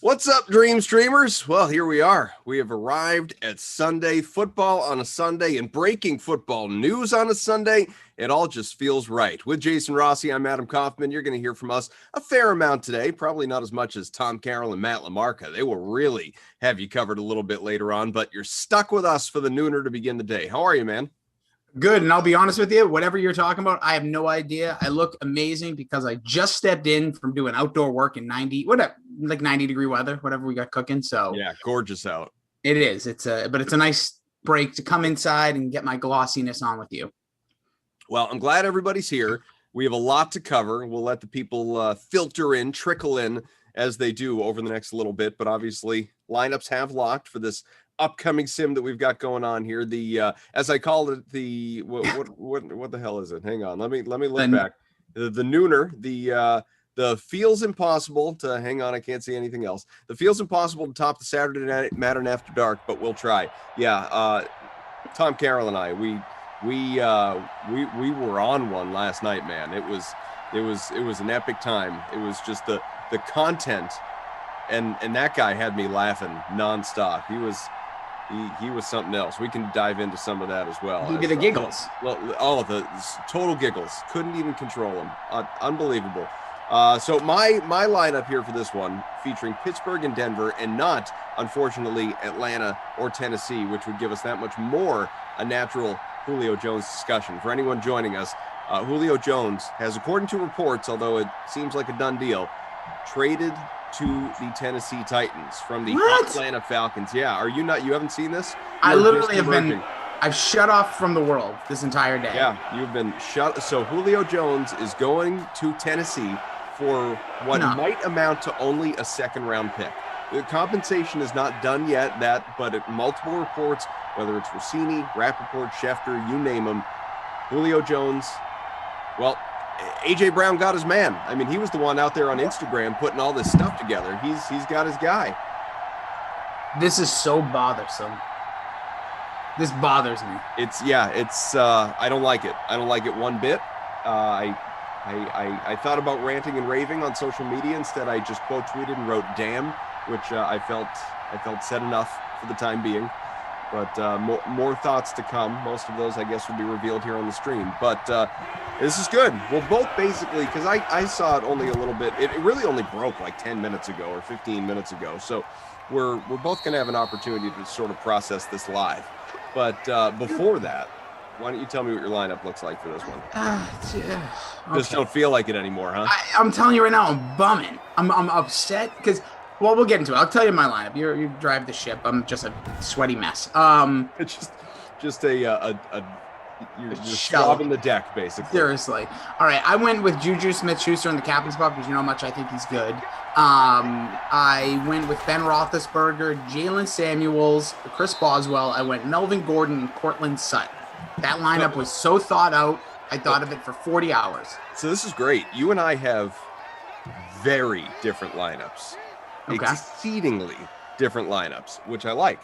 What's up, Dream Streamers? Well, here we are. We have arrived at Sunday football on a Sunday and breaking football news on a Sunday. It all just feels right. With Jason Rossi, I'm Adam Kaufman. You're going to hear from us a fair amount today, probably not as much as Tom Carroll and Matt LaMarca. They will really have you covered a little bit later on, but you're stuck with us for the nooner to begin the day. How are you, man? Good, and I'll be honest with you, whatever you're talking about, I have no idea. I look amazing because I just stepped in from doing outdoor work in 90-degree weather, whatever we got cooking. So yeah, gorgeous out. It is. But it's a nice break to come inside and get my glossiness on with you. Well, I'm glad everybody's here. We have a lot to cover. We'll let the people trickle in as they do over the next little bit. But obviously, lineups have locked for this upcoming sim that we've got going on here. The as I called it, the what the hell is it? Hang on, let me look back. The nooner, the feels impossible to hang on. I can't see anything else. The feels impossible to top the Saturday Night Madden After Dark, but we'll try. Yeah, Tom Carroll and I, we were on one last night, man. It was an epic time. It was just the content, and that guy had me laughing nonstop. He was something else. We can dive into some of that as well. He did the giggles. Well, the total giggles. Couldn't even control him. Unbelievable. So my lineup here for this one, featuring Pittsburgh and Denver, and not, unfortunately, Atlanta or Tennessee, which would give us that much more a natural Julio Jones discussion. For anyone joining us, Julio Jones has, according to reports, although it seems like a done deal, traded to the Tennessee Titans from the Atlanta Falcons. Yeah, are you not? You haven't seen this? I literally have been. I've shut off from the world this entire day. Yeah, you've been shut. So Julio Jones is going to Tennessee for what might amount to only a second-round pick. The compensation is not done yet. But multiple reports, whether it's Rossini, Rappaport, Schefter, you name them, Julio Jones. Well, A.J. Brown got his man. I mean, he was the one out there on Instagram putting all this stuff together. He's got his guy. This is so bothersome. This bothers me. It's I don't like it. I don't like it one bit. I thought about ranting and raving on social media. Instead, I just quote tweeted and wrote "damn," which I felt said enough for the time being. But more thoughts to come. Most of those, I guess, will be revealed here on the stream. But this is good. We'll both basically, because I saw it only a little bit. It really only broke like 10 minutes ago or 15 minutes ago. So we're both going to have an opportunity to sort of process this live. But before that, why don't you tell me what your lineup looks like for this one? Okay. Just don't feel like it anymore, huh? I'm telling you right now, I'm bumming. I'm upset because. Well, we'll get into it. I'll tell you my lineup. You drive the ship. I'm just a sweaty mess. It's just you're swabbing the deck, basically. Seriously. All right. I went with Juju Smith-Schuster in the captain spot because you know how much I think he's good. I went with Ben Roethlisberger, Jalen Samuels, Chris Boswell. I went Melvin Gordon and Cortland Sutton. That lineup was so thought out. I thought of it for 40 hours. So this is great. You and I have very different lineups. Okay. Exceedingly different lineups, which I like.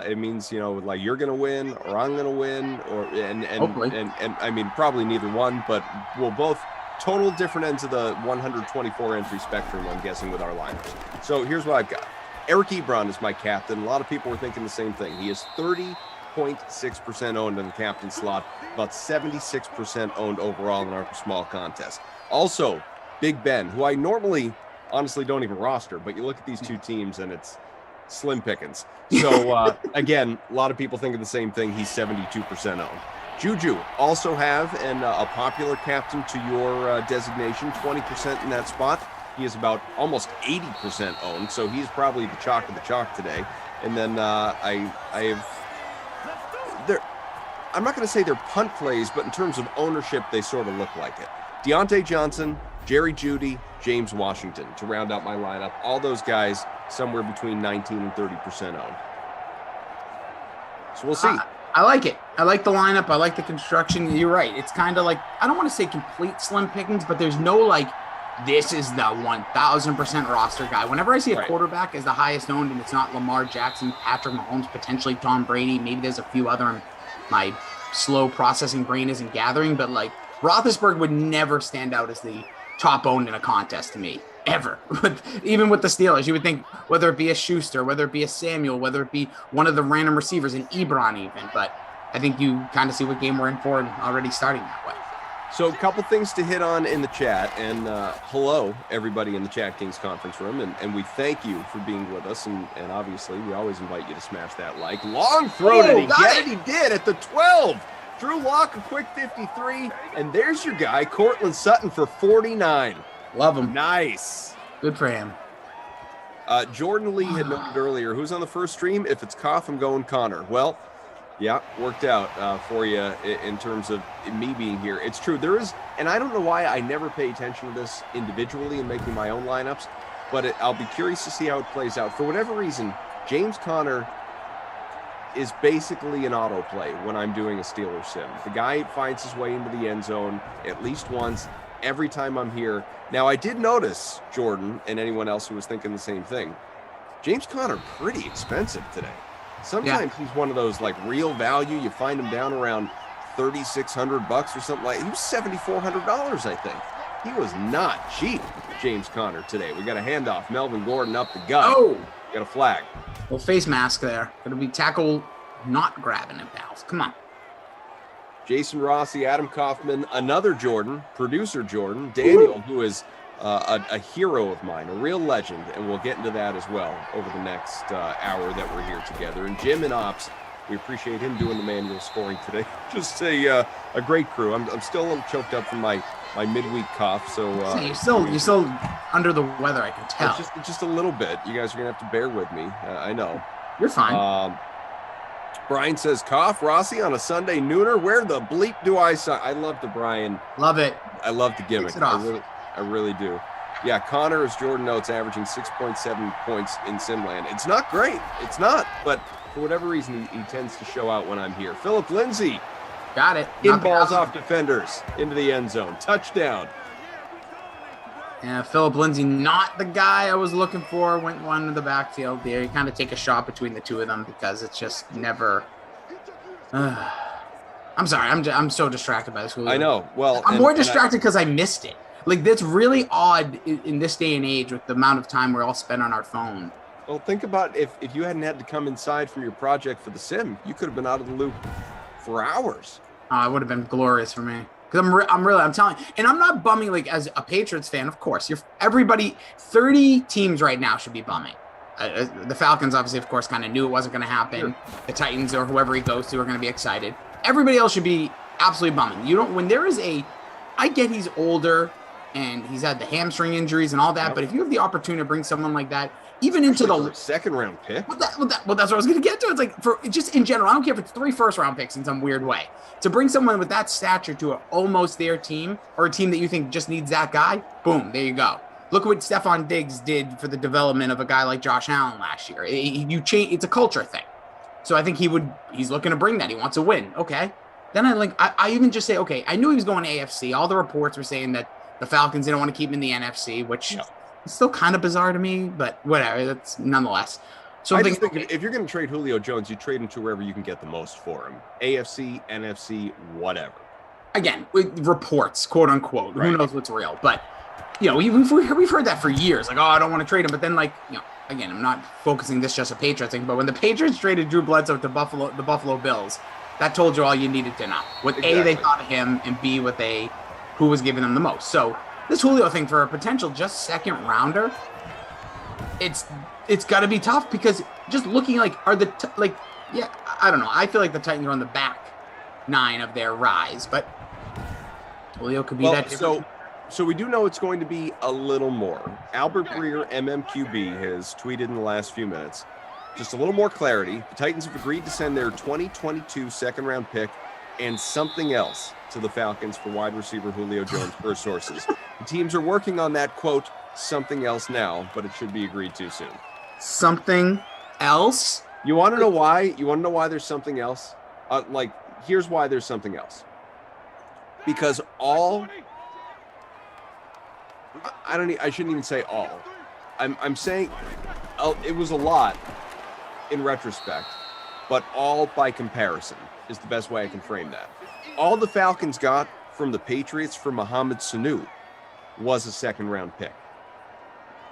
It means, like you're going to win or I'm going to win and I mean, probably neither one, but we'll both total different ends of the 124 entry spectrum, I'm guessing, with our lineups. So here's what I've got. Eric Ebron is my captain. A lot of people were thinking the same thing. He is 30.6% owned in the captain slot, about 76% owned overall in our small contest. Also, Big Ben, who I normally honestly don't even roster, but you look at these two teams and it's slim pickings. So again, a lot of people thinking the same thing. He's 72% owned. Juju also have a popular captain to your designation, 20% in that spot. He is about almost 80% owned, so he's probably the chalk of the chalk today. And then I have there. I'm not going to say they're punt plays, but in terms of ownership, they sort of look like it. Deontay Johnson, Jerry Jeudy, James Washington to round out my lineup. All those guys somewhere between 19 and 30% owned. So we'll see. I like it. I like the lineup. I like the construction. You're right. It's kind of like, I don't want to say complete slim pickings, but there's no like, this is the 1,000% roster guy. Whenever I see a quarterback as the highest owned and it's not Lamar Jackson, Patrick Mahomes, potentially Tom Brady, maybe there's a few other, my slow processing brain isn't gathering, but like Roethlisberger would never stand out as the top owned in a contest to me. ever. But even with the Steelers, you would think whether it be a Schuster, whether it be a Samuel, whether it be one of the random receivers, an Ebron even. But I think you kind of see what game we're in for and already starting that way. So a couple things to hit on in the chat, and hello, everybody in the Chat Kings conference room, and we thank you for being with us, and obviously we always invite you to smash that like. Long throw, did he get it? He did at the 12. Drew Lock, a quick 53, and there's your guy, Courtland Sutton, for 49. Love him. Nice. Good for him. Jordan Lee had noted earlier, who's on the first stream? If it's Koff, I'm going Connor. Well, yeah, worked out for you in terms of me being here. It's true. There is, and I don't know why I never pay attention to this individually in making my own lineups, but I'll be curious to see how it plays out. For whatever reason, James Conner is basically an autoplay when I'm doing a Steelers sim. The guy finds his way into the end zone at least once every time I'm here. Now, I did notice, Jordan, and anyone else who was thinking the same thing, James Conner pretty expensive today. Sometimes he's one of those like real value. You find him down around $3,600 or something like. He was $7,400, I think. He was not cheap, James Conner today. We got a handoff. Melvin Gordon up the gut. Oh, got a flag. Well, face mask there. Gonna be tackle not grabbing him, pals. Come on. Jason Rossi, Adam Kaufman, another Jordan, producer Jordan, Daniel, who is a hero of mine, a real legend, and we'll get into that as well over the next hour that we're here together. And Jim and Ops, we appreciate him doing the manual scoring today. Just a great crew. I'm still a little choked up from my midweek cough, so you're still under the weather, I can tell. Just a little bit. You guys are gonna have to bear with me. I know. You're fine. Brian says, Koff, Rossi on a Sunday nooner. Where the bleep do I sign? I love the Brian. Love it. I love the gimmick. I really do. Yeah, Connor, as Jordan notes, averaging 6.7 points in Simland. It's not great. It's not. But for whatever reason, he tends to show out when I'm here. Philip Lindsay. Got it. In balls off defenders into the end zone. Touchdown. Yeah, Philip Lindsay, not the guy I was looking for. Went one in the backfield there. You kind of take a shot between the two of them because it's just never. I'm sorry. I'm so distracted by this. I know. Well, I'm more distracted because I missed it. Like, that's really odd in this day and age with the amount of time we're all spent on our phone. Well, think about if you hadn't had to come inside from your project for the sim, you could have been out of the loop for hours. It would have been glorious for me. Because I'm telling you, and I'm not bumming like as a Patriots fan, of course. Everybody, 30 teams right now should be bumming. The Falcons, obviously, of course, kind of knew it wasn't going to happen. Sure. The Titans or whoever he goes to are going to be excited. Everybody else should be absolutely bumming. When there is I get he's older and he's had the hamstring injuries and all that, but if you have the opportunity to bring someone like that, even into the second round pick. Well, that's what I was going to get to. It's like, for just in general, I don't care if it's 3 first-round picks in some weird way. To bring someone with that stature to an almost their team, or a team that you think just needs that guy, boom, there you go. Look at what Stephon Diggs did for the development of a guy like Josh Allen last year. It's a culture thing. So I think he's looking to bring that. He wants to win. Okay. Then I even just say, okay, I knew he was going to AFC. All the reports were saying that the Falcons didn't want to keep him in the NFC, which is still kind of bizarre to me, but whatever. That's nonetheless. So I just think if you're going to trade Julio Jones, you trade him to wherever you can get the most for him. AFC, NFC, whatever. Again, reports, quote unquote. Right. Who knows what's real? But we've heard that for years. Like, I don't want to trade him. But then, again, I'm not focusing this just a Patriots thing. But when the Patriots traded Drew Bledsoe to the Buffalo Bills, that told you all you needed to know. What exactly. A, they thought of him, and B, who was giving them the most. So this Julio thing for a potential just second rounder, it's got to be tough because just looking I don't know. I feel like the Titans are on the back 9 of their rise, but Julio could be that different. So we do know it's going to be a little more. Albert Breer, MMQB, has tweeted in the last few minutes. Just a little more clarity. The Titans have agreed to send their 2022 second-round pick and something else to the Falcons for wide receiver Julio Jones per sources. The teams are working on that, quote, something else now, but it should be agreed to soon. Something else? You want to know why? You want to know why there's something else? Here's why there's something else. Because I shouldn't even say all. I'm saying it was a lot in retrospect, but all by comparison is the best way I can frame that. All the Falcons got from the Patriots for Mohamed Sanu was a second-round pick.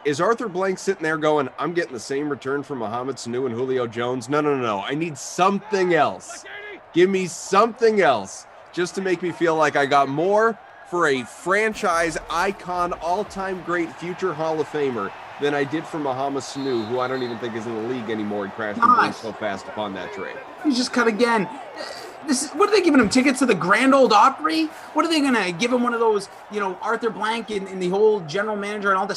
Is Arthur Blank sitting there going, I'm getting the same return from Mohamed Sanu and Julio Jones? No. I need something else. Give me something else just to make me feel like I got more for a franchise icon, all-time great future Hall of Famer than I did for Mohamed Sanu, who I don't even think is in the league anymore. He crashed and burned so fast upon that trade. He's just cut again. What are they giving him? Tickets to the Grand Ole Opry? What are they going to give him? One of those, Arthur Blank and the whole general manager and all the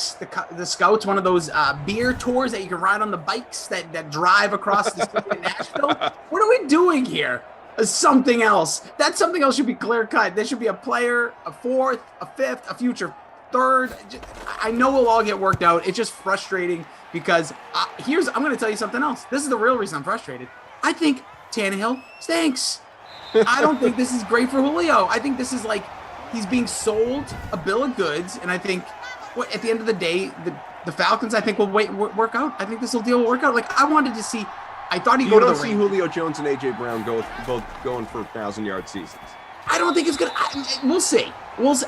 scouts, one of those beer tours that you can ride on the bikes that drive across the city of Nashville? What are we doing here? Something else. That something else should be clear cut. There should be a player, a fourth, a fifth, a future third. I know we'll all get worked out. It's just frustrating because I'm going to tell you something else. This is the real reason I'm frustrated. I think Tannehill stinks. I don't think this is great for Julio. I think this is like he's being sold a bill of goods, and I think at the end of the day, the Falcons, I think, will work out. I think this deal will work out. Like, I wanted to see. I thought he'd go to the Ravens. You don't see Julio Jones and A.J. Brown both going for 1,000-yard seasons. I don't think it's good. We'll see.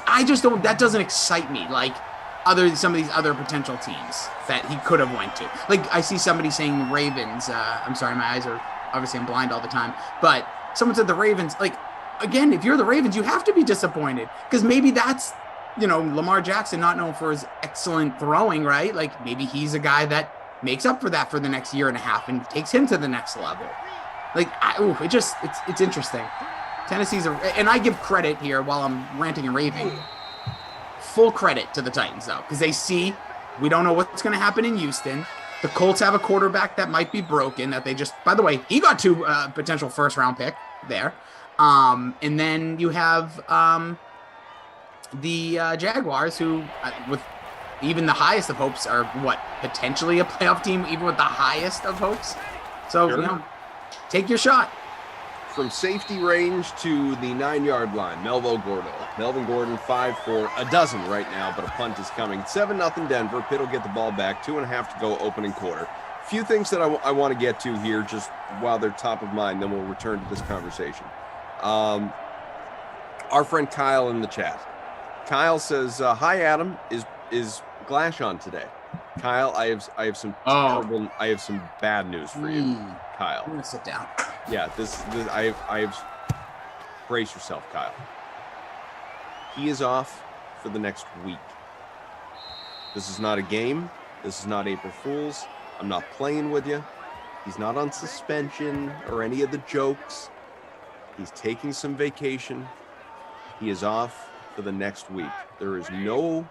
I just don't. That doesn't excite me. Like some of these other potential teams that he could have went to. Like, I see somebody saying Ravens. I'm sorry, my eyes are obviously I'm blind all the time, but. Someone said the Ravens, like, again, if you're the Ravens, you have to be disappointed because maybe that's, Lamar Jackson not known for his excellent throwing, right? Like, maybe he's a guy that makes up for that for the next year and a half and takes him to the next level. Like, it's interesting. Tennessee's and I give credit here while I'm ranting and raving. Full credit to the Titans, though, because they see we don't know what's going to happen in Houston. The Colts have a quarterback that might be broken that they just, by the way, he got 2 potential first-round pick there. And then you have the Jaguars who, with even the highest of hopes, are potentially a playoff team, even with the highest of hopes. So, sure. Take your shot. From safety range to the 9-yard line, Melvin Gordon 5 for a dozen right now, but a punt is coming. 7-0 Denver. Pitt will get the ball back. 2.5 to go opening quarter. Few things that I want to get to here just while they're top of mind, then we'll return to this conversation. Our friend Kyle in the chat. Kyle says, hi, Adam. Is Glash on today? Kyle, I have some bad news for you, Kyle. I'm gonna sit down. Yeah, I've brace yourself, Kyle. He is off for the next week. This is not a game. This is not April Fool's. I'm not playing with you. He's not on suspension or any of the jokes. He's taking some vacation. He is off for the next week. There is no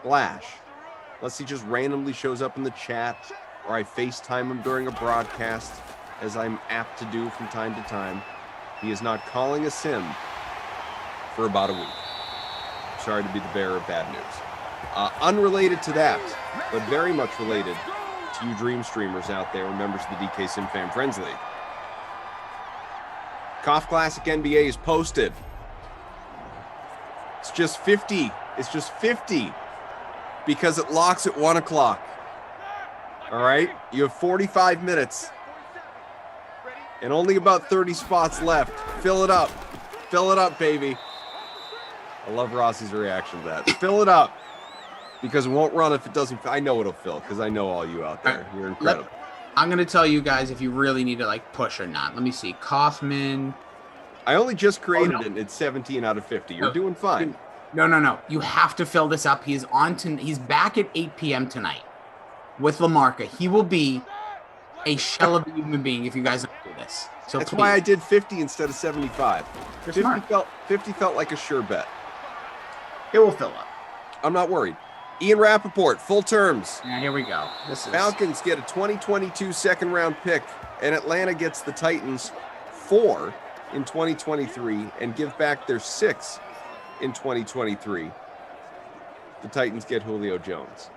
Glash, unless he just randomly shows up in the chat or I FaceTime him during a broadcast, as I'm apt to do from time to time. He is not calling a sim for about a week. Sorry to be the bearer of bad news. Unrelated to that, but very much related to you Dream Streamers out there, members of the DK Sim Fan Friends League. KOF Classic NBA is posted. It's just 50. It's just 50 because it locks at 1 o'clock. All right? You have 45 minutes. And only about 30 spots left. Fill it up. Fill it up, baby. I love Rossi's reaction to that. Fill it up. Because it won't run if it doesn't. I know it'll fill because I know all you out there. You're incredible. I'm going to tell you guys if you really need to push or not. Let me see. Kaufman. I only just created it. It's 17 out of 50. You're doing fine. No. You have to fill this up. He's back at 8 p.m. tonight with LaMarca. He will be a shell of a human being if you guys don't do this. So that's why I did 50 instead of 75. 50 felt like a sure bet. It will fill up. I'm not worried. Ian Rappaport, full terms. Yeah, here we go. Falcons get a 2022 second-round pick, and Atlanta gets the Titans 4 in 2023 and give back their 6 in 2023. The Titans get Julio Jones.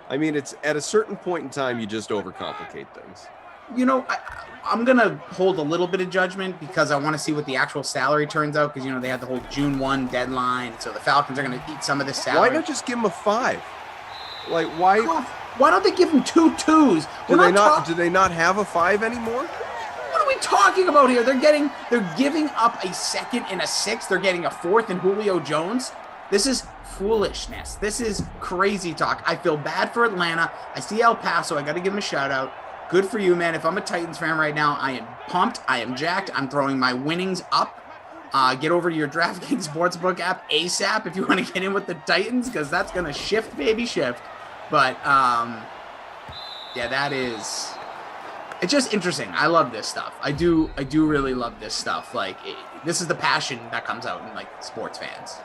I mean, it's at a certain point in time, you just overcomplicate things. I'm going to hold a little bit of judgment because I want to see what the actual salary turns out because, they had the whole June 1 deadline. So the Falcons are going to eat some of this salary. Why not just give him a 5? Why don't they give him 2 2s? Do they not have a 5 anymore? What are we talking about here? They're giving up a 2nd and a 6th. They're getting a 4th in Julio Jones. This is foolishness. This is crazy talk. I feel bad for Atlanta. I see El Paso. I got to give him a shout out. Good for you, man. If I'm a Titans fan right now, I am pumped. I am jacked. I'm throwing my winnings up. Get over to your DraftKings Sportsbook app ASAP if you want to get in with the Titans, because that's going to shift, baby, shift. But, yeah, that is... It's just interesting. I love this stuff. I do really love this stuff. Like, this is the passion that comes out in, like, sports fans.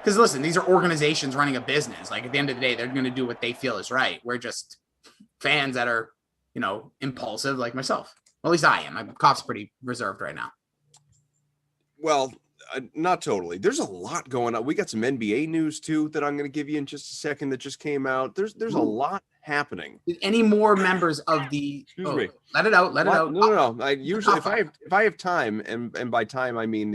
Because, listen, these are organizations running a business. Like, at the end of the day, they're going to do what they feel is right. We're just fans that are, you know, impulsive like myself. Well, at least I am. My cough's pretty reserved right now. Well, not totally. There's a lot going on. We got some NBA news, too, that I'm going to give you in just a second that just came out. There's a lot happening. Any more members of the... Excuse me. Let it out. No. I usually, if I have time, and by time I mean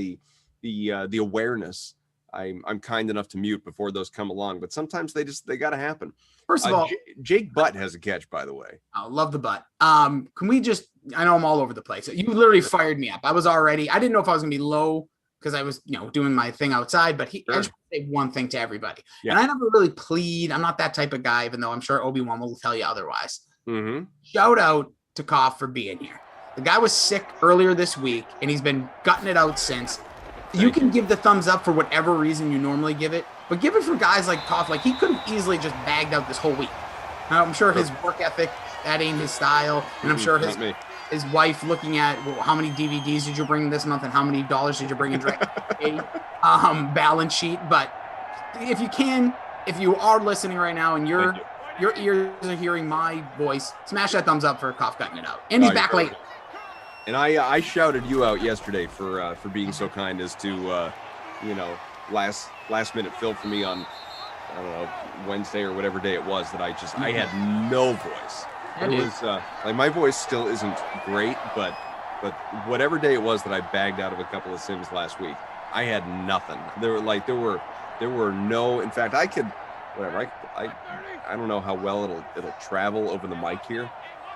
the awareness, I'm kind enough to mute before those come along. But sometimes they got to happen. First of all, Jake Butt has a catch, by the way. I love the butt. Can we just? I know I'm all over the place. You literally fired me up. I didn't know if I was gonna be low because I was, doing my thing outside. But I just say one thing to everybody, and I never really plead. I'm not that type of guy, even though I'm sure Obi-Wan will tell you otherwise. Mm-hmm. Shout out to Koff for being here. The guy was sick earlier this week, and he's been gutting it out since. You can give the thumbs up for whatever reason you normally give it, but give it for guys like Koff. Like, he could have easily just bagged out this whole week. Now, I'm sure his work ethic, that ain't his style, and I'm sure his wife looking at, well, how many DVDs did you bring this month and how many dollars did you bring in balance sheet. But if you are listening right now and your ears are hearing my voice, smash that thumbs up for Koff cutting it out. And he's back late. And I shouted you out yesterday for being so kind as to last minute Phil for me on, I don't know, Wednesday or whatever day it was that I had no voice. It was like my voice still isn't great, but whatever day it was that I bagged out of a couple of Sims last week, I had nothing. There were no. In fact, I could whatever. I don't know how well it'll travel over the mic here.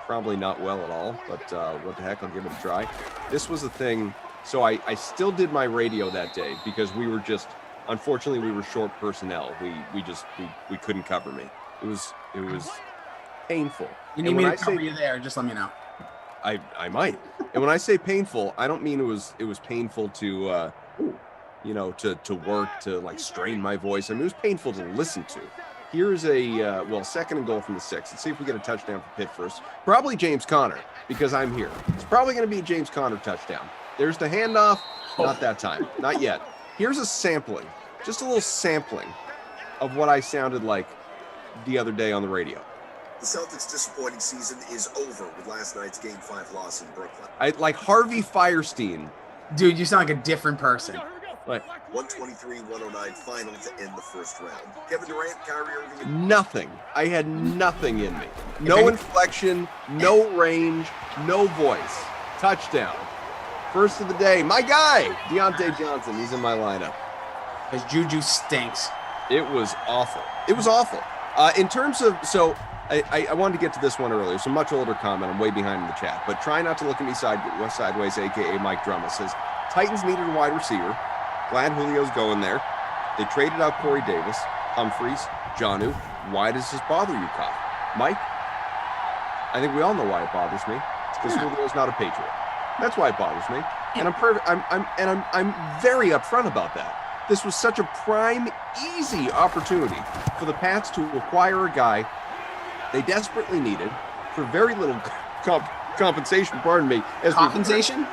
Probably not well at all, but what the heck, I'll give it a try. This was the thing. So I still did my radio that day because unfortunately we were short personnel. We couldn't cover me. It was painful. You need me to cover you there, just let me know. I might. And when I say painful, I don't mean it was painful to to work, to like strain my voice. I mean, it was painful to listen to. Here's a, second and goal from the 6. Let's see if we get a touchdown for Pitt first. Probably James Conner, because I'm here. It's probably going to be a James Conner touchdown. There's the handoff. Not that time. Not yet. Here's a sampling, just a little sampling of what I sounded like the other day on the radio. The Celtics' disappointing season is over with last night's Game 5 loss in Brooklyn. Like Harvey Fierstein. Dude, you sound like a different person. What? 123-109 final to end the first round. Kevin Durant, Kyrie Irving. Nothing. I had nothing in me. No inflection, no range, no voice. Touchdown. First of the day. My guy, Deontay Johnson. He's in my lineup. Because Juju stinks. It was awful. It was awful. In terms of, I wanted to get to this one earlier. It's a much older comment. I'm way behind in the chat. But try not to look at me sideways, a.k.a. Mike Drumma says, Titans needed a wide receiver. Glad Julio's going there. They traded out Corey Davis, Humphreys, Jonnu. Why does this bother you, Kyle? Mike? I think we all know why it bothers me. It's because Julio's not a Patriot. That's why it bothers me. And I'm very upfront about that. This was such a prime, easy opportunity for the Pats to acquire a guy they desperately needed for very little compensation, pardon me. Compensation?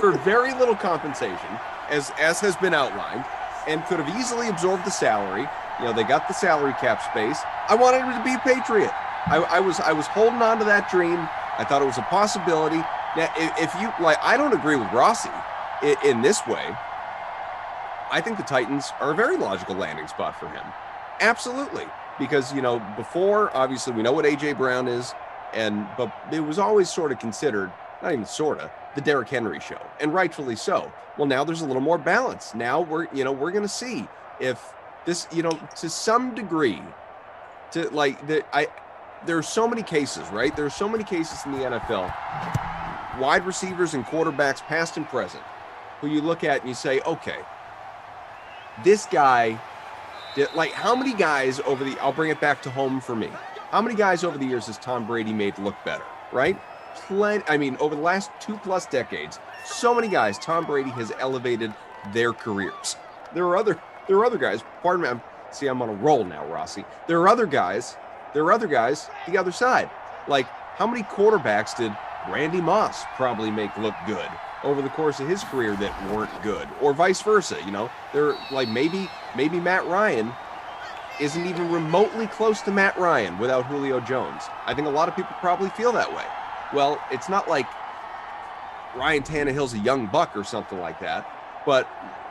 For very little compensation, as has been outlined, and could have easily absorbed the salary. They got the salary cap space. I wanted him to be a Patriot. I was holding on to that dream. I thought it was a possibility. Now, if you like, I don't agree with Rossi in this way. I think the Titans are a very logical landing spot for him. Absolutely. Because, before, obviously, we know what A.J. Brown is, but it was always sort of considered, not even sort of, the Derrick Henry show, and rightfully so. Well, now there's a little more balance. Now we're going to see if this, to some degree, there are so many cases, right? There are so many cases in the NFL, wide receivers and quarterbacks, past and present, who you look at and you say, okay, this guy, like how many guys I'll bring it back to home for me. How many guys over the years has Tom Brady made look better, right? I mean, over the last 2+ decades, so many guys Tom Brady has elevated their careers. There are other guys, pardon me, I'm on a roll now, Rossi. There are other guys the other side. Like, how many quarterbacks did Randy Moss probably make look good over the course of his career that weren't good, or vice versa? You know, they're like maybe Matt Ryan isn't even remotely close to Matt Ryan without Julio Jones. I think a lot of people probably feel that way. Well, it's not like Ryan Tannehill's a young buck or something like that, but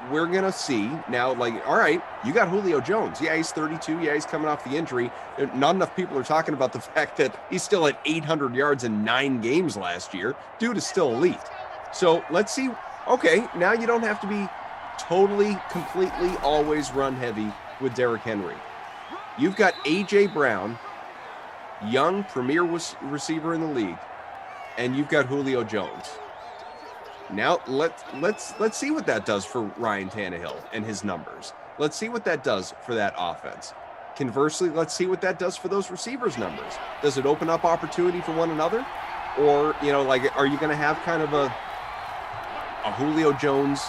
we're going to see now, like, all right, you got Julio Jones. Yeah, he's 32. Yeah, he's coming off the injury. Not enough people are talking about the fact that he's still at 800 yards in 9 games last year. Dude is still elite. So let's see. Okay, now you don't have to be totally, completely, always run heavy with Derrick Henry. You've got A.J. Brown, young premier receiver in the league, and you've got Julio Jones. Now let's see what that does for Ryan Tannehill and his numbers. Let's see what that does for that offense. Conversely, let's see what that does for those receivers' numbers. Does it open up opportunity for one another? Or, you know, like, are you going to have kind of a Julio Jones,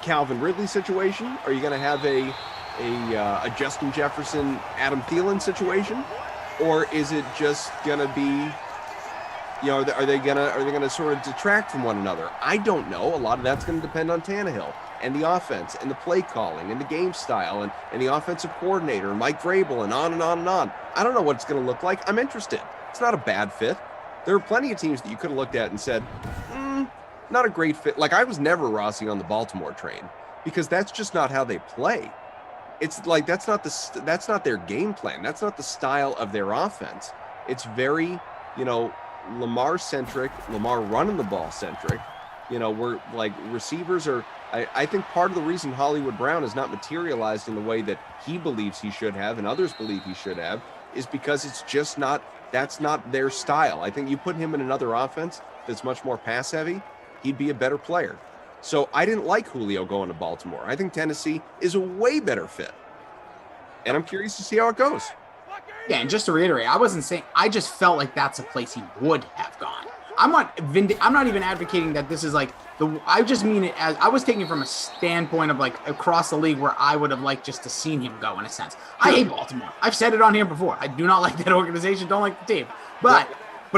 Calvin Ridley situation? Are you going to have a Justin Jefferson, Adam Thielen situation? Or is it just going to be, you know, are they gonna sort of detract from one another? I don't know. A lot of that's going to depend on Tannehill and the offense and the play calling and the game style and the offensive coordinator and Mike Vrabel and on and on and on. I don't know what it's going to look like. I'm interested. It's not a bad fit. There are plenty of teams that you could have looked at and said, not a great fit. Like, I was never Rossi on the Baltimore train because that's just not how they play. It's like that's not their game plan. That's not the style of their offense. It's very, you know, Lamar centric, Lamar running the ball centric. You know, we're like receivers are. I think part of the reason Hollywood Brown has not materialized in the way that he believes he should have and others believe he should have is because it's just not. That's not their style. I think you put him in another offense that's much more pass heavy, he'd be a better player. So I didn't like Julio going to Baltimore. I think Tennessee is a way better fit. And I'm curious to see how it goes. Yeah, and just to reiterate, I wasn't saying, I just felt like that's a place he would have gone. I'm not even advocating that this is like I just mean it as I was taking it from a standpoint of like across the league where I would have liked just to seen him go in a sense. I hate Baltimore. I've said it on here before. I do not like that organization, don't like the team. But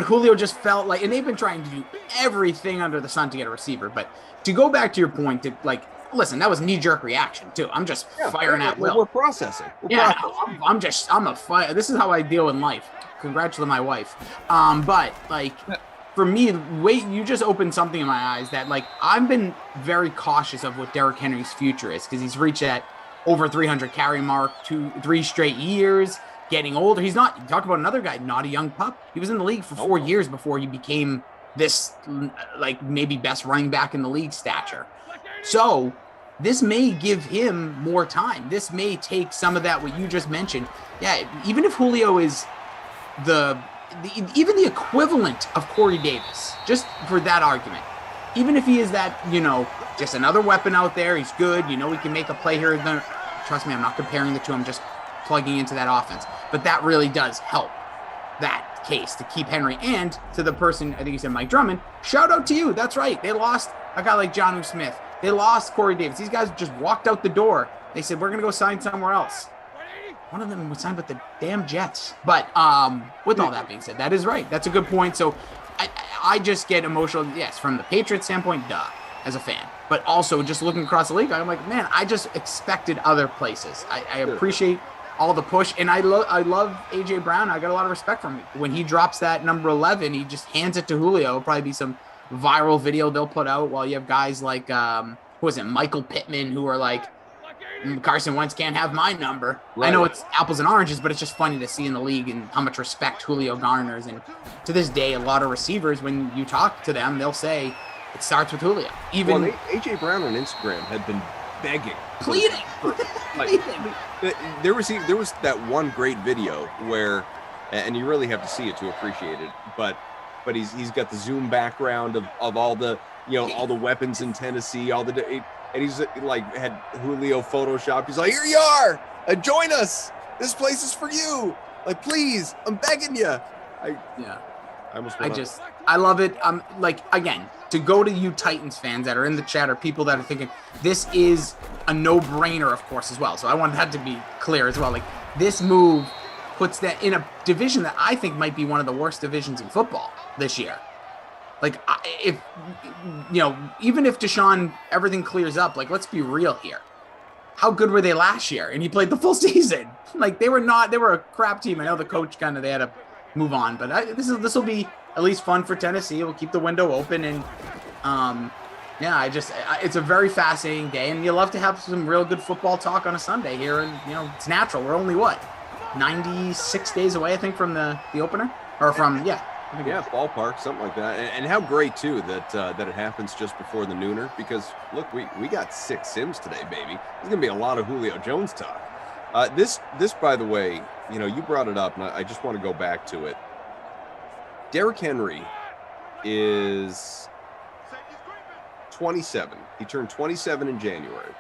Julio just felt like, and they've been trying to do everything under the sun to get a receiver. But to go back to your point, to like, listen, that was knee-jerk reaction too. I'm just firing at will. We're processing. I'm a fire. This is how I deal in life. Congrats to my wife. But like for me, you just opened something in my eyes that like I've been very cautious of what Derrick Henry's future is because he's reached that over 300 carry mark 3 straight years. Getting older. He's not, you talk about another guy, not a young pup. He was in the league for 4 years before he became this, like, maybe best running back in the league stature. So this may give him more time. This may take some of that, what you just mentioned. Yeah, even if Julio is even the equivalent of Corey Davis, just for that argument, even if he is that, you know, just another weapon out there, he's good, you know, he can make a play here. Trust me, I'm not comparing the two. I'm just plugging into that offense. But that really does help that case to keep Henry. And to the person, I think you said Mike Drummond, shout out to you. That's right. They lost a guy like Jonnu Smith. They lost Corey Davis. These guys just walked out the door. They said, we're going to go sign somewhere else. One of them was signed with the damn Jets. But with all that being said, that is right. That's a good point. So I just get emotional. Yes, from the Patriots standpoint, as a fan. But also just looking across the league, I'm like, man, I just expected other places. I appreciate all the push, and I love A.J. Brown. I got a lot of respect from him. When he drops that number 11, he just hands it to Julio. It'll probably be some viral video they'll put out while you have guys like, Michael Pittman, who are like, Carson Wentz can't have my number. Right. I know it's apples and oranges, but it's just funny to see in the league and how much respect Julio garners. And to this day, a lot of receivers, when you talk to them, they'll say it starts with Julio. Even A.J. Brown on Instagram had been begging, pleading. There was that one great video where, and you really have to see it to appreciate it, but he's got the Zoom background of all the, you know, all the weapons in Tennessee, and he's like had Julio Photoshop. He's like, "Here you are, join us. This place is for you. Like, please, I'm begging you." I love it. Like, again, to go to you Titans fans that are in the chat, or people that are thinking this is a no-brainer, of course, as well. So I want that to be clear as well. Like, this move puts that in a division that I think might be one of the worst divisions in football this year. Like, if, you know, even if Deshaun, everything clears up, like, let's be real here. How good were they last year? And he played the full season. Like, they were a crap team. I know the coach they had to move on, but this will be at least fun for Tennessee. We'll keep the window open, and it's a very fascinating day, and you love to have some real good football talk on a Sunday here, and you know it's natural. We're only 96 days away, I think, from the opener, or from ballpark, something like that. And how great too that it happens just before the nooner, because look, we got 6 Sims today, baby. There's gonna be a lot of Julio Jones talk. This by the way, you know, you brought it up, and I just want to go back to it. Derrick Henry is 27. He turned 27 in January.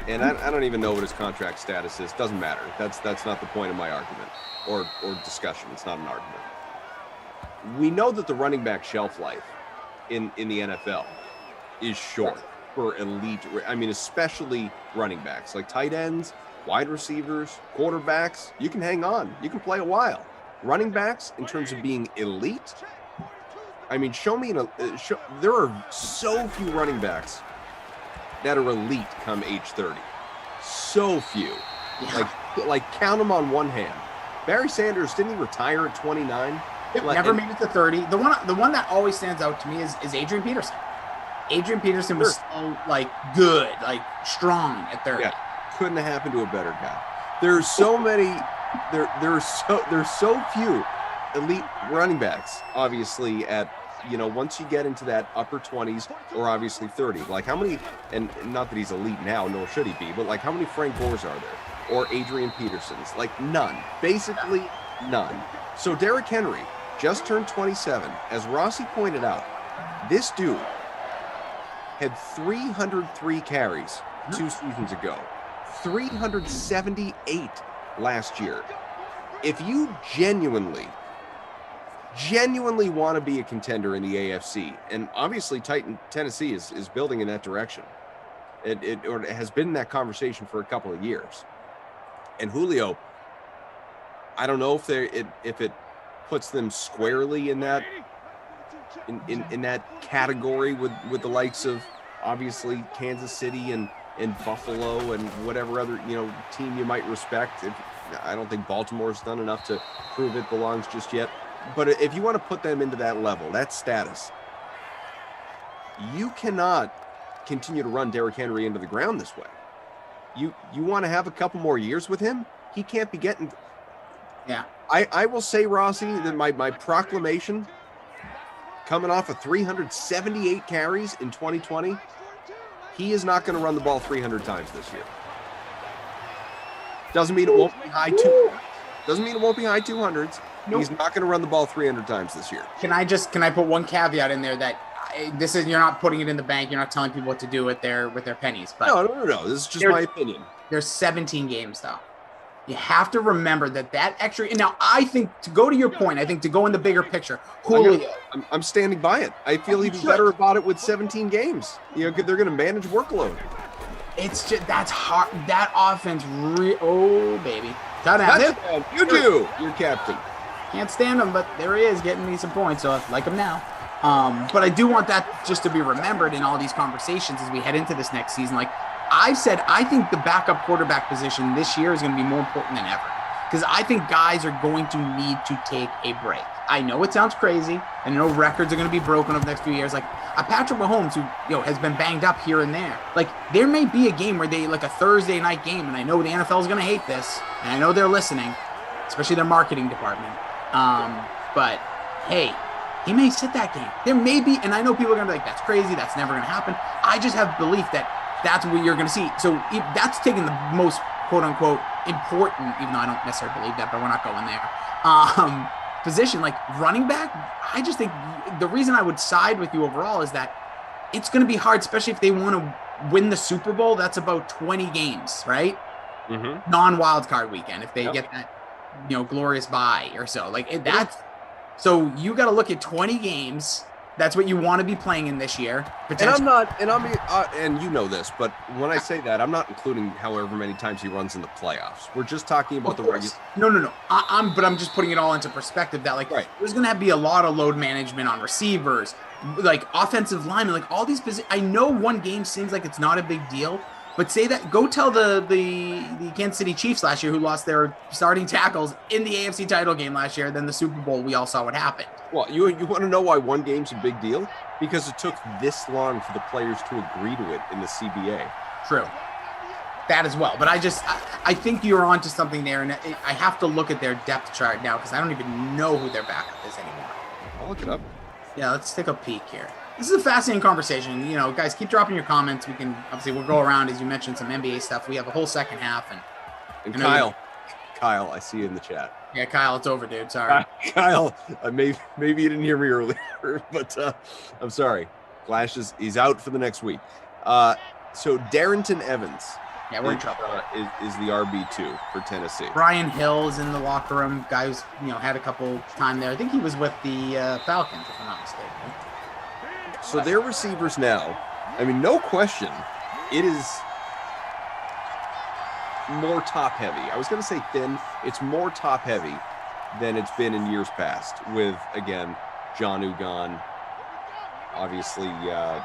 And I don't even know what his contract status is. Doesn't matter. That's not the point of my argument or discussion. It's not an argument. We know that the running back shelf life in the NFL is short for elite. I mean, especially running backs, like tight ends, wide receivers, quarterbacks. You can hang on. You can play a while. Running backs, in terms of being elite, I mean, there are so few running backs that are elite come age 30. So few. Yeah. Like count them on one hand. Barry Sanders, didn't he retire at 29? Never made it to 30. The one that always stands out to me is Adrian Peterson. Adrian Peterson was so good, strong at 30. Yeah. Couldn't have happened to a better guy. There's so many. There's so few elite running backs, obviously, at, you know, once you get into that upper 20s or obviously 30. Like, how many, and not that he's elite now, nor should he be, but like, how many Frank Gores are there? Or Adrian Petersons? Like, none. Basically, none. So Derrick Henry just turned 27. As Rossi pointed out, this dude had 303 carries 2 seasons ago, 378 last year. If you genuinely want to be a contender in the AFC, and obviously Tennessee is building in that direction. It has been in that conversation for a couple of years. And Julio, I don't know if it puts them squarely in that in that category with the likes of obviously Kansas City and Buffalo and whatever other, you know, team you might respect. I don't think Baltimore's done enough to prove it belongs just yet. But if you want to put them into that level, that status, you cannot continue to run Derrick Henry into the ground this way. You want to have a couple more years with him? He can't be getting. Yeah. I will say, Rossi, that my proclamation coming off of 378 carries in 2020, he is not going to run the ball 300 times this year. Doesn't mean it won't be high 200s. Nope. He's not going to run the ball 300 times this year. Can I put one caveat in there that you're not putting it in the bank. You're not telling people what to do with their pennies. But no. This is just my opinion. There's 17 games though. You have to remember that extra. And now I think, to go to your point, I think to go in the bigger picture, Julio. I'm standing by it. I feel even better about it with 17 games. You know, they're going to manage workload. It's just, that's hard. That offense, oh baby. You do. You're captain. Can't stand him, but there he is getting me some points. So I like him now. But I do want that just to be remembered in all these conversations as we head into this next season. Like I've said, I think the backup quarterback position this year is going to be more important than ever, because I think guys are going to need to take a break. I know it sounds crazy. I know records are going to be broken over the next few years. Like a Patrick Mahomes, who has been banged up here and there. Like there may be a game where they, like a Thursday night game, and I know the NFL is going to hate this, and I know they're listening, especially their marketing department. But hey, he may sit that game. There may be, and I know people are going to be like, that's crazy. That's never going to happen. I just have belief that that's what you're going to see. So that's taking the most quote unquote important, even though I don't necessarily believe that, but we're not going there. Position like running back. I just think the reason I would side with you overall is that it's going to be hard, especially if they want to win the Super Bowl, that's about 20 games, right? Mm-hmm. Non-wild card weekend if they get that, glorious bye or so. Like that's so you got to look at 20 games. That's what you want to be playing in this year. And and you know this, but when I say that, I'm not including however many times he runs in the playoffs. We're just talking about the regular. No. I'm just putting it all into perspective that there's going to be a lot of load management on receivers, like offensive linemen, like all these positions. I know one game seems like it's not a big deal, but go tell the Kansas City Chiefs last year, who lost their starting tackles in the AFC title game last year. Then the Super Bowl, we all saw what happened. Well, you want to know why one game's a big deal? Because it took this long for the players to agree to it in the CBA. True. That as well. But I think you're onto something there, and I have to look at their depth chart now because I don't even know who their backup is anymore. I'll look it up. Yeah, let's take a peek here. This is a fascinating conversation. Guys, keep dropping your comments. We'll go around, as you mentioned, some NBA stuff. We have a whole second half. And Kyle, I see you in the chat. Yeah, Kyle, it's over, dude. Sorry. Kyle, maybe you didn't hear me earlier, but I'm sorry. Flash he's out for the next week. So Darrington Evans. Yeah, we're in trouble. Is the RB2 for Tennessee. Brian Hill is in the locker room. Guy who's had a couple time there. I think he was with the Falcons, if I'm not mistaken. So their receivers now, I mean, no question, it is more top heavy. I was going to say thin. It's more top heavy than it's been in years past with, again, Jonnu gone, obviously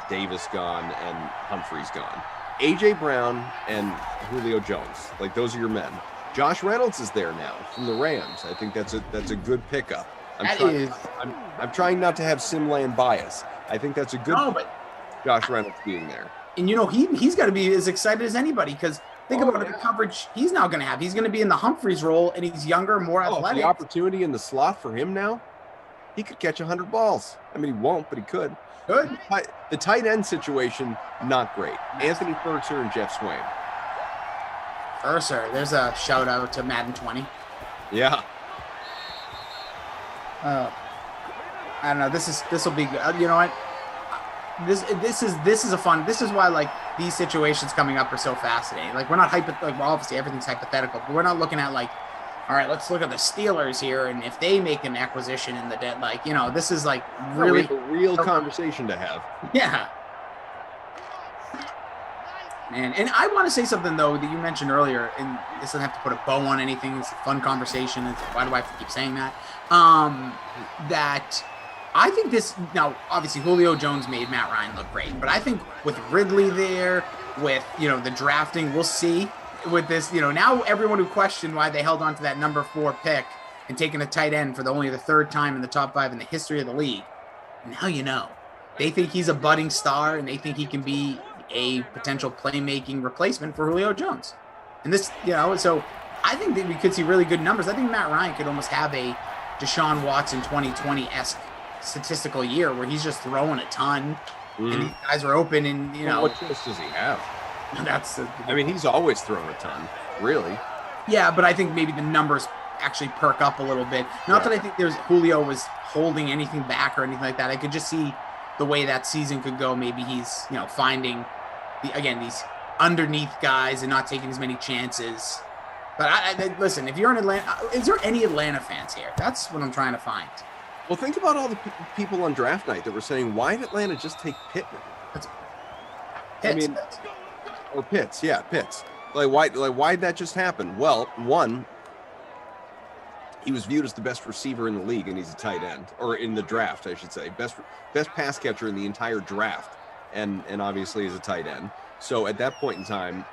Davis gone, and Humphreys gone. A.J. Brown and Julio Jones, like those are your men. Josh Reynolds is there now from the Rams. I think that's a good pickup. I'm trying not to have Simland bias. I think that's a good Josh Reynolds being there. And he's got to be as excited as anybody because think about the coverage he's now going to have. He's going to be in the Humphreys role, and he's younger, more athletic. The opportunity in the slot for him now, he could catch 100 balls. I mean, he won't, but he could. Good. The tight end situation, not great. Anthony Firkser and Jeff Swain. Firkser, there's a shout out to Madden 20. Yeah. I don't know. This will be good. You know what? This is a fun. This is why these situations coming up are so fascinating. We're not obviously everything's hypothetical, but we're not looking at all right, let's look at the Steelers here, and if they make an acquisition in the dead, this is really a real conversation to have. Yeah. Man, and I want to say something though that you mentioned earlier, and this doesn't have to put a bow on anything. It's a fun conversation. Why do I have to keep saying that? That I think now obviously Julio Jones made Matt Ryan look great, but I think with Ridley there, with the drafting, we'll see. With this, now everyone who questioned why they held on to that number 4 pick and taking a tight end for only the 3rd time in the top 5 in the history of the league, now they think he's a budding star and they think he can be a potential playmaking replacement for Julio Jones. And this, so I think that we could see really good numbers. I think Matt Ryan could almost have a Deshaun Watson 2020-esque statistical year where he's just throwing a ton and these guys are open and, what choice does he have? He's always thrown a ton, really. Yeah, but I think maybe the numbers actually perk up a little bit. Not that I think Julio was holding anything back or anything like that. I could just see the way that season could go. Maybe he's, finding these underneath guys and not taking as many chances. But I listen, if you're in Atlanta, is there any Atlanta fans here? That's what I'm trying to find. Well, think about all the people on draft night that were saying, why did Atlanta just take Pittman? Pitts. Yeah, Pitts. Why'd that just happen? Well, one, he was viewed as the best receiver in the league, and he's a tight end, or in the draft, I should say. Best pass catcher in the entire draft, and obviously is a tight end. So at that point in time,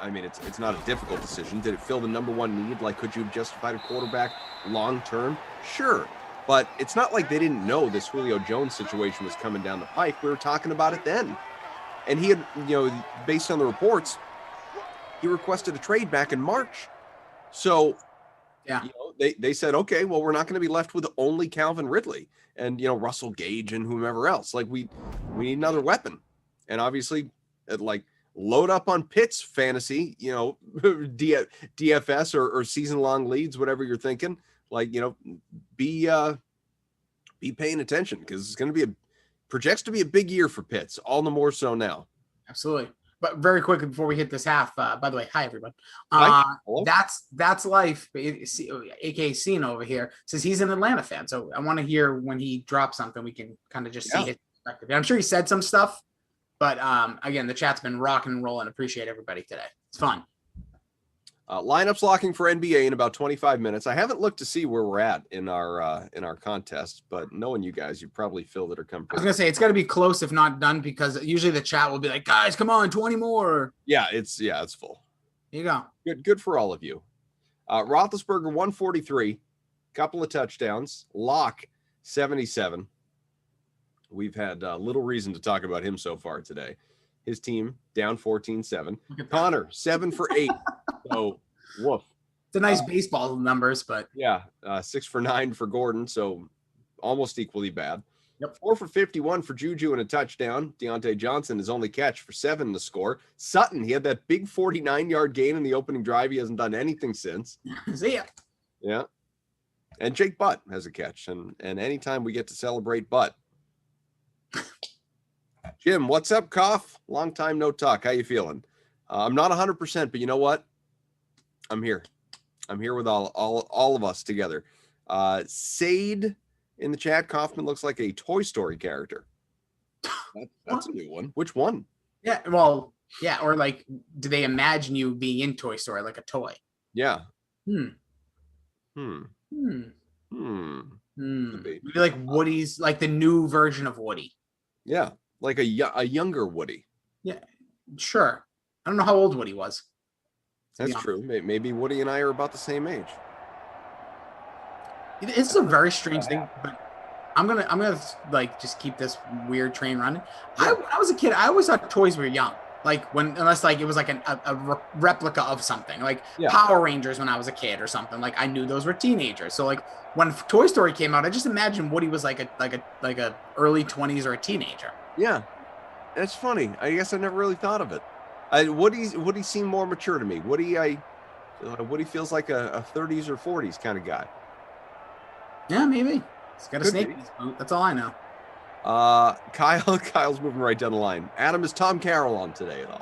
it's not a difficult decision. Did it fill the number 1 need? Could you have justified a quarterback long term? Sure. But it's not like they didn't know this Julio Jones situation was coming down the pike. We were talking about it then. And he had, based on the reports, he requested a trade back in March. So, they said, okay, well, we're not going to be left with only Calvin Ridley and, Russell Gage and whomever else. We need another weapon. And obviously, load up on Pitts fantasy, DFS or season-long leads, whatever you're thinking. Be paying attention because it's going to be projects to be a big year for Pitts, all the more so now. Absolutely. But very quickly before we hit this half, by the way, hi everyone. Hi. That's life. AKA Cena over here says he's an Atlanta fan, so I want to hear when he drops something. We can kind of just see his perspective. I'm sure he said some stuff, but again, the chat's been rocking and rolling. Appreciate everybody today. It's fun. Lineups locking for NBA in about 25 minutes. I haven't looked to see where we're at in our contest, but knowing you guys, you probably filled it or come. I was gonna say it's got to be close if not done, because usually the chat will be like, "Guys, come on, 20 more." Yeah, it's full. Here you go. Good for all of you. Roethlisberger 143, couple of touchdowns. Lock 77. We've had little reason to talk about him so far today. His team down 14-7. Connor 7 for 8. So woof. It's a nice baseball numbers, but 6 for 9 for Gordon, so almost equally bad. Yep. 4 for 51 for Juju and a touchdown. Deontay Johnson, his only catch for 7 to score. Sutton, he had that big 49-yard gain in the opening drive. He hasn't done anything since. See ya. Yeah. And Jake Butt has a catch. And anytime we get to celebrate Butt. Jim, what's up, Cough? Long time no talk. How you feeling? I'm not 100%, but you know what? I'm here. I'm here with all of us together. Sade in the chat. Kaufman looks like a Toy Story character. That's a new one. Which one? Yeah, well, yeah, or like, do they imagine you being in Toy Story like a toy? Yeah. Maybe like Woody's, like the new version of Woody. Yeah, like a younger Woody. Yeah, sure. I don't know how old Woody was. That's true. Maybe Woody and I are about the same age. It's a very strange thing, but I'm gonna like just keep this weird train running. Yeah. When I was a kid, I always thought toys were young. Like unless like it was like a replica of something, like Power Rangers when I was a kid or something. Like I knew those were teenagers. So like when Toy Story came out, I just imagined Woody was like a early 20s or a teenager. Yeah, that's funny. I guess I never really thought of it. Woody seemed more mature to me. Woody feels like a 30s or 40s kind of guy. Yeah, maybe. He's got a snake in his boot. That's all I know. Kyle's moving right down the line. Adam, is Tom Carroll on today at all?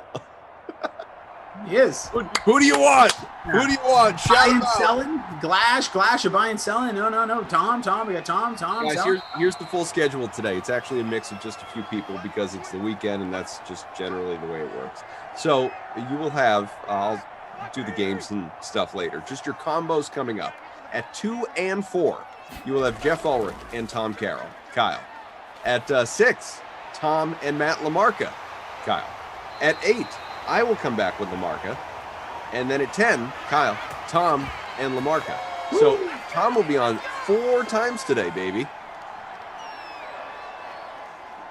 He is. Who do you want? Yeah. Who do you want? Buying, selling, Glash, you're buying, selling. No. Tom, we got Tom. Guys, here's the full schedule today. It's actually a mix of just a few people because it's the weekend, and that's just generally the way it works. So you will have, I'll do the games and stuff later. Just your combos coming up. At 2 and 4, you will have Jeff Ulrich and Tom Carroll. Kyle. At 6, Tom and Matt LaMarca. Kyle. At 8, I will come back with LaMarca. And then at 10, Kyle, Tom, and LaMarca. So Tom will be on 4 times today, baby.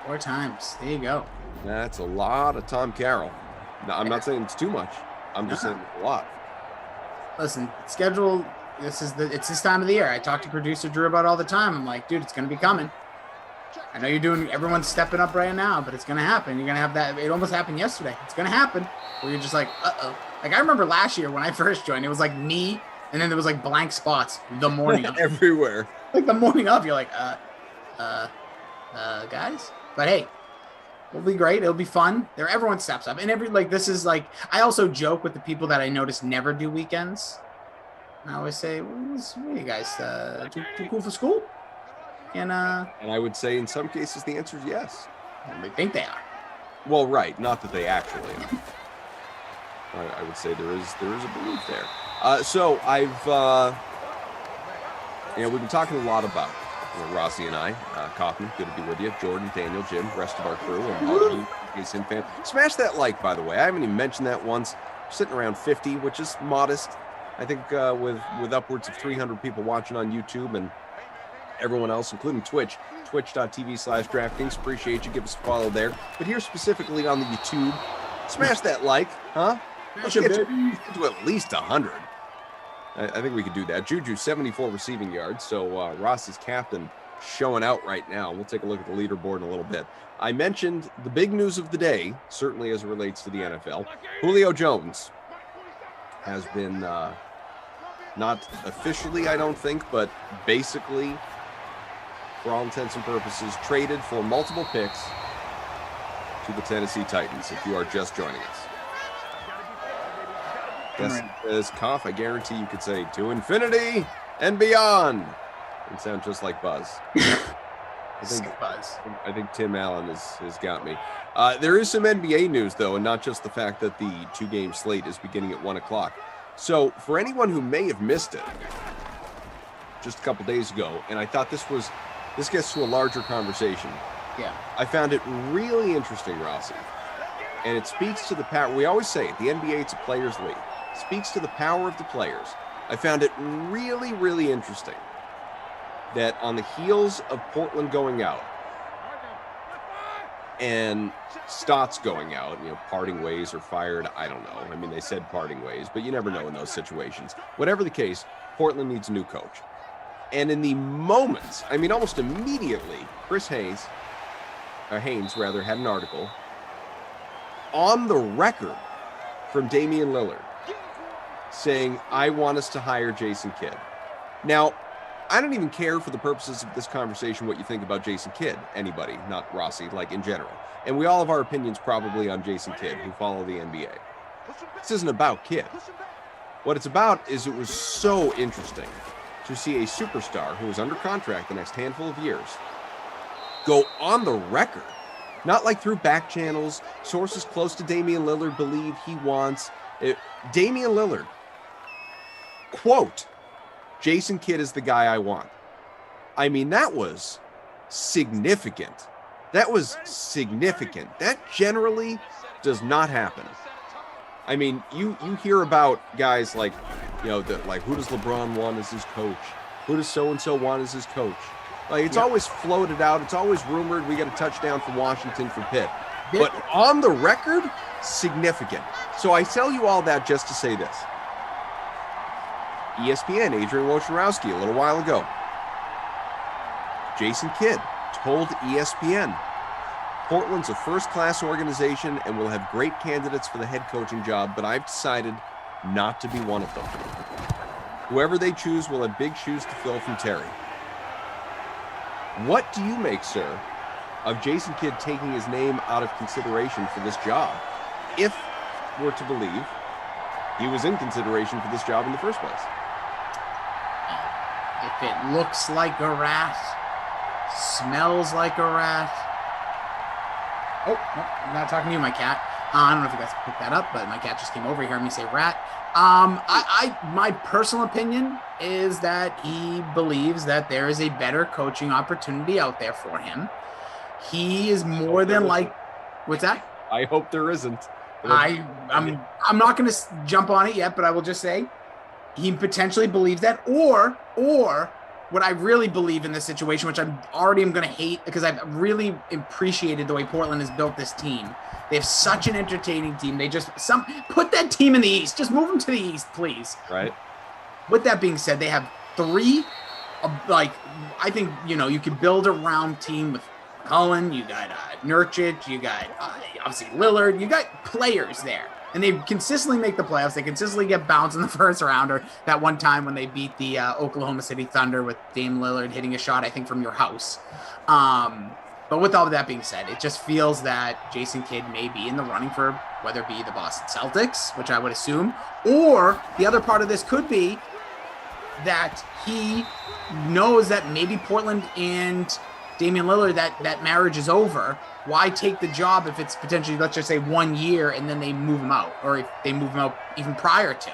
4 times. There you go. That's a lot of Tom Carroll. Now, I'm not saying it's too much. I'm just saying it's a lot. Listen, schedule. It's this time of the year. I talk to producer Drew about all the time. I'm like, dude, it's going to be coming. I know everyone's stepping up right now, but it's going to happen. You're going to have that. It almost happened yesterday. It's going to happen where you're just like, uh-oh. Like I remember last year when I first joined, it was like me, and then there was like blank spots the morning of. Everywhere. Like the morning of, you're like, guys. But hey, it'll be great. It'll be fun. Everyone steps up. And this is like, I also joke with the people that I notice never do weekends. I always say, what are you guys, too cool for school? And I would say in some cases the answer is yes. They think they are. Well, right. Not that they actually are. I would say there is a belief there. So I've, we've been talking a lot about Rossi and I, Kaufman, good to be with you, Jordan, Daniel, Jim, rest of our crew, and all of you KSN fans. Smash that like, by the way. I haven't even mentioned that once. We're sitting around 50, which is modest. I think with upwards of 300 people watching on YouTube and everyone else, including Twitch, twitch.tv/DraftKings. Appreciate you. Give us a follow there. But here specifically on the YouTube, smash that like, huh? Let's get to at least 100. I think we could do that. Juju, 74 receiving yards. So Ross is captain, showing out right now. We'll take a look at the leaderboard in a little bit. I mentioned the big news of the day, certainly as it relates to the NFL. Julio Jones has been not officially, I don't think, but basically, for all intents and purposes, traded for multiple picks to the Tennessee Titans if you are just joining us. Yes, as cough, I guarantee you could say to infinity and beyond. It sounds just like Buzz. I think Tim Allen has got me. There is some NBA news, though, and not just the fact that the 2-game slate is beginning at 1 o'clock. So for anyone who may have missed it just a couple days ago, and I thought this gets to a larger conversation. Yeah. I found it really interesting, Rossi. And it speaks to the power. We always say it, the NBA, it's a players' league. It speaks to the power of the players. I found it really, really interesting that on the heels of Portland going out and Stotts going out, parting ways or fired, I don't know. I mean, they said parting ways, but you never know in those situations. Whatever the case, Portland needs a new coach. And in the moments, I mean, almost immediately, Chris Haynes had an article on the record from Damian Lillard saying, I want us to hire Jason Kidd. Now, I don't even care for the purposes of this conversation what you think about Jason Kidd, anybody, not Rossi, like in general. And we all have our opinions probably on Jason Kidd who follow the NBA. This isn't about Kidd. What it's about is it was so interesting to see a superstar who is under contract the next handful of years go on the record, not like through back channels, sources close to Damian Lillard believe he wants. Damian Lillard, quote, Jason Kidd is the guy I want. I mean, that was significant. That generally does not happen. I mean, you hear about guys like, who does LeBron want as his coach? Who does so-and-so want as his coach? Like, it's always floated out. It's always rumored we got a touchdown from Washington for Pitt. But on the record, significant. So I tell you all that just to say this. ESPN, Adrian Wojnarowski, a little while ago. Jason Kidd told ESPN, Portland's a first-class organization and will have great candidates for the head coaching job, but I've decided not to be one of them. Whoever they choose will have big shoes to fill from Terry. What do you make, sir, of Jason Kidd taking his name out of consideration for this job, if we're to believe he was in consideration for this job in the first place? If it looks like a rat, smells like a rat. Oh, no, I'm not talking to you, my cat. I don't know if you guys picked that up, but my cat just came over, hearing me say rat. My personal opinion is that he believes that there is a better coaching opportunity out there for him. He is more than like, what's that? I hope there isn't. I'm not going to jump on it yet, but I will just say he potentially believes that, or what I really believe in this situation, which I'm going to hate because I've really appreciated the way Portland has built this team. They have such an entertaining team. They just put that team in the East. Just move them to the East, please. Right. With that being said, they have three, I think, you can build a round team with Cullen, you got Nurkic, you got obviously Lillard, you got players there. And they consistently make the playoffs. They consistently get bounced in the first round, or that one time when they beat the Oklahoma City Thunder with Dame Lillard hitting a shot, I think, from your house. But with all of that being said, it just feels that Jason Kidd may be in the running for whether it be the Boston Celtics, which I would assume, or the other part of this could be that he knows that maybe Portland and Damian Lillard, that marriage is over. Why take the job if it's potentially, let's just say, 1 year and then they move him out, or if they move him out even prior to?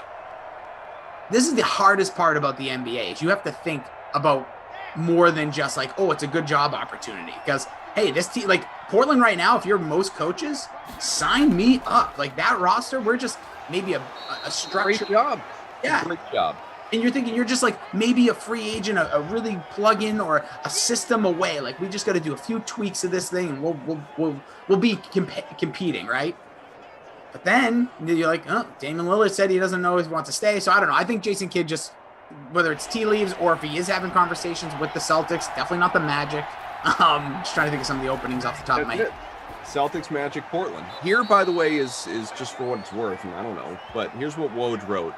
This is the hardest part about the NBA is you have to think about more than just like, oh, it's a good job opportunity. Because, hey, this team, like Portland right now, if you're most coaches, sign me up. Like that roster, we're just maybe a structure. Great job. Yeah. Great job. And you're thinking you're just like maybe a free agent, a really plug-in or a system away. Like we just got to do a few tweaks of this thing, and we'll be competing, right? But then you're like, oh, Damian Lillard said he doesn't know if he wants to stay. So I don't know. I think Jason Kidd just, whether it's tea leaves or if he is having conversations with the Celtics, definitely not the Magic. Just trying to think of some of the openings off the top of my head. Celtics, Magic, Portland. Here, by the way, is just for what it's worth, and I don't know, but here's what Woj wrote.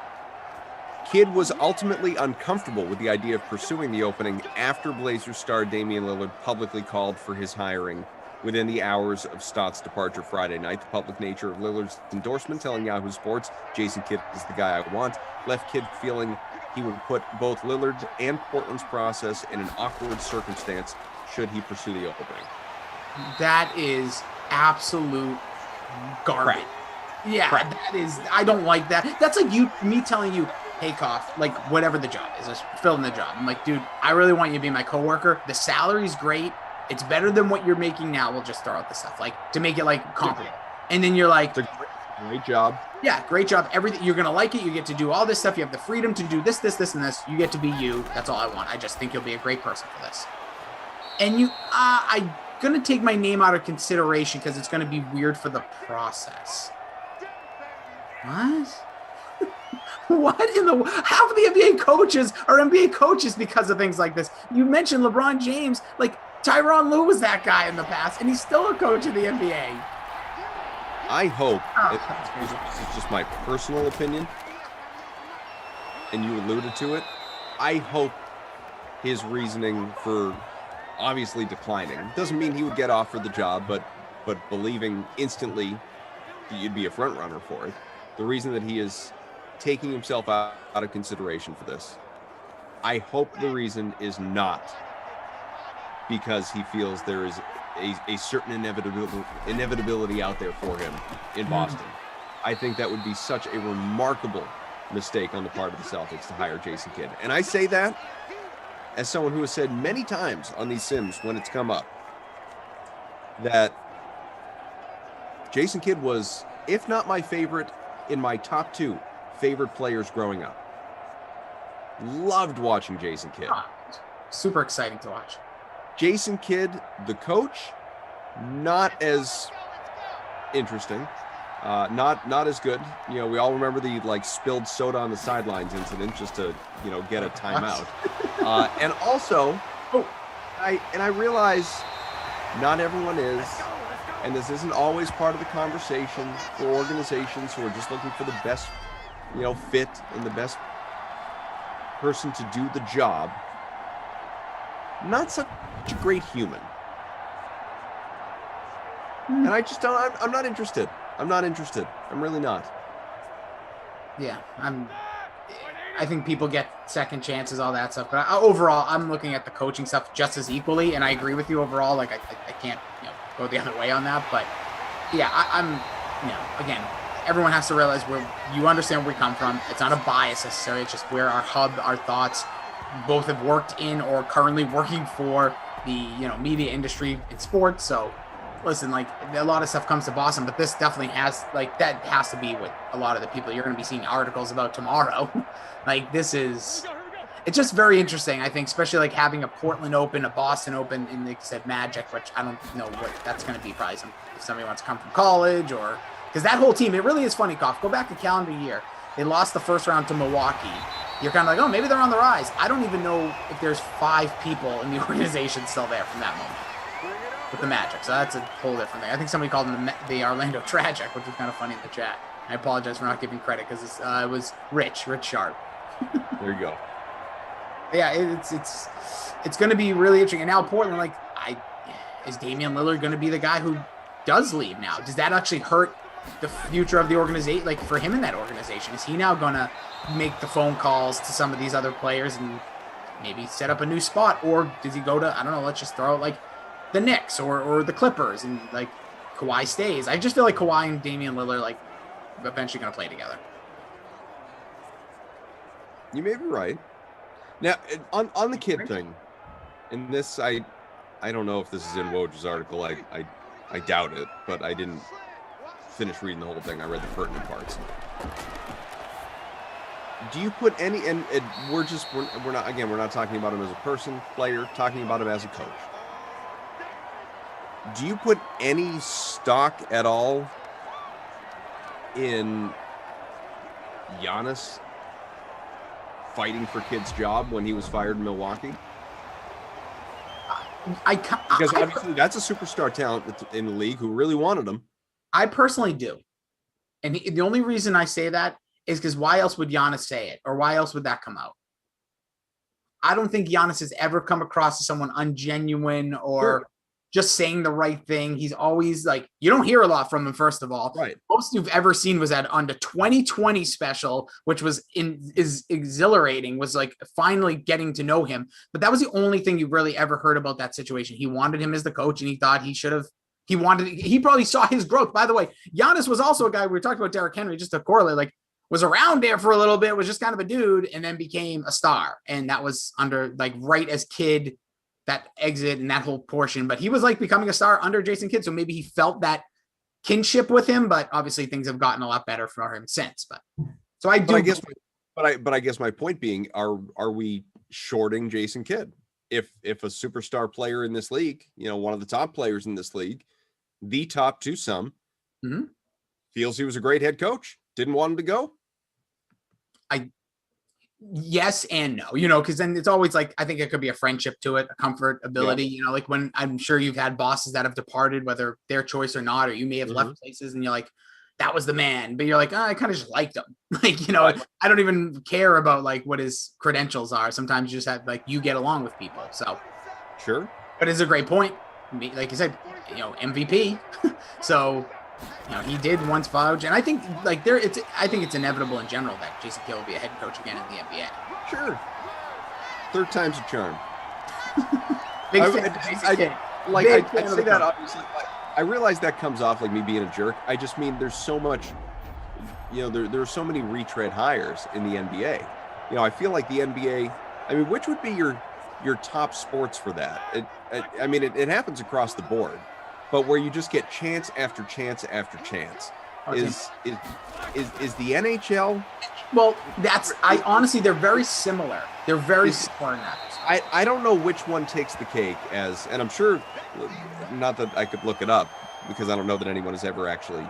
Kidd was ultimately uncomfortable with the idea of pursuing the opening after Blazers star Damian Lillard publicly called for his hiring Within the hours of Stott's departure Friday night, the public nature of Lillard's endorsement telling Yahoo Sports, Jason Kidd is the guy I want, left Kidd feeling he would put both Lillard's and Portland's process in an awkward circumstance should he pursue the opening. That is absolute garbage. Crap. Yeah, Crap. that is, I don't like that. That's like me telling you, hey, Koff, like whatever the job is, just fill in the job. I'm like, dude, I really want you to be my coworker. The salary's great. It's better than what you're making now. We'll just throw out the stuff, like, to make it, like, comparable. And then you're like, It's a great job. yeah, great job. Everything, you're going to like it. You get to do all this stuff. You have the freedom to do this, this, this, and this. You get to be you. That's all I want. I just think you'll be a great person for this. And I'm going to take my name out of consideration because it's going to be weird for the process. What? What in the, half of the NBA coaches are NBA coaches because of things like this. You mentioned LeBron James, like Tyronn Lue was that guy in the past, and he's still a coach of the NBA. I hope, Oh, this is just my personal opinion, and you alluded to it, I hope his reasoning for obviously declining doesn't mean he would get offered the job, but believing instantly that you'd be a front runner for it. The reason that he is taking himself out of consideration for this, I hope the reason is not because he feels there is a certain inevitability out there for him in Boston. I think that would be such a remarkable mistake on the part of the Celtics to hire Jason Kidd. And I say that as someone who has said many times on these Sims when it's come up that Jason Kidd was, if not my favorite, in my top 2 favorite players growing up. Loved watching Jason Kidd. super exciting to watch. Jason Kidd, the coach, not as interesting, not as good. You know, we all remember the like spilled soda on the sidelines incident just to, you know, get a timeout. And also, I realize not everyone is, and this isn't always part of the conversation for organizations who are just looking for the best, you know, fit and the best person to do the job. Not such a great human. And I just don't, I'm not interested. I'm not interested. I'm really not. Yeah, I think people get second chances, all that stuff. But overall, I'm looking at the coaching stuff just as equally, and I agree with you overall. Like, I can't, you know, go the other way on that. But yeah, I'm, you know, again, everyone has to realize you understand where we come from. It's not a bias necessarily. It's just where our hub, our thoughts, both have worked in or currently working for the, you know, media industry in sports. So listen, like a lot of stuff comes to Boston, but this definitely has, like, that has to be what a lot of the people you're going to be seeing articles about tomorrow. Like, this is, it's just very interesting, I think, especially like having a Portland Open, a Boston Open, and like I said, Magic, which I don't know what that's going to be. Probably if somebody wants to come from college, or because that whole team, it really is funny, Koff. Go back a calendar year. They lost the first round to Milwaukee. You're kind of like, oh, maybe they're on the rise. I don't even know if there's 5 people in the organization still there from that moment with the Magic. So that's a whole different thing. I think somebody called them the Orlando Tragic, which was kind of funny in the chat. I apologize for not giving credit because it was Rich Sharp. There you go. Yeah, it's going to be really interesting. And now Portland, like, is Damian Lillard going to be the guy who does leave now? Does that actually hurt the future of the organization? Like, for him in that organization, is he now going to make the phone calls to some of these other players and maybe set up a new spot? Or does he go to, I don't know, let's just throw out like the Knicks or the Clippers, and like Kawhi stays? I just feel like Kawhi and Damian Lillard, like, eventually going to play together. You may be right. Now, on the Kidd thing, and this, I don't know if this is in Woj's article. I doubt it, but I didn't finish reading the whole thing. I read the pertinent parts. Do you put any, and we're not talking about him as a person, player, talking about him as a coach. Do you put any stock at all in Giannis fighting for Kidd's job when he was fired in Milwaukee? Because obviously that's a superstar talent in the league who really wanted him. I personally do. And the only reason I say that is because why else would Giannis say it? Or why else would that come out? I don't think Giannis has ever come across as someone ungenuine or just saying the right thing. He's always like, you don't hear a lot from him, first of all. Right. Most you've ever seen was that on the 2020 special, which was is exhilarating, was like finally getting to know him. But that was the only thing you really ever heard about that situation. He wanted him as the coach, and he thought he should have. He probably saw his growth. By the way, Giannis was also a guy, we were talking about Derrick Henry, just to correlate, like was around there for a little bit, was just kind of a dude, and then became a star. And that was under like right as Kidd, that exit and that whole portion. But he was like becoming a star under Jason Kidd. So maybe he felt that kinship with him, but obviously things have gotten a lot better for him since. But so I do. But I guess my point being, are we shorting Jason Kidd? If a superstar player in this league, one of the top players in this league, the top to some, feels he was a great head coach, didn't want him to go? Yes and no, because then it's always like, I think it could be a friendship to it, a comfort ability, like when I'm sure you've had bosses that have departed, whether their choice or not, or you may have left places and you're like, that was the man, but you're like, I kind of just liked him. Like, I don't even care about like what his credentials are. Sometimes you just have like, you get along with people. So sure. But it's a great point. Like you said, MVP. So, he did once vouch, and I think like I think it's inevitable in general that Jason Kidd will be a head coach again in the NBA. Sure. Third time's a charm. I say that obviously. I realize that comes off like me being a jerk. I just mean there's so much, there are so many retread hires in the NBA. I feel like the NBA, which would be your top sports for that? It happens across the board, but where you just get chance after chance after chance. Is the NHL? Well, I honestly, they're very similar. They're very similar in that. I don't know which one takes the cake and I'm sure, not that I could look it up because I don't know that anyone has ever actually,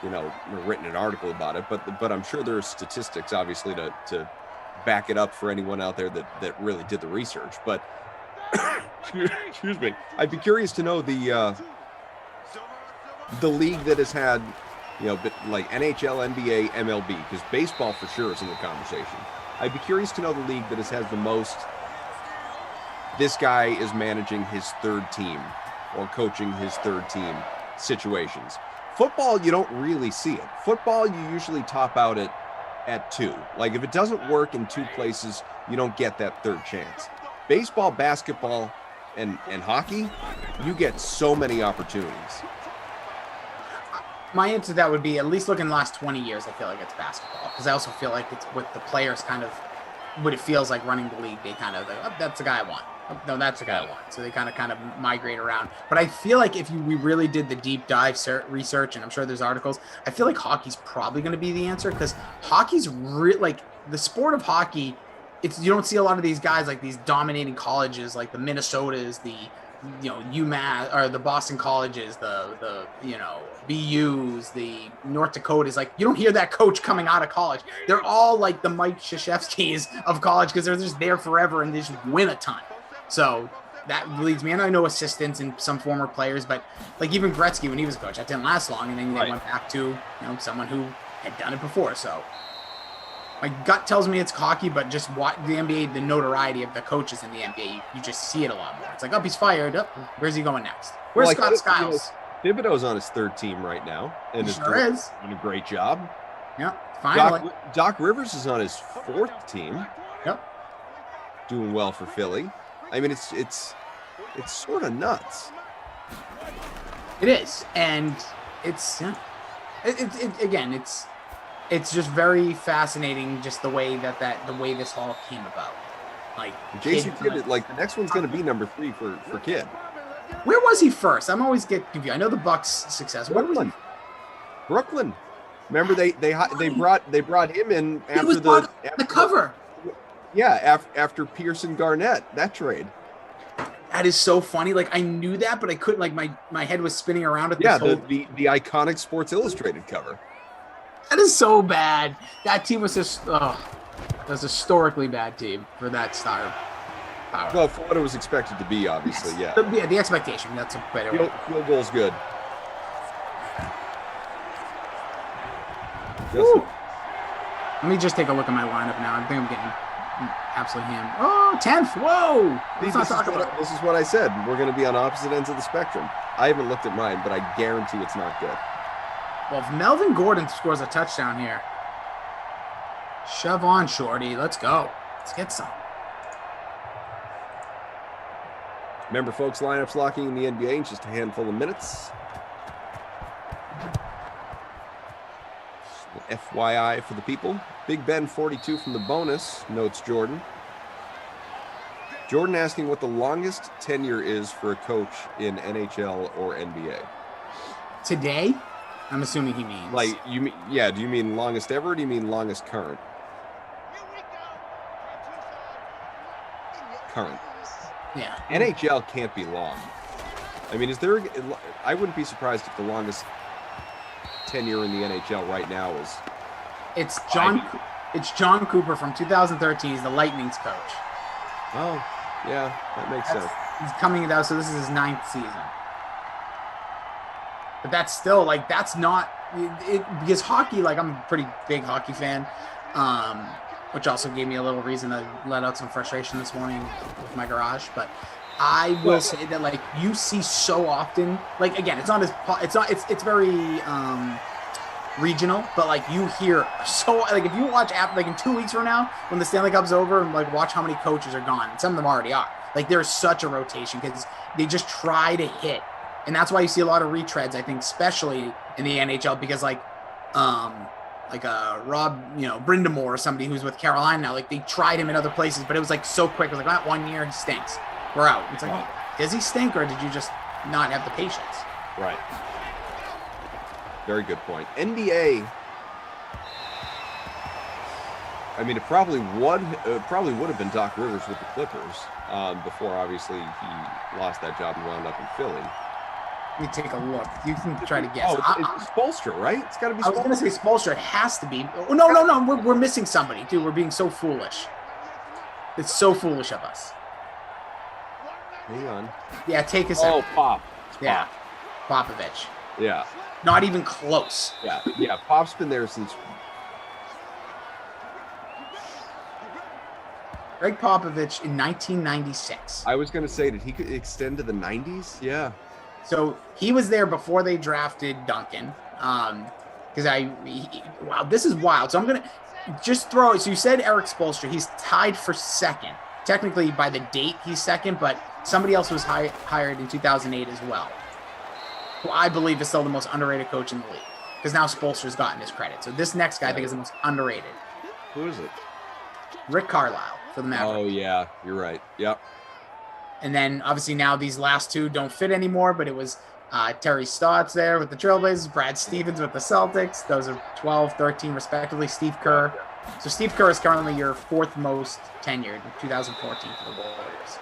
written an article about it, but I'm sure there are statistics obviously to back it up for anyone out there that really did the research. But excuse me, I'd be curious to know the league that has had, like NHL, NBA, MLB, because baseball for sure is in the conversation. I'd be curious to know the league that has had the most. This guy is managing his third team or coaching his third team situations. Football, you don't really see it. Football, you usually top out at 2. Like if it doesn't work in 2 places, you don't get that third chance. Baseball, basketball, and hockey, you get so many opportunities. My answer to that would be, at least look in the last 20 years, I feel like it's basketball. Because I also feel like it's with the players kind of, what it feels like running the league, they kind of, like, that's the guy I want. Oh, no, that's the guy I want. So they kind of migrate around. But I feel like if we really did the deep dive research, and I'm sure there's articles, I feel like hockey's probably going to be the answer, because hockey's like the sport of hockey. You don't see a lot of these guys like these dominating colleges like the Minnesotas, the UMass, or the Boston colleges, the BUs, the North Dakotas. Like you don't hear that coach coming out of college. They're all like the Mike Krzyzewskis of college because they're just there forever and they just win a ton. So that leads me, and I know assistants and some former players, but like even Gretzky when he was a coach, that didn't last long, and then they went back to someone who had done it before. So my gut tells me it's hockey, but just watch the NBA, the notoriety of the coaches in the NBA, you just see it a lot more. It's like, he's fired. Where's he going next? Where's Scott Skiles? Thibodeau's on his third team right now, and he sure is doing a great job. Yeah, finally. Doc Rivers is on his 4th team. Yep, doing well for Philly. It's sort of nuts. It is, and it's it's just very fascinating, just the way the way this all came about. Like Jason Kidd, like the next one's going to be number 3 for Kidd. Where was he first? I'm always get confused. I know the Bucks' success. Brooklyn. Remember they brought him in after the cover. Yeah, after Pearson Garnett, that trade. That is so funny. Like I knew that, but I couldn't. Like my head was spinning around at this. Yeah, the iconic Sports Illustrated cover. That is so bad. That team was just was a historically bad team for that star power. Well, for what it was expected to be, obviously, yes. Yeah. The expectation. That's a better way. Field goal's good. Let me just take a look at my lineup now. I think I'm getting Absolutely him. Oh, 10th. Whoa. This is what I said. We're going to be on opposite ends of the spectrum. I haven't looked at mine, but I guarantee it's not good. Well, if Melvin Gordon scores a touchdown here, shove on, Shorty. Let's go. Let's get some. Remember, folks, lineups locking in the NBA in just a handful of minutes. FYI for the people. Big Ben 42 from the bonus, notes Jordan. Jordan asking what the longest tenure is for a coach in NHL or NBA. Today, I'm assuming he means. Like, do you mean longest ever, or do you mean longest current? Current. Yeah. NHL can't be long. I mean, I wouldn't be surprised if the longest tenure in the NHL right now is. It's John Cooper from 2013. He's the Lightning's coach. Oh, yeah, that makes sense. He's coming down, so this is his 9th season. But that's still that's not it because hockey. Like, I'm a pretty big hockey fan, which also gave me a little reason to let out some frustration this morning with my garage. But I will say that you see so often, again, it's very regional, but you hear so if you watch in 2 weeks from now when the Stanley Cup's over and watch how many coaches are gone. And some of them already are. There's such a rotation because they just try to hit. And that's why you see a lot of retreads, I think, especially in the NHL, because Rob, Brindamore or somebody who's with Carolina now, they tried him in other places, but it was so quick. It was that 1 year, he stinks. We're out. It's does he stink, or did you just not have the patience? Right. Very good point. NBA. I mean, it probably would have been Doc Rivers with the Clippers before, obviously, he lost that job and wound up in Philly. Let me take a look. You can try to guess. It's Spoelstra, right? It's got to be Spoelstra. I was going to say Spoelstra. It has to be. Oh, no. We're missing somebody, dude. We're being so foolish. It's so foolish of us. Hang on. Yeah, take us out. Oh, Pop. Yeah. Popovich. Yeah. Not even close. Yeah. Pop's been there since. Greg Popovich in 1996. I was going to say, did he extend to the 90s? Yeah. So he was there before they drafted Duncan. Wow, this is wild. So I'm going to just throw it. So you said Eric Spoelstra. He's tied for second. Technically, by the date, he's second, but somebody else was hired in 2008 as well, who I believe is still the most underrated coach in the league, because now Spoelstra's gotten his credit. So this next guy, I think, is the most underrated. Who is it? Rick Carlisle for the Mavericks. Oh, yeah. You're right. Yep. And then, obviously, now these last two don't fit anymore, but it was Terry Stotts there with the Trailblazers, Brad Stevens with the Celtics. Those are 12, 13, respectively. Steve Kerr. So Steve Kerr is currently your 4th most tenured in 2014 for the Warriors.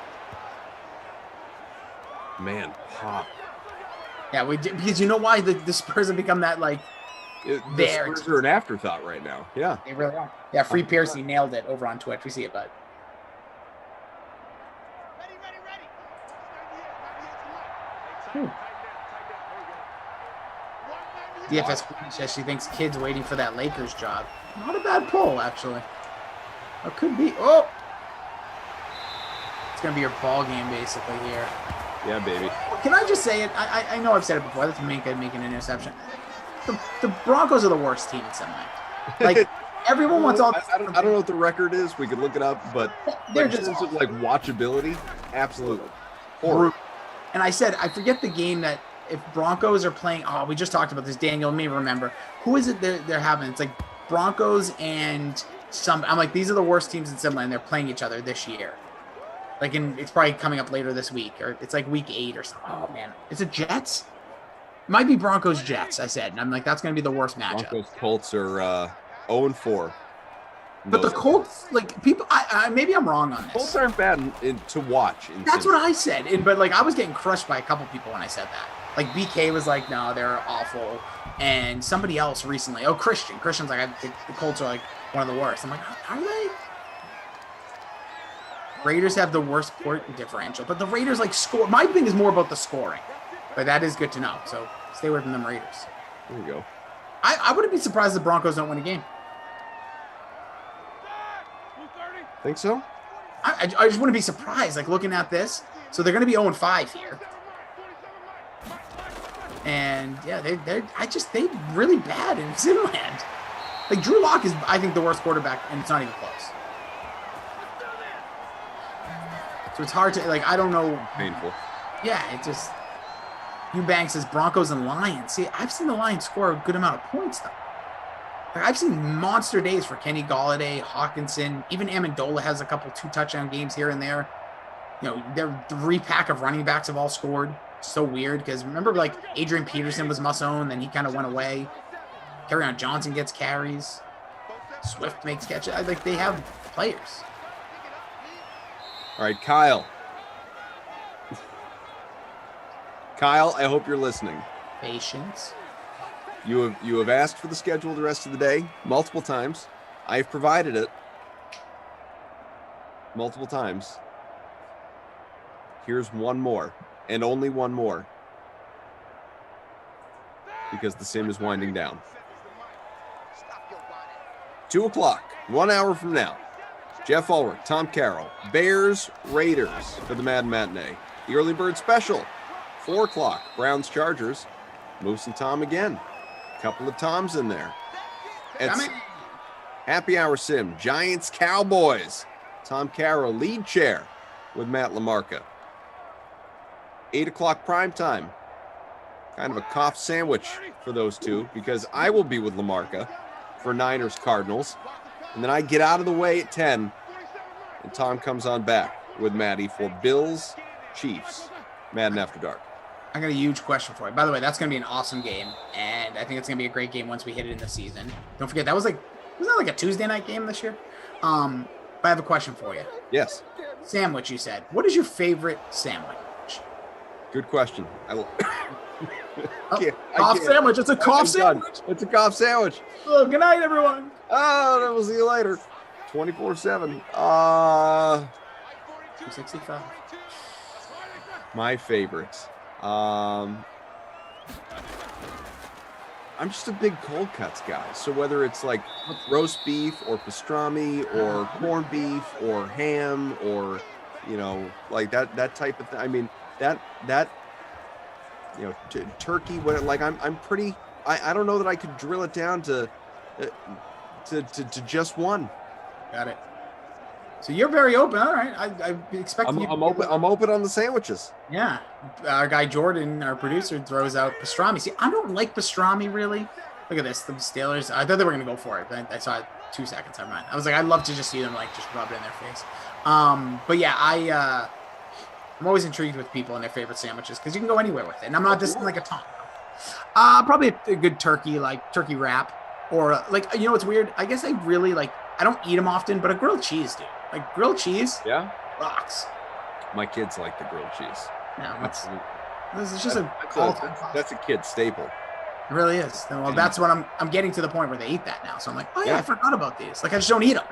Man, Pop. Yeah, we did, because you know why the Spurs have become that, the Spurs are an afterthought right now. Yeah. They really are. Yeah, Free Piercy nailed it over on Twitch. We see it, bud. DFS says she thinks Kid's waiting for that Lakers job. Not a bad pull, actually. Or could be. Oh! It's going to be your ball game, basically, here. Yeah, baby. Can I just say it? I know I've said it before. That's Minka making an interception. The Broncos are the worst team in some way. Everyone wants all. I don't know what the record is. We could look it up, but they're in just terms of watchability, absolutely. And I said, I forget the game that if Broncos are playing. Oh, we just talked about this. Daniel may remember. Who is it they're having? It's Broncos and some. I'm these are the worst teams in Simla, and they're playing each other this year. It's probably coming up later this week, or it's week 8 or something. Oh man, is it Jets? It might be Broncos Jets. I said, and I'm that's going to be the worst matchup. Broncos Colts are 0-4. But the Colts, people, maybe I'm wrong on this. Colts aren't bad to watch. That's what I said, but I was getting crushed by a couple people when I said that. BK was no, they're awful, and somebody else recently. Oh, Christian's the Colts are one of the worst. I'm are they? Raiders have the worst point differential, but the Raiders score. My thing is more about the scoring, but that is good to know. So stay away from them Raiders. There you go. I wouldn't be surprised if the Broncos don't win a game. Think so? I just wouldn't be surprised, like looking at this. So they're going to be 0-5 here. And yeah, they're really bad in Simland. Like Drew Lock is, I think, the worst quarterback, and it's not even close. So it's hard to, like, I don't know. Painful. Yeah, it just, Eubanks says Broncos and Lions. See, I've seen the Lions score a good amount of points, though. Like, I've seen monster days for Kenny Golladay, Hawkinson. Even Amendola has a couple 2-touchdown games here and there. You know, their 3-pack of running backs have all scored. So weird, because remember, like, Adrian Peterson was must-own, then he kind of went away. Kerryon Johnson gets carries. Swift makes catches. Like, they have players. All right, Kyle. Kyle, I hope you're listening. Patience. You have asked for the schedule the rest of the day multiple times. I've provided it multiple times. Here's one more, and only one more, because the sim is winding down. 2 o'clock, 1 hour from now. Jeff Ulrich, Tom Carroll, Bears, Raiders for the Madden Matinee. The early bird special, 4 o'clock, Browns, Chargers. Moose and Tom again. Couple of Toms in there. It's happy hour sim, Giants, Cowboys. Tom Carroll, lead chair with Matt LaMarca. 8 o'clock prime time. Kind of a cough sandwich for those two, because I will be with LaMarca for Niners, Cardinals. And then I get out of the way at 10, and Tom comes on back with Maddie for Bills, Chiefs, Madden After Dark. I got a huge question for you. By the way, that's going to be an awesome game, and I think it's going to be a great game once we hit it in the season. Don't forget, wasn't that like a Tuesday night game this year? But I have a question for you. Yes. Sandwich, you said. What is your favorite sandwich? Good question. Cough sandwich. It's a cough sandwich. It's a cough sandwich. Oh, good night, everyone. Oh, we'll see you later. 24/7. 265. My favorites. I'm just a big cold cuts guy. So whether it's like roast beef or pastrami or corned beef or ham or, you know, like that type of thing. I mean, that you know, turkey. What like I'm pretty. I don't know that I could drill it down to just one. Got it. So you're very open. All right. I expect I'm open. I'm open on the sandwiches. Yeah. Our guy Jordan, our producer, throws out pastrami. See, I don't like pastrami really. Look at this. The Steelers. I thought they were going to go for it. But I saw it 2 seconds. I mind. I was like, I'd love to just see them like just rub it in their face. But yeah, I'm always intrigued with people and their favorite sandwiches because you can go anywhere with it. And I'm not just like a taunt. Probably a good turkey, like turkey wrap, or like, you know what's weird? I guess I really like. I don't eat them often, but a grilled cheese, dude. Like grilled cheese, rocks. My kids like the grilled cheese. Yeah, this is just that's a kid staple. It really is. Well, that's what I'm getting to the point where they eat that now. So I'm like, oh yeah, I forgot about these. Like I just don't eat them.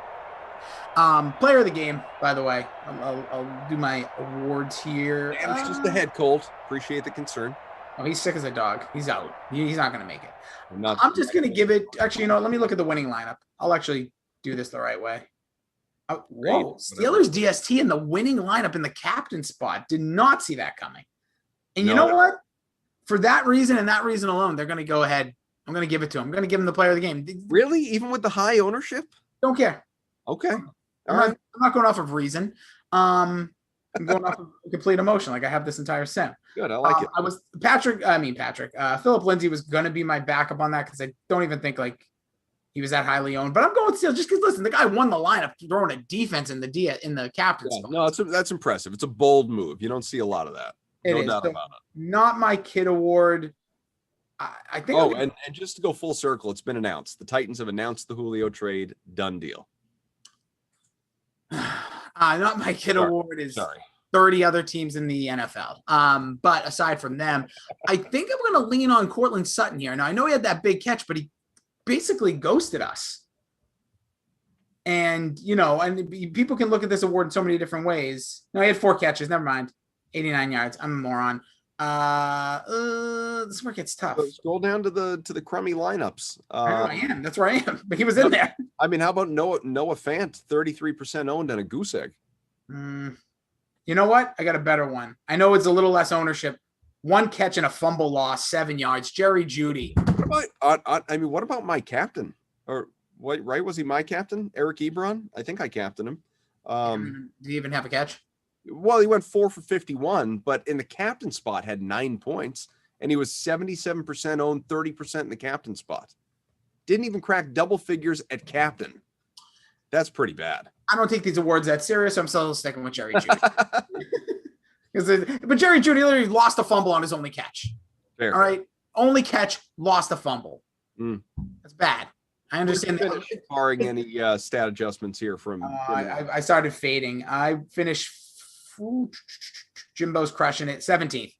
Player of the game, by the way. I'll do my awards here. It's just a head cold. Appreciate the concern. Oh, he's sick as a dog. He's out. He's not going to make it. I'm just going to give it. Actually, you know what? Let me look at the winning lineup. I'll actually do this the right way. Whoa, Steelers DST in the winning lineup in the captain spot. Did not see that coming. And you know what? For that reason and that reason alone, they're going to go ahead. I'm going to give it to him. I'm going to give him the player of the game. Really? Even with the high ownership? Don't care. Okay. I'm not going off of reason. I'm going off of complete emotion. Like I have this entire sim. Good. I like it. Philip Lindsay was going to be my backup on that because I don't even think like he was that highly owned. But I'm going still just because listen, the guy won the lineup throwing a defense in the captain's spot. No, that's impressive. It's a bold move. You don't see a lot of that. No doubt about it. Not my kid award. I think. Oh, and just to go full circle, it's been announced. The Titans have announced the Julio trade. Done deal. Not my kid award is 30 other teams in the NFL. But aside from them, I think I'm going to lean on Cortland Sutton here. Now I know he had that big catch, but he basically ghosted us. And, you know, and people can look at this award in so many different ways. No, he had 4 catches. Never mind. 89 yards. I'm a moron. This is where it gets tough. So scroll down to the crummy lineups. I am. That's where I am. But he was in there. I mean, how about Noah Fant, 33% owned and a goose egg? You know what? I got a better one. I know it's a little less ownership. 1 catch and a fumble loss, 7 yards. Jerry Jeudy. What about, I mean, what about my captain? Or what? Right? Was he my captain? Eric Ebron? I think I captained him. Did he even have a catch? Well, he went 4 for 51, but in the captain spot had 9 points, and he was 77% owned, 30% in the captain spot. Didn't even crack double figures at captain. That's pretty bad. I don't take these awards that serious, so I'm still sticking with Jerry Jeudy. But Jerry Jeudy literally lost a fumble on his only catch. Fair. All right, only catch, lost a fumble. That's bad. I understand that. Barring any stat adjustments here from. I started fading. I finished. Jimbo's crushing it. 17th.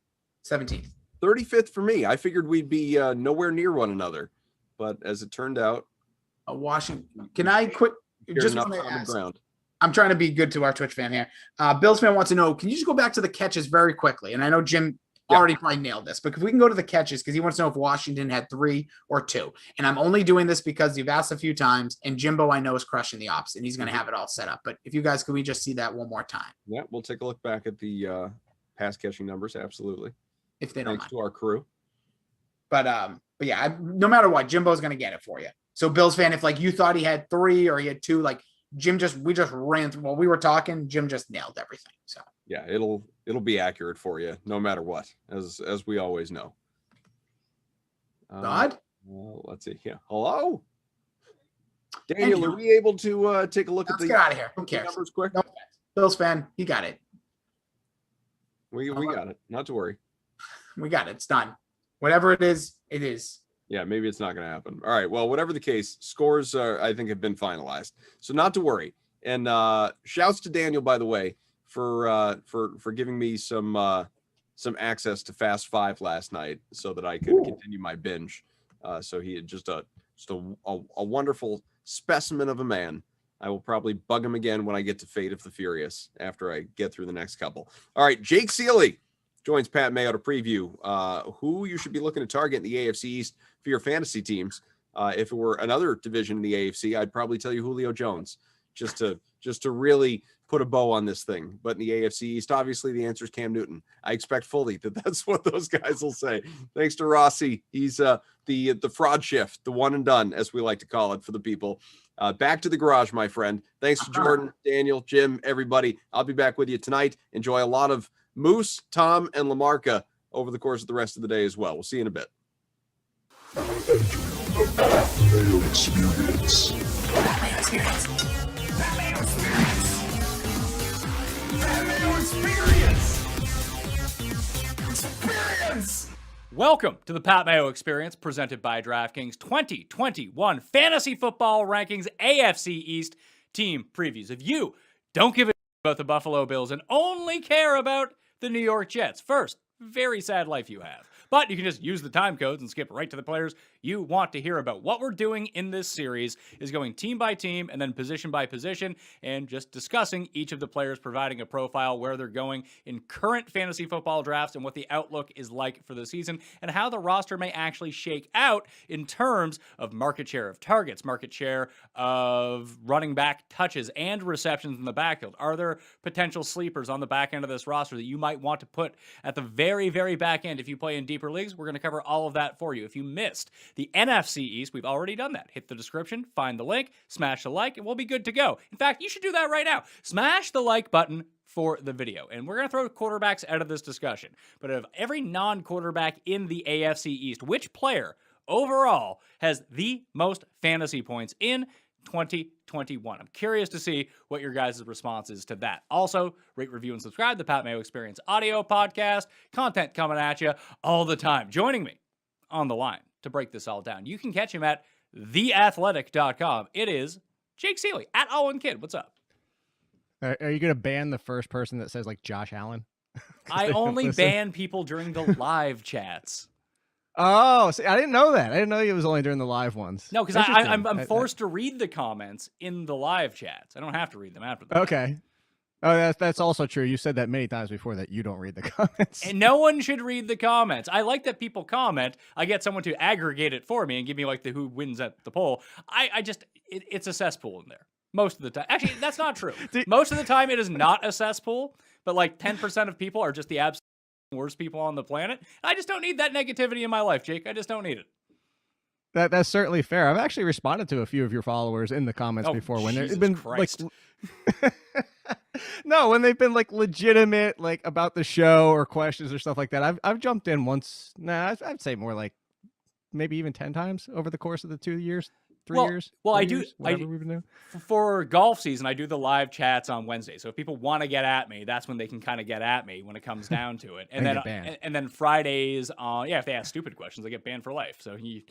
35th for me. I figured we'd be nowhere near one another, but as it turned out, Washington. Can I quit? Just on want to the ask. ground. I'm trying to be good to our Twitch fan here. Bills fan wants to know, can you just go back to the catches very quickly? And I know Jim already probably nailed this, but if we can go to the catches, because he wants to know if Washington had 3 or 2. And I'm only doing this because you've asked a few times, and Jimbo, I know, is crushing the ops, and he's going to have it all set up. But if you guys, could we just see that one more time? Yeah, we'll take a look back at the pass catching numbers. Absolutely. If they don't Thanks mind. to our crew. But yeah, no matter what, Jimbo's going to get it for you. So Bills fan, if like you thought he had 3 or he had 2, like we just ran through while we were talking, Jim just nailed everything. So yeah, it'll be accurate for you no matter what, as we always know. God. Well, let's see. Yeah. Hello, Daniel. Are we able to take a look at the? Get out of here. Who cares? Numbers quick. No, Bills fan, he got it. We got it. Not to worry. We got it. It's done. Whatever it is, it is. Yeah, maybe it's not going to happen. All right. Well, whatever the case, scores I think have been finalized, so not to worry. And shouts to Daniel, by the way, for giving me some access to Fast 5 last night, so that I could continue my binge. So he had just a wonderful specimen of a man. I will probably bug him again when I get to Fate of the Furious after I get through the next couple. All right, Jake Seeley joins Pat Mayo to preview who you should be looking to target in the AFC East for your fantasy teams. If it were another division in the AFC, I'd probably tell you Julio Jones, just to really put a bow on this thing. But in the AFC East, obviously the answer is Cam Newton. I expect fully that's what those guys will say. Thanks to Rossi. He's the fraud shift, the one and done, as we like to call it for the people. Back to the garage, my friend. Thanks to Jordan, Daniel, Jim, everybody. I'll be back with you tonight. Enjoy a lot of Moose, Tom, and LaMarca over the course of the rest of the day as well. We'll see you in a bit. Welcome to the Pat Mayo Experience, presented by DraftKings 2021 Fantasy Football Rankings AFC East Team Previews. If you don't give a about the Buffalo Bills and only care about the New York Jets, first, very sad life you have. But you can just use the time codes and skip right to the players you want to hear about. What we're doing in this series is going team by team and then position by position and just discussing each of the players, providing a profile where they're going in current fantasy football drafts and what the outlook is like for the season and how the roster may actually shake out in terms of market share of targets, market share of running back touches and receptions in the backfield. Are there potential sleepers on the back end of this roster that you might want to put at the very, very back end if you play in deeper leagues? We're going to cover all of that for you. If you missed the NFC East, we've already done that. Hit the description, find the link, smash the like, and we'll be good to go. In fact, you should do that right now. Smash the like button for the video. And we're going to throw quarterbacks out of this discussion. But of every non-quarterback in the AFC East, which player overall has the most fantasy points in 2021? I'm curious to see what your guys' response is to that. Also, rate, review, and subscribe to the Pat Mayo Experience audio podcast. Content coming at you all the time. Joining me on the line to break this all down, you can catch him at theathletic.com. It is Jake Seeley at Owen Kidd. What's up? Are you going to ban the first person that says like Josh Allen? I only ban people during the live chats. Oh, see, I didn't know that. I didn't know it was only during the live ones. No, because I'm forced to read the comments in the live chats. I don't have to read them after the Okay. Oh, that's also true. You said that many times before that you don't read the comments. And no one should read the comments. I like that people comment. I get someone to aggregate it for me and give me like the who wins at the poll. It's a cesspool in there most of the time. Actually, that's not true. Most of the time it is not a cesspool, but like 10% of people are just the absolute worst people on the planet. I just don't need that negativity in my life, Jake. I just don't need it. That's certainly fair. I've actually responded to a few of your followers in the comments before when they've been Christ. like no, when they've been like legitimate, like about the show or questions or stuff like that. I've jumped in once. Nah, I'd say more like maybe even 10 times over the course of the 2 years, 3 years. Well, I years, do. We've been doing. For golf season, I do the live chats on Wednesday. So if people want to get at me, that's when they can kind of get at me when it comes down to it. And then Fridays, if they ask stupid questions, I get banned for life. So you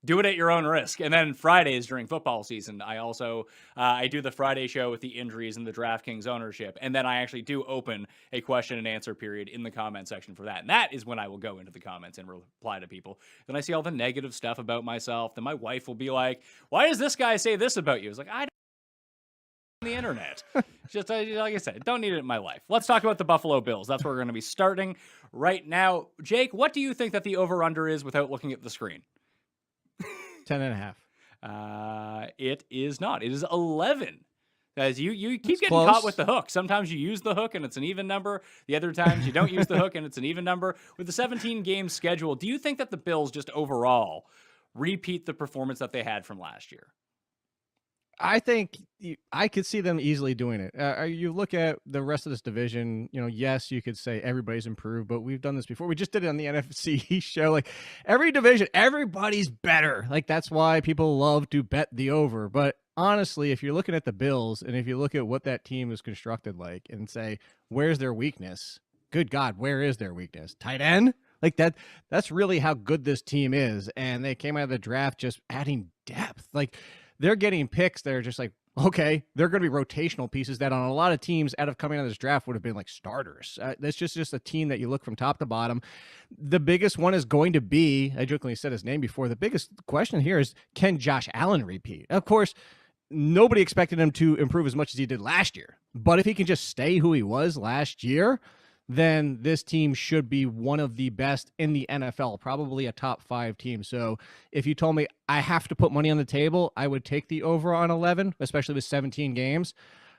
do it at your own risk. And then Fridays during football season, I also I do the Friday show with the injuries and the DraftKings ownership. And then I actually do open a question and answer period in the comment section for that. And that is when I will go into the comments and reply to people. Then I see all the negative stuff about myself. Then my wife will be like, why does this guy say this about you? It's like, I don't know the internet. Just like I said, don't need it in my life. Let's talk about the Buffalo Bills. That's where we're going to be starting right now. Jake, what do you think that the over-under is without looking at the screen? 10.5. It is not. It is 11. As you keep getting close. caught with the hook. Sometimes you use the hook and it's an even number. The other times you don't use the hook and it's an even number. With the 17-game schedule, do you think that the Bills just overall repeat the performance that they had from last year? I think I could see them easily doing it. You look at the rest of this division, yes, you could say everybody's improved, but we've done this before. We just did it on the NFC show. Like every division, everybody's better. Like that's why people love to bet the over. But honestly, if you're looking at the Bills and if you look at what that team is constructed like and say, where's their weakness? Good God, where is their weakness? Tight end? Like that's really how good this team is. And they came out of the draft just adding depth. Like they're getting picks that are just like, okay, they're going to be rotational pieces that on a lot of teams out of coming out of this draft would have been like starters. That's just a team that you look from top to bottom. The biggest one is going to be, I jokingly said his name before, the biggest question here is, can Josh Allen repeat? Of course, nobody expected him to improve as much as he did last year. But if he can just stay who he was last year, then this team should be one of the best in the NFL, probably a top 5 team. So if you told me I have to put money on the table, I would take the over on 11, especially with 17 games.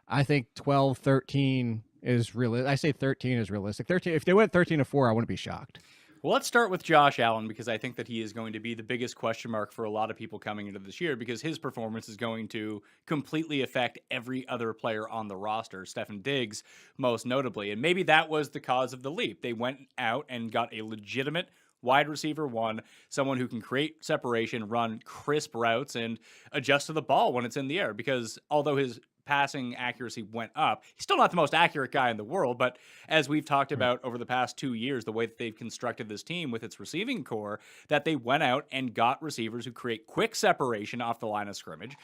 I think 12, 13 is realistic. I say 13 is realistic. 13, if they went 13-4, I wouldn't be shocked. Well, let's start with Josh Allen because I think that he is going to be the biggest question mark for a lot of people coming into this year because his performance is going to completely affect every other player on the roster, Stefon Diggs most notably. And maybe that was the cause of the leap. They went out and got a legitimate wide receiver one, someone who can create separation, run crisp routes, and adjust to the ball when it's in the air because although his passing accuracy went up. He's still not the most accurate guy in the world, but as we've talked about over the past 2 years, the way that they've constructed this team with its receiving core, that they went out and got receivers who create quick separation off the line of scrimmage,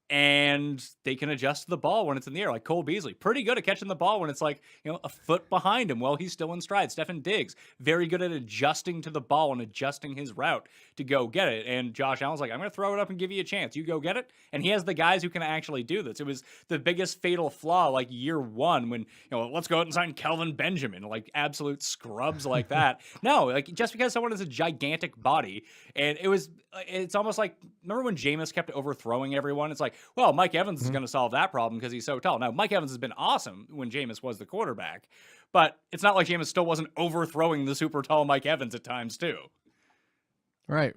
and they can adjust to the ball when it's in the air. Like Cole Beasley, pretty good at catching the ball when it's like, a foot behind him while he's still in stride. Stefon Diggs, very good at adjusting to the ball and adjusting his route to go get it. And Josh Allen's like, I'm going to throw it up and give you a chance. You go get it. And he has the guys who can actually do this. It was the biggest fatal flaw, like year one when, let's go out and sign Kelvin Benjamin, like absolute scrubs like that. No, like just because someone has a gigantic body, and it's almost like, remember when Jameis kept overthrowing everyone? It's like, well, Mike Evans is going to solve that problem because he's so tall. Now, Mike Evans has been awesome when Jameis was the quarterback, but it's not like Jameis still wasn't overthrowing the super tall Mike Evans at times too. Right.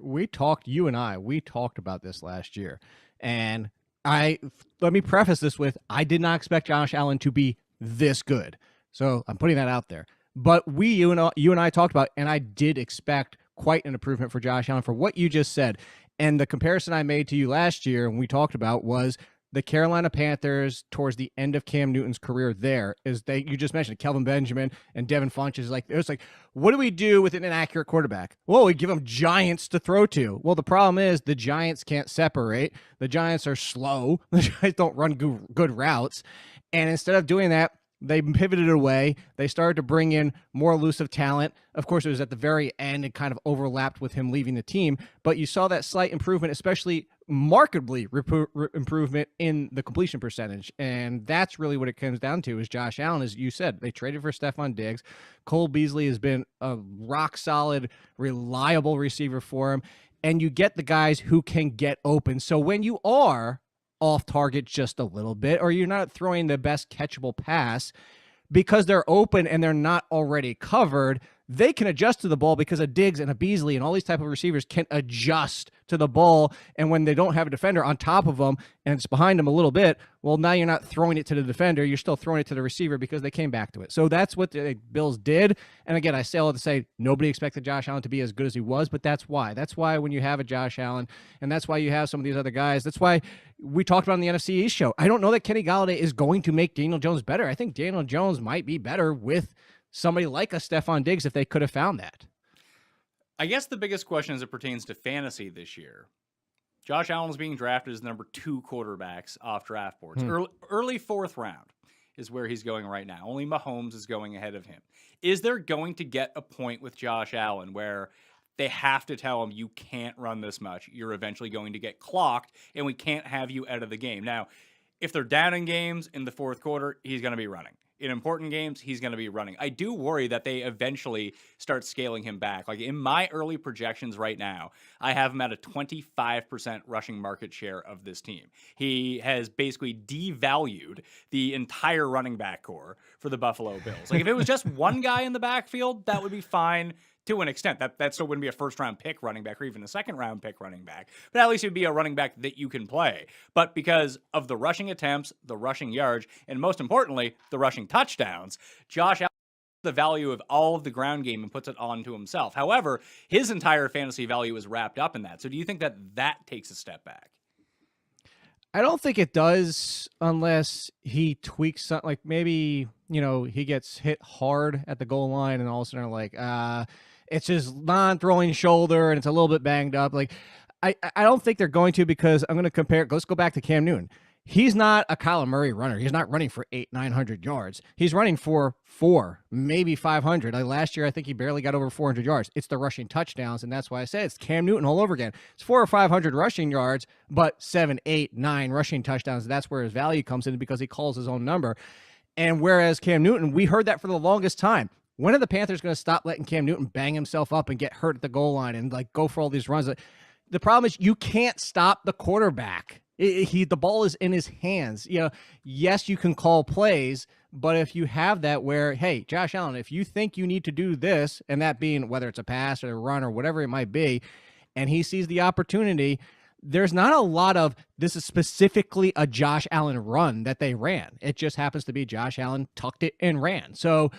You and I talked about this last year. And let me preface this with, I did not expect Josh Allen to be this good. So I'm putting that out there. But you and I talked about, and I did expect quite an improvement for Josh Allen for what you just said. And the comparison I made to you last year and we talked about was the Carolina Panthers towards the end of Cam Newton's career you just mentioned Kelvin Benjamin and Devin Funchess. It's like, what do we do with an inaccurate quarterback? Well, we give them giants to throw to. Well, the problem is the Giants can't separate. The Giants are slow. The Giants don't run good routes. And instead of doing that, They pivoted away. They started to bring in more elusive talent. Of course, it was at the very end. It kind of overlapped with him leaving the team. But you saw that slight improvement, especially markedly improvement in the completion percentage. And that's really what it comes down to is Josh Allen, as you said. They traded for Stephon Diggs. Cole Beasley has been a rock-solid, reliable receiver for him. And you get the guys who can get open. So when you are off target just a little bit, or you're not throwing the best catchable pass because they're open and they're not already covered, they can adjust to the ball because a Diggs and a Beasley and all these type of receivers can adjust to the ball. And when they don't have a defender on top of them and it's behind them a little bit, well, now you're not throwing it to the defender. You're still throwing it to the receiver because they came back to it. So that's what the Bills did. And again, I say all to say nobody expected Josh Allen to be as good as he was, but that's why. That's why when you have a Josh Allen, and that's why you have some of these other guys, that's why we talked about on the NFC East show. I don't know that Kenny Golladay is going to make Daniel Jones better. I think Daniel Jones might be better with somebody like a Stephon Diggs if they could have found that. I guess the biggest question as it pertains to fantasy this year, Josh Allen is being drafted as number 2 quarterbacks off draft boards. Early 4th round is where he's going right now. Only Mahomes is going ahead of him. Is there going to get a point with Josh Allen where they have to tell him you can't run this much? You're eventually going to get clocked, and we can't have you out of the game. Now, if they're down in games in the 4th quarter, he's going to be running. In important games, he's going to be running. I do worry that they eventually start scaling him back. Like in my early projections right now, I have him at a 25% rushing market share of this team. He has basically devalued the entire running back core for the Buffalo Bills. Like if it was just one guy in the backfield, that would be fine to an extent. That still wouldn't be a first-round pick running back or even a second-round pick running back. But at least it would be a running back that you can play. But because of the rushing attempts, the rushing yards, and most importantly, the rushing touchdowns, Josh Allen the value of all of the ground game and puts it on to himself. However, his entire fantasy value is wrapped up in that. So do you think that that takes a step back? I don't think it does unless he tweaks something. Like maybe, he gets hit hard at the goal line and all of a sudden like, it's his non-throwing shoulder and it's a little bit banged up. Like, I don't think they're going to, because I'm going to compare. Let's go back to Cam Newton. He's not a Kyler Murray runner. He's not running for 800-900 yards. He's running for 400, maybe 500. Like last year, I think he barely got over 400 yards. It's the rushing touchdowns, and that's why I say it's Cam Newton all over again. It's 400 or 500 rushing yards, but 7, 8, 9 rushing touchdowns. That's where his value comes in because he calls his own number. And whereas Cam Newton, we heard that for the longest time. When are the Panthers going to stop letting Cam Newton bang himself up and get hurt at the goal line and like go for all these runs? The problem is you can't stop the quarterback. The ball is in his hands. Yes, you can call plays, but if you have that where, hey, Josh Allen, if you think you need to do this, and that being whether it's a pass or a run or whatever it might be, and he sees the opportunity, there's not a lot of this is specifically a Josh Allen run that they ran. It just happens to be Josh Allen tucked it and ran. So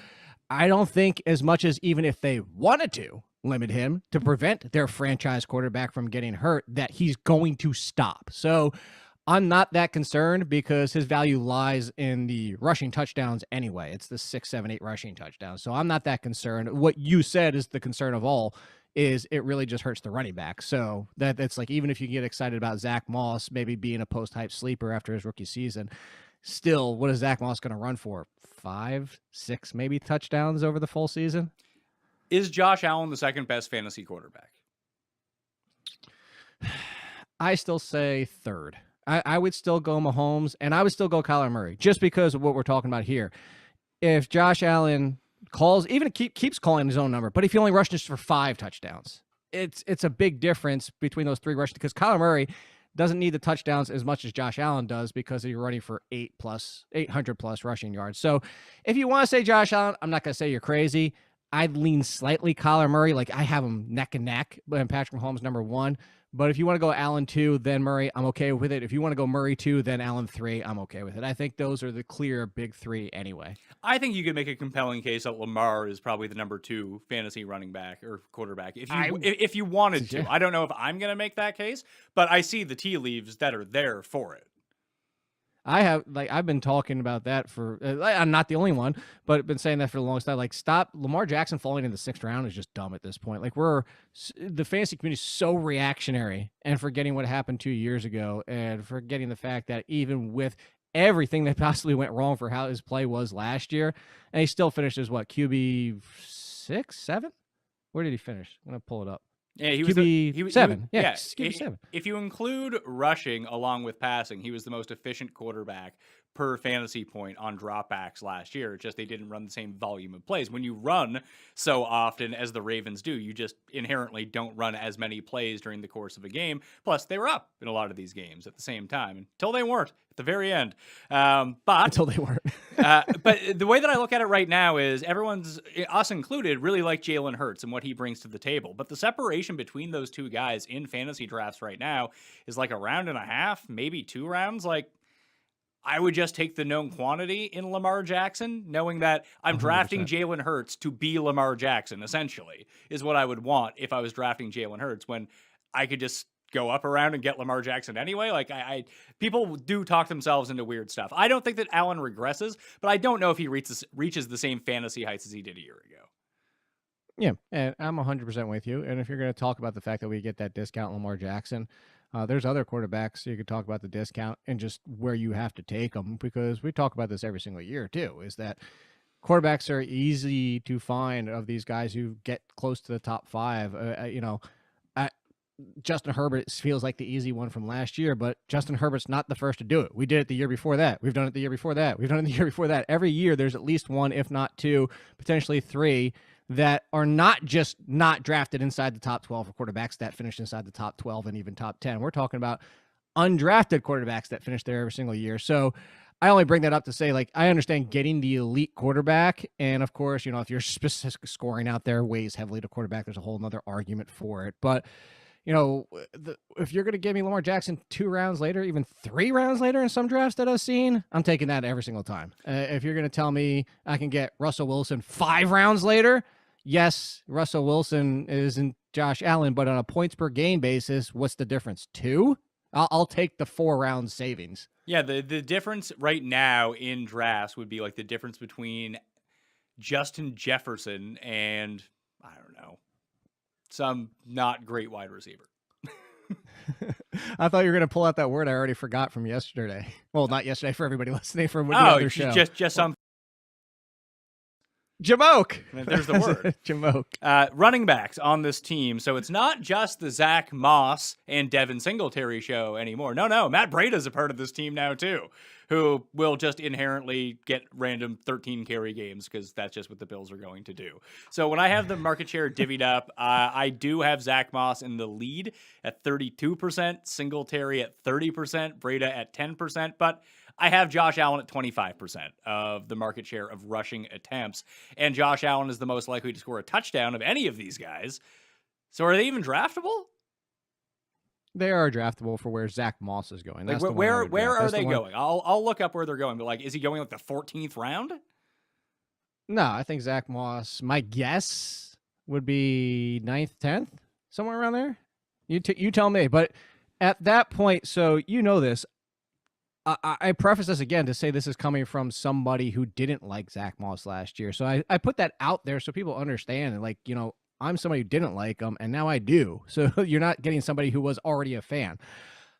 I don't think as much as even if they wanted to limit him to prevent their franchise quarterback from getting hurt, that he's going to stop. So I'm not that concerned because his value lies in the rushing touchdowns anyway. It's the 6, 7, 8 rushing touchdowns. So I'm not that concerned. What you said is the concern of all is it really just hurts the running back. So that's like, even if you get excited about Zach Moss maybe being a post-hype sleeper after his rookie season, still, what is Zach Moss going to run for? 5, 6 maybe touchdowns over the full season? Is Josh Allen the second best fantasy quarterback? I still say third. I would still go Mahomes, and I would still go Kyler Murray, just because of what we're talking about here. If Josh Allen calls, even keeps calling his own number, but if he only rushes for 5 touchdowns, it's a big difference between those 3 rushes, because Kyler Murray doesn't need the touchdowns as much as Josh Allen does because he's running for 800 plus rushing yards. So if you want to say Josh Allen, I'm not going to say you're crazy. I'd lean slightly Kyler Murray. Like I have him neck and neck, and Patrick Mahomes number 1. But if you want to go Allen 2, then Murray, I'm okay with it. If you want to go Murray 2, then Allen 3, I'm okay with it. I think those are the clear big 3 anyway. I think you could make a compelling case that Lamar is probably the number 2 fantasy running back or quarterback if you wanted to. I don't know if I'm going to make that case, but I see the tea leaves that are there for it. I've been talking about that for, I'm not the only one, but been saying that for the longest time. Like, stop Lamar Jackson falling in the 6th round is just dumb at this point. Like, the fantasy community is so reactionary and forgetting what happened 2 years ago and forgetting the fact that even with everything that possibly went wrong for how his play was last year, and he still finished as what, QB 6, 7? Where did he finish? I'm gonna pull it up. Yeah, he was QB 7. Yeah, QB 7. If you include rushing along with passing, he was the most efficient quarterback per fantasy point on dropbacks last year. It's just they didn't run the same volume of plays. When you run so often as the Ravens do, you just inherently don't run as many plays during the course of a game. Plus, they were up in a lot of these games at the same time until they weren't at the very end. But until they weren't. but the way that I look at it right now is everyone's, us included, really like Jalen Hurts and what he brings to the table. But the separation between those two guys in fantasy drafts right now is like a round and a half, maybe 2 rounds. Like, I would just take the known quantity in Lamar Jackson, knowing that I'm 100%. Drafting Jalen Hurts to be Lamar Jackson, essentially, is what I would want if I was drafting Jalen Hurts, when I could just go up around and get Lamar Jackson anyway. Like, people do talk themselves into weird stuff. I don't think that Allen regresses, but I don't know if he reaches the same fantasy heights as he did a year ago. Yeah, and I'm 100% with you. And if you're going to talk about the fact that we get that discount Lamar Jackson, there's other quarterbacks you could talk about the discount and just where you have to take them, because we talk about this every single year too, is that quarterbacks are easy to find of these guys who get close to the top 5. Justin Herbert feels like the easy one from last year, but Justin Herbert's not the first to do it. We did it the year before that. We've done it the year before that. We've done it the year before that. Every year there's at least 1, if not 2, potentially 3 that are not just not drafted inside the top 12 for quarterbacks that finish inside the top 12 and even top 10. We're talking about undrafted quarterbacks that finish there every single year. So I only bring that up to say, like, I understand getting the elite quarterback. And of course, if your specific scoring out there weighs heavily to quarterback, there's a whole nother argument for it. But if you're going to give me Lamar Jackson 2 rounds later, even 3 rounds later in some drafts that I've seen, I'm taking that every single time. If you're going to tell me I can get Russell Wilson 5 rounds later, yes, Russell Wilson isn't Josh Allen, but on a points per game basis, what's the difference? 2? I'll take the 4 round savings. Yeah, the difference right now in drafts would be like the difference between Justin Jefferson and, I don't know, some not great wide receiver. I thought you were going to pull out that word I already forgot from yesterday. Well, not yesterday for everybody listening, from the other show. Just some. Jamoke. There's the word. Jamoke. Running backs on this team. So it's not just the Zach Moss and Devin Singletary show anymore. No. Matt Breida's a part of this team now too, who will just inherently get random 13 carry games because that's just what the Bills are going to do. So when I have the market share divvied up, I do have Zach Moss in the lead at 32%, Singletary at 30%, Breida at 10%, but I have Josh Allen at 25% of the market share of rushing attempts, and Josh Allen is the most likely to score a touchdown of any of these guys. So are they even draftable? They are draftable for where Zach Moss is going. That's where are they going? I'll look up where they're going, but like, is he going like the 14th round? No, I think Zach Moss, my guess would be 9th, 10th, somewhere around there. You tell me. But at that point, so this. I preface this again to say this is coming from somebody who didn't like Zach Moss last year. So I put that out there so people understand. And like, I'm somebody who didn't like him, and now I do. So you're not getting somebody who was already a fan.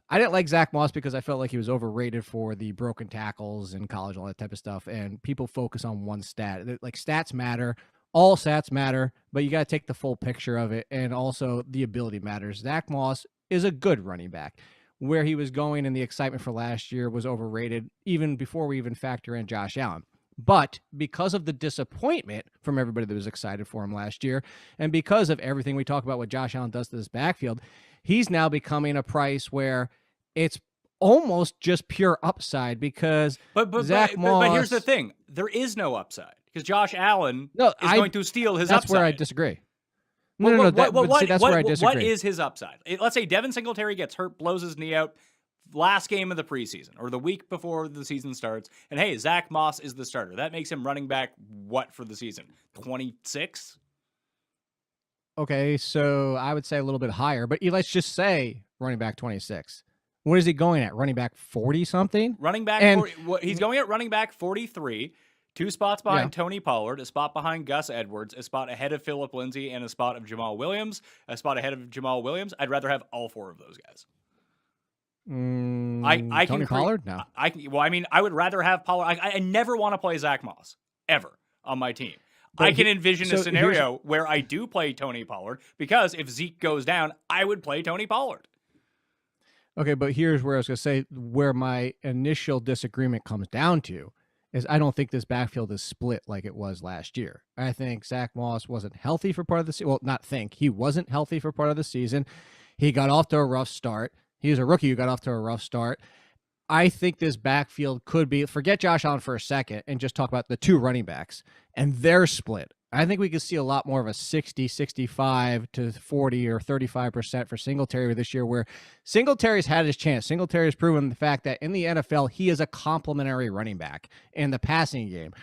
I didn't like Zach Moss because I felt like he was overrated for the broken tackles in college, all that type of stuff. And people focus on one stat. Like, stats matter. All stats matter, but you got to take the full picture of it. And also the ability matters. Zach Moss is a good running back. Where he was going and the excitement for last year was overrated, even before we even factor in Josh Allen. But because of the disappointment from everybody that was excited for him last year, and because of everything we talk about what Josh Allen does to this backfield, he's now becoming a price where it's almost just pure upside, because Zach Moss... But here's the thing. There is no upside, because Josh Allen is going to steal his upside. That's where I disagree. No. That's where I disagree. What is his upside? Let's say Devin Singletary gets hurt, blows his knee out, last game of the preseason or the week before the season starts, and hey, Zach Moss is the starter. That makes him running back what for the season? 26? Okay, so I would say a little bit higher, but let's just say running back 26. What is he going at? Running back 40-something? Running back 40, he's going at running back 43. 2 spots behind Tony Pollard, a spot behind Gus Edwards, a spot ahead of Phillip Lindsay, and a spot of Jamal Williams, a spot ahead of Jamal Williams. I'd rather have all 4 of those guys. I Tony can Pollard? No. I would rather have Pollard. I never want to play Zach Moss ever on my team. But I can envision a so scenario where I do play Tony Pollard because if Zeke goes down, I would play Tony Pollard. Okay, but here's where I was going to say where my initial disagreement comes down to is I don't think this backfield is split like it was last year. I think Zach Moss wasn't healthy for part of the season. Well, not think. He wasn't healthy for part of the season. He got off to a rough start. He was a rookie who got off to a rough start. I think this backfield could be, forget Josh Allen for a second and just talk about the two running backs and their split. I think we could see a lot more of a 60, 65 to 40 or 35% for Singletary this year, where Singletary's had his chance. Singletary's proven the fact that in the NFL, he is a complementary running back in the passing game.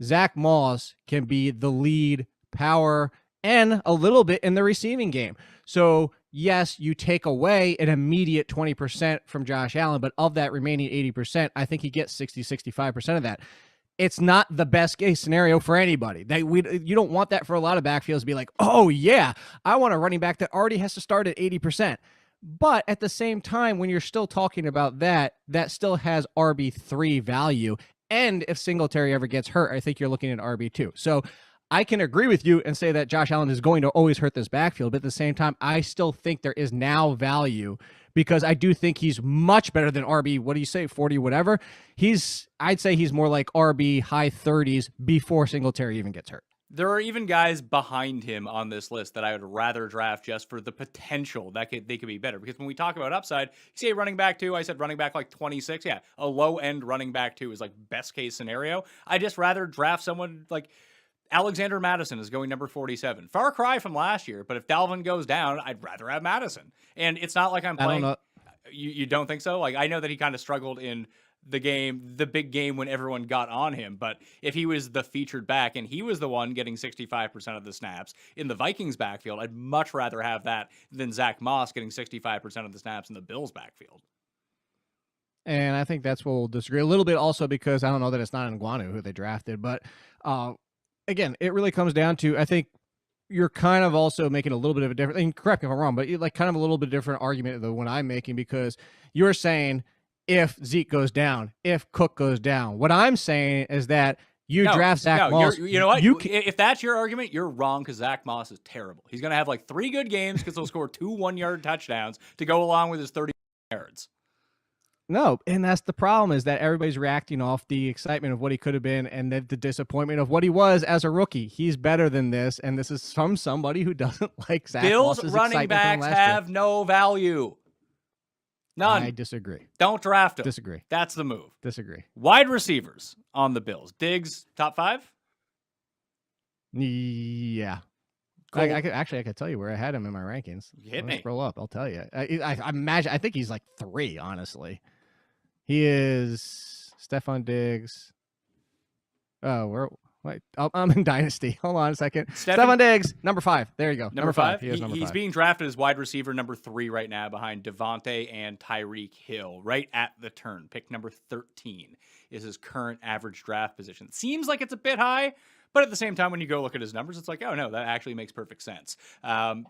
Zach Moss can be the lead power and a little bit in the receiving game. So yes, you take away an immediate 20% from Josh Allen, but of that remaining 80%, I think he gets 60, 65% of that. It's not the best case scenario for anybody. You don't want that for a lot of backfields to be like, oh yeah, I want a running back that already has to start at 80%. But at the same time, when you're still talking about that still has RB3 value. And if Singletary ever gets hurt, I think you're looking at RB2. So I can agree with you and say that Josh Allen is going to always hurt this backfield. But at the same time, I still think there is now value because I do think he's much better than RB, what do you say, 40, whatever. I'd say he's more like RB high 30s before Singletary even gets hurt. There are even guys behind him on this list that I would rather draft just for the potential that they could be better. Because when we talk about upside, you say running back 2, I said running back like 26. Yeah, a low-end running back 2 is like best case scenario. I just rather draft someone like Alexander Mattison is going number 47. Far cry from last year, but if Dalvin goes down, I'd rather have Mattison. And it's not like I'm playing. I don't know. You don't think so? Like, I know that he kind of struggled in the big game when everyone got on him, but if he was the featured back and he was the one getting 65% of the snaps in the Vikings backfield, I'd much rather have that than Zach Moss getting 65% of the snaps in the Bills backfield. And I think that's where we'll disagree a little bit also because I don't know that it's not Ngannou who they drafted, but again, it really comes down to, I think you're kind of also making a little bit of a different, and correct me if I'm wrong, but like kind of a little bit different argument than what I'm making because you're saying if Zeke goes down, if Cook goes down. What I'm saying is that you draft Zach Moss. You know what? If that's your argument, you're wrong because Zach Moss is terrible. He's going to have like 3 good games because he'll score 2 one-yard touchdowns to go along with his 30 yards. No, and that's the problem is that everybody's reacting off the excitement of what he could have been and the disappointment of what he was as a rookie. He's better than this, and this is from somebody who doesn't like Zach Bills Moss's running backs have no value. None. I disagree. Don't draft him. Disagree. That's the move. Disagree. Wide receivers on the Bills. Diggs, top 5? Yeah. Cool. I could tell you where I had him in my rankings. Hit me. Scroll up. I'll tell you. I think he's like 3, honestly. He is Stephon Diggs. Oh, I'm in Dynasty. Hold on a second. Stephon Diggs, number 5. There you go. Number 5. He's being drafted as wide receiver number 3 right now behind Devontae and Tyreek Hill, right at the turn. Pick number 13 is his current average draft position. Seems like it's a bit high, but at the same time, when you go look at his numbers, it's like, oh no, that actually makes perfect sense. I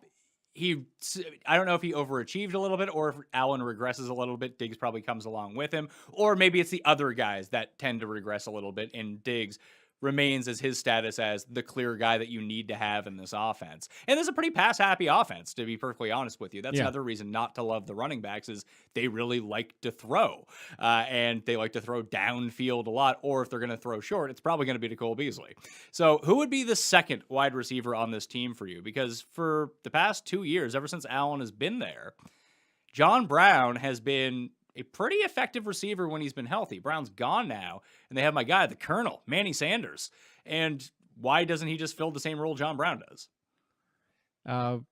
don't know if he overachieved a little bit or if Allen regresses a little bit. Diggs probably comes along with him, or maybe it's the other guys that tend to regress a little bit, and Diggs remains as his status as the clear guy that you need to have in this offense. And this is a pretty pass-happy offense, to be perfectly honest with you. That's another reason not to love the running backs is they really like to throw. And they like to throw downfield a lot, or if they're going to throw short, it's probably going to be to Cole Beasley. So who would be the second wide receiver on this team for you? Because for the past 2 years, ever since Allen has been there, John Brown has been a pretty effective receiver when he's been healthy. Brown's gone now, and they have my guy, the Colonel, Manny Sanders. And why doesn't he just fill the same role John Brown does?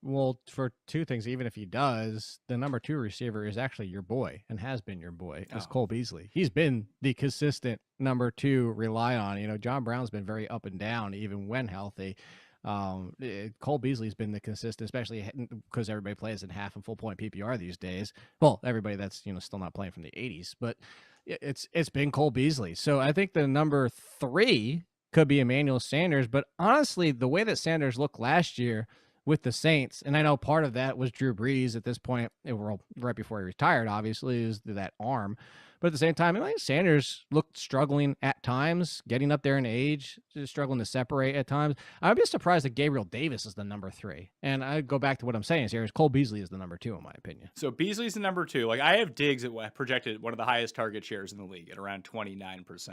Well, for 2 things, even if he does, the number 2 receiver is actually your boy and has been your boy. It's Cole Beasley. He's been the consistent number 2 rely on. You know, John Brown's been very up and down, even when healthy. Cole Beasley's been the consistent, especially because everybody plays in half and full point PPR these days. Well, everybody that's still not playing from the 80s, but it's been Cole Beasley. So I think the number 3 could be Emmanuel Sanders. But honestly, the way that Sanders looked last year with the Saints. And I know part of that was Drew Brees at this point, right before he retired, obviously, is that arm. But at the same time, Sanders looked struggling at times, getting up there in age, just struggling to separate at times. I'd be surprised that Gabriel Davis is the number 3. And I go back to what I'm saying here is Cole Beasley is the number 2, in my opinion. So Beasley's the number 2. Like, I have Diggs projected one of the highest target shares in the league at around 29%.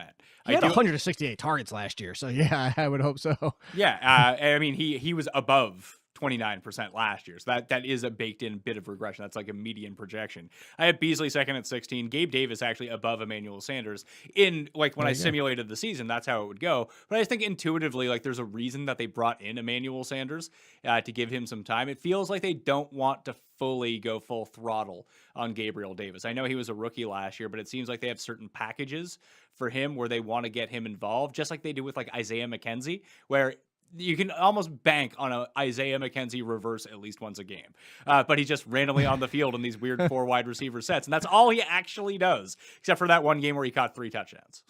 He had 168 targets last year, so yeah, I would hope so. Yeah, I mean, he was above 29% last year. So that is a baked in bit of regression. That's like a median projection. I have Beasley second at 16. Gabe Davis actually above Emmanuel Sanders. In like when I simulated the season, that's how it would go. But I just think intuitively, like there's a reason that they brought in Emmanuel Sanders to give him some time. It feels like they don't want to fully go full throttle on Gabriel Davis. I know he was a rookie last year, but it seems like they have certain packages for him where they want to get him involved, just like they do with like Isaiah McKenzie, where you can almost bank on a Isaiah McKenzie reverse at least once a game. But he's just randomly on the field in these weird 4 wide receiver sets. And that's all he actually does, except for that one game where he caught 3 touchdowns.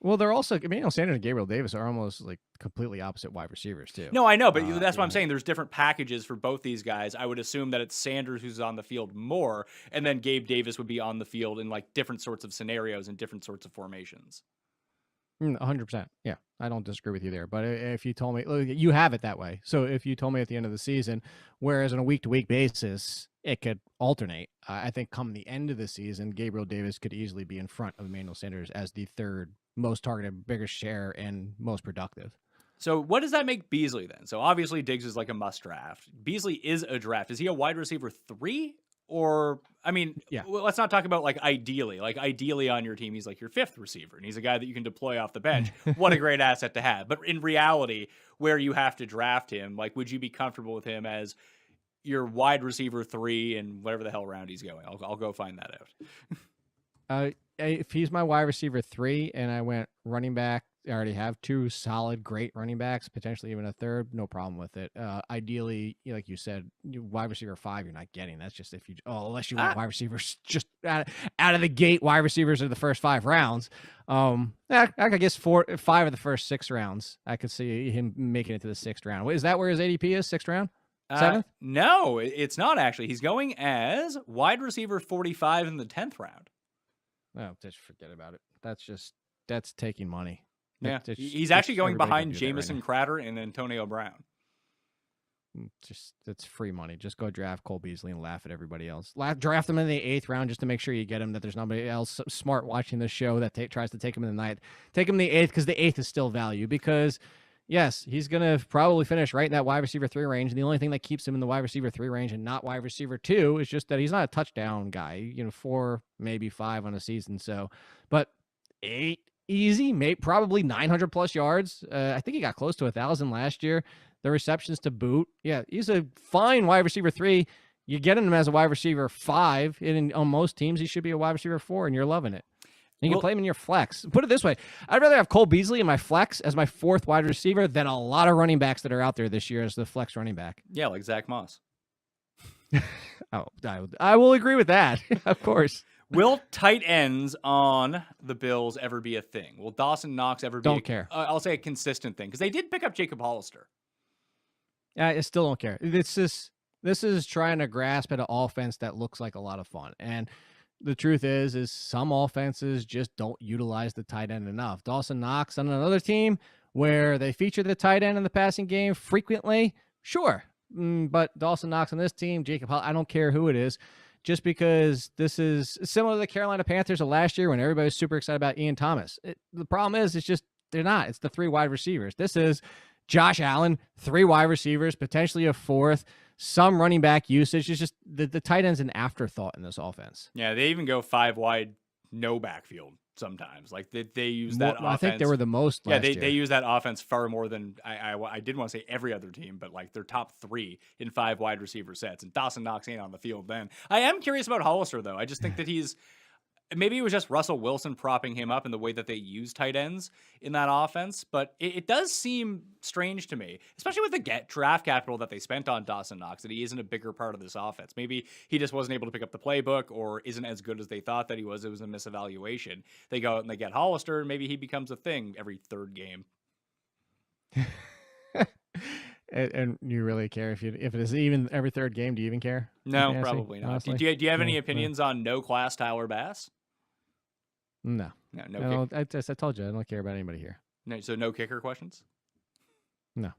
Well, they're also, Emmanuel Sanders and Gabriel Davis are almost like completely opposite wide receivers too. No, I know, but that's what I'm saying. There's different packages for both these guys. I would assume that it's Sanders who's on the field more, and then Gabe Davis would be on the field in like different sorts of scenarios and different sorts of formations. 100%. Yeah, I don't disagree with you there. But if you told me, look, you have it that way. So if you told me at the end of the season, whereas on a week-to-week basis, it could alternate, I think come the end of the season, Gabriel Davis could easily be in front of Emmanuel Sanders as the 3rd most targeted, biggest share, and most productive. So what does that make Beasley then? So obviously Diggs is like a must draft. Beasley is a draft. Is he a wide receiver 3? Or, I mean, let's not talk about like ideally. Like ideally on your team, he's like your 5th receiver, and he's a guy that you can deploy off the bench. What a great asset to have. But in reality, where you have to draft him, like would you be comfortable with him as your wide receiver 3 and whatever the hell round he's going? I'll go find that out. If he's my wide receiver 3 and I went running back, I already have 2 solid, great running backs, potentially even a 3rd, no problem with it. Ideally, like you said, wide receiver 5, you're not getting. That's just if you, unless you want wide receivers just out of the gate, wide receivers in the first 5 rounds. I guess 5 of the first 6 rounds, I could see him making it to the 6th round. Is that where his ADP is? 6th round? 7th? No, it's not actually. He's going as wide receiver 45 in the 10th round. Oh, just forget about it. That's taking money. Yeah, he's actually going behind Jamison Crowder and Antonio Brown. It's free money. Just go draft Cole Beasley and laugh at everybody else. Draft him in the 8th round just to make sure you get him, that there's nobody else smart watching this show that tries to take him in the 9th. Take him in the 8th because the 8th is still value because, yes, he's going to probably finish right in that wide receiver 3 range. And the only thing that keeps him in the wide receiver 3 range and not wide receiver 2 is just that he's not a touchdown guy, 4, maybe 5 on a season. So, but 8 easy, probably 900 plus yards. I think he got close to 1,000 last year. The receptions to boot. Yeah, he's a fine wide receiver 3. You're getting him as a wide receiver 5. And on most teams, he should be a wide receiver 4, and you're loving it. You can play him in your flex. Put it this way. I'd rather have Cole Beasley in my flex as my 4th wide receiver than a lot of running backs that are out there this year as the flex running back. Yeah, like Zach Moss. I will agree with that, of course. Will tight ends on the Bills ever be a thing? Will Dawson Knox ever be? Don't care. I'll say a consistent thing because they did pick up Jacob Hollister. I still don't care. This is trying to grasp at an offense that looks like a lot of fun. And the truth is some offenses just don't utilize the tight end enough. Dawson Knox on another team where they feature the tight end in the passing game frequently, sure. But Dawson Knox on this team, Jacob Hollister, I don't care who it is. Just because this is similar to the Carolina Panthers of last year when everybody was super excited about Ian Thomas. The problem is it's just they're not. It's the 3 wide receivers. This is Josh Allen, 3 wide receivers, potentially a 4th, some running back usage. It's just the tight end's an afterthought in this offense. Yeah, they even go 5 wide, no backfield sometimes. Like they use that offense. I think they were the most last year. They use that offense far more than I did want to say every other team, but like they're top 3 in 5 wide receiver sets. And Dawson Knox ain't on the field then. I am curious about Hollister, though. I just think that maybe it was just Russell Wilson propping him up in the way that they use tight ends in that offense, but it does seem strange to me, especially with the draft capital that they spent on Dawson Knox, that he isn't a bigger part of this offense. Maybe he just wasn't able to pick up the playbook or isn't as good as they thought that he was. It was a misevaluation. They go out and they get Hollister, and maybe he becomes a thing every 3rd game. And you really care if it is even every third game? Do you even care? No, Fantasy, probably not. honestly? Do you have any No. opinions on no class Tyler Bass? No. No. I told you I don't care about anybody here. No, so no kicker questions? No.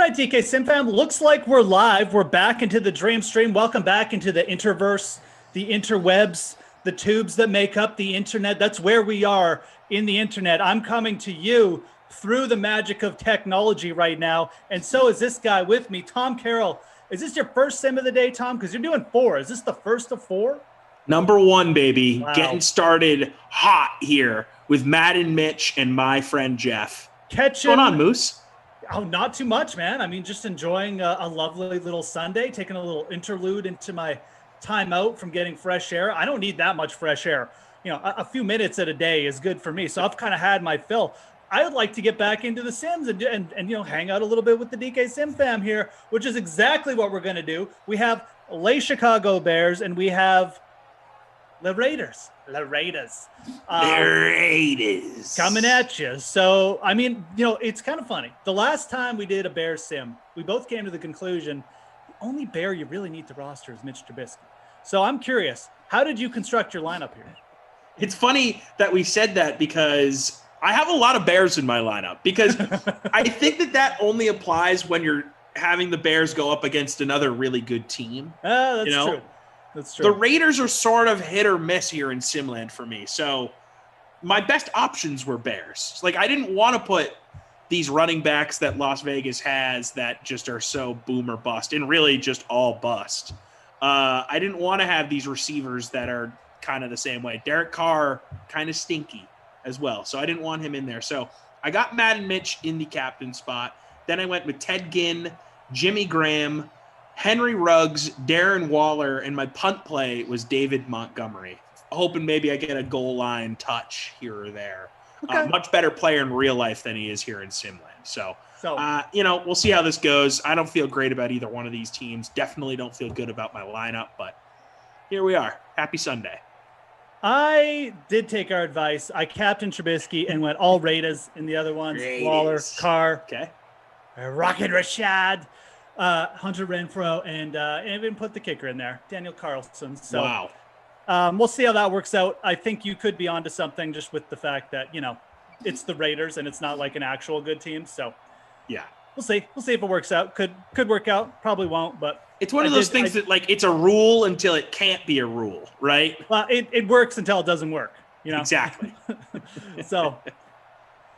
right, DK Sim fam. Looks like we're live. We're back into the Dream Stream. Welcome back into the interverse, the interwebs, the tubes that make up the internet. That's where we are in the internet. I'm coming to you through the magic of technology right now. And so is this guy with me, Tom Carroll. Is this your first sim of the day, Tom? Because you're doing 4. Is this the first of 4? Number 1, baby. Wow. Getting started hot here with Matt and Mitch and my friend Jeff. What's going on, Moose? Oh, not too much, man. I mean, just enjoying a lovely little Sunday, taking a little interlude into my time out from getting fresh air. I don't need that much fresh air. You know, a few minutes at a day is good for me. So I've kind of had my fill. I would like to get back into the Sims and you know, hang out a little bit with the DK Sim fam here, which is exactly what we're going to do. We have Les Chicago Bears and we have the Raiders. The Raiders. Coming at you. So, I mean, you know, it's kind of funny. The last time we did a Bears sim, we both came to the conclusion the only Bear you really need to roster is Mitch Trubisky. So I'm curious, how did you construct your lineup here? It's funny that we said that because I have a lot of Bears in my lineup because I think that only applies when you're having the Bears go up against another really good team. That's true. That's true. The Raiders are sort of hit or miss here in Simland for me. So my best options were Bears. Like, I didn't want to put these running backs that Las Vegas has that just are so boom or bust and really just all bust. I didn't want to have these receivers that are kind of the same way. Derek Carr, kind of stinky as well. So I didn't want him in there. So I got Matt and Mitch in the captain spot. Then I went with Ted Ginn, Jimmy Graham, Henry Ruggs, Darren Waller, and my punt play was David Montgomery. Hoping maybe I get a goal line touch here or there. Okay. Much better player in real life than he is here in Simland. So you know, we'll see how this goes. I don't feel great about either one of these teams. Definitely don't feel good about my lineup, but here we are. Happy Sunday. I did take our advice. I captained Trubisky and went all Raiders in the other ones. Raiders. Waller, Carr, Okay. Rocket Rashad, Hunter Renfrow, and even put the kicker in there, Daniel Carlson. So Wow. we'll see how that works out. I think you could be onto something just with the fact that, you know, it's the Raiders and it's not like an actual good team. So Yeah. we'll see. We'll see if it works out. Could work out. Probably won't, but It's one of those things that, like, it's a rule until it can't be a rule, right? well, it works until it doesn't work, you know? Exactly. So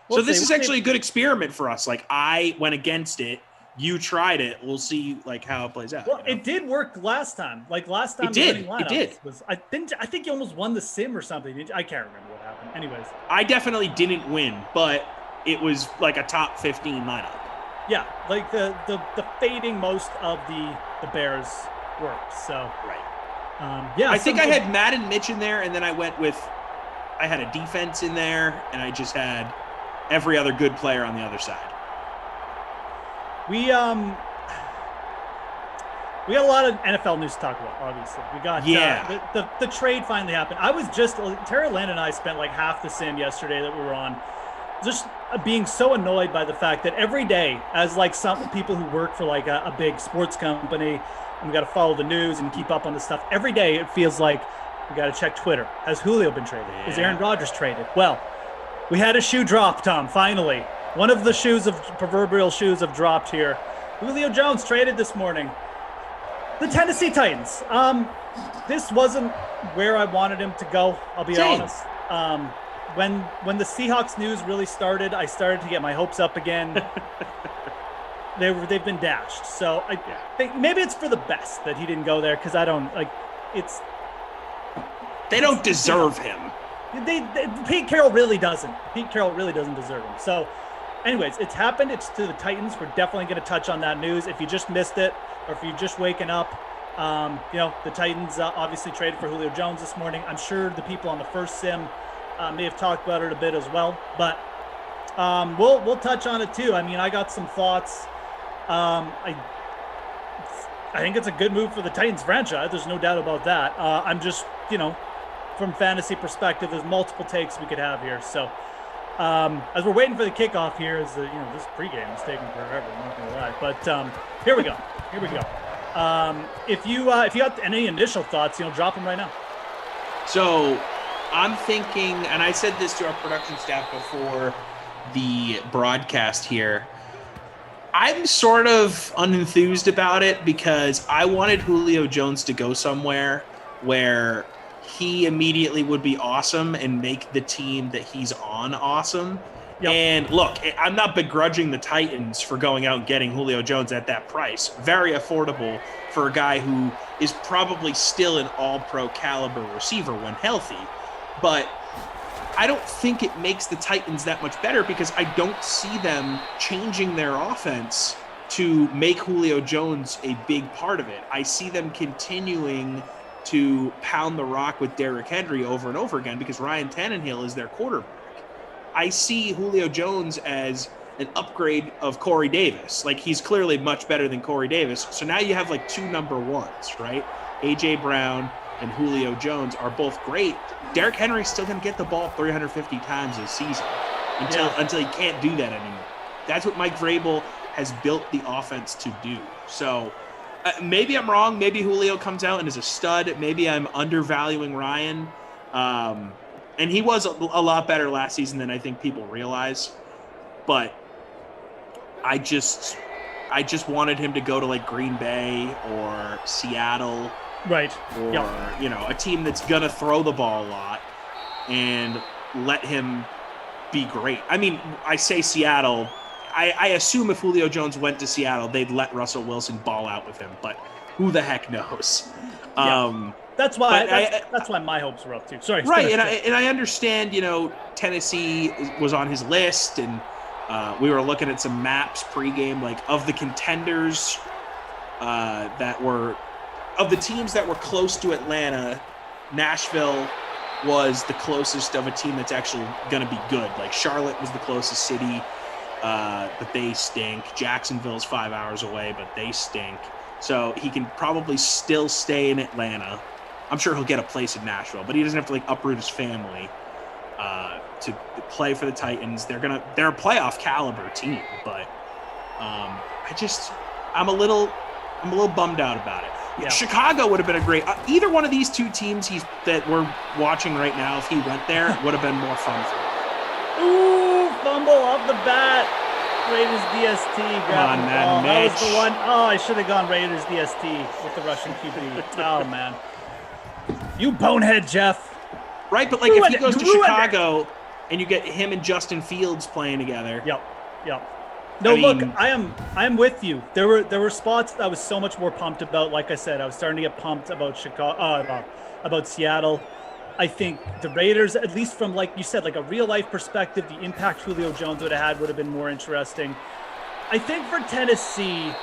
So this is actually a good experiment for us. Like, I went against it. You tried it. We'll see, like, how it plays out. Well, you know? it did work last time. Like last time, It did. winning lineups It did. Was, I think you almost won the sim or something. I can't remember what happened. Anyways, I definitely didn't win, but it was like a top 15 lineup. yeah, like the fading most of the Bears worked. So Right. yeah, I think I had Matt and Mitch in there, and then I had a defense in there, and I just had every other good player on the other side. We got a lot of NFL news to talk about. Obviously, we got the trade finally happened. I was just Terry Land and I spent like half the sim yesterday that we were on, just being so annoyed by the fact that every day, as like some people who work for like a big sports company, and we got to follow the news and keep up on the stuff. Every day it feels like we got to check Twitter. Has Julio been traded? Yeah. Is Aaron Rodgers traded? Well, we had a shoe drop, Tom. Finally, one of the proverbial shoes have dropped here. Julio Jones traded this morning. The Tennessee Titans. This wasn't where I wanted him to go. I'll be honest. When the Seahawks news really started, I started to get my hopes up again. They've been dashed. So I think maybe it's for the best that he didn't go there because I don't like it's. They don't deserve him. Pete Carroll really doesn't. Pete Carroll really doesn't deserve him. So, anyways, it's happened. It's to the Titans. We're definitely going to touch on that news. If you just missed it, or if you're just waking up, you know, the Titans obviously traded for Julio Jones this morning. I'm sure the people on the first sim may have talked about it a bit as well, but we'll touch on it too. I mean, I got some thoughts. I think it's a good move for the Titans franchise. There's no doubt about that. I'm just, you know, from fantasy perspective, there's multiple takes we could have here. So as we're waiting for the kickoff here, is this pregame is taking forever. I'm not gonna lie, but here we go. If you got any initial thoughts, drop them right now. So I'm thinking, and I said this to our production staff before the broadcast here, I'm sort of unenthused about it because I wanted Julio Jones to go somewhere where he immediately would be awesome and make the team that he's on awesome. Yep. And look, I'm not begrudging the Titans for going out and getting Julio Jones at that price. Very affordable for a guy who is probably still an all-pro caliber receiver when healthy. But I don't think it makes the Titans that much better because I don't see them changing their offense to make Julio Jones a big part of it. I see them continuing to pound the rock with Derrick Henry over and over again because Ryan Tannehill is their quarterback. I see Julio Jones as an upgrade of Corey Davis. Like, he's clearly much better than Corey Davis. So now you have like 2 number ones, right? A.J. Brown and Julio Jones are both great. Derrick Henry's still going to get the ball 350 times this season until he can't do that anymore. That's what Mike Vrabel has built the offense to do. So maybe I'm wrong. Maybe Julio comes out and is a stud. Maybe I'm undervaluing Ryan. And he was a lot better last season than I think people realize. But I just wanted him to go to like Green Bay or Seattle. Right. Or, a team that's going to throw the ball a lot and let him be great. I mean, I say Seattle. I assume if Julio Jones went to Seattle, they'd let Russell Wilson ball out with him. But who the heck knows? Yeah. That's why my hopes were up too. Sorry. Right, and I understand, Tennessee was on his list, and we were looking at some maps pregame, like of the contenders of the teams that were close to Atlanta, Nashville was the closest of a team that's actually going to be good. Like Charlotte was the closest city, but they stink. Jacksonville's 5 hours away, but they stink. So he can probably still stay in Atlanta. I'm sure he'll get a place in Nashville, but he doesn't have to like uproot his family to play for the Titans. They're a playoff caliber team, but I'm a little bummed out about it. Yeah. Chicago would have been a great either one of these 2 teams that we're watching right now. If he went there, would have been more fun for him. Ooh, fumble off the bat. Raiders DST. Come on, man, that was the one. Oh, I should have gone Raiders DST with the Russian QB. Oh man, you bonehead, Jeff. Right, but like if he goes to Chicago and you get him and Justin Fields playing together. Yep. No, look, I am with you. There were spots I was so much more pumped about. Like I said, I was starting to get pumped about Chicago, about Seattle. I think the Raiders, at least from like you said, like a real life perspective, the impact Julio Jones would have been more interesting. I think for Tennessee,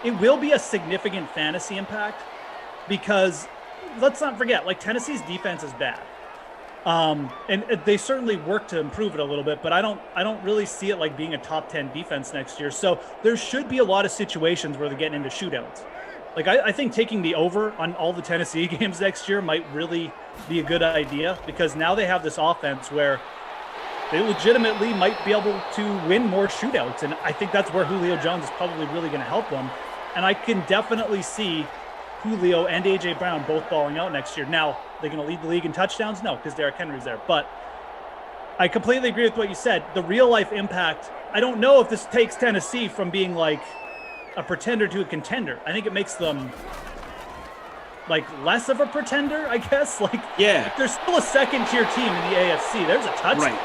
it will be a significant fantasy impact because let's not forget, like Tennessee's defense is bad. And they certainly work to improve it a little bit, but I don't really see it like being a top 10 defense next year. So there should be a lot of situations where they're getting into shootouts. Like I think taking the over on all the Tennessee games next year might really be a good idea because now they have this offense where they legitimately might be able to win more shootouts. And I think that's where Julio Jones is probably really going to help them. And I can definitely see Julio and A.J. Brown both balling out next year. Now, they're going to lead the league in touchdowns? No, because Derrick Henry's there. But I completely agree with what you said. The real-life impact, I don't know if this takes Tennessee from being like a pretender to a contender. I think it makes them like less of a pretender, I guess. Like, yeah, there's still a second-tier team in the AFC. There's a touchdown.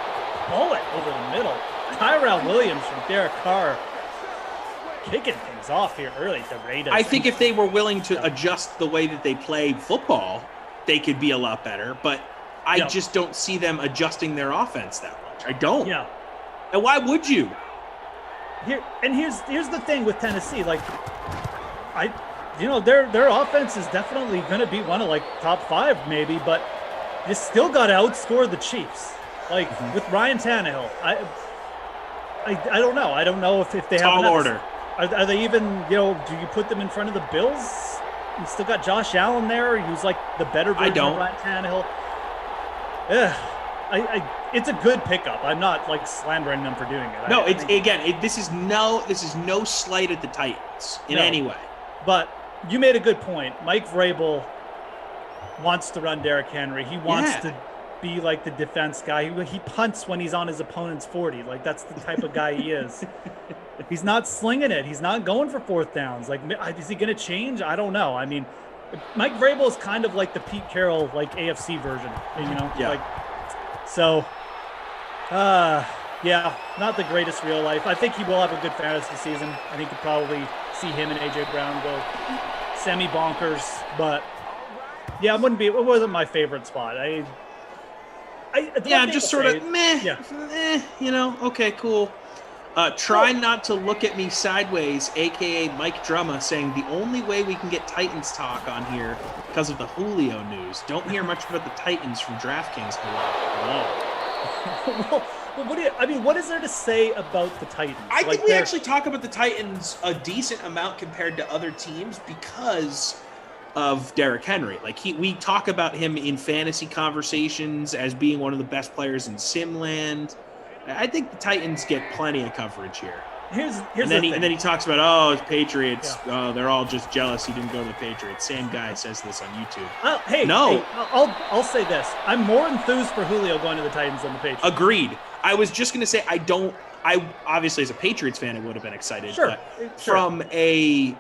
Bullet over the middle. Tyrell Williams from Derek Carr. Kicking things off here early. The Raiders. I think if they were willing to adjust the way that they play football, they could be a lot better. But I just don't see them adjusting their offense that much. I don't. Yeah. And why would you? Here's the thing with Tennessee. Like, their offense is definitely going to be one of like top 5 maybe, but you still got to outscore the Chiefs. Like with Ryan Tannehill, I don't know. I don't know if they have tall order. Are they even, do you put them in front of the Bills? You still got Josh Allen there, who's like the better version of Ryan Tannehill. Yeah, it's a good pickup. I'm not like slandering them for doing it. No, this is no slight at the Titans in any way. But you made a good point. Mike Vrabel wants to run Derrick Henry. He wants to be like the defense guy. He punts when he's on his opponent's 40. Like, that's the type of guy he is. He's not slinging it. He's not going for fourth downs. Like, is he going to change? I don't know. I mean, Mike Vrabel is kind of like the Pete Carroll, like, AFC version, you know? Yeah. Like, so, yeah, not the greatest real life. I think he will have a good fantasy season. I think you'll probably see him and A.J. Brown go semi-bonkers. But, yeah, it wasn't my favorite spot. Just sort of meh. Yeah. You know, okay, cool. Try not to look at me sideways, a.k.a. Mike Drumma, saying the only way we can get Titans talk on here because of the Julio news. Don't hear much about the Titans from DraftKings. Hello. Well, what is there to say about the Titans? I think we actually talk about the Titans a decent amount compared to other teams because of Derrick Henry. Like, we talk about him in fantasy conversations as being one of the best players in Simland. I think the Titans get plenty of coverage here. And then he talks about, his Patriots. Yeah. They're all just jealous he didn't go to the Patriots. Same guy says this on YouTube. I'll say this: I'm more enthused for Julio going to the Titans than the Patriots. Agreed. I was just going to say I obviously as a Patriots fan I would have been excited. Sure. From a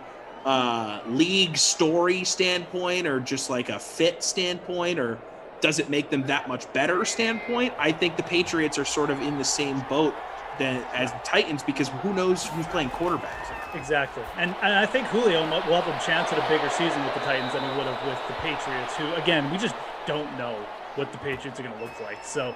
league story standpoint, or just like a fit standpoint, or does it make them that much better standpoint, I think the Patriots are sort of in the same boat as the Titans, because who knows who's playing quarterback. Exactly. And I think Julio will have a chance at a bigger season with the Titans than he would have with the Patriots, who, again, we just don't know what the Patriots are going to look like. So,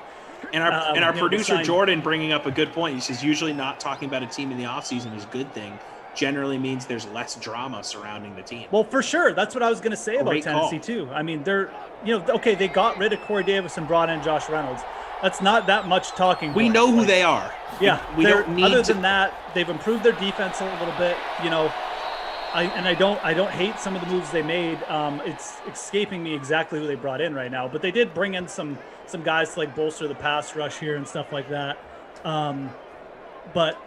and our producer Jordan bringing up a good point. He says usually not talking about a team in the offseason is a good thing. Generally means there's less drama surrounding the team. Well, for sure. That's what I was going to say about Tennessee, too. I mean, they got rid of Corey Davis and brought in Josh Reynolds. That's not that much talking. We know who they are. Yeah. We don't need other than that, they've improved their defense a little bit. You know, I don't hate some of the moves they made. It's escaping me exactly who they brought in right now, but they did bring in some guys to like bolster the pass rush here and stuff like that. But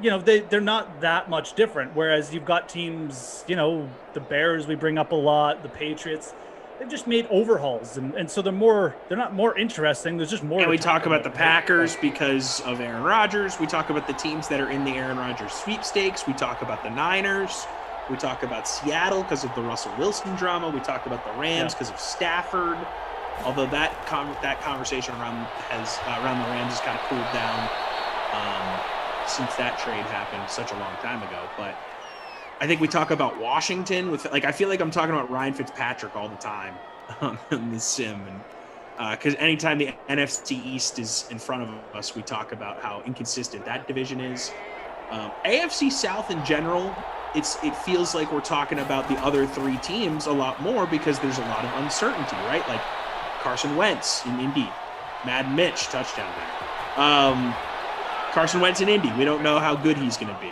you know, they're not that much different. Whereas you've got teams, you know, the Bears we bring up a lot, the Patriots. They've just made overhauls, and so they're not more interesting. There's just more. And we talk about the Packers because of Aaron Rodgers. We talk about the teams that are in the Aaron Rodgers sweepstakes. We talk about the Niners. We talk about Seattle because of the Russell Wilson drama. We talk about the Rams because of Stafford. Although that conversation around the Rams has kind of cooled down since that trade happened such a long time ago. But I think we talk about Washington I feel like I'm talking about Ryan Fitzpatrick all the time in this sim, and because anytime the NFC East is in front of us, we talk about how inconsistent that division is. AFC South in general, it feels like we're talking about the other three teams a lot more because there's a lot of uncertainty, right? Like Carson Wentz in Indy, Mad Mitch touchdown there. Carson Wentz in Indy, we don't know how good he's going to be.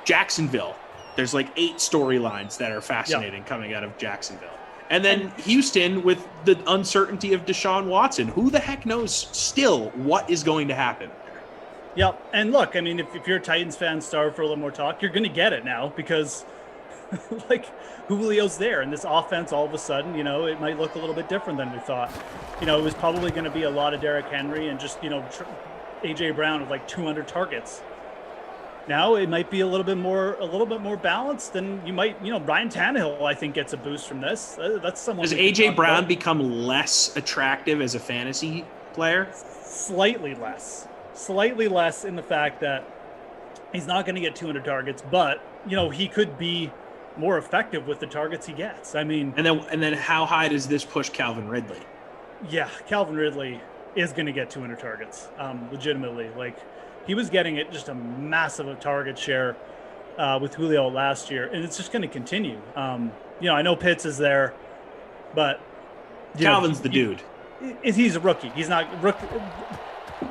Jacksonville. There's like 8 storylines that are fascinating coming out of Jacksonville. And then Houston with the uncertainty of Deshaun Watson. Who the heck knows still what is going to happen? Yep. And look, I mean, if you're a Titans fan starved for a little more talk, you're going to get it now because like Julio's there and this offense all of a sudden, you know, it might look a little bit different than we thought. You know, it was probably going to be a lot of Derrick Henry and just, you know, A.J. Brown with like 200 targets. Now it might be a little bit more balanced, and you might, you know, Ryan Tannehill, I think, gets a boost from this. That's someone. Does A.J. Brown become less attractive as a fantasy player? Slightly less in the fact that he's not going to get 200 targets, but you know he could be more effective with the targets he gets. I mean, and then how high does this push Calvin Ridley? Yeah, Calvin Ridley is going to get 200 targets, legitimately. Like, he was getting it just a massive target share with Julio last year, and it's just going to continue. You know, I know Pitts is there, but Calvin's the dude. He's a rookie. He's not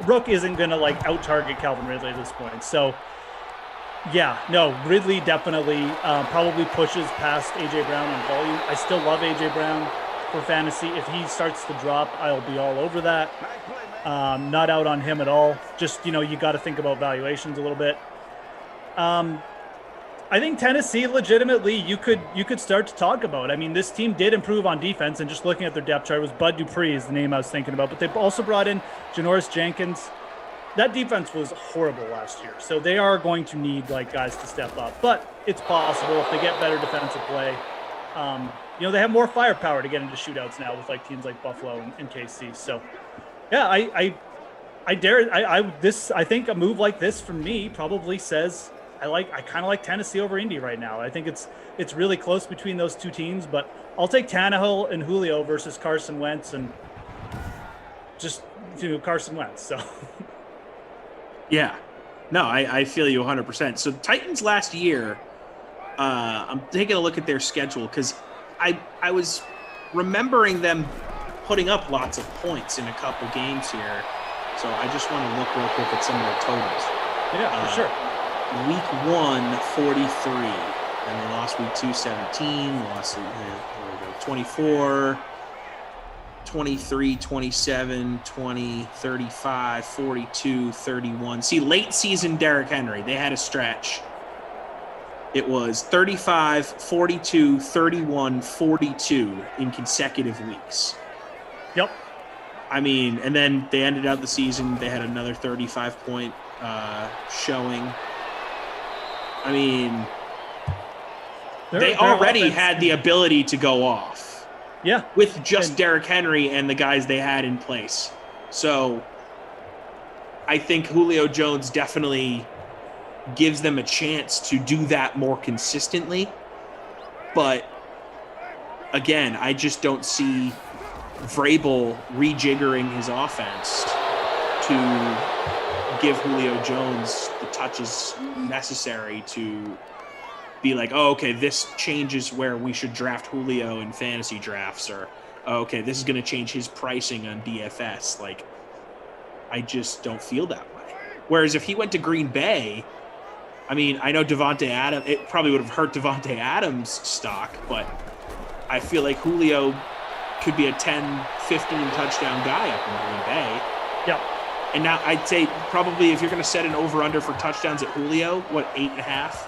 Rook isn't going to like out target Calvin Ridley at this point. So, yeah, no, Ridley definitely probably pushes past A.J. Brown on volume. I still love A.J. Brown for fantasy. If he starts to drop, I'll be all over that. Not out on him at all. Just, you know, you got to think about valuations a little bit. I think Tennessee legitimately you could start to talk about. I mean, this team did improve on defense, and just looking at their depth chart, was Bud Dupree is the name I was thinking about. But they also brought in Janoris Jenkins. That defense was horrible last year, so they are going to need guys to step up. But it's possible if they get better defensive play. They have more firepower to get into shootouts now with teams like Buffalo and KC. So, yeah, I think a move like this from me probably says. I kind of like Tennessee over Indy right now. I think it's really close between those two teams, but I'll take Tannehill and Julio versus Carson Wentz and just Carson Wentz. So, yeah, no, I feel you 100%. So Titans last year, I'm taking a look at their schedule because I was remembering them putting up lots of points in a couple games here. So I just want to look real quick at some of their totals. Yeah, for sure. Week 1, 43, and they lost week 2, 17, lost 24, 23, 27, 20, 35, 42, 31. See, late season Derrick Henry, they had a stretch. It was 35, 42, 31, 42 in consecutive weeks. Yep. I mean, and then they ended out the season, they had another 35-point showing. I mean, they already had the ability to go off. Yeah. With just Derrick Henry and the guys they had in place. So I think Julio Jones definitely gives them a chance to do that more consistently. But again, I just don't see Vrabel rejiggering his offense to give Julio Jones the touches necessary to be like, oh, okay, this changes where we should draft Julio in fantasy drafts, or, oh, okay, this is going to change his pricing on DFS. Like, I just don't feel that way. Whereas if he went to Green Bay, I mean, I know Devontae Adams, it probably would have hurt Devontae Adams' stock, but I feel like Julio could be a 10, 15 touchdown guy up in Green Bay. Yep. And now I'd say probably if you're going to set an over-under for touchdowns at Julio, what, 8.5?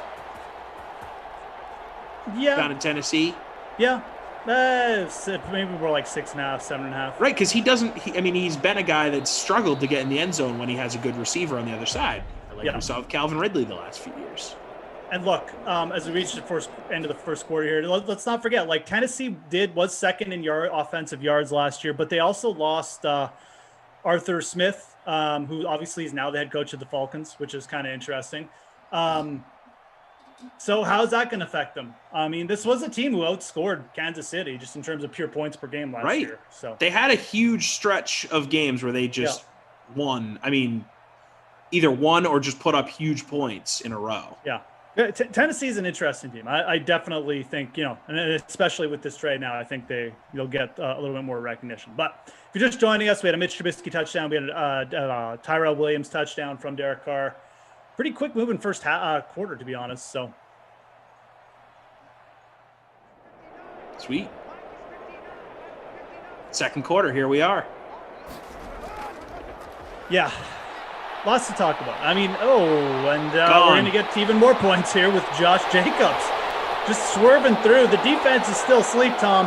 Yeah. Down in Tennessee? Yeah. Maybe more like 6.5, 7.5. Right, because he's been a guy that's struggled to get in the end zone when he has a good receiver on the other side. Like we saw with Calvin Ridley the last few years. And look, as we reach the end of the first quarter here, let's not forget, Tennessee was second in offensive yards last year, but they also lost Arthur Smith, who obviously is now the head coach of the Falcons, which is kind of interesting. So how's that going to affect them? I mean, this was a team who outscored Kansas City just in terms of pure points per game last year. So they had a huge stretch of games where they just won. I mean, either won or just put up huge points in a row. Yeah. Tennessee is an interesting team. I definitely think, and especially with this trade now, I think you'll get a little bit more recognition. But if you're just joining us, we had a Mitch Trubisky touchdown. We had a Tyrell Williams touchdown from Derek Carr. Pretty quick moving first quarter, to be honest. So sweet. Second quarter, here we are. Yeah. Lots to talk about. I mean, we're going to get even more points here with Josh Jacobs. Just swerving through. The defense is still asleep, Tom.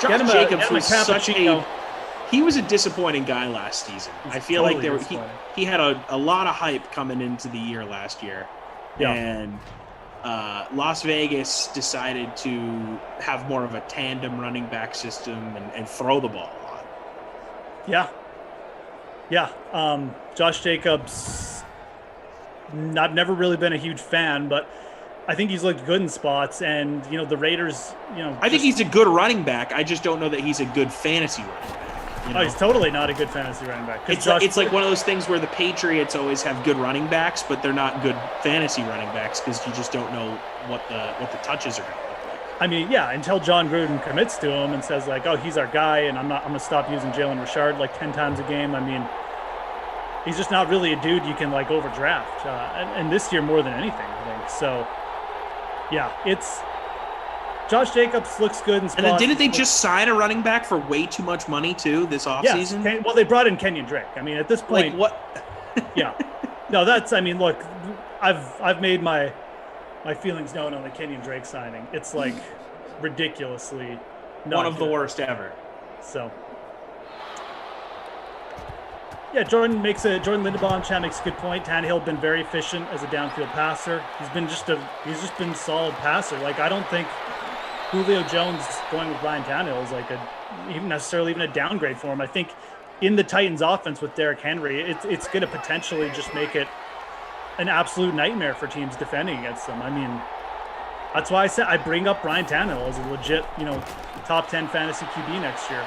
Josh Jacobs was he was a disappointing guy last season. I feel totally like he had a lot of hype coming into the year last year. Yeah. And Las Vegas decided to have more of a tandem running back system and throw the ball a lot. Yeah. Yeah, Josh Jacobs, I've never really been a huge fan, but I think he's looked good in spots. And, the Raiders, I think he's a good running back. I just don't know that he's a good fantasy running back. Oh, he's totally not a good fantasy running back. It's like one of those things where the Patriots always have good running backs, but they're not good fantasy running backs because you just don't know what the touches are going to look like. I mean, yeah, until John Gruden commits to him and says he's our guy, and I'm going to stop using Jalen Richard 10 times a game. I mean, he's just not really a dude you can overdraft. And this year more than anything, I think. So, yeah, it's Josh Jacobs looks good in spots. And then didn't they just sign a running back for way too much money too this offseason? Yes. Well, they brought in Kenyon Drake. I mean, at this point, what? Yeah. No, look, I've made my my feelings known on the Kenyon Drake signing. It's like ridiculously one of the worst ever. So, yeah, Jordan Lindenbaum chat makes a good point. Tannehill been very efficient as a downfield passer. He's just been solid passer. Like, I don't think Julio Jones going with Ryan Tannehill is like even a downgrade for him. I think in the Titans offense with Derrick Henry, it's going to potentially just make it an absolute nightmare for teams defending against them. I mean, that's why I said I bring up Ryan Tannehill as a legit, top 10 fantasy QB next year.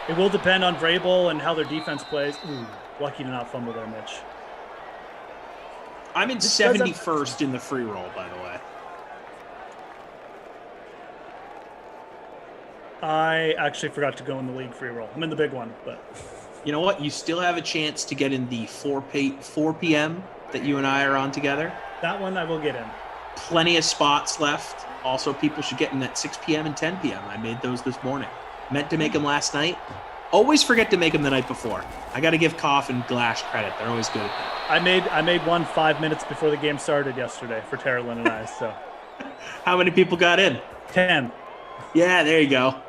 It will depend on Vrabel and how their defense plays. Ooh, lucky to not fumble there, Mitch. I'm in 71st in the free roll, by the way. I actually forgot to go in the league free roll. I'm in the big one, but you know what? You still have a chance to get in the 4 p.m. that you and I are on together. That one I will get in. Plenty of spots left. Also, people should get in at 6 p.m. and 10 p.m. I made those this morning. Meant to make them last night. Always forget to make them the night before. I got to give Koff and Glash credit. They're always good at that. I made one 5 minutes before the game started yesterday for Terrelin and I. So, how many people got in? 10. Yeah, there you go.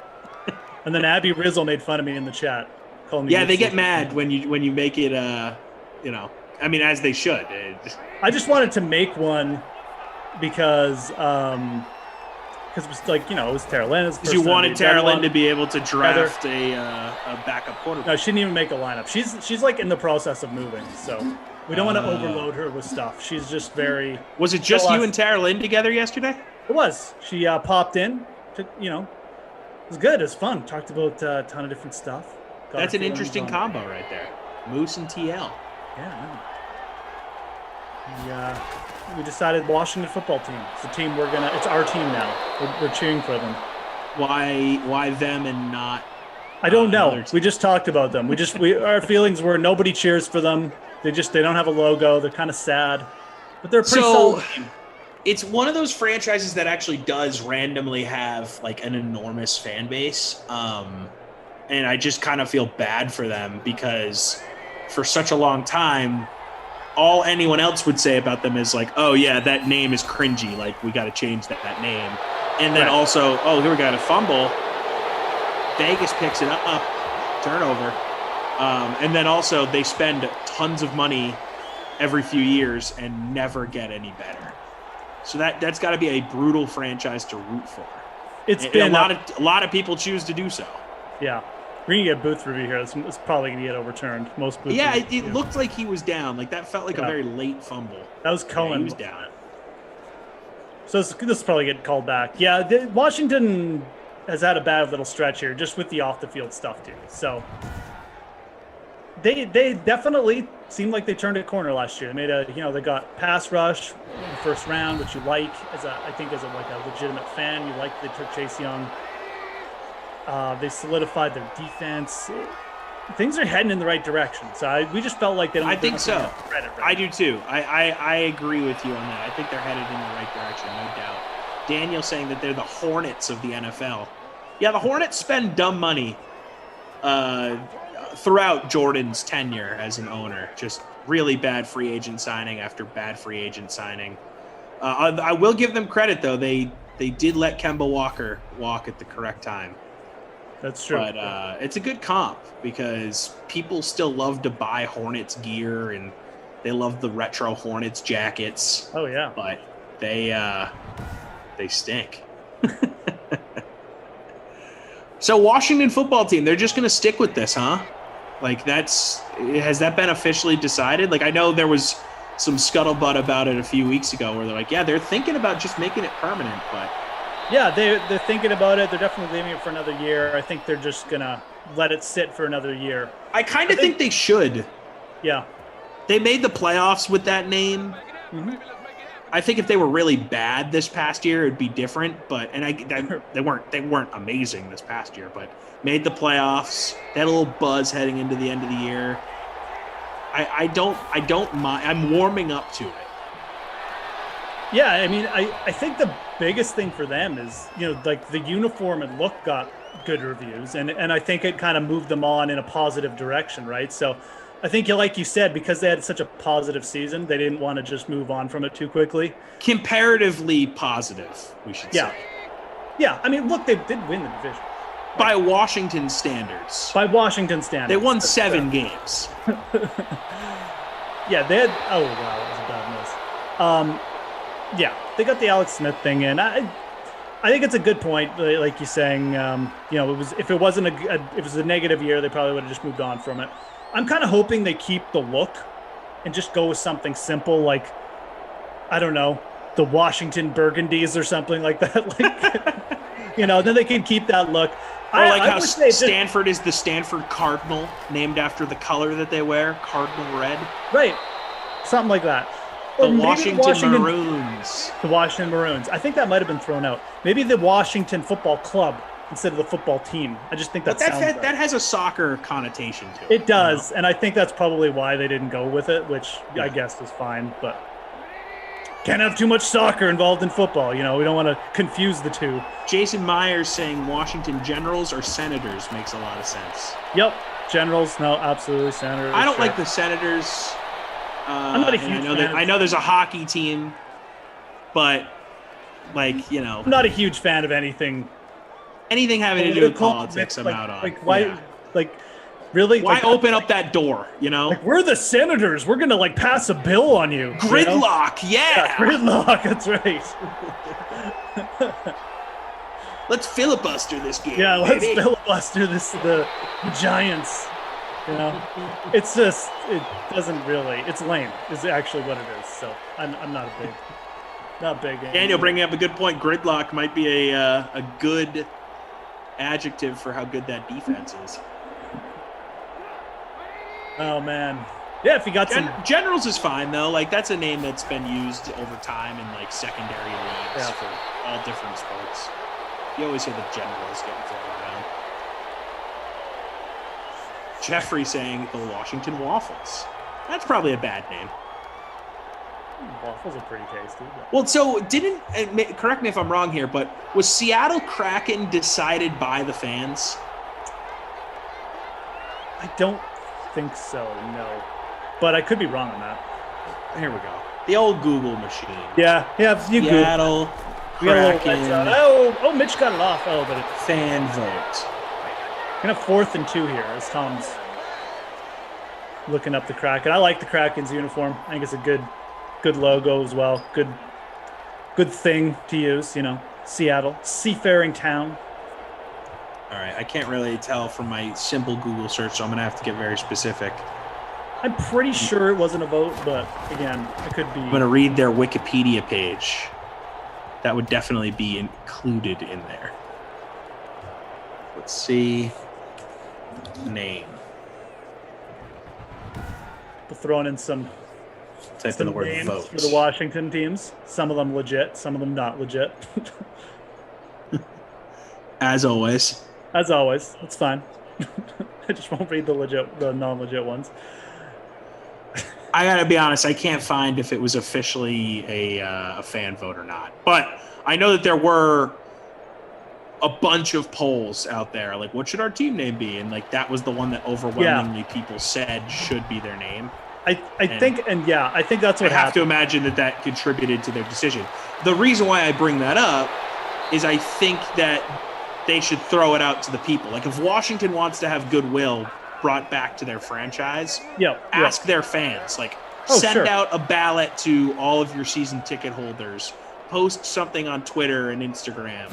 And then Abby Rizzle made fun of me in the chat. Calling me they get mad when you make it. I mean, as they should. I just wanted to make one because it was like, it was Tara Lynn. Because you wanted Tara Lynn to be able to draft a backup quarterback. No, she didn't even make a lineup. She's like in the process of moving, so we don't want to overload her with stuff. She's just very. Was it just you and Tara Lynn together yesterday? It was. She popped in. It was good. It was fun. Talked about a ton of different stuff. That's an interesting combo right there. Moose and TL. Yeah. We decided Washington football team. It's our team now. We're cheering for them. Why them and not? I don't know. We just talked about them. Our feelings were nobody cheers for them. They don't have a logo. They're kind of sad, but they're a pretty solid team. It's one of those franchises that actually does randomly have like an enormous fan base. And I just kind of feel bad for them because for such a long time, all anyone else would say about them is like, oh yeah, that name is cringy. Like we got to change that name. And then also, oh, here we got a fumble. Vegas picks it up, turnover. And then also they spend tons of money every few years and never get any better. So that's got to be a brutal franchise to root for. It's been a lot of people choose to do so. Yeah, we're gonna get booth review here. It's probably gonna get overturned. Most booth. Yeah, it looked like he was down. Like that felt like a very late fumble. That was Cohen. Yeah, he was down. So this probably get called back. Yeah, Washington has had a bad little stretch here, just with the off the field stuff too. So they definitely seemed like they turned a corner last year. They made they got pass rush in the first round, which you like as a legitimate fan. You like they took Chase Young. They solidified their defense. Things are heading in the right direction. So we just felt like they don't. I think so. Credit right I now. do too. I agree with you on that. I think they're headed in the right direction, no doubt. Daniel saying that they're the Hornets of the NFL. Yeah, the Hornets spend dumb money throughout Jordan's tenure as an owner. Just really bad free agent signing after bad free agent signing. I will give them credit though. They did let Kemba Walker walk at the correct time. That's true. But it's a good comp because people still love to buy Hornets gear and they love the retro Hornets jackets. Oh yeah. But they stink. So Washington football team, they're just going to stick with this, huh? Like has that been officially decided? Like I know there was some scuttlebutt about it a few weeks ago where they're like, yeah, they're thinking about just making it permanent, but yeah, they're thinking about it. They're definitely leaving it for another year. I think they're just gonna let it sit for another year. I kind of think they should. Yeah, they made the playoffs with that name. Mm-hmm. I think if they were really bad this past year, it'd be different. But they weren't amazing this past year, but made the playoffs. They had a little buzz heading into the end of the year. I don't mind. I'm warming up to it. Yeah, I mean, I think the biggest thing for them is, like the uniform and look got good reviews, and I think it kind of moved them on in a positive direction, right? So I think, like you said, because they had such a positive season, they didn't want to just move on from it too quickly. Comparatively positive, we should say. Yeah, I mean, look, they did win the division. By Washington standards. By Washington standards. They won 7 games. Yeah, they had. Oh wow, that was a bad miss. Yeah, they got the Alex Smith thing in. I think it's a good point, like you're saying. You know, if it wasn't if it was a negative year, they probably would have just moved on from it. I'm kind of hoping they keep the look and just go with something simple, like I don't know, the Washington Burgundies or something like that. Like, you know, then they can keep that look. Or like how Stanford is the Stanford Cardinal, named after the color that they wear, cardinal red. Right. Something like that. The Washington Maroons. The Washington Maroons. I think that might have been thrown out. Maybe the Washington Football Club instead of the football team. I just think that sounds right. That has a soccer connotation to it. It does, and I think that's probably why they didn't go with it, which I guess is fine, but can't have too much soccer involved in football. You know, we don't want to confuse the two. Jason Myers saying Washington Generals or Senators makes a lot of sense. Yep. Generals, no, absolutely. Senators. I don't like the Senators. I'm not a huge fan. I know there's a hockey team, but, like, you know. I'm not a huge fan of anything. Anything having to do with politics, I'm out on. Like, why, really? Why open up that door, you know? Like, we're the Senators. We're going to, like, pass a bill on you. Gridlock, you know? Yeah, gridlock, that's right. Let's filibuster this game. Yeah, let's filibuster the Giants. You know, it's just, it doesn't really, it's lame is actually what it is. So I'm not big. Daniel bringing up a good point. Gridlock might be a good adjective for how good that defense is. Oh man. Yeah, if you got some Generals is fine though. Like that's a name that's been used over time in like secondary leagues for all different sports. You always hear the Generals getting thrown around. Jeffrey saying the Washington Waffles. That's probably a bad name. Waffles are pretty tasty. But... Well, so correct me if I'm wrong here, but was Seattle Kraken decided by the fans? I don't think so, no. But I could be wrong on that. Here we go. The old Google machine. Yeah. You Seattle Kraken. Oh, Mitch got it off. Oh, but it's fan vote. Gonna have 4th and 2 here as Tom's looking up the Kraken. I like the Kraken's uniform. I think it's a good logo as well. Good thing to use, you know. Seattle, seafaring town. All right, I can't really tell from my simple Google search, so I'm gonna have to get very specific. I'm pretty sure it wasn't a vote, but again, it could be. I'm gonna read their Wikipedia page. That would definitely be included in there. Let's see. Name. Throwing in some in the word names vote for the Washington teams. Some of them legit, some of them not legit. As always. That's fine. I just won't read the non-legit ones. I gotta be honest, I can't find if it was officially a fan vote or not. But I know that there were a bunch of polls out there, like what should our team name be? And like that was the one that overwhelmingly people said should be their name. I think that's what I have to imagine that contributed to their decision. The reason why I bring that up is I think that they should throw it out to the people. Like if Washington wants to have goodwill brought back to their franchise, ask their fans. Like send out a ballot to all of your season ticket holders. Post something on Twitter and Instagram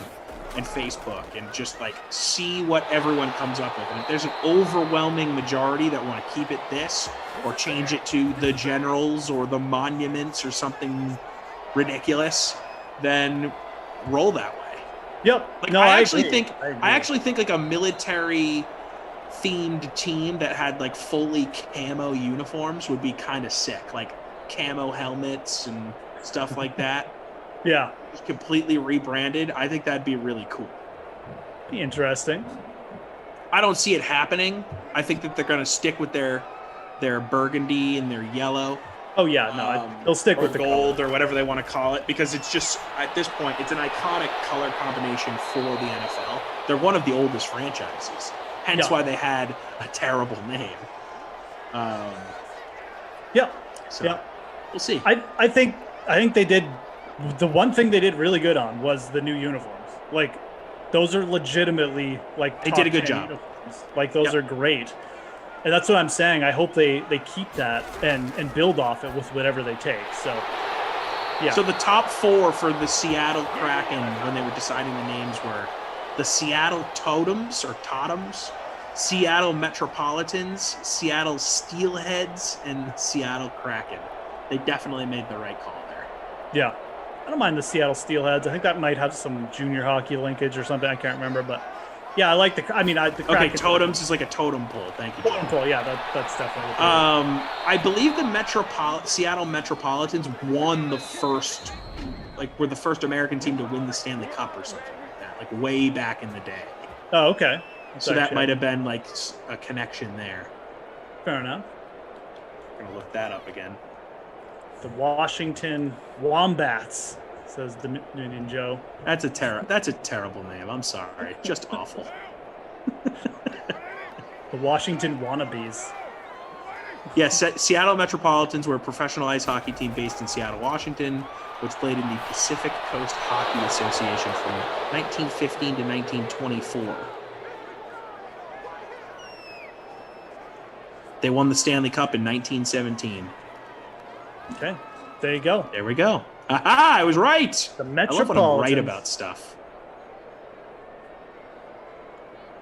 and Facebook and just like see what everyone comes up with. And if there's an overwhelming majority that want to keep it this or change it to the Generals or the Monuments or something ridiculous, then roll that way. Yep. Like I actually think like a military themed team that had like fully camo uniforms would be kind of sick. Like camo helmets and stuff like that. Yeah. Just completely rebranded. I think that'd be really cool. Be interesting. I don't see it happening. I think that they're going to stick with their burgundy and their yellow. Oh yeah, no, they'll stick with the gold or whatever they want to call it because it's just at this point it's an iconic color combination for the NFL. They're one of the oldest franchises, hence why they had a terrible name. Yeah. So Yeah. we'll see. I think they did. The one thing they did really good on was the new uniforms. Like, those are legitimately like They did a good job. Uniforms. Like, those are great, and that's what I'm saying. I hope they keep that and build off it with whatever they take. So, yeah. So the top 4 for the Seattle Kraken when they were deciding the names were the Seattle Totems or Totems, Seattle Metropolitans, Seattle Steelheads, and Seattle Kraken. They definitely made the right call there. Yeah. I don't mind the Seattle Steelheads. I think that might have some junior hockey linkage or something. I can't remember, but yeah, I like the Kraken. Okay, Totems is like a totem pole. Thank you, John. Totem pole, yeah, that's definitely. I believe the Seattle Metropolitans won the first, were the first American team to win the Stanley Cup or something like that, like way back in the day. Oh, okay. So that might have been like a connection there. Fair enough. I'm gonna look that up again. The Washington Wombats, says Dominion Joe. That's a terrible name. I'm sorry. Just awful. The Washington Wannabes. Yes, Seattle Metropolitans were a professional ice hockey team based in Seattle, Washington, which played in the Pacific Coast Hockey Association from 1915 to 1924. They won the Stanley Cup in 1917. Okay, there you go. There we go. Aha, I was right. The I love Metropolitans. when I'm right about stuff.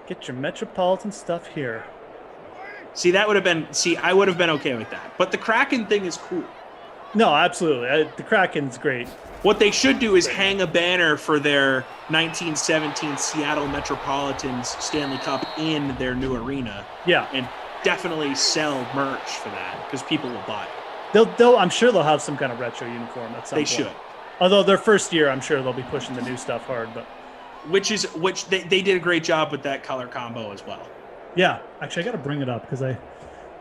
Get your Metropolitan stuff here. See, I would have been okay with that. But the Kraken thing is cool. No, absolutely. The Kraken's great. What they should do is hang a banner for their 1917 Seattle Metropolitans Stanley Cup in their new arena. Yeah. And definitely sell merch for that because people will buy it. I'm sure they'll have some kind of retro uniform at some point. They should. Although their first year, I'm sure they'll be pushing the new stuff hard. But which they did a great job with that color combo as well. Yeah, actually, I got to bring it up because I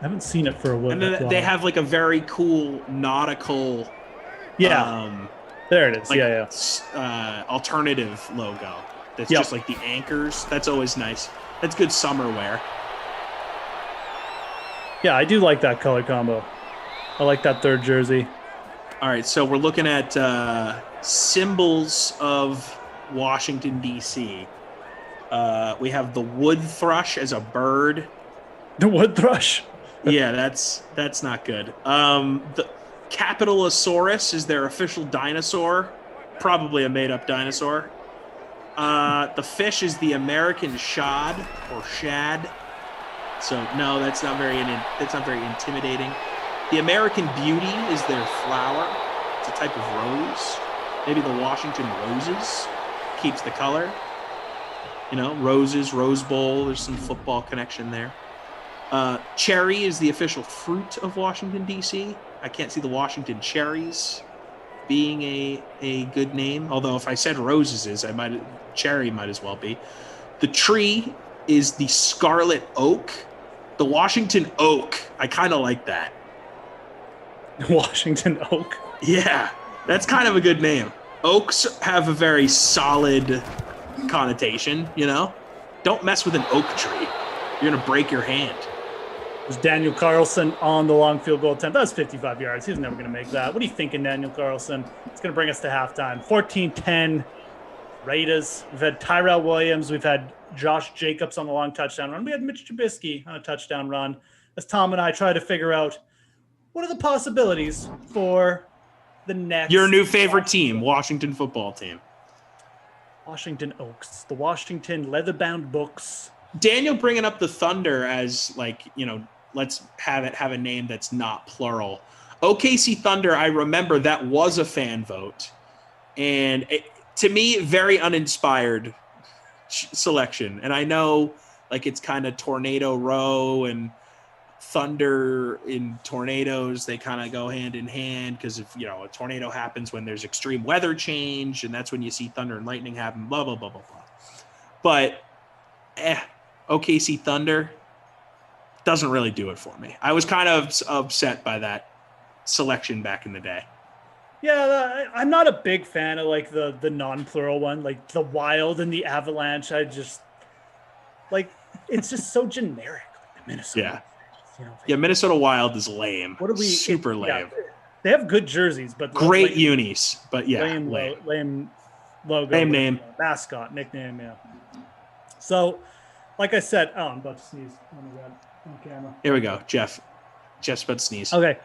haven't seen it for a while. And then they have like a very cool nautical. Yeah. There it is. Alternative logo. That's Yep. just like the anchors. That's always nice. That's good summer wear. Yeah, I do like that color combo. I like that third jersey. All right, so we're looking at symbols of Washington, D.C. We have the wood thrush as a bird. The wood thrush? Yeah, that's not good. The Capitalosaurus is their official dinosaur, probably a made-up dinosaur. The fish is the American shad or shad. So no, that's not very intimidating. The American Beauty is their flower. It's a type of rose. Maybe the Washington Roses keeps the color. You know, roses, Rose Bowl. There's some football connection there. Cherry is the official fruit of Washington, D.C. I can't see the Washington Cherries being a good name. Although if I said roses, cherry might as well be. The tree is the scarlet oak. The Washington Oak. I kind of like that. Washington Oak. Yeah, that's kind of a good name. Oaks have a very solid connotation, you know? Don't mess with an oak tree. You're going to break your hand. There's Daniel Carlson on the long field goal attempt. That was 55 yards. He was never going to make that. What are you thinking, Daniel Carlson? It's going to bring us to halftime. 14-10 Raiders. We've had Tyrell Williams. We've had Josh Jacobs on the long touchdown run. We had Mitch Trubisky on a touchdown run. As Tom and I try to figure out what are the possibilities for the next... Your new favorite team, Washington football team. Washington Oaks. The Washington Leatherbound Books. Daniel bringing up the Thunder as, like, you know, let's have a name that's not plural. OKC Thunder, I remember that was a fan vote. And to me, very uninspired selection. And I know, like, it's kind of Tornado Row and Thunder in tornadoes, they kind of go hand in hand because if, you know, a tornado happens when there's extreme weather change, and that's when you see thunder and lightning happen, blah, blah, blah, blah, blah. But OKC Thunder doesn't really do it for me. I was kind of upset by that selection back in the day. Yeah, I'm not a big fan of, like, the non-plural one, like the Wild and the Avalanche. I just, like, it's just so generic, like the Minnesota. Yeah. Yeah, Minnesota Wild is lame. What are we? Super lame. Yeah, they have good jerseys, but great unis, but yeah, lame logo, lame name, mascot, nickname. Yeah. So, like I said, I'm about to sneeze. Oh my god, on camera. Here we go, Jeff. Jeff's about to sneeze. Okay.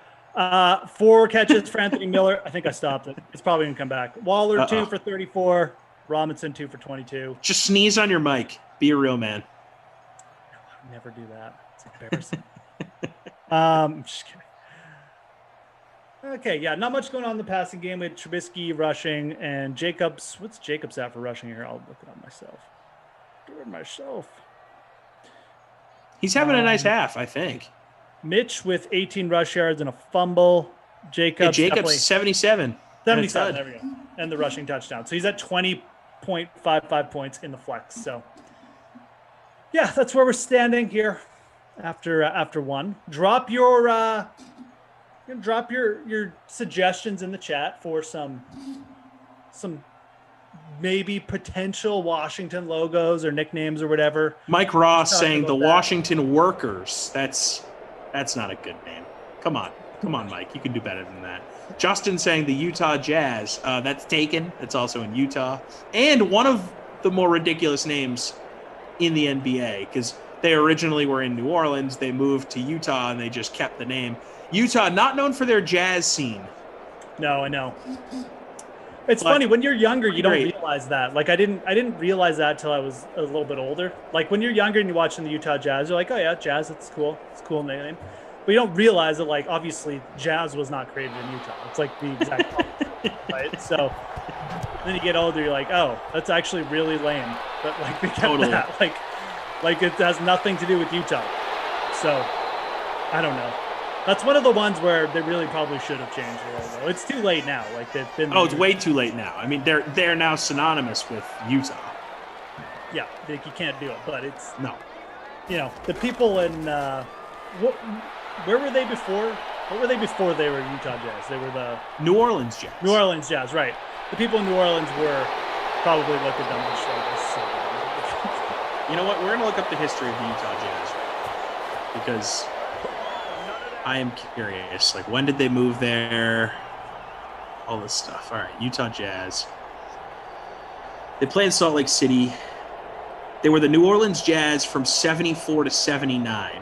4 catches for Anthony Miller. I think I stopped it. It's probably gonna come back. Waller 2 for 34. Robinson 2 for 22. Just sneeze on your mic. Be a real man. I would never do that. It's embarrassing. I'm just kidding. Okay, yeah, not much going on in the passing game with Trubisky rushing and Jacobs. What's Jacobs at for rushing here? I'll look it up myself. Do it myself. He's having a nice half, I think. Mitch with 18 rush yards and a fumble. Jacobs 77. 77, there we go. And the rushing touchdown. So he's at 20.55 points in the flex. So, yeah, that's where we're standing here after one. Drop your suggestions in the chat for some maybe potential Washington logos or nicknames or whatever. Mike Ross saying the Washington Workers. That's not a good name. Come on, Mike. You can do better than that. Justin saying the Utah Jazz. That's taken. That's also in Utah. And one of the more ridiculous names in the NBA, because they originally were in New Orleans. They moved to Utah, and they just kept the name. Utah, not known for their jazz scene. No, I know. It's funny when you're younger, you don't realize that. Like I didn't realize that till I was a little bit older. Like when you're younger and you're watching the Utah Jazz, you're like, oh yeah, Jazz, that's cool. It's a cool name. But you don't realize that, like, obviously Jazz was not created in Utah. It's like the exact opposite, right? So then you get older, you're like, oh, that's actually really lame. But like they kept that. Like it has nothing to do with Utah. So I don't know. That's one of the ones where they really probably should have changed the logo. It's too late now. Like they've been. Oh, it's way too late now. I mean, they're now synonymous with Utah. Yeah, you can't do it. But it's no. You know, the people in where were they before? What were they before they were Utah Jazz? They were the New Orleans Jazz. New Orleans Jazz, right? The people in New Orleans were probably looked at them as so. You know what? We're gonna look up the history of the Utah Jazz because I am curious. Like, when did they move there? All this stuff. All right, Utah Jazz. They play in Salt Lake City. They were the New Orleans Jazz from 74 to 79.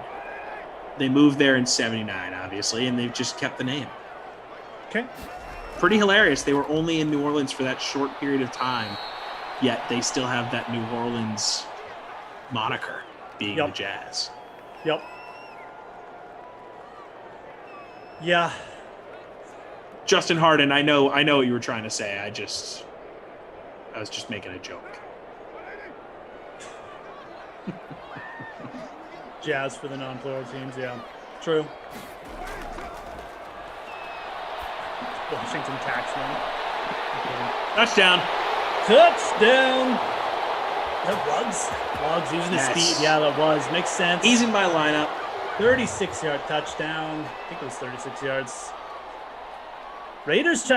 They moved there in 79, obviously, and they've just kept the name. Okay. Pretty hilarious. They were only in New Orleans for that short period of time, yet they still have that New Orleans moniker being the Jazz. Yep. Yeah. Justin Harden, I know what you were trying to say. I was just making a joke. Jazz for the non-plural teams, yeah. True. Washington taxman. Touchdown. That Ruggs using his speed. Yeah, that was. Makes sense. He's in my lineup. 36-yard touchdown. I think it was 36 yards. Raiders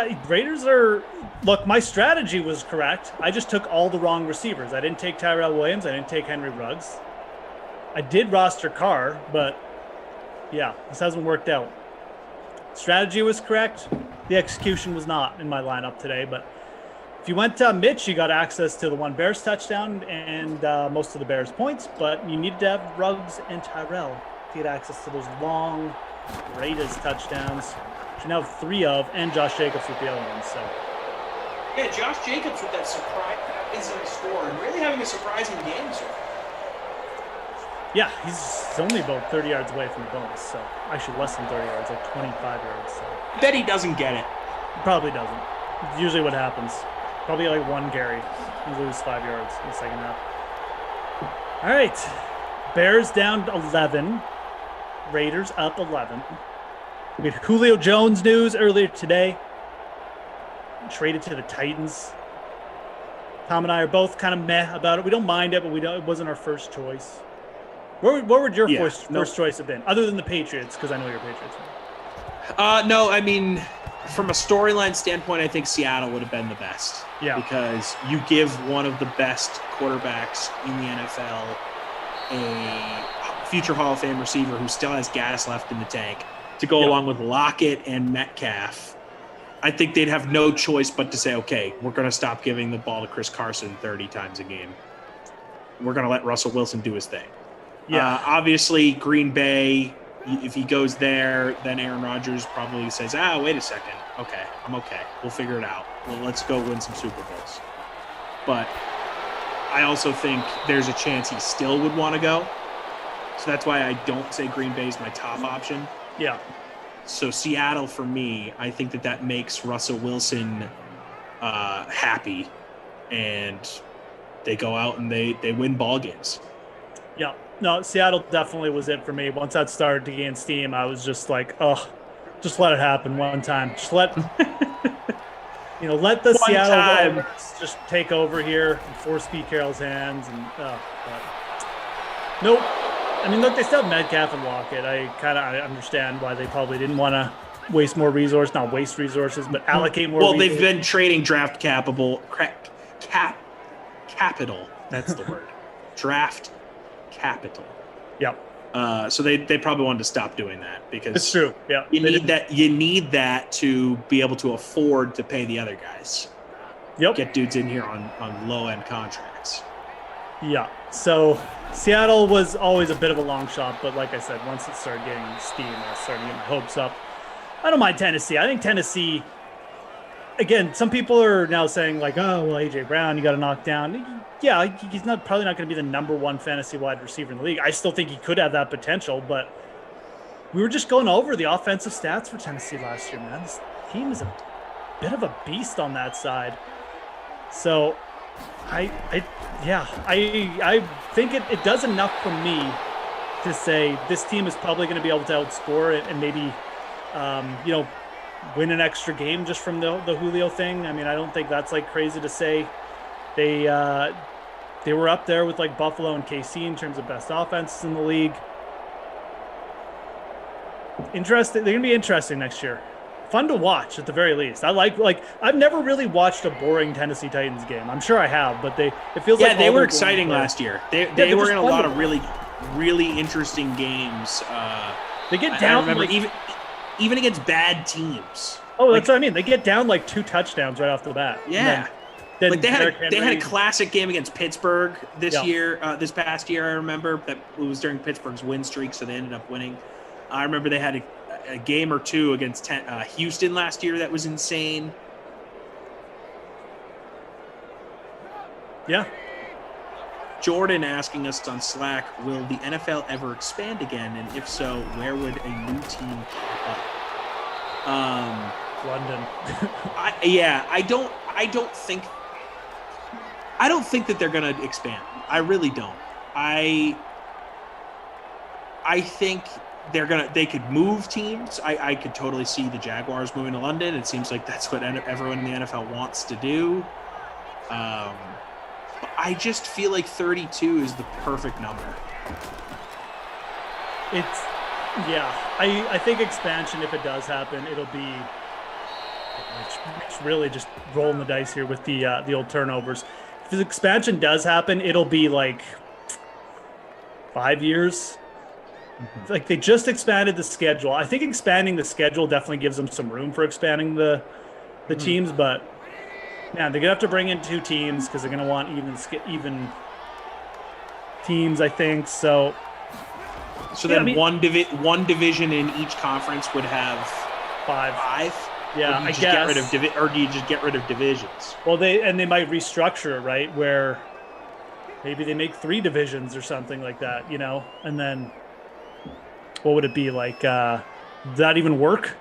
are... Look, my strategy was correct. I just took all the wrong receivers. I didn't take Tyrell Williams. I didn't take Henry Ruggs. I did roster Carr, but yeah, this hasn't worked out. Strategy was correct. The execution was not in my lineup today, but if you went to Mitch, you got access to the one Bears touchdown and most of the Bears points, but you needed to have Ruggs and Tyrell to get access to those long Raiders touchdowns, which you now have 3 of, and Josh Jacobs with the other ones. So yeah, Josh Jacobs with that surprising score and really having a surprising game so far. Yeah, he's only about 30 yards away from the bonus, so actually less than 30 yards, like 25 yards. So. I bet he doesn't get it. He probably doesn't. It's usually what happens. Probably like one carry. You lose 5 yards in the second half. All right. Bears down 11. Raiders up 11. We had Julio Jones news earlier today. Traded to the Titans. Tom and I are both kind of meh about it. We don't mind it, but it wasn't our first choice. What would your first choice have been, other than the Patriots? Because I know you're a Patriots fan. No, I mean, from a storyline standpoint, I think Seattle would have been the best. Yeah. Because you give one of the best quarterbacks in the NFL a future Hall of Fame receiver who still has gas left in the tank to go Yeah. along with Lockett and Metcalf, I think they'd have no choice but to say, okay, we're going to stop giving the ball to Chris Carson 30 times a game. We're going to let Russell Wilson do his thing. Yeah. Obviously, Green Bay, if he goes there, then Aaron Rodgers probably says, wait a second. Okay, I'm okay. We'll figure it out. Well, let's go win some Super Bowls. But I also think there's a chance he still would want to go. So that's why I don't say Green Bay is my top option. Yeah. So Seattle, for me, I think that makes Russell Wilson happy, and they go out and they win ball games. Yeah. No, Seattle definitely was it for me. Once that started to gain steam, I was just like, oh, just let it happen one time. Just let let the Seattle offense just take over here and force Pete Carroll's hands. And nope. I mean, look, they still have Metcalf and Lockett. I understand why they probably didn't want to waste more resources, not waste resources, but allocate more resources. They've been trading draft capital. That's the word. Draft capital. Yep. So they probably wanted to stop doing that because it's true. Yeah. You need that to be able to afford to pay the other guys. Yep. Get dudes in here on low end contracts. Yeah. So Seattle was always a bit of a long shot, but like I said, once it started getting steam, I started getting my hopes up. I don't mind Tennessee. I think Tennessee, again, some people are now saying like, oh, well, A.J. Brown, you got to knock down. Yeah, he's probably not going to be the number one fantasy wide receiver in the league. I still think he could have that potential, but we were just going over the offensive stats for Tennessee last year, man. This team is a bit of a beast on that side. So I think it does enough for me to say this team is probably going to be able to outscore it and maybe, win an extra game just from the Julio thing. I mean, I don't think that's like crazy to say. They were up there with like Buffalo and KC in terms of best offenses in the league. Interesting. They're going to be interesting next year. Fun to watch at the very least. I like I've never really watched a boring Tennessee Titans game. I'm sure I have, but it feels like they were exciting last year. They were in a lot of really, really interesting games. They get down. I remember even against bad teams. Oh, that's what I mean. They get down like 2 touchdowns right off the bat. Yeah. Then they had a classic game against Pittsburgh this past year. I remember that it was during Pittsburgh's win streak, so they ended up winning. I remember they had a game or two against Houston last year that was insane. Yeah. Jordan asking us on Slack, will the NFL ever expand again? And if so, where would a new team pop up? London. I don't think that they're going to expand. I really don't. I think they could move teams. I could totally see the Jaguars moving to London. It seems like that's what everyone in the NFL wants to do. I just feel like 32 is the perfect number. I think expansion, if it does happen, it'll be it's really just rolling the dice here with the old turnovers. If the expansion does happen, it'll be like 5 years. Mm-hmm. Like they just expanded the schedule. I think expanding the schedule definitely gives them some room for expanding the teams, but man, they're gonna have to bring in 2 teams because they're gonna want even teams, I think. So then one division in each conference would have 5. Yeah, I guess. Or do you just get rid of divisions? Well, they might restructure it, right? Where maybe they make 3 divisions or something like that, and then what would it be like? Does that even work?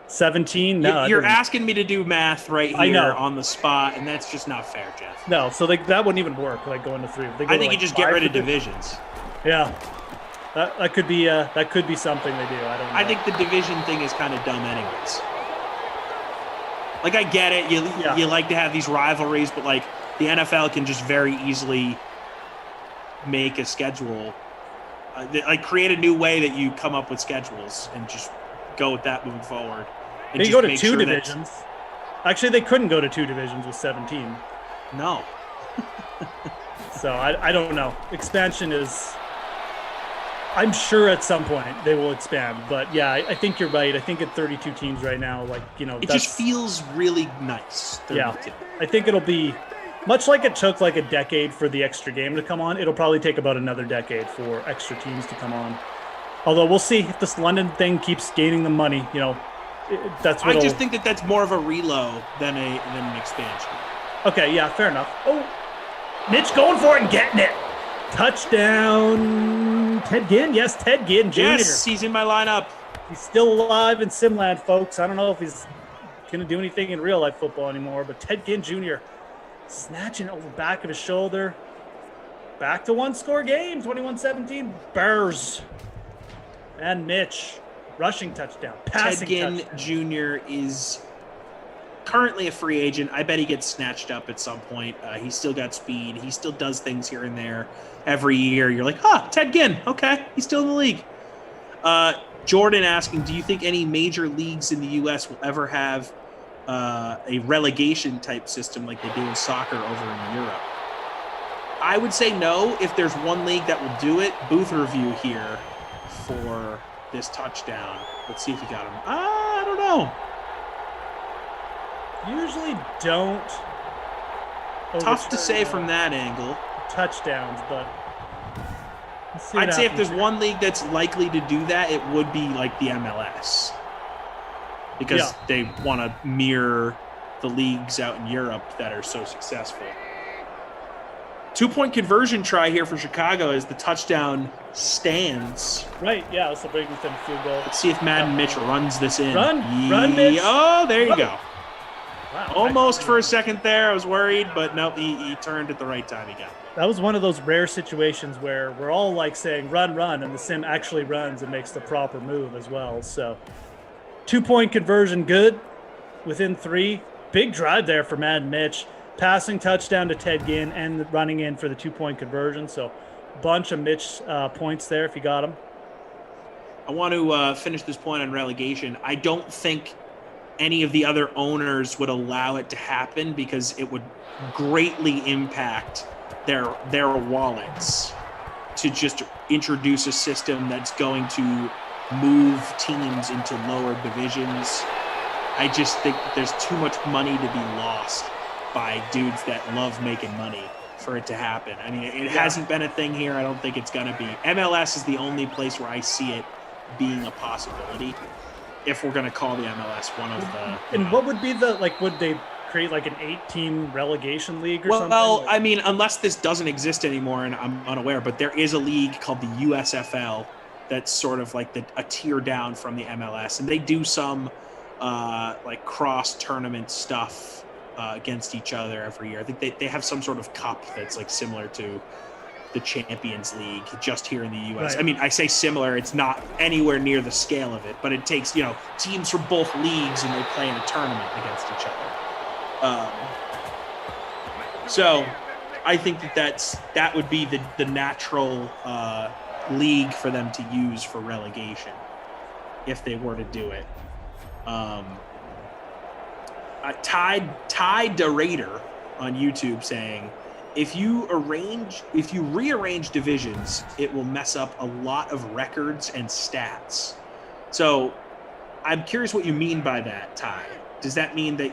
17? No, you're asking me to do math right here on the spot, and that's just not fair, Jeff. No, so that wouldn't even work. Like going to 3. I think you just get rid of divisions. Yeah, that could be something they do. I don't know. I think the division thing is kind of dumb, anyways. Like I get it, you like to have these rivalries, but like the NFL can just very easily make a schedule, like create a new way that you come up with schedules and just go with that moving forward. They go to 2 divisions. Actually, they couldn't go to 2 divisions with 17. No. So I don't know. Expansion is. I'm sure at some point they will expand, but yeah, I think you're right. I think at 32 teams right now, like, it just feels really nice. 32. Yeah, I think it'll be much like it took like a decade for the extra game to come on. It'll probably take about another decade for extra teams to come on. Although we'll see if this London thing keeps gaining the money. That's what I just think that's more of a reload than an expansion. Okay, yeah, fair enough. Oh, Mitch going for it and getting it. Touchdown, Ted Ginn. Yes, Ted Ginn Jr. Yes, he's in my lineup. He's still alive in Simland, folks. I don't know if he's going to do anything in real life football anymore, but Ted Ginn Jr. snatching it over the back of his shoulder. Back to one-score game, 21-17. Bears. And Mitch, rushing touchdown, passing Ted Ginn touchdown. Jr. is currently a free agent. I bet he gets snatched up at some point. He's still got speed. He still does things here and there. Every year, you're like, Ted Ginn. Okay, he's still in the league. Jordan asking, do you think any major leagues in the U.S. will ever have a relegation-type system like they do in soccer over in Europe? I would say no. If there's one league that will do it, Booth review here for this touchdown. Let's see if he got him. I don't know. Usually don't. Tough to say from that angle. Touchdowns, but I'd say if there's one league that's likely to do that, it would be like the MLS, because they want to mirror the leagues out in Europe that are so successful. 2-point conversion try here for Chicago as the touchdown stands. Right, yeah, so breaking within field goal. Let's see if Madden Mitch runs this in. Run, Mitch. Oh, there you go. Wow, Almost for a second there. I was worried, but no, he turned at the right time. He got it. That was one of those rare situations where we're all like saying run, and the sim actually runs and makes the proper move as well. So 2-point conversion, good. Within 3. Big drive there for Madden Mitch. Passing touchdown to Ted Ginn and running in for the 2-point conversion. So bunch of Mitch points there if you got them. I want to finish this point on relegation. I don't think any of the other owners would allow it to happen because it would greatly impact their wallets to just introduce a system that's going to move teams into lower divisions. I just think there's too much money to be lost by dudes that love making money for it to happen. I mean, it hasn't been a thing here. I don't think it's going to be. MLS is the only place where I see it being a possibility, if we're going to call the MLS one of the... And what would be would they create like an 8-team relegation league or something? Well, I mean, unless this doesn't exist anymore and I'm unaware, but there is a league called the USFL that's sort of like a tier down from the MLS, and they do some like cross-tournament stuff against each other every year. I think they have some sort of cup that's like similar to the Champions League just here in the U.S. Right. I mean, I say similar, it's not anywhere near the scale of it, but it takes, teams from both leagues and they play in a tournament against each other. So I think that would be the natural league for them to use for relegation if they were to do it. Ty DeRaider on YouTube saying, if you rearrange divisions, it will mess up a lot of records and stats. So I'm curious what you mean by that, Ty. Does that mean that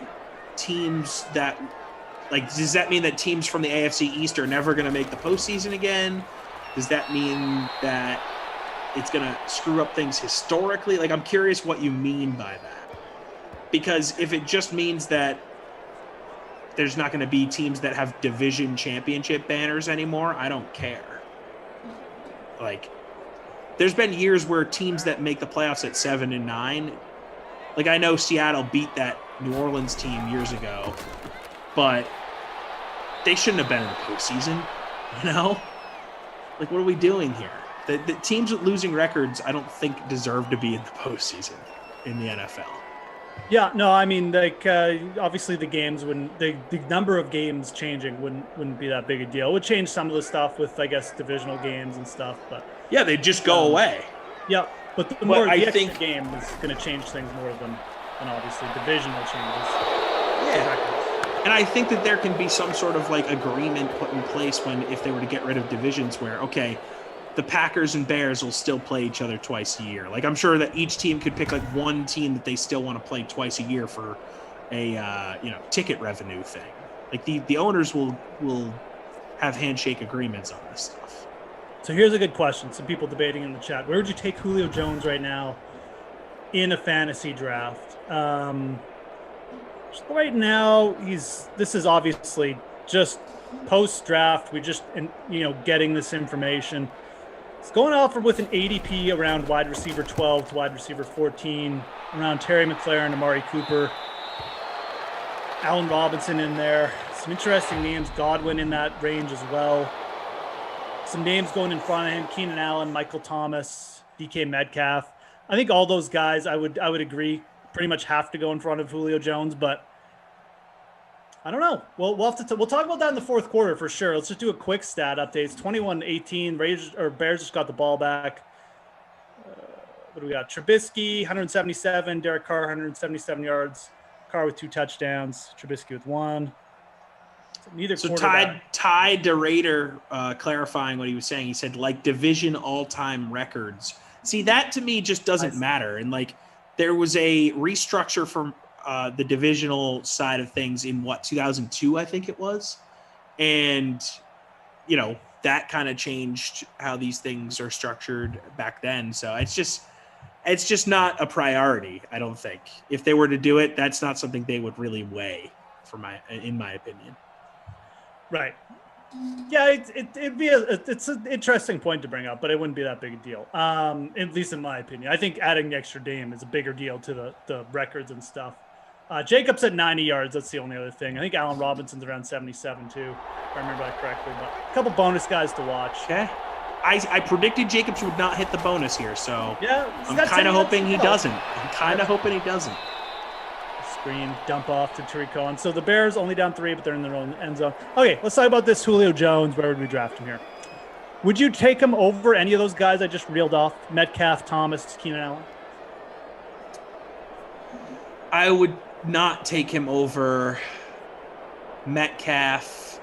teams from the AFC East are never going to make the postseason again? Does that mean that it's going to screw up things historically? Like, I'm curious what you mean by that. Because if it just means that there's not going to be teams that have division championship banners anymore, I don't care. Like, there's been years where teams that make the playoffs at 7 and 9, like I know Seattle beat that New Orleans team years ago, but they shouldn't have been in the postseason, Like, what are we doing here? The teams with losing records, I don't think deserve to be in the postseason in the NFL. Yeah, no, I mean, obviously the games the number of games changing wouldn't be that big a deal. It would change some of the stuff with, I guess, divisional games and stuff, but yeah, they just go away. Yeah, but the more the extra game is going to change things more than obviously divisional changes. Yeah, and I think that there can be some sort of like agreement put in place if they were to get rid of divisions where, okay, the Packers and Bears will still play each other twice a year. Like, I'm sure that each team could pick like one team that they still want to play twice a year for a ticket revenue thing. Like the owners will have handshake agreements on this stuff. So here's a good question. Some people debating in the chat. Where would you take Julio Jones right now in a fantasy draft? Right now, this is obviously just post-draft. We just, getting this information. It's going off with an ADP around wide receiver 12 to wide receiver 14, around Terry McLaurin, Amari Cooper, Allen Robinson in there. Some interesting names, Godwin in that range as well. Some names going in front of him, Keenan Allen, Michael Thomas, DK Metcalf. I think all those guys, I would agree, pretty much have to go in front of Julio Jones, but I don't know. We'll have to we'll talk about that in the fourth quarter for sure. Let's just do a quick stat update. It's 21-18. Bears just got the ball back. What do we got? Trubisky, 177. Derek Carr, 177 yards. Carr with 2 touchdowns. Trubisky with 1. So tied to Raider, clarifying what he was saying. He said, like, division all-time records. See, that to me just doesn't matter. And, like, there was a restructure from the divisional side of things in 2002, I think it was. And, that kind of changed how these things are structured back then. So it's just not a priority, I don't think. If they were to do it, that's not something they would really weigh, in my opinion. Right. Yeah, it'd be it's an interesting point to bring up, but it wouldn't be that big a deal. At least in my opinion. I think adding the extra game is a bigger deal to the records and stuff. Jacobs at 90 yards. That's the only other thing. I think Allen Robinson's around 77 too, if I remember that correctly. But a couple bonus guys to watch. Okay. I predicted Jacobs would not hit the bonus here, so yeah, I'm kind of hoping he doesn't. Screen, dump off to Tariq Cohen. So the Bears only down 3, but they're in their own end zone. Okay, let's talk about this Julio Jones. Where would we draft him here? Would you take him over any of those guys I just reeled off? Metcalf, Thomas, Keenan Allen? I would not take him over Metcalf,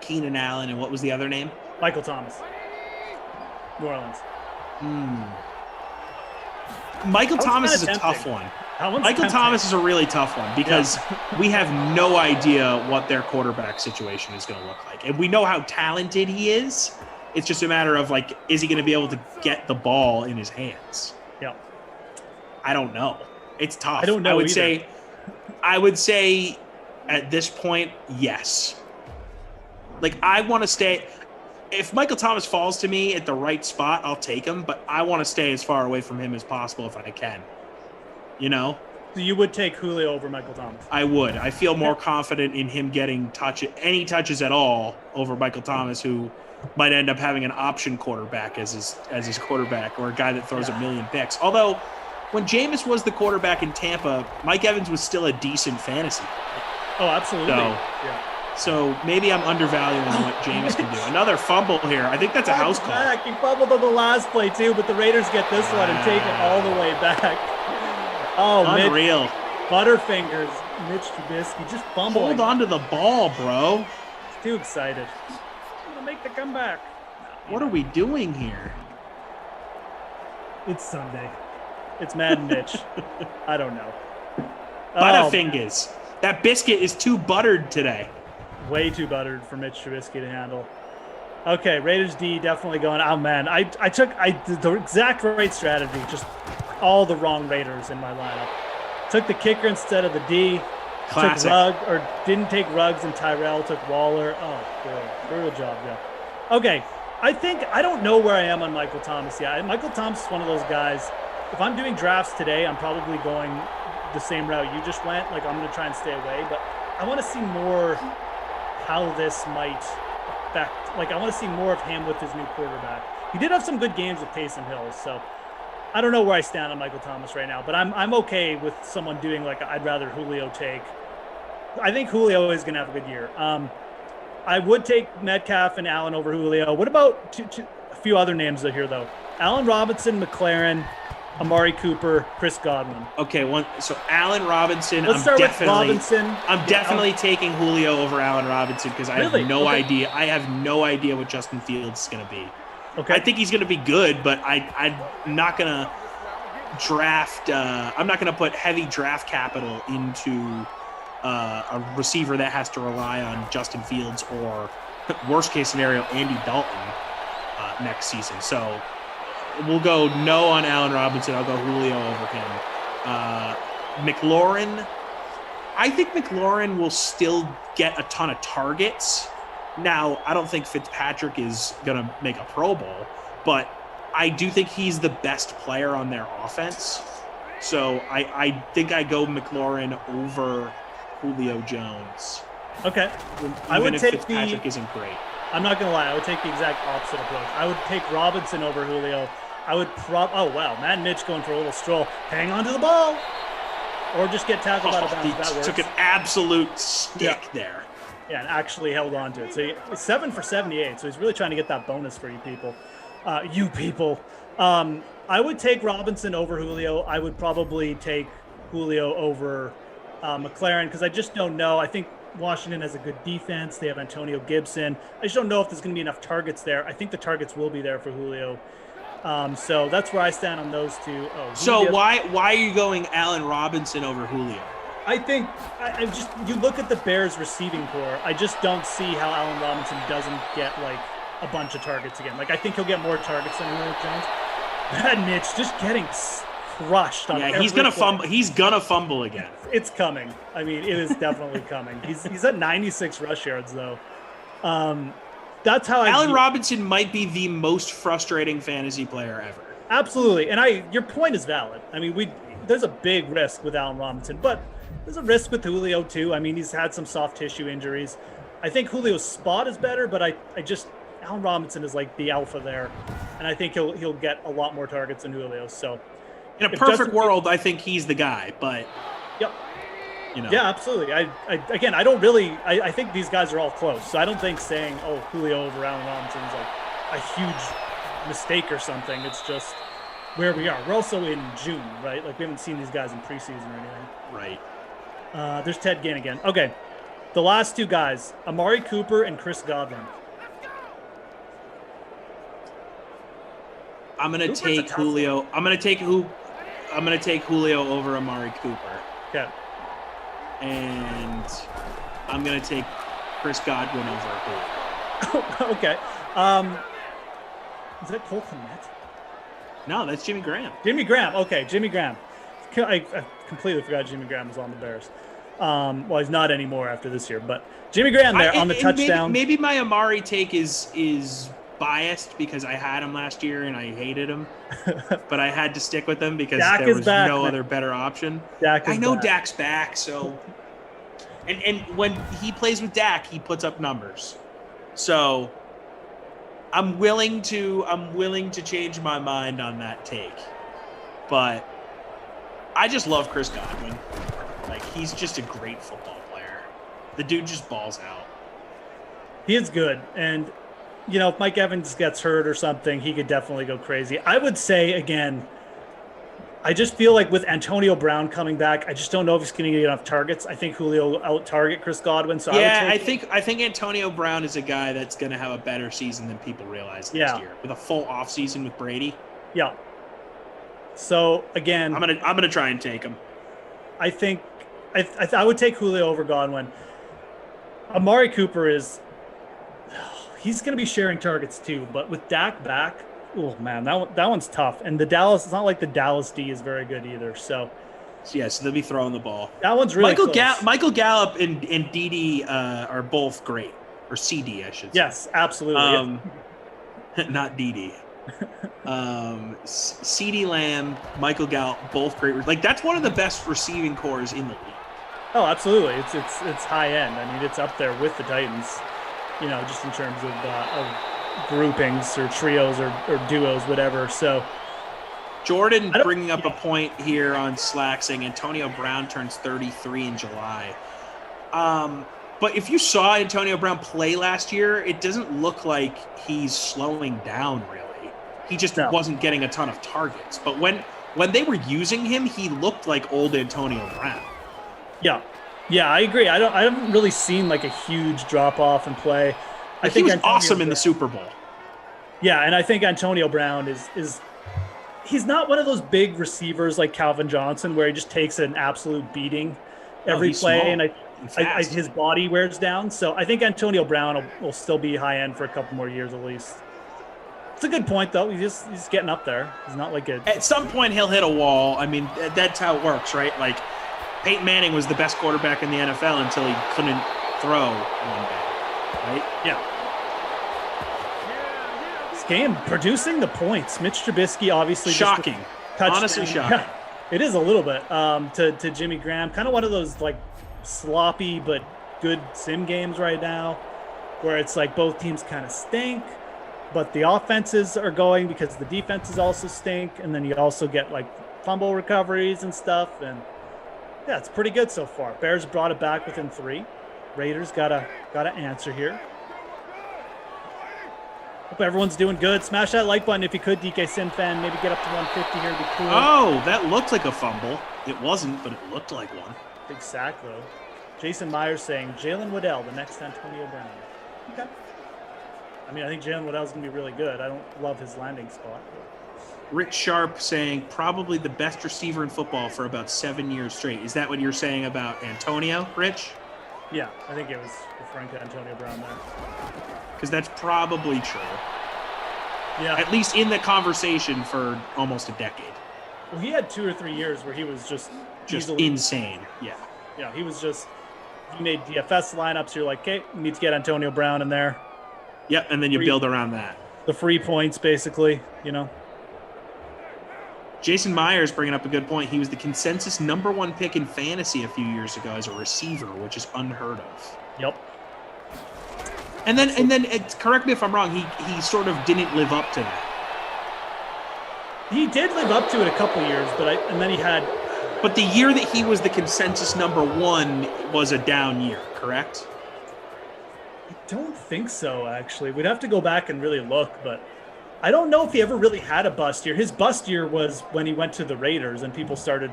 Keenan Allen, and what was the other name? Michael Thomas. New Orleans. Michael Thomas is a tough one. Michael Thomas is a really tough one because we have no idea what their quarterback situation is going to look like. And we know how talented he is. It's just a matter of, like, is he going to be able to get the ball in his hands? Yeah. I don't know. It's tough. I don't know I would say at this point, yes. Like, I want to stay. If Michael Thomas falls to me at the right spot, I'll take him, but I want to stay as far away from him as possible if I can. So you would take Julio over Michael Thomas? I would. I feel more confident in him getting any touches at all over Michael Thomas, who might end up having an option quarterback as his quarterback, or a guy that throws a million picks. Although, when Jameis was the quarterback in Tampa, Mike Evans was still a decent fantasy. Oh, absolutely. So maybe I'm undervaluing what Jameis can do. Another fumble here. I think that's a house call. He fumbled on the last play too, but the Raiders get this one and take it all the way back. Oh, unreal. Butterfingers, Mitch Trubisky just fumbling. Hold on to the ball, bro. He's too excited. He's gonna make the comeback. What are we doing here? It's Sunday. It's Mad Mitch. I don't know. Butterfingers. That biscuit is too buttered today. Way too buttered for Mitch Trubisky to handle. Okay, Raiders D definitely going. Oh man, I did the exact right strategy. Just all the wrong Raiders in my lineup. Took the kicker instead of the D. Classic. Didn't take Ruggs and Tyrell. Took Waller. Oh, brutal job, yeah. Okay, I don't know where I am on Michael Thomas yet. Michael Thomas is one of those guys. If I'm doing drafts today, I'm probably going the same route you just went. Like, I'm going to try and stay away, but I want to see more how this might affect. Like, I want to see more of him with his new quarterback. He did have some good games with Taysom Hill, so I don't know where I stand on Michael Thomas right now, but I'm okay with someone doing, like, I'd rather Julio take. I think Julio is going to have a good year. I would take Metcalf and Allen over Julio. What about a few other names here, though? Allen Robinson, McLaurin, Amari Cooper, Chris Godwin. Okay, so Allen Robinson. Let's start with Robinson. I'm definitely taking Julio over Allen Robinson because I have no idea. I have no idea what Justin Fields is going to be. Okay. I think he's going to be good, but I'm not going to draft. I'm not going to put heavy draft capital into a receiver that has to rely on Justin Fields or, worst case scenario, Andy Dalton next season. So we'll go no on Allen Robinson. I'll go Julio over him. McLaurin. I think McLaurin will still get a ton of targets. Now, I don't think Fitzpatrick is going to make a Pro Bowl, but I do think he's the best player on their offense. So I think I go McLaurin over Julio Jones. Okay. I would take Fitzpatrick isn't great. I'm not going to lie. I would take the exact opposite approach. I would take Robinson over Julio. I would oh, wow. Matt Mitch going for a little stroll. Hang on to the ball. Or just get tackled out of bounds. That works. Took an absolute stick there. Yeah, and actually held on to it. So he's 7 for 78. So he's really trying to get that bonus for you people. I would take Robinson over Julio. I would probably take Julio over McLaurin because I just don't know. I think Washington has a good defense. They have Antonio Gibson. I just don't know if there's going to be enough targets there. I think the targets will be there for Julio. So that's where I stand on those two. Why are you going Allen Robinson over Julio? I think you look at the Bears receiving core. I just don't see how Allen Robinson doesn't get like a bunch of targets again. Like I think he'll get more targets than Julio Jones. That Mitch just getting crushed on. Yeah, he's gonna fumble. He's gonna fumble again. It's coming. I mean, it is definitely coming. He's at 96 rush yards though. That's how Allen Robinson might be the most frustrating fantasy player ever. Absolutely, and your point is valid. I mean, there's a big risk with Allen Robinson, but there's a risk with Julio too. I mean, he's had some soft tissue injuries. I think Julio's spot is better, but Allen Robinson is like the alpha there, and I think he'll get a lot more targets than Julio. So, in a perfect world, I think he's the guy. But yep, yeah, absolutely. I think these guys are all close. So I don't think saying Julio over Allen Robinson is like a huge mistake or something. It's just where we are. We're also in June, right? Like we haven't seen these guys in preseason or anything. Right. There's Ted Ginn again. Okay, the last two guys, Amari Cooper and Chris Godwin. I'm gonna take Julio. I'm gonna take Julio over Amari Cooper. Okay. And I'm gonna take Chris Godwin over Julio. Okay. Is that Cole Kmet? No, that's Jimmy Graham. Jimmy Graham. Okay, Jimmy Graham. I completely forgot Jimmy Graham was on the Bears. Well, he's not anymore after this year, but Jimmy Graham there on the touchdown. Maybe my Amari take is biased because I had him last year and I hated him, but I had to stick with him because there was no other better option. I know Dak's back, so and when he plays with Dak, he puts up numbers. So I'm willing to change my mind on that take, but I just love Chris Godwin. Like he's just a great football player. The dude just balls out. He is good, and if Mike Evans gets hurt or something, he could definitely go crazy. I would say, again, I just feel like with Antonio Brown coming back, I just don't know if he's going to get enough targets. I think Julio will out-target Chris Godwin. So I think Antonio Brown is a guy that's going to have a better season than people realize next year. With a full offseason with Brady. Yeah. So, again, I'm gonna try and take him. I think I would take Julio over Godwin. Amari Cooper he's going to be sharing targets too, but with Dak back, oh man, that one's tough. And it's not like the Dallas D is very good either. So they'll be throwing the ball. That one's really close. Michael Gallup and Dede are both great, or CD, I should say. Yes, absolutely. Not Dede. CeeDee Lamb, Michael Gallup, both great. Like that's one of the best receiving cores in the league. Oh, absolutely. It's high end. I mean, it's up there with the Titans. Just in terms of groupings or trios or duos, whatever. So, Jordan bringing up a point here on Slack saying Antonio Brown turns 33 in July. But if you saw Antonio Brown play last year, it doesn't look like he's slowing down really. He just wasn't getting a ton of targets. But when when they were using him, he looked like old Antonio Brown. Yeah. Yeah, I agree. I haven't really seen like a huge drop off in play. I think he was Antonio awesome in Brown, the Super Bowl. Yeah, and I think Antonio Brown is he's not one of those big receivers like Calvin Johnson where he just takes an absolute beating every play, small. and his body wears down. So I think Antonio Brown will still be high end for a couple more years at least. It's a good point though. He's getting up there. He's not like a. At some point, he'll hit a wall. I mean, that's how it works, right? Like Peyton Manning was the best quarterback in the NFL until he couldn't throw one day, right? Yeah. This game producing the points. Mitch Trubisky obviously shocking. Honestly shocking. Yeah, it is a little bit to Jimmy Graham. Kind of one of those like sloppy but good sim games right now where it's like both teams kind of stink, but the offenses are going because the defenses also stink, and then you also get like fumble recoveries and stuff, and yeah, it's pretty good so far. Bears brought it back within 3. Raiders gotta answer here. Hope everyone's doing good. Smash that like button if you could, DK Sim fan. Maybe get up to 150 here. It'd be cool. Oh, that looked like a fumble. It wasn't, but it looked like one. Big sack, though. Jason Myers saying Jalen Waddell, the next Antonio Brown. Okay. I mean, I think Jalen Waddell's going to be really good. I don't love his landing spot. Rich Sharp saying probably the best receiver in football for about 7 years straight. Is that what you're saying about Antonio, Rich? Yeah, I think it was referring to Antonio Brown there. Because that's probably true. Yeah. At least in the conversation for almost a decade. Well, he had 2 or 3 years where he was just insane. Yeah. Yeah, he was just, you made DFS lineups, you're like, okay, we need to get Antonio Brown in there. Yep, and then you build around that. The free points, basically, you know. Jason Myers bringing up a good point. He was the consensus #1 pick in fantasy a few years ago as a receiver, which is unheard of. Yep. And then correct me if I'm wrong, he sort of didn't live up to that. He did live up to it a couple years, and then he had. But the year that he was the consensus #1 was a down year, correct? I don't think so, actually. We'd have to go back and really look, but I don't know if he ever really had a bust year. His bust year was when he went to the Raiders and people started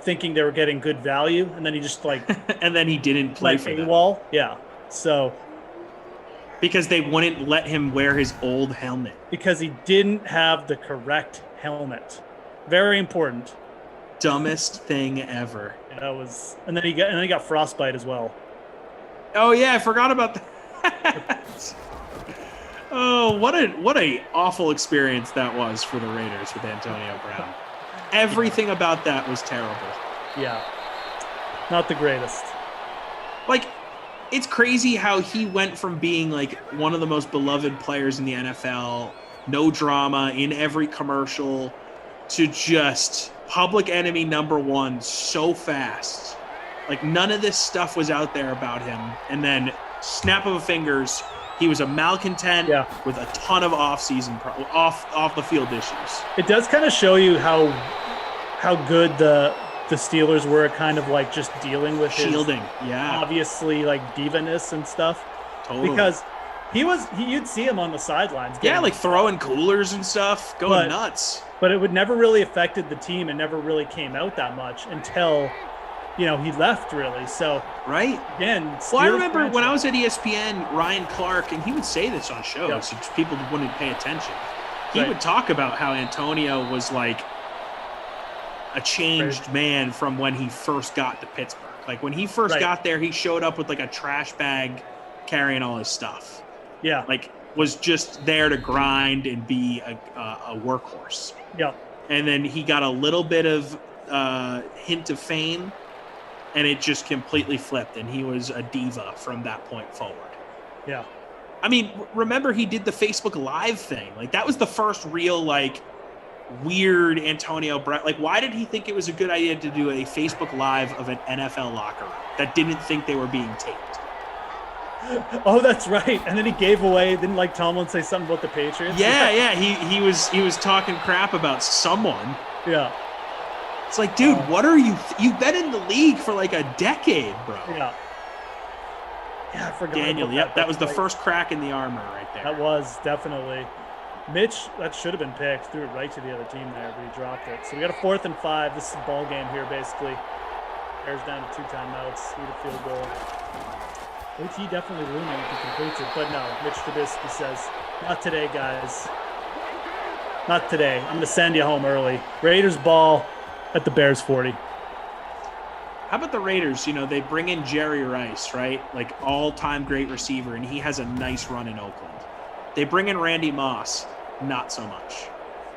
thinking they were getting good value, and then he just like and then he didn't play for them. Wall. Yeah. So because they wouldn't let him wear his old helmet. Because he didn't have the correct helmet. Very important. Dumbest thing ever. Yeah, that was, and then he got frostbite as well. Oh yeah, I forgot about that. Oh, what a awful experience that was for the Raiders with Antonio Brown. Everything about that was terrible. Yeah. Not the greatest. Like, it's crazy how he went from being like one of the most beloved players in the NFL, no drama in every commercial, to just public enemy #1 so fast. Like, none of this stuff was out there about him. And then, snap of a fingers, he was a malcontent with a ton of off-season, off the field issues. It does kind of show you how good the Steelers were at kind of like just dealing with shielding, his obviously like diva-ness and stuff. Totally. Because you'd see him on the sidelines. Like throwing coolers and stuff, going nuts. But it would never really affected the team and never really came out that much until, he left really. So right again. Well, I remember when I was at ESPN, Ryan Clark, and he would say this on shows, so people wouldn't pay attention. He would talk about how Antonio was like a changed man from when he first got to Pittsburgh. Like when he first got there, he showed up with like a trash bag carrying all his stuff. Yeah. Like was just there to grind and be a workhorse. Yeah. And then he got a little bit of hint of fame, and it just completely flipped, and he was a diva from that point forward. Yeah. I mean, remember he did the Facebook Live thing. Like that was the first real like weird Antonio Brown. Like, why did he think it was a good idea to do a Facebook Live of an NFL locker room that didn't think they were being taped? Oh, that's right. And then he gave away. Didn't like Tomlin say something about the Patriots? Yeah. He was talking crap about someone. Yeah. It's like, dude, what are you? You've been in the league for like a decade, bro. Yeah. Yeah, I forgot. Daniel, that was the first crack in the armor right there. That was definitely. Mitch, that should have been picked. Threw it right to the other team there, but he dropped it. So we got a 4th and 5. This is a ball game here, basically. Bears down to 2 timeouts. Need a field goal. OT definitely looming if he completes it, but no. Mitch Trubisky says, "Not today, guys. Not today. I'm going to send you home early." Raiders ball at the Bears 40. How about the Raiders? You know, they bring in Jerry Rice, right? Like all-time great receiver, and he has a nice run in Oakland. They bring in Randy Moss, not so much.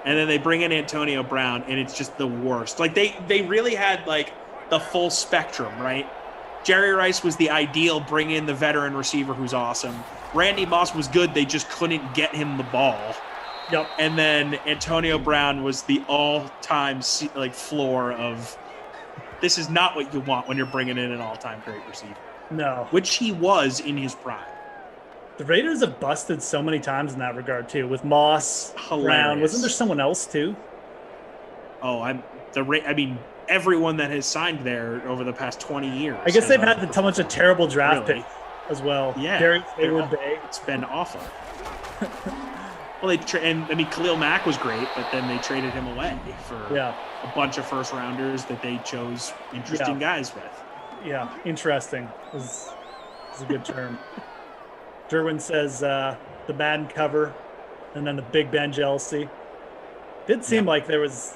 And then they bring in Antonio Brown, and it's just the worst. Like they really had like the full spectrum, right? Jerry Rice was the ideal bring in the veteran receiver who's awesome. Randy Moss was good. They just couldn't get him the ball. Yep. And then Antonio Brown was the all-time like floor of this is not what you want when you're bringing in an all-time great receiver. No. Which he was in his prime. The Raiders have busted so many times in that regard too, with Moss, Hilarious. Brown. Wasn't there someone else too? Oh, I mean, everyone that has signed there over the past 20 years. I guess they've had a bunch of terrible draft picks as well. Yeah, Darius Hayward-Bay. It's been awful. Well, Khalil Mack was great, but then they traded him away for a bunch of first rounders that they chose interesting guys with. Yeah, interesting is a good term. Derwin says the Madden cover and then the Big Ben jealousy. Did seem like there was,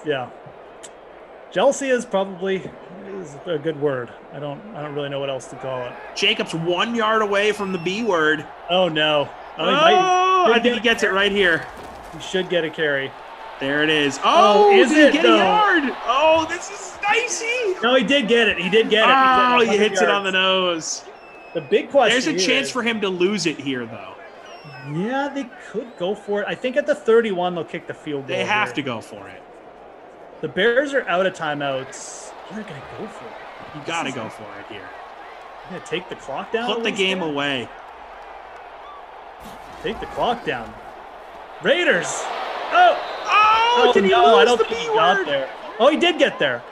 jealousy is a good word. I don't really know what else to call it. Jacobs 1 yard away from the B word. Oh no. I think he gets it right here. He should get a carry. There it is. Oh, is did it he get a yard? Oh, this is dicey. No, he did get it. Oh, he hits it on the nose. The big question There's a chance for him to lose it here, though. Yeah, they could go for it. I think at the 31, they'll kick the field goal. They have to go for it. The Bears are out of timeouts. They're going to go for it. You got to go for it here. Going to take the clock down? Put the game away. Take the clock down. Raiders. Did he lose I don't the think B he got word? there. Oh, he did get there.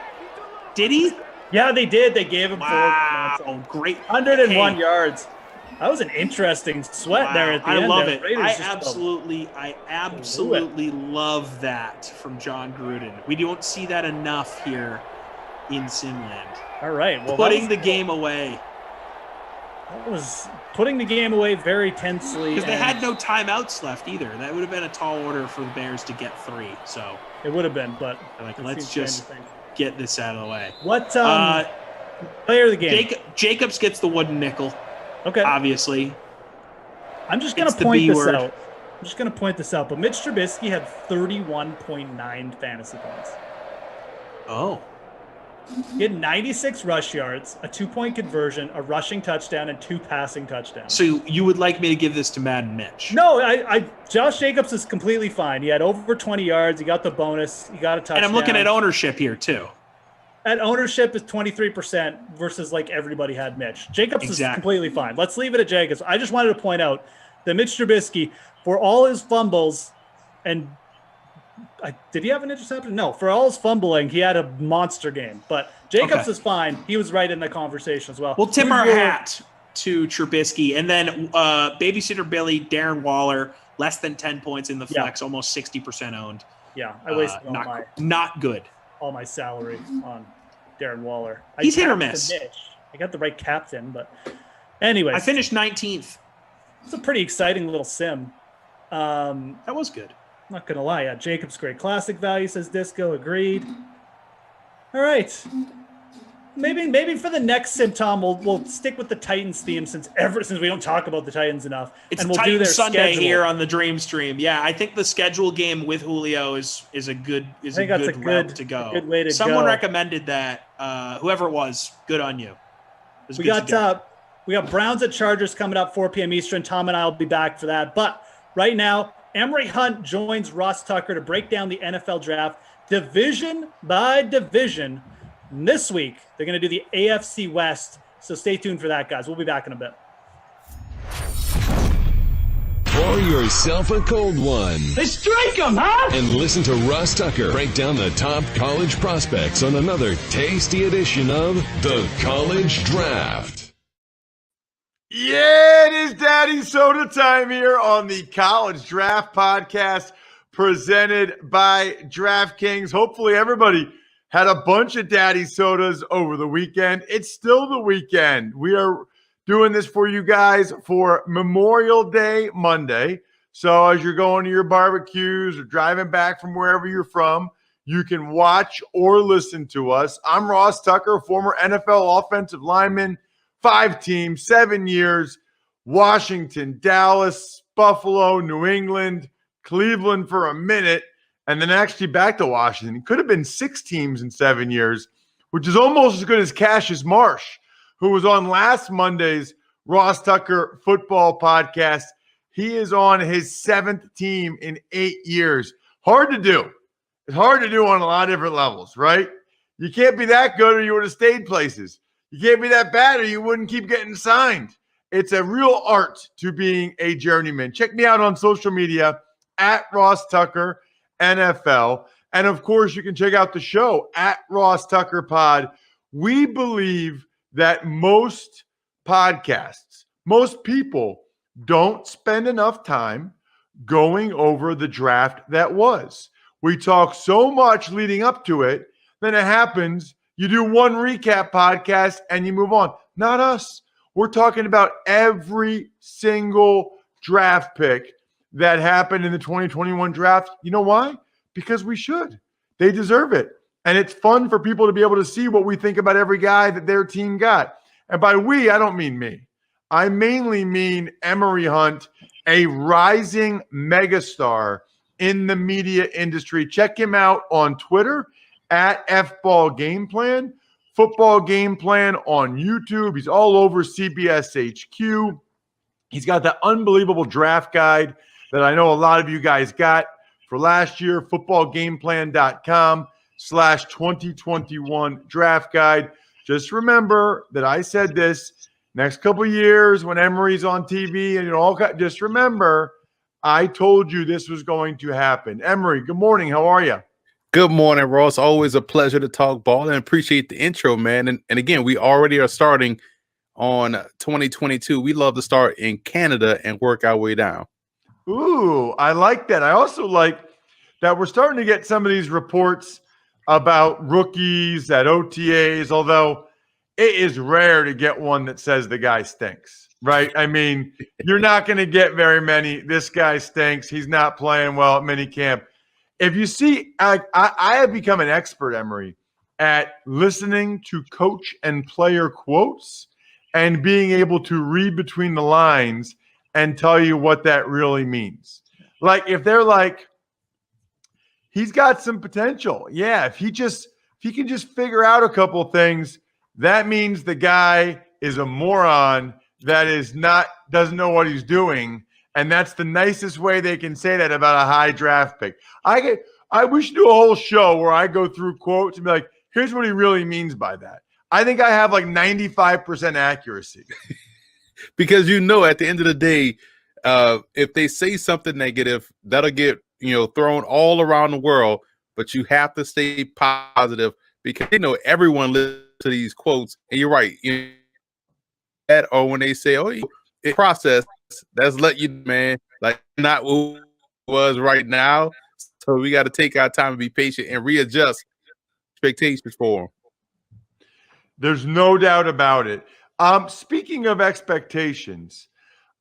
Did he? Yeah, they did. They gave him Wow, great. 101 yards. That was an interesting sweat there at the end. I love there. it. Raiders I absolutely love that from John Gruden. We don't see that enough here in Simland. All right. Well, putting the game away. That was putting the game away very tensely. Because they had no timeouts left either. That would have been a tall order for the Bears to get 3. So it would have been, but let's just get this out of the way. What player of the game? Jacobs gets the wooden nickel. Okay. Obviously. I'm just going to point this out. I'm just going to point this out. But Mitch Trubisky had 31.9 fantasy points. Oh. He had 96 rush yards, a 2-point conversion, a rushing touchdown, and 2 passing touchdowns. So you would like me to give this to Madden Mitch? No, Josh Jacobs is completely fine. He had over 20 yards. He got the bonus. He got a touchdown. And I'm looking at ownership here too. At ownership is 23% versus like everybody had Mitch. Jacobs is completely fine. Let's leave it at Jacobs. I just wanted to point out that Mitch Trubisky, for all his fumbles, and did he have an interception? No, for all his fumbling, he had a monster game. But Jacobs is fine. He was right in the conversation as well. We'll tip our hat to Trubisky. And then Babysitter Billy, Darren Waller, less than 10 points in the flex, almost 60% owned. Yeah, I wasted not good. All my salary on Darren Waller. He's hit or miss. I got the right captain, but anyways. I finished 19th. It's a pretty exciting little sim. That was good. I'm not going to lie. Yeah, Jacob's great classic value, says Disco. Agreed. All right. Maybe for the next sim, Tom, we'll stick with the Titans theme since we don't talk about the Titans enough. It's and we'll Titans do their Sunday schedule here on the Dream Stream. Yeah, I think the schedule game with Julio is a good route to go. A good way to Someone go. recommended that. Whoever it was, good on you. We got Browns at Chargers coming up 4 p.m. Eastern. Tom and I will be back for that. But right now, Emory Hunt joins Ross Tucker to break down the NFL draft division by division. And this week, they're going to do the AFC West. So stay tuned for that, guys. We'll be back in a bit. Pour yourself a cold one. Let's strike 'em, huh? And listen to Ross Tucker break down the top college prospects on another tasty edition of The College Draft. Yeah, it is Daddy Soda time here on the College Draft Podcast. presented by DraftKings. Hopefully everybody had a bunch of daddy sodas over the weekend. It's still the weekend. We are doing this for you guys for Memorial Day Monday. So as you're going to your barbecues or driving back from wherever you're from, you can watch or listen to us. I'm Ross Tucker, former NFL offensive lineman, 5 teams, 7 years, Washington, Dallas, Buffalo, New England, Cleveland for a minute, and then actually back to Washington. Could have been 6 teams in 7 years, which is almost as good as Cassius Marsh, who was on last Monday's Ross Tucker football podcast. He is on his 7th team in 8 years. Hard to do. It's hard to do on a lot of different levels, right? You can't be that good or you would have stayed places. You can't be that bad or you wouldn't keep getting signed. It's a real art to being a journeyman. Check me out on social media at Ross Tucker NFL. And of course, you can check out the show at Ross Tucker Pod. We believe that most podcasts, most people don't spend enough time going over the draft that was. We talk so much leading up to it, then it happens. You do one recap podcast and you move on. Not us. We're talking about every single draft pick that happened in the 2021 draft. You know why? Because we should. They deserve it. And it's fun for people to be able to see what we think about every guy that their team got. And by we, I don't mean me. I mainly mean Emory Hunt, a rising megastar in the media industry. Check him out on Twitter at FBall Game Plan, Football Game Plan on YouTube. He's all over CBS HQ. He's got that unbelievable draft guide that I know a lot of you guys got for last year, footballgameplan.com/2021 draft guide. Just remember that I said this next couple of years when Emory's on TV and just remember, I told you this was going to happen. Emory, good morning. How are you? Good morning, Ross. Always a pleasure to talk ball and appreciate the intro, man. And again, we already are starting on 2022. We love to start in Canada and work our way down. Ooh, I like that. I also like that we're starting to get some of these reports about rookies at OTAs, although it is rare to get one that says the guy stinks, right? I mean, you're not going to get very many. This guy stinks. He's not playing well at minicamp. If you see, I have become an expert, Emory, at listening to coach and player quotes and being able to read between the lines and tell you what that really means. Like if they're like, he's got some potential. Yeah, if he can just figure out a couple of things, that means the guy is a moron that doesn't know what he's doing. And that's the nicest way they can say that about a high draft pick. We should do a whole show where I go through quotes and be like, here's what he really means by that. I think I have like 95% accuracy. Because at the end of the day, if they say something negative, that'll get thrown all around the world. But you have to stay positive because everyone listens to these quotes. And you're right. Or when they say, it's process, that's let you, man, like not what it was right now. So we got to take our time and be patient and readjust expectations for them. There's no doubt about it. Speaking of expectations,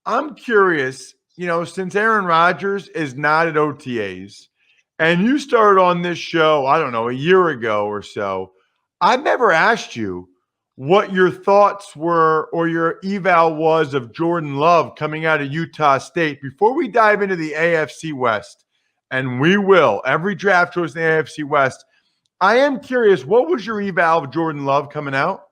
I'm curious, since Aaron Rodgers is not at OTAs and you started on this show, I don't know, a year ago or so, I've never asked you what your thoughts were or your eval was of Jordan Love coming out of Utah State. Before we dive into the AFC West, and we will, every draft choice in the AFC West, I am curious, what was your eval of Jordan Love coming out?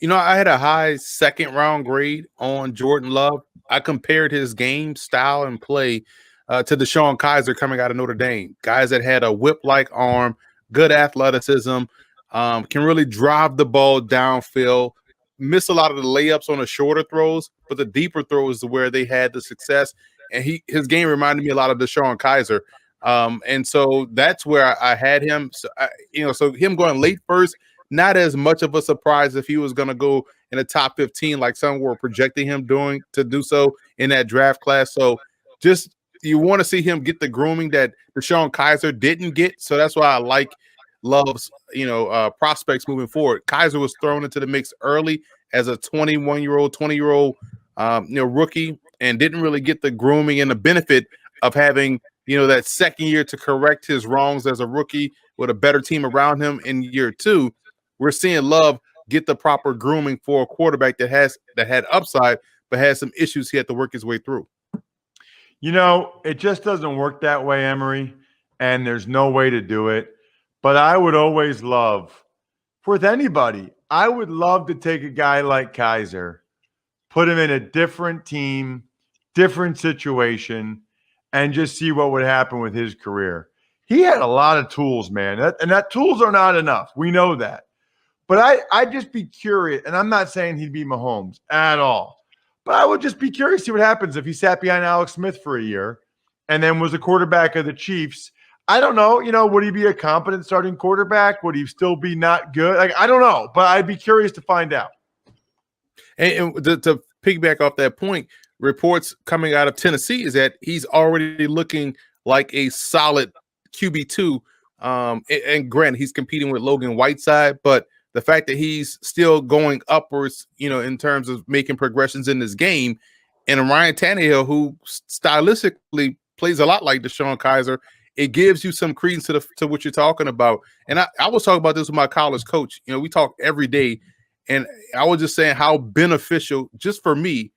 I had a high second-round grade on Jordan Love. I compared his game, style, and play to DeShone Kizer coming out of Notre Dame. Guys that had a whip-like arm, good athleticism, can really drive the ball downfield, miss a lot of the layups on the shorter throws, but the deeper throws is where they had the success. And his game reminded me a lot of DeShone Kizer. And so that's where I had him. So, so him going late first, not as much of a surprise if he was going to go in the top 15, like some were projecting him to do so in that draft class. So just, you want to see him get the grooming that DeShone Kizer didn't get. So that's why I like Love's, prospects moving forward. Kizer was thrown into the mix early as a 21-year-old, 20-year-old, rookie, and didn't really get the grooming and the benefit of having, that second year to correct his wrongs as a rookie with a better team around him in year 2. We're seeing Love get the proper grooming for a quarterback that had upside, but had some issues he had to work his way through. It just doesn't work that way, Emory, and there's no way to do it. But I would always love, with anybody, I would love to take a guy like Kizer, put him in a different team, different situation, and just see what would happen with his career. He had a lot of tools, man, and that tools are not enough. We know that. But I'd just be curious, and I'm not saying he'd be Mahomes at all, but I would just be curious to see what happens if he sat behind Alex Smith for a year and then was a quarterback of the Chiefs. I don't know. Would he be a competent starting quarterback? Would he still be not good? I don't know, but I'd be curious to find out. And to piggyback off that point, reports coming out of Tennessee is that he's already looking like a solid QB2. And granted, he's competing with Logan Whiteside, but the fact that he's still going upwards, in terms of making progressions in this game, and Ryan Tannehill, who stylistically plays a lot like DeShone Kizer, it gives you some credence to what you're talking about. And I was talking about this with my college coach. We talk every day, and I was just saying how beneficial, just for me,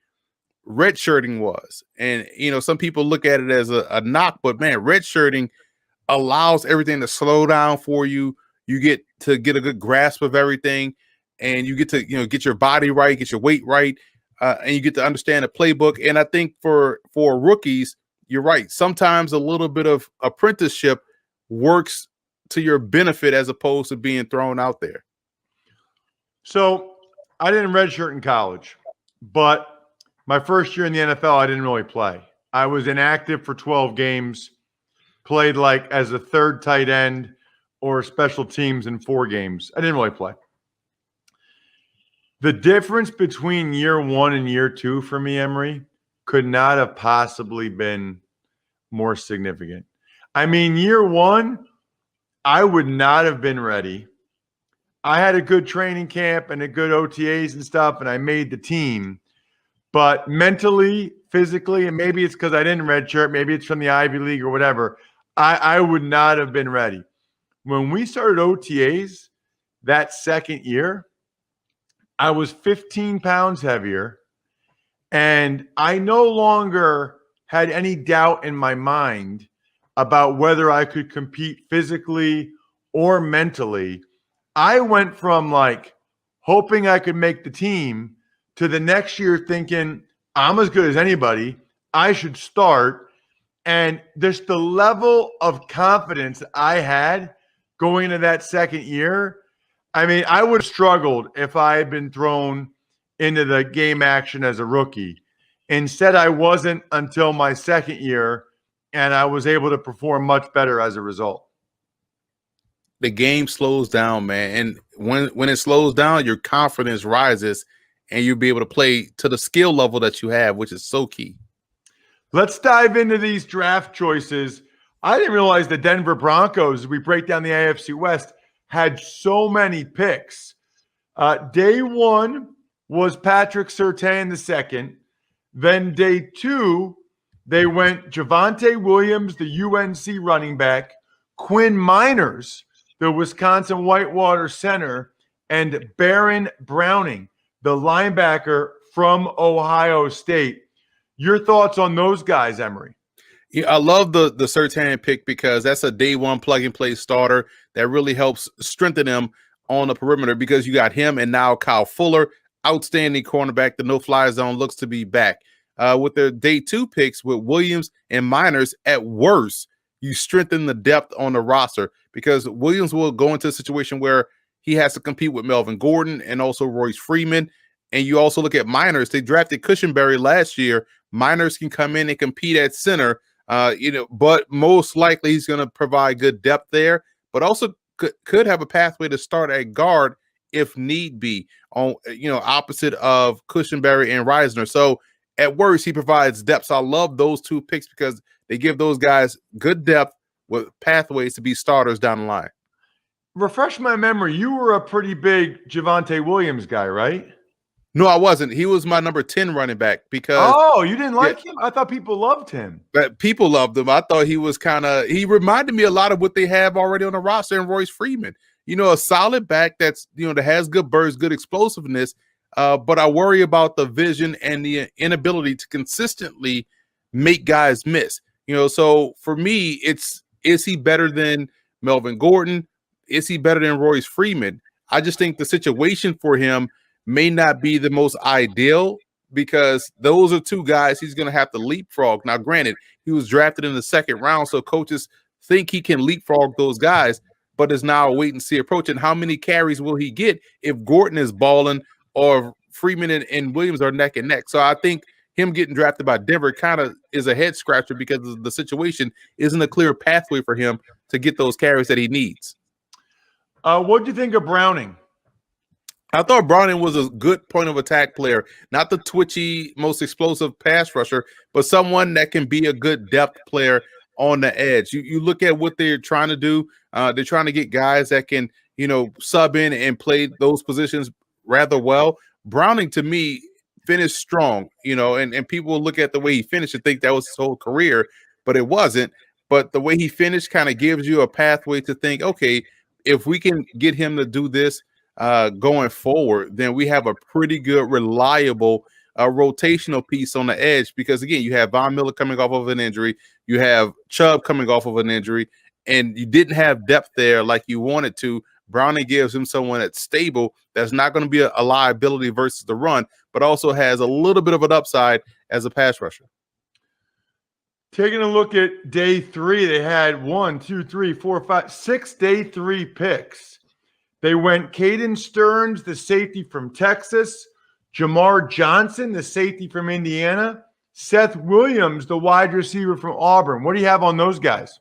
redshirting was. And, some people look at it as a knock, but man, redshirting allows everything to slow down for you. You get to get a good grasp of everything, and you get to, get your body right, get your weight right, and you get to understand the playbook. And I think for rookies, you're right. Sometimes a little bit of apprenticeship works to your benefit as opposed to being thrown out there. So I didn't redshirt in college, but my first year in the NFL, I didn't really play. I was inactive for 12 games, played as a third tight end or special teams in 4 games. I didn't really play. The difference between year 1 and year 2 for me, Emory, could not have possibly been more significant. Year 1, I would not have been ready. I had a good training camp and a good OTAs and stuff, and I made the team. But mentally, physically, and maybe it's because I didn't redshirt, maybe it's from the Ivy League or whatever, I would not have been ready. When we started OTAs that second year, I was 15 pounds heavier, and I no longer had any doubt in my mind about whether I could compete physically or mentally. I went from hoping I could make the team to the next year thinking I'm as good as anybody. I should start. And just the level of confidence I had going into that second year, I would have struggled if I had been thrown into the game action as a rookie. Instead, I wasn't until my second year, and I was able to perform much better as a result. The game slows down, man. And when it slows down, your confidence rises, and you'll be able to play to the skill level that you have, which is so key. Let's dive into these draft choices. I didn't realize the Denver Broncos, as we break down the AFC West, had so many picks. Day 1 was Patrick Surtain II. Then day 2, they went Javonte Williams, the UNC running back, Quinn Miners, the Wisconsin Whitewater center, and Baron Browning, the linebacker from Ohio State. Your thoughts on those guys, Emory? Yeah, I love the Surtain pick because that's a day 1 plug-and-play starter that really helps strengthen them on the perimeter because you got him and now Kyle Fuller, outstanding cornerback. The no-fly zone looks to be back. With their day 2 picks with Williams and Miners, at worst, you strengthen the depth on the roster because Williams will go into a situation where he has to compete with Melvin Gordon and also Royce Freeman. And you also look at Miners. They drafted Cushenberry last year. Miners can come in and compete at center, but most likely he's going to provide good depth there, but also could have a pathway to start at guard if need be on, opposite of Cushenberry and Reisner. So at worst, he provides depth. So I love those 2 picks because They give those guys good depth with pathways to be starters down the line. Refresh my memory. You were a pretty big Javonte Williams guy, right? No, I wasn't. He was my number 10 running back because you didn't like him? I thought people loved him. But people loved him. I thought he was he reminded me a lot of what they have already on the roster in Royce Freeman. A solid back that's, that has good bursts, good explosiveness. But I worry about the vision and the inability to consistently make guys miss. So for me, is he better than Melvin Gordon? Is he better than Royce Freeman? I just think the situation for him may not be the most ideal because those are two guys he's going to have to leapfrog. Now, granted, he was drafted in the second round, so coaches think he can leapfrog those guys, but it's now a wait-and-see approach. And how many carries will he get if Gordon is balling or Freeman and Williams are neck and neck? So I think him getting drafted by Denver kind of is a head-scratcher because the situation isn't a clear pathway for him to get those carries that he needs. What do you think of Browning? I thought Browning was a good point of attack player, not the twitchy, most explosive pass rusher, but someone that can be a good depth player on the edge. You look at what they're trying to do. They're trying to get guys that can, sub in and play those positions rather well. Browning, to me, finished strong, and people will look at the way he finished and think that was his whole career, but it wasn't. But the way he finished kind of gives you a pathway to think, okay, if we can get him to do this going forward, then we have a pretty good, reliable rotational piece on the edge because, again, you have Von Miller coming off of an injury. You have Chubb coming off of an injury, and you didn't have depth there like you wanted to. Browning gives him someone that's stable, that's not going to be a liability versus the run, but also has a little bit of an upside as a pass rusher. Taking a look at day 3, they had 6 day 3 picks. They went Caden Stearns, the safety from Texas, Jamar Johnson, the safety from Indiana, Seth Williams, the wide receiver from Auburn. What do you have on those guys?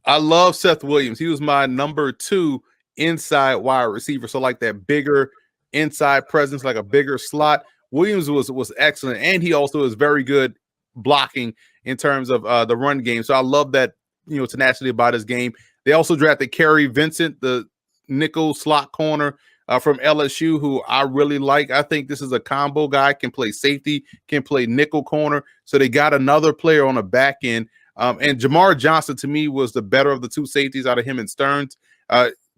I love Seth Williams. He was my number 2 inside wide receiver, so like that bigger inside presence, like a bigger slot. Williams was excellent, and he also is very good blocking in terms of the run game. So I love that tenacity about his game. They also drafted Kerry Vincent, the nickel slot corner from LSU, who I really like. I think this is a combo guy, can play safety, can play nickel corner. So they got another player on the back end. And Jamar Johnson, to me, was the better of the two safeties out of him and Stearns.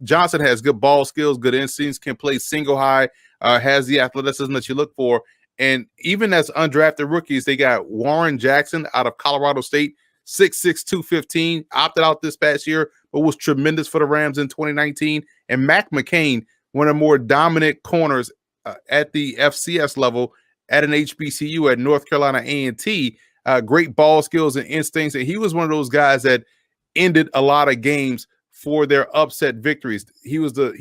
Johnson has good ball skills, good instincts, can play single high, has the athleticism that you look for. And even as undrafted rookies, they got Warren Jackson out of Colorado State, 6'6", 215, opted out this past year, but was tremendous for the Rams in 2019. And Mac McCain, one of the more dominant corners at the FCS level at an HBCU at North Carolina A&T, great ball skills and instincts. And he was one of those guys that ended a lot of games for their upset victories. He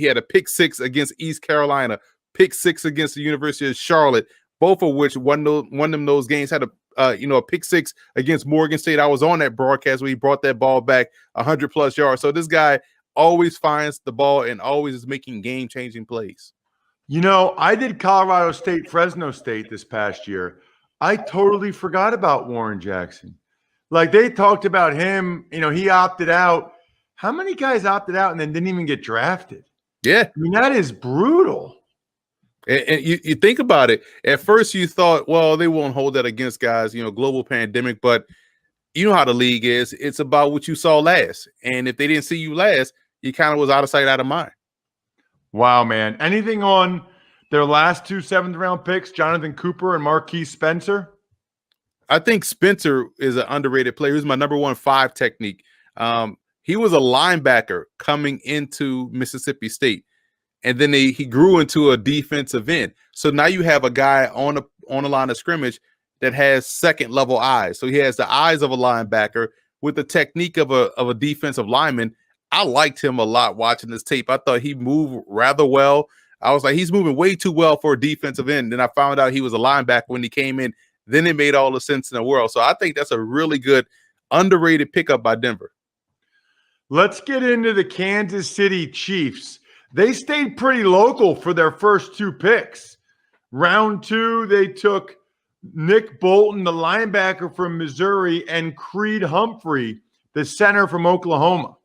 had a pick 6 against East Carolina, pick 6 against the University of Charlotte, both of which won them those games. Had a pick 6 against Morgan State. I was on that broadcast where he brought that ball back 100+ yards. So this guy always finds the ball and always is making game-changing plays. I did Colorado State, Fresno State this past year. I totally forgot about Warren Jackson. Like, they talked about him, he opted out. How many guys opted out and then didn't even get drafted? Yeah. I mean, that is brutal. And you think about it. At first, you thought, well, they won't hold that against guys, global pandemic. But you know how the league is. It's about what you saw last. And if they didn't see you last, you kind of was out of sight, out of mind. Wow, man. Anything on their last 2 7th-round picks, Jonathan Cooper and Marquise Spencer? I think Spencer is an underrated player. He was my number 1 5 technique. He was a linebacker coming into Mississippi State. And then he grew into a defensive end. So now you have a guy on the line of scrimmage that has second-level eyes. So he has the eyes of a linebacker with the technique of a defensive lineman. I liked him a lot watching this tape. I thought he moved rather well. I was like, he's moving way too well for a defensive end. Then I found out he was a linebacker when he came in. Then it made all the sense in the world. So I think that's a really good, underrated pickup by Denver. Let's get into the Kansas City Chiefs. They stayed pretty local for their first 2 picks. Round 2, they took Nick Bolton, the linebacker from Missouri, and Creed Humphrey, the center from Oklahoma.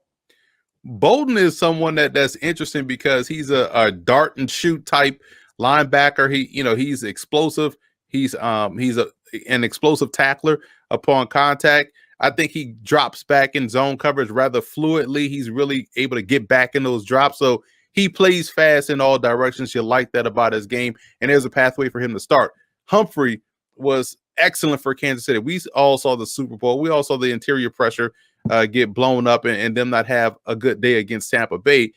Bolton is someone that's interesting because he's a dart and shoot type linebacker. He's explosive. He's an explosive tackler upon contact. I think he drops back in zone coverage rather fluidly. He's really able to get back in those drops. So he plays fast in all directions. You like that about his game. And there's a pathway for him to start. Humphrey was excellent for Kansas City. We all saw the Super Bowl. We all saw the interior pressure get blown up and them not have a good day against Tampa Bay.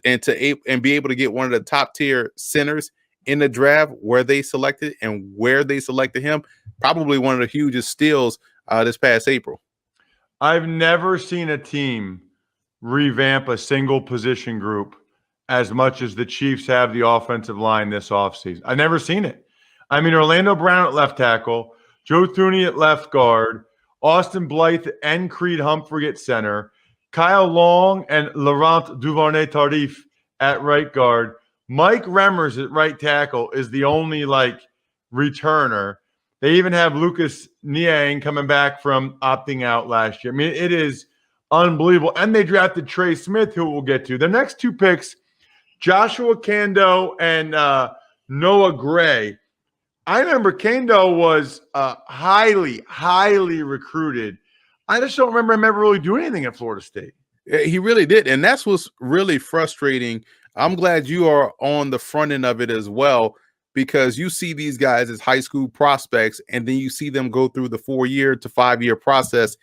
And be able to get one of the top tier centers in the draft where they selected him, probably one of the hugest steals this past April. I've never seen a team revamp a single position group as much as the Chiefs have the offensive line this offseason. I've never seen it. I mean, Orlando Brown at left tackle, Joe Thuney at left guard, Austin Blythe and Creed Humphrey at center, Kyle Long and Laurent Duvernay-Tardif at right guard. Mike Remmers at right tackle is the only returner. They even have Lucas Niang coming back from opting out last year. I mean, it is unbelievable. And they drafted Trey Smith, who we'll get to. The next two picks, Joshua Kando and Noah Gray. I remember Kando was highly, highly recruited. I just don't remember him ever really doing anything at Florida State. He really did. And that's what's really frustrating. I'm glad you are on the front end of it as well, because you see these guys as high school prospects, and then you see them go through the 4-year to 5-year process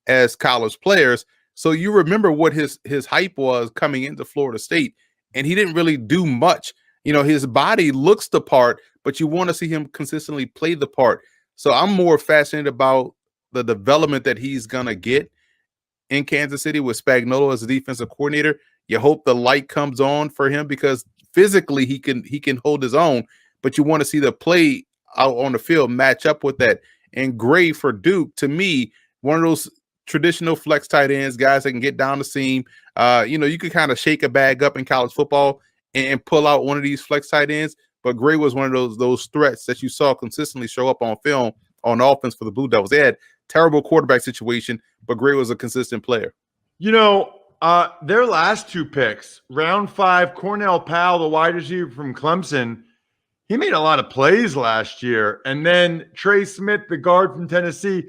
as college players. So you remember what his hype was coming into Florida State, and he didn't really do much. His body looks the part, but you want to see him consistently play the part. So I'm more fascinated about the development that he's going to get in Kansas City with Spagnuolo as a defensive coordinator. You hope the light comes on for him because physically he can hold his own, but you want to see the play out on the field match up with that. And Gray for Duke, to me, one of those traditional flex tight ends, guys that can get down the seam. You could kind of shake a bag up in college football and pull out one of these flex tight ends. But Gray was one of those threats that you saw consistently show up on film on offense for the Blue Devils. They had terrible quarterback situation, but Gray was a consistent player. Their last two picks, round 5, Cornell Powell, the wide receiver from Clemson, he made a lot of plays last year. And then Trey Smith, the guard from Tennessee.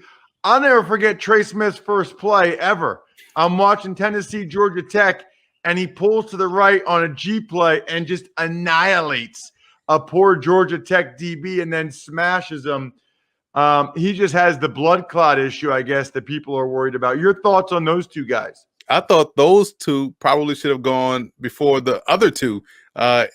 I'll never forget Trey Smith's first play ever. I'm watching Tennessee, Georgia Tech, and he pulls to the right on a G play and just annihilates a poor Georgia Tech DB and then smashes him. He just has the blood clot issue, I guess, that people are worried about. Your thoughts on those two guys? I thought those two probably should have gone before the other two, a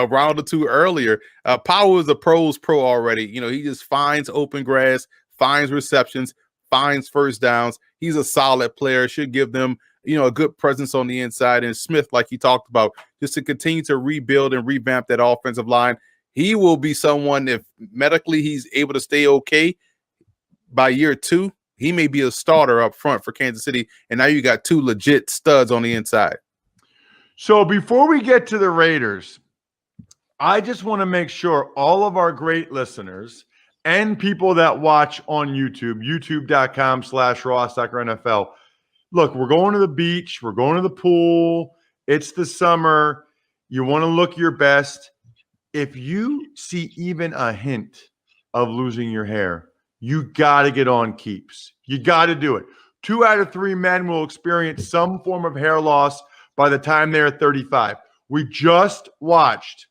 round or two earlier. Powell is a pro already. He just finds open grass, finds receptions, finds first downs. He's a solid player, should give them, a good presence on the inside. And Smith, like he talked about, just to continue to rebuild and revamp that offensive line. He will be someone, if medically he's able to stay okay by year 2, he may be a starter up front for Kansas City. And now you got 2 legit studs on the inside. So before we get to the Raiders, I just want to make sure all of our great listeners and people that watch on YouTube, youtube.com/RossTuckerNFL. Look, we're going to the beach. We're going to the pool. It's the summer. You want to look your best. If you see even a hint of losing your hair, you got to get on Keeps. You got to do it. 2 out of 3 men will experience some form of hair loss by the time they're 35. We just watched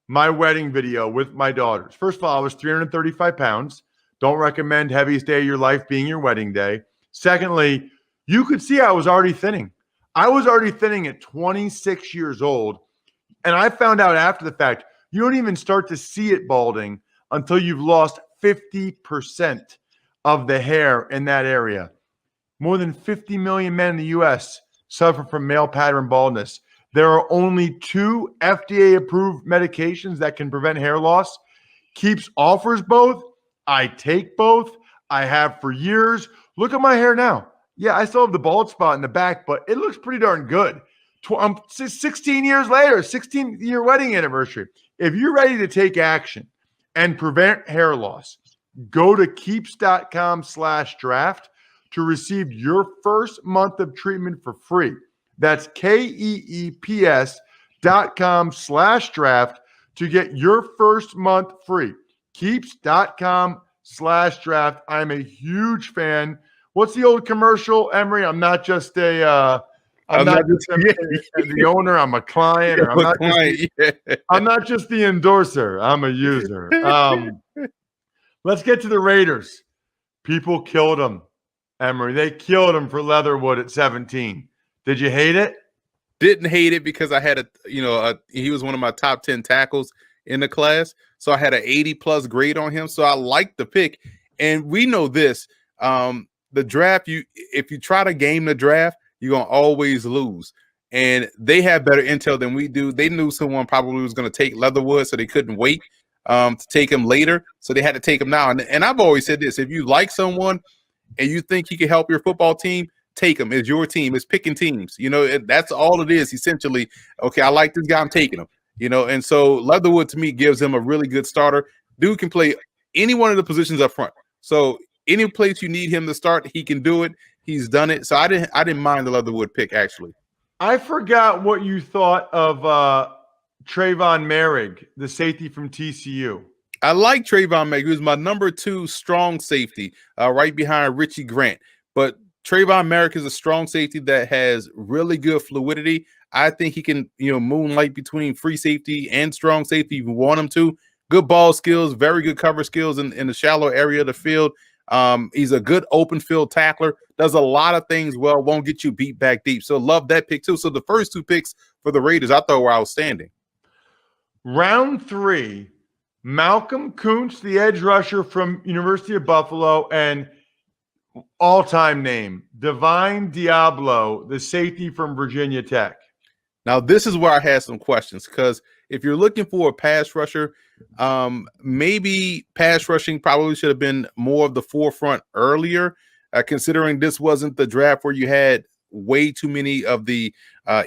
my wedding video with my daughters. First of all, I was 335 pounds. Don't recommend heaviest day of your life being your wedding day. Secondly, you could see I was already thinning. I was already thinning at 26 years old. And I found out after the fact, you don't even start to see it balding until you've lost 50% of the hair in that area. More than 50 million men in the U.S. suffer from male pattern baldness. There are only 2 FDA-approved medications that can prevent hair loss. Keeps offers both. I take both. I have for years. Look at my hair now. Yeah, I still have the bald spot in the back, but it looks pretty darn good. 16 years later, 16-year wedding anniversary. If you're ready to take action and prevent hair loss, Go to keeps.com/draft to receive your first month of treatment for free. That's KEEPS.com/draft to get your first month free. Keeps.com/draft. I'm a huge fan. What's the old commercial, Emery? I'm not just the owner. I'm a client. Or I'm not just the endorser. I'm a user. Let's get to the Raiders. People killed them, Emery. They killed him for Leatherwood at 17. Did you hate it? Didn't hate it because I had he was one of my top 10 tackles in the class. So I had an 80+ grade on him. So I liked the pick. And we know this, the draft, if you try to game the draft, you're going to always lose. And they have better intel than we do. They knew someone probably was going to take Leatherwood, so they couldn't wait to take him later. So they had to take him now. And I've always said this, if you like someone and you think he can help your football team, take him. It's your team. It's picking teams. That's all it is, essentially. Okay, I like this guy. I'm taking him. And so Leatherwood, to me, gives him a really good starter. Dude can play any one of the positions up front. So any place you need him to start, he can do it. He's done it. So I didn't mind the Leatherwood pick, actually. I forgot what you thought of Trayvon Merrick, the safety from TCU. I like Trayvon Merrick. He was my number 2 strong safety, right behind Richie Grant. But Trayvon Merrick is a strong safety that has really good fluidity. I think he can, moonlight between free safety and strong safety if you want him to. Good ball skills, very good cover skills in the shallow area of the field. He's a good open field tackler, does a lot of things well, won't get you beat back deep. So love that pick too. So the first 2 picks for the Raiders, I thought were outstanding. Round 3, Malcolm Kuntz, the edge rusher from University of Buffalo, and all-time name, Divine Diablo, the safety from Virginia Tech. Now, this is where I had some questions, because if you're looking for a pass rusher, maybe pass rushing probably should have been more of the forefront earlier, considering this wasn't the draft where you had way too many of the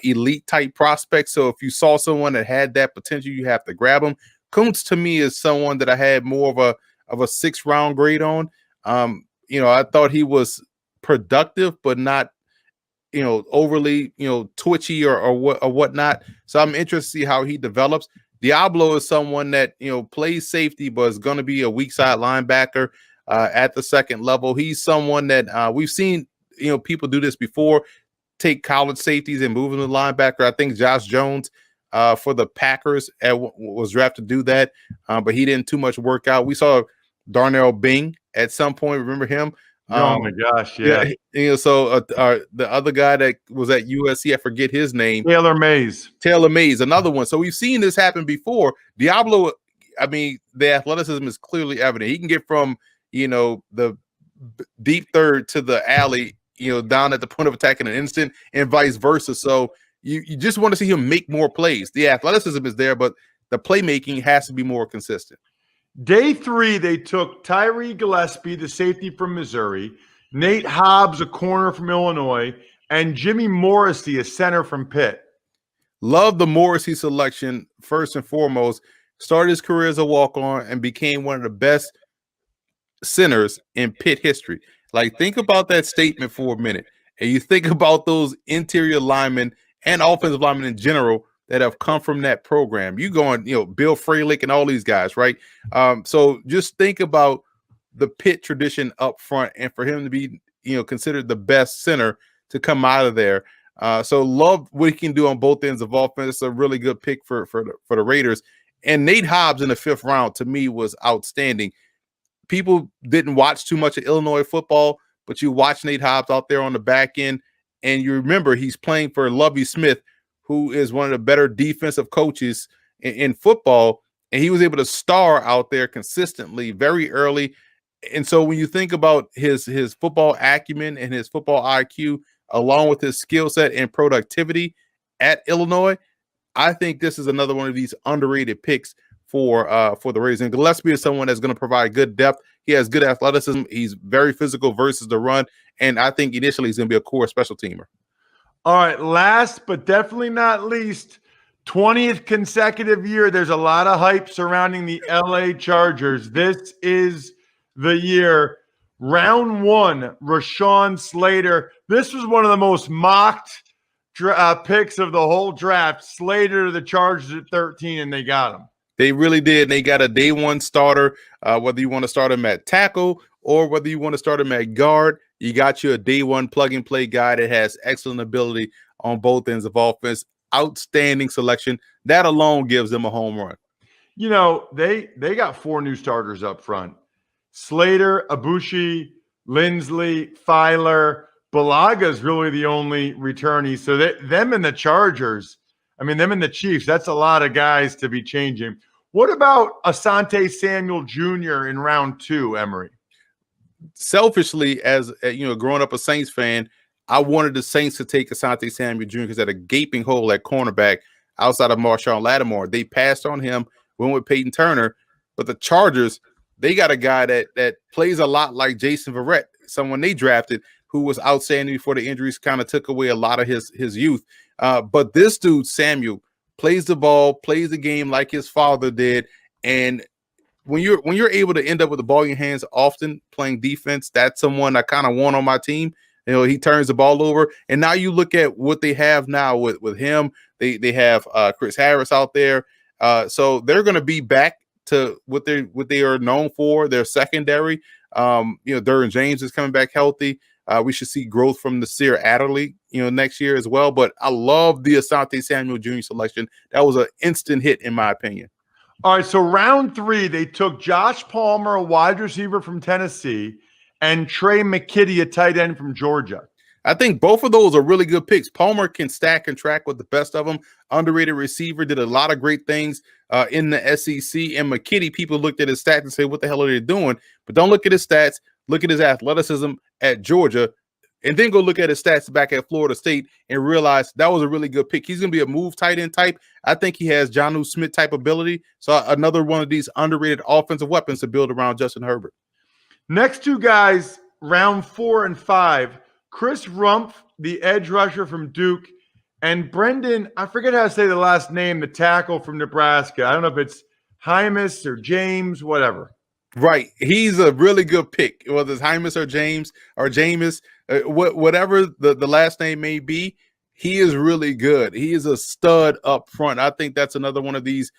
elite type prospects. So if you saw someone that had that potential, you have to grab them. Kuntz, to me, is someone that I had more of a 6th round grade on. I thought he was productive, but not, overly, twitchy or whatnot. So I'm interested to see how he develops. Diablo is someone that, plays safety, but is going to be a weak side linebacker at the 2nd level. He's someone that we've seen, people do this before, take college safeties and move them to linebacker. I think Josh Jones for the Packers was drafted to do that, but he didn't too much work out. We saw Darnell Bing at some point. Remember him? Oh my gosh, yeah. So the other guy that was at USC, I forget his name. Taylor Mays, another one. So we've seen this happen before. Diablo, I mean, the athleticism is clearly evident. He can get from the deep third to the alley, down at the point of attack in an instant, and vice versa. So you just want to see him make more plays. The athleticism is there, but the playmaking has to be more consistent. Day 3, they took Tyree Gillespie, the safety from Missouri, Nate Hobbs, a corner from Illinois, and Jimmy Morrissey, a center from Pitt. Love the Morrissey selection, first and foremost. Started his career as a walk-on and became one of the best centers in Pitt history. Like, think about that statement for a minute. And you think about those interior linemen and offensive linemen in general that have come from that program. You going, Bill Fralick and all these guys, right? So just think about the Pitt tradition up front, and for him to be, considered the best center to come out of there. So love what he can do on both ends of offense. It's a really good pick for the Raiders. And Nate Hobbs in the 5th round, to me, was outstanding. People didn't watch too much of Illinois football, but you watch Nate Hobbs out there on the back end, and you remember he's playing for Lovie Smith, who is one of the better defensive coaches in football, and he was able to star out there consistently very early. And so when you think about his football acumen and his football IQ, along with his skill set and productivity at Illinois, I think this is another one of these underrated picks for the Raiders. And Gillespie is someone that's going to provide good depth. He has good athleticism. He's very physical versus the run, and I think initially he's going to be a core special teamer. All right, last but definitely not least, 20th consecutive year. There's a lot of hype surrounding the LA Chargers. This is the year. Round 1, Rashawn Slater. This was one of the most mocked picks of the whole draft. Slater to the Chargers at 13, and they got him. They really did. They got a day one starter, whether you want to start him at tackle or whether you want to start him at guard. You got you a day one plug-and-play guy that has excellent ability on both ends of offense. Outstanding selection. That alone gives them a home run. You know, they got 4 new starters up front. Slater, Abushi, Lindsley, Filer. Balaga's really the only returnee. So them and the Chargers, them and the Chiefs, that's a lot of guys to be changing. What about Asante Samuel Jr. in round 2, Emory? Selfishly, as growing up a Saints fan, I wanted the Saints to take Asante Samuel Jr. because they had a gaping hole at cornerback outside of Marshawn Lattimore. They passed on him, went with Peyton Turner, but the Chargers, they got a guy that plays a lot like Jason Verrett, someone they drafted who was outstanding before the injuries kind of took away a lot of his youth. But this dude, Samuel, plays the ball, plays the game like his father did, and when you're able to end up with the ball in your hands often playing defense, that's someone I kind of want on my team. He turns the ball over, and now you look at what they have now with him. They have Chris Harris out there, so they're going to be back to what they are known for. Their secondary, Derwin James is coming back healthy. We should see growth from Nasir Adderley, next year as well. But I love the Asante Samuel Jr. selection. That was an instant hit, in my opinion. All right, so round 3, they took Josh Palmer, a wide receiver from Tennessee, and Trey McKitty, a tight end from Georgia. I think both of those are really good picks. Palmer can stack and track with the best of them. Underrated receiver, did a lot of great things in the SEC. And McKitty, people looked at his stats and say, what the hell are they doing? But don't look at his stats. Look at his athleticism at Georgia, and then go look at his stats back at Florida State and realize that was a really good pick. He's going to be a move tight end type. I think he has Jonnu Smith type ability. So another one of these underrated offensive weapons to build around Justin Herbert. Next 2 guys, round 4 and 5, Chris Rumpf, the edge rusher from Duke, and Brendan, I forget how to say the last name, the tackle from Nebraska. I don't know if it's Hymus or James, whatever. Right. He's a really good pick, whether it's Hymus or James or Jameis, whatever the last name may be. He is really good. He is a stud up front. I think that's another one of these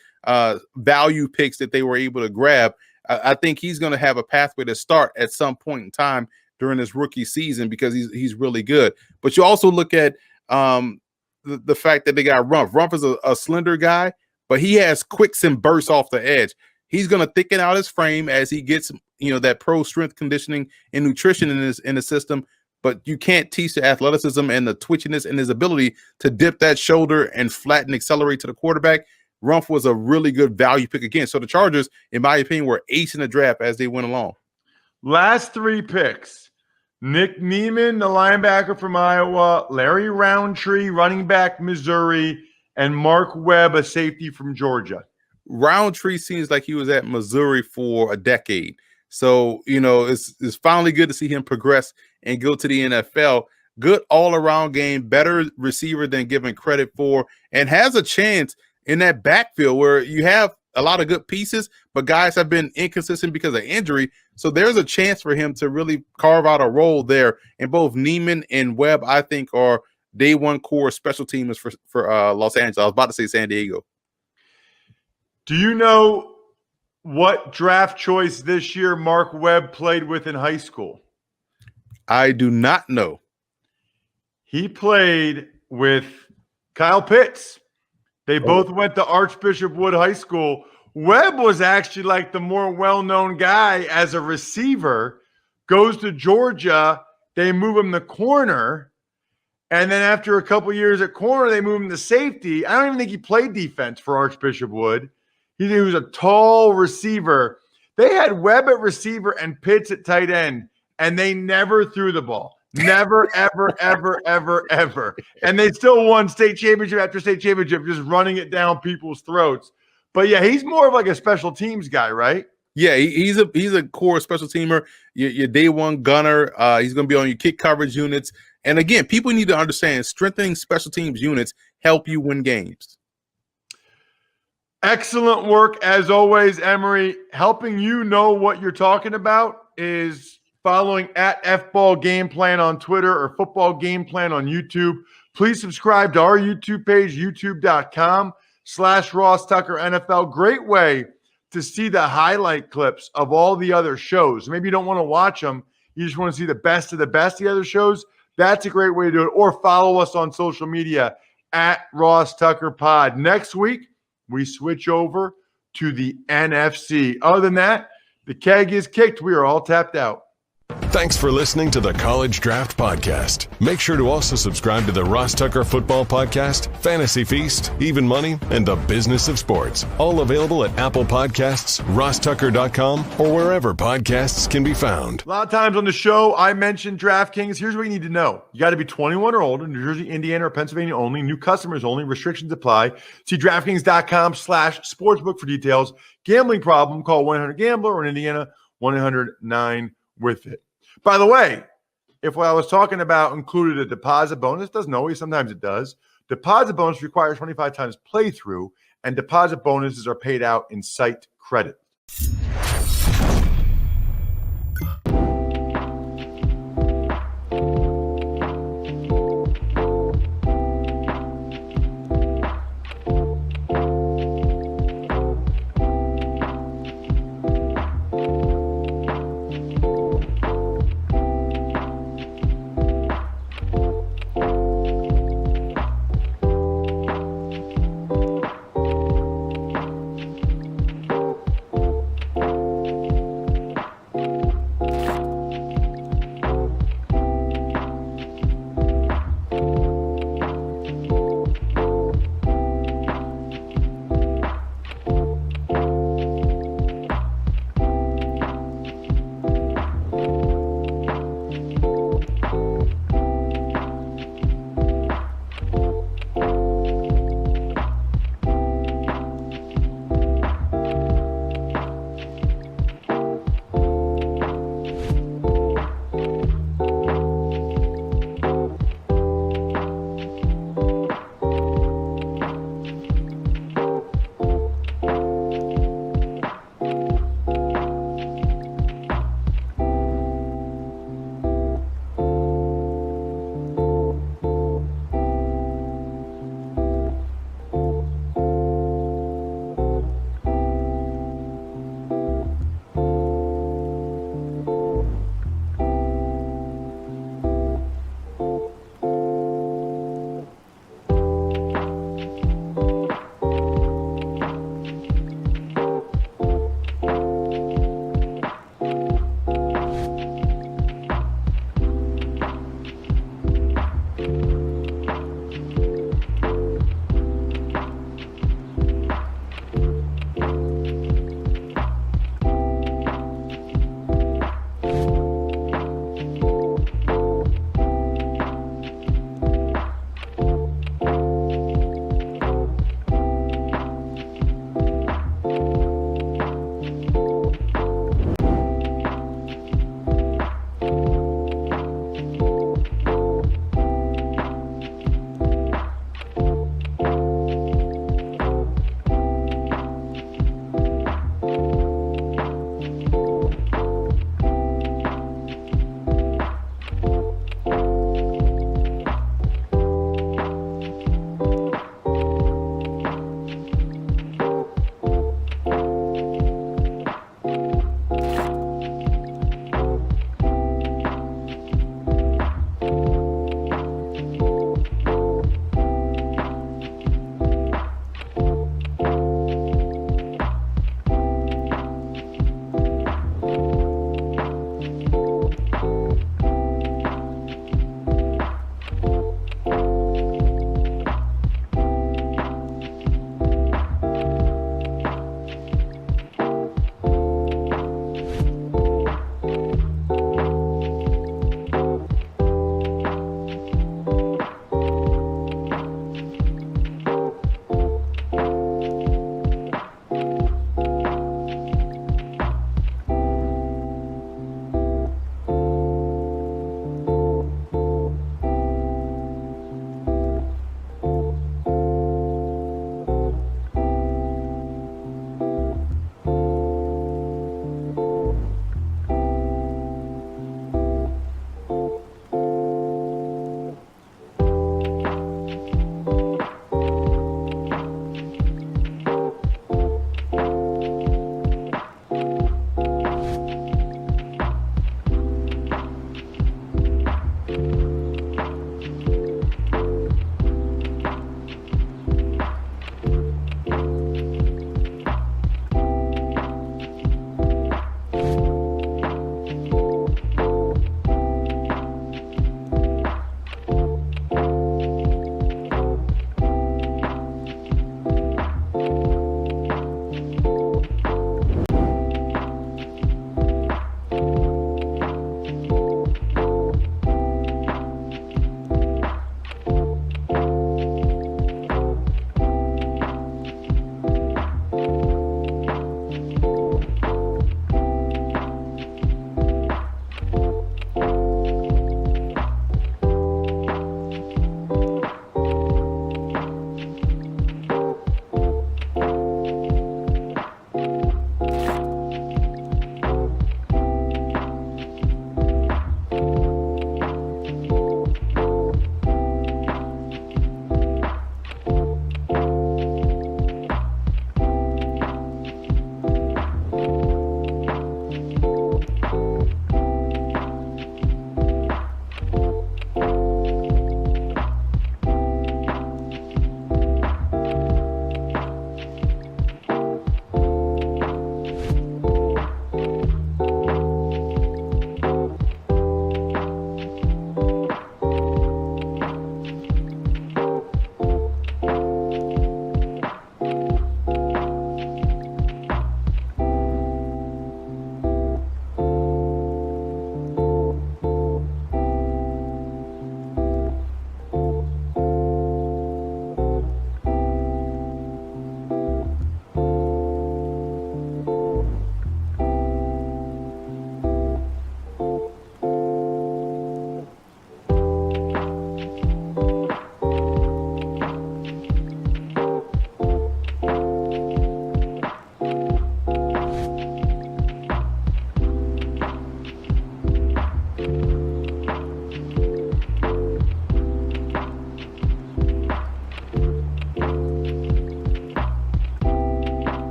value picks that they were able to grab. I think he's going to have a pathway to start at some point in time during his rookie season because he's really good. But you also look at the fact that they got Rumpf. Rumpf is a slender guy, but he has quicks and bursts off the edge. He's going to thicken out his frame as he gets, that pro strength conditioning and nutrition in the system. But you can't teach the athleticism and the twitchiness and his ability to dip that shoulder and flatten, accelerate to the quarterback. Rumpf was a really good value pick again. So the Chargers, in my opinion, were ace in the draft as they went along. Last 3 picks. Nick Neiman, the linebacker from Iowa, Larry Roundtree, running back, Missouri, and Mark Webb, a safety from Georgia. Roundtree seems like he was at Missouri for a decade. So, it's finally good to see him progress and go to the NFL. Good all-around game, better receiver than given credit for, and has a chance in that backfield where you have a lot of good pieces, but guys have been inconsistent because of injury. So there's a chance for him to really carve out a role there. And both Neiman and Webb, I think, are day one core special teamers for Los Angeles. I was about to say San Diego. Do you know what draft choice this year Mark Webb played with in high school? I do not know. He played with Kyle Pitts. They both went to Archbishop Wood High School. Webb was actually like the more well-known guy as a receiver, goes to Georgia. They move him to corner. And then after a couple years at corner, they move him to safety. I don't even think he played defense for Archbishop Wood. He was a tall receiver. They had Webb at receiver and Pitts at tight end, and they never threw the ball. Never, ever, ever, ever, ever. And they still won state championship after state championship, just running it down people's throats. But yeah, he's more of like a special teams guy, right? Yeah, he's a core special teamer. Your day one gunner. He's going to be on your kick coverage units. And again, people need to understand strengthening special teams units help you win games. Excellent work as always, Emory, helping you know what you're talking about is following at FBall Game Plan on Twitter or Football Game Plan on YouTube. Please subscribe to our YouTube page, youtube.com/Ross Tucker NFL. Great way to see the highlight clips of all the other shows. Maybe you don't want to watch them. You just want to see the best of the best of the other shows. That's a great way to do it. Or follow us on social media at Ross Tucker Pod. Next week, we switch over to the NFC. Other than that, the keg is kicked. We are all tapped out. Thanks for listening to the College Draft Podcast. Make sure to also subscribe to the Ross Tucker Football Podcast, Fantasy Feast, Even Money, and The Business of Sports. All available at Apple Podcasts, rosstucker.com, or wherever podcasts can be found. A lot of times on the show, I mentioned DraftKings. Here's what you need to know. You got to be 21 or older, New Jersey, Indiana, or Pennsylvania only. New customers only. Restrictions apply. See DraftKings.com/sportsbook for details. Gambling problem, call 1-800-GAMBLER, or in Indiana, 1-800-9-WITH-IT. By the way, if what I was talking about included a deposit bonus, doesn't always, sometimes it does. Deposit bonus requires 25 times playthrough, and deposit bonuses are paid out in site credit.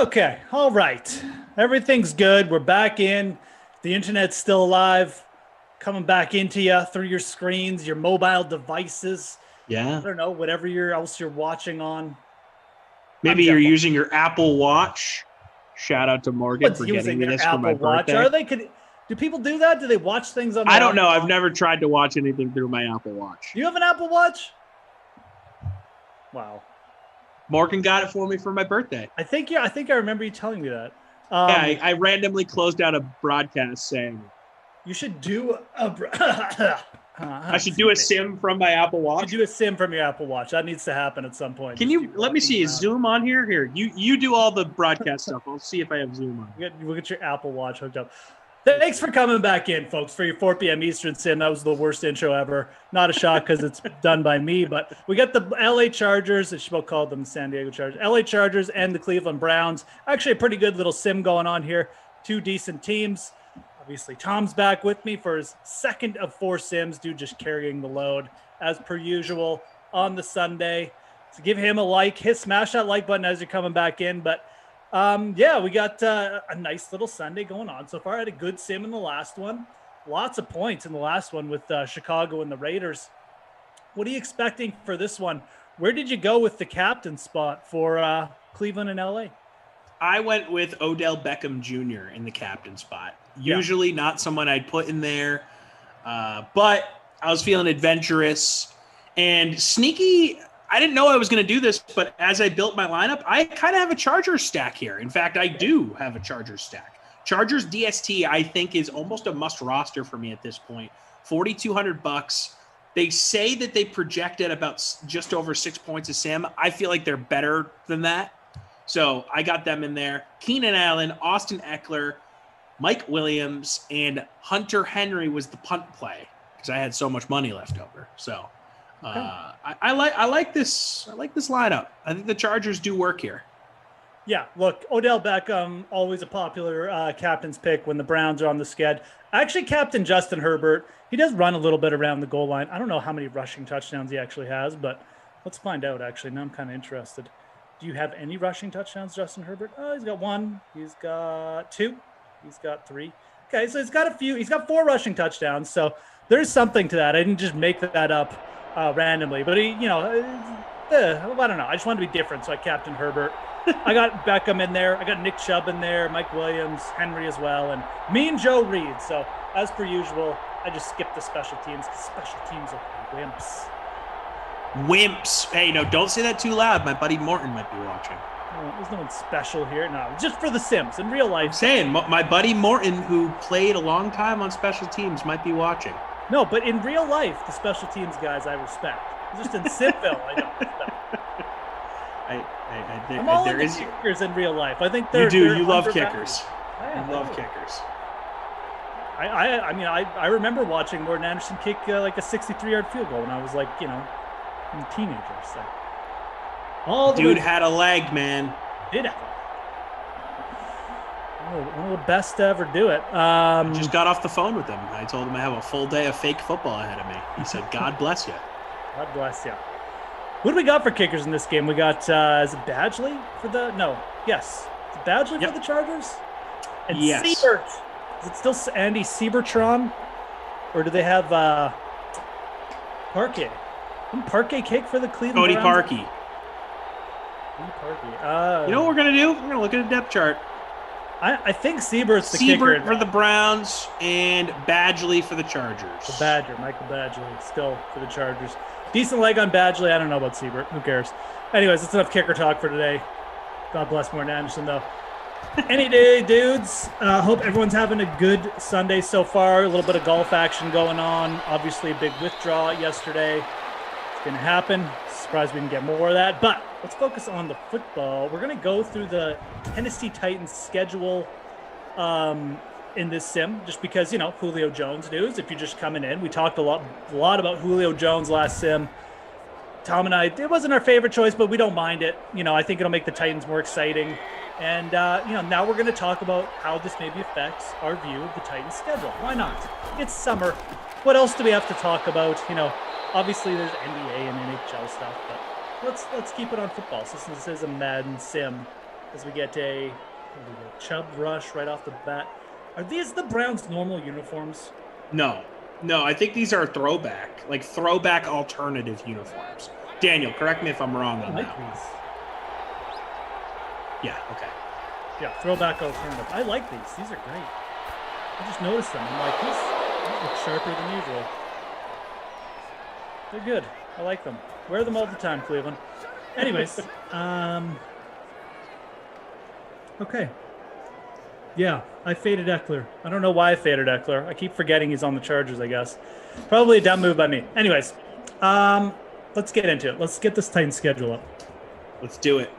Okay. All right. Everything's good. We're back in. The internet's still alive, coming back into you through your screens, your mobile devices. Yeah. I don't know, whatever else you're watching on. Maybe you're using your Apple Watch. Shout out to Morgan for getting me this for my birthday. Are they? Do people do that? Do they watch things on? I don't know. I've never tried to watch anything through my Apple Watch. You have an Apple Watch? Wow. Morgan got it for me for my birthday. I think I remember you telling me that. I randomly closed out a broadcast saying you should do a. I should do a sim from my Apple Watch. You should do a sim from your Apple Watch. That needs to happen at some point. Can you let me see? Is Zoom on here? Here, you do all the broadcast stuff. I'll see if I have Zoom on. We'll get your Apple Watch hooked up. Thanks for coming back in, folks, for your 4 p.m. Eastern sim. That was the worst intro ever. Not a shock because it's done by me, but we got the LA Chargers. I should call them San Diego Chargers. LA Chargers and the Cleveland Browns. Actually, a pretty good little sim going on here. 2 decent teams. Obviously, Tom's back with me for his second of 4 sims. Dude, just carrying the load as per usual on the Sunday. So give him a like. Smash that like button as you're coming back in. But yeah, we got a nice little Sunday going on so far. I had a good sim in the last one. Lots of points in the last one with Chicago and the Raiders. What are you expecting for this one? Where did you go with the captain spot for Cleveland and LA? I went with Odell Beckham Jr. in the captain spot. Usually not someone I'd put in there, but I was feeling adventurous and sneaky. I didn't know I was going to do this, but as I built my lineup, I kind of have a Chargers stack here. In fact, I do have a Chargers stack. Chargers DST, I think, is almost a must roster for me at this point. $4,200. They say that they project at about just over 6 points a sim. I feel like they're better than that. So I got them in there. Keenan Allen, Austin Eckler, Mike Williams, and Hunter Henry was the punt play because I had so much money left over. So I like this lineup. I think the Chargers do work here. Yeah, look, Odell Beckham, always a popular captain's pick when the Browns are on the sked. Actually, Captain Justin Herbert, he does run a little bit around the goal line. I don't know how many rushing touchdowns he actually has, but let's find out, actually. Now I'm kind of interested. Do you have any rushing touchdowns, Justin Herbert? Oh, he's got 1. He's got 2. He's got 3. Okay, so he's got a few. He's got 4 rushing touchdowns, so there's something to that. I didn't just make that up randomly, but he, I don't know. I just wanted to be different, so I captained Herbert. I got Beckham in there. I got Nick Chubb in there, Mike Williams, Henry as well, and me and Joe Reed. So as per usual, I just skipped the special teams because special teams are wimps. Wimps. Hey, no, don't say that too loud. My buddy Morton might be watching. Oh, there's no one special here. No, just for the Sims. In real life. I'm saying, my buddy Morton, who played a long time on special teams, might be watching. No, but in real life, the special teams guys I respect. Just in Simville, I don't respect. I'm all into kickers in real life. I think they're You love kickers. You love kickers. I remember watching Morten Andersen kick like a 63-yard field goal when I was like, a teenager. So dude had a leg, man. Did have one of the best to ever do it. Just got off the phone with him. I told him I have a full day of fake football ahead of me. He said, "God bless you." God bless you. What do we got for kickers in this game? We got is it Badgley for the Yes, is it Badgley for the Chargers? And yes. Siebert. Is it still Andy Siebertron, or do they have Parquet? Didn't Parquet kick for the Cleveland Cody Browns? Parkey. Parkey. You know what we're gonna do? We're gonna look at a depth chart. I think Siebert's the kicker. Siebert for the Browns and Badgley for the Chargers. The Badger, Michael Badgley, still for the Chargers. Decent leg on Badgley. I don't know about Siebert. Who cares? Anyways, that's enough kicker talk for today. God bless Morten Andersen, though. Any day, dudes. Hope everyone's having a good Sunday so far. A little bit of golf action going on. Obviously, a big withdrawal yesterday. It's going to happen. Surprised we didn't get more of that. But let's focus on the football. We're going to go through the Tennessee Titans schedule in this sim, just because, Julio Jones news. If you're just coming in, we talked a lot about Julio Jones last sim. Tom and I, it wasn't our favorite choice, but we don't mind it. I think it'll make the Titans more exciting. And, now we're going to talk about how this maybe affects our view of the Titans schedule. Why not? It's summer. What else do we have to talk about? Obviously there's NBA and NHL stuff, but let's keep it on football since this is a Madden sim. as we get a Chubb rush right off the bat. Are these the Browns' normal uniforms? No, I think these are throwback alternative uniforms. Daniel, correct me if I'm wrong on that. These. Yeah, okay. Yeah, throwback alternative. I like these. These are great. I just noticed them. I'm like, these look sharper than usual. They're good. I like them. Wear them all the time, Cleveland. Anyways, okay. Yeah, I faded Eckler. I don't know why I faded Eckler. I keep forgetting he's on the Chargers, I guess. Probably a dumb move by me. Anyways, let's get into it. Let's get this Titans schedule up. Let's do it.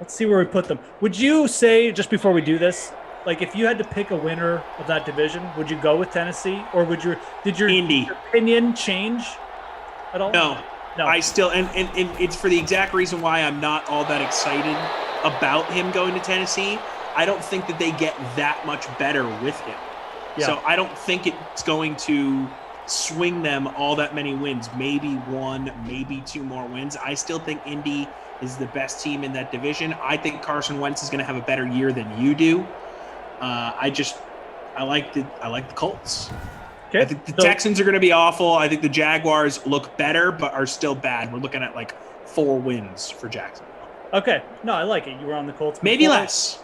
Let's see where we put them. Would you say, just before we do this, like if you had to pick a winner of that division, would you go with Tennessee, or did your opinion change at all? No. I still and it's for the exact reason why I'm not all that excited about him going to Tennessee. I don't think that they get that much better with him. Yeah. So I don't think it's going to swing them all that many wins. Maybe one, maybe two more wins. I still think Indy is the best team in that division. I think Carson Wentz is going to have a better year than you do. I like the Colts. Okay. I think the Texans are going to be awful. I think the Jaguars look better, but are still bad. We're looking at like 4 wins for Jacksonville. Okay. No, I like it. You were on the Colts before. Maybe less.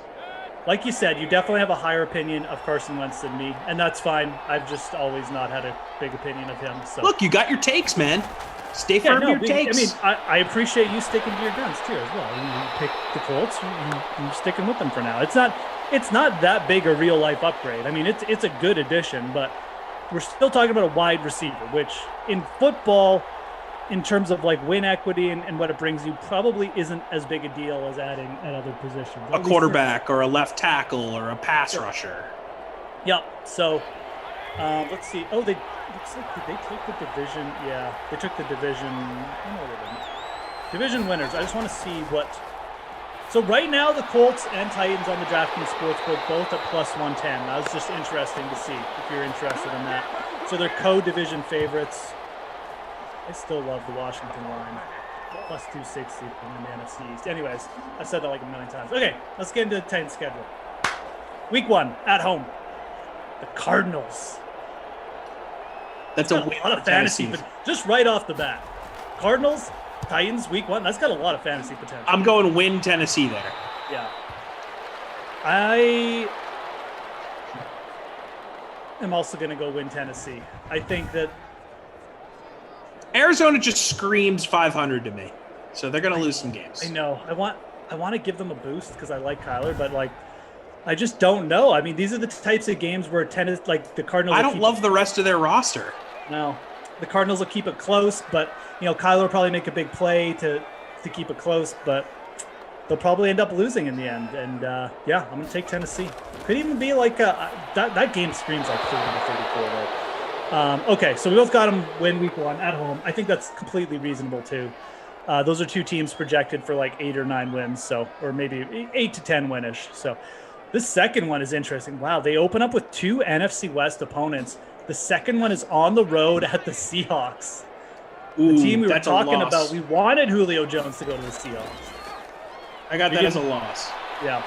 Like you said, you definitely have a higher opinion of Carson Wentz than me, and that's fine. I've just always not had a big opinion of him. So look, you got your takes, man. Stay firm to your takes. I mean, I appreciate you sticking to your guns too, as well. You pick the Colts, you're sticking with them for now. It's not that big a real life upgrade. I mean, it's a good addition, but we're still talking about a wide receiver, which in football, in terms of like win equity and what it brings you, probably isn't as big a deal as adding at other positions. A quarterback or a left tackle or a pass rusher. Yeah. So let's see. Oh, did they take the division? Yeah, they took the division. Oh, no, they didn't. Division winners. I just want to see what. So right now, the Colts and Titans on the DraftKings Sportsbook both at plus 110. That was just interesting to see if you're interested in that. So they're co-division favorites. I still love the Washington line. Plus 260 in the NFC East. Anyways, I've said that like a million times. Okay, let's get into the Titans schedule. Week 1, at home. The Cardinals. That's a lot of fantasy, but just right off the bat. Cardinals, Titans, week 1, that's got a lot of fantasy potential. I'm going win Tennessee there. Yeah. I am also going to go win Tennessee. I think that Arizona just screams 500 to me, so they're going to lose some games. I know. I want to give them a boost because I like Kyler, but like, I just don't know. I mean, these are the types of games where the Cardinals. I don't love the rest of their roster. No, the Cardinals will keep it close, but Kyler will probably make a big play to keep it close, but they'll probably end up losing in the end. And yeah, I'm going to take Tennessee. Could even be like that game screams like 30-34 though. Okay, so we both got them win week 1 at home. I think that's completely reasonable too. Those are two teams projected for like 8 or 9 wins, or maybe 8 to 10 win-ish. So this second one is interesting. Wow, they open up with 2 NFC West opponents. The second one is on the road at the Seahawks. The team we were talking about, we wanted Julio Jones to go to the Seahawks. I got that as a loss. Yeah.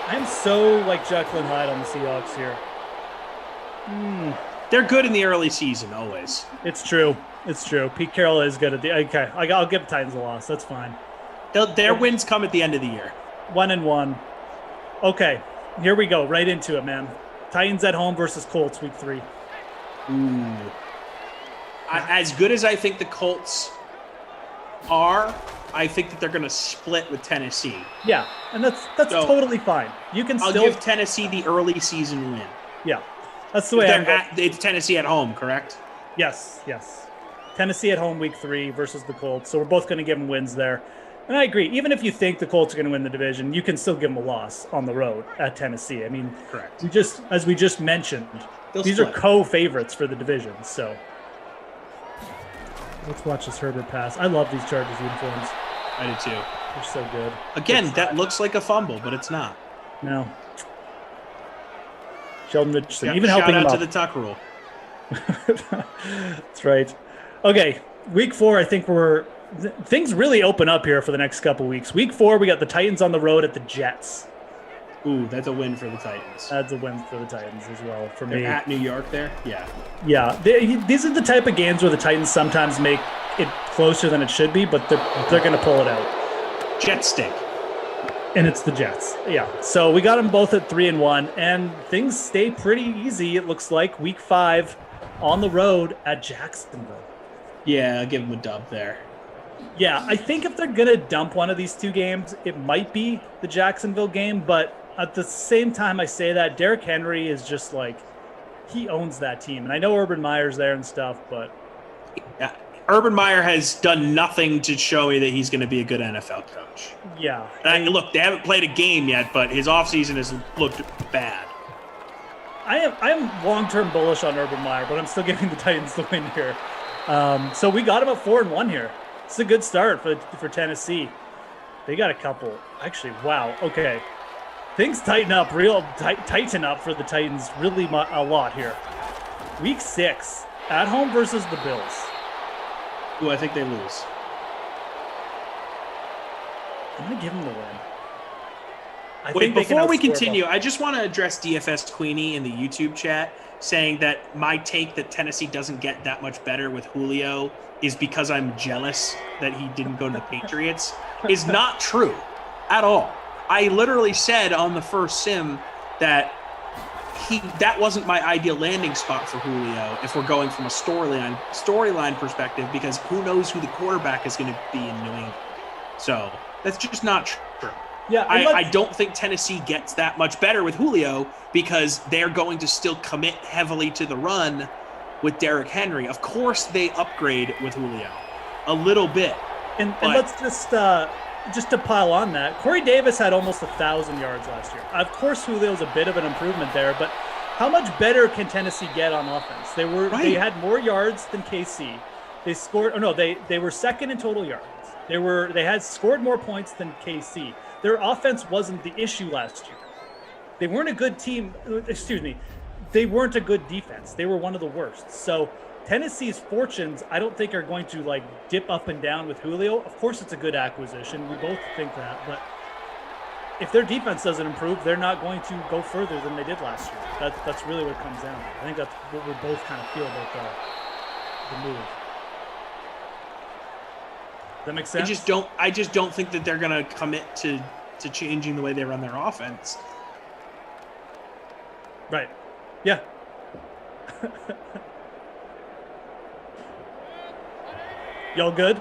I'm so like Jekyll and Hyde on the Seahawks here. They're good in the early season, always. It's true. Pete Carroll is good at the. Okay, I'll give Titans a loss. That's fine. Their wins come at the end of the year. 1-1. Okay, here we go. Right into it, man. Titans at home versus Colts, week 3. As good as I think the Colts are, I think that they're going to split with Tennessee. Yeah, and that's totally fine. You can I'll give Tennessee the early season win. Yeah, that's the way it's Tennessee at home, correct? Yes. Tennessee at home week 3 versus the Colts. So we're both going to give them wins there. And I agree. Even if you think the Colts are going to win the division, you can still give them a loss on the road at Tennessee. I mean, correct. As we just mentioned, these are co-favorites for the division. So let's watch this Herbert pass. I love these Chargers uniforms. I do too. They're so good. Again, that looks like a fumble, but it's not. No. Sheldon Richardson, even helping him out up. to the tuck rule. That's right. Okay, week 4, I think things really open up here for the next couple weeks. Week 4, we got the Titans on the road at the Jets. Ooh, that's a win for the Titans. That's a win for the Titans as well for me. They're at New York there? Yeah. Yeah, these are the type of games where the Titans sometimes make it closer than it should be, but they're going to pull it out. Jets stink. And it's the Jets. Yeah. So we got them both at 3-1, and things stay pretty easy, it looks like. Week 5 on the road at Jacksonville. Yeah, I'll give them a dub there. Yeah, I think if they're going to dump one of these two games, it might be the Jacksonville game. But at the same time I say that, Derrick Henry is just like, he owns that team. And I know Urban Meyer's there and stuff, but... Yeah. Urban Meyer has done nothing to show me that he's going to be a good NFL coach. Yeah. Look, they haven't played a game yet, but his offseason has looked bad. I am long-term bullish on Urban Meyer, but I'm still giving the Titans the win here. So we got him at 4-1 here. It's a good start for Tennessee. They got a couple. Actually, wow. Okay. Things tighten up tighten up for the Titans really a lot here. Week 6, at home versus the Bills. Ooh, I think they lose. I'm going to give them the win. Wait, before we continue, I just want to address DFS Queenie in the YouTube chat saying that my take that Tennessee doesn't get that much better with Julio is because I'm jealous that he didn't go to the Patriots is not true at all. I literally said on the first sim that that wasn't my ideal landing spot for Julio if we're going from a storyline perspective, because who knows who the quarterback is going to be in New England. So that's just not true. Yeah, I don't think Tennessee gets that much better with Julio because they're going to still commit heavily to the run with Derrick Henry. Of course they upgrade with Julio a little bit. And let's just to pile on that, Corey Davis had almost 1,000 yards last year. Of course, Julio's a bit of an improvement there, but how much better can Tennessee get on offense? They had more yards than KC. They scored. Oh no, they were second in total yards. They had scored more points than KC. Their offense wasn't the issue last year. They weren't a good team. Excuse me. They weren't a good defense. They were one of the worst. So Tennessee's fortunes, I don't think, are going to dip up and down with Julio. Of course, it's a good acquisition. We both think that. But if their defense doesn't improve, they're not going to go further than they did last year. That's really what it comes down to. I think that's what we both kind of feel about the move. That makes sense? I just don't think that they're going to commit to changing the way they run their offense. Right. Yeah. Y'all good?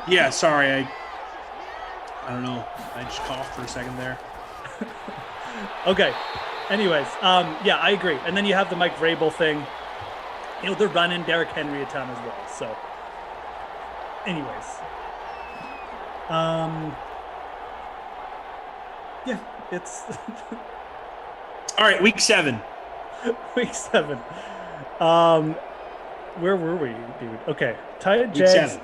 Yeah, sorry. I don't know. I just coughed for a second there. Okay. Anyways, yeah, I agree. And then you have the Mike Vrabel thing. They're running Derrick Henry a ton as well. So, anyways. Yeah, it's... All right, week 7. Week 7. Where were we, dude? Okay. Jags,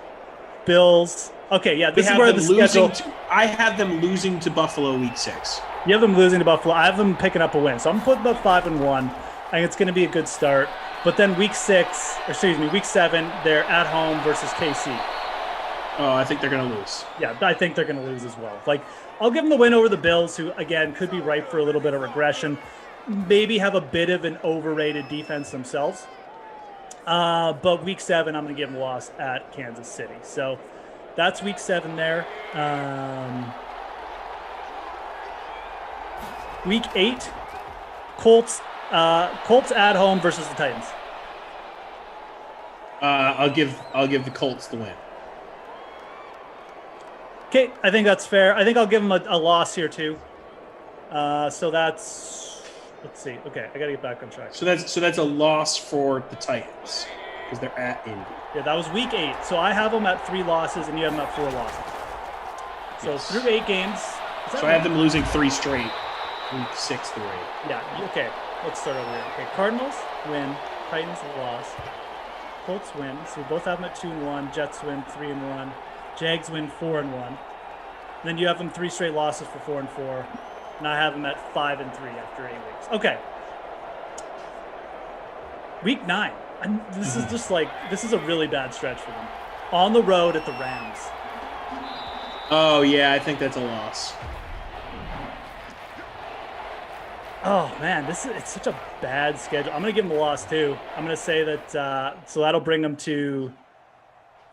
Bills. Okay, yeah, this is where the schedule... I have them losing to Buffalo week 6. You have them losing to Buffalo. I have them picking up a win. So I'm putting them 5-1. I think it's going to be a good start. But then week 7, they're at home versus KC. Oh, I think they're going to lose. Yeah, I think they're going to lose as well. I'll give them the win over the Bills, who, again, could be ripe for a little bit of regression. Maybe have a bit of an overrated defense themselves. But week 7, I'm going to give them a loss at Kansas City. So that's week 7 there. Week 8, Colts at home versus the Titans. I'll give the Colts the win. Okay, I think that's fair. I think I'll give them a loss here too. So that's, let's see. Okay, I gotta get back on track. So that's a loss for the Titans because they're at Indy. Yeah, that was week 8. So I have them at 3 losses, and you have them at 4 losses. So yes. Through 8 games. So I have them losing 3 straight. Week 6 through 8. Yeah. Okay. Let's start over here. Okay. Cardinals win. Titans loss. Colts win. So we both have them at 2-1. Jets win 3-1. Jags win 4-1. Then you have them 3 straight losses for 4-4. And I have them at 5-3 after 8 weeks. Okay. Week 9. And this is just like, this is a really bad stretch for them. On the road at the Rams. Oh, yeah, I think that's a loss. Oh, man, it's such a bad schedule. I'm going to give them a loss, too. I'm going to say that, so that'll bring them to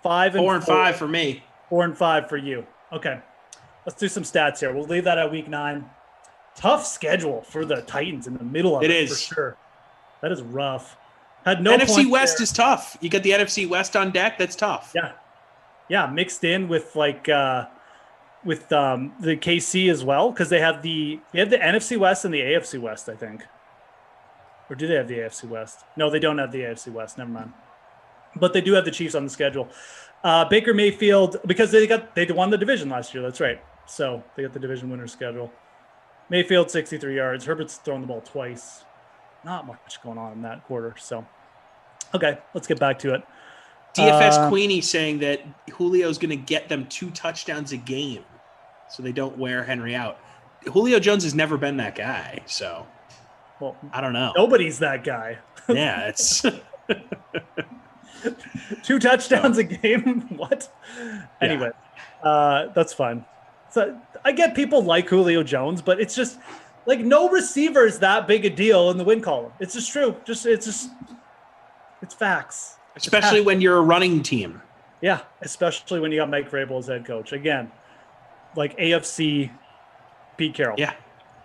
4-5 for me. 4-5 for you. Okay. Let's do some stats here. We'll leave that at week 9. Tough schedule for the Titans in the middle of it. It is. For sure. That is rough. Had no NFC West is tough. You got the NFC West on deck. That's tough. Yeah. Yeah, mixed in with like the KC as well, because they have the NFC West and the AFC West, I think. Or do they have the AFC West? No, they don't have the AFC West. Never mind. But they do have the Chiefs on the schedule. Baker Mayfield, because they won the division last year. That's right. So they got the division winner schedule. Mayfield 63 yards. Herbert's thrown the ball twice. Not much going on in that quarter. So, okay, let's get back to it. DFS Queenie saying that Julio's going to get them 2 touchdowns a game, so they don't wear Henry out. Julio Jones has never been that guy, so I don't know. Nobody's that guy. Yeah, it's 2 touchdowns a game. What? Anyway, that's fine. So I get people like Julio Jones, but it's just like no receiver is that big a deal in the win column. It's just true. It's facts. Especially when you're a running team. Yeah, especially when you got Mike Vrabel as head coach. Again, like AFC Pete Carroll. Yeah.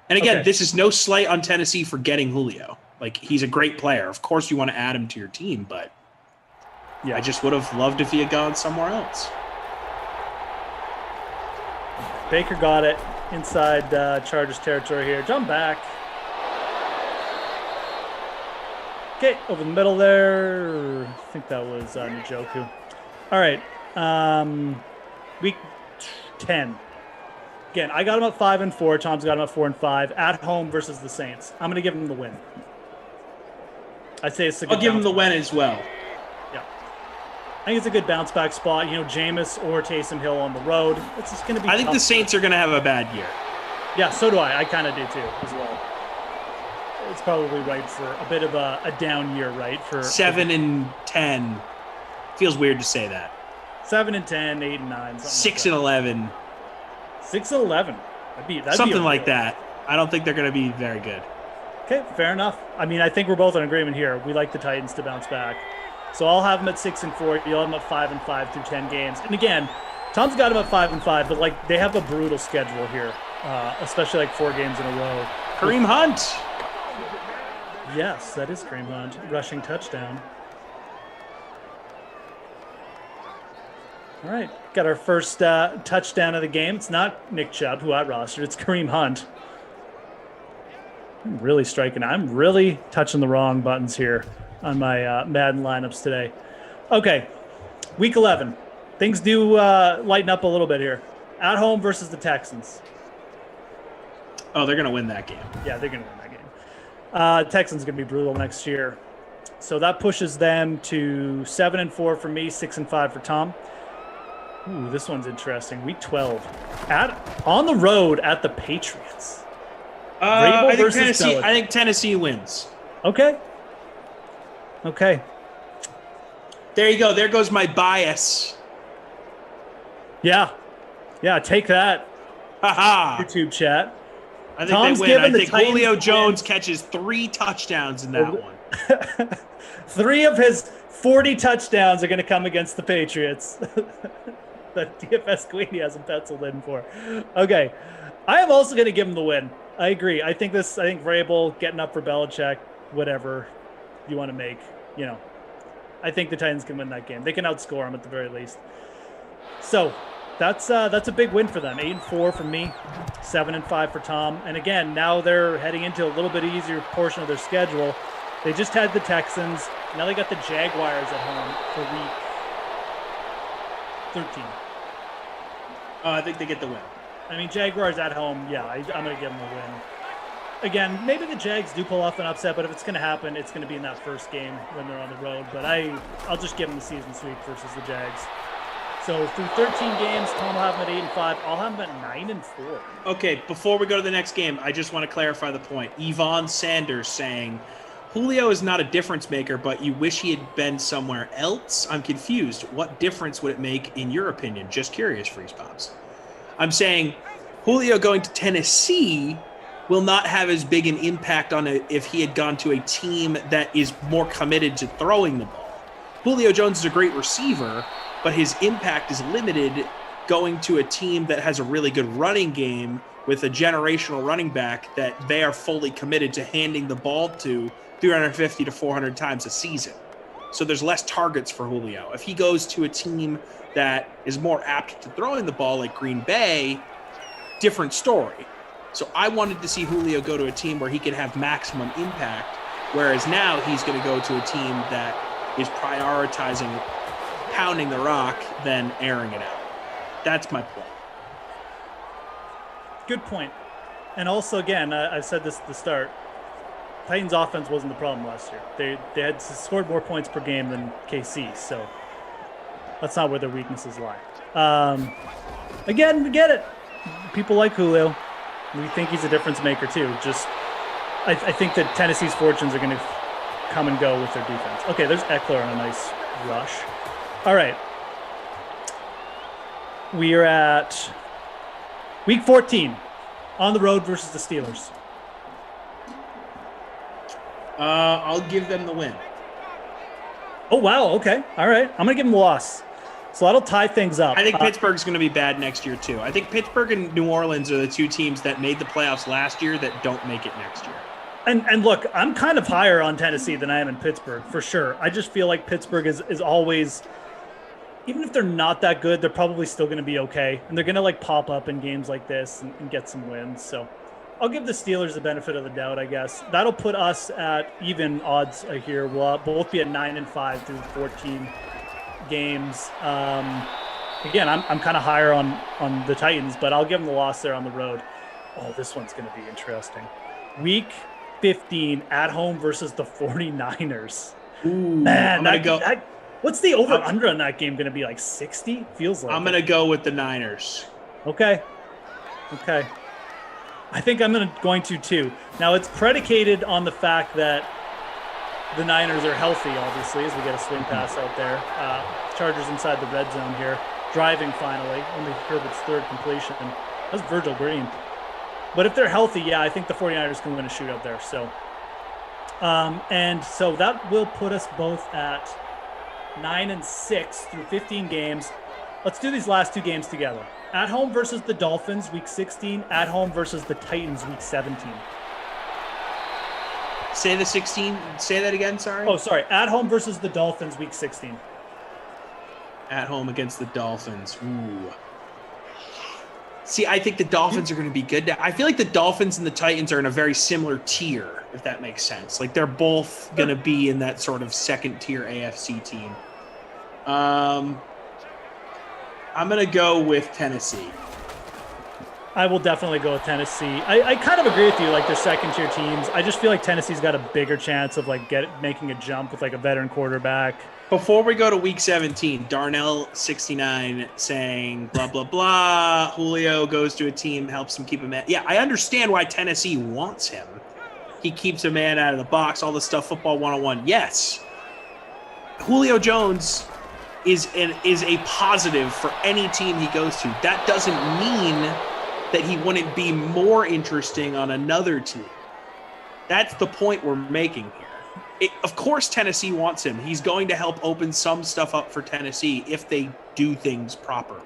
And again, This is no slight on Tennessee for getting Julio. Like, he's a great player. Of course you want to add him to your team, but I just would have loved if he had gone somewhere else. Baker got it inside Chargers territory here. Jump back. Okay, over the middle there. I think that was Njoku. All right. Week 10. Again, I got him at 5-4. Tom's got him at 4-5. At home versus the Saints. I'm going to give him the win. I'd say it's a good I'll give him the win as well. Yeah. I think it's a good bounce back spot. You know, Jameis or Taysom Hill on the road. It's just going to be I think the Saints are going to have a bad year. Yeah, so do I. I kind of do too as well. It's probably right for a bit of a down year, right? For 7-10. Feels weird to say that. 7-10, 8-9, 6-11. 6-11. That'd something be like that. I don't think they're going to be very good. Okay, fair enough. I mean, I think we're both in agreement here. We like the Titans to bounce back. So I'll have them at 6-4. You'll have them at 5-5 through 10 games. And again, Tom's got them at 5-5, but like they have a brutal schedule here, especially like 4 games in a row. Kareem Hunt. Yes, that is Kareem Hunt. Rushing touchdown. All right, got our first touchdown of the game. It's not Nick Chubb, who I rostered. It's Kareem Hunt. I'm really striking. I'm really touching the wrong buttons here on my Madden lineups today. Okay, week 11. Things do lighten up a little bit here. At home versus the Texans. Oh, they're going to win that game. Yeah, they're going to win that game. Texans going to be brutal next year. So that pushes them to 7-4 for me, 6-5 for Tom. Ooh, this one's interesting. Week 12. On the road at the Patriots. I think Tennessee wins. Okay. There you go. There goes my bias. Yeah, take that. Haha. YouTube chat. I think Tom's they win. I think Titans Julio Jones catches 3 touchdowns in that one. 3 of his 40 touchdowns are going to come against the Patriots. That DFS Queenie hasn't penciled in for. Okay. I am also going to give him the win. I agree. I think Vrabel getting up for Belichick, whatever you want to make, I think the Titans can win that game. They can outscore them at the very least. So that's a big win for them. 8-4 for me, 7-5 for Tom. And again, now they're heading into a little bit easier portion of their schedule. They just had the Texans. Now they got the Jaguars at home for week 13. I think they get the win. I mean, Jaguars at home, yeah, I'm going to give them a win. Again, maybe the Jags do pull off an upset, but if it's going to happen, it's going to be in that first game when they're on the road. But I'll just give them the season sweep versus the Jags. So through 13 games, Tom will have them at 8-5. I'll have them at 9-4. Okay, before we go to the next game, I just want to clarify the point. Yvonne Sanders saying Julio is not a difference maker, but you wish he had been somewhere else? I'm confused. What difference would it make in your opinion? Just curious, Freeze Pops. I'm saying Julio going to Tennessee will not have as big an impact on it if he had gone to a team that is more committed to throwing the ball. Julio Jones is a great receiver, but his impact is limited going to a team that has a really good running game with a generational running back that they are fully committed to handing the ball to 350 to 400 times a season. So there's less targets for Julio. If he goes to a team that is more apt to throwing the ball like Green Bay, different story. So I wanted to see Julio go to a team where he could have maximum impact, whereas now he's going to go to a team that is prioritizing pounding the rock than airing it out. That's my point. Good point. And also, again, I've said this at the start, Titans offense wasn't the problem last year. They had scored more points per game than KC, so that's not where their weaknesses lie. Again, we get it. People like Julio. We think he's a difference maker too. Just, I think that Tennessee's fortunes are going to come and go with their defense. Okay, there's Eckler on a nice rush. All right. We are at week 14 on the road versus the Steelers. I'll give them the win. Oh, wow. Okay. All right. I'm going to give them the loss. So that'll tie things up. I think Pittsburgh's going to be bad next year, too. I think Pittsburgh and New Orleans are the two teams that made the playoffs last year that don't make it next year. And look, I'm kind of higher on Tennessee than I am in Pittsburgh, for sure. I just feel like Pittsburgh is always, even if they're not that good, they're probably still going to be okay. And they're going to, like, pop up in games like this and get some wins. So I'll give the Steelers the benefit of the doubt, I guess. That'll put us at even odds here. We'll both be at 9-5 through 14 games. Again, I'm kind of higher on the Titans, but I'll give them the loss there on the road. Oh, this one's going to be interesting. Week 15 at home versus the 49ers. Ooh, man, what's the over-under on that game going to be, like 60? Feels like I'm going to go with the Niners. Okay. I think I'm going to too. Now, it's predicated on the fact that the Niners are healthy, obviously, as we get a swing pass out there. Chargers inside the red zone here. Driving finally. Only Herbert's third completion. That's Virgil Green. But if they're healthy, yeah, I think the 49ers can win a shootout there. So, and so that will put us both at 9-6 through 15 games. Let's do these last two games together. At home versus the Dolphins, week 16. At home versus the Titans, week 17. Say the 16. Say that again, sorry. Oh, sorry. At home versus the Dolphins, week 16. At home against the Dolphins. Ooh. See, I think the Dolphins are going to be good. I feel like the Dolphins and the Titans are in a very similar tier, if that makes sense. Like, they're both going to be in that sort of second-tier AFC team. I'm going to go with Tennessee. I will definitely go with Tennessee. I kind of agree with you, like, they're second-tier teams. I just feel like Tennessee's got a bigger chance of, like, making a jump with, like, a veteran quarterback. Before we go to week 17, Darnell69 saying, blah, blah, blah. Julio goes to a team, helps him keep a man. Yeah, I understand why Tennessee wants him. He keeps a man out of the box, all this stuff, football 101. Yes. Julio Jones is a positive for any team he goes to. That doesn't mean that he wouldn't be more interesting on another team. That's the point we're making here. Of course Tennessee wants him. He's going to help open some stuff up for Tennessee if they do things properly.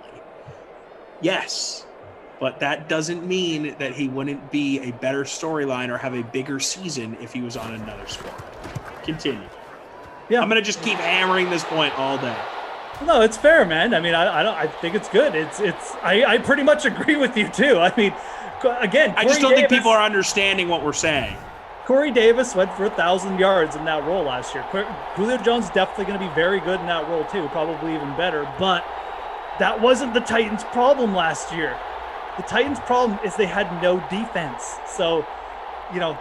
Yes, but that doesn't mean that he wouldn't be a better storyline or have a bigger season if he was on another squad. Continue. Yeah, I'm going to just keep hammering this point all day. No, it's fair, man. I mean, I think it's good. I pretty much agree with you too. I mean, again, I just don't think people are understanding what we're saying. Corey Davis went for 1,000 yards in that role last year. Julio Jones is definitely going to be very good in that role too, probably even better. But that wasn't the Titans' problem last year. The Titans' problem is they had no defense. So, you know,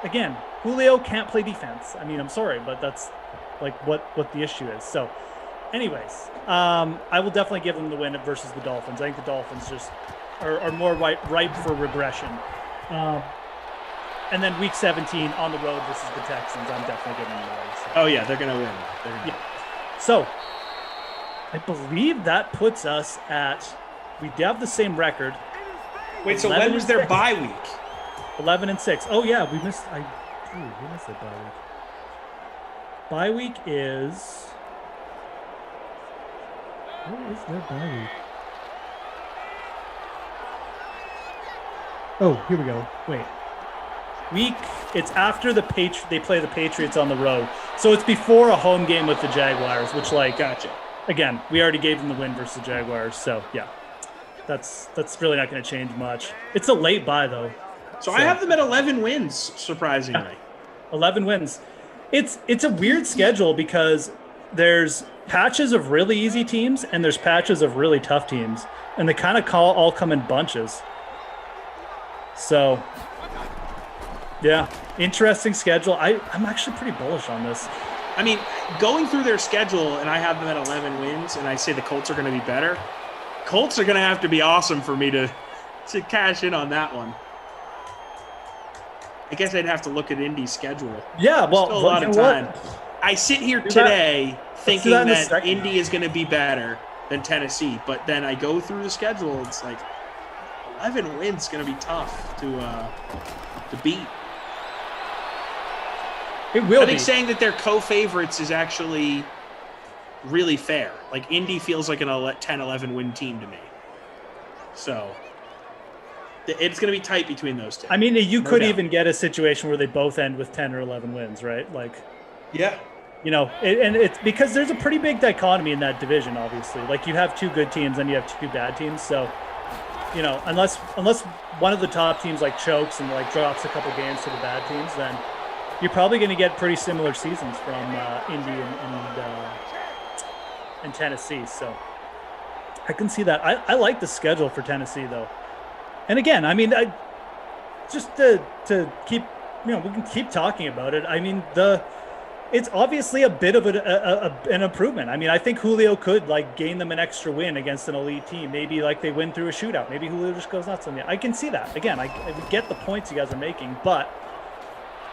again, Julio can't play defense. I mean, I'm sorry, but that's like what the issue is. So, anyways, I will definitely give them the win versus the Dolphins. I think the Dolphins just are more ripe for regression. and then week 17 on the road versus the Texans, I'm definitely giving them away. So. Oh, yeah, they're going to win. Yeah. So I believe that puts us at, we have the same record. Wait, so when was their bye week? 11-6. Oh, yeah, we missed their bye week. Bye week is, what is their bye week? Oh, here we go. Wait. It's after they play the Patriots on the road. So it's before a home game with the Jaguars, which, like, gotcha. Again, we already gave them the win versus the Jaguars. So, yeah, that's really not going to change much. It's a late bye, though. So I have them at 11 wins, surprisingly. Yeah, 11 wins. It's a weird schedule because there's patches of really easy teams and there's patches of really tough teams. And they kind of all come in bunches. So, yeah, interesting schedule. I'm actually pretty bullish on this. I mean, going through their schedule, and I have them at 11 wins, and I say the Colts are going to be better. Colts are going to have to be awesome for me to cash in on that one. I guess I'd have to look at Indy's schedule. Yeah, well, still a lot of time. I sit here today thinking that Indy is going to be better than Tennessee, but then I go through the schedule, it's like 11 wins going to be tough to beat. It will I think saying that they're co-favorites is actually really fair. Like, Indy feels like an 10-11 win team to me. So it's going to be tight between those two. I mean, you could even get a situation where they both end with 10 or 11 wins, right? Like, yeah. You know, and it's because there's a pretty big dichotomy in that division, obviously. Like, you have two good teams and you have two bad teams. So, you know, unless one of the top teams, like, chokes and, like, drops a couple games to the bad teams, then you're probably going to get pretty similar seasons from Indy and Tennessee. So I can see that. I like the schedule for Tennessee, though. And again, I mean, just to keep, you know, we can keep talking about it. I mean, it's obviously a bit of an improvement. I mean, I think Julio could, like, gain them an extra win against an elite team. Maybe, like, they win through a shootout. Maybe Julio just goes nuts on you. I can see that. Again, I get the points you guys are making, but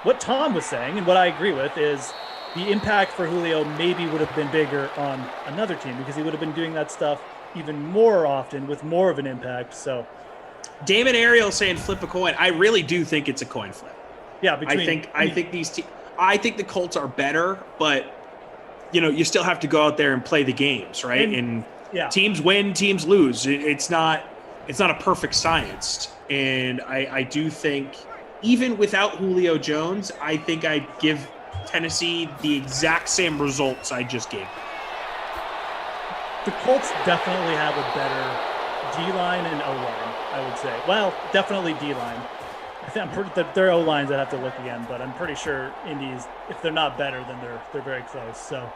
what Tom was saying, and what I agree with, is the impact for Julio maybe would have been bigger on another team because he would have been doing that stuff even more often with more of an impact. So, Damon Ariel saying flip a coin. I really do think it's a coin flip. Yeah, I think these I think the Colts are better, but you know, you still have to go out there and play the games, right? And teams win, teams lose. It's not a perfect science, and I do think, even without Julio Jones, I think I'd give Tennessee the exact same results I just gave. The Colts definitely have a better D-line and O-line, I would say. Well, definitely D-line. Their O-lines, I'd have to look again, but I'm pretty sure Indy's, if they're not better, then they're very close. So,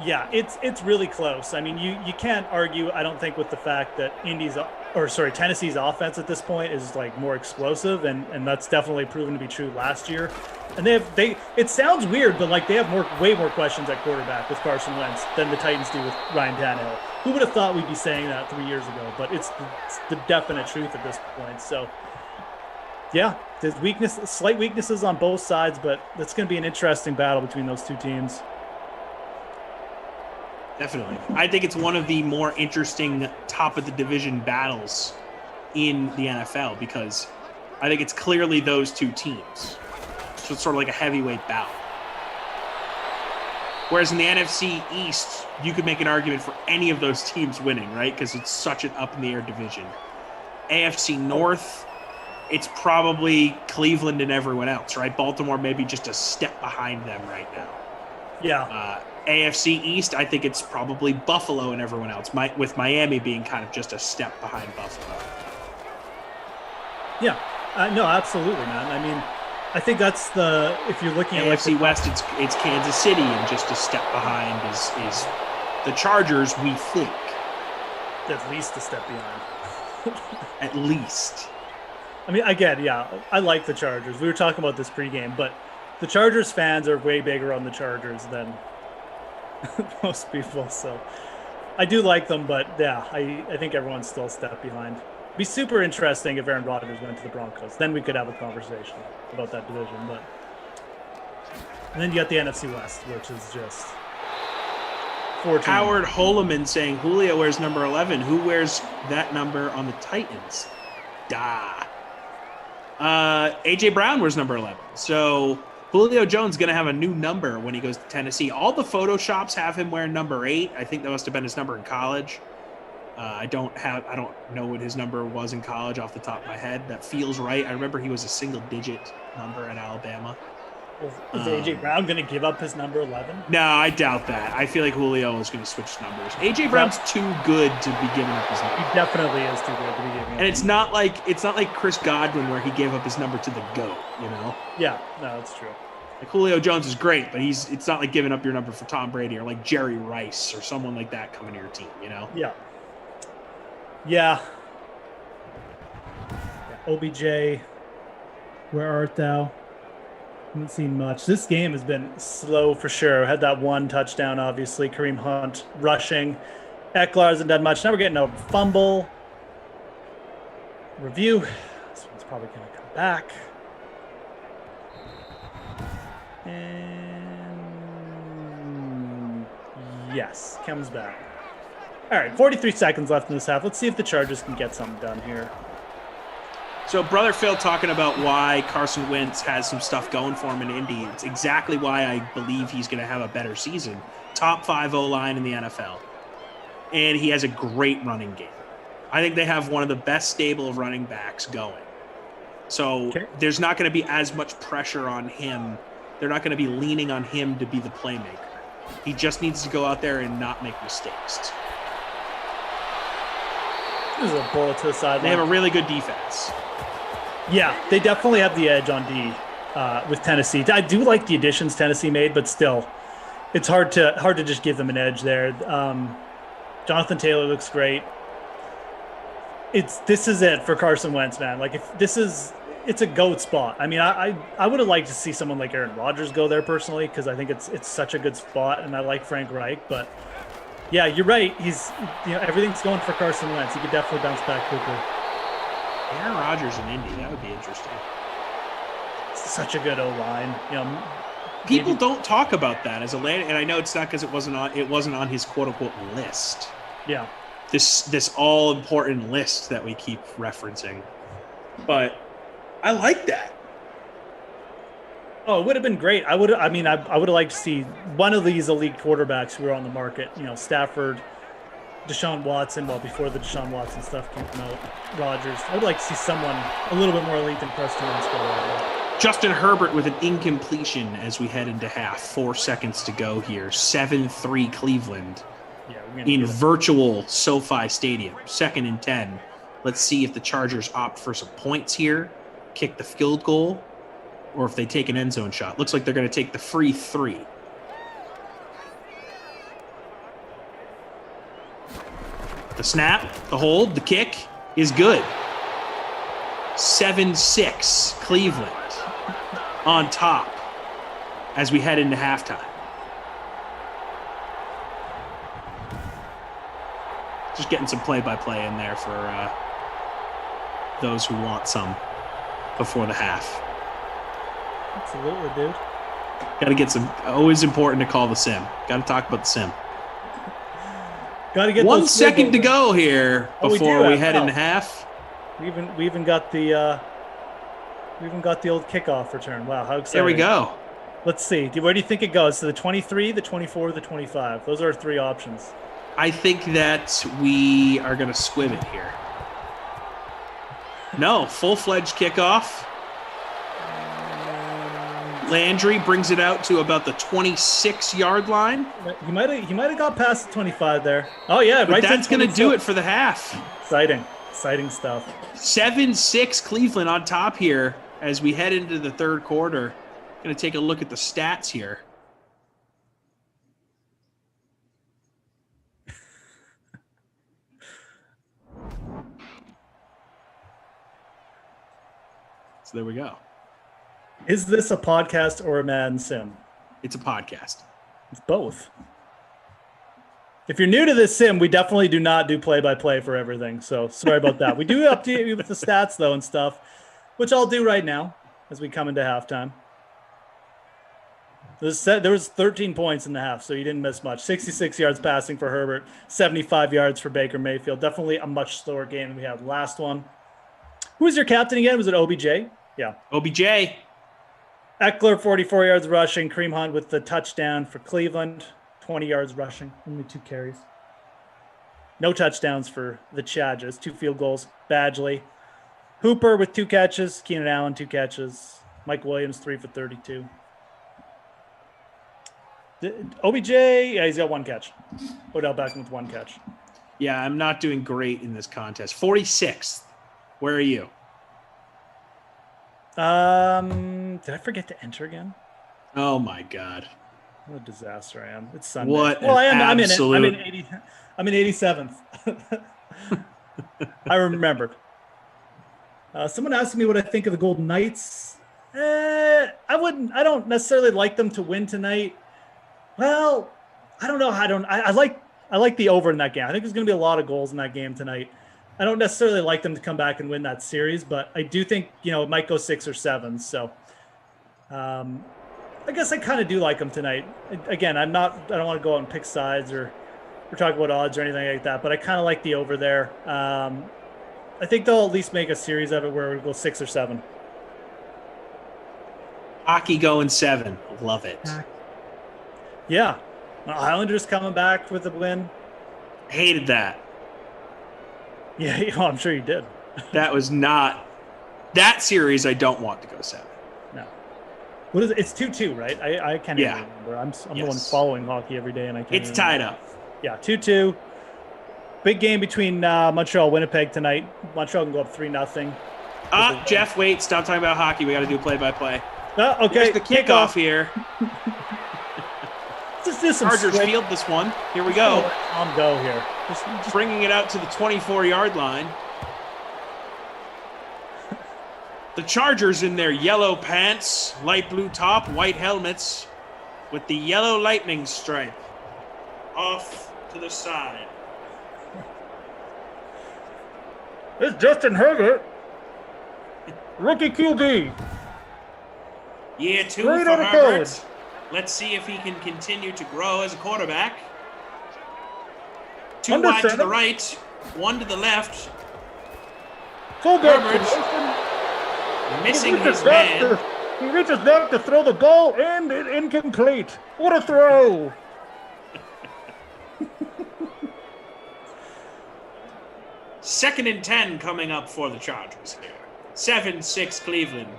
yeah, it's really close. I mean, you can't argue, I don't think, with the fact that Tennessee's offense at this point is, like, more explosive, and that's definitely proven to be true last year. And it sounds weird, but, like, they have way more questions at quarterback with Carson Wentz than the Titans do with Ryan Tannehill. Who would have thought we'd be saying that 3 years ago? But it's the definite truth at this point. So, yeah, there's slight weaknesses on both sides, but it's going to be an interesting battle between those two teams. Definitely. I think it's one of the more interesting top of the division battles in the NFL because I think it's clearly those two teams. So it's sort of like a heavyweight bout. Whereas in the NFC East, you could make an argument for any of those teams winning, right? Because it's such an up-in-the-air division. AFC North, it's probably Cleveland and everyone else, right? Baltimore maybe just a step behind them right now. Yeah. AFC East, I think it's probably Buffalo and everyone else, with Miami being kind of just a step behind Buffalo. Yeah. No, absolutely, man. I mean, I think that's if you're looking at AFC West, it's Kansas City, and just a step behind is the Chargers, we think. At least a step behind. At least. I mean, again, yeah, I like the Chargers. We were talking about this pregame, but the Chargers fans are way bigger on the Chargers than most people. So I do like them, but yeah, I think everyone's still a step behind. Be super interesting if Aaron Rodgers went to the Broncos. Then we could have a conversation about that division. But and then you got the NFC West, which is just 14. Howard Holloman saying Julio wears number 11. Who wears that number on the Titans? AJ Brown wears number 11. So Julio Jones going to have a new number when he goes to Tennessee. All the Photoshops have him wearing number 8. I think that must have been his number in college. I don't know what his number was in college off the top of my head. That feels right. I remember he was a single-digit number at Alabama. Is AJ Brown going to give up his number 11? No, I doubt that. I feel like Julio is going to switch numbers. AJ Brown's too good to be giving up his number. He definitely is too good to be giving up. And it's not like Chris Godwin where he gave up his number to the GOAT, you know? Yeah, no, that's true. Like Julio Jones is great, but it's not like giving up your number for Tom Brady or like Jerry Rice or someone like that coming to your team, you know? Yeah. Yeah. OBJ, where art thou? Haven't seen much. This game has been slow for sure. Had that one touchdown, obviously. Kareem Hunt rushing. Eckler hasn't done much. Now we're getting a fumble. Review. This one's probably going to come back. And yes, comes back. All right, 43 seconds left in this half. Let's see if the Chargers can get something done here. So Brother Phil talking about why Carson Wentz has some stuff going for him in Indy. It's exactly why I believe he's going to have a better season. Top 5 O-line in the NFL. And he has a great running game. I think they have one of the best stable of running backs going. So there's not going to be as much pressure on him. They're not going to be leaning on him to be the playmaker. He just needs to go out there and not make mistakes. This is a bullet to the sideline. They have a really good defense. Yeah, they definitely have the edge on D with Tennessee. I do like the additions Tennessee made, but still, it's hard to just give them an edge there. Jonathan Taylor looks great. This is it for Carson Wentz, man. Like it's a GOAT spot. I mean, I would have liked to see someone like Aaron Rodgers go there personally because I think it's such a good spot, and I like Frank Reich, but. Yeah, you're right. Everything's going for Carson Wentz. He could definitely bounce back quickly. Aaron Rodgers in Indy, that would be interesting. Such a good O-line. People don't talk about that as a land, and I know it's not because it wasn't on his quote unquote list. Yeah. This all important list that we keep referencing, but I like that. Oh, it would have been great. I would have liked to see one of these elite quarterbacks who were on the market. Stafford, Deshaun Watson. Well, before the Deshaun Watson stuff came out, Rodgers. I would like to see someone a little bit more elite than Carson Wentz go right. Justin Herbert with an incompletion as we head into half. 4 seconds to go here. 7-3 Cleveland in virtual SoFi Stadium. 2nd and 10. Let's see if the Chargers opt for some points here, kick the field goal, or if they take an end zone shot. Looks like they're going to take the free 3. The snap, the hold, the kick is good. 7-6 Cleveland on top as we head into halftime. Just getting some play-by-play in there for those who want some before the half. Absolutely, dude. Got to get some. Always important to call the sim. Got to talk about the sim. Got to get 1 second to go here before we head into half. We even got the old kickoff return. Wow, how exciting! There we go. Let's see. Where do you think it goes? To the 23, the 24, the 25? Those are our 3 options. I think that we are going to squib it here. No, full-fledged kickoff. Landry brings it out to about the 26-yard line. He might have got past the 25 there. Oh yeah, but right. That's going to do it for the half. Exciting stuff. 7-6 Cleveland on top here as we head into the third quarter. Going to take a look at the stats here. So there we go. Is this a podcast or a Madden sim? It's a podcast. It's both. If you're new to this sim, we definitely do not do play-by-play for everything. So sorry about that. We do update you with the stats, though, and stuff, which I'll do right now as we come into halftime. There was 13 points in the half, so you didn't miss much. 66 yards passing for Herbert, 75 yards for Baker Mayfield. Definitely a much slower game than we had last one. Who was your captain again? Was it OBJ? Yeah. OBJ. Eckler, 44 yards rushing. Kareem Hunt with the touchdown for Cleveland. 20 yards rushing, only 2 carries. No touchdowns for the Chargers, 2 field goals. Badgley. Hooper with 2 catches. Keenan Allen, 2 catches. Mike Williams, 3 for 32. OBJ, yeah, he's got 1 catch. Odell Beckham with 1 catch. Yeah, I'm not doing great in this contest. 46th. Where are you? Did I forget to enter again? Oh, my God. What a disaster I am. It's Sunday. What well, I'm absolute... in 80. I'm in 87th. I remembered. Someone asked me what I think of the Golden Knights. I don't necessarily like them to win tonight. Well, I don't know. I like the over in that game. I think there's going to be a lot of goals in that game tonight. I don't necessarily like them to come back and win that series, but I do think, it might go 6 or 7. So, I guess I kind of do like them tonight. Again, I don't want to go out and pick sides or talk about odds or anything like that, but I kind of like the over there. I think they'll at least make a series of it where we'll go 6 or 7. Hockey going 7. Love it. Yeah. Islanders coming back with a win. Hated that. Yeah, I'm sure you did. That was not – that series I don't want to go 7. No. What is it? It's 2-2, right? I can't even remember. I'm the one following hockey every day, and I can't. It's tied up. Yeah, 2-2. Big game between Montreal, Winnipeg tonight. Montreal can go up 3-0. Jeff, wait! Stop talking about hockey. We got to do play-by-play. Okay. Here's the kickoff here. Just do some Chargers field this one. Here we go. I'm go here. Just bringing it out to the 24-yard line. The Chargers in their yellow pants, light blue top, white helmets, with the yellow lightning stripe off to the side. It's Justin Herbert, rookie QB. Year 2 for Herbert. Let's see if he can continue to grow as a quarterback. 2 wide to the right, 1 to the left. Herbert missing his man. He reaches back to throw the ball, and it's incomplete. What a throw! Second and 10 coming up for the Chargers here. 7-6 Cleveland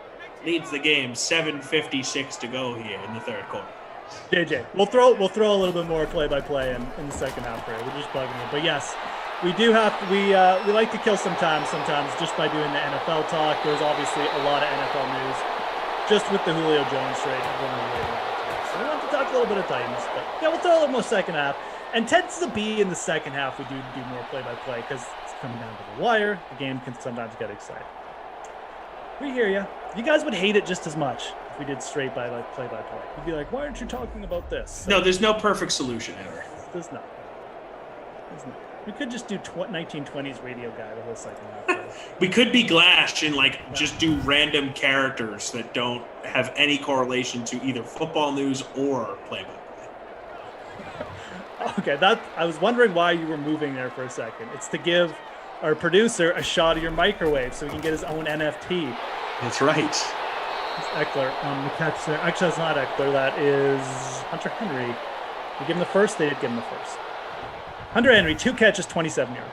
leads the game. 7:56 to go here in the third quarter. JJ, we'll throw a little bit more play-by-play in the second half here. We're just bugging you, but yes, we do have to. We like to kill some time sometimes just by doing the NFL talk. There's obviously a lot of NFL news just with the Julio Jones trade. So we want to talk a little bit of Titans, but yeah, we'll throw a little more second half. And tends to be in the second half we do more play-by-play because it's coming down to the wire. The game can sometimes get exciting. We hear you. You guys would hate it just as much if we did straight play-by-play. You'd be like, why aren't you talking about this? So, no, there's no perfect solution ever. There's not. We could just do 1920s radio guy the whole second half. We could be Glash and just do random characters that don't have any correlation to either football news or play-by-play. Okay, I was wondering why you were moving there for a second. It's to give our producer a shot of your microwave so he can get his own NFT. That's right. It's Eckler on the catch there. Actually, that's not Eckler. That is Hunter Henry. You give him the first, they did give him the first. Hunter Henry, 2 catches, 27 yards.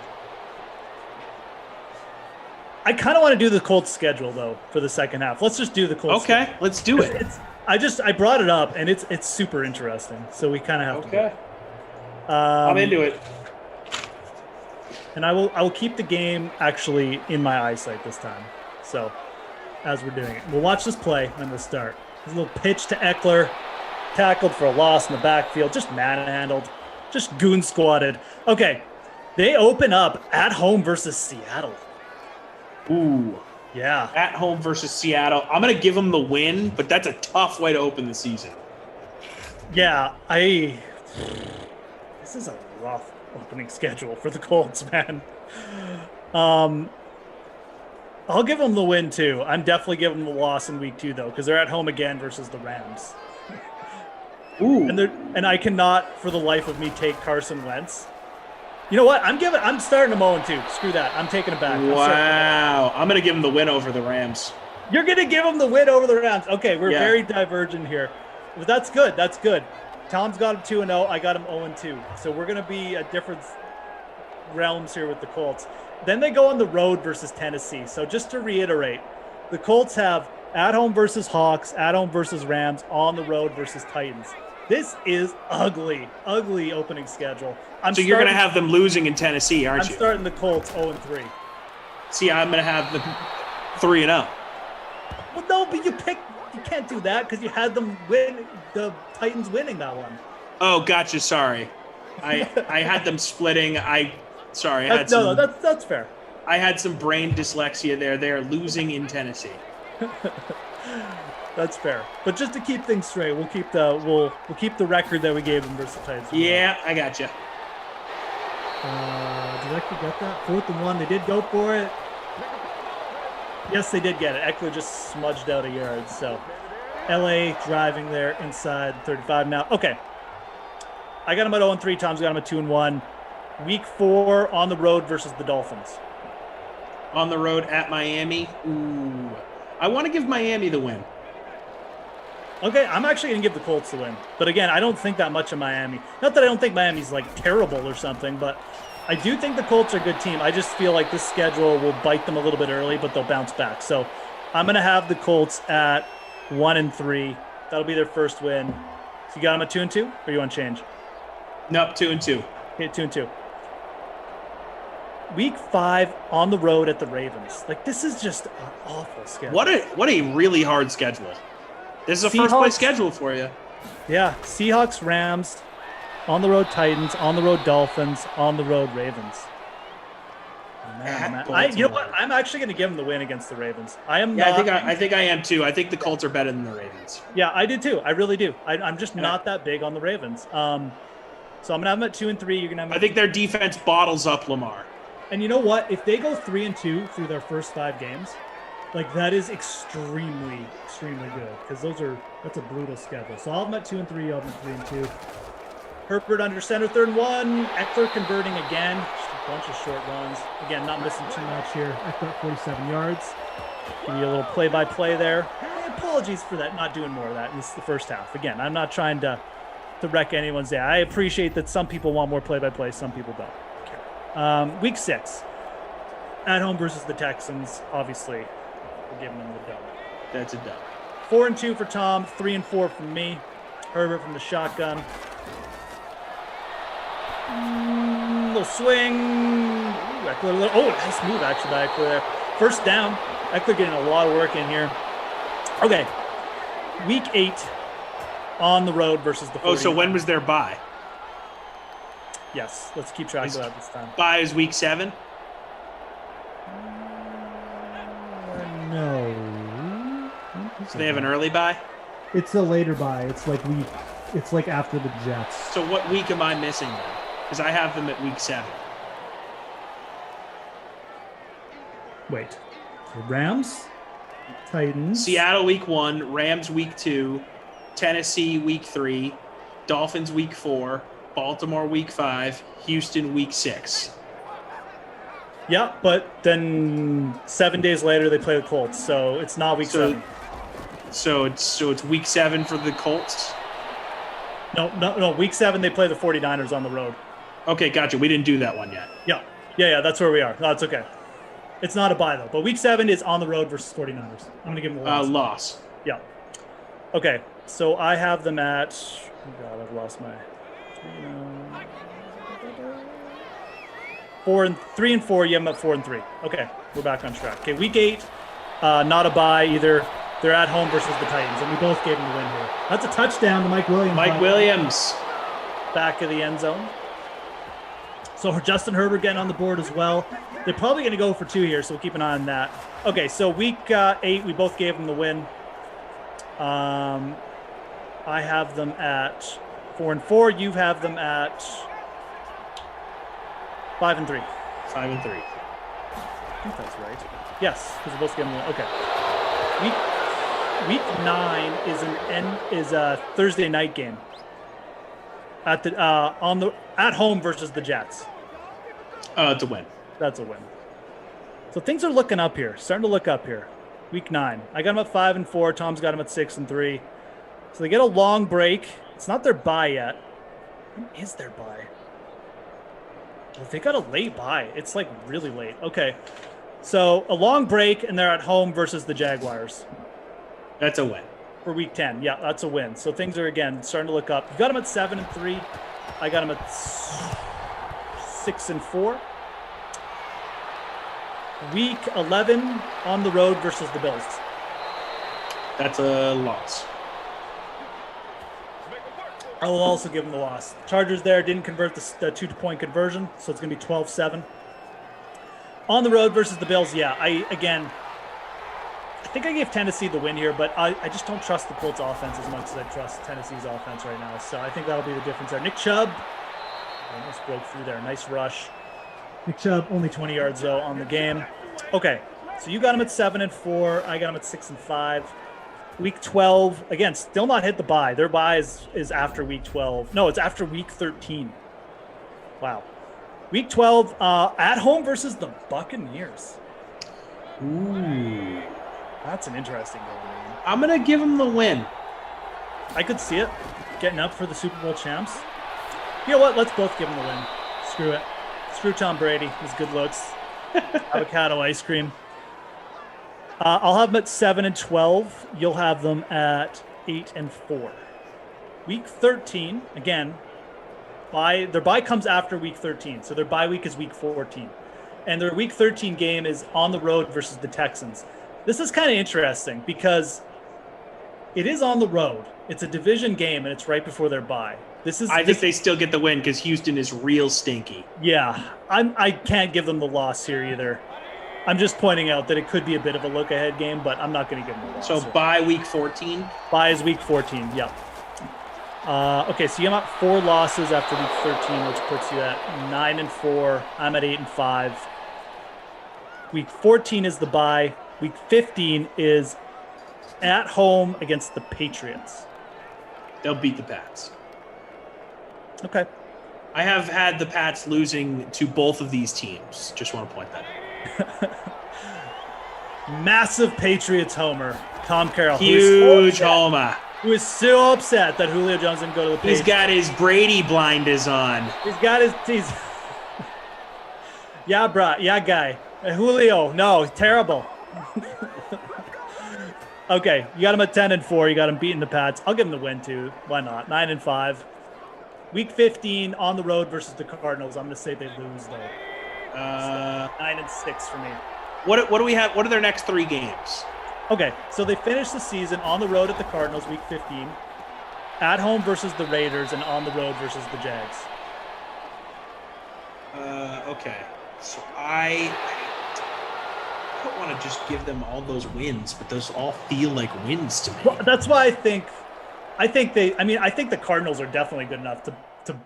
I kind of want to do the Colts schedule, though, for the second half. Let's just do the Colts schedule. Let's do it. I brought it up, and it's super interesting, so we kind of have to do it. I'm into it. And I will keep the game actually in my eyesight this time. So as we're doing it, we'll watch this play and then we'll start. There's a little pitch to Eckler, tackled for a loss in the backfield, just manhandled, just goon squatted. Okay, they open up at home versus Seattle. Ooh. Yeah. At home versus Seattle. I'm going to give them the win, but that's a tough way to open the season. Yeah, This is a rough opening schedule for the Colts, man. I'll give them the win too. I'm definitely giving them the loss in week 2 though, because they're at home again versus the Rams. Ooh. And I cannot for the life of me take Carson Wentz. You know what? I'm starting them 0-2. Screw that. I'm taking it back. Wow. I'm gonna give them the win over the Rams. You're gonna give them the win over the Rams. Okay, we're very divergent here. But that's good. That's good. Tom's got him 2-0. I got him 0-2. So we're gonna be at different realms here with the Colts. Then they go on the road versus Tennessee. So just to reiterate, the Colts have at home versus Hawks, at home versus Rams, on the road versus Titans. This is ugly opening schedule. So you're going to have them losing in Tennessee, aren't you? I'm starting the Colts 0-3. See, I'm going to have them 3-0. Well, no, but you can't do that because you had them win, the Titans winning that one. Oh, gotcha. Sorry. I had them splitting. That's fair. I had some brain dyslexia there. They're losing in Tennessee. That's fair. But just to keep things straight, we'll keep the record that we gave them versus the Titans. Yeah, I got you. Did Eckler get that? 4th and 1. They did go for it. Yes, they did get it. Eckler just smudged out a yard. So LA driving there inside 35 now. Okay. I got them at 0-3. Tom's got them at 2-1. Week 4 on the road versus the Dolphins. On the road at Miami. Ooh. I want to give Miami the win. Okay, I'm actually going to give the Colts the win. But again, I don't think that much of Miami. Not that I don't think Miami's like terrible or something, but I do think the Colts are a good team. I just feel like this schedule will bite them a little bit early, but they'll bounce back. So I'm going to have the Colts at 1-3. That'll be their first win. So you got them at 2-2, or you want to change? Nope, 2-2. Okay, 2-2. Week 5 on the road at the Ravens. Like, this is just an awful schedule. What a really hard schedule. This is a first place schedule for you. Yeah, Seahawks, Rams, on the road Titans, on the road Dolphins, on the road Ravens. Man. You know what? I'm actually going to give them the win against the Ravens. I think I am too. I think the Colts are better than the Ravens. Yeah, I do too. I really do. I'm just not that big on the Ravens. So I'm going to have them at 2-3. You're going to have. I think their defense bottles up Lamar. And you know what? If they go 3-2 through their first 5 games, like that is extremely good because that's a brutal schedule. So I'll have them at 2-3. I'll have them 3-2. Herbert under center, 3rd and 1. Eckler converting again. Just a bunch of short runs. Again, not missing too much here. Eckler at 47 yards. Give you a little play-by-play there. Apologies for that, not doing more of that. This is the first half. Again, I'm not trying to wreck anyone's day. I appreciate that some people want more play-by-play, some people don't. Week 6, at home versus the Texans. Obviously, we're giving them the dub. That's a dub. 4-2 for Tom, 3-4 from me. Herbert from the shotgun. Little swing. Ooh, Eckler, nice move actually by Eckler there. First down. Eckler getting a lot of work in here. Okay, week 8 on the road versus the 49ers. Oh, so when was their bye? Yes, let's keep track of that this time. Bye is week 7? No. So they have an early bye? It's a later bye. It's like after the Jets. So what week am I missing then? Because I have them at week 7. Wait. The Rams, Titans. Seattle week 1, Rams week 2, Tennessee week 3, Dolphins week 4, Baltimore week 5, Houston week 6. Yeah, but then 7 days later they play the Colts, so it's not week 7. So it's week 7 for the Colts? No. Week 7 they play the 49ers on the road. Okay, gotcha. We didn't do that one yet. Yeah, that's where we are. No, it's okay. It's not a bye though. But week 7 is on the road versus 49ers. I'm going to give them a loss. Loss. Yeah. Okay, so I have them at – oh God, I've lost my – 3-4. You have them at 4-3. Okay, we're back on track. Okay, week 8, not a bye either. They're at home versus the Titans, and we both gave them the win here. That's a touchdown to Mike Williams. Mike Williams. Back of the end zone. So Justin Herbert getting on the board as well. They're probably going to go for 2 here, so we'll keep an eye on that. Okay, so week 8, we both gave them the win. I have them at 4-4. You have them at 5-3. 5-3. I think that's right. Yes, because we're both getting one. Okay. Week 9 is a Thursday night game at home versus the Jets. It's a win. That's a win. So things are looking up here. Starting to look up here. Week 9. I got them at 5-4. Tom's got them at 6-3. So they get a long break. It's not their bye yet. When is their bye? Well, they got a late bye. It's like really late. Okay. So a long break, and they're at home versus the Jaguars. That's a win. For week 10. Yeah, that's a win. So things are, again, starting to look up. You got them at 7-3. I got them at 6-4. Week 11 on the road versus the Bills. That's a loss. I will also give them the loss. Chargers there didn't convert the 2-point conversion, so it's going to be 12-7. On the road versus the Bills, yeah. I think I gave Tennessee the win here, but I just don't trust the Colts offense as much as I trust Tennessee's offense right now. So I think that'll be the difference there. Nick Chubb almost broke through there. Nice rush. Nick Chubb, only 20 yards, though, on the game. Okay, so you got him at 7-4. I got him at 6-5. Week 12, again, still not hit the bye. Their bye is after week 12. No, it's after week 13. Wow. Week 12, at home versus the Buccaneers. Ooh. That's an interesting game, man. I'm going to give them the win. I could see it. Getting up for the Super Bowl champs. You know what? Let's both give them the win. Screw it. Screw Tom Brady. His good looks. Avocado ice cream. I'll have them at 7-12. You'll have them at 8-4. Week 13, again, their bye comes after week 13. So their bye week is week 14. And their week 13 game is on the road versus the Texans. This is kind of interesting because it is on the road. It's a division game, and it's right before their bye. I think they still get the win because Houston is real stinky. Yeah, I can't give them the loss here either. I'm just pointing out that it could be a bit of a look-ahead game, but I'm not going to give them the loss. So bye week 14? Bye is week 14, yep. Okay, so you have 4 losses after week 13, which puts you at 9-4. I'm at 8-5. Week 14 is the bye. Week 15 is at home against the Patriots. They'll beat the Pats. Okay. I have had the Pats losing to both of these teams. Just want to point that out. Massive Patriots homer. Tom Carroll. Huge homer. Who is so upset that Julio Jones didn't go to the Patriots. He's got his Brady blinders on. He's got his... Yeah, bro. Yeah, guy. Julio. No, terrible. Okay, you got him at 10-4. You got him beating the Pats. I'll give him the win, too. Why not? 9-5. Week 15 on the road versus the Cardinals. I'm going to say they lose, though. 9-6 for me. What do we have? What are their next 3 games? Okay, so they finish the season on the road at the Cardinals, week 15, at home versus the Raiders, and on the road versus the Jags. Okay, so I don't want to just give them all those wins, but those all feel like wins to me. Well, that's why I think the Cardinals are definitely good enough to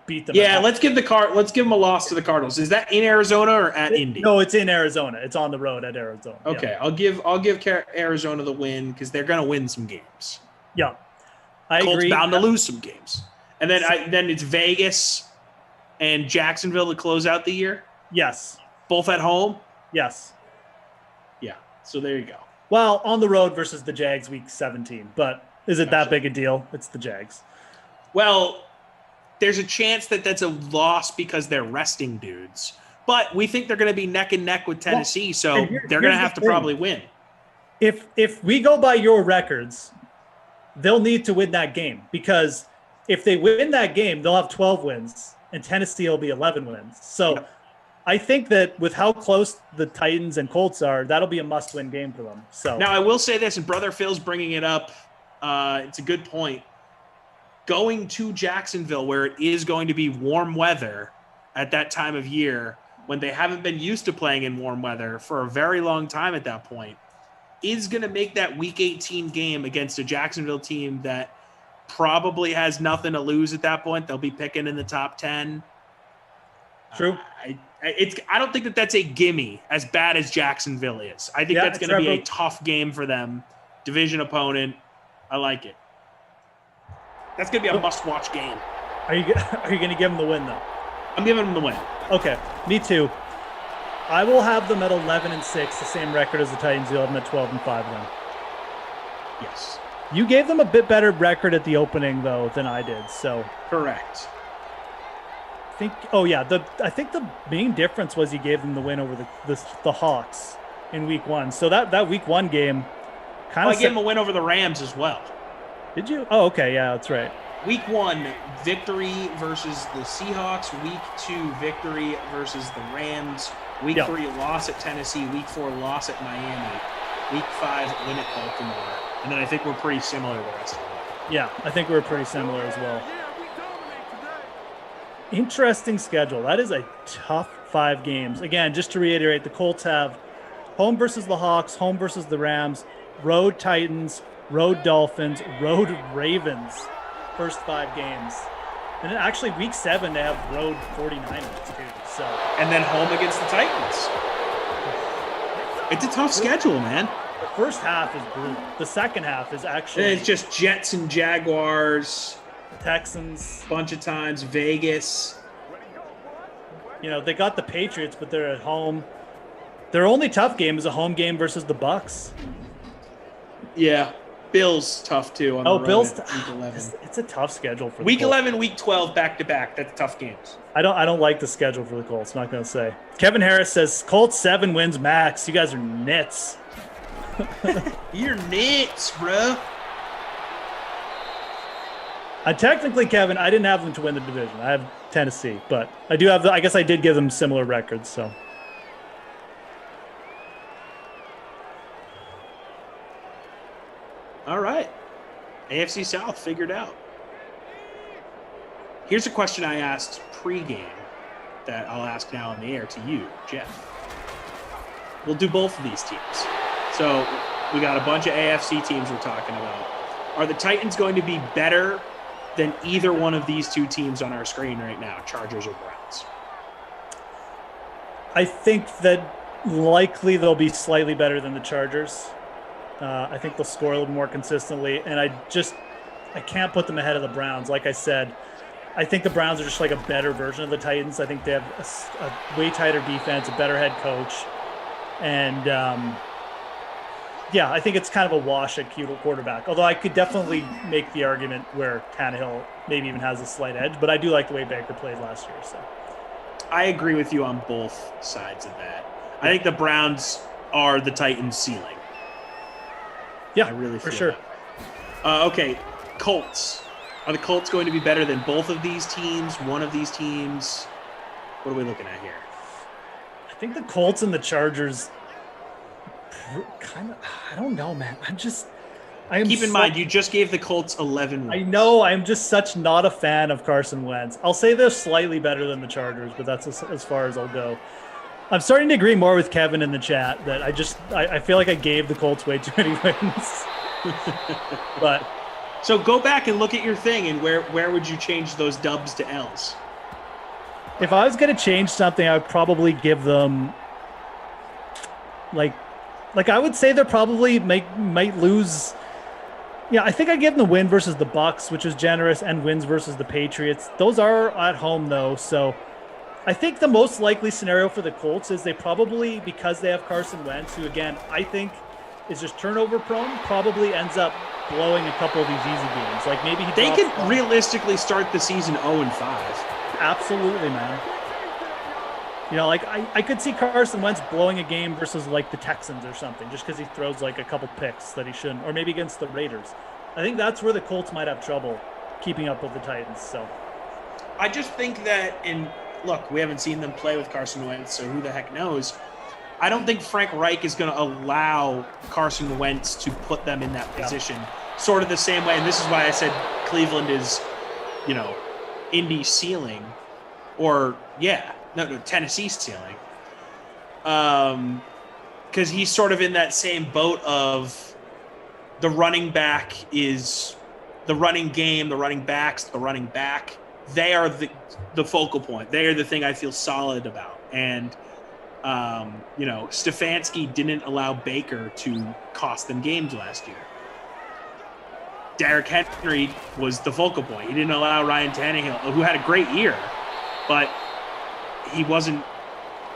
beat them. Yeah, let's give them a loss to the Cardinals. Is that in Arizona or at Indy? No, it's in Arizona. It's on the road at Arizona. Okay, yeah. I'll give Arizona the win because they're going to win some games. Yeah, I agree. Colts bound to lose some games, and then it's Vegas and Jacksonville to close out the year. Yes, both at home. Yes. Yeah. So there you go. Well, on the road versus the Jags, week 17, but. Is it that big a deal? It's the Jags. Well, there's a chance that that's a loss because they're resting dudes. But we think they're going to be neck and neck with Tennessee, so they're going to have to probably win. If we go by your records, they'll need to win that game because if they win that game, they'll have 12 wins, and Tennessee will be 11 wins. So yeah. I think that with how close the Titans and Colts are, that'll be a must-win game for them. So now I will say this, and Brother Phil's bringing it up. It's a good point. Going to Jacksonville, where it is going to be warm weather at that time of year, when they haven't been used to playing in warm weather for a very long time at that point, is going to make that Week 18 game against a Jacksonville team that probably has nothing to lose at that point. They'll be picking in the top 10. True. I don't think that's a gimme as bad as Jacksonville is. I think that's going to be a tough game for them. Division opponent. I like it. That's going to be a must-watch game. Are you going to give them the win, though? I'm giving them the win. Okay, me too. I will have them at 11-6, the same record as the Titans. You'll have them at 12-5 then. Yes. You gave them a bit better record at the opening, though, than I did. So correct. I think the main difference was you gave them the win over the Hawks in week 1. So that week 1 game kind of. I gave them a win over the Rams as well. Did you? Oh, okay, yeah, that's right. Week 1 victory versus the Seahawks. Week 2 victory versus the Rams. Week 3 loss at Tennessee. Week 4 loss at Miami. Week 5 win at Baltimore. And then I think we're pretty similar the rest of the way. Yeah, I think we're pretty similar as well. Interesting schedule. That is a tough 5 games. Again, just to reiterate, the Colts have home versus the Hawks, home versus the Rams, road Titans, road Dolphins, road Ravens, first 5 games. And then actually week 7, they have road 49ers too. So. And then home against the Titans. It's a tough schedule, man. The first half is brutal. The second half is actually. And it's just Jets and Jaguars. Texans. Bunch of times. Vegas. You know, they got the Patriots, but they're at home. Their only tough game is a home game versus the Bucks. Yeah. Bills tough too. On the road Bills. Week 11. It's a tough schedule for week the Colts. 11, week 12, back to back. That's tough games. I don't like the schedule for the Colts. Not going to say. Kevin Harris says Colts 7 wins max. You guys are nits. You're nits, bro. Technically, Kevin, I didn't have them to win the division. I have Tennessee, but I do have. I guess I did give them similar records. So. All right. AFC South figured out. Here's a question I asked pregame that I'll ask now on the air to you, Jeff. We'll do both of these teams. So we got a bunch of AFC teams we're talking about. Are the Titans going to be better than either one of these 2 teams on our screen right now, Chargers or Browns? I think that likely they'll be slightly better than the Chargers. I think they'll score a little more consistently, and I can't put them ahead of the Browns. Like I said, I think the Browns are just like a better version of the Titans. I think they have a way tighter defense, a better head coach, and I think it's kind of a wash at quarterback. Although I could definitely make the argument where Tannehill maybe even has a slight edge, but I do like the way Baker played last year. So I agree with you on both sides of that. I think the Browns are the Titans' ceiling. Yeah, I really feel for sure. Okay, Colts. Are the Colts going to be better than both of these teams? One of these teams? What are we looking at here? I think the Colts and the Chargers kind of. I don't know, man. Keep in mind, you just gave the Colts 11 wins. I know. I'm just such not a fan of Carson Wentz. I'll say they're slightly better than the Chargers, but that's as far as I'll go. I'm starting to agree more with Kevin in the chat that I feel like I gave the Colts way too many wins. But so go back and look at your thing, and where would you change those dubs to L's? If I was going to change something, I would probably give them like I would say they're probably might lose. Yeah, I think I give them the win versus the Bucks, which is generous, and wins versus the Patriots. Those are at home though, so I think the most likely scenario for the Colts is they probably, because they have Carson Wentz, who again I think is just turnover prone, probably ends up blowing a couple of these easy games. Like maybe they could realistically start the season 0-5. Absolutely, man. You know, like I could see Carson Wentz blowing a game versus like the Texans or something, just because he throws like a couple picks that he shouldn't, or maybe against the Raiders. I think that's where the Colts might have trouble keeping up with the Titans. So I just think that look, we haven't seen them play with Carson Wentz, so who the heck knows? I don't think Frank Reich is going to allow Carson Wentz to put them in that position, sort of the same way. And this is why I said Cleveland is, Indy's ceiling, or Tennessee's ceiling. Because he's sort of in that same boat of the running back is the running game, the running backs, the running back. They are the focal point. They are the thing I feel solid about. And, Stefanski didn't allow Baker to cost them games last year. Derrick Henry was the focal point. He didn't allow Ryan Tannehill, who had a great year, but he wasn't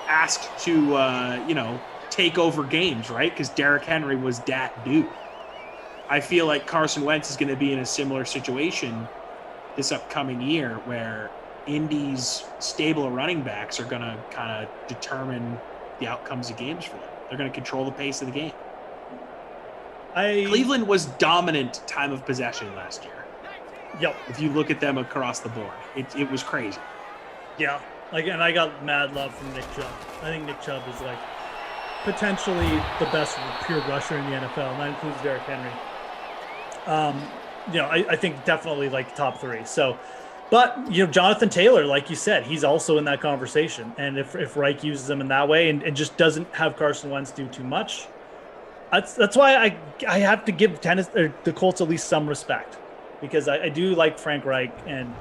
asked to, take over games, right? Because Derrick Henry was that dude. I feel like Carson Wentz is going to be in a similar situation this upcoming year where Indy's stable of running backs are going to kind of determine the outcomes of games for them. They're going to control the pace of the game. Cleveland was dominant time of possession last year. Yep. If you look at them across the board, it was crazy. Yeah. And I got mad love from Nick Chubb. I think Nick Chubb is potentially the best pure rusher in the NFL, and that includes Derrick Henry. I think definitely top 3. So, but Jonathan Taylor, like you said, he's also in that conversation. And if Reich uses him in that way and just doesn't have Carson Wentz do too much, that's why I have to give the Colts at least some respect, because I do like Frank Reich, and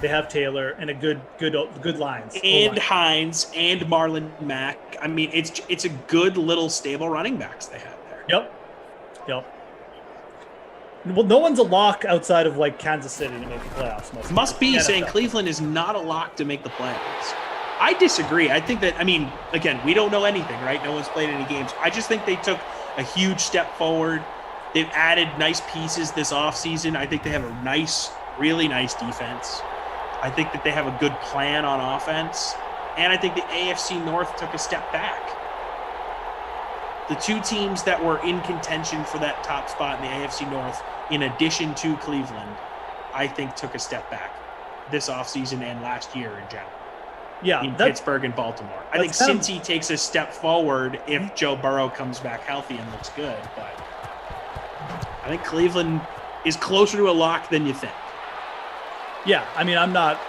they have Taylor and a good lines. And Hines and Marlon Mack. I mean, it's a good little stable running backs they have there. Yep. Well, no one's a lock outside of Kansas City to make the playoffs. Must be saying Cleveland is not a lock to make the playoffs. I disagree. I think that, again, we don't know anything, right? No one's played any games. I just think they took a huge step forward. They've added nice pieces this offseason. I think they have a really nice defense. I think that they have a good plan on offense. And I think the AFC North took a step back. The two teams that were in contention for that top spot in the AFC North, in addition to Cleveland, I think took a step back this offseason and last year in general. Yeah, in Pittsburgh and Baltimore. I think Cincy takes a step forward if Joe Burrow comes back healthy and looks good. But I think Cleveland is closer to a lock than you think. Yeah, I'm not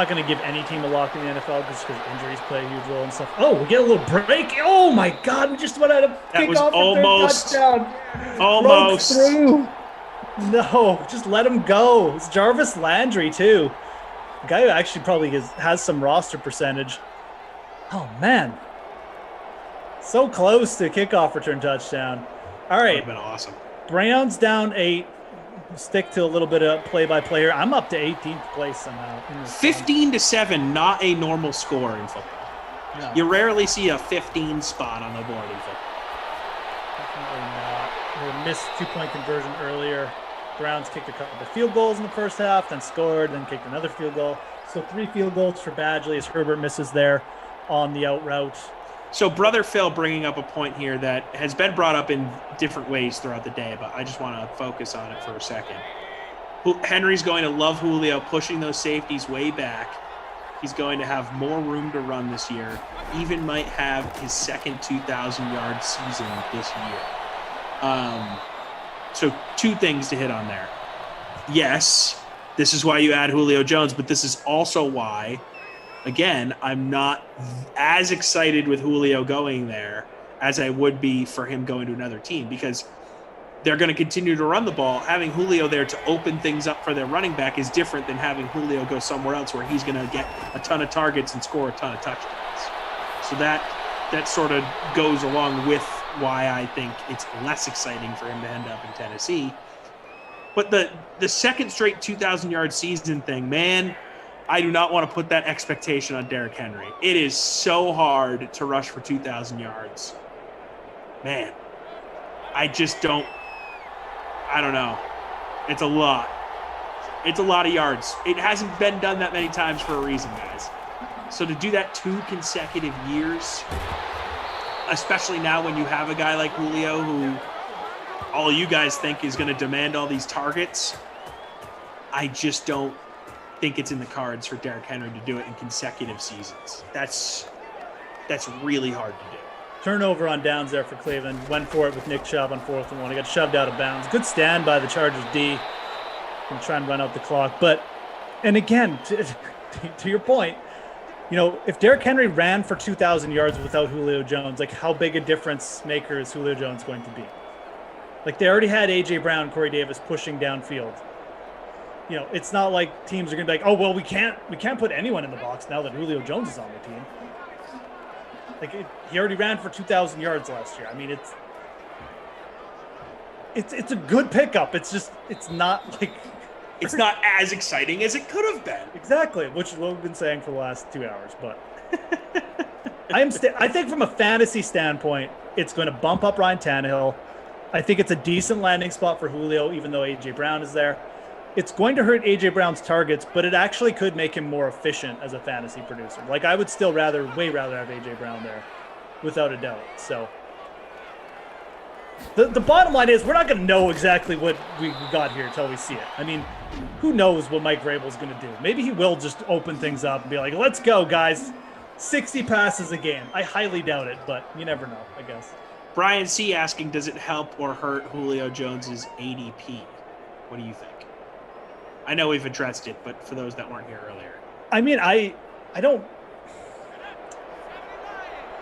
going to give any team a lock in the NFL just because injuries play a huge role and stuff. Oh, we get a little break. Oh my God, we just went out of kickoff almost through. No, just let him go. It's Jarvis Landry too, a guy who actually probably has some roster percentage. Oh man, so close to a kickoff return touchdown. All right, that would have been awesome. Browns down 8. Stick to a little bit of play-by-play here. I'm up to 18th place somehow. 15-7, not a normal score in football. Yeah. You rarely see a 15 spot on the board in football. Definitely not. They missed 2-point conversion earlier. Browns kicked a couple of field goals in the first half, then scored, then kicked another field goal. So 3 field goals for Badgley as Herbert misses there on the out route. So Brother Phil bringing up a point here that has been brought up in different ways throughout the day, but I just want to focus on it for a second. Henry's going to love Julio pushing those safeties way back. He's going to have more room to run this year. Even might have his second 2,000-yard season this year. So 2 things to hit on there. Yes, this is why you add Julio Jones, but this is also why, again, I'm not as excited with Julio going there as I would be for him going to another team, because they're going to continue to run the ball. Having Julio there to open things up for their running back is different than having Julio go somewhere else where he's going to get a ton of targets and score a ton of touchdowns. So that sort of goes along with why I think it's less exciting for him to end up in Tennessee. But the second straight 2,000-yard season thing, man, I do not want to put that expectation on Derrick Henry. It is so hard to rush for 2,000 yards. Man, I don't know. It's a lot. It's a lot of yards. It hasn't been done that many times for a reason, guys. So to do that 2 consecutive years, especially now when you have a guy like Julio who all you guys think is going to demand all these targets, I just don't think it's in the cards for Derrick Henry to do it in consecutive seasons. That's really hard to do. Turnover on downs there for Cleveland. Went for it with Nick Chubb on 4th and 1. He got shoved out of bounds. Good stand by the Chargers D. Can try and run out the clock. And again, to your point, if Derrick Henry ran for 2,000 yards without Julio Jones, how big a difference maker is Julio Jones going to be? They already had A.J. Brown, Corey Davis pushing downfield. It's not like teams are going to be like, oh, well, we can't put anyone in the box now that Julio Jones is on the team. Like he already ran for 2,000 yards last year. I mean, it's a good pickup. It's just it's not like it's not as exciting as it could have been. Exactly, which is what we've been saying for the last 2 hours. But I think from a fantasy standpoint, it's going to bump up Ryan Tannehill. I think it's a decent landing spot for Julio, even though A.J. Brown is there. It's going to hurt A.J. Brown's targets, but it actually could make him more efficient as a fantasy producer. Like, I would still way rather have A.J. Brown there, without a doubt. So the bottom line is we're not going to know exactly what we got here until we see it. I mean, who knows what Mike Vrabel's going to do? Maybe he will just open things up and be like, let's go, guys. 60 passes a game. I highly doubt it, but you never know, I guess. Brian C. asking, does it help or hurt Julio Jones's ADP? What do you think? I know we've addressed it, but for those that weren't here earlier. I mean, I don't.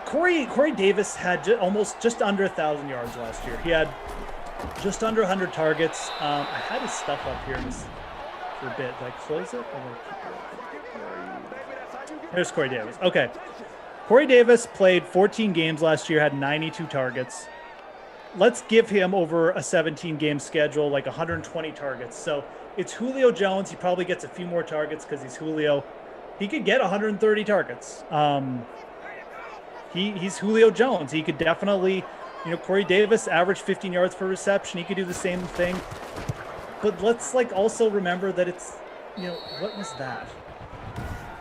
Corey Davis had just under 1,000 yards last year. He had just under 100 targets. I had his stuff up here for a bit. Did I close it? Here's Corey Davis. Okay. Corey Davis played 14 games last year, had 92 targets. Let's give him over a 17-game schedule, like 120 targets. So it's Julio Jones. He probably gets a few more targets because he's Julio. He could get 130 targets. He's Julio Jones. He could definitely, Corey Davis averaged 15 yards per reception. He could do the same thing. But let's also remember that it's, what was that?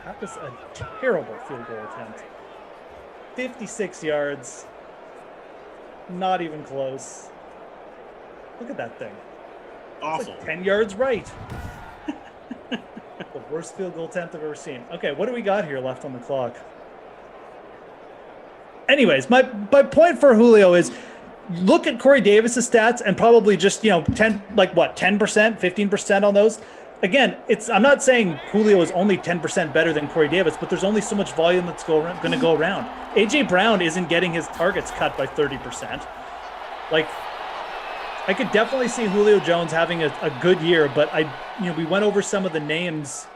That was a terrible field goal attempt. 56 yards. Not even close. Look at that thing. Awful. Like 10 yards right. The worst field goal attempt I've ever seen. Okay, what do we got here left on the clock? Anyways, my point for Julio is look at Corey Davis's stats and probably just, 10%, 15% on those. Again, I'm not saying Julio is only 10% better than Corey Davis, but there's only so much volume that's going to go around. A.J. Brown isn't getting his targets cut by 30%. I could definitely see Julio Jones having a good year, but we went over some of the names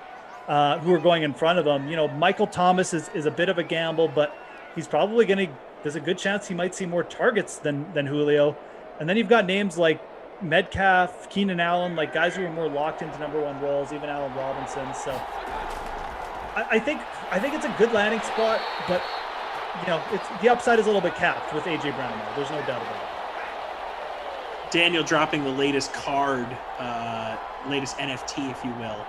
who are going in front of him. Michael Thomas is a bit of a gamble, but he's probably there's a good chance he might see more targets than Julio. And then you've got names like Metcalf, Keenan Allen, guys who are more locked into number one roles, even Allen Robinson. So I think it's a good landing spot, but the upside is a little bit capped with A.J. Brown now. There's no doubt about it. Daniel dropping the latest card, latest NFT, if you will.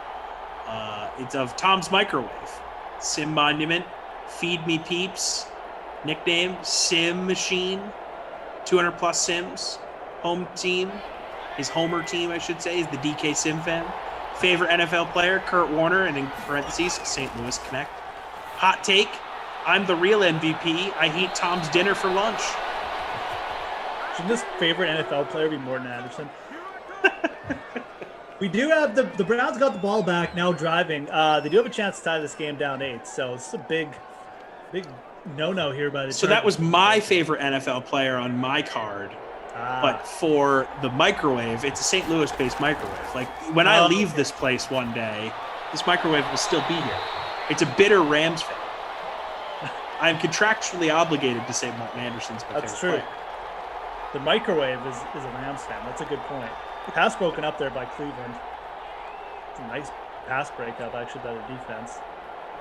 It's of Tom's Microwave. Sim Monument, Feed Me Peeps, nickname, Sim Machine, 200-plus Sims, home team, his homer team, I should say, is the DK Sim fan. Favorite NFL player, Kurt Warner, and in parentheses, St. Louis Connect. Hot take, I'm the real MVP. I eat Tom's dinner for lunch. Shouldn't this favorite NFL player be Morton Anderson? We do have the Browns got the ball back, now driving. They do have a chance to tie this game down 8, so it's a big no-no here by the So that was my favorite NFL player on my card. But for the microwave, it's a St. Louis-based microwave. When I leave this place one day, this microwave will still be here. It's a bitter Rams fan. I am contractually obligated to say Morton Anderson's my favorite player. The microwave is a Rams fan. That's a good point. Pass broken up there by Cleveland. It's a nice pass breakup, actually, by the defense.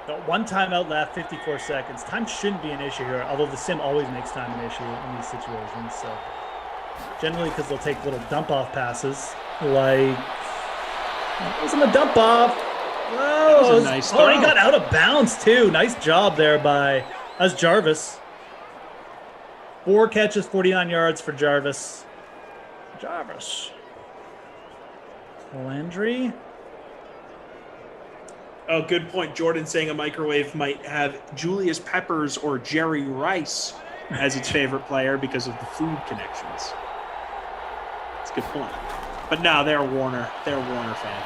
Got one timeout left, 54 seconds. Time shouldn't be an issue here, although the sim always makes time an issue in these situations. So generally, because they'll take little dump-off passes, that wasn't a dump-off. That was a nice throw. He got out of bounds, too. Nice job there that's Jarvis. 4 catches, 49 yards for Jarvis. Landry. Oh, good point. Jordan saying a microwave might have Julius Peppers or Jerry Rice as its favorite player because of the food connections. That's a good point. But no, they're a Warner fan.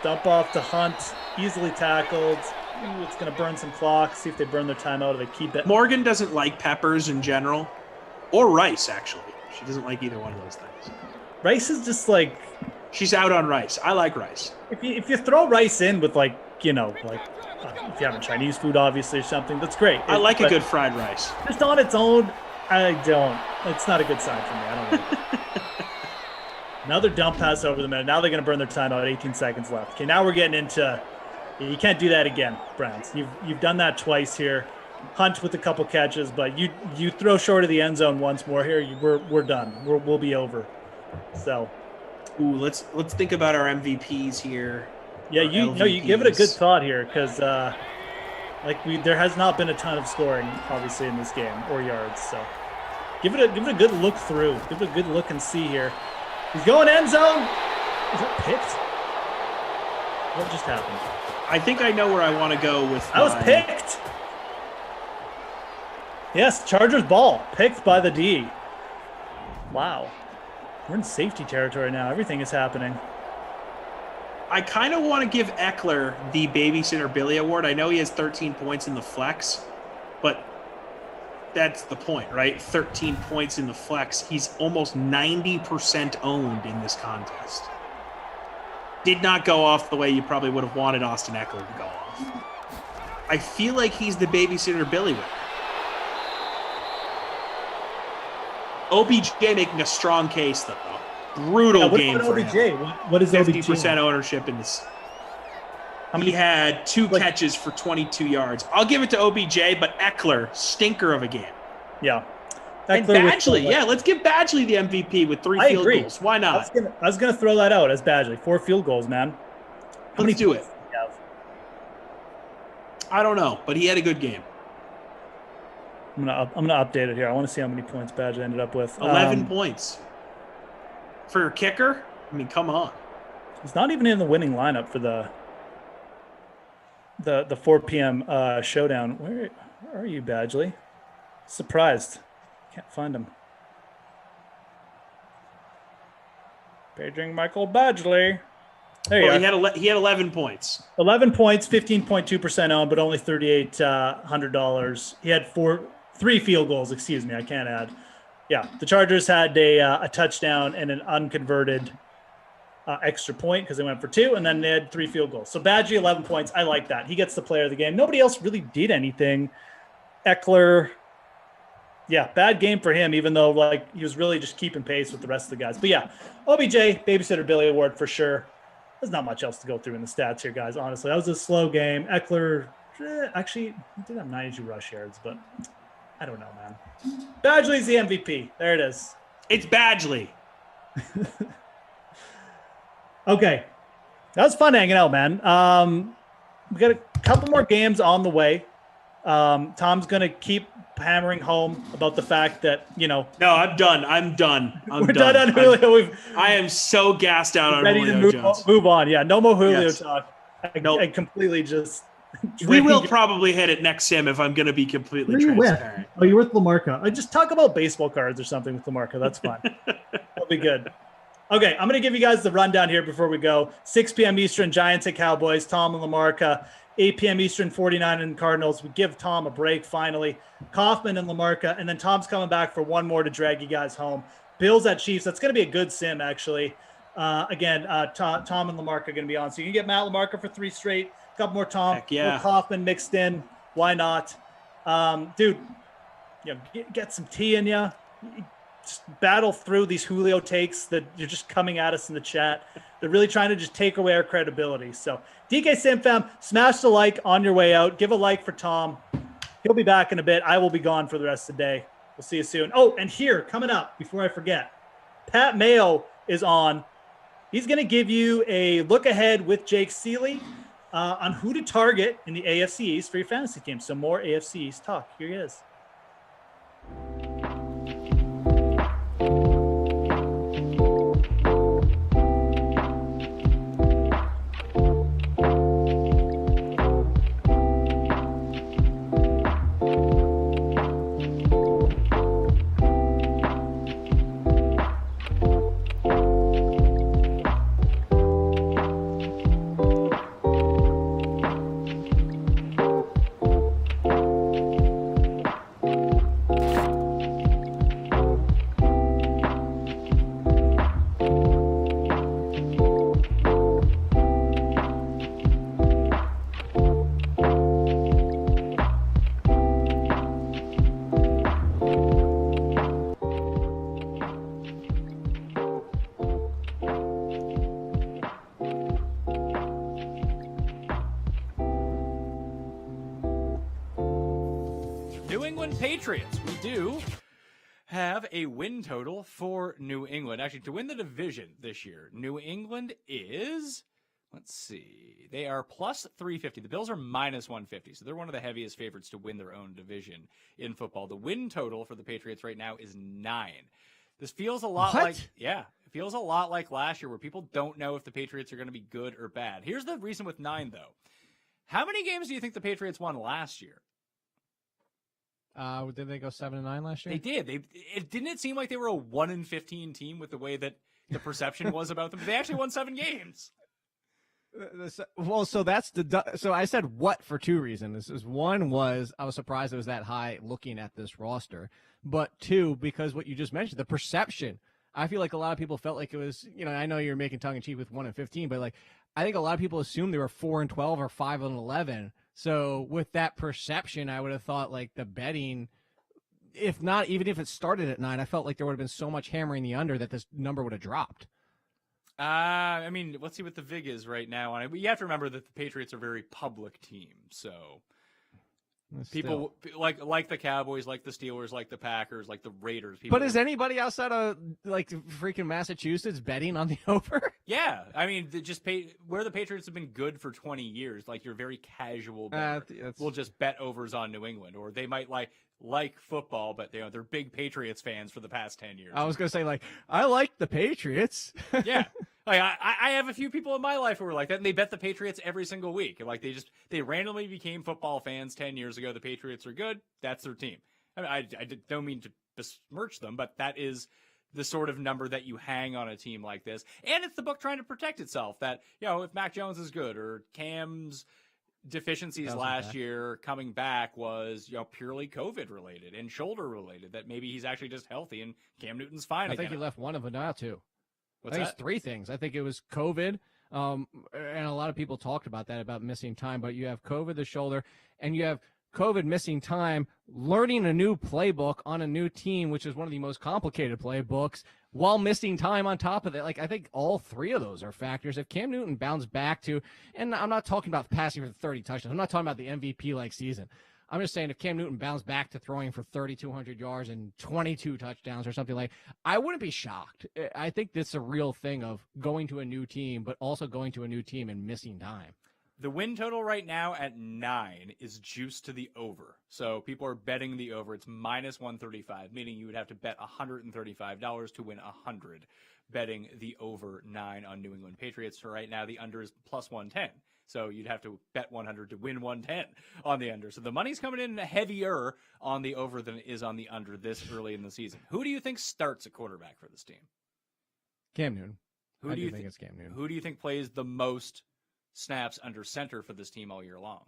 Dump off to Hunt, easily tackled. It's going to burn some clock. See if they burn their timeout or they keep it. Morgan doesn't like Peppers in general, or Rice, actually. She doesn't like either one of those things. Rice is just she's out on Rice. I like Rice. If you throw Rice in with you know, like if you're having Chinese food, obviously, or something, that's great. I like a good fried rice. Just on its own, I don't. It's not a good sign for me. I don't like it. Another dump pass over the middle. Now they're going to burn their time out. 18 seconds left. Okay, now we're getting into. You can't do that again, Browns. You've done that twice here. Hunt with a couple catches, but you throw short of the end zone once more here. We're done. We'll be over. So, let's think about our MVPs here. Yeah, you give it a good thought here because there has not been a ton of scoring obviously in this game or yards. So give it a good look through. Give it a good look and see here. He's going end zone. Is that picked? What just happened? I think I know where I want to go with. I was picked. Yes, Chargers ball picked by the D. Wow, we're in safety territory now. Everything is happening. I kind of want to give Eckler the Babysitter Billy Award. I know he has 13 points in the flex, but that's the point, right? 13 points in the flex. He's almost 90% owned in this contest. Did not go off the way you probably would have wanted Austin Eckler to go off. I feel like he's the Babysitter Billy winner. OBJ making a strong case, though. Brutal game for OBJ? him. What is 50% ownership in this. He had 2 catches for 22 yards. I'll give it to OBJ, but Eckler, stinker of a game. Yeah. And Badgley, let's give Badgley the MVP with 3 field goals. Why not? I was gonna throw that out as Badgley. 4 field goals, man. Let's do it. I don't know, but he had a good game. I'm gonna update it here. I want to see how many points Badgley ended up with. 11 points. For your kicker? I mean, come on. He's not even in the winning lineup for the 4 p.m. showdown. Where are you, Badgley? Surprised. Can't find him. Paging Michael Badgley. There you go. He had 11 points. 11 points, 15.2% owned, but only $3,800. He had 3 field goals. Excuse me, I can't add. Yeah, the Chargers had a touchdown and an unconverted extra point because they went for 2, and then they had 3 field goals. So Badgley, 11 points. I like that. He gets the player of the game. Nobody else really did anything. Eckler, yeah, bad game for him, even though he was really just keeping pace with the rest of the guys. But yeah, OBJ, Babysitter Billy Award for sure. There's not much else to go through in the stats here, guys. Honestly, that was a slow game. Eckler, actually, he did have 92 rush yards, but I don't know, man. Badgley's the MVP. There it is. It's Badgley. Okay. That was fun hanging out, man. We got a couple more games on the way. Tom's going to keep hammering home about the fact that, No, I'm done. We're done on Julio. I am so gassed out on Julio. Ready to move on. Yeah, no more Julio talk. I completely just... We will probably hit it next sim if I'm going to be completely transparent. Oh, you're with Lamarca. I just talk about baseball cards or something with Lamarca. That's fine. That'll be good. Okay, I'm going to give you guys the rundown here before we go. 6 p.m. Eastern, Giants at Cowboys, Tom and Lamarca. 8 p.m. Eastern, 49 and Cardinals. We give Tom a break finally. Kaufman and Lamarca, and then Tom's coming back for one more to drag you guys home. Bills at Chiefs. That's going to be a good sim, actually. Tom and Lamarca are going to be on. So you can get Matt Lamarca for 3 straight. A couple more Tom. Heck yeah. Kaufman mixed in. Why not? Dude, get some tea in you. Just battle through these Julio takes that you're just coming at us in the chat. They're really trying to just take away our credibility. So DK Sim Fam, smash the like on your way out. Give a like for Tom. He'll be back in a bit. I will be gone for the rest of the day. We'll see you soon. Oh, and here, coming up, before I forget, Pat Mayo is on. He's going to give you a look ahead with Jake Seeley on who to target in the AFC East for your fantasy team. So more AFC East talk. Here he is. Patriots. We do have a win total for New England. Actually, to win the division this year, New England is, let's see, they are plus 350. The Bills are minus 150, so they're one of the heaviest favorites to win their own division in football. The win total for the Patriots right now is 9. This feels a lot it feels a lot like last year where people don't know if the Patriots are going to be good or bad. Here's the reason with 9, though. How many games do you think the Patriots won last year? Did they go 7-9 last year? They did. Didn't it seem like they were a 1-15 team with the way that the perception was about them? They actually won 7 games. Well, so I said what for 2 reasons. One was I was surprised it was that high looking at this roster, but 2, because what you just mentioned, the perception. I feel like a lot of people felt like it was, I know you're making tongue in cheek with 1-15, but I think a lot of people assumed they were 4-12 or 5-11. So with that perception, I would have thought the betting, if not, even if it started at 9, I felt like there would have been so much hammering the under that this number would have dropped. Let's see what the VIG is right now on it. But you have to remember that the Patriots are a very public team, so people like the Cowboys, like the Steelers, like the Packers, like the Raiders. But is anybody outside of freaking Massachusetts betting on the over? Yeah, where the Patriots have been good for 20 years. You're very casual. We'll just bet overs on New England, or they might like football, but they're big Patriots fans for the past 10 years. I was gonna say I like the Patriots. Yeah. I have a few people in my life who were like that, and they bet the Patriots every single week. They randomly became football fans 10 years ago. The Patriots are good. That's their team. I don't mean to besmirch them, but that is the sort of number that you hang on a team like this. And it's the book trying to protect itself that, if Mac Jones is good or Cam's deficiencies last year coming back was, purely COVID related and shoulder related, that maybe he's actually just healthy and Cam Newton's fine. I think he left one of them out too. What's I think that? it's 3 things. I think it was COVID, and a lot of people talked about that, about missing time. But you have COVID, the shoulder, and you have COVID missing time, learning a new playbook on a new team, which is one of the most complicated playbooks, while missing time on top of it. I think all 3 of those are factors. If Cam Newton bounced back to, and I'm not talking about passing for 30 touchdowns. I'm not talking about the MVP season. I'm just saying if Cam Newton bounced back to throwing for 3,200 yards and 22 touchdowns or something I wouldn't be shocked. I think that's a real thing of going to a new team, but also going to a new team and missing time. The win total right now at 9 is juiced to the over. So people are betting the over. It's minus 135, meaning you would have to bet $135 to win 100 betting the over 9 on New England Patriots. So right now the under is plus 110. So you'd have to bet 100 to win 110 on the under. So the money's coming in heavier on the over than it is on the under this early in the season. Who do you think starts at quarterback for this team? Cam Newton. Who do you think it's Cam Newton? Who do you think plays the most snaps under center for this team all year long?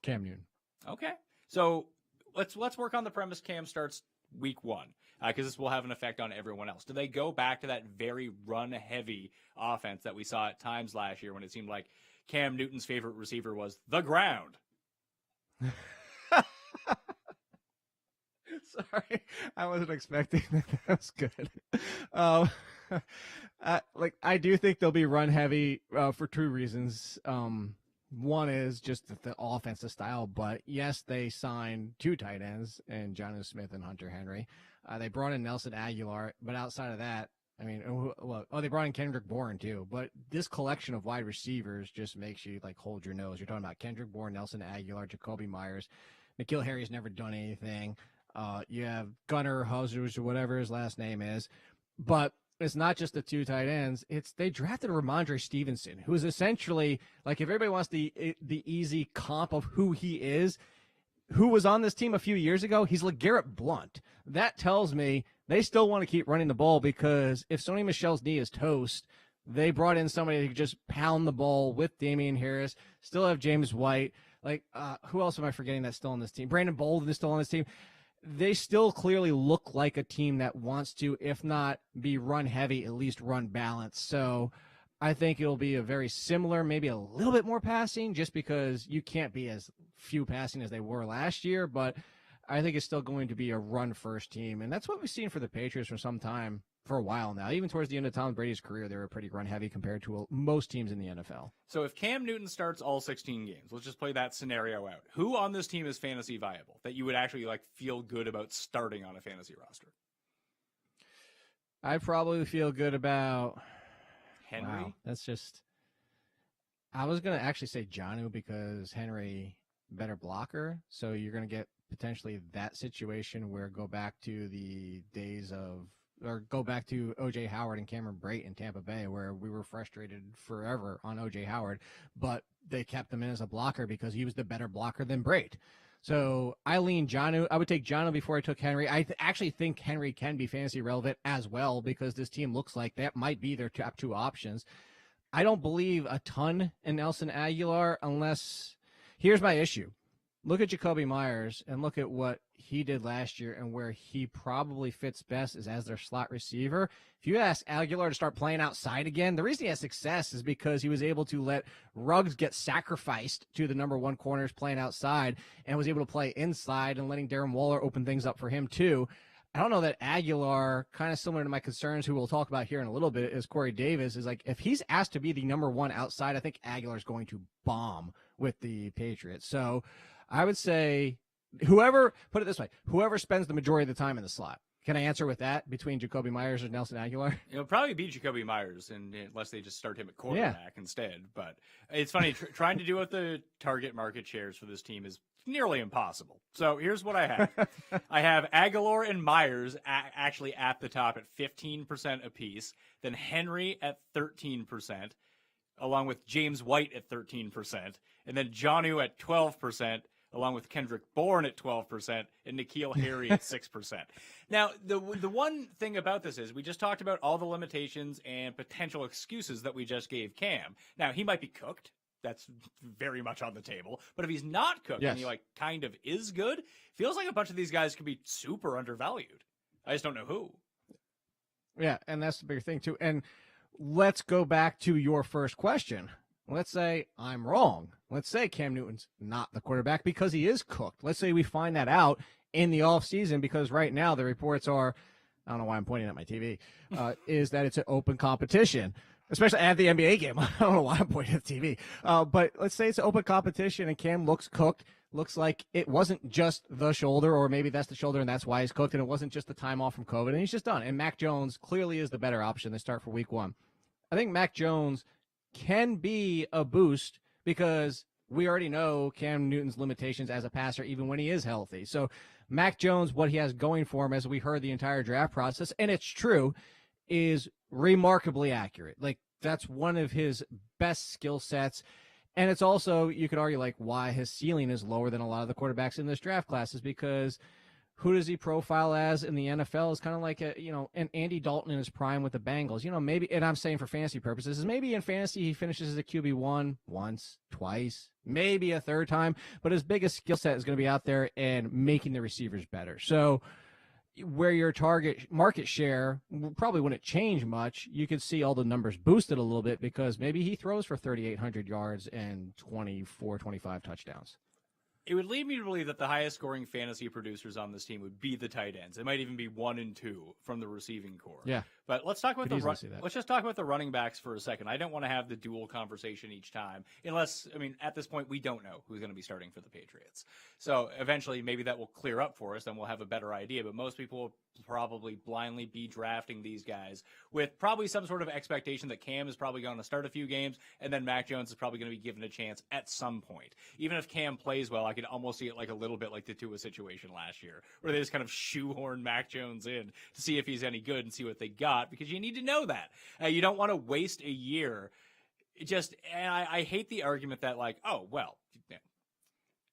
Cam Newton. Okay. So let's work on the premise Cam starts week 1, because this will have an effect on everyone else. Do they go back to that very run-heavy offense that we saw at times last year when it seemed like Cam Newton's favorite receiver was the ground? Sorry, I wasn't expecting that. That was good. I do think they'll be run-heavy for 2 reasons. One is just the offensive style, but yes, they signed 2 tight ends, and Jonnu Smith and Hunter Henry. They brought in Nelson Aguilar, but outside of that, they brought in Kendrick Bourne too. But this collection of wide receivers just makes you hold your nose. You're talking about Kendrick Bourne, Nelson Aguilar, Jacoby Myers. N'Keal Harry's never done anything. You have Gunnar Huzers or whatever his last name is, but it's not just the 2 tight ends. They drafted Ramondre Stevenson, who is essentially if everybody wants the easy comp of who he is, who was on this team a few years ago, he's LeGarrette Blount. That tells me they still want to keep running the ball, because if Sony Michel's knee is toast, they brought in somebody who could just pound the ball with Damian Harris, still have James White. Who else am I forgetting that's still on this team? Brandon Bolden is still on this team. They still clearly look like a team that wants to, if not be run heavy, at least run balanced. So I think it'll be a very similar, maybe a little bit more passing, just because you can't be as few passing as they were last year. But I think it's still going to be a run-first team. And that's what we've seen for the Patriots for some time. for a while now. Even towards the end of Tom Brady's career, they were pretty run heavy compared to most teams in the NFL. So if Cam Newton starts all 16 games, let's just play that scenario out. Who on this team is fantasy viable that you would actually like feel good about starting on a fantasy roster? I probably feel good about Henry. Wow, that's just. I was gonna actually say Jonnu because Henry better blocker, so you're gonna get potentially that situation where go back to the days of, or go back to O.J. Howard and Cameron Brate in Tampa Bay, where we were frustrated forever on O.J. Howard, but they kept him in as a blocker because he was the better blocker than Brate. So I lean Jonnu. I would take Jonnu before I took Henry. I actually think Henry can be fantasy relevant as well because this team looks like that might be their top two options. I don't believe a ton in Nelson Aguilar unless – here's my issue. Look at Jacoby Myers and look at what he did last year and where he probably fits best is as their slot receiver. If you ask Aguilar to start playing outside again, the reason he has success is because he was able to let Ruggs get sacrificed to the number one corners playing outside and was able to play inside and letting Darren Waller open things up for him too. I don't know that Aguilar, kind of similar to my concerns, who we'll talk about here in a little bit, is Corey Davis, is like, if he's asked to be the number one outside, I think Aguilar is going to bomb with the Patriots. So I would say whoever spends the majority of the time in the slot. Can I answer with that between Jacoby Myers and Nelson Aguilar? It'll probably be Jacoby Myers, and unless they just start him at quarterback instead. But it's funny, trying to do what the target market shares for this team is nearly impossible. So here's what I have. I have Aguilar and Myers actually at the top at 15% apiece, then Henry at 13%, along with James White at 13%, and then Jonnu at 12%, along with Kendrick Bourne at 12% and N'Keal Harry at 6%. Now, the one thing about this is we just talked about all the limitations and potential excuses that we just gave Cam. Now, he might be cooked. That's very much on the table. But if he's not cooked and he like kind of is good, feels like a bunch of these guys could be super undervalued. I just don't know who. Yeah, and that's the bigger thing too. And let's go back to your first question. Let's say I'm wrong. Let's say Cam Newton's not the quarterback because he is cooked. Let's say we find that out in the offseason because right now the reports are, I don't know why I'm pointing at my TV, is that it's an open competition, especially at the NBA game. I don't know why I'm pointing at the TV. But let's say it's an open competition and Cam looks cooked. Looks like it wasn't just the shoulder, or maybe that's the shoulder and that's why he's cooked, and it wasn't just the time off from COVID, and he's just done. And Mac Jones clearly is the better option to start for week one. I think Mac Jones can be a boost because we already know Cam Newton's limitations as a passer, even when he is healthy. So Mac Jones, what he has going for him, as we heard the entire draft process, and it's true, is remarkably accurate. Like, that's one of his best skill sets. And it's also, you could argue, like, why his ceiling is lower than a lot of the quarterbacks in this draft class is because who does he profile as in the NFL is kind of like an Andy Dalton in his prime with the Bengals. Maybe, and I'm saying for fantasy purposes, is maybe in fantasy he finishes as a QB1 once, twice, maybe a third time, but his biggest skill set is going to be out there and making the receivers better. So where your target market share probably wouldn't change much, you could see all the numbers boosted a little bit because maybe he throws for 3,800 yards and 24, 25 touchdowns. It would lead me to believe that the highest scoring fantasy producers on this team would be the tight ends. It might even be 1 and 2 from the receiving core. Yeah. But let's talk about let's just talk about the running backs for a second. I don't want to have the dual conversation each time unless, at this point we don't know who's going to be starting for the Patriots. So eventually maybe that will clear up for us and we'll have a better idea. But most people will probably blindly be drafting these guys with probably some sort of expectation that Cam is probably going to start a few games and then Mac Jones is probably going to be given a chance at some point. Even if Cam plays well, I could almost see it like a little bit like the Tua situation last year where they just kind of shoehorn Mac Jones in to see if he's any good and see what they got, because you need to know that. You don't want to waste a year. I hate the argument that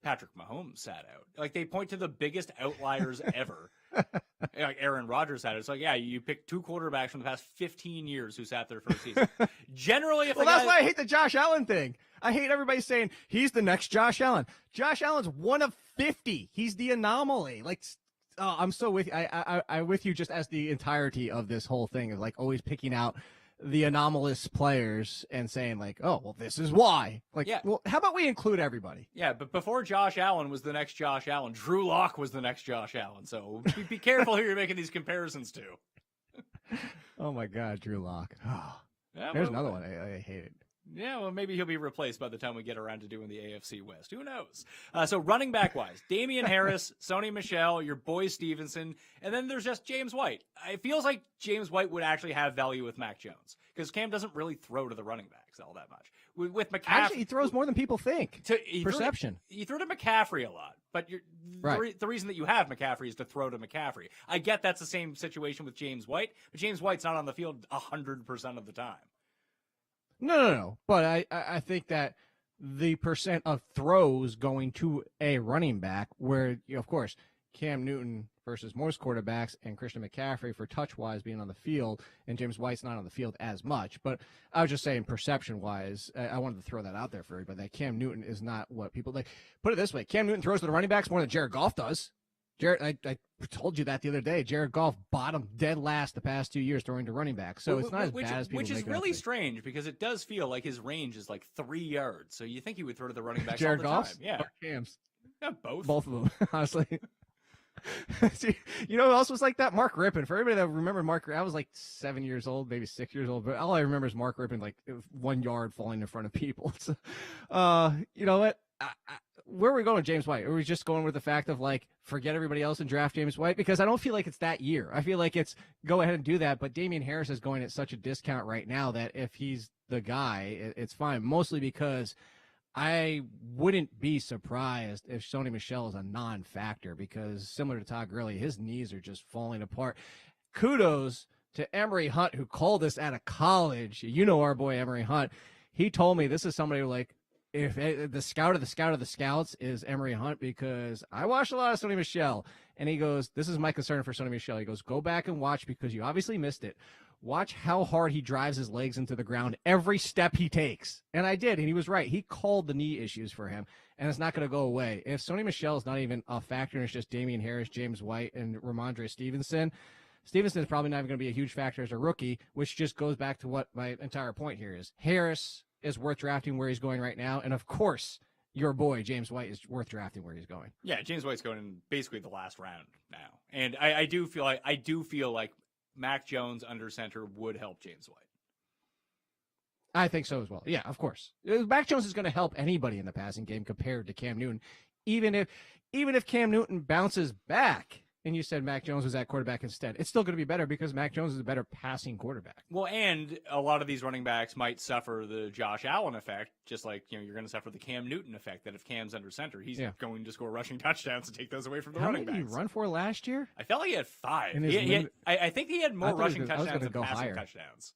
Patrick Mahomes sat out. Like, they point to the biggest outliers ever. Like Aaron Rodgers had it. It's like, yeah, you picked 2 quarterbacks from the past 15 years who sat there for a season. Generally, that's why I hate the Josh Allen thing. I hate everybody saying he's the next Josh Allen. Josh Allen's 1 of 50. He's the anomaly. Like, I'm so with you. I'm with you just as the entirety of this whole thing of like always picking out the anomalous players and saying like, oh, well, this is why. Like, yeah. Well, how about we include everybody? Yeah, but before Josh Allen was the next Josh Allen, Drew Lock was the next Josh Allen. So be careful who you're making these comparisons to. Oh my God, Drew Lock. Oh, Yeah, there's well, another one I hated. Yeah, well, maybe he'll be replaced by the time we get around to doing the AFC West. Who knows? So running back wise, Damian Harris, Sony Michel, your boy Stevenson, and then there's just James White. It feels like James White would actually have value with Mac Jones because Cam doesn't really throw to the running backs all that much. With McCaffrey, Actually, he throws more than people think. Perception. You throw to McCaffrey a lot, but the reason that you have McCaffrey is to throw to McCaffrey. I get that's the same situation with James White, but James White's not on the field 100% of the time. No. But I think that the percent of throws going to a running back where, of course, Cam Newton versus most quarterbacks and Christian McCaffrey for touch-wise being on the field, and James White's not on the field as much. But I was just saying perception-wise, I wanted to throw that out there for everybody, that Cam Newton is not what people like. Put it this way, Cam Newton throws to the running backs more than Jared Goff does. I told you that the other day. Jared Goff bottomed dead last the past 2 years throwing to running back. So it's not as bad as people Which is make it really out strange because it does feel like his range is like 3 yards. So you think he would throw to the running backs Jared all the Goff's time. Yeah. or Cam's? Yeah, both. Both of them, honestly. See, you know who else was like that? Mark Rippon. For everybody that remembered Mark, I was like 7 years old, maybe 6 years old, but all I remember is Mark Rippon, like 1 yard falling in front of people. So, you know what? Where are we going with James White? Are we just going with the fact of like, forget everybody else and draft James White? Because I don't feel like it's that year. I feel like it's go ahead and do that. But Damian Harris is going at such a discount right now that if he's the guy, it's fine. Mostly because I wouldn't be surprised if Sony Michel is a non-factor because similar to Todd Gurley, his knees are just falling apart. Kudos to Emory Hunt, who called this out of college. You know our boy Emory Hunt. He told me this is somebody who, like, if the scout of the scout of the scouts is Emory Hunt, because I watched a lot of Sony Michel, and he goes, this is my concern for Sony Michel. He goes, go back and watch because you obviously missed it. Watch how hard he drives his legs into the ground every step he takes. And I did, and he was right. He called the knee issues for him, and it's not going to go away. If Sony Michel is not even a factor, and it's just Damian Harris, James White, and Ramondre Stevenson is probably not even going to be a huge factor as a rookie, which just goes back to what my entire point here is. Harris is worth drafting where he's going right now, and of course, your boy James White is worth drafting where he's going. Yeah, James White's going in basically the last round now, and I do feel like Mac Jones under center would help James White. I think so as well. Yeah, of course. Mac Jones is going to help anybody in the passing game compared to Cam Newton, even if Cam Newton bounces back. And you said Mac Jones was at quarterback instead. It's still going to be better because Mac Jones is a better passing quarterback. Well, and a lot of these running backs might suffer the Josh Allen effect, just like you're going to suffer the Cam Newton effect. That if Cam's under center, he's going to score rushing touchdowns and take those away from the running backs. How many did he run for last year? I felt like he had 5. I think he had more rushing touchdowns than passing touchdowns.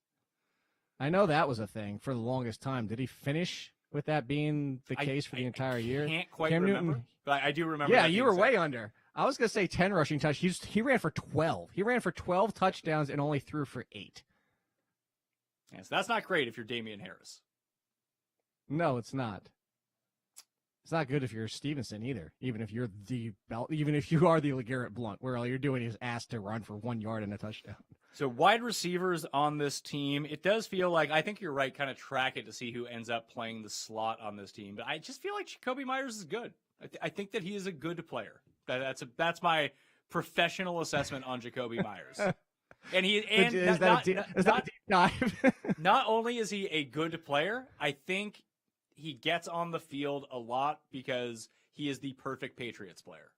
I know that was a thing for the longest time. Did he finish with that being the case for the entire year? I can't quite Cam remember, Newton, but I do remember. Yeah, you were way under. I was going to say 10 rushing touchdowns. He ran for 12. He ran for 12 touchdowns and only threw for 8. Yeah, so that's not great if you're Damian Harris. No, it's not. It's not good if you're Stevenson either. Even if you are the LeGarrette Blount, where all you're doing is asked to run for 1 yard and a touchdown. So wide receivers on this team, it does feel like, I think you're right, kind of track it to see who ends up playing the slot on this team. But I just feel like Jakobi Meyers is good. I think that he is a good player. That's my professional assessment on Jakobi Meyers. And not only is he a good player, I think he gets on the field a lot because he is the perfect Patriots player.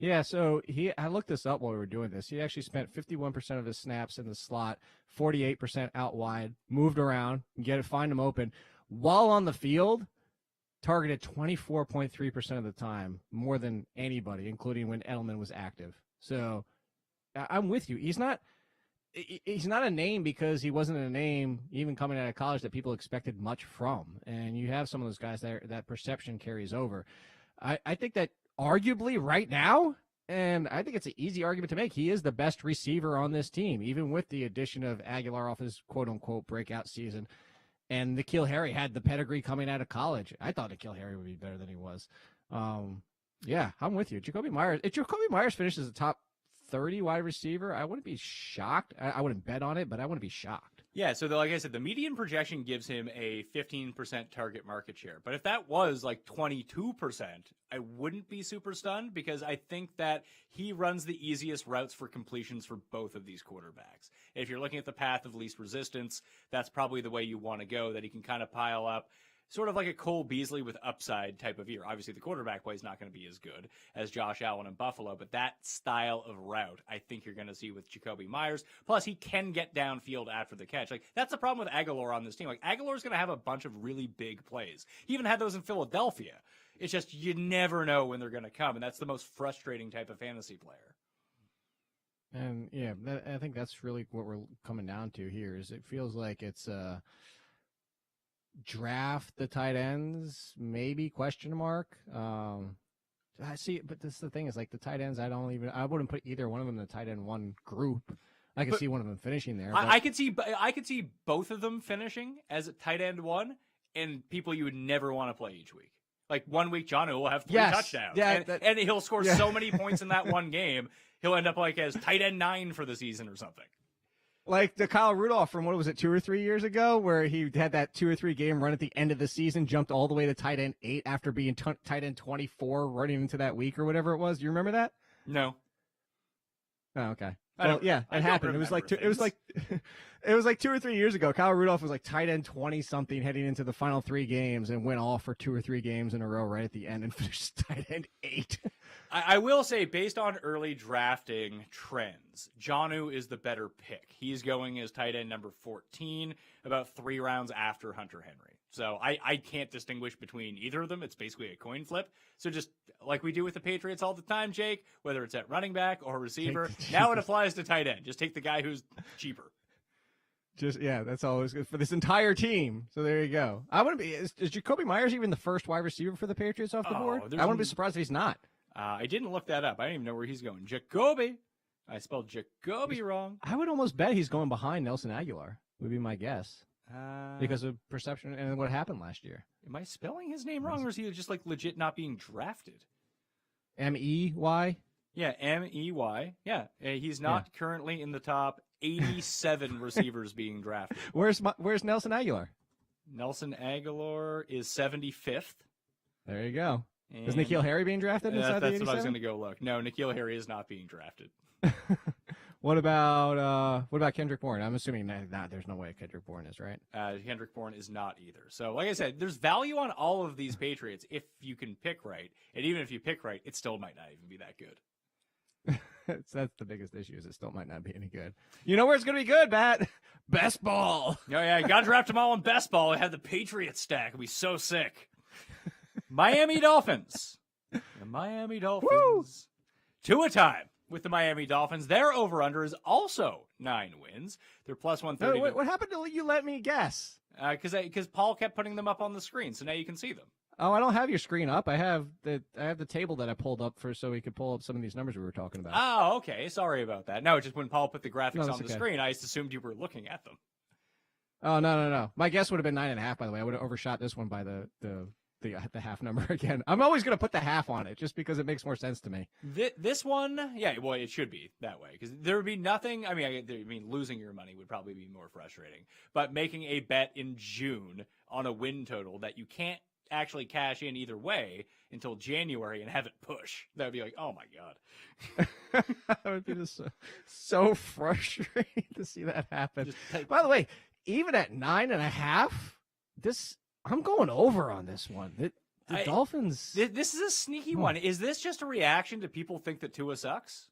Yeah, so I looked this up while we were doing this. He actually spent 51% of his snaps in the slot, 48% out wide, moved around, find him open. While on the field, targeted 24.3% of the time, more than anybody, including when Edelman was active. So I'm with you. He's not a name because he wasn't a name even coming out of college that people expected much from. And you have some of those guys that perception carries over. I think that arguably right now, and I think it's an easy argument to make, he is the best receiver on this team, even with the addition of Aguilar off his quote-unquote breakout season. And N'Keal Harry had the pedigree coming out of college. I thought N'Keal Harry would be better than he was. Yeah, I'm with you. Jakobi Meyers. If Jakobi Meyers finishes the top 30 wide receiver, I wouldn't be shocked. I wouldn't bet on it, but I wouldn't be shocked. Yeah, so like I said, the median projection gives him a 15% target market share. But if that was like 22%, I wouldn't be super stunned because I think that he runs the easiest routes for completions for both of these quarterbacks. If you're looking at the path of least resistance, that's probably the way you want to go, that he can kind of pile up. Sort of like a Cole Beasley with upside type of year. Obviously, the quarterback play is not going to be as good as Josh Allen in Buffalo, but that style of route, I think you're going to see with Jakobi Meyers. Plus, he can get downfield after the catch. Like, that's the problem with Aguilar on this team. Like, Aguilar's going to have a bunch of really big plays. He even had those in Philadelphia. It's just you never know when they're going to come, and that's the most frustrating type of fantasy player. And, yeah, I think that's really what we're coming down to here is it feels like it's draft the tight ends, maybe question mark. I see, but this is the thing is like the tight ends. I wouldn't put either one of them in the tight end one group. I could see one of them finishing there. I could see both of them finishing as a tight end one, and people you would never want to play each week. Like 1 week, Jonnu will have 3 touchdowns, and he'll score so many points in that one game. He'll end up like as tight end 9 for the season or something. Like the Kyle Rudolph from, what was it, 2 or 3 years ago, where he had that 2 or 3 game run at the end of the season, jumped all the way to tight end 8 after being tight end 24 running into that week or whatever it was. Do you remember that? No. Oh, okay. Well, yeah, it happened. It was like 2 or 3 years ago. Kyle Rudolph was like tight end 20 something heading into the final 3 games and went off for 2 or 3 games in a row right at the end and finished tight end 8. I will say, based on early drafting trends, Jonnu is the better pick. He's going as tight end number 14, about 3 rounds after Hunter Henry. So I can't distinguish between either of them. It's basically a coin flip. So just like we do with the Patriots all the time, Jake, whether it's at running back or receiver, now it applies to tight end. Just take the guy who's cheaper. That's always good for this entire team. So there you go. I wouldn't be. Is Jakobi Meyers even the first wide receiver for the Patriots off the board? I wouldn't be surprised if he's not. I didn't look that up. I don't even know where he's going. Jakobi. I spelled Jakobi wrong. I would almost bet he's going behind Nelson Aguilar, would be my guess. Because of perception and what happened last year. Am I spelling his name wrong, or is he just like legit not being drafted? M-E-Y? Yeah, M-E-Y. Yeah, he's not currently in the top 87 receivers being drafted. Where's Nelson Aguilar? Nelson Aguilar is 75th. There you go. Is N'Keal Harry being drafted inside the 87? That's what I was going to go look. No, N'Keal Harry is not being drafted. What about Kendrick Bourne? I'm assuming there's no way Kendrick Bourne is, right? Kendrick Bourne is not either. So, like I said, there's value on all of these Patriots if you can pick right. And even if you pick right, it still might not even be that good. That's the biggest issue is it still might not be any good. You know where it's going to be good, Matt? Best ball. Oh, yeah, you got to draft them all in best ball. I had the Patriots stack. It'll be so sick. Miami Dolphins. The Miami Dolphins. Woo! 2 a time. With the Miami Dolphins, their over-under is also 9 wins. They're plus 130. What happened to you let me guess? Because Paul kept putting them up on the screen, so now you can see them. Oh, I don't have your screen up. I have the table that I pulled up so we could pull up some of these numbers we were talking about. Oh, okay. Sorry about that. No, just when Paul put the graphics on the screen, I just assumed you were looking at them. Oh, no. My guess would have been 9.5, by the way. I would have overshot this one by the half number again. I'm always going to put the half on it just because it makes more sense to me. This one, yeah, well, it should be that way because there would be nothing. I mean, losing your money would probably be more frustrating, but making a bet in June on a win total that you can't actually cash in either way until January and have it push, that would be like, oh my God. That would be just so frustrating to see that happen. By the way, even at 9.5, I'm going over on this one. The Dolphins. This is a sneaky one. Is this just a reaction to people think that Tua sucks?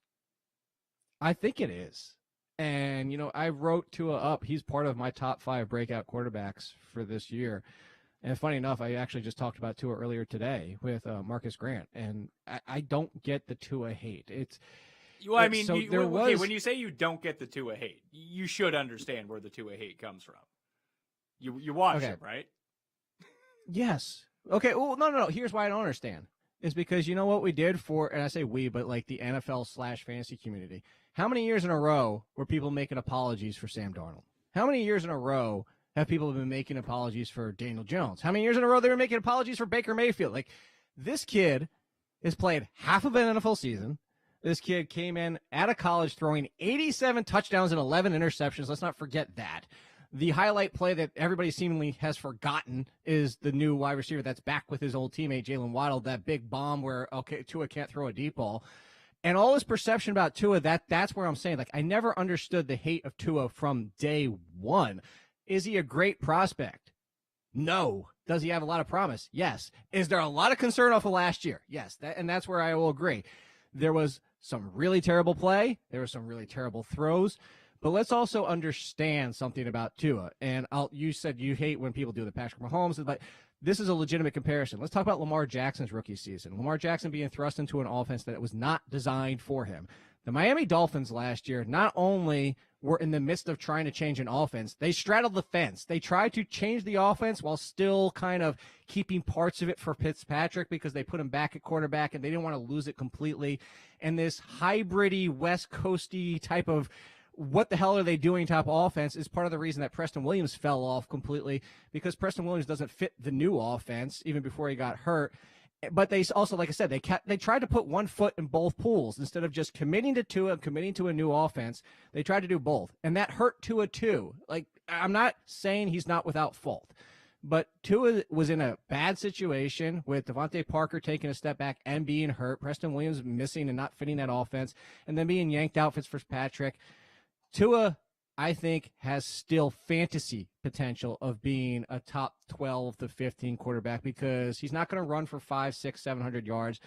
I think it is. And, I wrote Tua up. He's part of my top 5 breakout quarterbacks for this year. And funny enough, I actually just talked about Tua earlier today with Marcus Grant. And I don't get the Tua hate. When you say you don't get the Tua hate, you should understand where the Tua hate comes from. You watch him, right? Yes. Okay. Well, no. Here's why I don't understand. Is because you know what we did and I say we, but like the NFL/fantasy community. How many years in a row were people making apologies for Sam Darnold? How many years in a row have people been making apologies for Daniel Jones? How many years in a row they were making apologies for Baker Mayfield? Like, this kid has played half of an NFL season. This kid came in out of college throwing 87 touchdowns and 11 interceptions. Let's not forget that. The highlight play that everybody seemingly has forgotten is the new wide receiver that's back with his old teammate, Jalen Waddle, that big bomb where, okay, Tua can't throw a deep ball. And all this perception about Tua, that's where I'm saying, like, I never understood the hate of Tua from day one. Is he a great prospect? No. Does he have a lot of promise? Yes. Is there a lot of concern off of last year? Yes. And that's where I will agree. There was some really terrible play. There were some really terrible throws. But let's also understand something about Tua. And you said you hate when people do the Patrick Mahomes, but this is a legitimate comparison. Let's talk about Lamar Jackson's rookie season. Lamar Jackson being thrust into an offense that was not designed for him. The Miami Dolphins last year not only were in the midst of trying to change an offense, they straddled the fence. They tried to change the offense while still kind of keeping parts of it for Fitzpatrick because they put him back at quarterback and they didn't want to lose it completely. And this hybrid-y, West Coasty type of what the hell are they doing type offense is part of the reason that Preston Williams fell off completely, because Preston Williams doesn't fit the new offense even before he got hurt. But they also, like I said, they tried to put one foot in both pools. Instead of just committing to Tua and committing to a new offense, they tried to do both. And that hurt Tua too. Like, I'm not saying he's not without fault, but Tua was in a bad situation with Devontae Parker taking a step back and being hurt, Preston Williams missing and not fitting that offense, and then being yanked out for Fitzpatrick. Tua, I think, has still fantasy potential of being a top 12 to 15 quarterback because he's not going to run for 500, 600, 700 yards.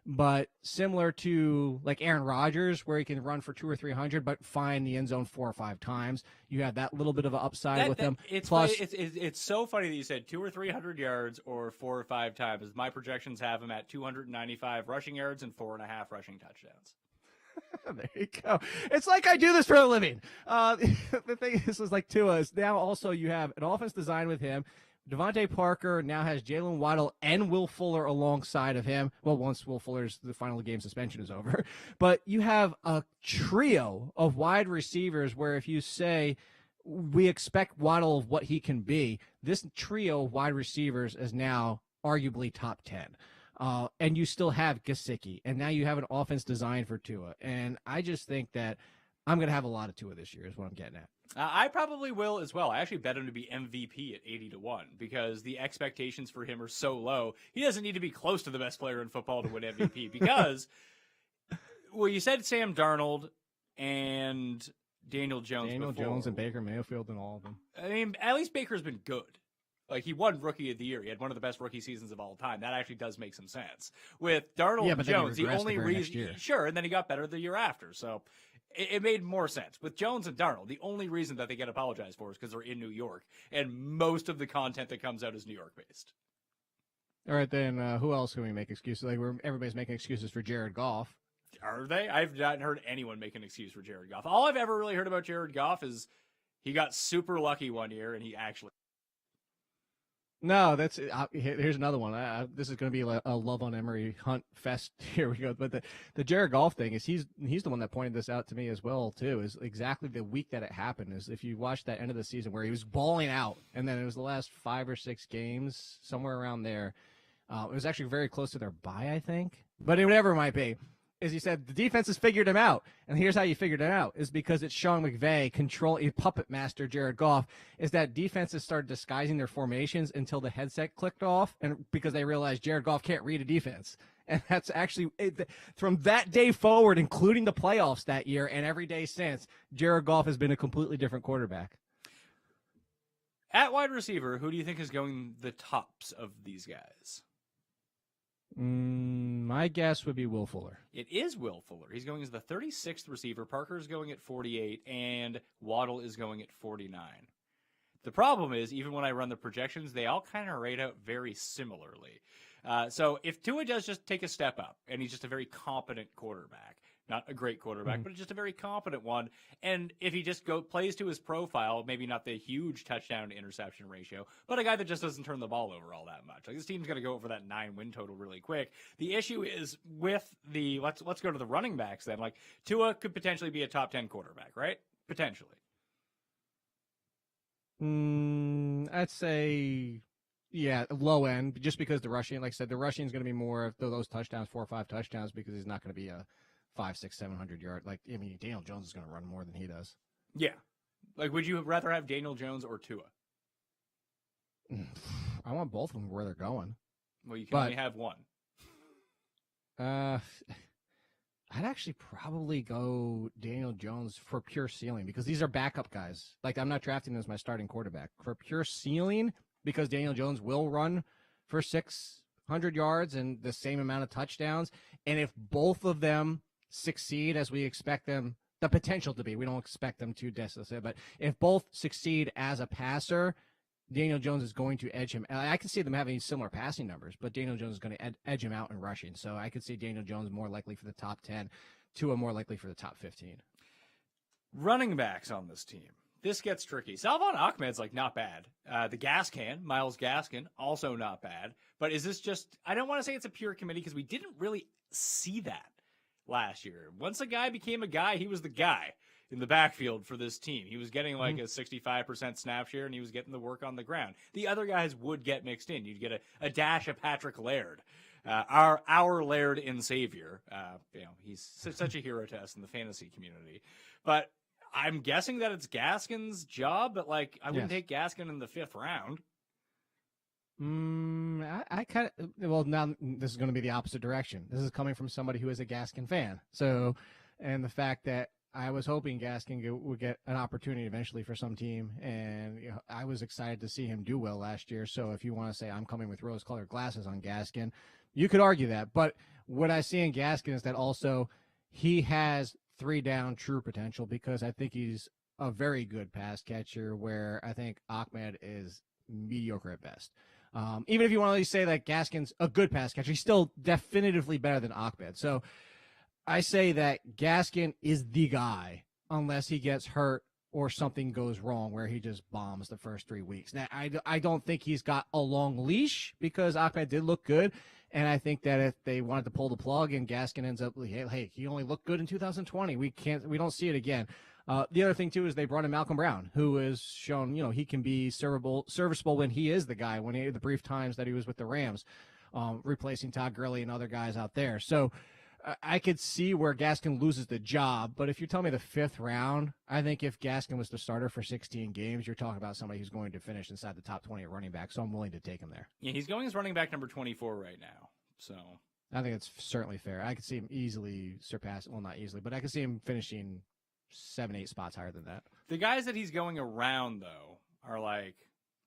But similar to like Aaron Rodgers, where he can run for 200 or 300, but find the end zone 4 or 5 times, you have that little bit of an upside with him. It's Plus, it's so funny that you said 200 or 300 yards or 4 or 5 times. My projections have him at 295 rushing yards and 4.5 rushing touchdowns. There you go. It's like I do this for a living. The thing is like Tua is now also you have an offense designed with him. Devontae Parker now has Jalen Waddle and Will Fuller alongside of him. Well, once Will Fuller's the final game suspension is over. But you have a trio of wide receivers where if you say we expect Waddle of what he can be, this trio of wide receivers is now arguably top 10. And you still have Gesicki, and now you have an offense designed for Tua. And I just think that I'm going to have a lot of Tua this year is what I'm getting at. I probably will as well. I actually bet him to be MVP at 80-1 because the expectations for him are so low. He doesn't need to be close to the best player in football to win MVP because, well, you said Sam Darnold and Daniel Jones Daniel before. Jones and Baker Mayfield and all of them. I mean, at least Baker's been good. Like, he won Rookie of the Year. He had one of the best rookie seasons of all time. That actually does make some sense. With Darnold and Jones, the only reason... Sure, and then he got better the year after. So it made more sense. With Jones and Darnold, the only reason that they get apologized for is because they're in New York. And most of the content that comes out is New York-based. All right, then who else can we make excuses? Like, everybody's making excuses for Jared Goff. Are they? I've not heard anyone make an excuse for Jared Goff. All I've ever really heard about Jared Goff is he got super lucky one year and he actually... No, that's here's another one. This is going to be a love on Emery Hunt fest. Here we go. But the Jared Goff thing is he's the one that pointed this out to me as well too. Is exactly the week that it happened. Is if you watch that end of the season where he was balling out, and then it was the last 5 or 6 games somewhere around there. It was actually very close to their bye, I think. But whatever it might be. Is he said the defense has figured him out, and here's how you figured it out: is because it's Sean McVay puppet master Jared Goff. Is that defenses started disguising their formations until the headset clicked off, and because they realized Jared Goff can't read a defense, and that's actually from that day forward, including the playoffs that year and every day since. Jared Goff has been a completely different quarterback. At wide receiver, who do you think is going the tops of these guys? My guess would be Will Fuller. It is Will Fuller. He's going as the 36th receiver. Parker's going at 48, and Waddle is going at 49. The problem is, even when I run the projections, they all kind of rate out very similarly. So if Tua does just take a step up, and he's just a very competent quarterback, not a great quarterback, but just a very competent one, and if he just plays to his profile, maybe not the huge touchdown to interception ratio, but a guy that just doesn't turn the ball over all that much. Like, this team's going to go for that 9-win total really quick. The issue is with the let's go to the running backs then. Like, Tua could potentially be a top 10 quarterback, right? Potentially. I'd say, yeah, low end, just because the rushing, like I said, the rushing is going to be more of those touchdowns, 4 or 5 touchdowns, because he's not going to be a 500, 600, 700 yard. Like, I mean, Daniel Jones is going to run more than he does. Yeah. Like, would you rather have Daniel Jones or Tua? I want both of them where they're going. Well, you can only have one. I'd actually probably go Daniel Jones for pure ceiling because these are backup guys. Like, I'm not drafting him as my starting quarterback. For pure ceiling, because Daniel Jones will run for 600 yards and the same amount of touchdowns. And if both of them succeed as we expect them, the potential to be, we don't expect them to, but if both succeed as a passer, Daniel Jones is going to edge him. I can see them having similar passing numbers, but Daniel Jones is going to edge him out in rushing. So I could see Daniel Jones more likely for the top 10, Tua more likely for the top 15. Running backs on this team. This gets tricky. Salvon Ahmed's like not bad. The Gaskin, Myles Gaskin, also not bad. But is this just, I don't want to say it's a pure committee because we didn't really see that last year. Once a guy became a guy, he was the guy in the backfield for this team. He was getting like a 65% snap share, and he was getting the work on the ground. The other guys would get mixed in. You'd get a dash of Patrick Laird, our Laird in Savior. He's such a hero to us in the fantasy community. But I'm guessing that it's Gaskin's job, but like I wouldn't take Gaskin in the 5th round. I kind of, well, now this is going to be the opposite direction. This is coming from somebody who is a Gaskin fan. So, and the fact that I was hoping Gaskin would get an opportunity eventually for some team, and I was excited to see him do well last year. So if you want to say I'm coming with rose-colored glasses on Gaskin, you could argue that. But what I see in Gaskin is that also he has 3-down true potential because I think he's a very good pass catcher where I think Ahmed is mediocre at best. Even if you want to say that Gaskin's a good pass catcher, he's still definitively better than Ahmed. So I say that Gaskin is the guy unless he gets hurt or something goes wrong where he just bombs the first 3 weeks. Now, I don't think he's got a long leash because Ahmed did look good. And I think that if they wanted to pull the plug and Gaskin ends up, hey, he only looked good in 2020. We don't see it again. The other thing too is they brought in Malcolm Brown, who has shown, he can be serviceable when he is the guy, when the brief times that he was with the Rams, replacing Todd Gurley and other guys out there. So I could see where Gaskin loses the job, but if you tell me the 5th round, I think if Gaskin was the starter for 16 games, you're talking about somebody who's going to finish inside the top 20 at running back, so I'm willing to take him there. Yeah, he's going as running back number 24 right now, so I think it's certainly fair. I could see him easily surpass, well, not easily, but I could see him finishing 7-8 spots higher than that. The guys that he's going around, though, are like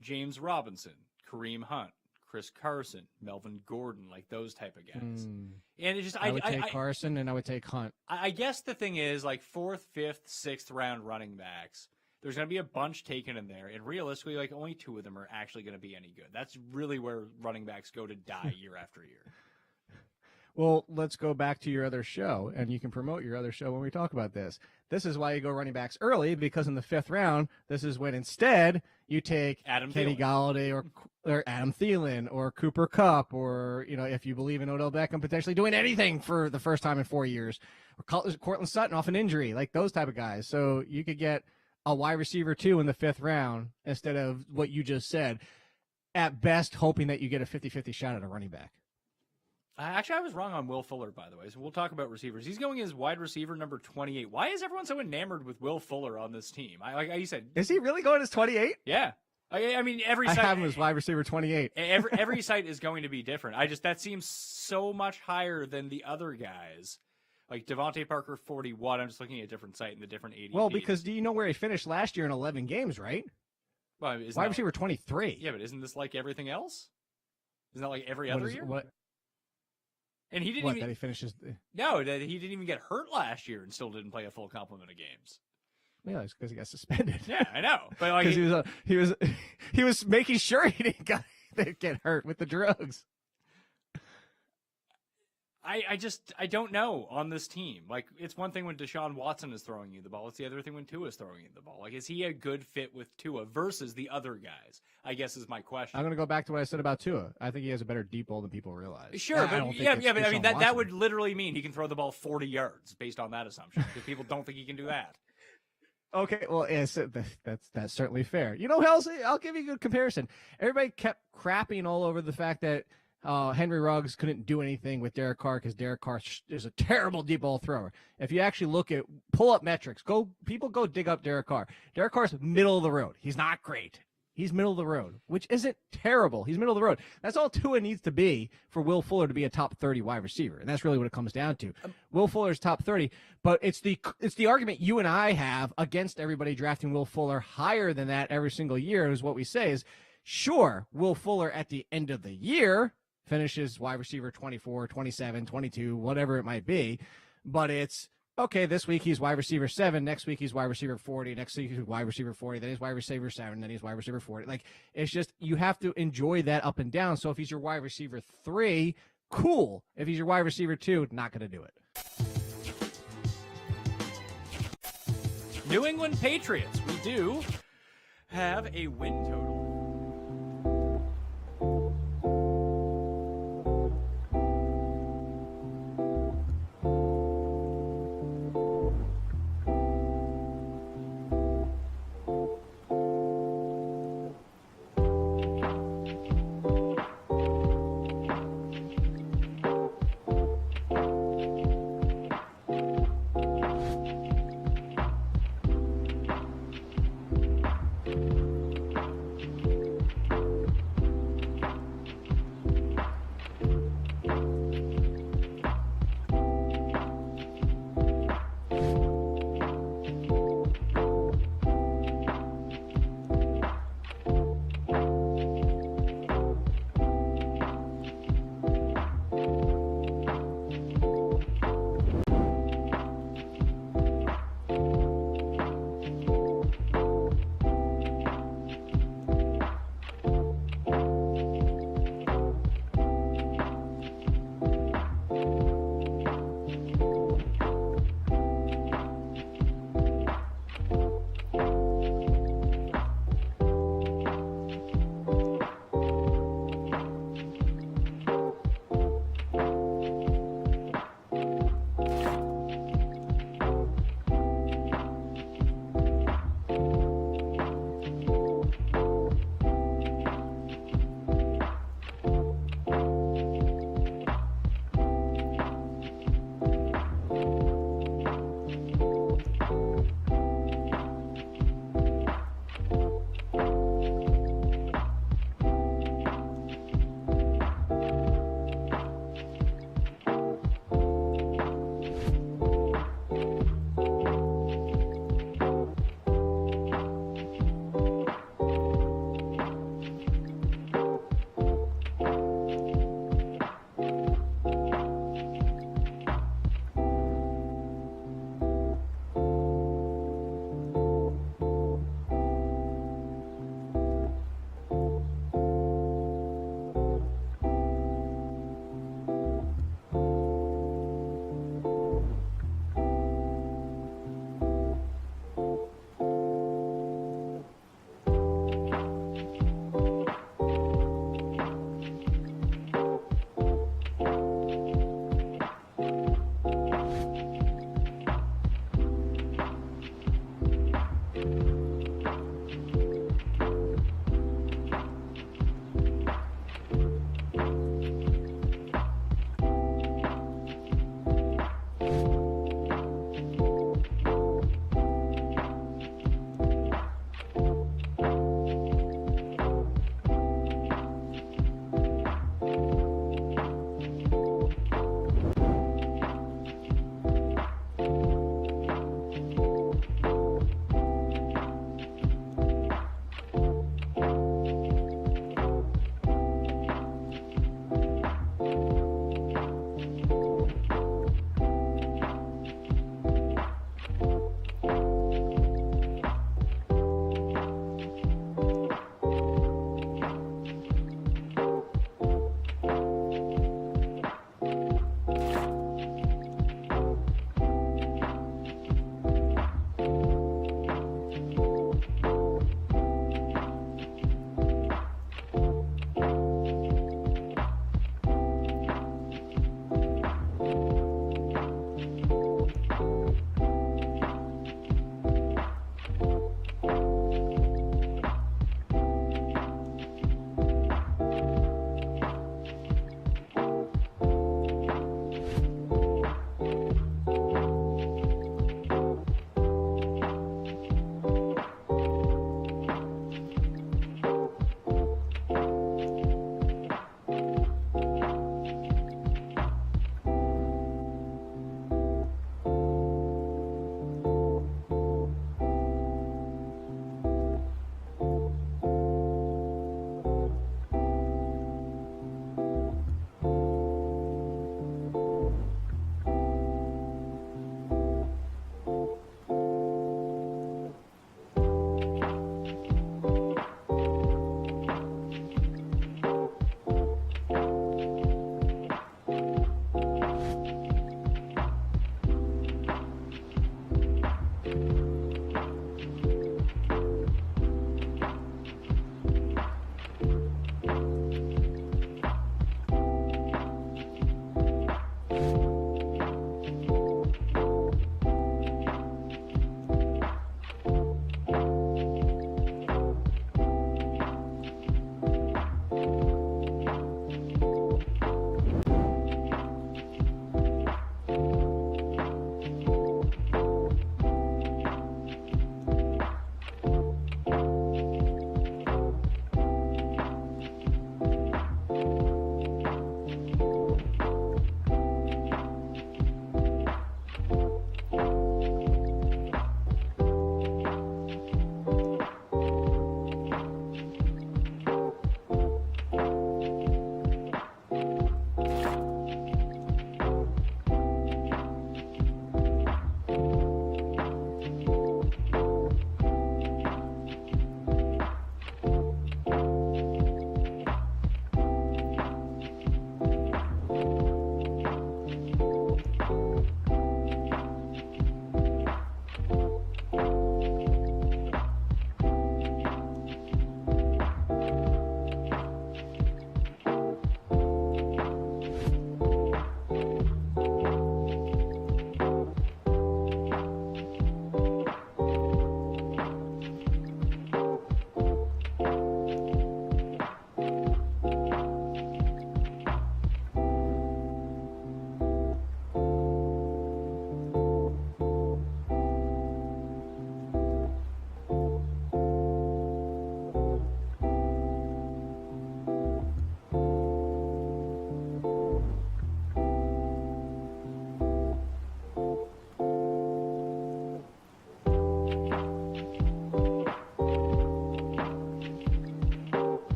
James Robinson, Kareem Hunt, Chris Carson, Melvin Gordon, like those type of guys. And it's just I would take Carson and I would take Hunt. I guess the thing is like 4th, 5th, 6th round running backs. There's going to be a bunch taken in there, and realistically, like only 2 of them are actually going to be any good. That's really where running backs go to die year after year. Well, let's go back to your other show, and you can promote your other show when we talk about this. This is why you go running backs early, because in the 5th round, this is when instead you take Kenny Golladay or Adam Thielen or Cooper Kupp or, if you believe in Odell Beckham potentially doing anything for the first time in 4 years, or Cortland Sutton off an injury, like those type of guys. So you could get a wide receiver 2 in the 5th round instead of what you just said, at best hoping that you get a 50-50 shot at a running back. Actually, I was wrong on Will Fuller, by the way, so we'll talk about receivers. He's going as wide receiver number 28. Why is everyone so enamored with Will Fuller on this team? Like you said, is he really going as 28? Yeah. I mean, every site, I have him as wide receiver 28. every site is going to be different. That seems so much higher than the other guys. Like Devontae Parker, 41. I'm just looking at a different site and the different 80. Well, because do you know where he finished last year in 11 games, right? Well, wide receiver 23. Yeah, but isn't this like everything else? Isn't that like every other year? What? And he didn't even. That he finishes. No, that he didn't even get hurt last year and still didn't play a full complement of games. Yeah, it's because he got suspended. Yeah, I know, but like he was making sure he didn't get hurt with the drugs. I don't know on this team. Like, it's one thing when Deshaun Watson is throwing you the ball. It's the other thing when Tua is throwing you the ball. Like, is he a good fit with Tua versus the other guys? I guess is my question. I'm going to go back to what I said about Tua. I think he has a better deep ball than people realize. Sure, but I mean, that would literally mean he can throw the ball 40 yards based on that assumption, because people don't think he can do that. Okay, well, yes, that's certainly fair. You know, I'll give you a good comparison. Everybody kept crapping all over the fact that Henry Ruggs couldn't do anything with Derek Carr because Derek Carr is a terrible deep ball thrower. If you actually pull up metrics, go dig up Derek Carr. Derek Carr's middle of the road. He's not great. He's middle of the road, which isn't terrible. He's middle of the road. That's all Tua needs to be for Will Fuller to be a top 30 wide receiver. And that's really what it comes down to. Will Fuller's top 30, but it's the argument you and I have against everybody drafting Will Fuller higher than that every single year is what we say is, sure, Will Fuller at the end of the year finishes wide receiver 24, 27, 22, whatever it might be, but it's, okay, this week he's wide receiver 7. Next week he's wide receiver 40. Next week he's wide receiver 40. Then he's wide receiver 7. Then he's wide receiver 40. Like, it's just, you have to enjoy that up and down. So if he's your wide receiver 3, cool. If he's your wide receiver 2, not going to do it. New England Patriots. We do have a win total.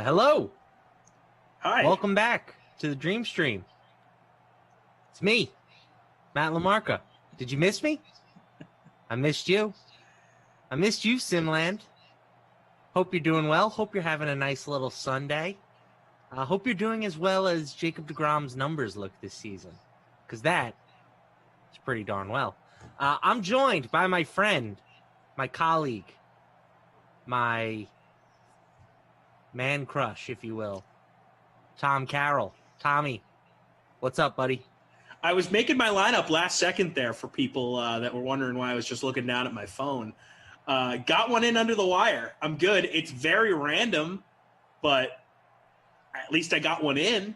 Hello. Hi. Welcome back to the Dream Stream. It's me, Matt LaMarca. Did you miss me? I missed you. I missed you, Simland. Hope you're doing well. Hope you're having a nice little Sunday. Hope you're doing as well as Jacob deGrom's numbers look this season, because that is pretty darn well. I'm joined by my friend, my colleague, my man crush, if you will, Tom Carroll. Tommy, what's up, buddy? I was making my lineup last second there for people that were wondering why I was just looking down at my phone. Got one in under the wire. I'm good. It's very random, but at least I got one in.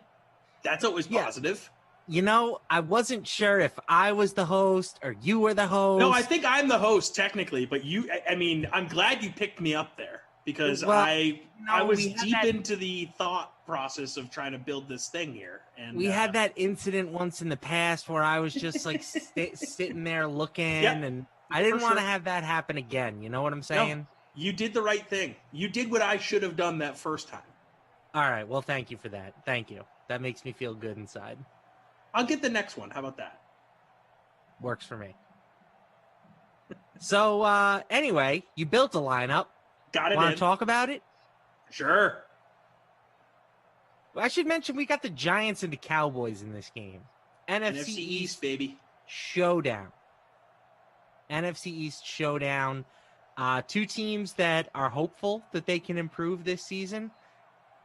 That's always positive. You know, I wasn't sure if I was the host or you were the host. No, I think I'm the host technically, but I mean, I'm glad you picked me up there because I was deep into the thought process of trying to build this thing here. And we had that incident once in the past where I was just like sitting there looking, and I didn't want to have that happen again. You know what I'm saying? No, you did the right thing. You did what I should have done that first time. All right. Well, thank you for that. Thank you. That makes me feel good inside. I'll get the next one. How about that? Works for me. So, anyway, you built a lineup. Got it. Want to talk about it? Sure. I should mention we got the Giants and the Cowboys in this game. NFC East, baby. Showdown. NFC East showdown. Two teams that are hopeful that they can improve this season.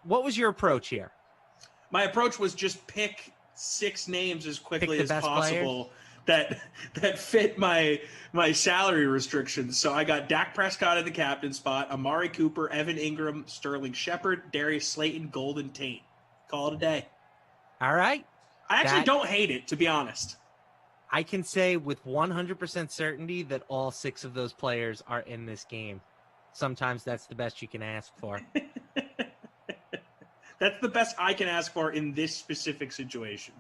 What was your approach here? My approach was just pick 6 names as quickly as possible that fit my salary restrictions. So I got Dak Prescott in the captain spot, Amari Cooper, Evan Ingram, Sterling Shepard, Darius Slayton, Golden Tate. Call it a day. All right. I actually don't hate it, to be honest. I can say with 100% certainty that all 6 of those players are in this game. Sometimes that's the best you can ask for. That's the best I can ask for in this specific situation.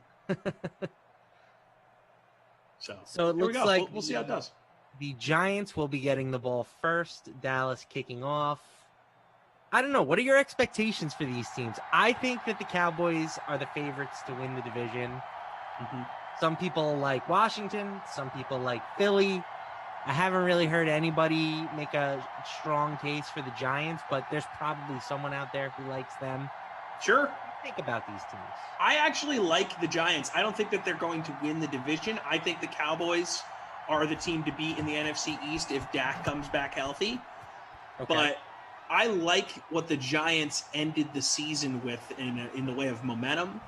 So it looks like we'll see how it does. The Giants will be getting the ball first. Dallas kicking off. I don't know. What are your expectations for these teams? I think that the Cowboys are the favorites to win the division. Mm-hmm. Some people like Washington. Some people like Philly. I haven't really heard anybody make a strong case for the Giants, but there's probably someone out there who likes them. Sure. What do you think about these teams? I actually like the Giants. I don't think that they're going to win the division. I think the Cowboys are the team to beat in the NFC East if Dak comes back healthy. Okay. But I like what the Giants ended the season with in the way of momentum.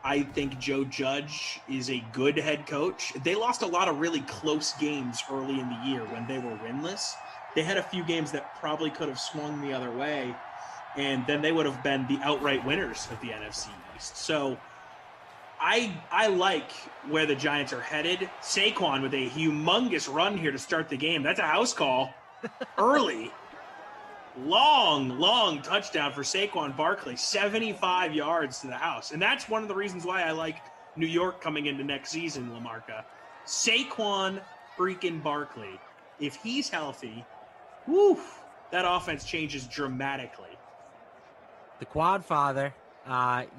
I think Joe Judge is a good head coach. They lost a lot of really close games early in the year when they were winless. They had a few games that probably could have swung the other way, and then they would have been the outright winners of the NFC East. So I like where the Giants are headed. Saquon with a humongous run here to start the game. That's a house call early. Long touchdown for Saquon Barkley, 75 yards to the house. And that's one of the reasons why I like New York coming into next season, LaMarca. Saquon freaking Barkley. If he's healthy, that offense changes dramatically. The quad father,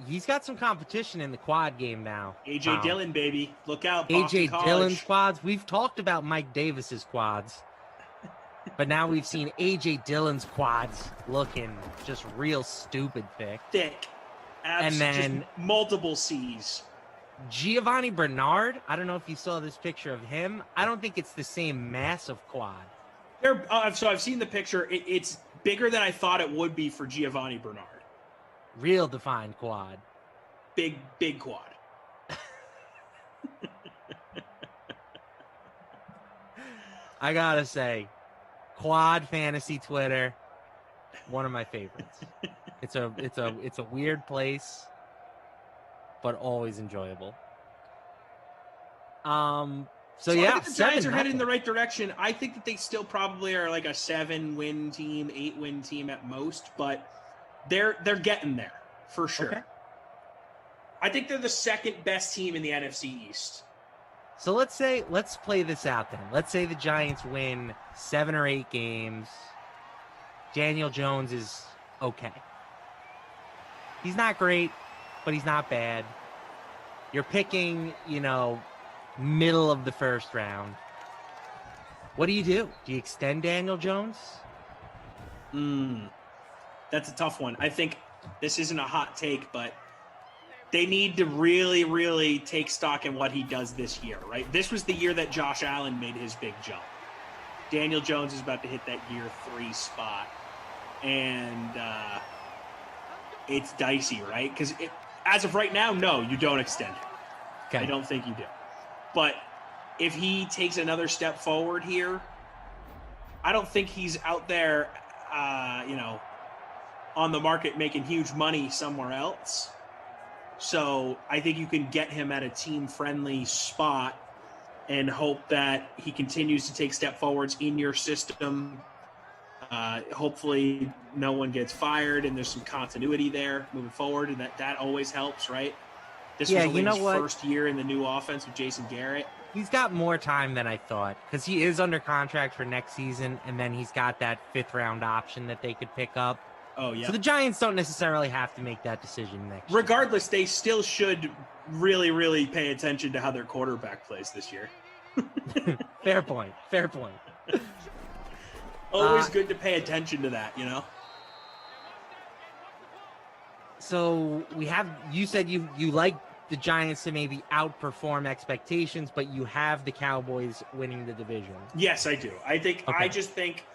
he's got some competition in the quad game now. A.J. Dillon, baby. Look out, Boston A.J. College. Dillon's quads. We've talked about Mike Davis's quads. But now we've seen A.J. Dillon's quads looking just real stupid thick. And then just multiple C's. Giovanni Bernard, I don't know if you saw this picture of him. I don't think it's the same massive quad. So I've seen the picture. It's bigger than I thought it would be for Giovanni Bernard. Real defined quad. Big quad. I gotta say, quad fantasy Twitter, one of my favorites. It's a weird place, but always enjoyable. So yeah, I think the Giants are headed in the right direction. I think that they still probably are like a 7-win team, 8-win team at most, but they're getting there for sure. Okay. I think they're the second best team in the NFC East. So let's play this out then. Let's say the Giants win 7 or 8 games. Daniel Jones is okay. He's not great, but he's not bad. You're picking, middle of the first round. What do? Do you extend Daniel Jones? That's a tough one. I think this isn't a hot take, but they need to really, really take stock in what he does this year, right? This was the year that Josh Allen made his big jump. Daniel Jones is about to hit that year 3 spot. And it's dicey, right? Because as of right now, no, you don't extend him. Okay. I don't think you do. But if he takes another step forward here, I don't think he's out there, on the market making huge money somewhere else. So I think you can get him at a team-friendly spot and hope that he continues to take step forwards in your system. Hopefully no one gets fired and there's some continuity there moving forward, and that always helps, right? This was only his first year in the new offense with Jason Garrett. He's got more time than I thought because he is under contract for next season, and then he's got that 5th-round option that they could pick up. Oh, yeah. So the Giants don't necessarily have to make that decision next year. Regardless, they still should really, really pay attention to how their quarterback plays this year. Fair point. Always good to pay attention to that, So you said you like the Giants to maybe outperform expectations, but you have the Cowboys winning the division. Yes, I do. I just think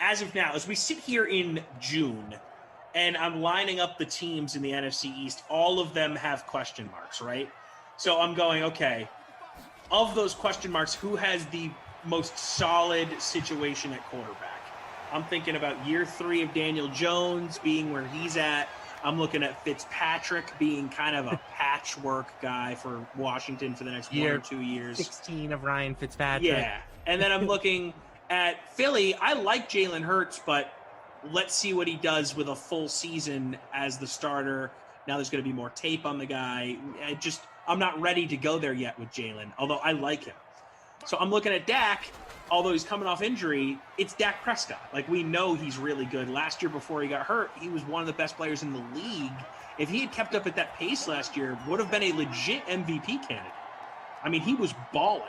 as of now, as we sit here in June and I'm lining up the teams in the NFC East, all of them have question marks, right? So I'm going, okay, of those question marks, who has the most solid situation at quarterback? I'm thinking about year 3 of Daniel Jones being where he's at. I'm looking at Fitzpatrick being kind of a patchwork guy for Washington for the next 1 or 2 years. 16 of Ryan Fitzpatrick. Yeah. And then I'm looking at Philly. I like Jalen Hurts, but let's see what he does with a full season as the starter. Now there's going to be more tape on the guy. I'm not ready to go there yet with Jalen, although I like him. So I'm looking at Dak. Although he's coming off injury, it's Dak Prescott. Like, we know he's really good. Last year before he got hurt, he was one of the best players in the league. If he had kept up at that pace last year, would have been a legit MVP candidate. I mean, he was balling.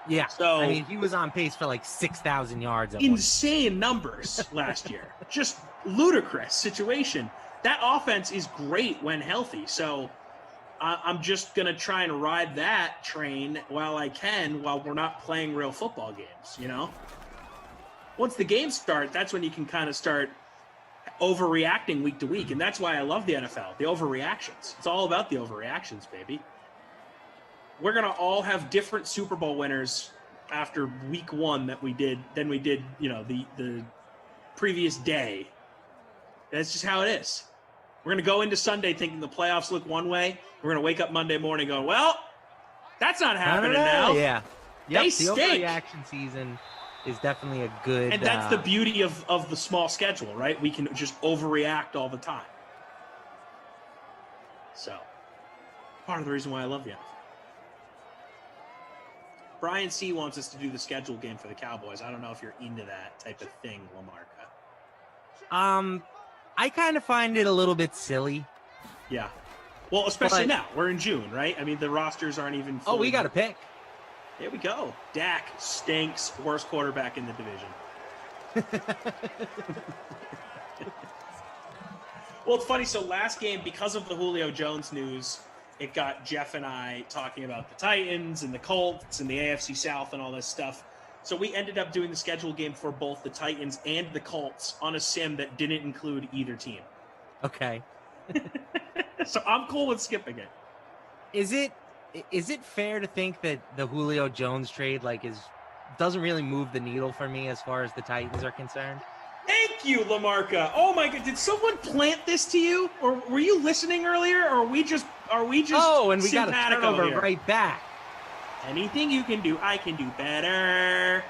Yeah. So he was on pace for like 6,000 yards. Insane numbers last year. Just ludicrous situation. That offense is great when healthy. So I'm just going to try and ride that train while I can, while we're not playing real football games, Once the games start, that's when you can kind of start overreacting week to week. And that's why I love the NFL, the overreactions. It's all about the overreactions, baby. We're going to all have different Super Bowl winners after week 1 than we did, the previous day. That's just how it is. We're going to go into Sunday thinking the playoffs look one way. We're going to wake up Monday morning going, well, that's not happening now. Yeah. They the stink. overreaction season is definitely a good... And that's the beauty of the small schedule, right? We can just overreact all the time. So, part of the reason why I love the NFL. Brian C. wants us to do the schedule game for the Cowboys. I don't know if you're into that type of thing, Lamarca. I kind of find it a little bit silly. Yeah. Well, especially now. We're in June, right? I mean, the rosters aren't even fully... Oh, we got to pick. There we go. Dak stinks. Worst quarterback in the division. Well, it's funny. So last game, because of the Julio Jones news, it got Jeff and I talking about the Titans and the Colts and the AFC South and all this stuff. So we ended up doing the schedule game for both the Titans and the Colts on a sim that didn't include either team. Okay. So I'm cool with skipping it. Is it fair to think that the Julio Jones trade doesn't really move the needle for me as far as the Titans are concerned? Thank you, Lamarca. Oh my God, did someone plant this to you, or were you listening earlier, or are we just? Oh, and we got a turnover right back. Anything you can do, I can do better.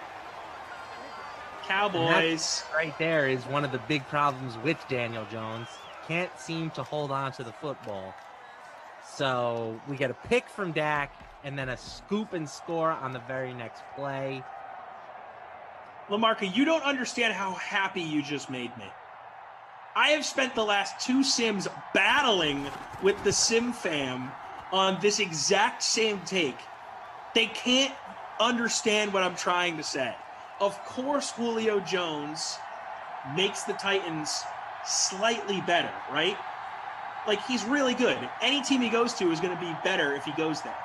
Cowboys. Right there is one of the big problems with Daniel Jones. Can't seem to hold on to the football. So we get a pick from Dak and then a scoop and score on the very next play. Lamarca, you don't understand how happy you just made me. I have spent the last 2 sims battling with the Sim fam on this exact same take. They can't understand what I'm trying to say. Of course, Julio Jones makes the Titans slightly better, right? Like, he's really good. Any team he goes to is going to be better if he goes there.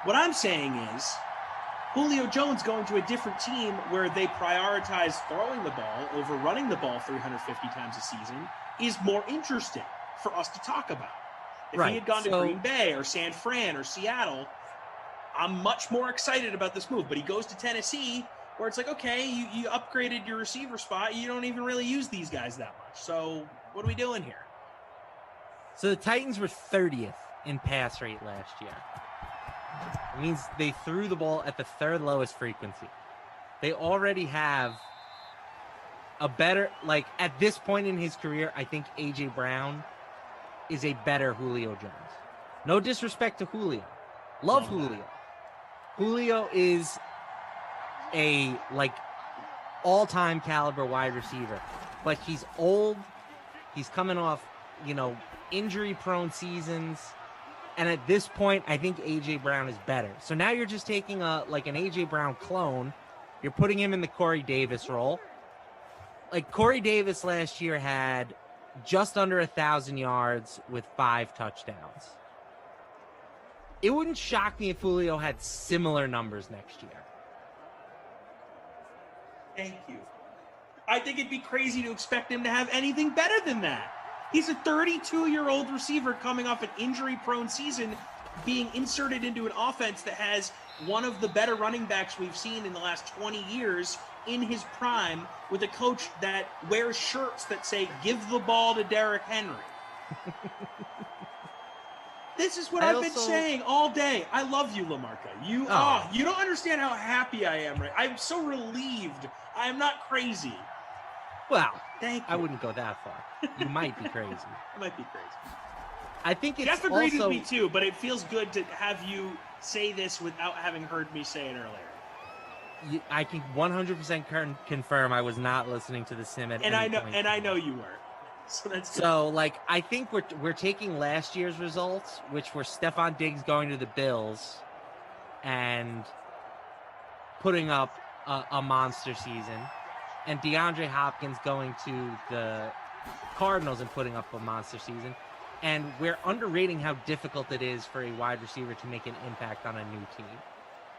What I'm saying is, Julio Jones going to a different team where they prioritize throwing the ball over running the ball 350 times a season is more interesting for us to talk about. If he had gone to Green Bay or San Fran or Seattle, I'm much more excited about this move. But he goes to Tennessee, where it's like, okay, you upgraded your receiver spot. You don't even really use these guys that much. So what are we doing here? So the Titans were 30th in pass rate last year. It means they threw the ball at the 3rd lowest frequency. They already have a better, like, at this point in his career, I think A.J. Brown is a better Julio Jones. No disrespect to Julio. Love Julio. Julio is a, like, all-time caliber wide receiver. But he's old. He's coming off, injury-prone seasons. And at this point, I think A.J. Brown is better. So now you're just taking an A.J. Brown clone. You're putting him in the Corey Davis role. Like, Corey Davis last year had just under 1,000 yards with 5 touchdowns. It wouldn't shock me if Julio had similar numbers next year. Thank you. I think it'd be crazy to expect him to have anything better than that. He's a 32-year-old receiver coming off an injury-prone season, being inserted into an offense that has one of the better running backs we've seen in the last 20 years in his prime, with a coach that wears shirts that say, "Give the ball to Derrick Henry." This is what I've been saying all day. I love you, LaMarca. You don't understand how happy I am. Right? I'm so relieved. I am not crazy. Well, thank you. I wouldn't go that far. You might be crazy. I might be crazy. I think it's Jeff agrees with me too, but it feels good to have you say this without having heard me say it earlier. I can 100% confirm I was not listening to the sim at any point. And I know you weren't. So that's good. So, like, I think we're taking last year's results, which were Stephon Diggs going to the Bills and putting up a monster season, and DeAndre Hopkins going to the Cardinals and putting up a monster season. And we're underrating how difficult it is for a wide receiver to make an impact on a new team.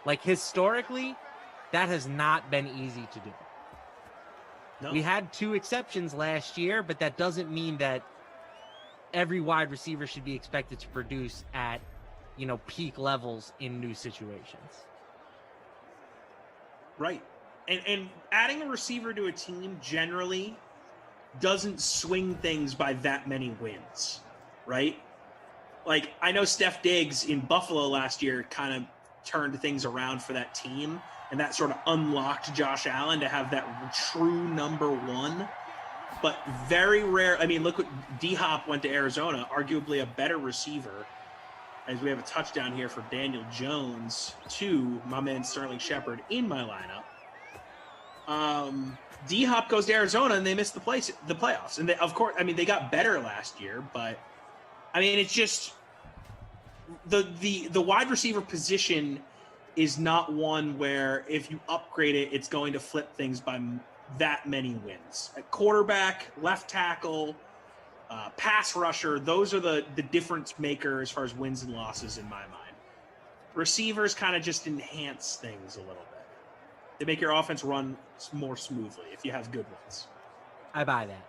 Like, historically, that has not been easy to do. No. We had 2 exceptions last year, but that doesn't mean that every wide receiver should be expected to produce at, peak levels in new situations. Right. And adding a receiver to a team generally doesn't swing things by that many wins, right? Like, I know Steph Diggs in Buffalo last year kind of turned things around for that team, and that sort of unlocked Josh Allen to have that true number 1. But very rare. I mean, look what D-Hop went to Arizona, arguably a better receiver, as we have a touchdown here for Daniel Jones to my man Sterling Shepard in my lineup. D-Hop goes to Arizona and they missed the playoffs. And they, of course, I mean, they got better last year, but I mean, it's just the wide receiver position is not one where if you upgrade it, it's going to flip things by that many wins. At quarterback, left tackle, pass rusher, those are the difference maker as far as wins and losses in my mind. Receivers kind of just enhance things a little bit. They make your offense run more smoothly if you have good ones. I buy that.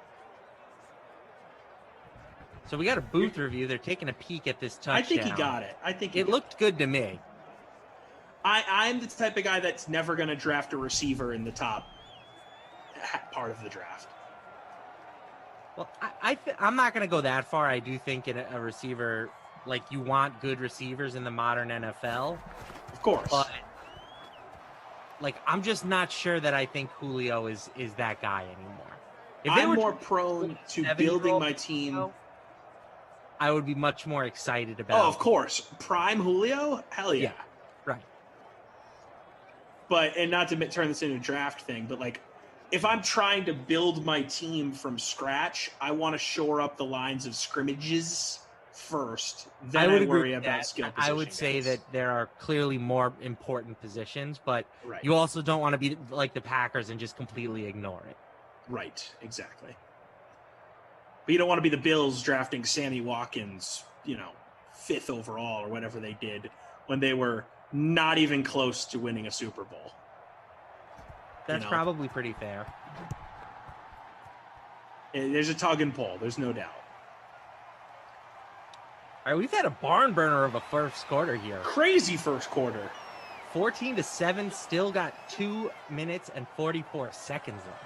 So we got a booth review. They're taking a peek at this touchdown. I think he got it. I think it looked good to me. I'm the type of guy that's never going to draft a receiver in the top part of the draft. Well, I'm not going to go that far. I do think in a receiver, like, you want good receivers in the modern NFL. Of course. But, like, I'm just not sure that I think Julio is that guy anymore. If I'm more prone to building my team. I would be much more excited about. Oh, of course. Prime Julio? Hell yeah. Right. But, and not to turn this into a draft thing, but, like, if I'm trying to build my team from scratch, I want to shore up the lines of scrimmages first. Then I worry about skill position. I would say guys. that there are clearly more important positions, but Right. you also don't want to be like the Packers and just completely ignore it. Right, exactly. But you don't want to be the Bills drafting Sammy Watkins, 5th overall or whatever they did when they were not even close to winning a Super Bowl. That's probably pretty fair. There's a tug and pull. There's no doubt. All right, we've had a barn burner of a first quarter here. Crazy first quarter. 14-7, still got 2 minutes and 44 seconds left.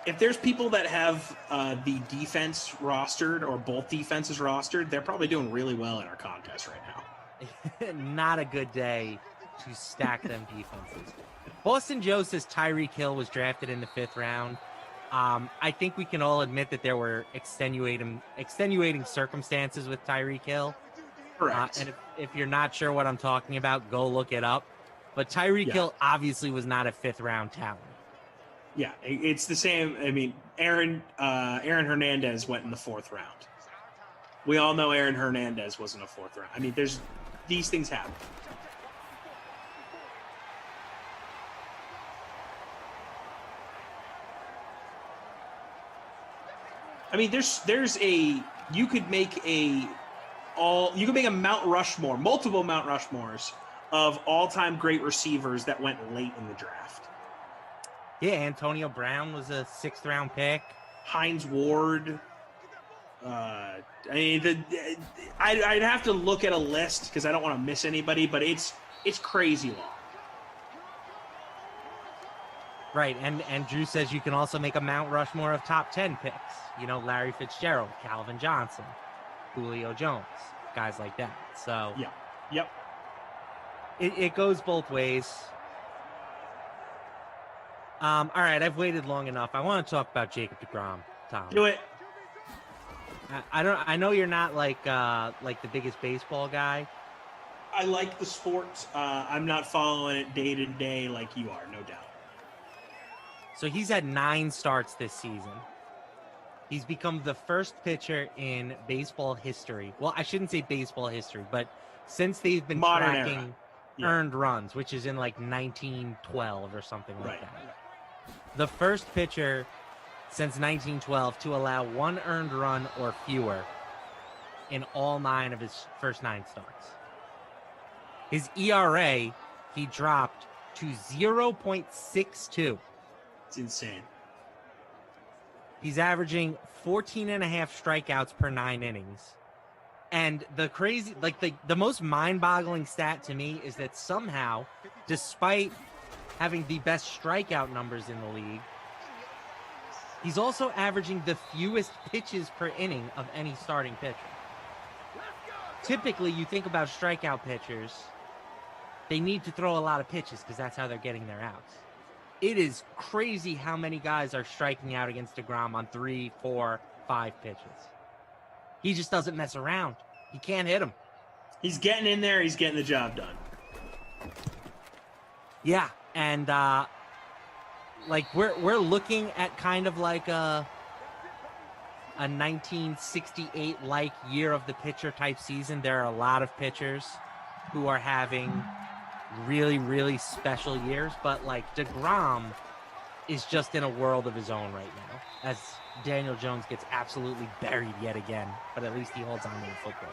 If there's people that have the defense rostered or both defenses rostered, they're probably doing really well in our contest right now. Not a good day to stack them defenses. Boston Joe says Tyreek Hill was drafted in the 5th round. I think we can all admit that there were extenuating circumstances with Tyreek Hill. Correct. And if you're not sure what I'm talking about, go look it up. But Tyreek Hill obviously was not a 5th round talent. Yeah, it's the same. I mean, Aaron Hernandez went in the 4th round. We all know Aaron Hernandez wasn't a 4th round. I mean, these things happen. I mean, you could make a Mount Rushmore, multiple Mount Rushmores of all-time great receivers that went late in the draft. Yeah, Antonio Brown was a 6th round pick. Hines Ward. I'd have to look at a list because I don't want to miss anybody, but it's crazy long. Right, and Drew says you can also make a Mount Rushmore of top 10 picks. Larry Fitzgerald, Calvin Johnson, Julio Jones, guys like that. So yeah, yep. It goes both ways. All right, I've waited long enough. I want to talk about Jacob deGrom, Tom. Do it. I know you're not like the biggest baseball guy. I like the sport. I'm not following it day to day like you are, no doubt. So he's had 9 starts this season. He's become the first pitcher in baseball history. Well, I shouldn't say baseball history, but since they've been tracking earned runs, which is in like 1912 or something like that. Right. The first pitcher since 1912 to allow 1 earned run or fewer in all 9 of his first 9 starts. His ERA, he dropped to 0.62. It's insane. He's averaging 14.5 strikeouts per 9 innings. And the crazy, the most mind-boggling stat to me is that somehow, despite having the best strikeout numbers in the league, he's also averaging the fewest pitches per inning of any starting pitcher. Typically, you think about strikeout pitchers, they need to throw a lot of pitches because that's how they're getting their outs. It is crazy how many guys are striking out against deGrom on 3, 4, 5 pitches. He just doesn't mess around. He can't hit him. He's getting in there. He's getting the job done. Yeah, and we're looking at kind of like a 1968 like year of the pitcher type season. There are a lot of pitchers who are having really, really special years, but like deGrom is just in a world of his own right now, as Daniel Jones gets absolutely buried yet again, but at least he holds on to the football.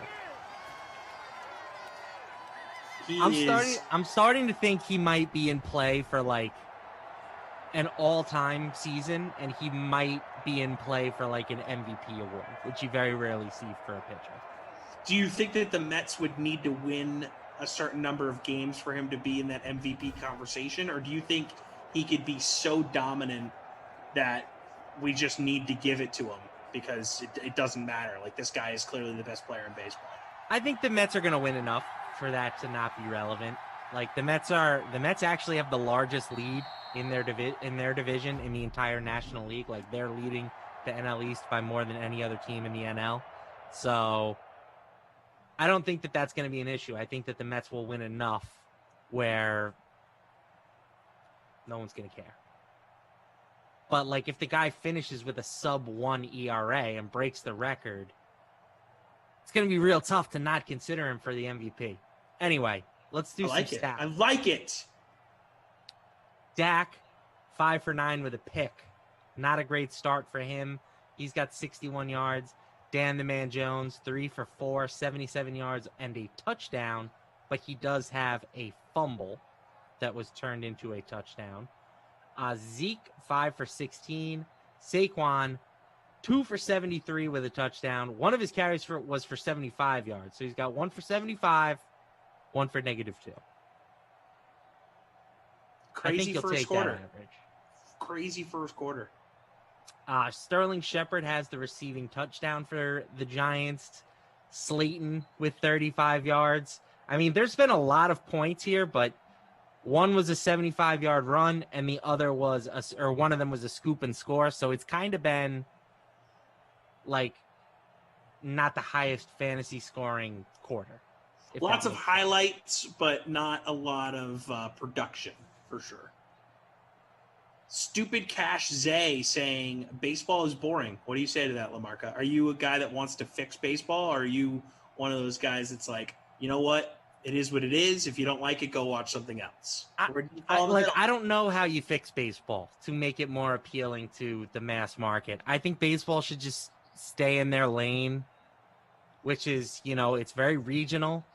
I'm starting to think he might be in play for like an all-time season, and he might be in play for like an MVP award, which you very rarely see for a pitcher. Do you think that the Mets would need to win a certain number of games for him to be in that MVP conversation, or do you think he could be so dominant that we just need to give it to him because it doesn't matter? Like, this guy is clearly the best player in baseball. I think the Mets are going to win enough for that to not be relevant. Like, the Mets actually have the largest lead in their division in the entire National League. Like, they're leading the NL East by more than any other team in the NL. So I don't think that that's going to be an issue. I think that the Mets will win enough where no one's going to care. But like if the guy finishes with a sub-1 ERA and breaks the record, it's going to be real tough to not consider him for the MVP. Anyway, let's do some stats. I like it. Dak, 5 for 9 with a pick. Not a great start for him. He's got 61 yards. Dan the Man Jones, 3 for 4, 77 yards and a touchdown. But he does have a fumble that was turned into a touchdown. Zeke, 5 for 16. Saquon, 2 for 73 with a touchdown. One of his carries was for 75 yards. So he's got 1 for 75, 1 for -2. Crazy first quarter. Crazy first quarter. Sterling Shepard has the receiving touchdown for the Giants. Slayton with 35 yards. I mean, there's been a lot of points here, but one was a 75-yard run, and the other was one of them was a scoop and score. So it's kind of been like not the highest fantasy scoring quarter. Lots of highlights, but not a lot of production for sure. Stupid Cash Zay saying baseball is boring. What do you say to that, LaMarca? Are you a guy that wants to fix baseball, or are you one of those guys that's like, you know what? It is what it is. If you don't like it, go watch something else. I don't know how you fix baseball to make it more appealing to the mass market. I think baseball should just stay in their lane, which is, it's very regional.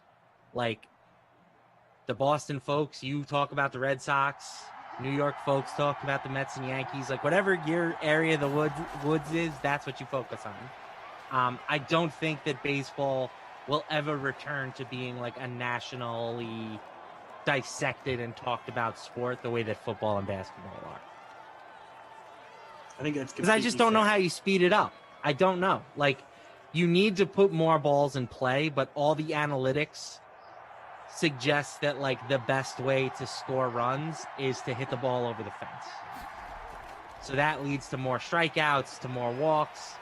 Like the Boston folks, you talk about the Red Sox. New York folks talk about the Mets and Yankees. Like whatever your area of the woods is, that's what you focus on. I don't think that baseball will ever return to being like a nationally dissected and talked about sport the way that football and basketball are. I think that's because I just don't know how you speed it up. I don't know. Like, you need to put more balls in play, but all the analytics suggest that like the best way to score runs is to hit the ball over the fence. So that leads to more strikeouts, to more walks.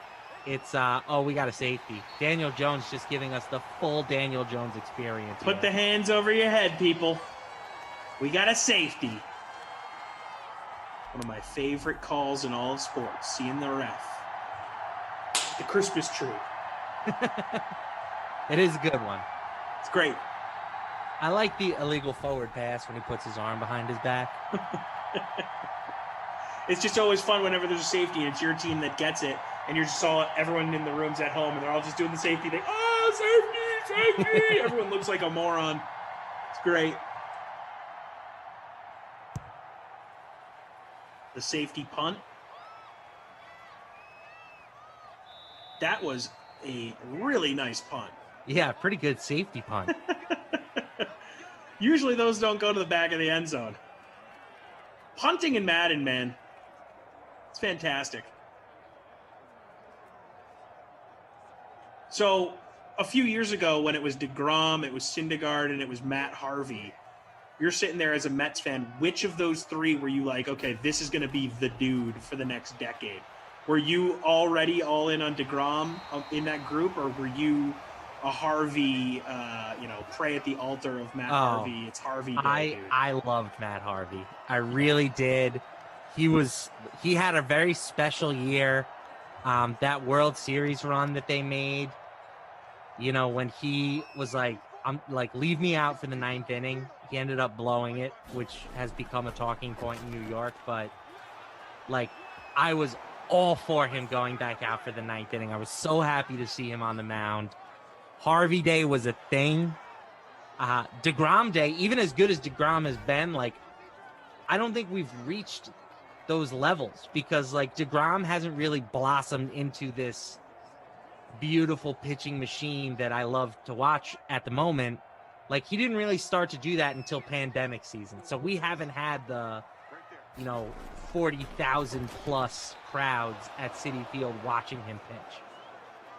It's, we got a safety. Daniel Jones just giving us the full Daniel Jones experience. Put the hands over your head, people. We got a safety. One of my favorite calls in all of sports, seeing the ref. The Christmas tree. It is a good one. It's great. I like the illegal forward pass when he puts his arm behind his back. It's just always fun whenever there's a safety and it's your team that gets it, and you're just everyone in the room's at home and they're all just doing the safety thing. Oh, safety! Everyone looks like a moron. It's great. The safety punt. That was a really nice punt. Yeah, pretty good safety punt. Usually those don't go to the back of the end zone. Punting in Madden, man. It's fantastic. So a few years ago when it was DeGrom, it was Syndergaard, and it was Matt Harvey, you're sitting there as a Mets fan. Which of those three were you like, okay, this is going to be the dude for the next decade? Were you already all in on DeGrom in that group, or were you a Harvey, pray at the altar of Matt Harvey? It's Harvey Day, dude. I loved Matt Harvey. I really did. He had a very special year. That World Series run that they made, when he was like, leave me out for the ninth inning. He ended up blowing it, which has become a talking point in New York. But I was all for him going back out for the ninth inning. I was so happy to see him on the mound. Harvey Day was a thing. DeGrom Day, even as good as DeGrom has been, I don't think we've reached those levels because DeGrom hasn't really blossomed into this beautiful pitching machine that I love to watch at the moment. He didn't really start to do that until pandemic season. So we haven't had the, 40,000 plus crowds at Citi Field watching him pitch.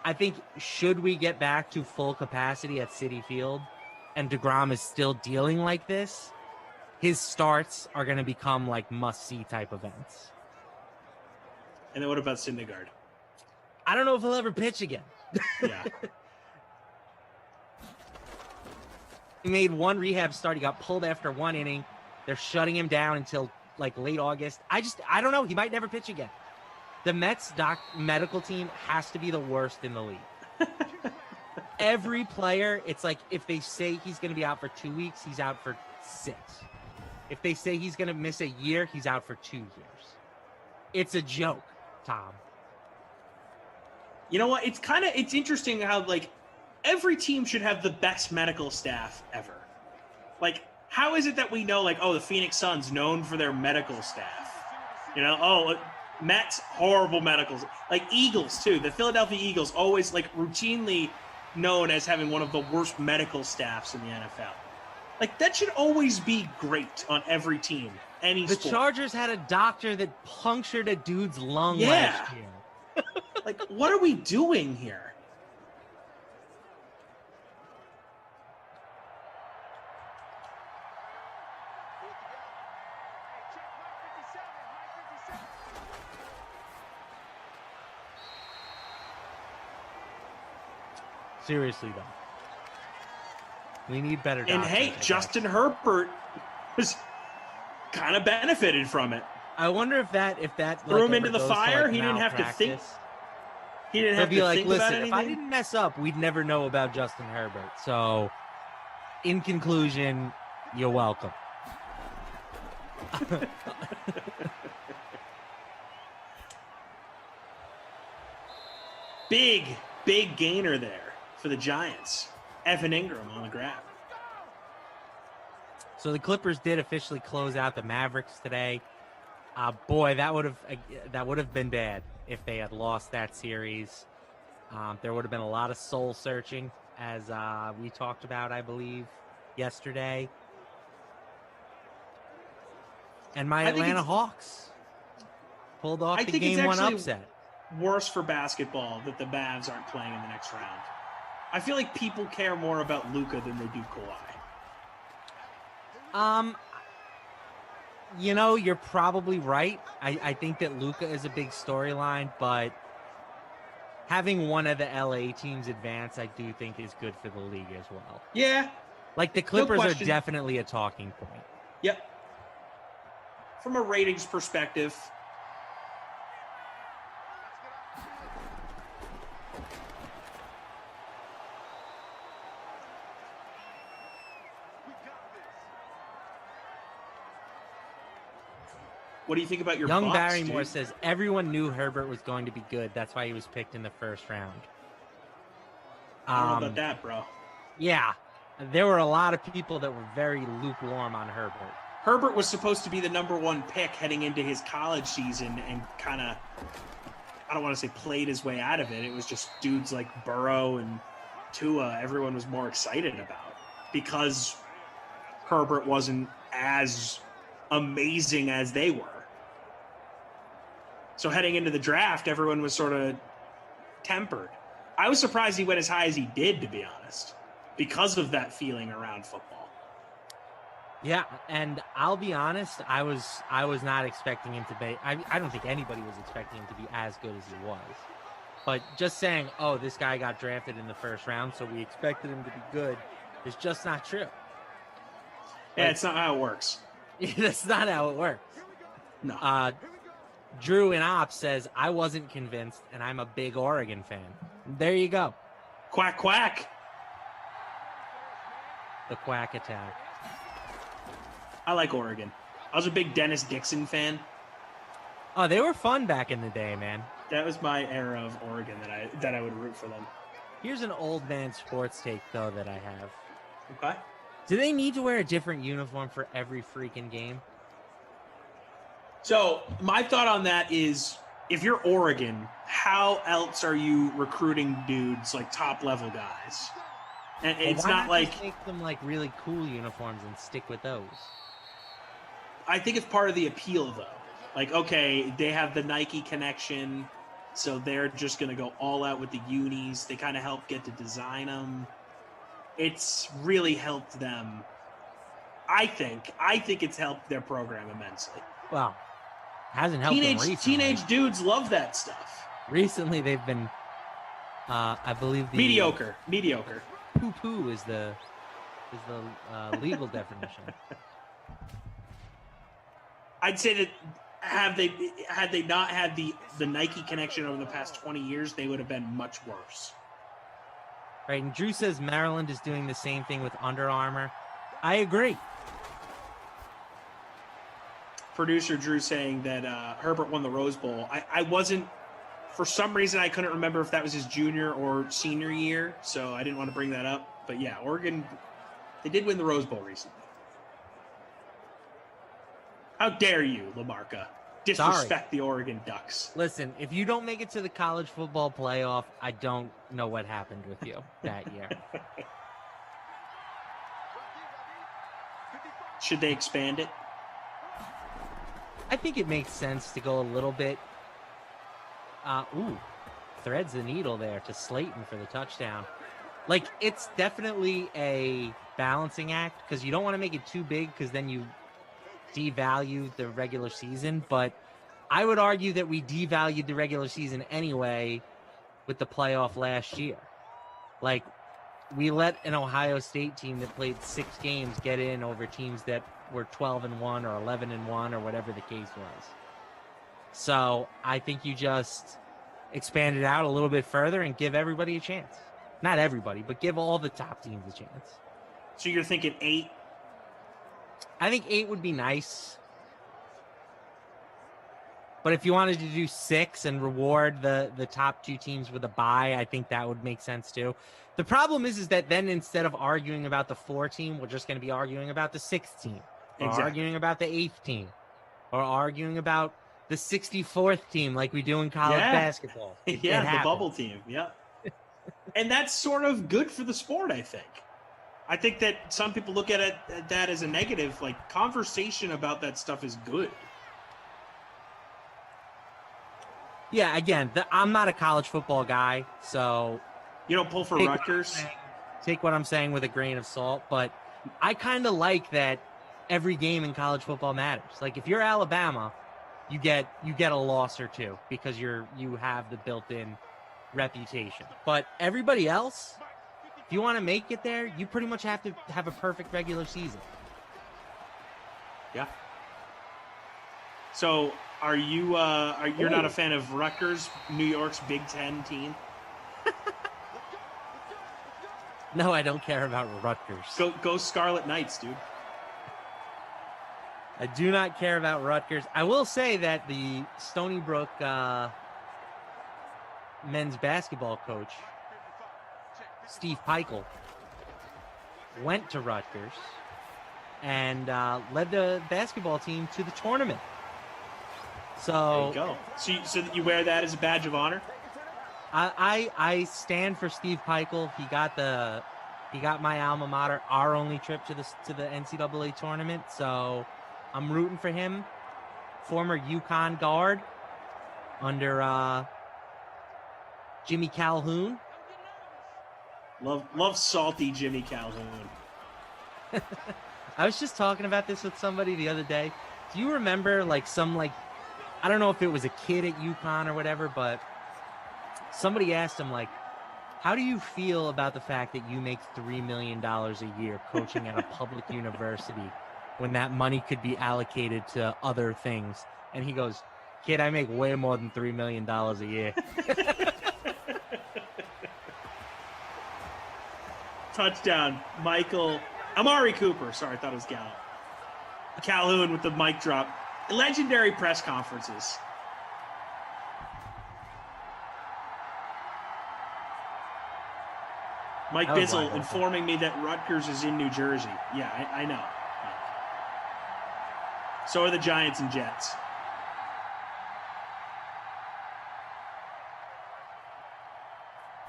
I think should we get back to full capacity at Citi Field and DeGrom is still dealing like this, his starts are going to become must-see type events. And then what about Syndergaard? I don't know if he'll ever pitch again. Yeah. He made one rehab start. He got pulled after one inning. They're shutting him down until like late August. I don't know. He might never pitch again. The Mets medical team has to be the worst in the league. Every player, it's like if they say he's going to be out for 2 weeks, he's out for 6. If they say he's going to miss a year, he's out for 2 years. It's a joke, Tom. You know what? It's interesting how like every team should have the best medical staff ever. Like, how is it that we know, like, oh, the Phoenix Suns known for their medical staff? You know, oh, Mets, horrible medicals. Like Eagles too. The Philadelphia Eagles always like routinely known as having one of the worst medical staffs in the NFL. Like that should always be great on every team. Any the sport. Chargers had a doctor that punctured a dude's lung last year. Like, what are we doing here? Seriously, though. We need better doctors. And hey, Justin Herbert was kind of benefited from it. I wonder if that threw him into the fire. He didn't have to think. He didn't have to think about anything. If I didn't mess up, we'd never know about Justin Herbert. So, in conclusion, you're welcome. Big gainer there for the Giants. Evan Ingram on the grab. So the Clippers did officially close out the Mavericks today. Boy, that would have been bad if they had lost that series. There would have been a lot of soul searching, as we talked about, I believe, yesterday. And my Atlanta Hawks pulled off the game one upset. Worse for basketball that the Mavs aren't playing in the next round. I feel like people care more about Luka than they do Kawhi. You know, you're probably right. I think that Luka is a big storyline, but having one of the LA teams advance, I do think is good for the league as well. Yeah. Like the Clippers are definitely a talking point. Yep. From a ratings perspective. What do you think about your Young Bucks, Barrymore dude? says everyone knew Herbert was going to be good. That's why he was picked in the first round. I don't know about that, bro. Yeah. There were a lot of people that were very lukewarm on Herbert. Herbert was supposed to be the #1 pick heading into his college season and kind of, I don't want to say played his way out of it. It was just dudes like Burrow and Tua everyone was more excited about because Herbert wasn't as amazing as they were. So heading into the draft, everyone was sort of tempered. I was surprised he went as high as he did, to be honest, because of that feeling around football. Yeah, and I'll be honest, I was not expecting him to be. I don't think anybody was expecting him to be as good as he was. But just saying, oh, this guy got drafted in the first round, so we expected him to be good, is just not true. Yeah, it's not how it works. That's not how it works. No. Drew in Ops says, I wasn't convinced, and I'm a big Oregon fan. There you go. Quack, quack. The quack attack. I like Oregon. I was a big Dennis Dixon fan. Oh, they were fun back in the day, man. That was my era of Oregon that I would root for them. Here's an old man sports take, though, that I have. Okay. Do they need to wear a different uniform for every freaking game? So my thought on that is, if you're Oregon, how else are you recruiting dudes like top level guys? And Well, it's why not like, just make them like really cool uniforms and stick with those. I think it's part of the appeal though. Like, okay, they have the Nike connection, so they're just going to go all out with the unis. They kind of help get to design them. It's really helped them. I think it's helped their program immensely. Well, hasn't helped them recently. Teenage dudes love that stuff. Recently, they've been, I believe, Mediocre. Poo-poo is the legal definition. I'd say that had they not had the Nike connection over the past 20 years, they would have been much worse. Right, and Drew says Maryland is doing the same thing with Under Armour. I agree. Producer Drew saying that Herbert won the Rose Bowl. I wasn't, for some reason, I couldn't remember if that was his junior or senior year, so I didn't want to bring that up. But yeah, Oregon, they did win the Rose Bowl recently. How dare you, LaMarca, disrespect the Oregon Ducks? Listen, if you don't make it to the college football playoff, I don't know what happened with you that year. Should they expand it? I think it makes sense to go a little bit. Threads the needle there to Slayton for the touchdown. Like, it's definitely a balancing act because you don't want to make it too big because then you devalue the regular season. But I would argue that we devalued the regular season anyway with the playoff last year. Like, we let an Ohio State team that played 6 games get in over teams that were 12-1 or 11-1 or whatever the case was. So I think you just expand it out a little bit further and give everybody a chance. Not everybody, but give all the top teams a chance. So you're thinking 8? I think 8 would be nice. But if you wanted to do 6 and reward the top 2 teams with a bye, I think that would make sense too. The problem is that then instead of arguing about the 4 team, we're just going to be arguing about the 6th team. Or arguing about the 8th team. Or arguing about the 64th team like we do in college basketball. The bubble team. Yeah. And that's sort of good for the sport, I think. I think that some people look at that as a negative. Like, conversation about that stuff is good. Yeah, again, I'm not a college football guy, so... You don't pull for Rutgers? Take what I'm saying with a grain of salt, but I kind of like that every game in college football matters. Like, if you're Alabama, you get a loss or two because you have the built-in reputation. But everybody else, if you want to make it there, you pretty much have to have a perfect regular season. Yeah. So, are you you're not a fan of Rutgers, New York's Big Ten team? No, I don't care about Rutgers. Go Scarlet Knights, dude. I do not care about Rutgers. I will say that the Stony Brook men's basketball coach, Steve Peichel, went to Rutgers and led the basketball team to the tournament. So there you go. So you wear that as a badge of honor? I stand for Steve Peichel. He got my alma mater our only trip to the NCAA tournament. So I'm rooting for him. Former UConn guard under Jimmy Calhoun. Love salty Jimmy Calhoun. I was just talking about this with somebody the other day. Do you remember I don't know if it was a kid at UConn or whatever, but somebody asked him, like, how do you feel about the fact that you make $3 million a year coaching at a public university when that money could be allocated to other things? And he goes, kid, I make way more than $3 million a year. Touchdown, Amari Cooper. Sorry, I thought it was Gallup. Calhoun with the mic drop. Legendary press conferences. Mike Bizzle informing me that Rutgers is in New Jersey. Yeah, I know. So are the Giants and Jets.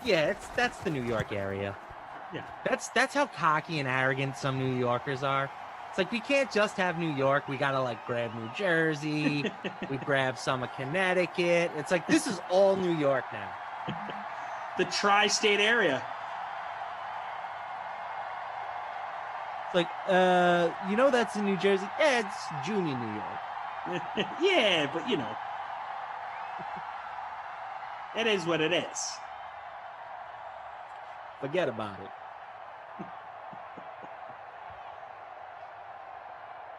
Yeah, that's the New York area. Yeah. That's how cocky and arrogant some New Yorkers are. It's like, we can't just have New York. We got to, grab New Jersey. We grab some of Connecticut. It's like, this is all New York now. The tri-state area. It's like, that's in New Jersey. Yeah, it's junior New York. Yeah, but, it is what it is. Forget about it.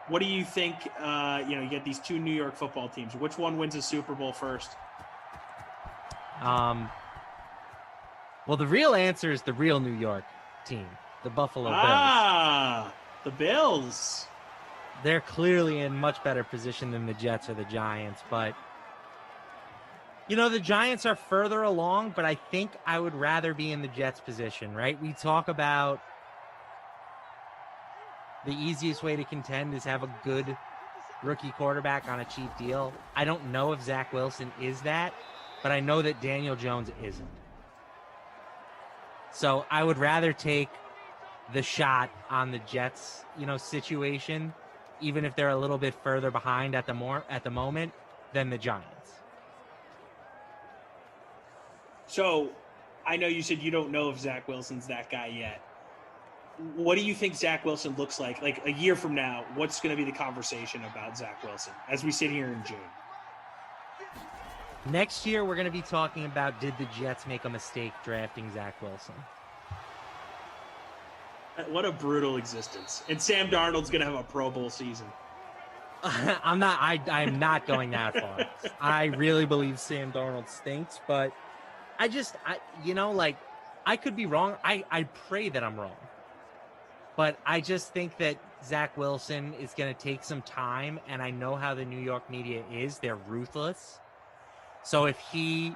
What do you think? You get these two New York football teams. Which one wins a Super Bowl first? Well, the real answer is the real New York team, the Buffalo Bills. Ah, the Bills. They're clearly in much better position than the Jets or the Giants, but the Giants are further along, but I think I would rather be in the Jets' position, right? We talk about the easiest way to contend is have a good rookie quarterback on a cheap deal. I don't know if Zach Wilson is that, but I know that Daniel Jones isn't. So I would rather take the shot on the Jets, situation, even if they're a little bit further behind at the moment than the Giants. So I know you said you don't know if Zach Wilson's that guy yet. What do you think Zach Wilson looks like? Like a year from now, what's going to be the conversation about Zach Wilson as we sit here in June? Next year, we're going to be talking about, did the Jets make a mistake drafting Zach Wilson? What a brutal existence. And Sam Darnold's going to have a Pro Bowl season. I'm not going that far. I really believe Sam Darnold stinks, but I could be wrong. I pray that I'm wrong. But I just think that Zach Wilson is going to take some time, and I know how the New York media is. They're ruthless. So if he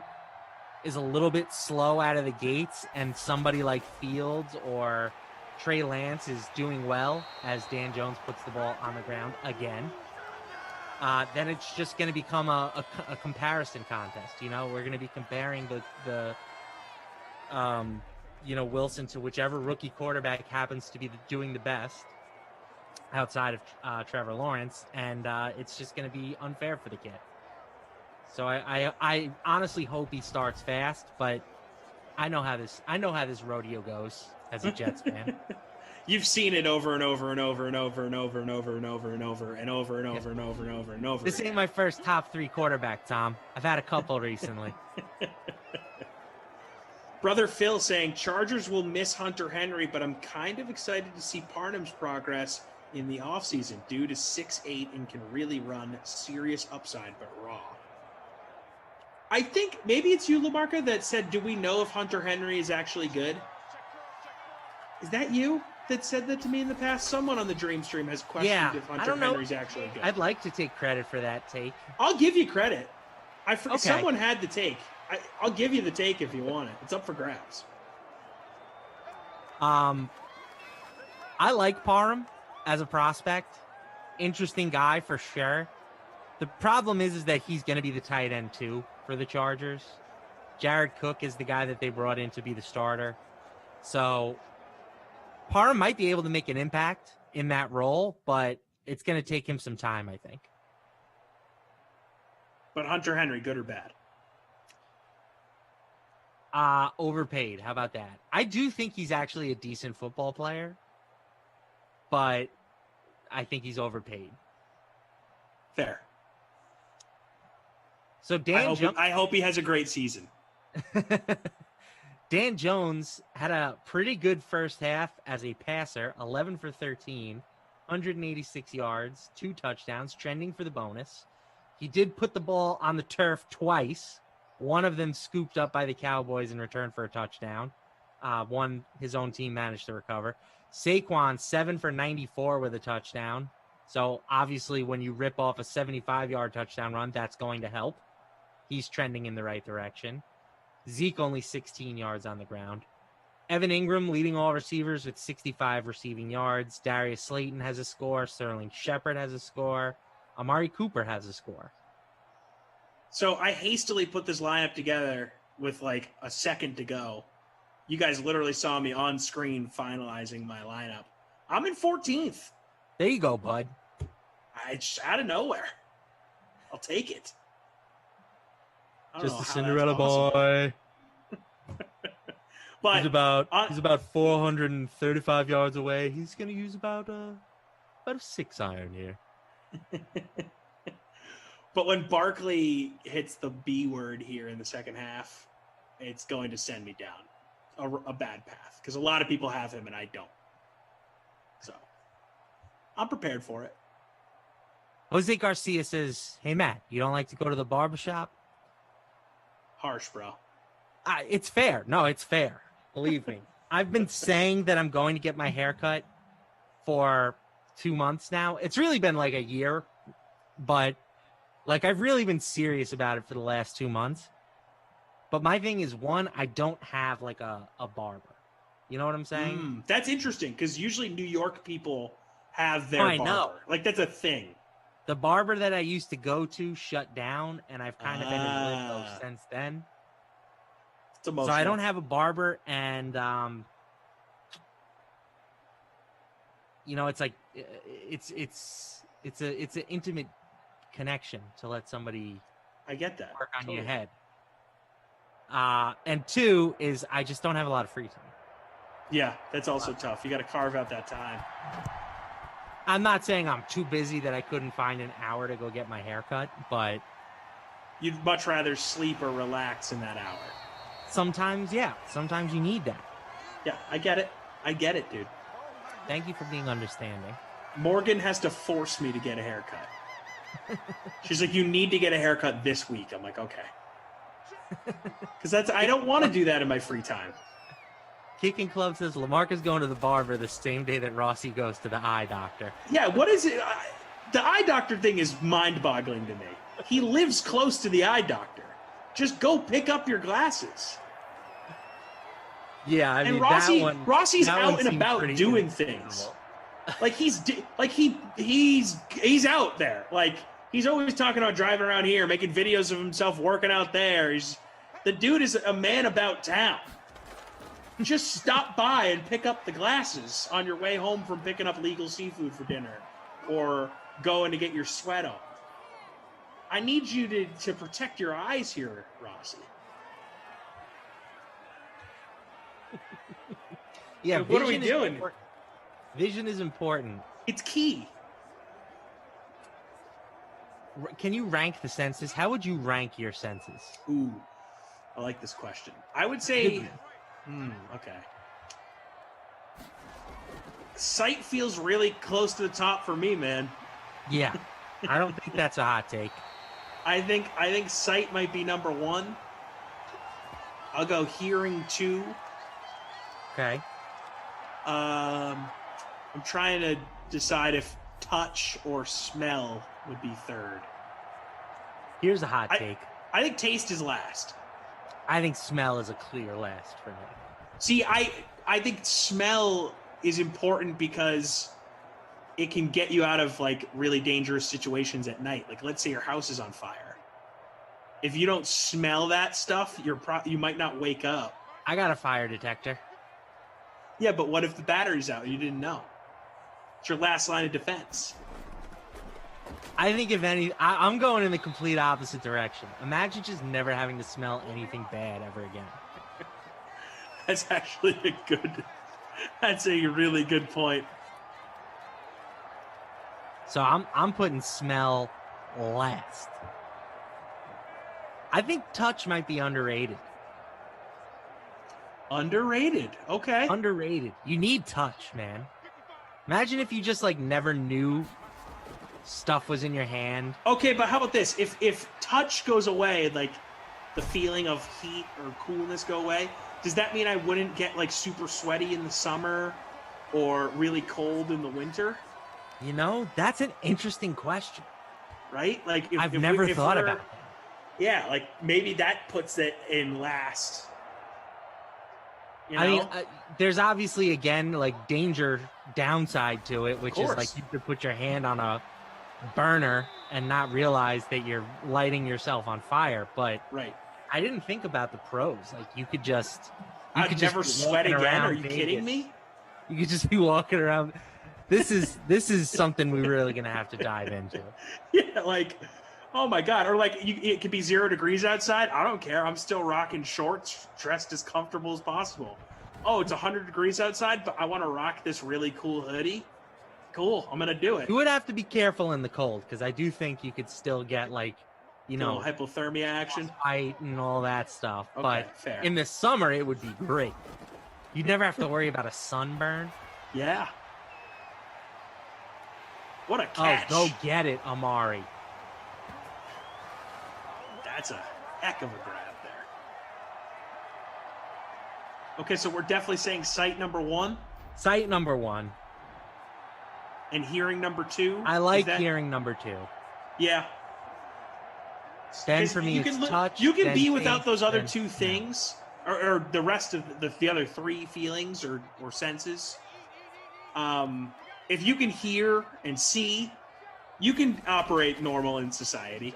is a little bit slow out of the gates and somebody like Fields or Trey Lance is doing well as Dan Jones puts the ball on the ground again, then it's just going to become a comparison contest. We're going to be comparing the Wilson to whichever rookie quarterback happens to be doing the best outside of Trevor Lawrence, and it's just going to be unfair for the kid. So I honestly hope he starts fast, but I know how this rodeo goes as a Jets fan. You've seen it over and over and over and over and over and over and over and over and over and over and over and over and over. This ain't my first top 3 quarterback, Tom. I've had a couple recently. Brother Phil saying Chargers will miss Hunter Henry, but I'm kind of excited to see Parham's progress in the offseason. Dude is 6'8" and can really run, serious upside, but raw. I think maybe it's you, LaMarca, that said, do we know if Hunter Henry is actually good? Is that you that said that to me in the past? Someone on the Dream Stream has questioned if Hunter Henry's actually good. I'd like to take credit for that take. I'll give you credit. Okay. Someone had the take. I'll give you the take if you want it. It's up for grabs. I like Parham as a prospect. Interesting guy for sure. The problem is that he's going to be the tight end too for the Chargers. Jared Cook is the guy that they brought in to be the starter. So Parham might be able to make an impact in that role, but it's going to take him some time, I think. But Hunter Henry, good or bad? Overpaid. How about that? I do think he's actually a decent football player, but I think he's overpaid. Fair. So I hope he has a great season. Dan Jones had a pretty good first half as a passer, 11 for 13, 186 yards, 2 touchdowns, trending for the bonus. He did put the ball on the turf twice. One of them scooped up by the Cowboys in return for a touchdown. One his own team managed to recover. Saquon, 7 for 94 with a touchdown. So obviously when you rip off a 75-yard touchdown run, that's going to help. He's trending in the right direction. Zeke only 16 yards on the ground. Evan Ingram leading all receivers with 65 receiving yards. Darius Slayton has a score. Sterling Shepard has a score. Amari Cooper has a score. So I hastily put this lineup together with like a second to go. You guys literally saw me on screen finalizing my lineup. I'm in 14th. There you go, bud. It's out of nowhere. I'll take it. Just a Cinderella boy. But he's about 435 yards away. He's going to use about a 6-iron here. But when Barkley hits the B word here in the second half, it's going to send me down a bad path because a lot of people have him and I don't. So I'm prepared for it. Jose Garcia says, "Hey Matt, you don't like to go to the barbershop?" Harsh, bro. It's fair. No, it's fair. Believe me. I've been saying that I'm going to get my hair cut for 2 months now. It's really been like a year, but like I've really been serious about it for the last 2 months. But my thing is, one, I don't have like a barber. You know what I'm saying? That's interesting because usually New York people have their I barber. know. Like that's a thing. The barber that I used to go to shut down, and I've kind of been in limbo since then. It's so I don't have a barber, and you know, it's like it's an intimate connection to let somebody. I get that. Work on totally. your head. And two is I just don't have a lot of free time. Yeah, that's also tough. You got to carve out that time. I'm not saying I'm too busy that I couldn't find an hour to go get my hair cut, but you'd much rather sleep or relax in that hour. Sometimes, yeah. Sometimes you need that. Yeah, I get it. I get it, dude. Thank you for being understanding. Morgan has to force me to get a haircut. She's like, you need to get a haircut this week. I'm like, okay. Because I don't want to do that in my free time. Kicking Club says Lamarcus going to the barber the same day that Rossi goes to the eye doctor. Yeah, what is it? The eye doctor thing is mind-boggling to me. He lives close to the eye doctor. Just go pick up your glasses. Yeah, I mean, Rossi's that out one and seemed about pretty doing incredible. things. Like he's out there. Like he's always talking about driving around here, making videos of himself working out there. The dude is a man about town. Just stop by and pick up the glasses on your way home from picking up legal seafood for dinner or going to get your sweat on. I need you to protect your eyes here, Rossi. Yeah, like, what are we doing? Vision is important. It's key. Can you rank the senses? How would you rank your senses? Ooh, I like this question. I would say, okay. Sight feels really close to the top for me, man. Yeah, I don't think that's a hot take. I think sight might be number one. I'll go hearing 2. Okay. I'm trying to decide if touch or smell would be third. Here's a hot take. I think taste is last. I think smell is a clear last for me. See, I think smell is important because it can get you out of like really dangerous situations at night. Like let's say your house is on fire. If you don't smell that stuff, you might not wake up. I got a fire detector. Yeah, but what if the battery's out and you didn't know? It's your last line of defense. I think if any, I'm going in the complete opposite direction. Imagine just never having to smell anything bad ever again. That's actually that's a really good point. So I'm putting smell last. I think touch might be underrated. Underrated. Okay. Underrated. You need touch, man. Imagine if you just like never knew stuff was in your hand. Okay, but how about this? If touch goes away, like the feeling of heat or coolness go away, does that mean I wouldn't get like super sweaty in the summer or really cold in the winter? You know, that's an interesting question. Right? Like I've never thought about that. Yeah, like maybe that puts it in last. You know? I mean, there's obviously, again, like danger downside to it, which is like you could put your hand on a burner and not realize that you're lighting yourself on fire. But right. I didn't think about the pros. Like you could just, I'd never sweat again. Are you kidding me? You could just be walking around. This is something we're really gonna have to dive into. Yeah, like, oh my god, or like it could be 0 degrees outside. I don't care. I'm still rocking shorts, dressed as comfortable as possible. Oh, it's 100 degrees outside, but I want to rock this really cool hoodie. Cool, I'm gonna do it. You would have to be careful in the cold because I do think you could still get like, you know, hypothermia action, height and all that stuff. Okay, but fair. In the summer, it would be great. You'd never have to worry about a sunburn. Yeah. What a catch. Oh, go get it, Amari. That's a heck of a grab there. Okay, so we're definitely saying sight number 1. Sight number 1. And hearing number 2. I like hearing number 2. Yeah. Then for me, it's touch. You can then be without faith, those other then- 2 things, or the rest of the other 3 feelings or senses. If you can hear and see, you can operate normal in society.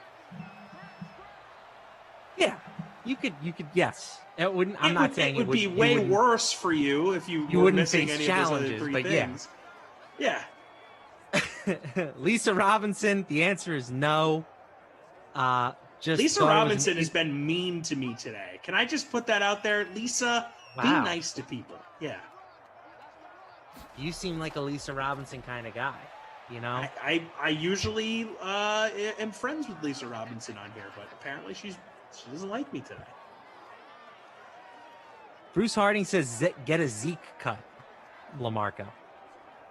Yeah, you could. Yes, it wouldn't. I'm not saying it would be way worse for you if you were wouldn't missing face any of those other challenges, 3 but things. Yeah. Lisa Robinson. The answer is no. Just Lisa thought it was Robinson has been mean to me today. Can I just put that out there? Lisa, be Wow. nice to people. Yeah. You seem like a Lisa Robinson kind of guy. You know. I usually am friends with Lisa Robinson on here, but apparently she doesn't like me today. Bruce Harding says get a Zeke cut, LaMarco.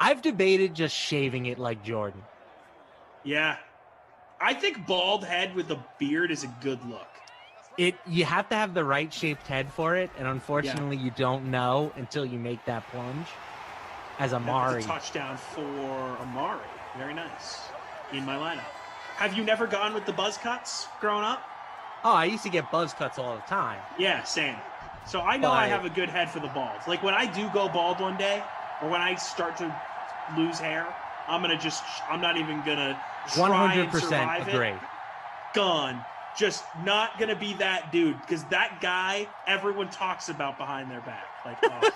I've debated just shaving it like Jordan. Yeah. I think bald head with a beard is a good look. You have to have the right shaped head for it, and unfortunately you don't know until you make that plunge. As Amari. That's a touchdown for Amari. Very nice. In my lineup. Have you never gone with the buzz cuts growing up? Oh, I used to get buzz cuts all the time. Yeah, same. So I know I have a good head for the bald. Like when I do go bald one day, or when I start to lose hair, I'm not even gonna try and survive 100% agree. it. Gone. Just not gonna be that dude, because that guy everyone talks about behind their back. Like, oh,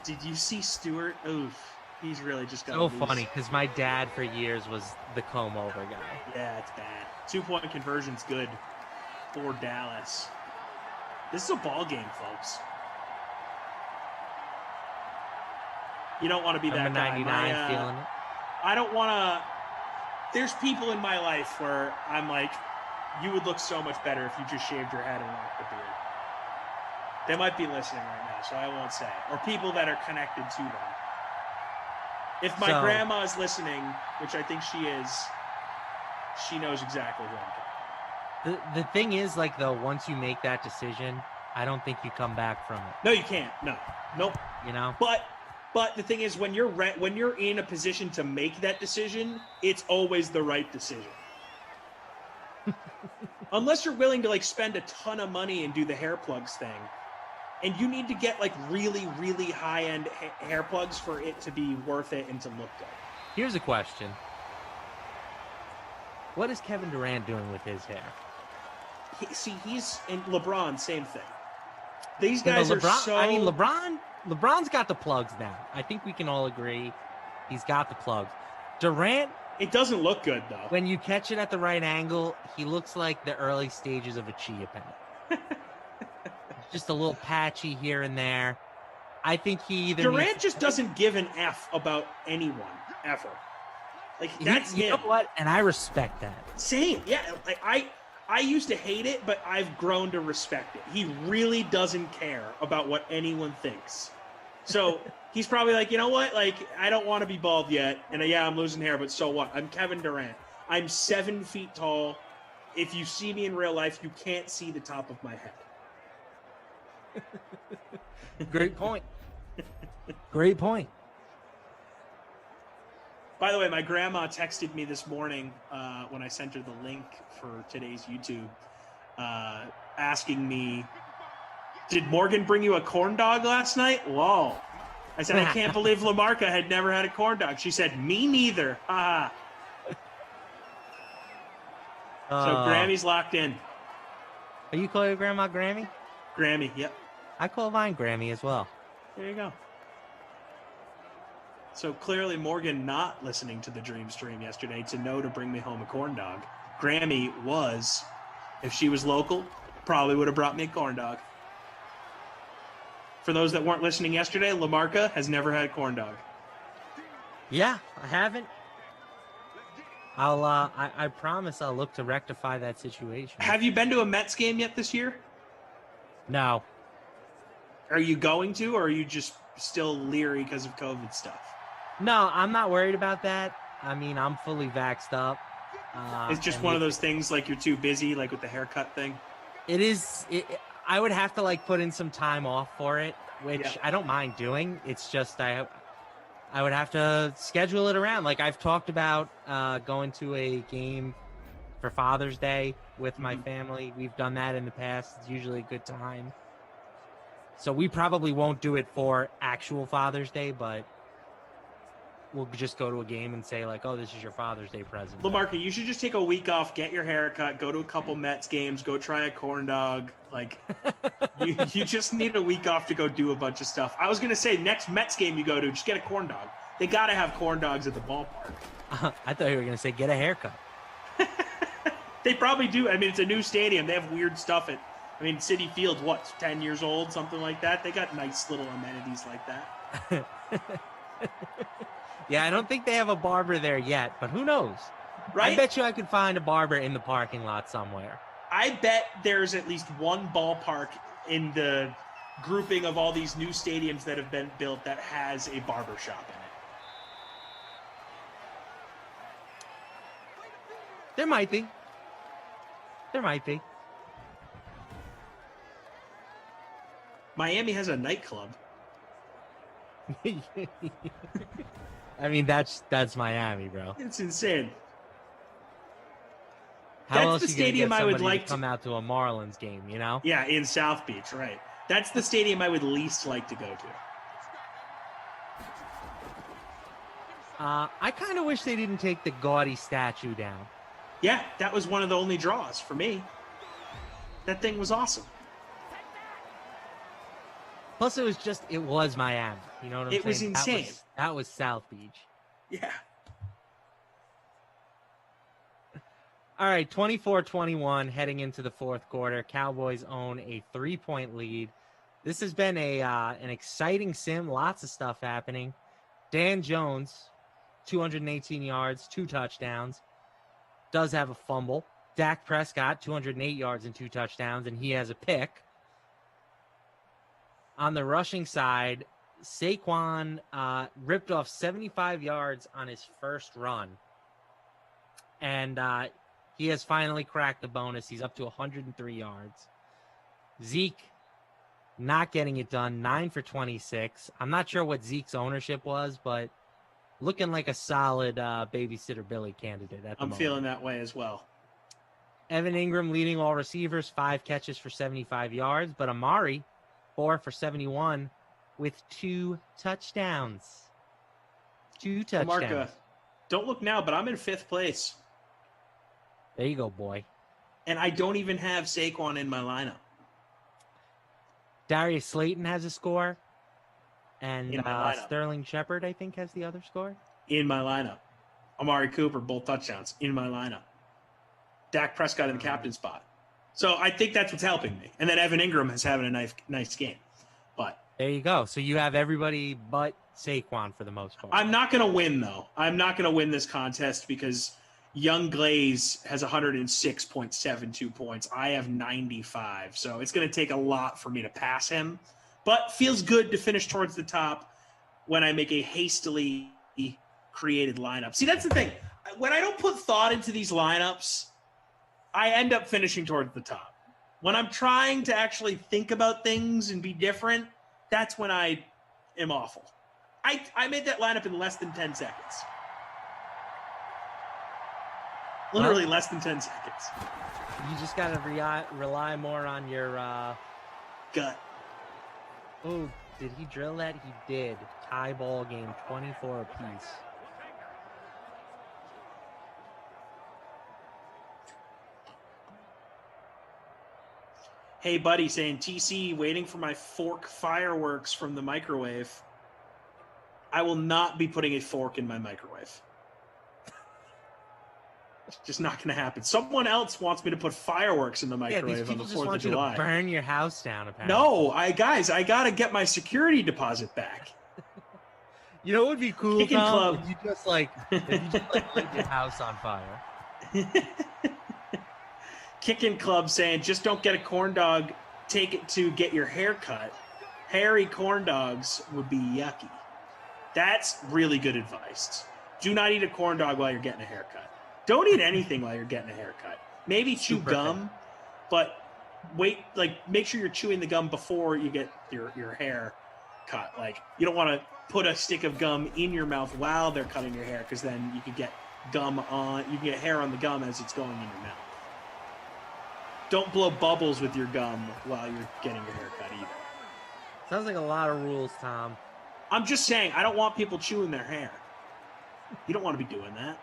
did you see Stewart? Oof, he's really just got So funny because my dad for years was the comb over guy. Yeah, it's bad. 2-point conversion's good for Dallas. This is a ball game, folks. You don't want to be that Number 99 guy. feeling it. I don't want to. There's people in my life where I'm like, you would look so much better if you just shaved your head and rocked the beard. They might be listening right now, so I won't say it. Or people that are connected to them. If my grandma is listening, which I think she is, she knows exactly who I'm talking. The thing is, like, though, once you make that decision, I don't think you come back from it. No, you can't. No. Nope. You know? But the thing is, when you're in a position to make that decision, it's always the right decision. Unless you're willing to like spend a ton of money and do the hair plugs thing, and you need to get like really, really high end hair plugs for it to be worth it and to look good. Here's a question: what is Kevin Durant doing with his hair? He's and LeBron, same thing. These guys LeBron, are so. I mean, LeBron's got the plugs now. I think we can all agree he's got the plugs. Durant. It doesn't look good though. When you catch it at the right angle, he looks like the early stages of a chia pet. Just a little patchy here and there. I think he either Durant just doesn't give an F about anyone ever. Like that's you him. know what? And I respect that. Same, yeah. Like I used to hate it, but I've grown to respect it. He really doesn't care about what anyone thinks. So he's probably like, you know what? Like, I don't want to be bald yet. And yeah, I'm losing hair, but so what? I'm Kevin Durant. I'm 7 feet tall. If you see me in real life, you can't see the top of my head. Great point. Great point. By the way, my grandma texted me this morning when I sent her the link for today's YouTube, asking me, did Morgan bring you a corn dog last night? Lol. I said, I can't believe LaMarca had never had a corn dog. She said, me neither. So Grammy's locked in. Are you calling your grandma Grammy? Grammy, yep. I call mine Grammy as well. There you go. So clearly Morgan not listening to the Dream Stream yesterday to know to bring me home a corn dog. Grammy was, if she was local, probably would have brought me a corn dog. For those that weren't listening yesterday, LaMarca has never had a corn dog. Yeah, I haven't. I promise I'll look to rectify that situation. Have you been to a Mets game yet this year? No. Are you going to, or are you just still leery because of COVID stuff? No, I'm not worried about that. I mean, I'm fully vaxxed up. It's just one of those things like you're too busy, like with the haircut thing. It is. I would have to like put in some time off for it, which I don't mind doing. It's just I would have to schedule it around. Like I've talked about going to a game for Father's Day with my family. We've done that in the past. It's usually a good time. So we probably won't do it for actual Father's Day, but we'll just go to a game and say like, oh, this is your Father's Day present. LaMarca, you should just take a week off, get your hair cut, go to a couple Mets games, go try a corn dog. Like, you just need a week off to go do a bunch of stuff. I was going to say, next Mets game you go to, just get a corn dog. They got to have corn dogs at the ballpark. I thought you were going to say, get a haircut. They probably do. I mean, it's a new stadium. They have weird stuff at, I mean, Citi Field, what, 10 years old, something like that? They got nice little amenities like that. Yeah, I don't think they have a barber there yet, but who knows? Right? I bet you I could find a barber in the parking lot somewhere. I bet there's at least one ballpark in the grouping of all these new stadiums that have been built that has a barber shop in it. There might be. There might be. Miami has a nightclub. I mean, that's Miami, bro. It's insane. How That's else the you gonna stadium get I would somebody like to come out to a Marlins game, you know? Yeah, in South Beach, right. That's the stadium I would least like to go to. I kind of wish they didn't take the gaudy statue down. Yeah, that was one of the only draws for me. That thing was awesome. Plus, it was Miami. You know what I'm saying? It was insane. That was South Beach. Yeah. All right, 24-21 heading into the fourth quarter. Cowboys own a 3-point lead. This has been an exciting sim. Lots of stuff happening. Dan Jones, 218 yards, 2 touchdowns. Does have a fumble. Dak Prescott, 208 yards and 2 touchdowns, and he has a pick. On the rushing side, Saquon ripped off 75 yards on his first run. And he has finally cracked the bonus. He's up to 103 yards. Zeke not getting it done, 9 for 26. I'm not sure what Zeke's ownership was, but looking like a solid babysitter Billy candidate at the moment. Feeling that way as well. Evan Ingram leading all receivers, 5 catches for 75 yards, but Amari, 4 for 71 with 2 touchdowns. 2 touchdowns. Marca, don't look now, but I'm in 5th place. There you go, boy. And I don't even have Saquon in my lineup. Darius Slayton has a score. And Sterling Shepard, I think, has the other score. In my lineup. Amari Cooper, both touchdowns. In my lineup. Dak Prescott in the captain spot. So I think that's what's helping me. And then Evan Ingram is having a nice game. But there you go. So you have everybody but Saquon for the most part. I'm not going to win, though. I'm not going to win this contest because Young Glaze has 106.72 points. I have 95. So it's going to take a lot for me to pass him. But feels good to finish towards the top when I make a hastily created lineup. See, that's the thing. When I don't put thought into these lineups, I end up finishing towards the top. When I'm trying to actually think about things and be different, that's when I am awful. I made that lineup in less than 10 seconds. Literally less than 10 seconds. You just got to rely more on your gut. Oh, did he drill that? He did. Tie ball game, 24 apiece. Hey, buddy, saying TC waiting for my fork fireworks from the microwave. I will not be putting a fork in my microwave. It's just not going to happen. Someone else wants me to put fireworks in the microwave on the 4th of July. These people just want you to burn your house down, apparently. No, I got to get my security deposit back. You know what would be cool, Kicking Tom? Club. If you just light your house on fire. Kicking Club saying, just don't get a corn dog, take it to get your hair cut. Hairy corn dogs would be yucky. That's really good advice. Do not eat a corn dog while you're getting a haircut. Don't eat anything while you're getting a haircut. Maybe chew gum, but wait, like make sure you're chewing the gum before you get your hair cut. Like you don't want to put a stick of gum in your mouth while they're cutting your hair, because then you could get you can get hair on the gum as it's going in your mouth. Don't blow bubbles with your gum while you're getting your hair cut either. Sounds like a lot of rules, Tom. I'm just saying, I don't want people chewing their hair. You don't want to be doing that.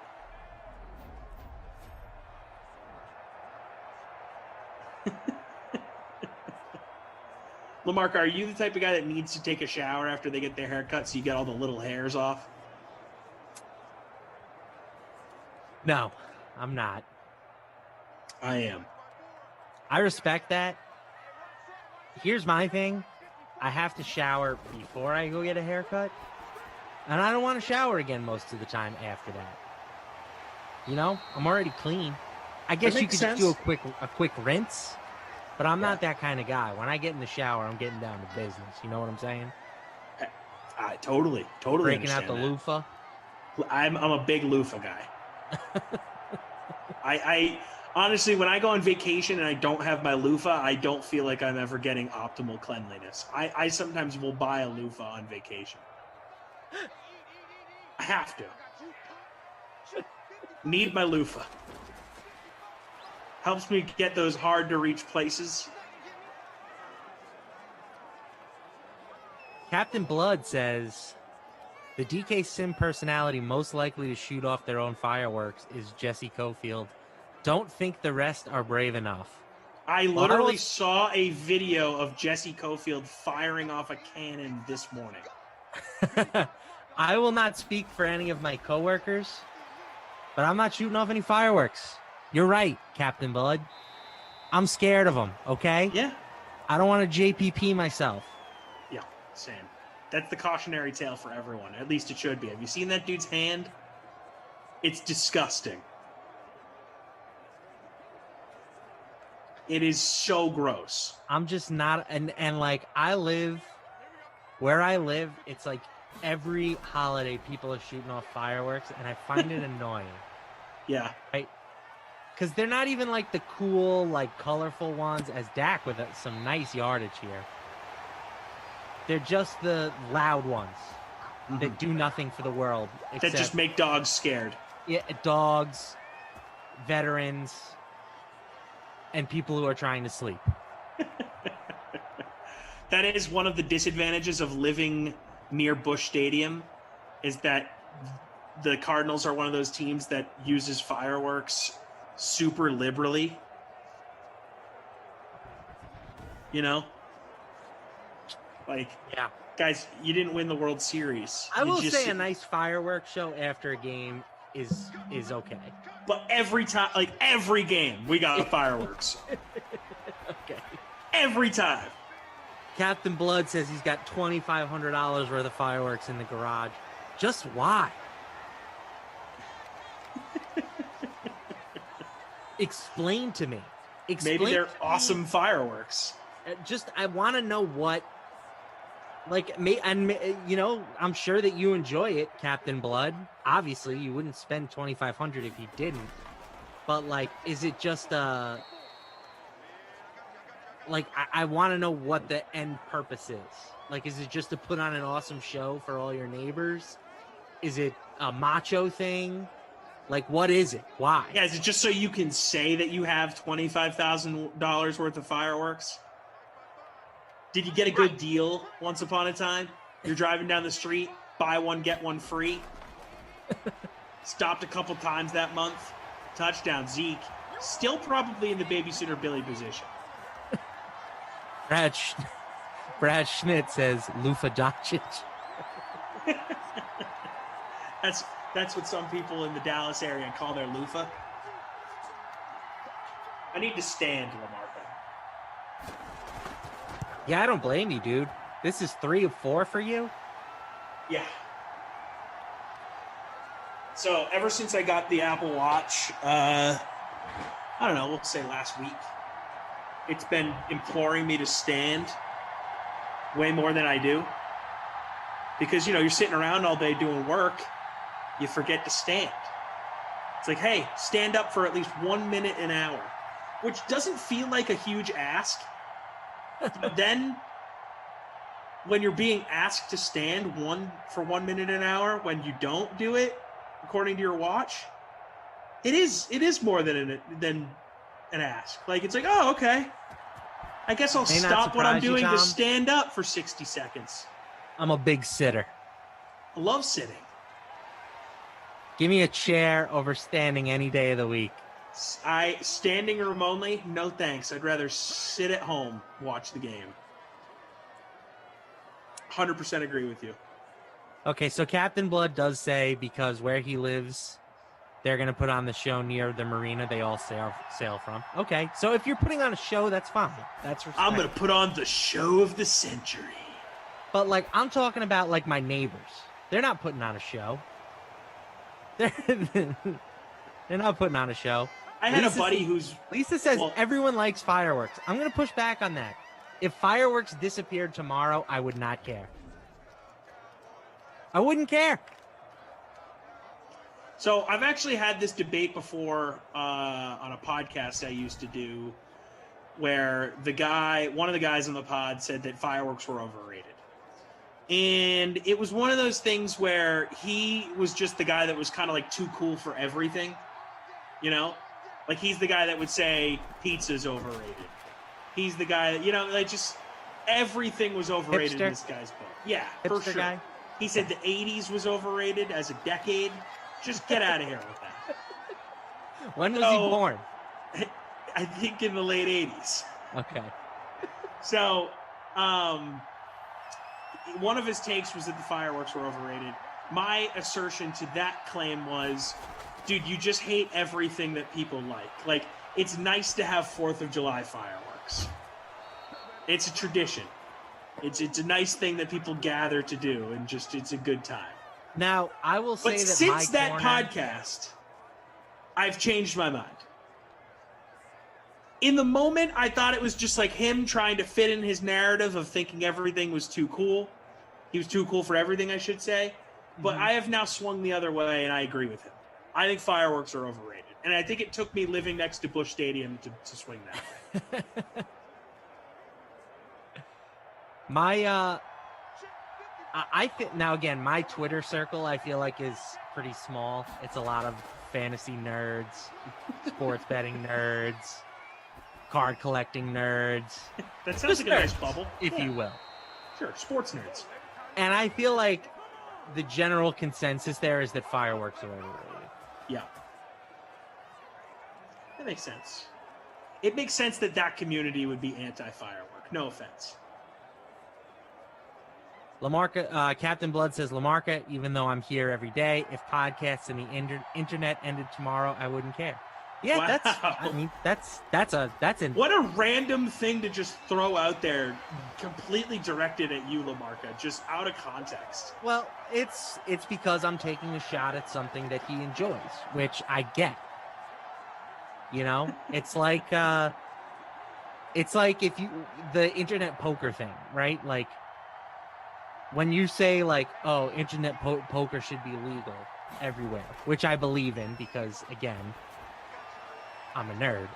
Lamarca, are you the type of guy that needs to take a shower after they get their hair cut so you get all the little hairs off? No, I'm not. I am. I respect that. Here's my thing. I have to shower before I go get a haircut. And I don't want to shower again most of the time after that. You know, I'm already clean. I guess you could just do a quick rinse, but I'm not that kind of guy. When I get in the shower, I'm getting down to business. You know what I'm saying? I totally breaking out understand the that. loofah. I'm a big loofah guy. I honestly, when I go on vacation and I don't have my loofah, I don't feel like I'm ever getting optimal cleanliness. I sometimes will buy a loofah on vacation. I have to. Need my loofah. Helps me get those hard to reach places. Captain Blood says the DK Sim personality most likely to shoot off their own fireworks is Jesse Cofield. Don't think the rest are brave enough. I literally saw a video of Jesse Cofield firing off a cannon this morning. I will not speak for any of my coworkers, but I'm not shooting off any fireworks. You're right, Captain Blood. I'm scared of them, okay? Yeah. I don't want to JPP myself. Yeah, same. That's the cautionary tale for everyone. At least it should be. Have you seen that dude's hand? It's disgusting. It is so gross. I'm just not, and like where I live, it's like every holiday people are shooting off fireworks, and I find it annoying. Yeah. Right? Because they're not even like the cool, like colorful ones as Dak with some nice yardage here. They're just the loud ones that do nothing for the world. That just make dogs scared. Yeah, dogs, veterans, and people who are trying to sleep. That is one of the disadvantages of living near Busch Stadium, is that the Cardinals are one of those teams that uses fireworks super liberally. You know? Like, yeah, guys, you didn't win the World Series. I will say a nice fireworks show after a game is okay. But every time, like every game, we got fireworks. Okay. Every time. Captain Blood says he's got $2,500 worth of fireworks in the garage. Just why? Explain to me. Maybe they're awesome fireworks. I want to know what. Like, you know, I'm sure that you enjoy it, Captain Blood. Obviously, you wouldn't spend $2,500 if you didn't. But, like, is it just like, I want to know what the end purpose is. Like, is it just to put on an awesome show for all your neighbors? Is it a macho thing? Like, what is it? Why? Yeah, is it just so you can say that you have $25,000 worth of fireworks? Did you get a good deal once upon a time? You're driving down the street, buy one, get one free. Stopped a couple times that month. Touchdown, Zeke. Still probably in the babysitter Billy position. Brad Schmidt says Lufa Doncic. That's what some people in the Dallas area call their loofah. I need to stand, Lamarca. Yeah, I don't blame you, dude. This is 3 of 4 for you? Yeah. So ever since I got the Apple Watch, I don't know, we'll say last week, it's been imploring me to stand way more than I do. Because, you know, you're sitting around all day doing work, you forget to stand. It's like, hey, stand up for at least 1 minute an hour, which doesn't feel like a huge ask. But then when you're being asked to stand for 1 minute an hour, when you don't do it according to your watch, it is more than an ask. Like, it's like, oh, okay, I guess I'll stop what I'm doing to stand up for 60 seconds. I'm a big sitter. I love sitting. Give me a chair over standing any day of the week. Standing room only, no thanks. I'd rather sit at home, watch the game. 100% agree with you. Okay, so Captain Blood does say because where he lives, they're going to put on the show near the marina they all sail from. Okay, so if you're putting on a show, that's fine. That's respect. I'm going to put on the show of the century. But, like, I'm talking about, like, my neighbors. They're not putting on a show. They're not putting on a show. I had a buddy who's... Lisa says everyone likes fireworks. I'm going to push back on that. If fireworks disappeared tomorrow, I would not care. I wouldn't care. So I've actually had this debate before on a podcast I used to do where one of the guys on the pod said that fireworks were overrated. And it was one of those things where he was just the guy that was kind of like too cool for everything, you know? Like, he's the guy that would say pizza's overrated. He's the guy that, like, just everything was overrated in this guy's book. Yeah, for sure. Guy? He said the 80s was overrated as a decade. Just get out of here with that. When was he born? I think in the late 80s. Okay. So, one of his takes was that the fireworks were overrated. My assertion to that claim was, dude, you just hate everything that people like. Like, it's nice to have 4th of July fireworks. It's a tradition. It's a nice thing that people gather to do, and just it's a good time. Now, I will say but that since that podcast, I've changed my mind. In the moment, I thought it was just like him trying to fit in his narrative of thinking everything was too cool. He was too cool for everything, I should say. But I have now swung the other way, and I agree with him. I think fireworks are overrated. And I think it took me living next to Busch Stadium to swing that way. Now again, my Twitter circle I feel like is pretty small. It's a lot of fantasy nerds, sports betting nerds, card collecting nerds. That sounds like a nice bubble, if you will. Sure, sports nerds. And I feel like the general consensus there is that fireworks are overrated. Yeah. That makes sense. It makes sense that community would be anti-firework. No offense. Lamarca, Captain Blood says, Lamarca, even though I'm here every day, if podcasts and the internet ended tomorrow, I wouldn't care. Yeah, wow. That's what a random thing to just throw out there, completely directed at you, Lamarca, just out of context. Well, it's because I'm taking a shot at something that he enjoys, which I get. You know, it's like if the internet poker thing, right? Like, when you say, like, oh, internet poker should be legal everywhere, which I believe in because, again, I'm a nerd.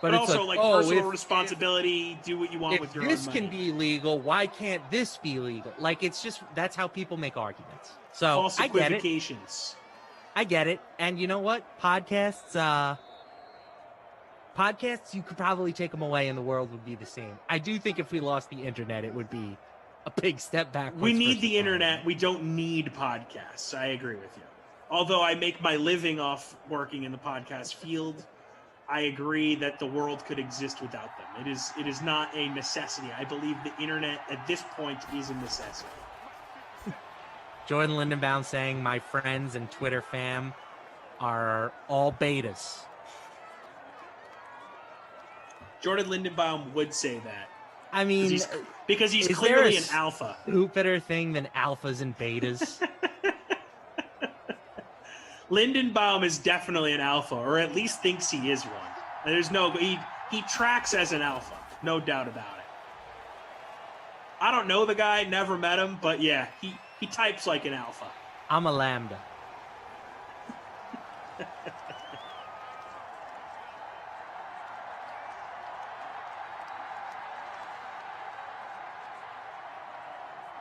But it's also, like personal responsibility, do what you want with your own money. If this can be legal, why can't this be legal? Like, it's just, that's how people make arguments. So, false equivocations. I get it. And you know what? Podcasts, you could probably take them away and the world would be the same. I do think if we lost the internet, it would be a big step backwards. We need the internet. We don't need podcasts. I agree with you. Although I make my living off working in the podcast field, I agree that the world could exist without them. It is not a necessity. I believe the internet at this point is a necessity. Jordan Lindenbaum saying my friends and Twitter fam are all betas. Jordan Lindenbaum would say that. I mean, because he's clearly an alpha. Stupider thing than alphas and betas. Lindenbaum is definitely an alpha, or at least thinks he is one. He tracks as an alpha, no doubt about it. I don't know the guy, never met him, but yeah, he types like an alpha. I'm a lambda.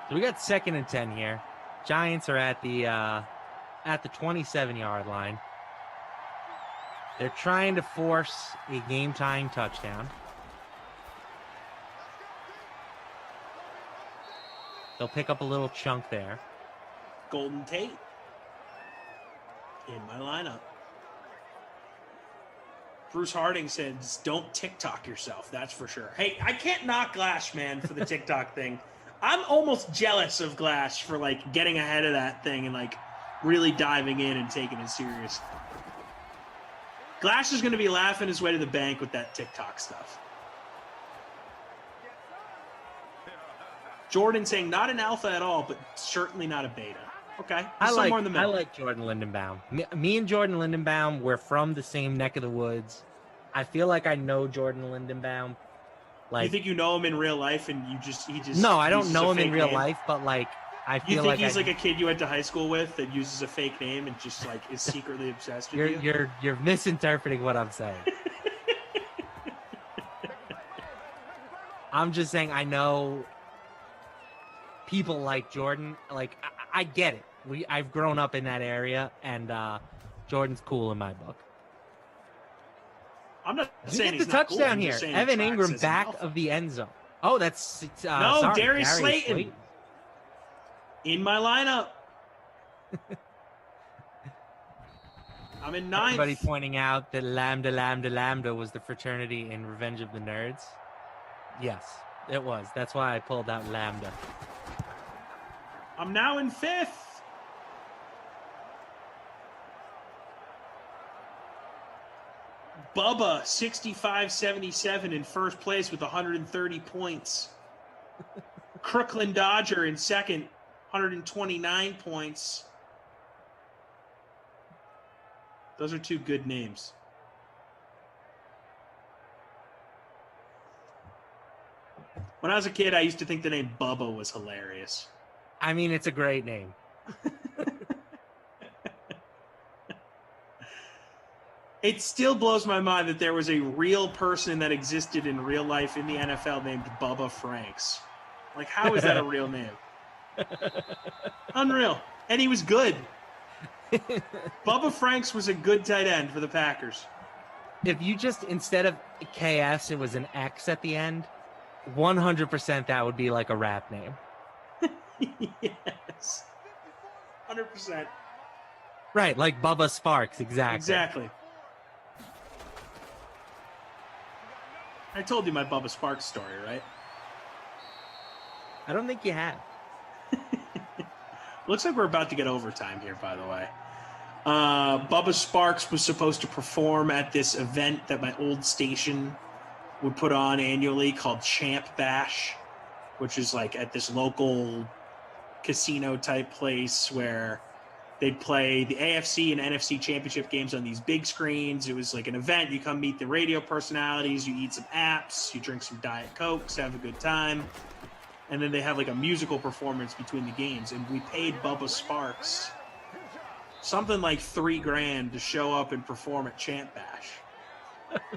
So we got 2nd and 10 here. Giants are at the 27-yard line. They're trying to force a game-tying touchdown. They'll pick up a little chunk there. Golden Tate in my lineup. Bruce Harding says, don't TikTok yourself. That's for sure. Hey, I can't knock Glash, man, for the TikTok thing. I'm almost jealous of Glash for, like, getting ahead of that thing and, like, really diving in and taking it serious. Glash is going to be laughing his way to the bank with that TikTok stuff. Jordan saying not an alpha at all, but certainly not a beta. Okay. I Somewhere in the middle. like Jordan Lindenbaum. Me and Jordan Lindenbaum, we're from the same neck of the woods. I feel like I know Jordan Lindenbaum. Like, you think you know him in real life, and he just no, I don't uses know a him in fake real name? life, but like I feel You think like he's like a kid you went to high school with that uses a fake name and just like is secretly obsessed with you? You're misinterpreting what I'm saying. I'm just saying I know people like Jordan. Like I get it. I've grown up in that area, and Jordan's cool in my book. I'm not You saying get he's the not cool. touchdown I'm here. just saying Evan he Ingram tracks as back an alpha. of the end zone. Oh, that's No, sorry, Darius Slayton. In my lineup. I'm in 9th. Everybody pointing out that Lambda was the fraternity in Revenge of the Nerds. Yes, it was. That's why I pulled out Lambda. I'm now in 5th. Bubba, 65-77 in first place with 130 points. Crooklyn Dodger in second, 129 points. Those are 2 good names. When I was a kid, I used to think the name Bubba was hilarious. I mean, it's a great name. It still blows my mind that there was a real person that existed in real life in the NFL named Bubba Franks. Like, how is that a real name? Unreal. And he was good. Bubba Franks was a good tight end for the Packers. If you just, instead of KS, it was an X at the end, 100% that would be like a rap name. Yes. 100%. Right, like Bubba Sparks, exactly. Exactly. I told you my Bubba Sparks story, right? I don't think you have. Looks like we're about to get overtime here, by the way. Bubba Sparks was supposed to perform at this event that my old station would put on annually called Champ Bash, which is like at this local casino type place where they'd play the AFC and NFC championship games on these big screens. It was like an event. You come meet the radio personalities, you eat some apps, you drink some Diet Cokes, have a good time. And then they have like a musical performance between the games. And we paid Bubba Sparks something like $3,000 to show up and perform at Champ Bash.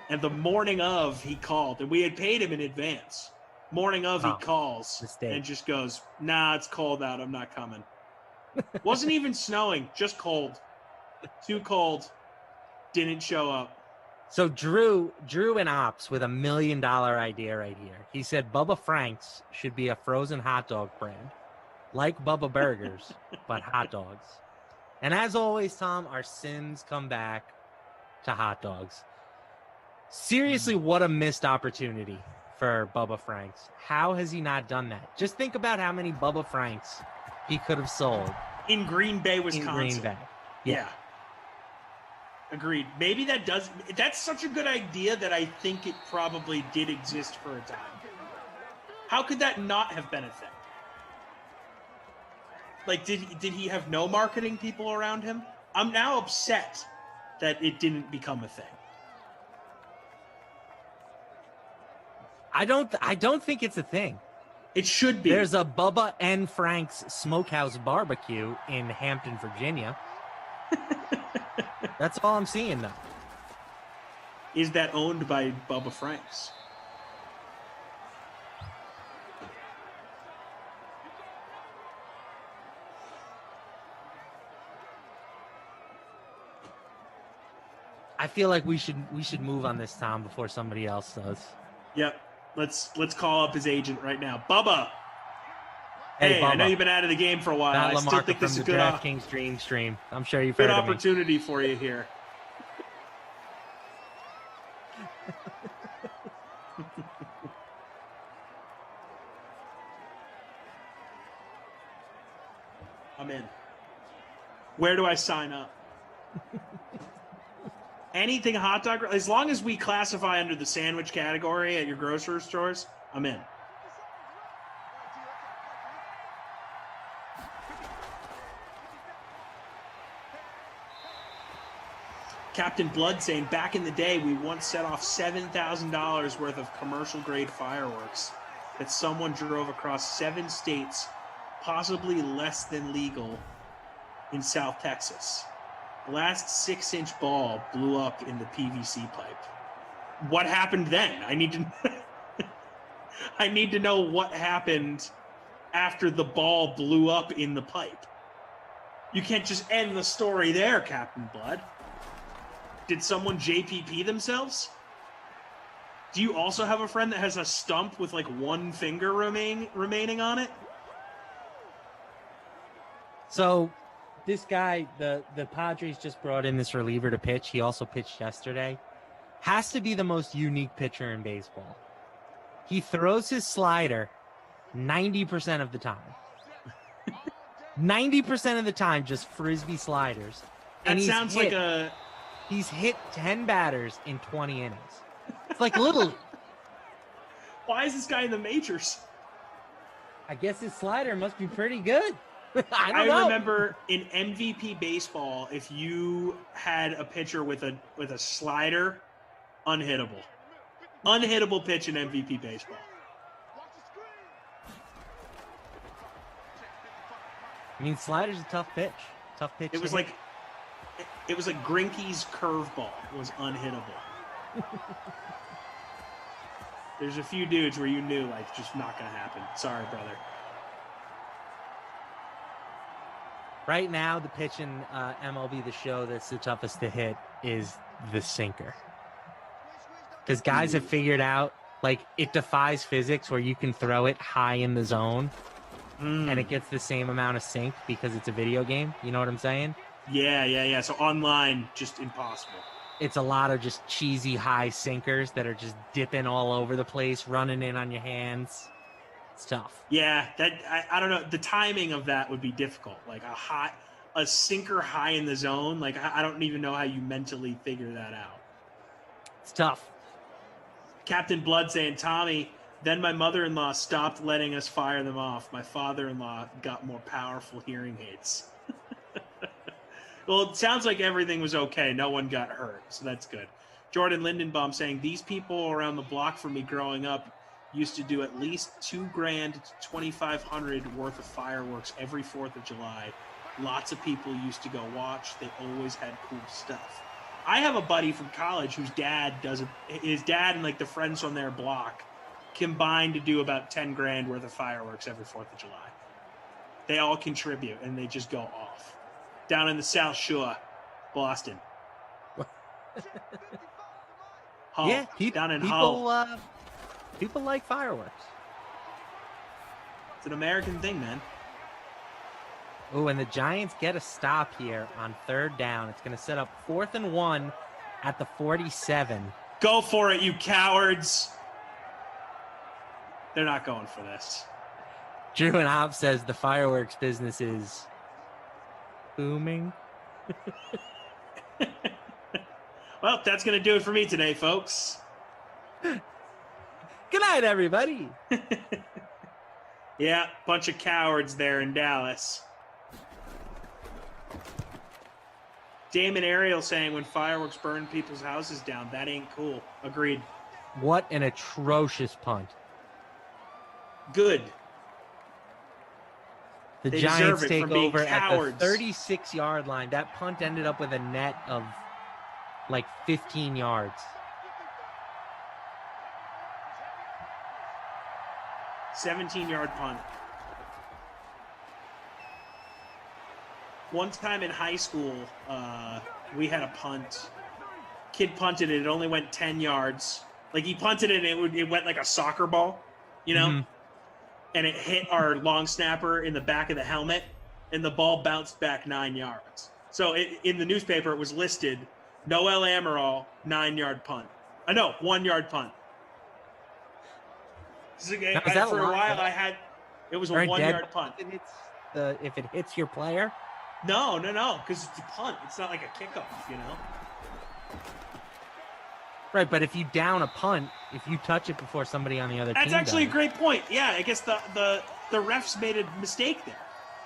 And the morning of, he called, and we had paid him in advance. Morning of, he calls and just goes, "Nah, it's cold out. I'm not coming." Wasn't even snowing, just cold. Too cold. Didn't show up. So Drew and Ops with $1 million idea right here. He said Bubba Franks should be a frozen hot dog brand, like Bubba Burgers, but hot dogs. And as always, Tom, our sins come back to hot dogs. Seriously, what a missed opportunity for Bubba Franks. How has he not done that? Just think about how many Bubba Franks he could have sold in Green Bay, Wisconsin. In Green Bay. Yeah. Agreed. Maybe that's such a good idea that I think it probably did exist for a time. How could that not have been a thing? Like, did he have no marketing people around him? I'm now upset that it didn't become a thing. I don't think it's a thing. It should be. There's a Bubba and Frank's Smokehouse Barbecue in Hampton, Virginia. That's all I'm seeing, though. Is that owned by Bubba Frank's? I feel like we should move on this, Tom, before somebody else does. Yep. Let's call up his agent right now. Bubba. Hey, Bubba. I know you've been out of the game for a while. Matt I still LaMarca think this is from a the good DraftKings Dream Stream. I'm sure you've good heard of me. opportunity for you here. I'm in. Where do I sign up? Anything hot dog, as long as we classify under the sandwich category at your grocery stores, I'm in. Captain Blood saying, back in the day, we once set off $7,000 worth of commercial grade fireworks that someone drove across 7 states, possibly less than legal, in South Texas. The last 6-inch ball blew up in the PVC pipe. What happened then? I need to know what happened after the ball blew up in the pipe. You can't just end the story there, Captain Blood. Did someone JPP themselves? Do you also have a friend that has a stump with like one finger remaining on it? So this guy, the Padres just brought in this reliever to pitch. He also pitched yesterday. Has to be the most unique pitcher in baseball. He throws his slider 90% of the time. 90% of the time, just frisbee sliders. That sounds like a... He's hit 10 batters in 20 innings. It's like Little League. Why is this guy in the majors? I guess his slider must be pretty good. I don't know. Remember in MVP baseball, if you had a pitcher with a slider, unhittable. Unhittable pitch in MVP baseball. I mean, slider's a tough pitch. Tough pitch. It was like Greinke's curveball. It was unhittable. There's a few dudes where you knew, like, just not going to happen. Sorry, brother. Right now, the pitch in MLB The Show that's the toughest to hit is the sinker. Because guys have figured out, like, it defies physics where you can throw it high in the zone and it gets the same amount of sink because it's a video game. You know what I'm saying? Yeah. So online, just impossible. It's a lot of just cheesy high sinkers that are just dipping all over the place, running in on your hands. It's tough. Yeah, I don't know. The timing of that would be difficult. Like a sinker high in the zone. Like I don't even know how you mentally figure that out. It's tough. Captain Blood saying, Tommy, then my mother-in-law stopped letting us fire them off. My father-in-law got more powerful hearing aids. Well, it sounds like everything was okay. No one got hurt, so that's good. Jordan Lindenbaum saying, these people around the block from me growing up used to do at least $2,000 to $2,500 worth of fireworks every 4th of July. Lots of people used to go watch. They always had cool stuff. I have a buddy from college whose dad does it. His dad and like the friends from their block combined to do about $10,000 worth of fireworks every 4th of July. They all contribute and they just go off. Down in the South Shore, Boston. Hull. Yeah, down in Hull. People like fireworks. It's an American thing, man. Oh, and the Giants get a stop here on 3rd down. It's going to set up 4th and 1 at the 47. Go for it, you cowards. They're not going for this. Drew and Hobbs says the fireworks business is booming. Well, that's going to do it for me today, folks. Good night, everybody. Yeah, bunch of cowards there in Dallas. Damon Ariel saying when fireworks burn people's houses down, that ain't cool. Agreed. What an atrocious punt. Good. The They Giants deserve it take from being over at cowards. the 36-yard line. That punt ended up with a net of like 15 yards. 17-yard punt. One time in high school, we had a punt. Kid punted it. It only went 10 yards. Like, he punted it, and it went like a soccer ball, you know? Mhm. And it hit our long snapper in the back of the helmet, and the ball bounced back 9 yards. So in the newspaper, it was listed, Noel Amaral, 9-yard punt. No, 1-yard punt. So, Now, is that for a live? while, it was a Or a 1-yard dead punt. If it hits your player? No, because it's a punt. It's not like a kickoff, you know? Right, but if you down a punt, if you touch it before somebody on the other team That's actually a does, great point. Yeah, I guess the refs made a mistake there.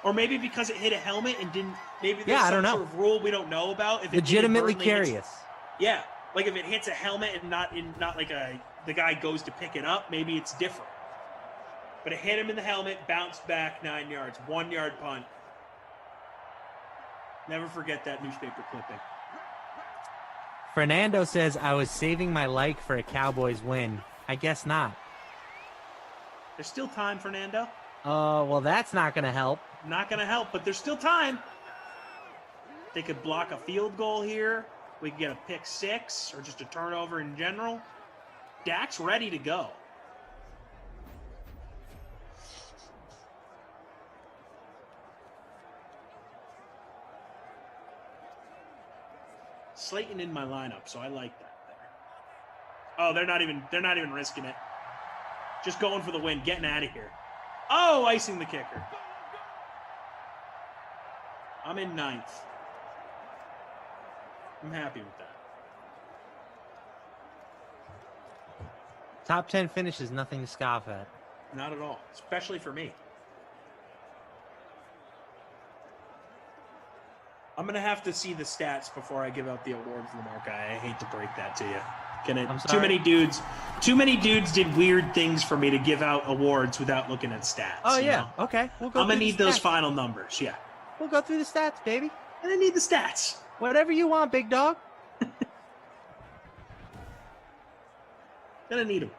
Or maybe because it hit a helmet and didn't. Maybe there's I some don't know. sort of rule we don't know about. If it legitimately inadvertently curious. Yeah, like if it hits a helmet and not like the guy goes to pick it up, maybe it's different. But it hit him in the helmet, bounced back 9 yards, 1-yard punt. Never forget that newspaper clipping. Fernando says, I was saving my like for a Cowboys win. I guess not. There's still time, Fernando. Well, that's not going to help. Not going to help, but there's still time. They could block a field goal here. We could get a pick six or just a turnover in general. Dak's ready to go. Slayton in my lineup, so I like that there. Oh, they're not even risking it. Just going for the win, getting out of here. Oh, icing the kicker. I'm in 9th. I'm happy with that. Top 10 finish is nothing to scoff at. Not at all, especially for me. I'm going to have to see the stats before I give out the awards, Lamarca. I hate to break that to you. Too many dudes did weird things for me to give out awards without looking at stats. Oh, you yeah. know? Okay. I'm going to need those final numbers, yeah. We'll go through the stats, baby. And I need the stats. Whatever you want, big dog. Gonna need them.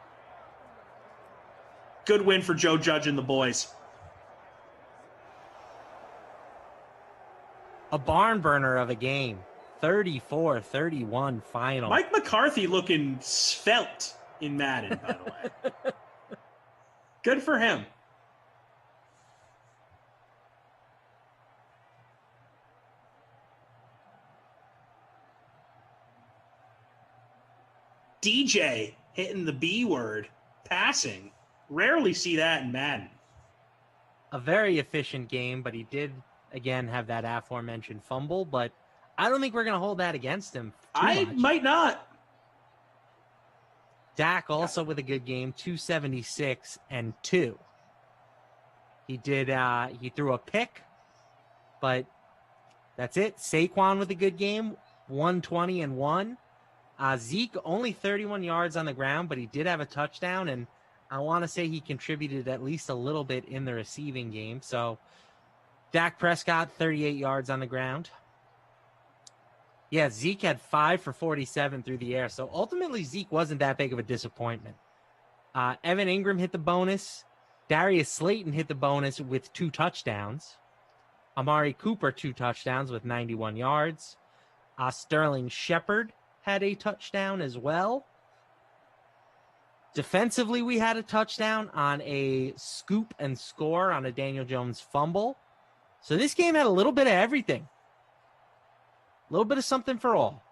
Good win for Joe Judge and the boys. A barn burner of a game. 34-31 final. Mike McCarthy looking svelte in Madden, by the way. Good for him. DJ hitting the B word, passing. Rarely see that in Madden. A very efficient game, but he did, again, have that aforementioned fumble, but I don't think we're going to hold that against him too much. Might not. Dak also with a good game, 276 and 2. He did, he threw a pick, but that's it. Saquon with a good game, 120 and 1. Zeke only 31 yards on the ground, but he did have a touchdown, and I want to say he contributed at least a little bit in the receiving game. So Dak Prescott, 38 yards on the ground. Yeah, Zeke had 5 for 47 through the air. So ultimately, Zeke wasn't that big of a disappointment. Evan Ingram hit the bonus. Darius Slayton hit the bonus with 2 touchdowns. Amari Cooper, 2 touchdowns with 91 yards. Sterling Shepard had a touchdown as well. Defensively, we had a touchdown on a scoop and score on a Daniel Jones fumble. So this game had a little bit of everything. A little bit of something for all.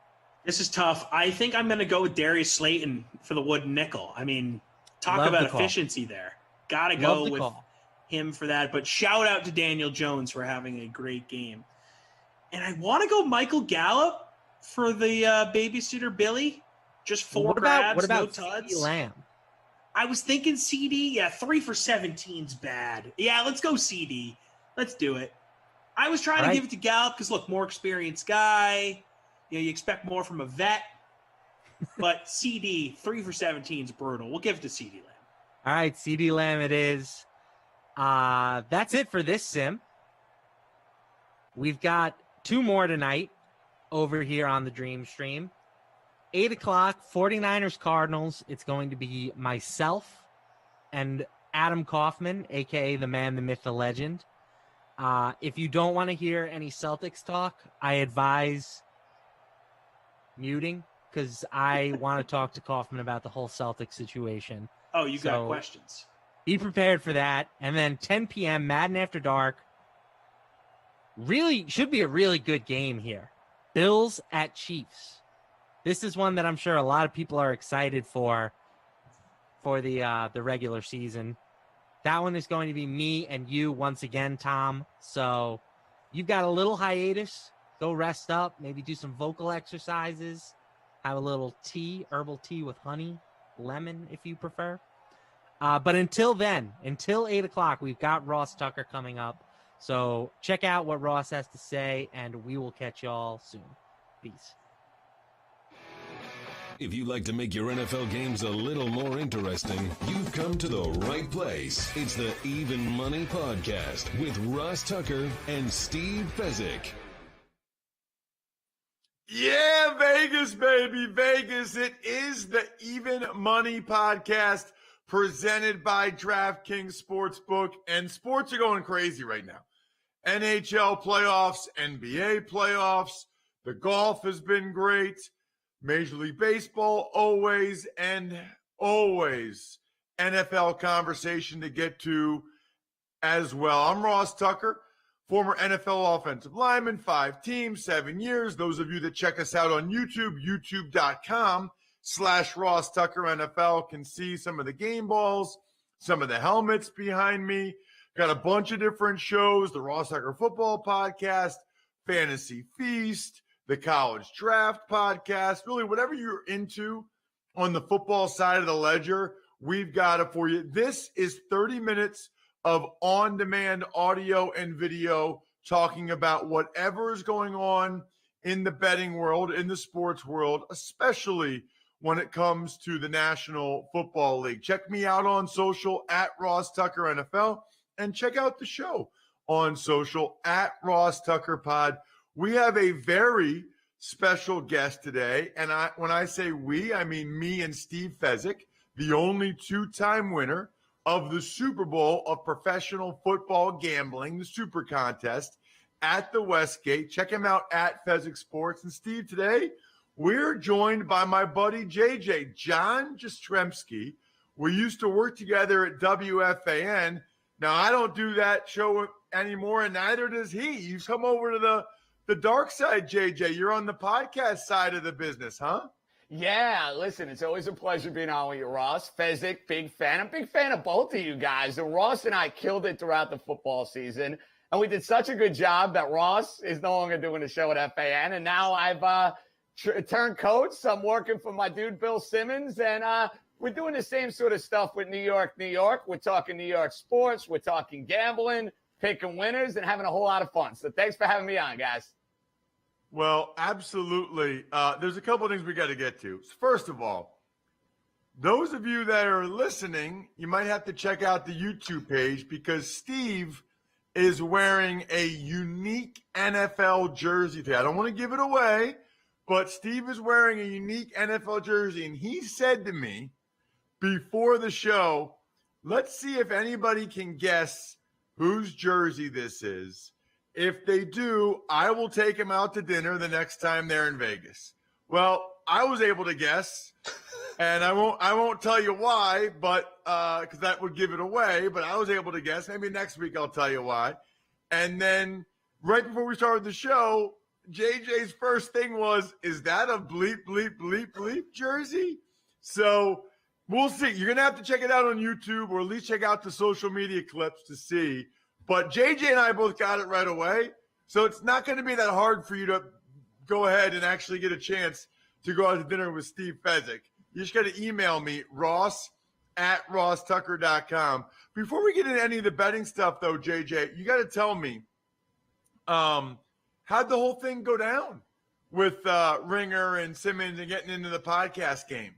This is tough. I think I'm going to go with Darius Slayton for the wooden nickel. I mean, talk Love about the call. efficiency there. Got to Love go the with call. him for that. But shout out to Daniel Jones for having a great game. And I want to go Michael Gallup for the babysitter Billy. Just 4 grabs, what about no tuds. CeeDee Lamb? I was thinking CD. Yeah, 3 for 17's bad. Yeah, let's go CD. Let's do it. I was trying to give it to Gallup because, look, more experienced guy. You know, you expect more from a vet. But CD, 3 for 17 is brutal. We'll give it to CD Lamb. All right, CeeDee Lamb it is. That's it for this sim. We've got 2 more tonight over here on the Dream Stream. 8 o'clock, 49ers Cardinals. It's going to be myself and Adam Kaufman, a.k.a. the man, the myth, the legend. If you don't want to hear any Celtics talk, I advise muting because I want to talk to Kaufman about the whole Celtics situation. Oh, you got questions. Be prepared for that. And then 10 p.m., Madden After Dark. Really should be a really good game here. Bills at Chiefs. This is one that I'm sure a lot of people are excited for the regular season. That one is going to be me and you once again, Tom. So you've got a little hiatus. Go rest up. Maybe do some vocal exercises. Have a little tea, herbal tea with honey, lemon if you prefer. But until then, until 8 o'clock, we've got Ross Tucker coming up. So check out what Ross has to say, and we will catch y'all soon. Peace. If you'd like to make your NFL games a little more interesting, you've come to the right place. It's the Even Money Podcast with Ross Tucker and Steve Fezzik. Yeah, Vegas, baby, Vegas. It is the Even Money Podcast presented by DraftKings Sportsbook, and sports are going crazy right now. NHL playoffs, NBA playoffs, the golf has been great. Major League Baseball, always and always NFL conversation to get to as well. I'm Ross Tucker, former NFL offensive lineman, 5 teams, 7 years. Those of you that check us out on YouTube, youtube.com/Ross Tucker NFL can see some of the game balls, some of the helmets behind me. Got a bunch of different shows, the Ross Tucker Football Podcast, Fantasy Feast, the College Draft Podcast, really whatever you're into on the football side of the ledger, we've got it for you. This is 30 minutes of on-demand audio and video talking about whatever is going on in the betting world, in the sports world, especially when it comes to the National Football League. Check me out on social at Ross Tucker NFL, and check out the show on social at Ross Tucker Pod. We have a very special guest today, and when I say we, I mean me and Steve Fezzik, the only 2-time winner of the Super Bowl of professional football gambling, the Super Contest at the Westgate. Check him out at Fezzik Sports. And Steve, today we're joined by my buddy JJ, John Jastrzemski. We used to work together at WFAN. Now, I don't do that show anymore, and neither does he. You've come over to the dark side, JJ. You're on the podcast side of the business, huh? Yeah, listen, it's always a pleasure being on with you, Ross. Fezzik, big fan. I'm a big fan of both of you guys. And Ross and I killed it throughout the football season. And we did such a good job that Ross is no longer doing the show at FAN. And now I've turned coach. So I'm working for my dude, Bill Simmons. And we're doing the same sort of stuff with New York, New York. We're talking New York sports. We're talking gambling, picking winners, and having a whole lot of fun. So thanks for having me on, guys. Well, absolutely. There's a couple of things we got to get to. First of all, those of you that are listening, you might have to check out the YouTube page because Steve is wearing a unique NFL jersey today. I don't want to give it away, but Steve is wearing a unique NFL jersey, and he said to me before the show, let's see if anybody can guess whose jersey this is. If they do, I will take them out to dinner the next time they're in Vegas. Well, I was able to guess, and I won't tell you why, but because that would give it away. But I was able to guess. Maybe next week I'll tell you why. And then right before we started the show, JJ's first thing was, "Is that a bleep bleep bleep bleep jersey?" So we'll see. You're gonna have to check it out on YouTube, or at least check out the social media clips to see. But JJ and I both got it right away, so it's not going to be that hard for you to go ahead and actually get a chance to go out to dinner with Steve Fezzik. You just got to email me, ross@rosstucker.com. Before we get into any of the betting stuff, though, JJ, you got to tell me, how'd the whole thing go down with Ringer and Simmons and getting into the podcast game?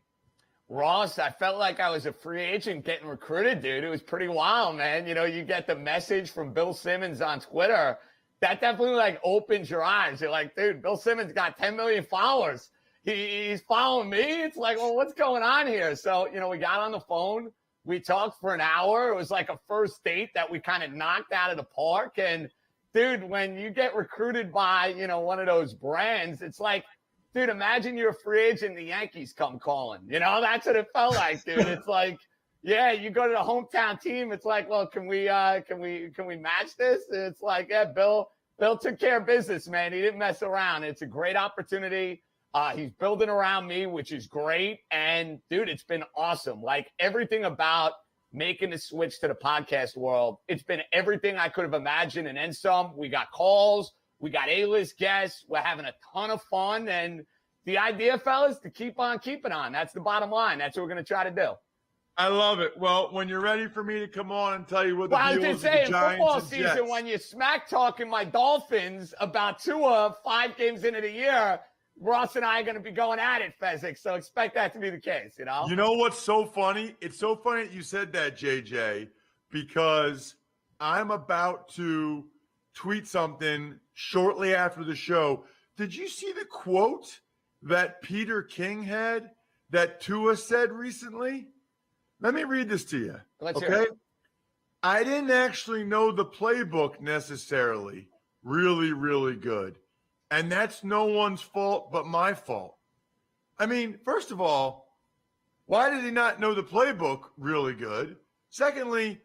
Ross, I felt like I was a free agent getting recruited, dude. It was pretty wild, man. You know, you get the message from Bill Simmons on Twitter that definitely like opens your eyes. You're like, dude, Bill Simmons got 10 million followers. He's following me. It's like, well, what's going on here? So, we got on the phone. We talked for an hour. It was like a first date that we kind of knocked out of the park. And dude, when you get recruited by, one of those brands, it's like, dude, imagine you're a free agent and the Yankees come calling. That's what it felt like, dude. It's like, yeah, you go to the hometown team. It's like, well, can we match this? And it's like, yeah, Bill took care of business, man. He didn't mess around. It's a great opportunity. He's building around me, which is great. And dude, it's been awesome. Like everything about making the switch to the podcast world, it's been everything I could have imagined and then some. We got calls, we got A-list guests, we're having a ton of fun. And the idea, fellas, to keep on keeping on. That's the bottom line. That's what we're going to try to do. I love it. Well, when you're ready for me to come on and tell you what the deal is, I was just saying, football season, when you smack talking my Dolphins about Tua 5 games into the year, Ross and I are going to be going at it, Fezzik. So expect that to be the case, You know what's so funny? It's so funny that you said that, JJ, because I'm about to tweet something shortly after the show. Did you see the quote that Peter King had that Tua said recently? Let me read this to you. Let's hear it. I didn't actually know the playbook necessarily. Really, really good. And that's no one's fault but my fault. I mean, first of all, why did he not know the playbook really good? Secondly,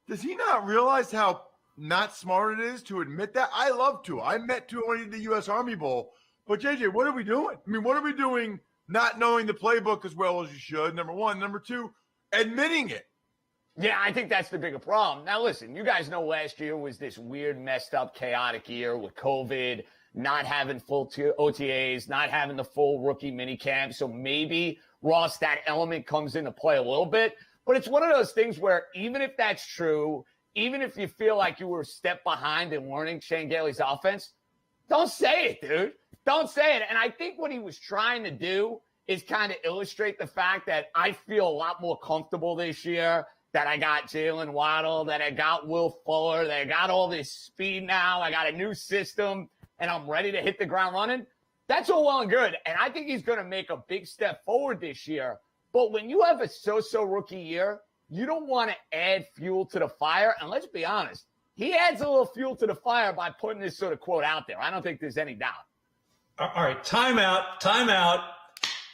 does he not realize how not smart it is to admit that? I love Tua. I met Tua when he did the U.S. Army Bowl. But, JJ, what are we doing? I mean, what are we doing not knowing the playbook as well as you should, number one? Number two, admitting it. Yeah, I think that's the bigger problem. Now, listen, you guys know last year was this weird, messed up, chaotic year with COVID, not having full OTAs, not having the full rookie minicamp. So maybe, Ross, that element comes into play a little bit. But it's one of those things where even if that's true, even if you feel like you were a step behind in learning Shane Gailey's offense, don't say it, dude. Don't say it. And I think what he was trying to do is kind of illustrate the fact that I feel a lot more comfortable this year, that I got Jalen Waddle, that I got Will Fuller, that I got all this speed now. I got a new system, and I'm ready to hit the ground running. That's all well and good. And I think he's going to make a big step forward this year. But when you have a so-so rookie year, you don't want to add fuel to the fire. And let's be honest, he adds a little fuel to the fire by putting this sort of quote out there. I don't think there's any doubt. All right, time out.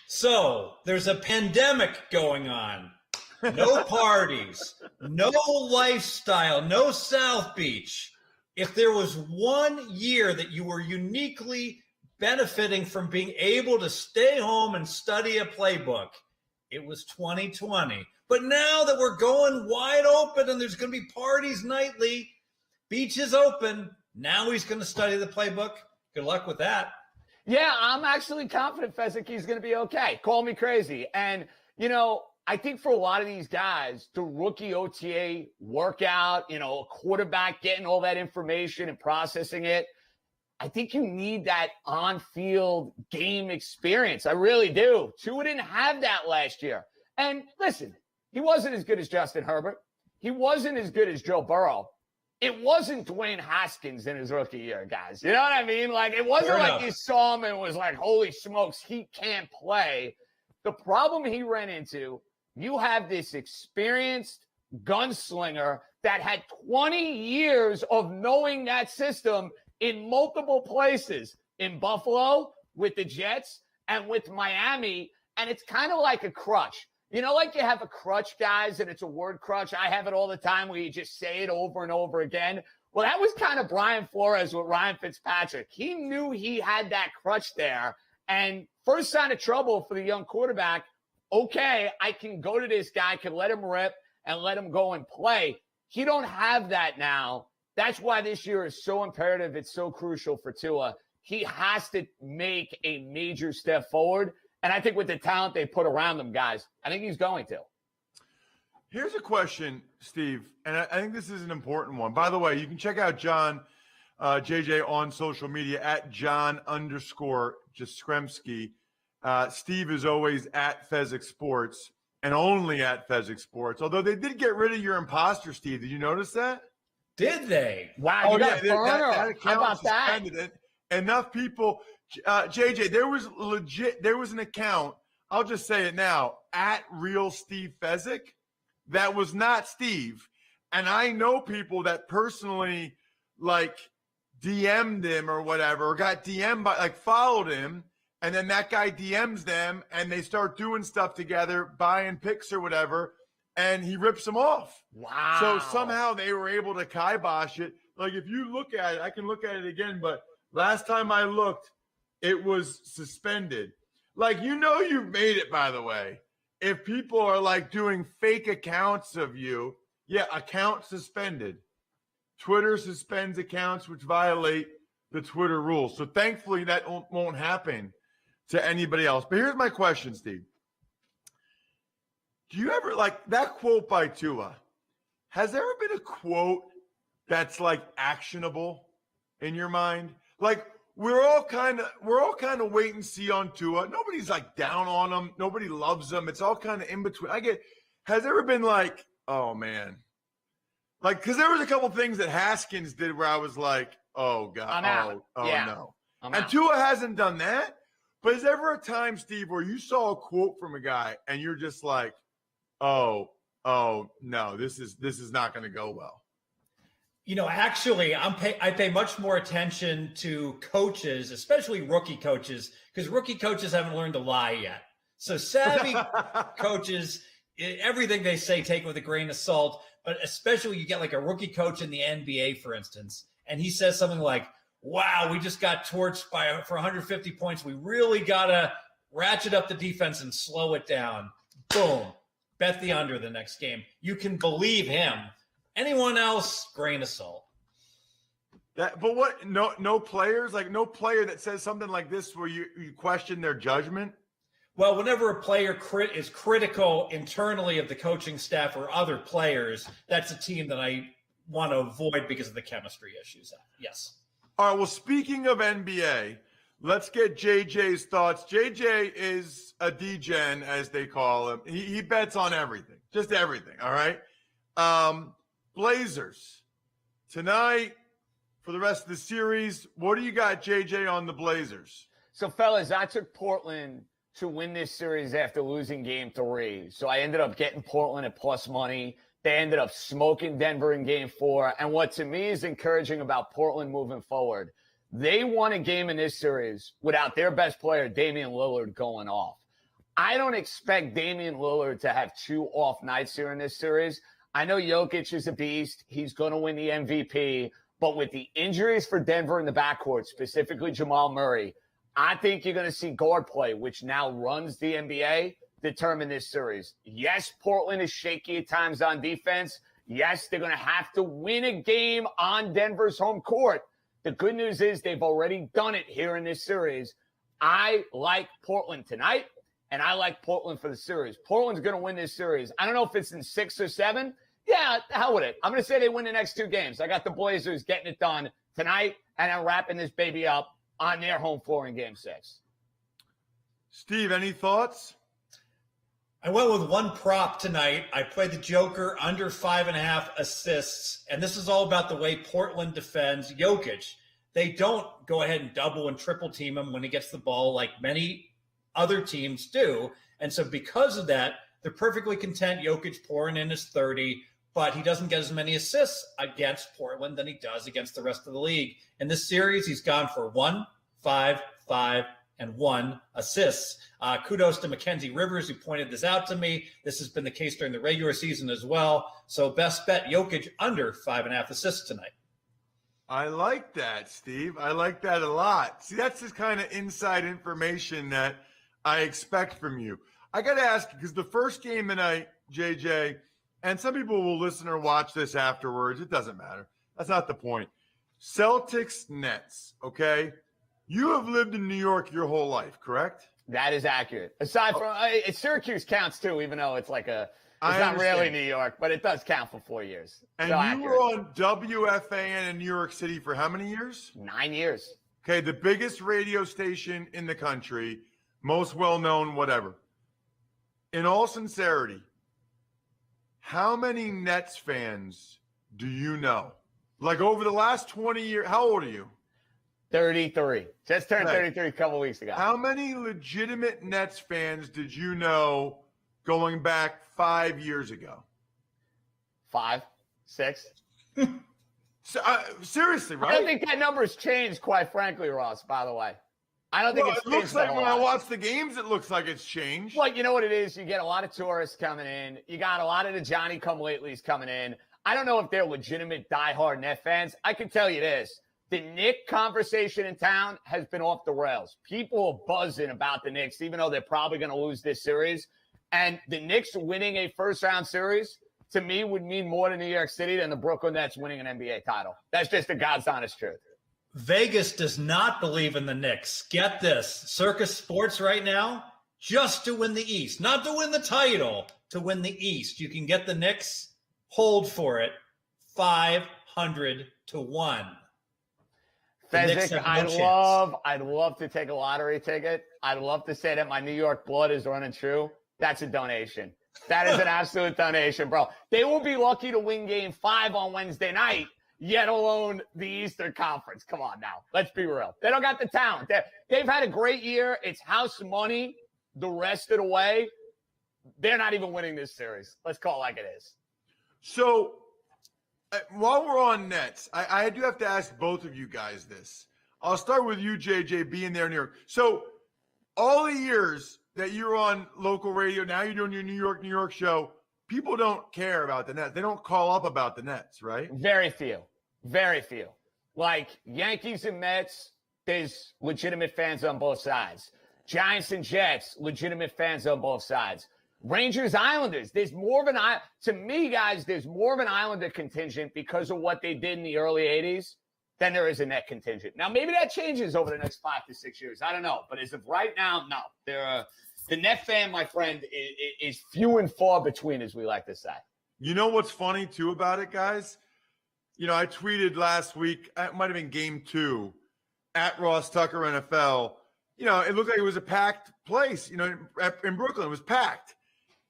So there's a pandemic going on. No parties, no lifestyle, no South Beach. If there was one year that you were uniquely benefiting from being able to stay home and study a playbook, it was 2020. But now that we're going wide open and there's going to be parties nightly, beach is open, now he's going to study the playbook. Good luck with that. Yeah, I'm actually confident, Fezzik, he's going to be okay. Call me crazy. And, I think for a lot of these guys, the rookie OTA workout, a quarterback getting all that information and processing it, I think you need that on-field game experience. I really do. Tua didn't have that last year. And listen, he wasn't as good as Justin Herbert. He wasn't as good as Joe Burrow. It wasn't Dwayne Haskins in his rookie year, guys. You know what I mean? Like, it wasn't like you saw him and was like, holy smokes, he can't play. The problem he ran into, you have this experienced gunslinger that had 20 years of knowing that system in multiple places, in Buffalo, with the Jets, and with Miami. And it's kind of like a crutch. Like you have a crutch, guys, and it's a word crutch. I have it all the time where you just say it over and over again. Well, that was kind of Brian Flores with Ryan Fitzpatrick. He knew he had that crutch there. And first sign of trouble for the young quarterback, okay, I can go to this guy, can let him rip and let him go and play. He don't have that now. That's why this year is so imperative. It's so crucial for Tua. He has to make a major step forward. And I think with the talent they put around him, guys, I think he's going to. Here's a question, Steve, and I think this is an important one. By the way, you can check out John JJ on social media at John_Jastrzemski. Steve is always at Fezzik Sports and only at Fezzik Sports. Although they did get rid of your imposter, Steve. Did you notice that? Did they? Wow, you got a burner. That account How about that? suspended. Enough people, JJ, there was an account, I'll just say it now, at Real Steve Fezzik, that was not Steve. And I know people that personally, like, DM'd him or whatever, or got DM'd by, like, followed him, and then that guy DMs them, and they start doing stuff together, buying picks or whatever, and he rips them off. Wow. So somehow they were able to kibosh it. Like, if you look at it, I can look at it again, but last time I looked, it was suspended. Like, you've made it, by the way. If people are, like, doing fake accounts of you, account suspended. Twitter suspends accounts which violate the Twitter rules. So thankfully that won't happen to anybody else. But here's my question, Steve. Do you ever, like, that quote by Tua, has there ever been a quote that's, like, actionable in your mind? Like, we're all kind of wait and see on Tua. Nobody's, like, down on him. Nobody loves him. It's all kind of in between. Has there ever been like, oh man, like, because there was a couple things that Haskins did where I was like, oh god, I'm out. No. I'm and out. Tua hasn't done that. But is there ever a time, Steve, where you saw a quote from a guy and you're just like, oh no, this is not going to go well? Actually, I pay much more attention to coaches, especially rookie coaches, because rookie coaches haven't learned to lie yet. So savvy coaches, everything they say, take it with a grain of salt. But especially you get like a rookie coach in the NBA, for instance, and he says something like, wow, we just got torched for 150 points. We really got to ratchet up the defense and slow it down. Boom. Bet the under the next game. You can believe him. Anyone else, grain of salt. But what? No players, like no player that says something like this where you question their judgment. Well, whenever a player is critical internally of the coaching staff or other players, that's a team that I want to avoid because of the chemistry issues. Yes. All right. Well, speaking of NBA, let's get JJ's thoughts. JJ is a DGen, as they call him. He bets on everything, just everything. All right. Blazers tonight for the rest of the series. What do you got, JJ, on the Blazers? So, fellas, I took Portland to win this series after losing game 3. So I ended up getting Portland at plus money. They ended up smoking Denver in game 4. And what to me is encouraging about Portland moving forward, they won a game in this series without their best player, Damian Lillard, going off. I don't expect Damian Lillard to have 2 off nights here in this series. I know Jokic is a beast. He's going to win the MVP. But with the injuries for Denver in the backcourt, specifically Jamal Murray, I think you're going to see guard play, which now runs the NBA, determine this series. Yes, Portland is shaky at times on defense. Yes, they're going to have to win a game on Denver's home court. The good news is they've already done it here in this series. I like Portland tonight, and I like Portland for the series. Portland's going to win this series. I don't know if it's in 6 or 7. Yeah, hell with it. I'm going to say they win the next 2 games. I got the Blazers getting it done tonight and then wrapping this baby up on their home floor in game 6. Steve, any thoughts? I went with one prop tonight. I played the Joker under 5.5 assists. And this is all about the way Portland defends Jokic. They don't go ahead and double and triple team him when he gets the ball like many other teams do. And so because of that, they're perfectly content Jokic pouring in his 30, but he doesn't get as many assists against Portland than he does against the rest of the league. In this series, he's gone for 1, 5, 5, and 1 assists. Kudos to Mackenzie Rivers, who pointed this out to me. This has been the case during the regular season as well. So best bet, Jokic under 5.5 assists tonight. I like that, Steve. I like that a lot. See, that's the kind of inside information that I expect from you. I got to ask you, because the first game tonight, JJ, and some people will listen or watch this afterwards. It doesn't matter. That's not the point. Celtics Nets, okay? You have lived in New York your whole life, correct? That is accurate. Aside from Syracuse counts too, even though it's like it's not really New York, but it does count for 4 years. And so you accurate. were on WFAN in New York City for how many years? 9 years. Okay, the biggest radio station in the country, most well-known, whatever. In all sincerity, how many Nets fans do you know? Like over the last 20 years, how old are you? 33. Just turned 33 a couple weeks ago. How many legitimate Nets fans did you know going back 5 years ago? 5, 6. Seriously, right? I don't think that number's changed, quite frankly, Ross, by the way. I don't think it's changed. It looks like when I watch the games, it looks like it's changed. Well, you know what it is? You get a lot of tourists coming in. You got a lot of the Johnny-come-latelys coming in. I don't know if they're legitimate diehard Net fans. I can tell you this. The Knick conversation in town has been off the rails. People are buzzing about the Knicks, even though they're probably going to lose this series. And the Knicks winning a first-round series, to me, would mean more to New York City than the Brooklyn Nets winning an NBA title. That's just the God's honest truth. Vegas does not believe in the Knicks. Get this. Circus Sports right now, just to win the East. Not to win the title, to win the East. You can get the Knicks. Hold for it. 500 to 1. Fezzik, I'd love to take a lottery ticket. I'd love to say that my New York blood is running true. That's a donation. That is an absolute donation, bro. They will be lucky to win game 5 on Wednesday night, yet alone the Eastern Conference. Come on now. Let's be real. They don't got the talent. They've had a great year. It's house money the rest of the way. They're not even winning this series. Let's call it like it is. So while we're on Nets, I do have to ask both of you guys this. I'll start with you, JJ, being there in New York. So all the years that you're on local radio, now you're doing your New York show, people don't care about the Nets. They don't call up about the Nets, right? Very few. Very few. Like Yankees and Mets, there's legitimate fans on both sides. Giants and Jets, legitimate fans on both sides. Rangers, Islanders, there's more of an to me, guys, there's more of an Islander contingent because of what they did in the early 80s than there is a Net contingent. Now, maybe that changes over the next 5 to 6 years. I don't know. But as of right now, no. The Net fan, my friend, is few and far between, as we like to say. You know what's funny, too, about it, guys? You know, I tweeted last week, it might have been game 2, at Ross Tucker NFL. You know, it looked like it was a packed place. You know, in Brooklyn, it was packed.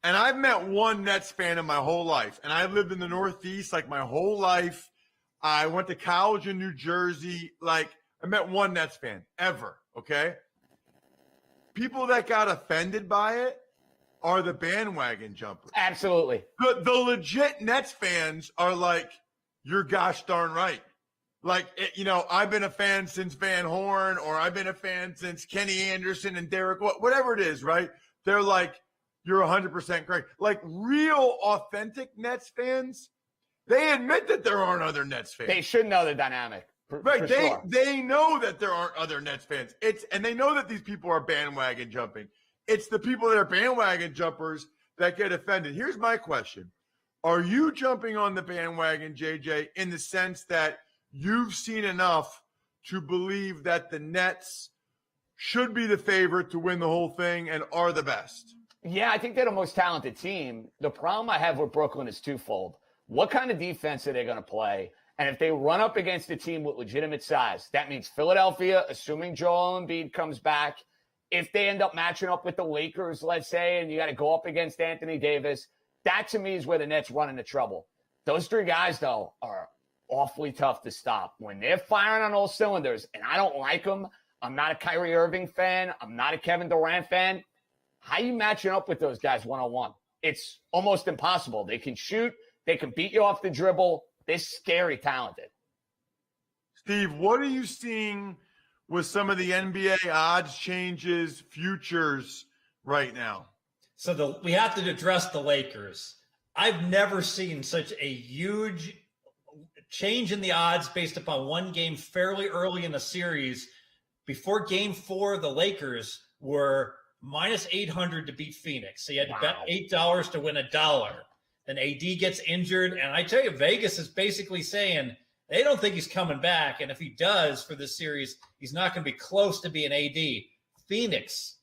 And I've met one Nets fan in my whole life. And I lived in the Northeast like my whole life. I went to college in New Jersey. Like, I met one Nets fan ever, okay? People that got offended by it are the bandwagon jumpers. Absolutely. The legit Nets fans are like, you're gosh darn right. Like, you know, I've been a fan since Van Horn, or I've been a fan since Kenny Anderson and Derek, whatever it is, right? They're like, you're 100% correct. Like, real, authentic Nets fans, they admit that there aren't other Nets fans. They should know the dynamic. Right. They know that there aren't other Nets fans. And they know that these people are bandwagon jumping. It's the people that are bandwagon jumpers that get offended. Here's my question. Are you jumping on the bandwagon, JJ, in the sense that you've seen enough to believe that the Nets should be the favorite to win the whole thing and are the best? Yeah, I think they're the most talented team. The problem I have with Brooklyn is twofold. What kind of defense are they going to play? And if they run up against a team with legitimate size, that means Philadelphia, assuming Joel Embiid comes back. If they end up matching up with the Lakers, let's say, and you got to go up against Anthony Davis, that to me is where the Nets run into trouble. Those 3 guys, though, are awfully tough to stop. When they're firing on all cylinders, and I don't like them, I'm not a Kyrie Irving fan, I'm not a Kevin Durant fan, how you matching up with those guys one-on-one? It's almost impossible. They can shoot, they can beat you off the dribble. They're scary talented. Steve, what are you seeing with some of the NBA odds changes, futures right now? So we have to address the Lakers. I've never seen such a huge change in the odds based upon one game fairly early in the series. Before game 4, the Lakers were minus 800 to beat Phoenix. So you had to bet $8 to win $1. Then AD gets injured. And I tell you, Vegas is basically saying they don't think he's coming back. And if he does for this series, he's not going to be close to being AD. Phoenix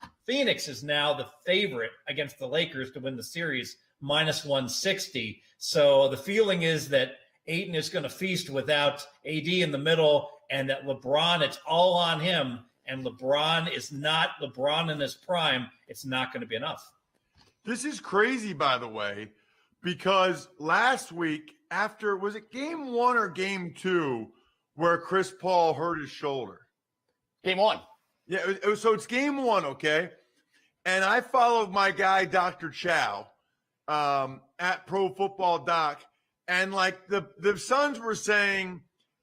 is now the favorite against the Lakers to win the series, minus 160. So the feeling is that Ayton is going to feast without AD in the middle, and that LeBron, it's all on him. And LeBron is not LeBron in his prime. It's not going to be enough. This is crazy, by the way, because last week after, was it game 1 or game 2 where Chris Paul hurt his shoulder? Game 1. Yeah, so it's game 1, okay? And I followed my guy, Dr. Chow, at Pro Football Doc, and like the Suns were saying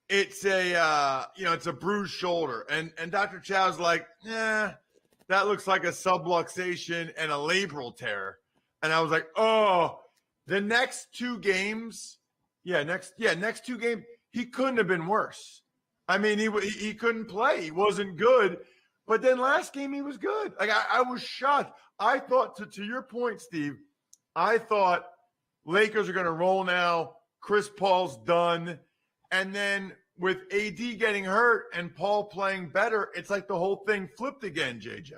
it's it's a bruised shoulder, and Dr. Chow's like, that looks like a subluxation and a labral tear, and I was like, oh, the next 2 games, next 2 games, he couldn't have been worse. I mean, he couldn't play, he wasn't good. But then last game he was good. Like I was shocked. I thought, to your point, Steve, I thought Lakers are going to roll now. Chris Paul's done. And then with AD getting hurt and Paul playing better, it's like the whole thing flipped again, JJ.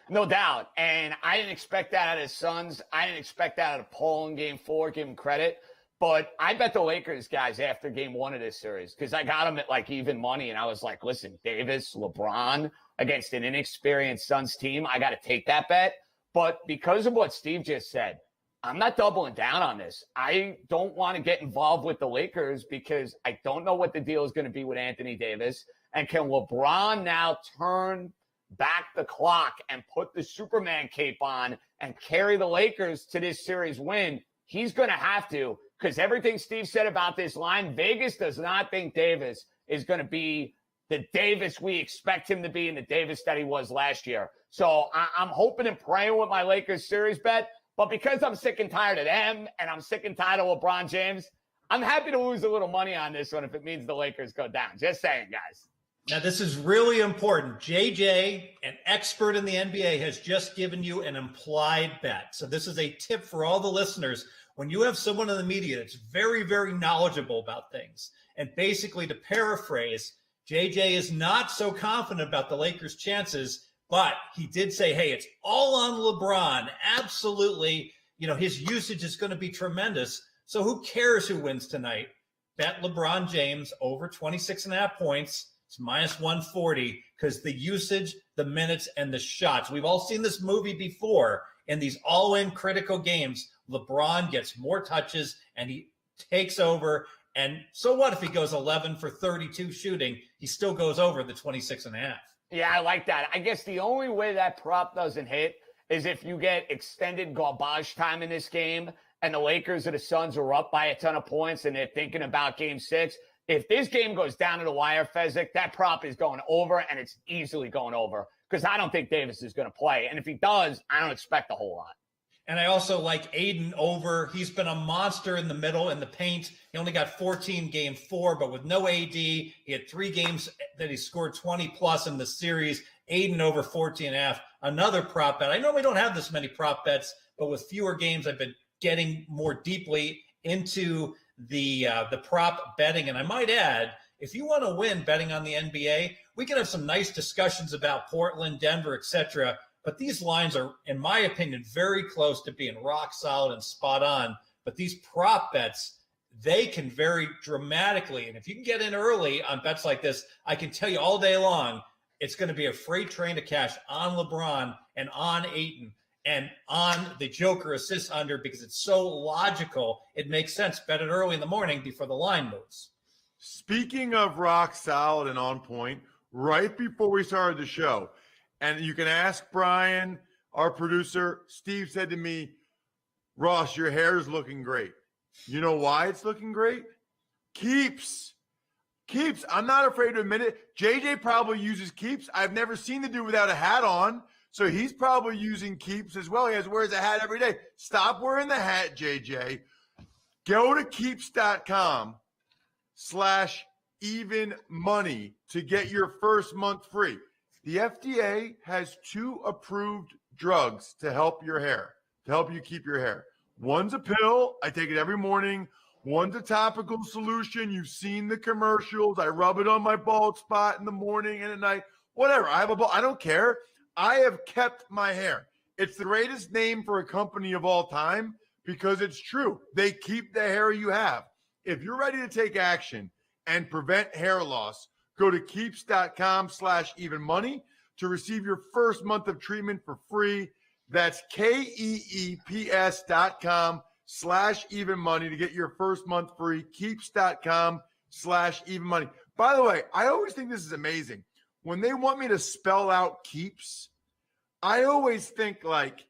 No doubt. And I didn't expect that out of his Suns. I didn't expect that out of Paul in game 4, give him credit. But I bet the Lakers guys after game 1 of this series, because I got them at like even money. And I was like, listen, Davis, LeBron against an inexperienced Suns team, I got to take that bet. But because of what Steve just said, I'm not doubling down on this. I don't want to get involved with the Lakers because I don't know what the deal is going to be with Anthony Davis. And can LeBron now turn back the clock and put the Superman cape on and carry the Lakers to this series win? He's going to have to, because everything Steve said about this line, Vegas does not think Davis is going to be the Davis we expect him to be and the Davis that he was last year. So I'm hoping and praying with my Lakers series bet. But because I'm sick and tired of them and I'm sick and tired of LeBron James, I'm happy to lose a little money on this one if it means the Lakers go down. Just saying, guys. Now, this is really important. JJ, an expert in the NBA, has just given you an implied bet. So this is a tip for all the listeners. When you have someone in the media that's very, very knowledgeable about things, and basically to paraphrase, JJ is not so confident about the Lakers' chances, but he did say, hey, it's all on LeBron. Absolutely. His usage is going to be tremendous. So who cares who wins tonight? Bet LeBron James over 26.5 points. It's minus 140 because the usage, the minutes, and the shots. We've all seen this movie before. In these all-in critical games, LeBron gets more touches and he takes over. And so what if he goes 11 for 32 shooting? He still goes over the 26.5. Yeah, I like that. I guess the only way that prop doesn't hit is if you get extended garbage time in this game and the Lakers or the Suns are up by a ton of points and they're thinking about game 6. If this game goes down to the wire, Fezzik, that prop is going over, and it's easily going over because I don't think Davis is going to play. And if he does, I don't expect a whole lot. And I also like Aiden over. He's been a monster in the middle, in the paint. He only got 14 game 4, but with no AD, he had 3 games that he scored 20-plus in the series. Aiden over 14.5. Another prop bet. I normally don't have this many prop bets, but with fewer games, I've been getting more deeply into the prop betting. And I might add, if you want to win betting on the NBA, we can have some nice discussions about Portland, Denver, etc. But these lines are, in my opinion, very close to being rock solid and spot on. But these prop bets, they can vary dramatically. And if you can get in early on bets like this, I can tell you all day long, it's going to be a freight train to cash on LeBron and on Ayton and on the Joker assist under because it's so logical. It makes sense. Bet it early in the morning before the line moves. Speaking of rock solid and on point, right before we started the show, and you can ask Brian, our producer, Steve said to me, Ross, your hair is looking great. You know why it's looking great? Keeps. I'm not afraid to admit it. JJ probably uses Keeps. I've never seen the dude without a hat on. So he's probably using Keeps as well. He wears a hat every day. Stop wearing the hat, JJ. Go to keeps.com/evenmoney to get your first month free. The FDA has 2 approved drugs to help your hair, to help you keep your hair. One's a pill. I take it every morning. One's a topical solution. You've seen the commercials. I rub it on my bald spot in the morning and at night. Whatever. I have a bald. I don't care. I have kept my hair. It's the greatest name for a company of all time because it's true. They keep the hair you have. If you're ready to take action and prevent hair loss, go to keeps.com/evenmoney to receive your first month of treatment for free. That's KEEPS.com keeps.com/even money to get your first month free. Keeps.com/even money. By the way, I always think this is amazing. When they want me to spell out Keeps, I always think like,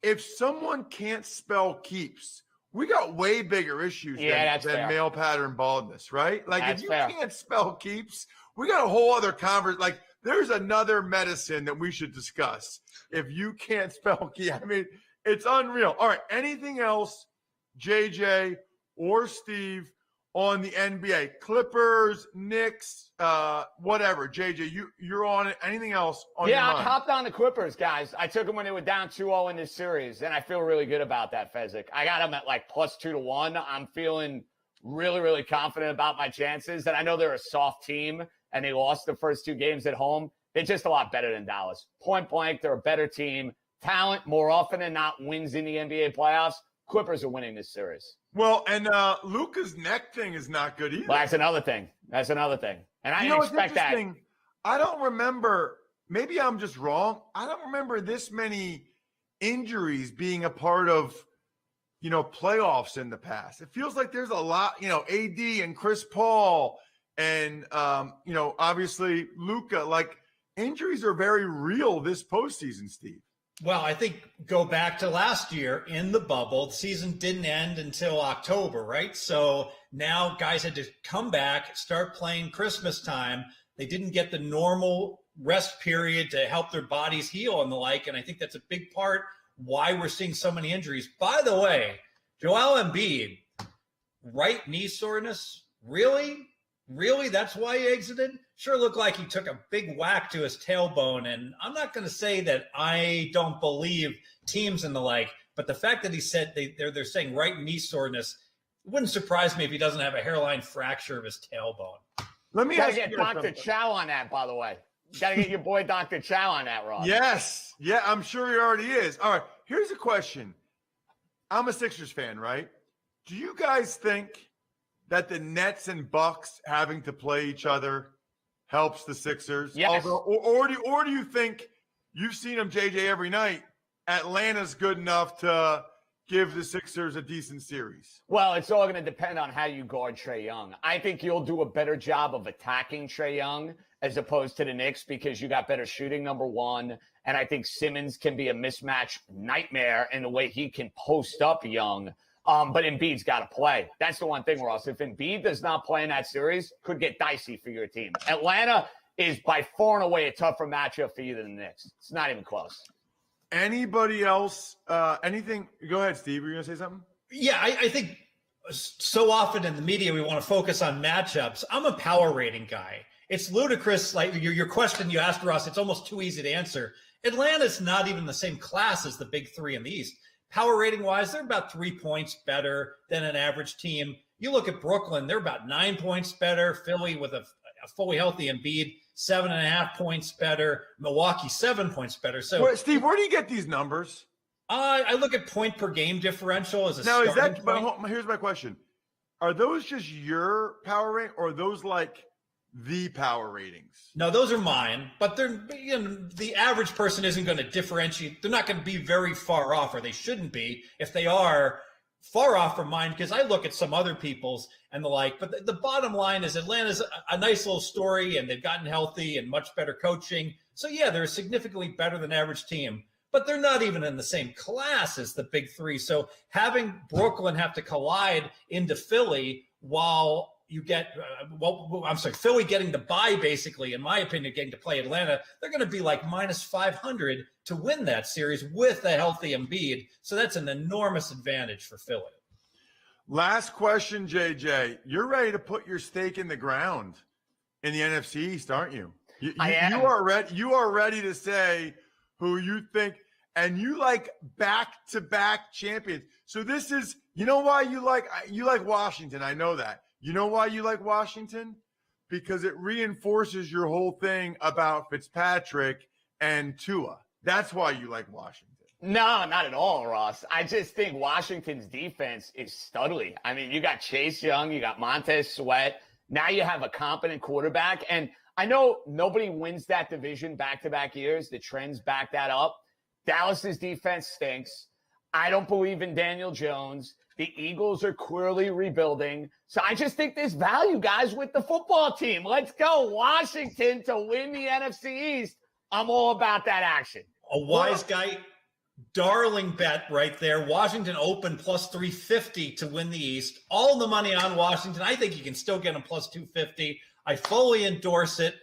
if someone can't spell Keeps, we got way bigger issues than male pattern baldness, right? Like if you can't spell Keeps, we got a whole other conversation. Like there's another medicine that we should discuss. If you can't spell Keeps, I mean, it's unreal. All right, anything else, JJ or Steve, on the NBA? Clippers, Knicks, whatever. JJ, you're on it. Anything else on your mind? I hopped on the Clippers, guys. I took them when they were down 2-0 in this series, and I feel really good about that, Fezzik. I got them at like plus 2-1. I'm feeling really, really confident about my chances. And I know they're a soft team, and they lost the first 2 games at home. They're just a lot better than Dallas. Point blank, they're a better team. Talent, more often than not, wins in the NBA playoffs. Clippers are winning this series. Well, and Luka's neck thing is not good either. Well, that's another thing. And I didn't expect that. I don't remember. Maybe I'm just wrong. I don't remember this many injuries being a part of, playoffs in the past. It feels like there's a lot, AD and Chris Paul and, obviously Luka. Like injuries are very real this postseason, Steve. Well, I think go back to last year in the bubble. The season didn't end until October, right? So now guys had to come back, start playing Christmas time. They didn't get the normal rest period to help their bodies heal and the like. And I think that's a big part why we're seeing so many injuries. By the way, Joel Embiid, right knee soreness, really? Really? That's why he exited? Sure looked like he took a big whack to his tailbone. And I'm not going to say that I don't believe teams and the like, but the fact that he said they're saying right knee soreness, it wouldn't surprise me if he doesn't have a hairline fracture of his tailbone. Let me ask you get Dr. Chow on that, by the way. You got to get your boy Dr. Chow on that, Ross. Yes. Yeah, I'm sure he already is. All right, here's a question. I'm a Sixers fan, right? Do you guys think that the Nets and Bucks having to play each other helps the Sixers? Yes. Or do you think, you've seen them, JJ, every night, Atlanta's good enough to give the Sixers a decent series? Well, it's all going to depend on how you guard Trae Young. I think you'll do a better job of attacking Trae Young as opposed to the Knicks because you got better shooting, number one. And I think Simmons can be a mismatch nightmare in the way he can post up Young. But Embiid's got to play. That's the one thing, Ross. If Embiid does not play in that series, could get dicey for your team. Atlanta is by far and away a tougher matchup for you than the Knicks. It's not even close. Anybody else? Anything? Go ahead, Steve. Were you going to say something? Yeah, I think so often in the media we want to focus on matchups. I'm a power rating guy. It's ludicrous. Like your question you asked, Ross, it's almost too easy to answer. Atlanta's not even the same class as the big three in the East. Power rating wise, they're about 3 points better than an average team. You look at Brooklyn, they're about 9 points better. Philly with a fully healthy Embiid, 7.5 points better. Milwaukee, 7 points better. So, Steve, where do you get these numbers? I look at point per game differential as a now. Is that? point. Here's my question: are those just your power rating, or are those like the power ratings? No, those are mine. But they're the average person isn't going to differentiate. They're not going to be very far off, or they shouldn't be. If they are far off from mine, because I look at some other people's and the like. But the bottom line is Atlanta's a nice little story, and they've gotten healthy and much better coaching. So yeah, they're a significantly better than average team. But they're not even in the same class as the big three. So having Brooklyn have to collide into Philly while you get, Philly getting the bye, basically, in my opinion, getting to play Atlanta, they're going to be like minus 500 to win that series with a healthy Embiid. So that's an enormous advantage for Philly. Last question, JJ. You're ready to put your stake in the ground in the NFC East, aren't you? I am. You are ready to say who you think, and you like back-to-back champions. So this is, you know why you like Washington. I know that. You know why you like Washington? Because it reinforces your whole thing about Fitzpatrick and Tua. That's why you like Washington. No, not at all, Ross. I just think Washington's defense is studly. I mean, you got Chase Young, you got Montez Sweat. Now you have a competent quarterback. And I know nobody wins that division back-to-back years. The trends back that up. Dallas's defense stinks. I don't believe in Daniel Jones. The Eagles are clearly rebuilding. So I just think there's value, guys, with the football team. Let's go. Washington to win the NFC East. I'm all about that action. A wise guy, darling bet right there. Washington open plus 350 to win the East. All the money on Washington. I think you can still get them plus 250. I fully endorse it.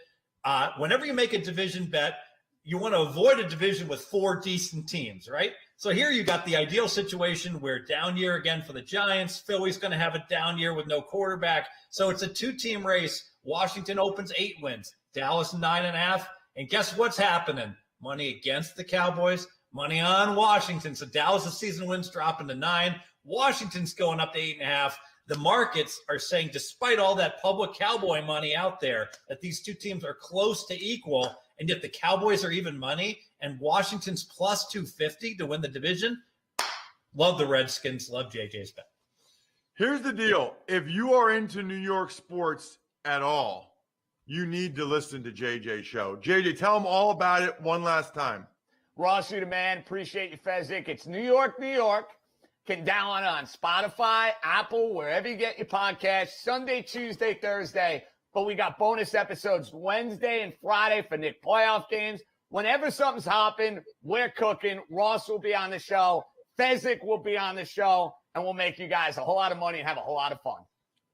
Whenever you make a division bet, you want to avoid a division with 4 decent teams, right? So here you got the ideal situation where down year again for the Giants. Philly's going to have a down year with no quarterback. So it's a 2-team race. Washington opens 8 wins. Dallas 9.5. And guess what's happening? Money against the Cowboys, money on Washington. So Dallas' season wins dropping to 9. Washington's going up to 8.5. The markets are saying, despite all that public Cowboy money out there, that these two teams are close to equal, and yet the Cowboys are even money, and Washington's plus 250 to win the division. Love the Redskins. Love JJ's bet. Here's the deal. If you are into New York sports at all, you need to listen to JJ's show. JJ, tell them all about it one last time. Ross, you the man. Appreciate you, Fezzik. It's New York, New York. Can download it on Spotify, Apple, wherever you get your podcast, Sunday, Tuesday, Thursday. But we got bonus episodes Wednesday and Friday for Nick playoff games. Whenever something's hopping, we're cooking. Ross will be on the show. Fezzik will be on the show. And we'll make you guys a whole lot of money and have a whole lot of fun.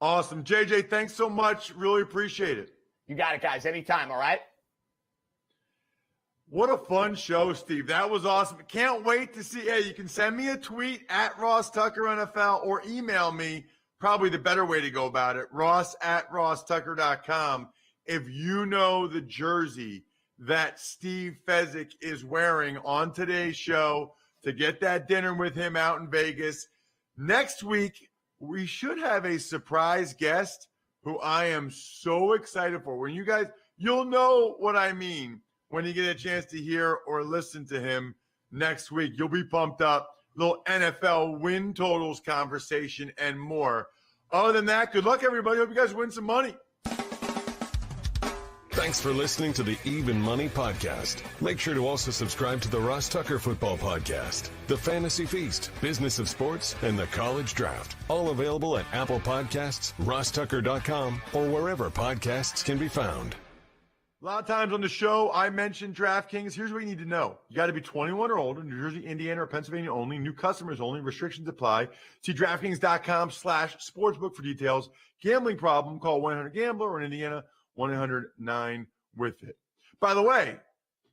Awesome. JJ, thanks so much. Really appreciate it. You got it, guys. Anytime, all right? What a fun show, Steve. That was awesome. Can't wait to see. Hey, you can send me a tweet at Ross Tucker NFL or email me. Probably the better way to go about it. Ross@rosstucker.com. If you know the jersey that Steve Fezzik is wearing on today's show to get that dinner with him out in Vegas. Next week, we should have a surprise guest who I am so excited for. When you guys, you'll know what I mean when you get a chance to hear or listen to him next week. You'll be pumped up. Little NFL win totals conversation and more. Other than that, good luck, everybody. Hope you guys win some money. Thanks for listening to the Even Money Podcast. Make sure to also subscribe to the Ross Tucker Football Podcast, the Fantasy Feast, Business of Sports, and the College Draft. All available at Apple Podcasts, rosstucker.com, or wherever podcasts can be found. A lot of times on the show, I mentioned DraftKings. Here's what you need to know. You got to be 21 or older, New Jersey, Indiana, or Pennsylvania only. New customers only. Restrictions apply. See DraftKings.com/sportsbook for details. Gambling problem, call 1-800-GAMBLER, or in Indiana, 1-800-9-WITH-IT. By the way,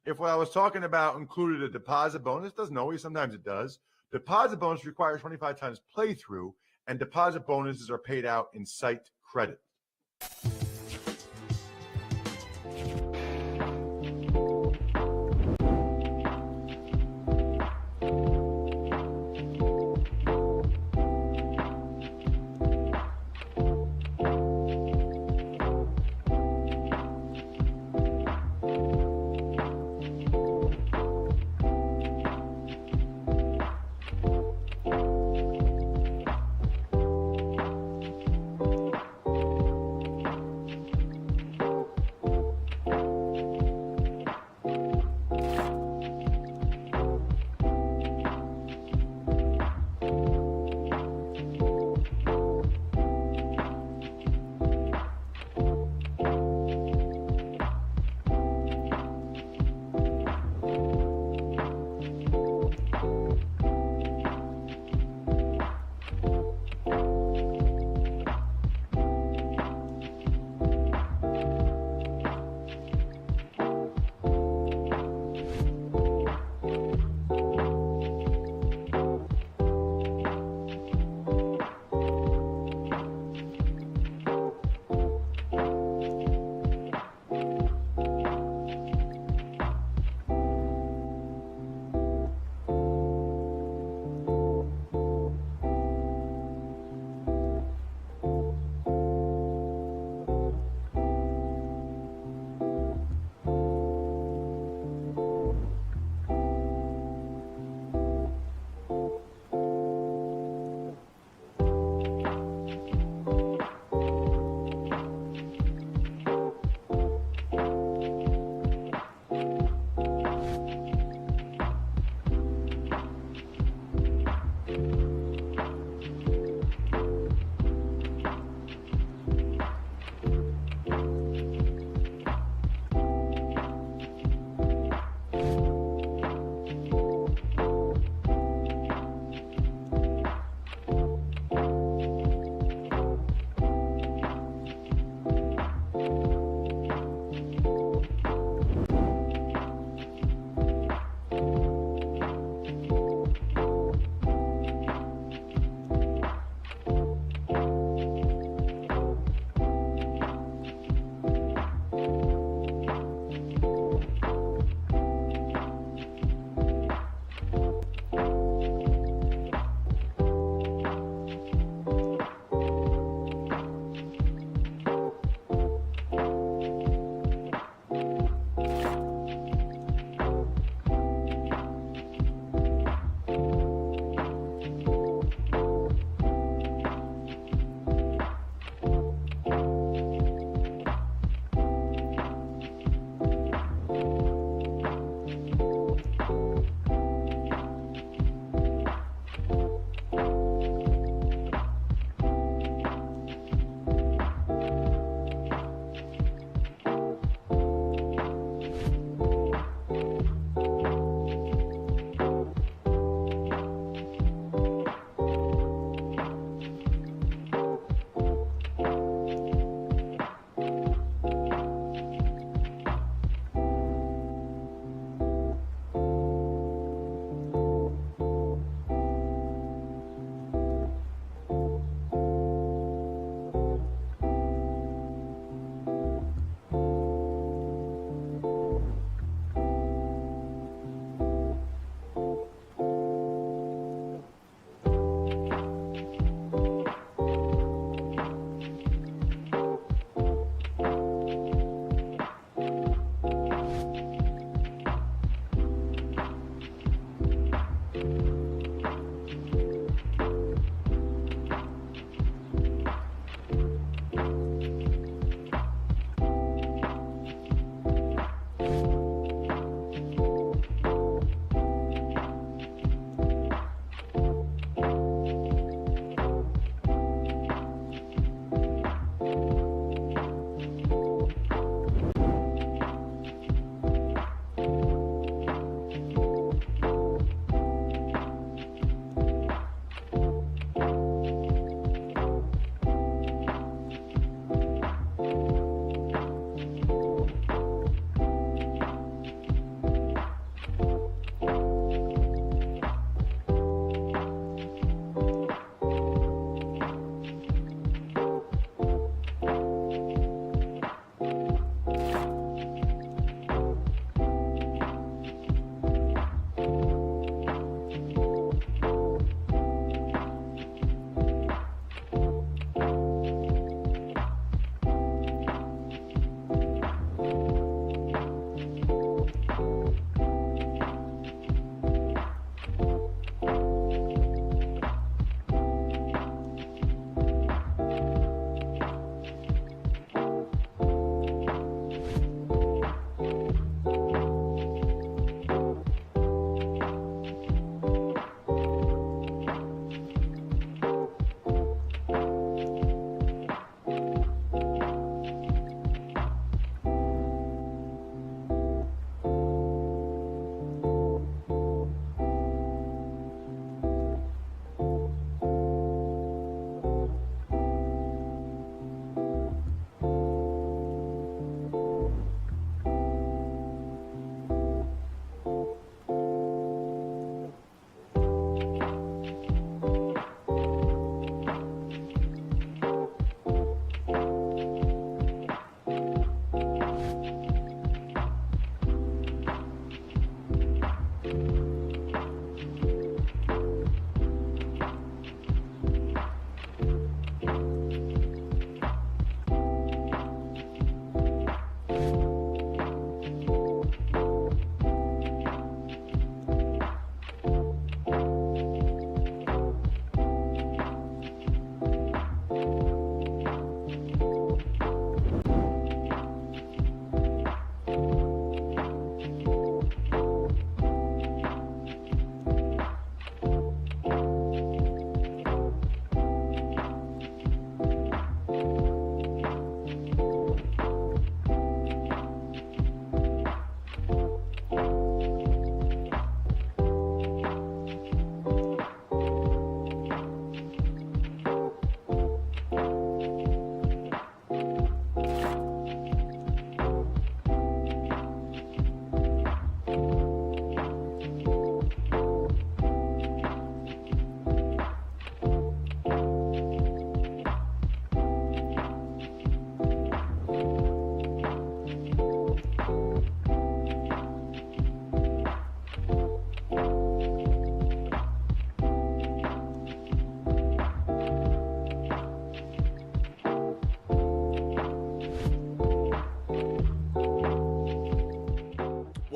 if what I was talking about included a deposit bonus, doesn't always, sometimes it does. Deposit bonus requires 25 times playthrough, and deposit bonuses are paid out in site credit.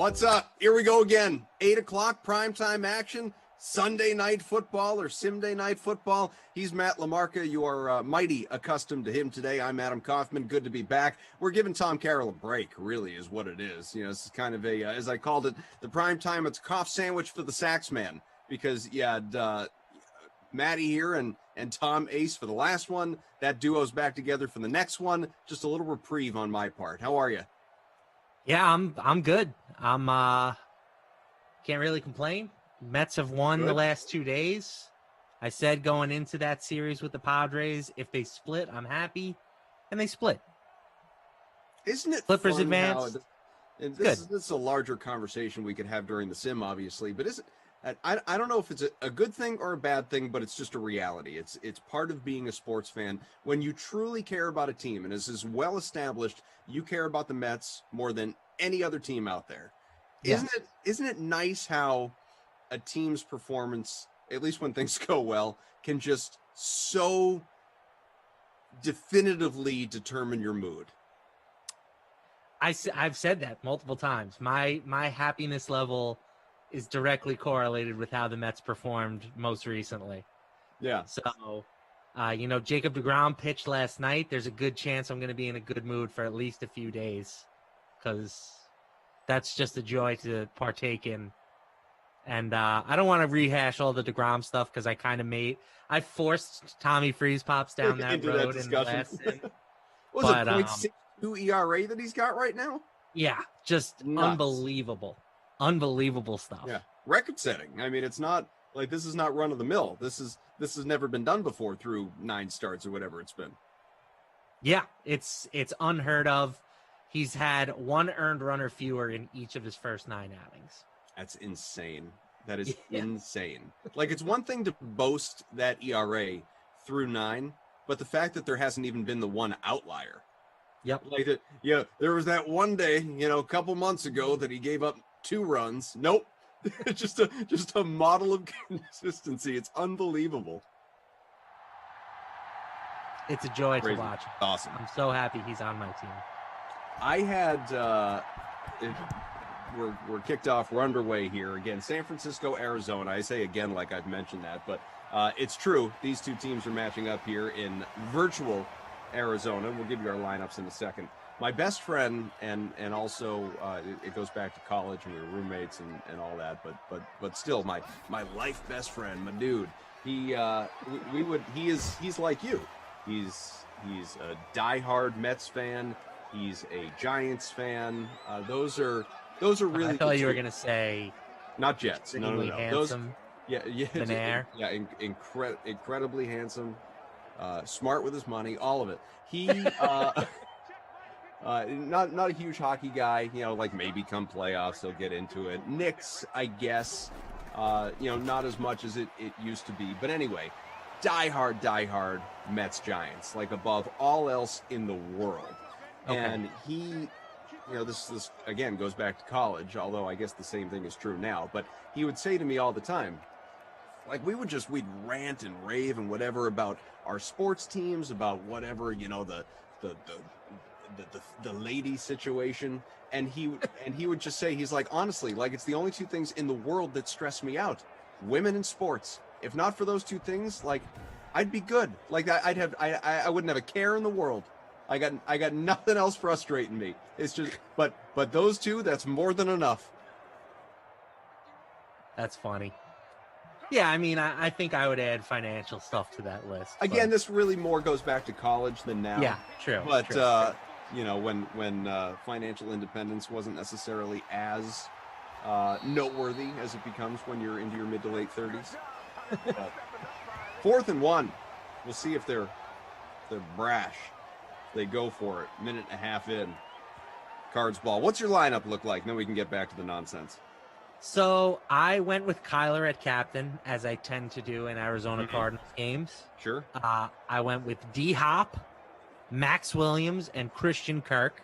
What's up? Here we go again. 8 o'clock primetime action. Sunday night football or Simday night football. He's Matt LaMarca. You are mighty accustomed to him today. I'm Adam Kaufman. Good to be back. We're giving Tom Carroll a break, really, is what it is. You know, this is kind of a, as I called it, the primetime. It's a cough sandwich for the sax man because you had Matty here and Tom Ace for the last one. That duo's back together for the next one. Just a little reprieve on my part. How are you? Yeah, I'm good. Can't really complain. Mets have won the last 2 days. I said going into that series with the Padres, if they split, I'm happy, and they split. Isn't it Clippers fun advance? This is a larger conversation we could have during the sim, obviously, but I don't know if it's a good thing or a bad thing, but it's just a reality. It's part of being a sports fan. When you truly care about a team, and as is well established, you care about the Mets more than any other team out there. Yes. Isn't it nice how a team's performance, at least when things go well, can just so definitively determine your mood? I've said that multiple times. My happiness level is directly correlated with how the Mets performed most recently. Yeah. So, Jacob deGrom pitched last night. There's a good chance I'm going to be in a good mood for at least a few days because that's just a joy to partake in. And I don't want to rehash all the DeGrom stuff because I forced Tommy Freeze Pops down that road in the last. Was it 0.62 ERA that he's got right now? Yeah, just Nuts. Unbelievable stuff. Yeah, record setting. I mean, it's not like this is not run of the mill. This has never been done before through 9 starts or whatever it's been. Yeah, it's unheard of. He's had 1 earned run or fewer in each of his first 9 outings. That's insane. That is insane. Like, it's one thing to boast that ERA through 9, but the fact that there hasn't even been the one outlier. Yep. Like that. Yeah, there was that one day, a couple months ago that he gave up 2 runs. Nope. just a model of consistency. It's unbelievable. It's a joy Crazy. to watch. Awesome. I'm so happy he's on my team. I had we're kicked off. We're underway here again. San Francisco, Arizona. I say again like I've mentioned that, but it's true. These two teams are matching up here in virtual Arizona. We'll give you our lineups in a second. My best friend, and also it goes back to college and we were roommates and all that, but still my life best friend, my dude. He's like you. He's a diehard Mets fan. He's a Giants fan. Those are really. I thought you were gonna say not Jets. No. Handsome. Those, incredibly handsome, smart with his money, all of it. He not a huge hockey guy. Like maybe come playoffs he'll get into it. Knicks, I guess. Not as much as it used to be. But anyway, diehard Mets Giants, like above all else in the world. Okay. And he, this again goes back to college, although I guess the same thing is true now. But he would say to me all the time, like we'd rant and rave and whatever about our sports teams, about whatever, the lady situation. And he would just say, he's like, honestly, like it's the only 2 things in the world that stress me out: women and sports. If not for those 2 things, like I'd be good. Like I wouldn't have a care in the world. I got nothing else frustrating me. It's just, but those 2, that's more than enough. That's funny. Yeah, I mean, I think I would add financial stuff to that list. Again, this really more goes back to college than now. Yeah, true. But true. When financial independence wasn't necessarily as noteworthy as it becomes when you're into your mid to late 30s. But 4th and 1. We'll see if they're brash. They go for it. 1.5 minutes in. Cards ball. What's your lineup look like? Then we can get back to the nonsense. So I went with Kyler at captain, as I tend to do in Arizona Cardinals games. Sure. I went with D-Hop, Max Williams, and Christian Kirk.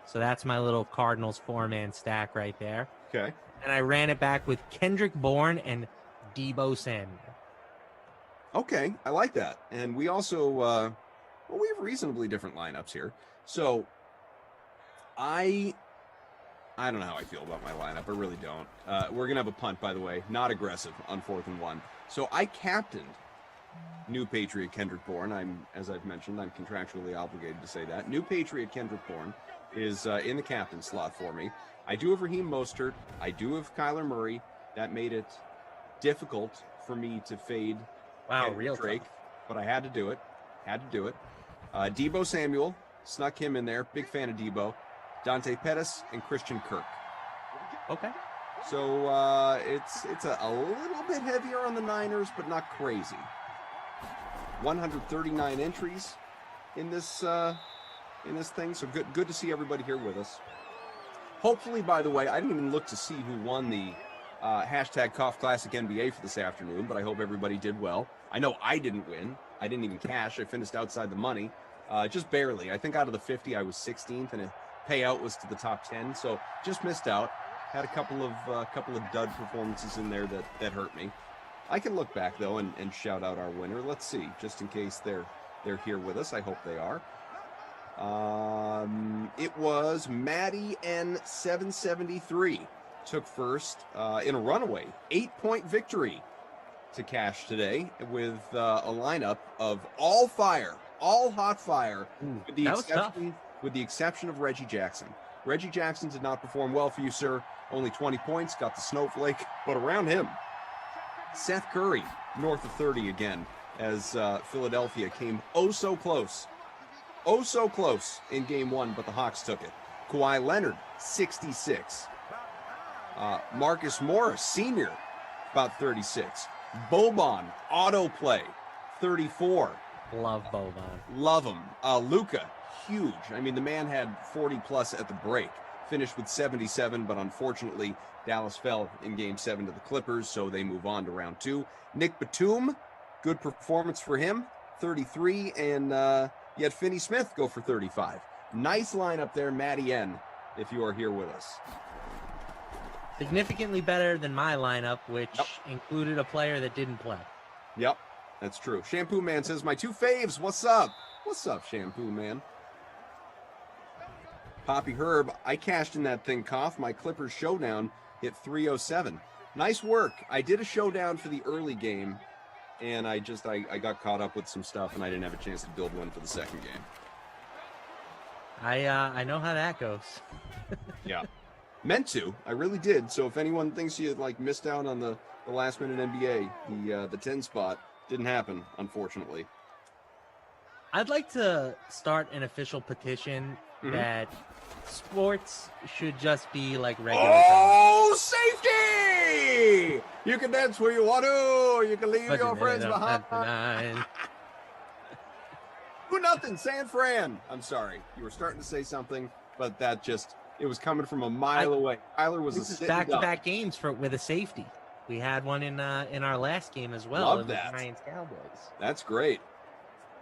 So that's my little Cardinals 4-man stack right there. Okay. And I ran it back with Kendrick Bourne and Deebo Samuel. Okay, I like that. And we also, we have reasonably different lineups here. So I I don't know how I feel about my lineup. I really don't. We're going to have a punt, by the way. Not aggressive on 4th and 1. So I captained new Patriot Kendrick Bourne. As I've mentioned, I'm contractually obligated to say that. New Patriot Kendrick Bourne is in the captain slot for me. I do have Raheem Mostert. I do have Kyler Murray. That made it difficult for me to fade Drake, but I had to do it. Deebo Samuel, snuck him in there. Big fan of Deebo. Dante Pettis and Christian Kirk. Okay. So it's a little bit heavier on the Niners, but not crazy. 139 entries in this thing, so good to see everybody here with us. Hopefully, by the way, I didn't even look to see who won the hashtag Cough Classic NBA for this afternoon, but I hope everybody did well. I know I didn't win. I didn't even cash. I finished outside the money, just barely. I think out of the 50, I was 16th, and a payout was to the top 10, so just missed out. Had a couple of dud performances in there that hurt me. I can look back though and shout out our winner. Let's see, just in case they're here with us. I hope they are. It was Maddie N773 took first in a runaway 8-point victory to cash today with a lineup of all fire, all hot fire, with the exception of Reggie Jackson. Reggie Jackson did not perform well for you, sir. Only 20 points, got the snowflake, but around him, Seth Curry, north of 30 again, as Philadelphia came oh so close in game 1, but the Hawks took it. Kawhi Leonard, 66. Marcus Morris, senior, about 36. Boban, autoplay, 34. Love Boban. Love him. Luka, huge. I mean, the man had 40 plus at the break. Finished with 77, but unfortunately, Dallas fell in Game 7 to the Clippers, so they move on to round 2. Nick Batum, good performance for him, 33, and you had Finney Smith go for 35. Nice lineup there, Matty N, if you are here with us. Significantly better than my lineup, which included a player that didn't play. Yep, that's true. Shampoo Man says, my 2 faves, what's up? What's up, Shampoo Man? Poppy Herb, I cashed in that thing, Cough. My Clippers showdown hit 307. Nice work. I did a showdown for the early game, and I got caught up with some stuff, and I didn't have a chance to build one for the second game. I know how that goes. Yeah. Meant to. I really did. So if anyone thinks you missed out on the last minute NBA, the 10 spot didn't happen, unfortunately. I'd like to start an official petition that sports should just be like regular time. Safety! You can dance where you want to. You can leave your friends behind. Who nothing, San Fran. I'm sorry. You were starting to say something, but it was coming from a mile away. Tyler was this is back-to-back games with a safety. We had one in our last game as well. Love that. Giants Cowboys. That's great.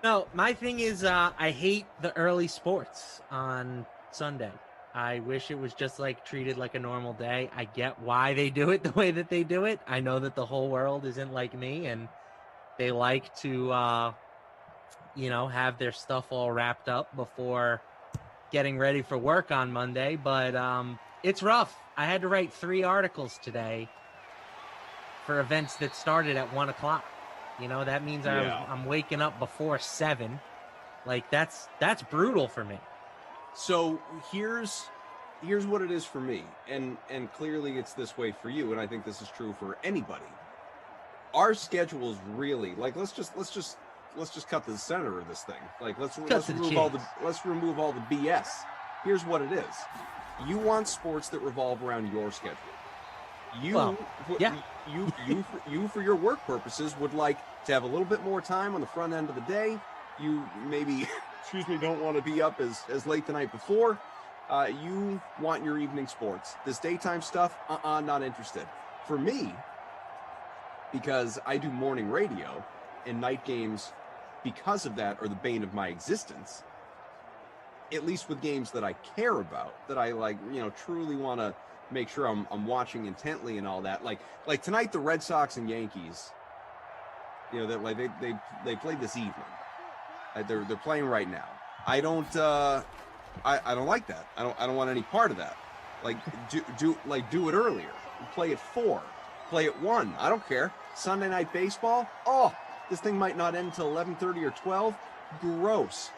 No, my thing is I hate the early sports on Sunday. I wish it was just treated like a normal day. I get why they do it the way that they do it. I know that the whole world isn't like me, and they like to, have their stuff all wrapped up before getting ready for work on Monday. But it's rough. I had to write 3 articles today for events that started at 1 o'clock. That means I'm waking up before 7. That's brutal for me. So here's what it is for me, and clearly it's this way for you, and I think this is true for anybody. Our schedules really let's just cut to the center of this thing. Let's remove all the BS. Here's what it is. You want sports that revolve around your schedule. You for your work purposes would like to have a little bit more time on the front end of the day. You maybe don't want to be up as late the night before. You want your evening sports. This daytime stuff, not interested. For me, because I do morning radio, and night games, because of that, are the bane of my existence. At least with games that I care about, that I truly want to make sure I'm watching intently and all that. Like tonight, the Red Sox and Yankees, that they played this evening. They're playing right now. I don't like that. I don't want any part of that. Like do it earlier. Play at 4. Play at 1. I don't care. Sunday night baseball. Oh, this thing might not end until 11:30 or 12. Gross.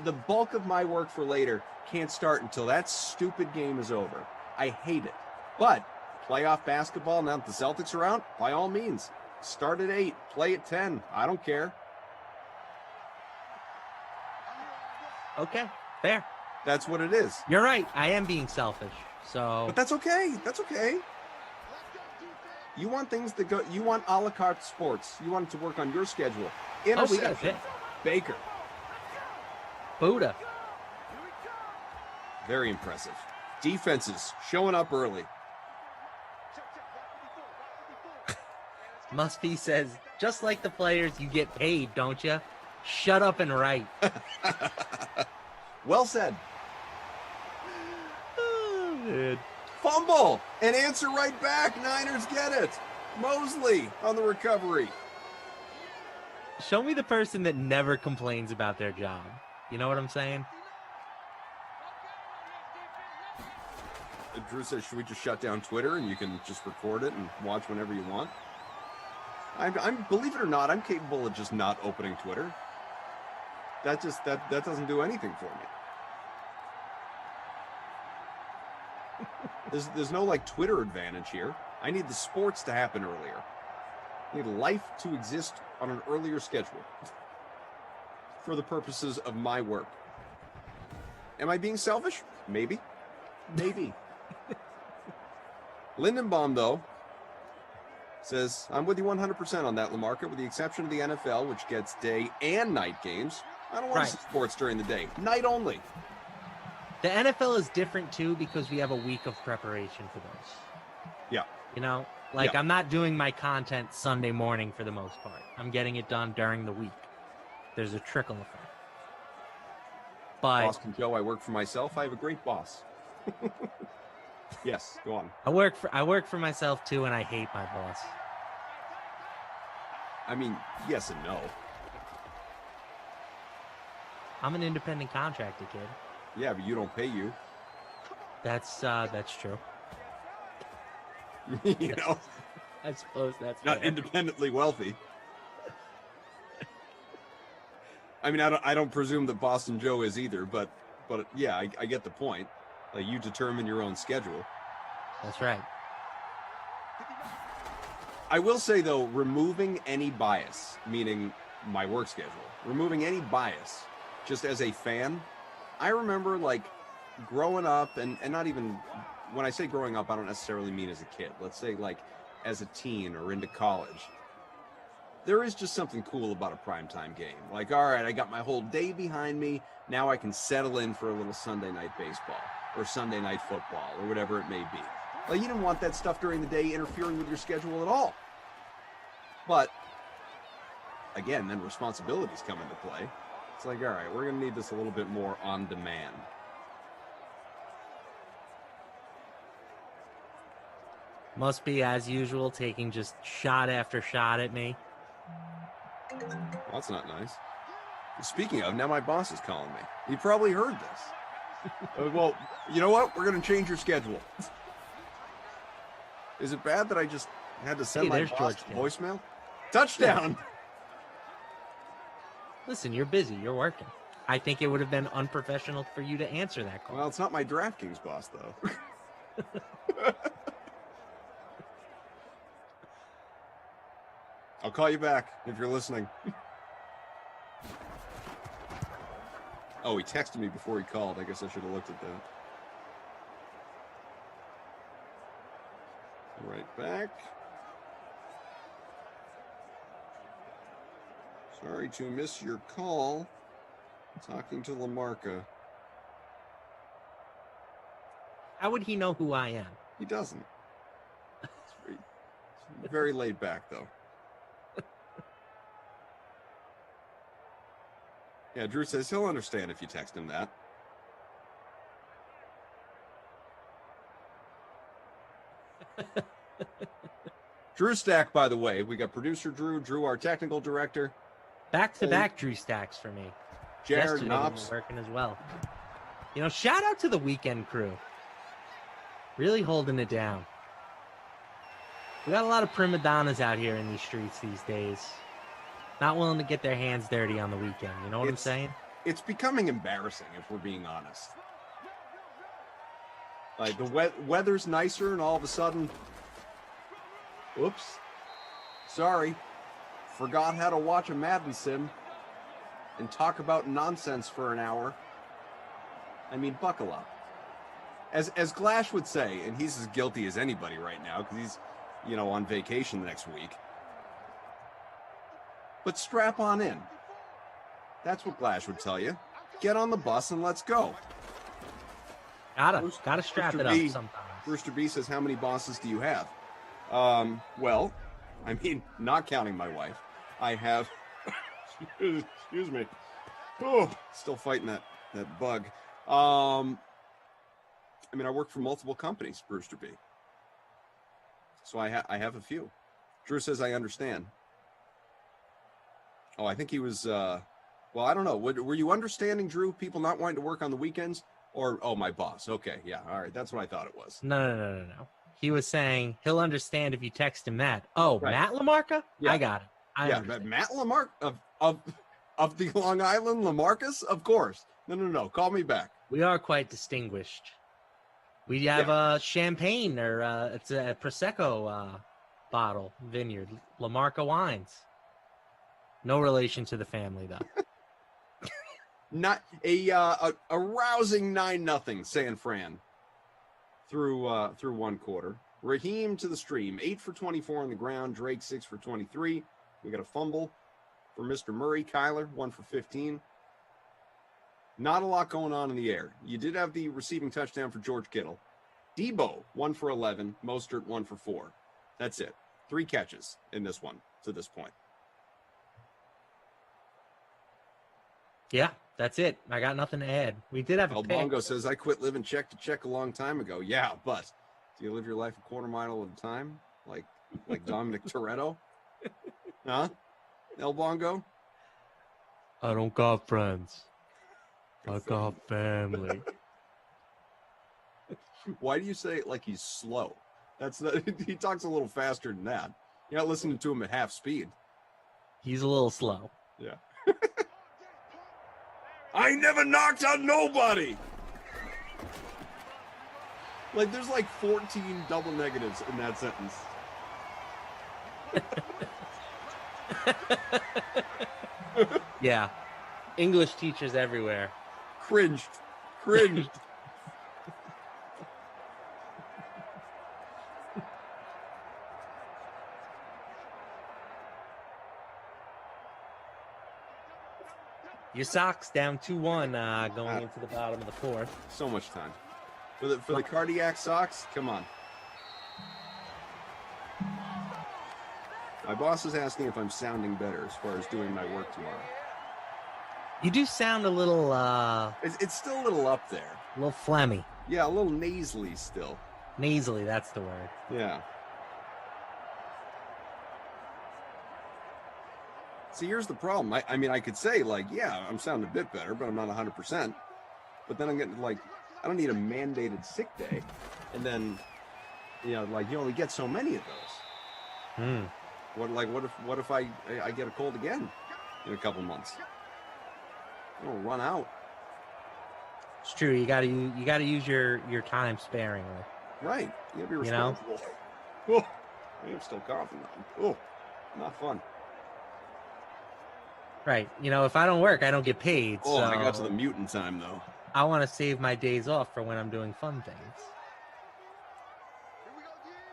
The bulk of my work for later can't start until that stupid game is over. I hate it. But playoff basketball, now that the Celtics are out, by all means, start at 8, play at 10. I don't care. Okay, fair. That's what it is. You're right. I am being selfish. So, but that's okay. That's okay. You want things that go. You want a la carte sports. You want it to work on your schedule. Interception. Baker. Buddha. Very impressive. Defenses showing up early. Must-Be says, just like the players, you get paid, don't you? Shut up and write. Well said. Oh, man. Fumble and answer right back. Niners get it. Mosley on the recovery. Show me the person that never complains about their job. You know what I'm saying? Drew says, should we just shut down Twitter and you can just record it and watch whenever you want? I'm believe it or not, I'm capable of just not opening Twitter. That doesn't do anything for me. There's no like Twitter advantage here. I need the sports to happen earlier. I need life to exist on an earlier schedule for the purposes of my work. Am I being selfish? Maybe. Lindenbaum, though, says, I'm with you 100% on that, LaMarca, with the exception of the NFL, which gets day and night games. I don't want to see sports during the day. Night only. The NFL is different, too, because we have a week of preparation for those. Yeah. You know, like I'm not doing my content Sunday morning for the most part. I'm getting it done during the week. There's a trickle effect. But Boston Joe, I work for myself. I have a great boss. Yes, go on. I work for myself too, and I hate my boss. I mean, yes and no. I'm an independent contractor, kid. Yeah, but you don't pay you. That's true. You know, I suppose that's not fair. independently wealthy. I mean, I don't presume that Boston Joe is either, but yeah, I get the point. Like, you determine your own schedule. That's right. I will say, though, removing any bias, meaning my work schedule, removing any bias, just as a fan, I remember, like, growing up, and not even, when I say growing up, I don't necessarily mean as a kid. Let's say, like, as a teen or into college. There is just something cool about a primetime game. Like, all right, I got my whole day behind me. Now I can settle in for a little Sunday night baseball or Sunday night football or whatever it may be. Like, you didn't want that stuff during the day interfering with your schedule at all. But, again, then responsibilities come into play. It's like, all right, we're going to need this a little bit more on demand. Must-Be, as usual, taking just shot after shot at me. Well, that's not nice. Speaking of, now my boss is calling me. He probably heard this. Well, you know what? We're going to change your schedule. Is it bad that I just had to send my boss voicemail? Touchdown! Listen, you're busy. You're working. I think it would have been unprofessional for you to answer that call. Well, it's not my DraftKings boss, though. I'll call you back if you're listening. Oh, he texted me before he called. I guess I should have looked at that. Right back. Sorry to miss your call. Talking to LaMarca. How would he know who I am? He doesn't. It's very laid back, though. Yeah, Drew says he'll understand if you text him that. Drew Stack, by the way, we got producer Drew, our technical director. Back-to-back Drew Stacks for me. Jared Yesterday Knopf. was working as well. You know, shout out to the weekend crew. Really holding it down. We got a lot of prima donnas out here in these streets these days. Not willing to get their hands dirty on the weekend. You know what I'm saying? It's becoming embarrassing, if we're being honest. Like, the weather's nicer, and all of a sudden, oops, sorry, forgot how to watch a Madden sim and talk about nonsense for an hour. I mean, buckle up. As Glash would say, and he's as guilty as anybody right now because he's, on vacation the next week. But strap on in. That's what Glash would tell you. Get on the bus and let's go. Gotta strap it up sometimes. Brewster B says, how many bosses do you have? Well, I mean, not counting my wife, I have, excuse me. Oh, still fighting that bug. I mean, I work for multiple companies, Brewster B. So I have a few. Drew says, I understand. Oh, I think he was, well, I don't know. Were you understanding, Drew, people not wanting to work on the weekends? Or, oh, my boss. Okay, yeah, all right. That's what I thought it was. No. He was saying he'll understand if you text him that. Oh, right. Matt LaMarca? Yeah. I got it. Matt LaMarca of the Long Island LaMarcus? Of course. No. Call me back. We are quite distinguished. We have a champagne, or it's a Prosecco bottle, vineyard, LaMarca Wines. No relation to the family, though. Not a rousing 9-0 San Fran through one quarter. Raheem to the stream, 8 for 24 on the ground. Drake 6 for 23. We got a fumble for Mr. Murray. Kyler 1 for 15. Not a lot going on in the air. You did have the receiving touchdown for George Kittle. Debo 1 for 11. Mostert 1 for 4. That's it. 3 catches in this one to this point. Yeah, that's it. I got nothing to add. We did have a El Bongo says, I quit living check to check a long time ago. Yeah, but do you live your life a quarter mile at a time? Like Dominic Toretto? Huh? El Bongo? I don't got friends. I got family. Why do you say it like he's slow? He talks a little faster than that. You're not listening to him at half speed. He's a little slow. Yeah. I never knocked on nobody. Like, there's like 14 double negatives in that sentence. Yeah. English teachers everywhere. Cringed. Your Sox down 2-1 going into the bottom of the fourth. So much time. For the cardiac Sox, come on. My boss is asking if I'm sounding better as far as doing my work tomorrow. You do sound a little... It's still a little up there. A little phlegmy. Yeah, a little nasally still. Nasally, that's the word. Yeah. See, here's the problem. I mean, I could say, like, yeah, I'm sounding a bit better, but I'm not 100%. But then I'm getting, like, I don't need a mandated sick day. And then, you only get so many of those. What if I get a cold again in a couple months? It'll run out. It's true. You gotta use your time sparingly. Right. You gotta be responsible. Oh, I'm still coughing. Oh, not fun. Right. If I don't work, I don't get paid. Oh, so I got to the mutant time, though. I want to save my days off for when I'm doing fun things.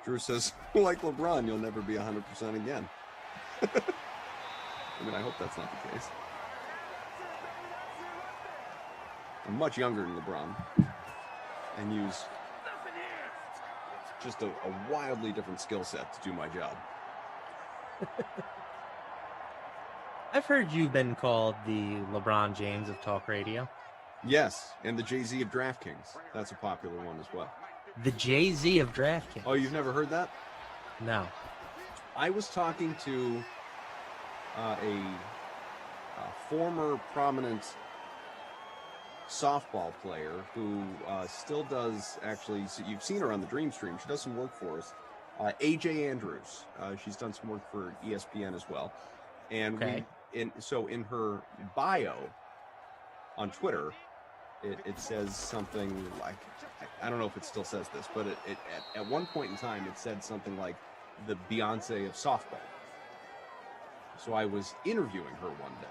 Drew says, like LeBron, you'll never be 100% again. I mean, I hope that's not the case. I'm much younger than LeBron and use just a wildly different skill set to do my job. I've heard you've been called the LeBron James of talk radio. Yes, and the Jay-Z of DraftKings. That's a popular one as well. The Jay-Z of DraftKings. Oh, you've never heard that? No. I was talking to a former prominent softball player who still does actually. So you've seen her on the Dream Stream. She does some work for us. AJ Andrews. She's done some work for ESPN as well. And in her bio on Twitter, it says something like, I don't know if it still says this, but at one point in time it said something like the Beyonce of softball. So I was interviewing her one day.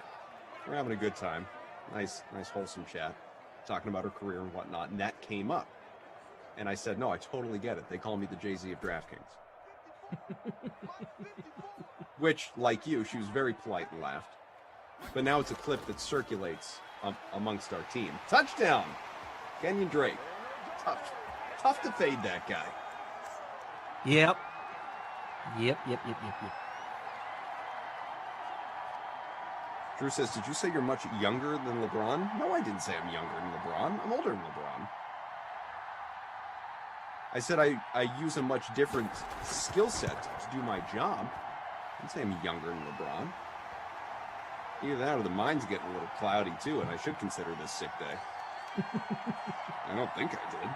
We're having a good time. Nice wholesome chat, talking about her career and whatnot, and that came up. And I said, no, I totally get it. They call me the Jay-Z of DraftKings. Which, like you, she was very polite and laughed. But now it's a clip that circulates amongst our team. Touchdown! Kenyon Drake. Tough to fade that guy. Yep. Drew says, did you say you're much younger than LeBron? No, I didn't say I'm younger than LeBron. I'm older than LeBron. I said I use a much different skill set to do my job. I didn't say I'm younger than LeBron. Either that or the mind's getting a little cloudy too, and I should consider this sick day. I don't think I did.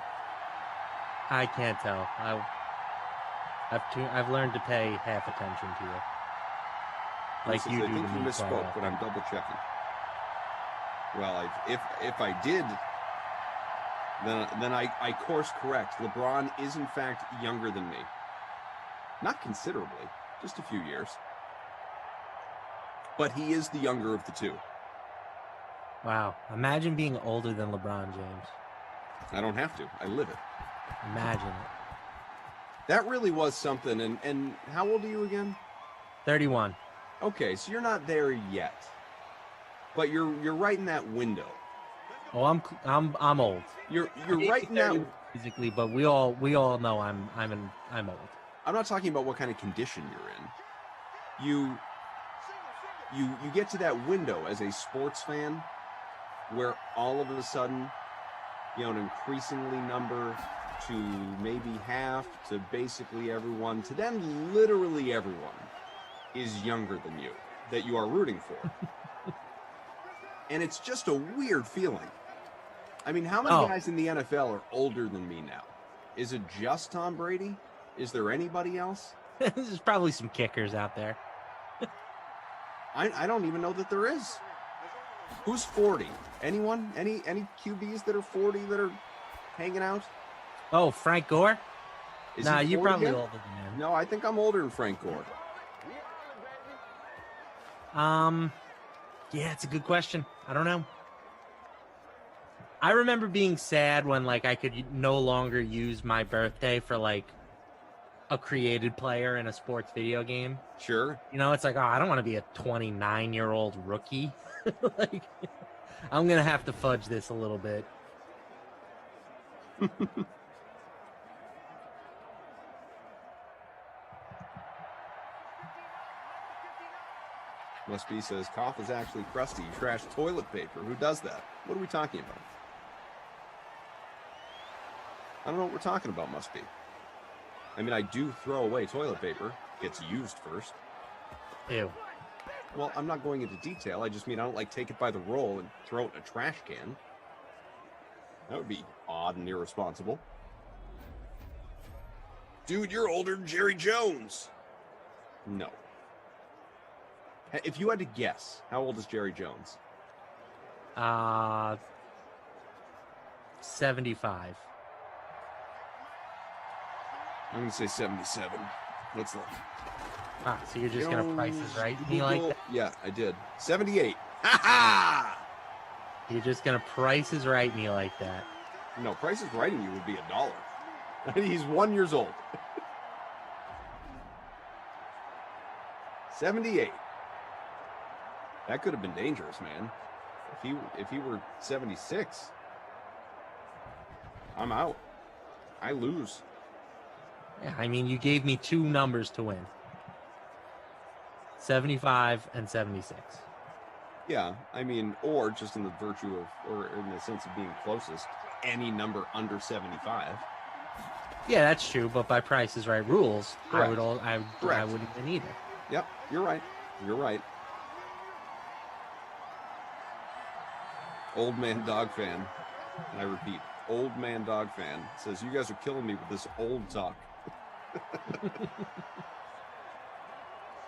I can't tell. I've learned to pay half attention to you. Like you do. I think you misspoke, but I'm double checking. Well, if I did, then I course correct. LeBron is in fact younger than me. Not considerably, just a few years. But he is the younger of the two. Wow. Imagine being older than LeBron James. I don't have to. I live it. Imagine it. That really was something. And how old are you again? 31. Okay, so you're not there yet. But you're right in that window. Oh, I'm old. You're right in that physically, but we all know I'm old. I'm not talking about what kind of condition you're in. You get to that window as a sports fan where all of a sudden, an increasingly number to maybe half to basically everyone to then literally everyone is younger than you that you are rooting for. And it's just a weird feeling. I mean, how many guys in the NFL are older than me now? Is it just Tom Brady? Is there anybody else? There's probably some kickers out there. I don't even know that there is. Who's 40? Anyone? Any QBs that are 40 that are hanging out? Oh, Frank Gore? Nah, you're probably yet? older than him. No, I think I'm older than Frank Gore. Yeah, it's a good question. I don't know. I remember being sad when I could no longer use my birthday for a created player in a sports video game. Sure. It's I don't want to be a 29-year-old rookie. I'm going to have to fudge this a little bit. Must be says, cough is actually crusty. You trashed toilet paper. Who does that? What are we talking about? I don't know what we're talking about, must be. I mean, I do throw away toilet paper. Gets used first. Ew. Well, I'm not going into detail. I just mean I don't take it by the roll and throw it in a trash can. That would be odd and irresponsible. Dude, you're older than Jerry Jones. No. If you had to guess, how old is Jerry Jones? 75. I'm going to say 77. Let's look. Ah, so you're just going to price is right me like that? Yeah, I did. 78. Ha ha! You're just going to price is right me like that. No, Price is Right you would be $1. He's 1 year old. 78. That could have been dangerous, man. If he were 76, I'm out. I lose. Yeah, I mean, you gave me two numbers to win. 75 and 76. Yeah, I mean, or just in the virtue of, or in the sense of being closest, any number under 75. Yeah, that's true. But by Price is Right rules, Correct. I wouldn't win either. Yep, you're right. You're right. Old man dog fan, and I repeat, old man dog fan, says, you guys are killing me with this old talk.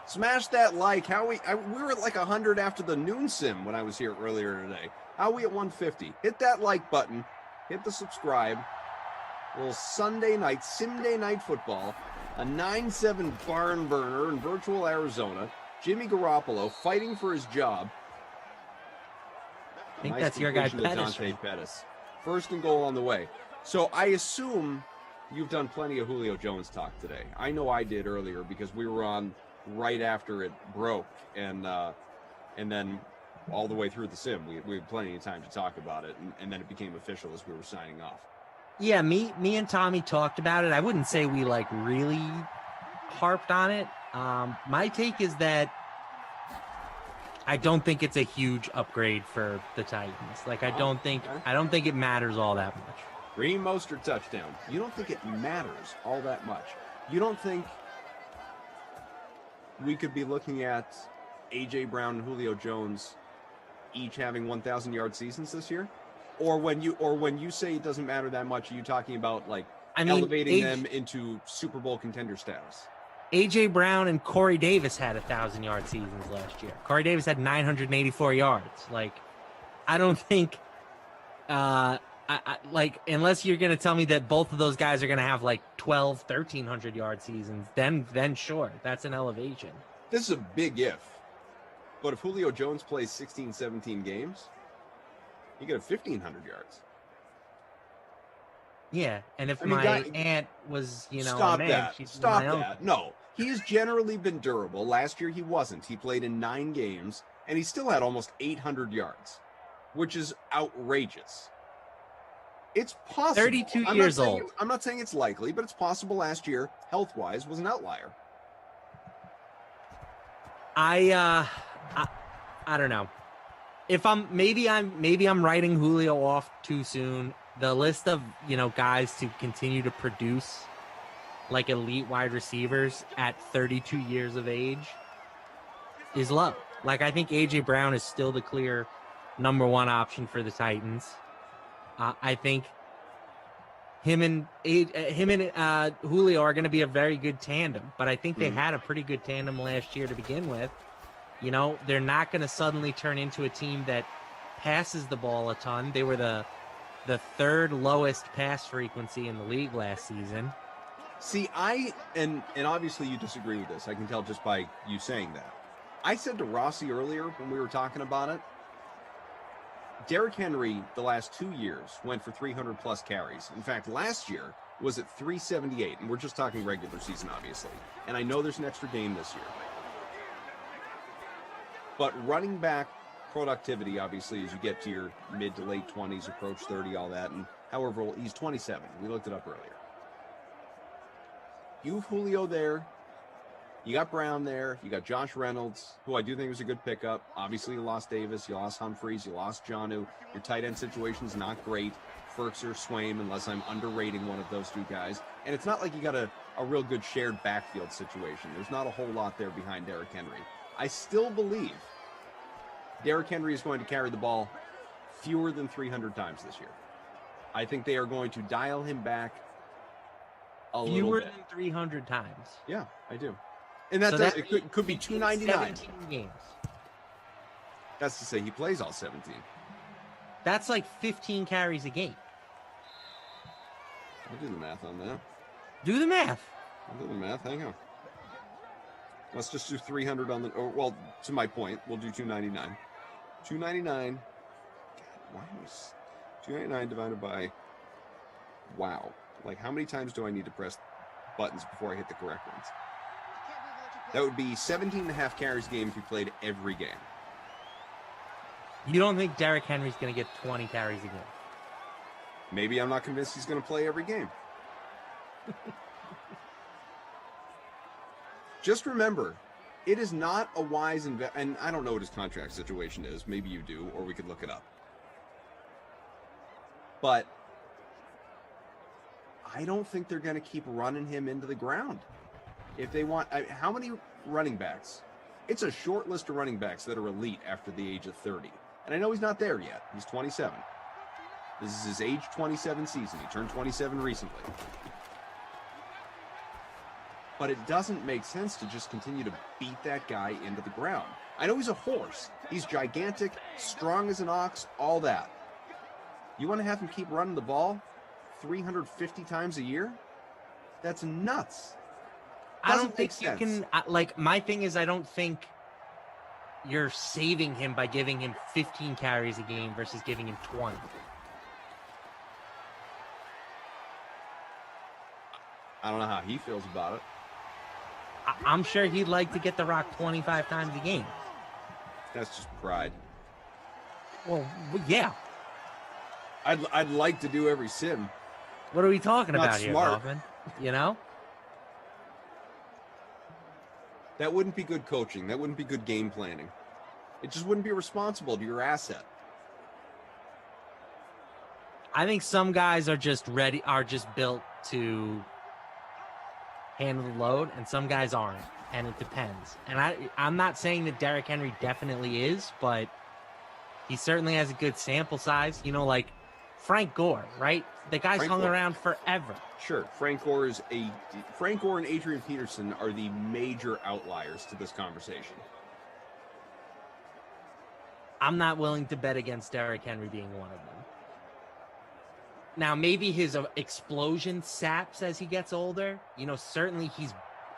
Smash that like. We were at like 100 after the noon sim when I was here earlier today. How are we at 150? Hit that like button. Hit the subscribe. A little Sunday night, Sim Day Night Football. A 9-7 barn burner in virtual Arizona. Jimmy Garoppolo fighting for his job. I think that's your guy, Dante Pettis. First and goal on the way. So I assume you've done plenty of Julio Jones talk today. I know I did earlier because we were on right after it broke, and then all the way through the sim, we had plenty of time to talk about it, and then it became official as we were signing off. Yeah, me and Tommy talked about it. I wouldn't say we like really harped on it. My take is that I don't think it's a huge upgrade for the Titans. Like I don't think it matters all that much. Raheem Mostert touchdown. You don't think it matters all that much. You don't think we could be looking at A.J. Brown and Julio Jones each having 1,000-yard seasons this year? Or when you say it doesn't matter that much, are you talking about elevating them into Super Bowl contender status? A.J. Brown and Corey Davis had 1,000-yard seasons last year. Corey Davis had 984 yards. Like, I don't think, unless you're going to tell me that both of those guys are going to have 1,300-yard seasons, then sure, that's an elevation. This is a big if. But if Julio Jones plays 16, 17 games, you get 1,500 yards. Yeah, and if aunt was, stop a man, that. she's Stop my that. uncle. No, he's generally been durable. Last year he wasn't. He played in 9 games, and he still had almost 800 yards, which is outrageous. It's possible. 32 years old. I'm not saying it's likely, but it's possible last year, health-wise, was an outlier. I don't know. If maybe I'm writing Julio off too soon. The list of, guys to continue to produce elite wide receivers at 32 years of age is low. I think A.J. Brown is still the clear number one option for the Titans. I think him and Julio are going to be a very good tandem, but I think they had a pretty good tandem last year to begin with. They're not going to suddenly turn into a team that passes the ball a ton. They were the third lowest pass frequency in the league last season. See, and obviously you disagree with this. I can tell just by you saying that. I said to Rossi earlier when we were talking about it, Derrick Henry the last 2 years went for 300-plus carries. In fact, last year was at 378, and we're just talking regular season, obviously. And I know there's an extra game this year. But running back productivity, obviously, as you get to your mid to late 20s, approach 30, all that, and however, he's 27. We looked it up earlier. You have Julio there. You got Brown there. You got Josh Reynolds, who I do think was a good pickup. Obviously, you lost Davis. You lost Humphreys. You lost Jonnu. Your tight end situation's not great. Firks or Swaim, unless I'm underrating one of those two guys. And it's not like you got a real good shared backfield situation. There's not a whole lot there behind Derrick Henry. I still believe Derrick Henry is going to carry the ball fewer than 300 times this year. I think they are going to dial him back a little bit. Fewer than 300 times. Yeah, I do. And it could be 299. 17 games. That's to say he plays all 17. That's 15 carries a game. I'll do the math on that. Do the math. I'll do the math. Hang on. Let's just do 300 on the... to my point, we'll do 299. 299. God, why was 299 divided by... Wow. How many times do I need to press buttons before I hit the correct ones? That would be 17 and a half carries a game if you played every game. You don't think Derrick Henry's going to get 20 carries a game? Maybe I'm not convinced he's going to play every game. Just remember, it is not a wise and I don't know what his contract situation is. Maybe you do, or we could look it up. But I don't think they're going to keep running him into the ground. If they want, how many running backs? It's a short list of running backs that are elite after the age of 30. And I know he's not there yet. He's 27. This is his age 27 season. He turned 27 recently. But it doesn't make sense to just continue to beat that guy into the ground. I know he's a horse. He's gigantic, strong as an ox, all that. You want to have him keep running the ball 350 times a year? That's nuts. I don't think you can, like, my thing is I don't think you're saving him by giving him 15 carries a game versus giving him 20. I don't know how he feels about it. I'm sure he'd like to get the rock 25 times a game. That's just pride. Well, yeah. I'd like to do every sim. What are we talking Not about here, smart. Dolphin? You know? That wouldn't be good coaching. That wouldn't be good game planning. It just wouldn't be responsible to your asset. I think some guys are just built to handle the load, and some guys aren't, and it depends. And I'm not saying that Derrick Henry definitely is, but he certainly has a good sample size. You know, like Frank Gore, right? The guy's Frank hung Gore. around forever. Sure, Frank Gore and Adrian Peterson are the major outliers to this conversation. I'm not willing to bet against Derrick Henry being one of them. Now, maybe his explosion saps as he gets older. You know, certainly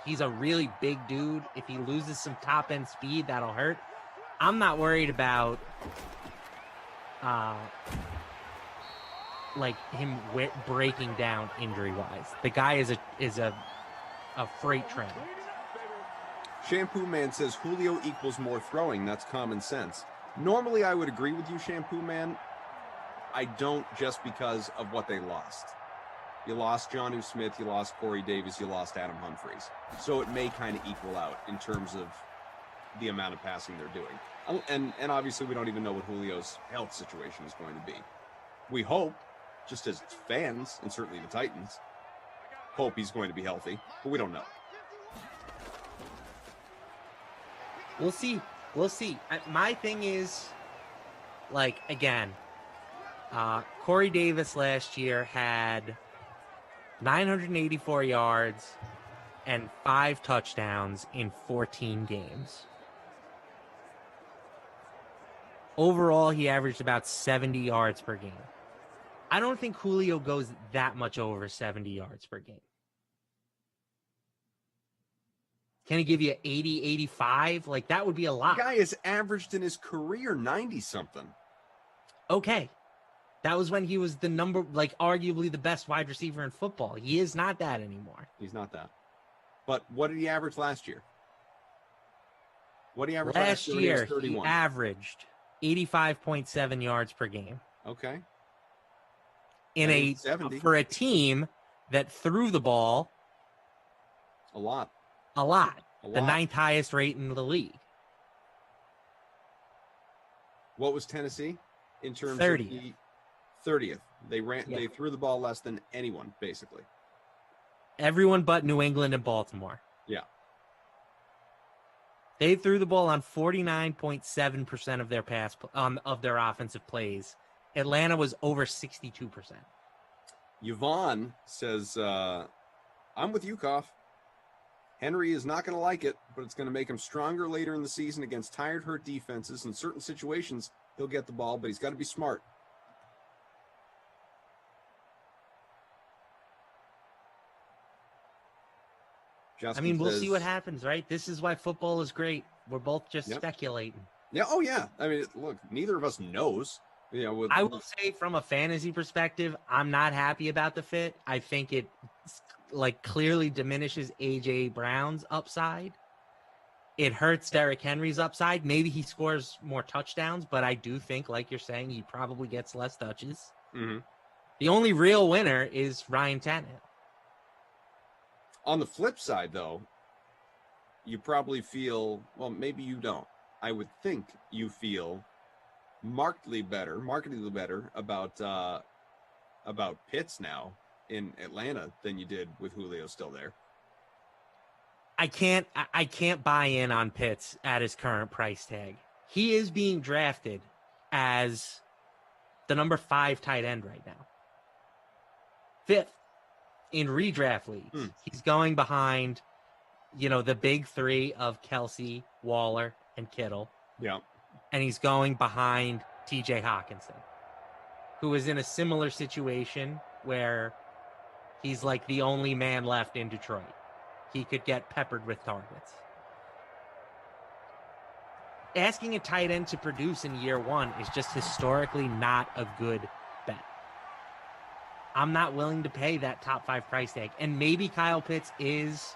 he's a really big dude. If he loses some top-end speed, that'll hurt. I'm not worried about like him breaking down injury-wise. The guy is a freight train. Shampoo Man says Julio equals more throwing. That's common sense. Normally, I would agree with you, Shampoo Man. I don't, just because of what they lost. You lost Jonnu Smith, you lost Corey Davis, you lost Adam Humphries. So it may kind of equal out in terms of the amount of passing they're doing. And obviously we don't even know what Julio's health situation is going to be. We hope, just as fans, and certainly the Titans, hope he's going to be healthy, but we don't know. We'll see. We'll see. My thing is, like, again, Corey Davis last year had 984 yards and 5 touchdowns in 14 games. Overall, he averaged about 70 yards per game. I don't think Julio goes that much over 70 yards per game. Can he give you 80, 85? Like, that would be a lot. The guy has averaged in his career 90-something. Okay. That was when he was the arguably the best wide receiver in football. He is not that anymore. He's not that. But what did he average last year? What did he average last year? He He averaged 85.7 yards per game. Okay. In 70. For a team that threw the ball a lot. The 9th highest rate in the league. What was Tennessee in terms 30th. of the 30th? They threw the ball less than anyone, basically. Everyone but New England and Baltimore. Yeah. They threw the ball on 49.7% of their of their offensive plays. Atlanta was over 62%. Yvonne says, I'm with you, Koff. Henry is not going to like it, but it's going to make him stronger later in the season against tired, hurt defenses. In certain situations, he'll get the ball, but he's got to be smart. Justin we'll see what happens, right? This is why football is great. We're both just speculating. Yeah. Oh, yeah. I mean, look, neither of us knows. You know, I will say from a fantasy perspective, I'm not happy about the fit. I think it clearly diminishes AJ Brown's upside. It hurts Derrick Henry's upside. Maybe he scores more touchdowns, but I do think, like you're saying, he probably gets less touches. Mm-hmm. The only real winner is Ryan Tannehill. On the flip side, though, you probably feel, well, maybe you don't. I would think you feel markedly better about Pitts now in Atlanta than you did with Julio still there. I can't buy in on Pitts at his current price tag. He is being drafted as the number 5 tight end right now. 5th in redraft leagues. He's going behind, the big 3 of Kelsey, Waller, and Kittle. Yeah. And he's going behind TJ Hawkinson, who is in a similar situation where he's like the only man left in Detroit. He could get peppered with targets. Asking a tight end to produce in year 1 is just historically not a good bet. I'm not willing to pay that top 5 price tag. And maybe Kyle Pitts is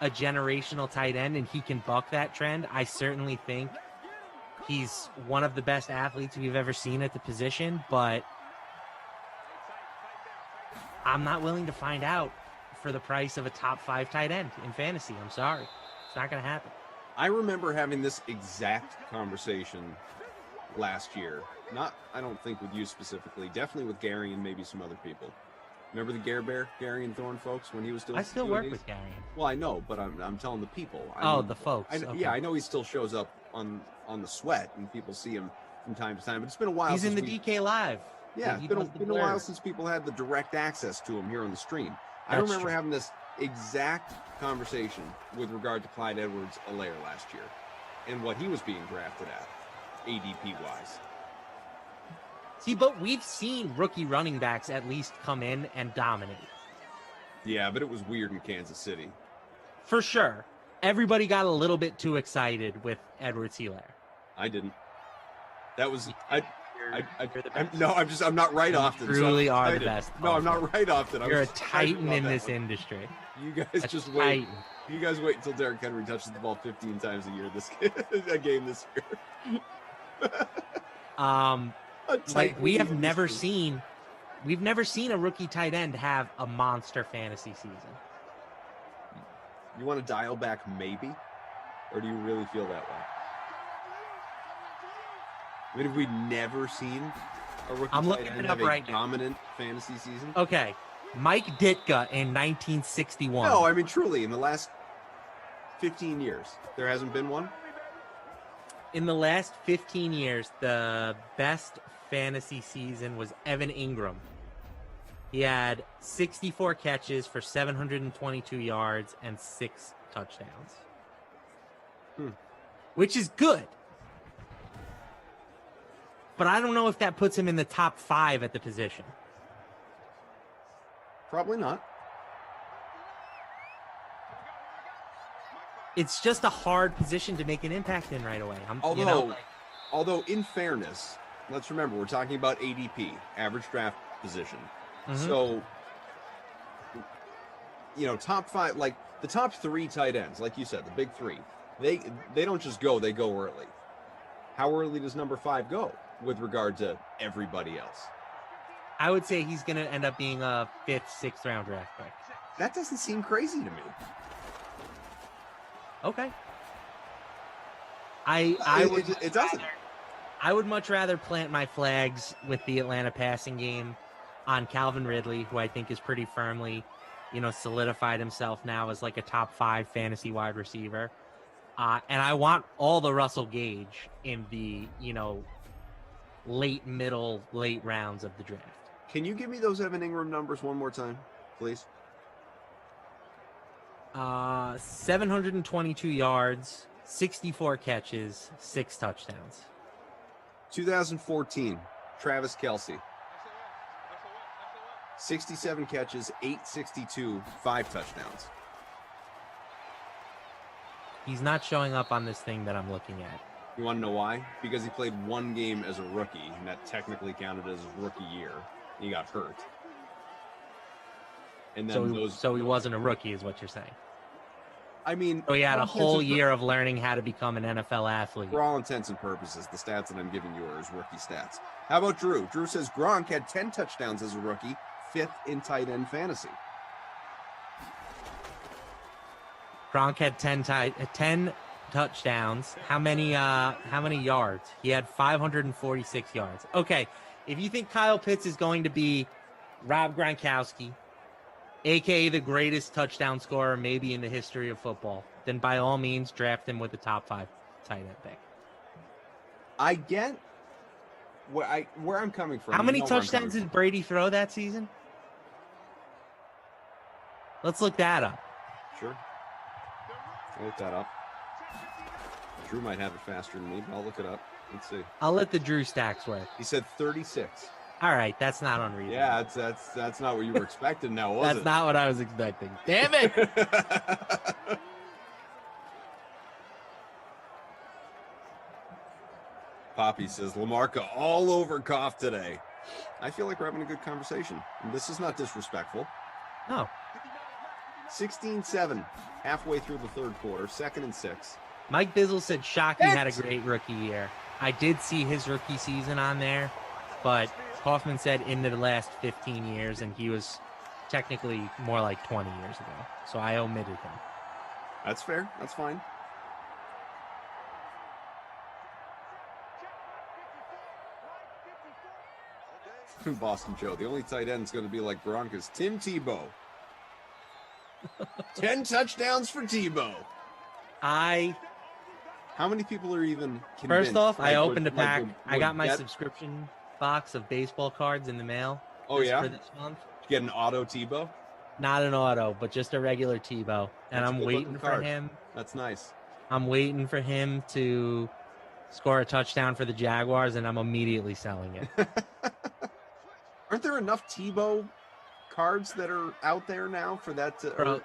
a generational tight end and he can buck that trend. I certainly think he's one of the best athletes we've ever seen at the position, but I'm not willing to find out for the price of a top 5 tight end in fantasy. I'm sorry. It's not going to happen. I remember having this exact conversation last year. I don't think with you specifically, definitely with Gary and maybe some other people. Remember the Gary and Thorne folks when he was still? I still work with Gary. Well, I know, but I'm telling the people. The folks. Okay. Yeah, I know he still shows up on the Sweat and people see him from time to time, but it's been a while. He's in the DK Live. Yeah, it's been a while since people had the direct access to him here on the stream. I remember having this exact conversation with regard to Clyde Edwards-Helaire last year and what he was being drafted at, ADP-wise. See, but we've seen rookie running backs at least come in and dominate. Yeah, but it was weird in Kansas City. For sure. Everybody got a little bit too excited with Edwards-Helaire. I didn't. That was... I'm not right often. Truly are the best. No, I'm not right often. You're a titan in this industry. You guys just wait. You guys wait until Derrick Henry touches the ball 15 times a year a game this year. We've never seen a rookie tight end have a monster fantasy season. You want to dial back maybe? Or do you really feel that way? I mean, have we never seen a rookie tight end have a dominant fantasy season? Okay. Mike Ditka in 1961. No, I mean, truly, in the last 15 years, there hasn't been one? In the last 15 years, the best fantasy season was Evan Ingram. He had 64 catches for 722 yards and 6 touchdowns. Which is good. But I don't know if that puts him in the top 5 at the position. Probably not. It's just a hard position to make an impact in right away. Although in fairness, let's remember, we're talking about ADP, average draft position. So, top 5, like the top 3 tight ends, like you said, the big 3, they don't just go, they go early. How early does number 5 go with regard to everybody else? I would say he's going to end up being a 5th, 6th round draft pick. That doesn't seem crazy to me. Okay. It doesn't. I would much rather plant my flags with the Atlanta passing game on Calvin Ridley, who I think is pretty firmly, solidified himself now as like a top 5 fantasy wide receiver. And I want all the Russell Gage in the, late rounds of the draft. Can you give me those Evan Ingram numbers one more time, please? 722 yards, 64 catches, 6 touchdowns. 2014, Travis Kelce. 67 catches, 862, 5 touchdowns. He's not showing up on this thing that I'm looking at. You want to know why? Because he played one game as a rookie, and that technically counted as rookie year. He got hurt. And then so he wasn't a rookie, is what you're saying. I mean, so he had a whole year of learning how to become an NFL athlete. For all intents and purposes, the stats that I'm giving you are his rookie stats. How about Drew? Drew says Gronk had 10 touchdowns as a rookie, 5th in tight end fantasy. Gronk had 10 touchdowns. How many yards? He had 546 yards. Okay, if you think Kyle Pitts is going to be Rob Gronkowski, a.k.a. the greatest touchdown scorer maybe in the history of football, then by all means draft him with the top 5 tight end pick. I get where I'm coming from. How many where I'm touchdowns coming did Brady throw that season? Let's look that up. Sure. I'll look that up. Drew might have it faster than me, but I'll look it up. Let's see. I'll let the Drew stacks work. He said 36. All right, that's not unreasonable. Yeah, that's not what you were expecting now, was That's it? not what I was expecting. Damn it! Poppy says, Lamarca all over Goff today. I feel like we're having a good conversation. And this is not disrespectful. No. 16-7, halfway through the third quarter, 2nd and 6. Mike Bizzle said Shockey had a great rookie year. I did see his rookie season on there, but Kaufman said in the last 15 years, and he was technically more like 20 years ago. So I omitted him. That's fair. That's fine. Boston Joe, the only tight end is going to be like Gronk is Tim Tebow. 10 touchdowns for Tebow. How many people are even convinced? First off, I opened a would pack. I got my bet- subscription box of baseball cards in the mail. Oh, yeah? For this month. Did you get an auto Tebow? Not an auto, but just a regular Tebow. And That's a I'm good waiting looking for card. him. That's nice. I'm waiting for him to score a touchdown for the Jaguars, and I'm immediately selling it. Aren't there enough Tebow cards that are out there now for that to... Bro,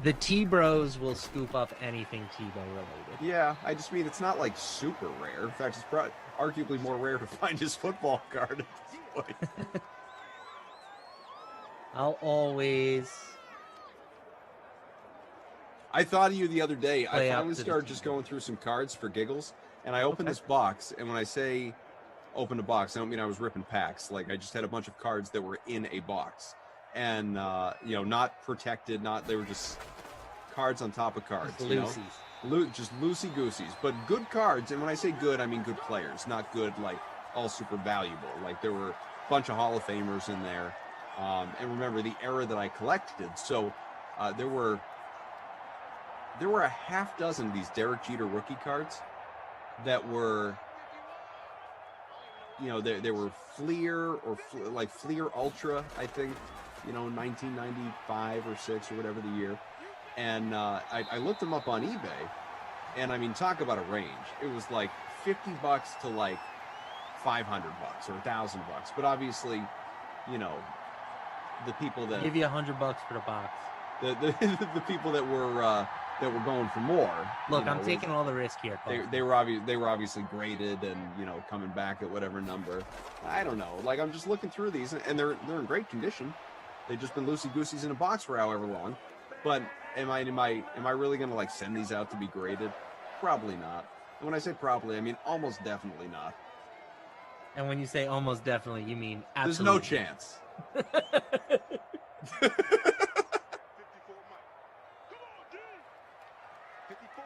the T-Bros will scoop up anything Tebow related. Yeah, I just mean it's not like super rare. In fact, it's arguably more rare to find his football card at this point. I'll always... I thought of you the other day. Play I up finally to the started just going through some cards for giggles, and I opened this box, and when I say open a box, I don't mean I was ripping packs. Like, I just had a bunch of cards that were in a box. And, not protected, they were just cards on top of cards. Just you know? loosies. Just loosey-gooseys. But good cards, and when I say good, I mean good players, not good, like, all super valuable. Like, there were a bunch of Hall of Famers in there. And remember, the era that I collected. So, there were a half dozen of these Derek Jeter rookie cards that were... they were Fleer or Fleer Ultra, I think, 1995 or 6 or whatever the year. And I looked them up on eBay, and I mean, talk about a range. It was like $50 to like $500 or $1,000. But obviously, the people that Give you $100 for the box. the people that were going for more. Look, I'm taking all the risk here. They were obviously graded and coming back at whatever number. I don't know. Like, I'm just looking through these, and they're in great condition. They've just been loosey gooseys in a box for however long. But am I really gonna like send these out to be graded? Probably not. And when I say probably, I mean almost definitely not. And when you say almost definitely, you mean There's absolutely. no chance.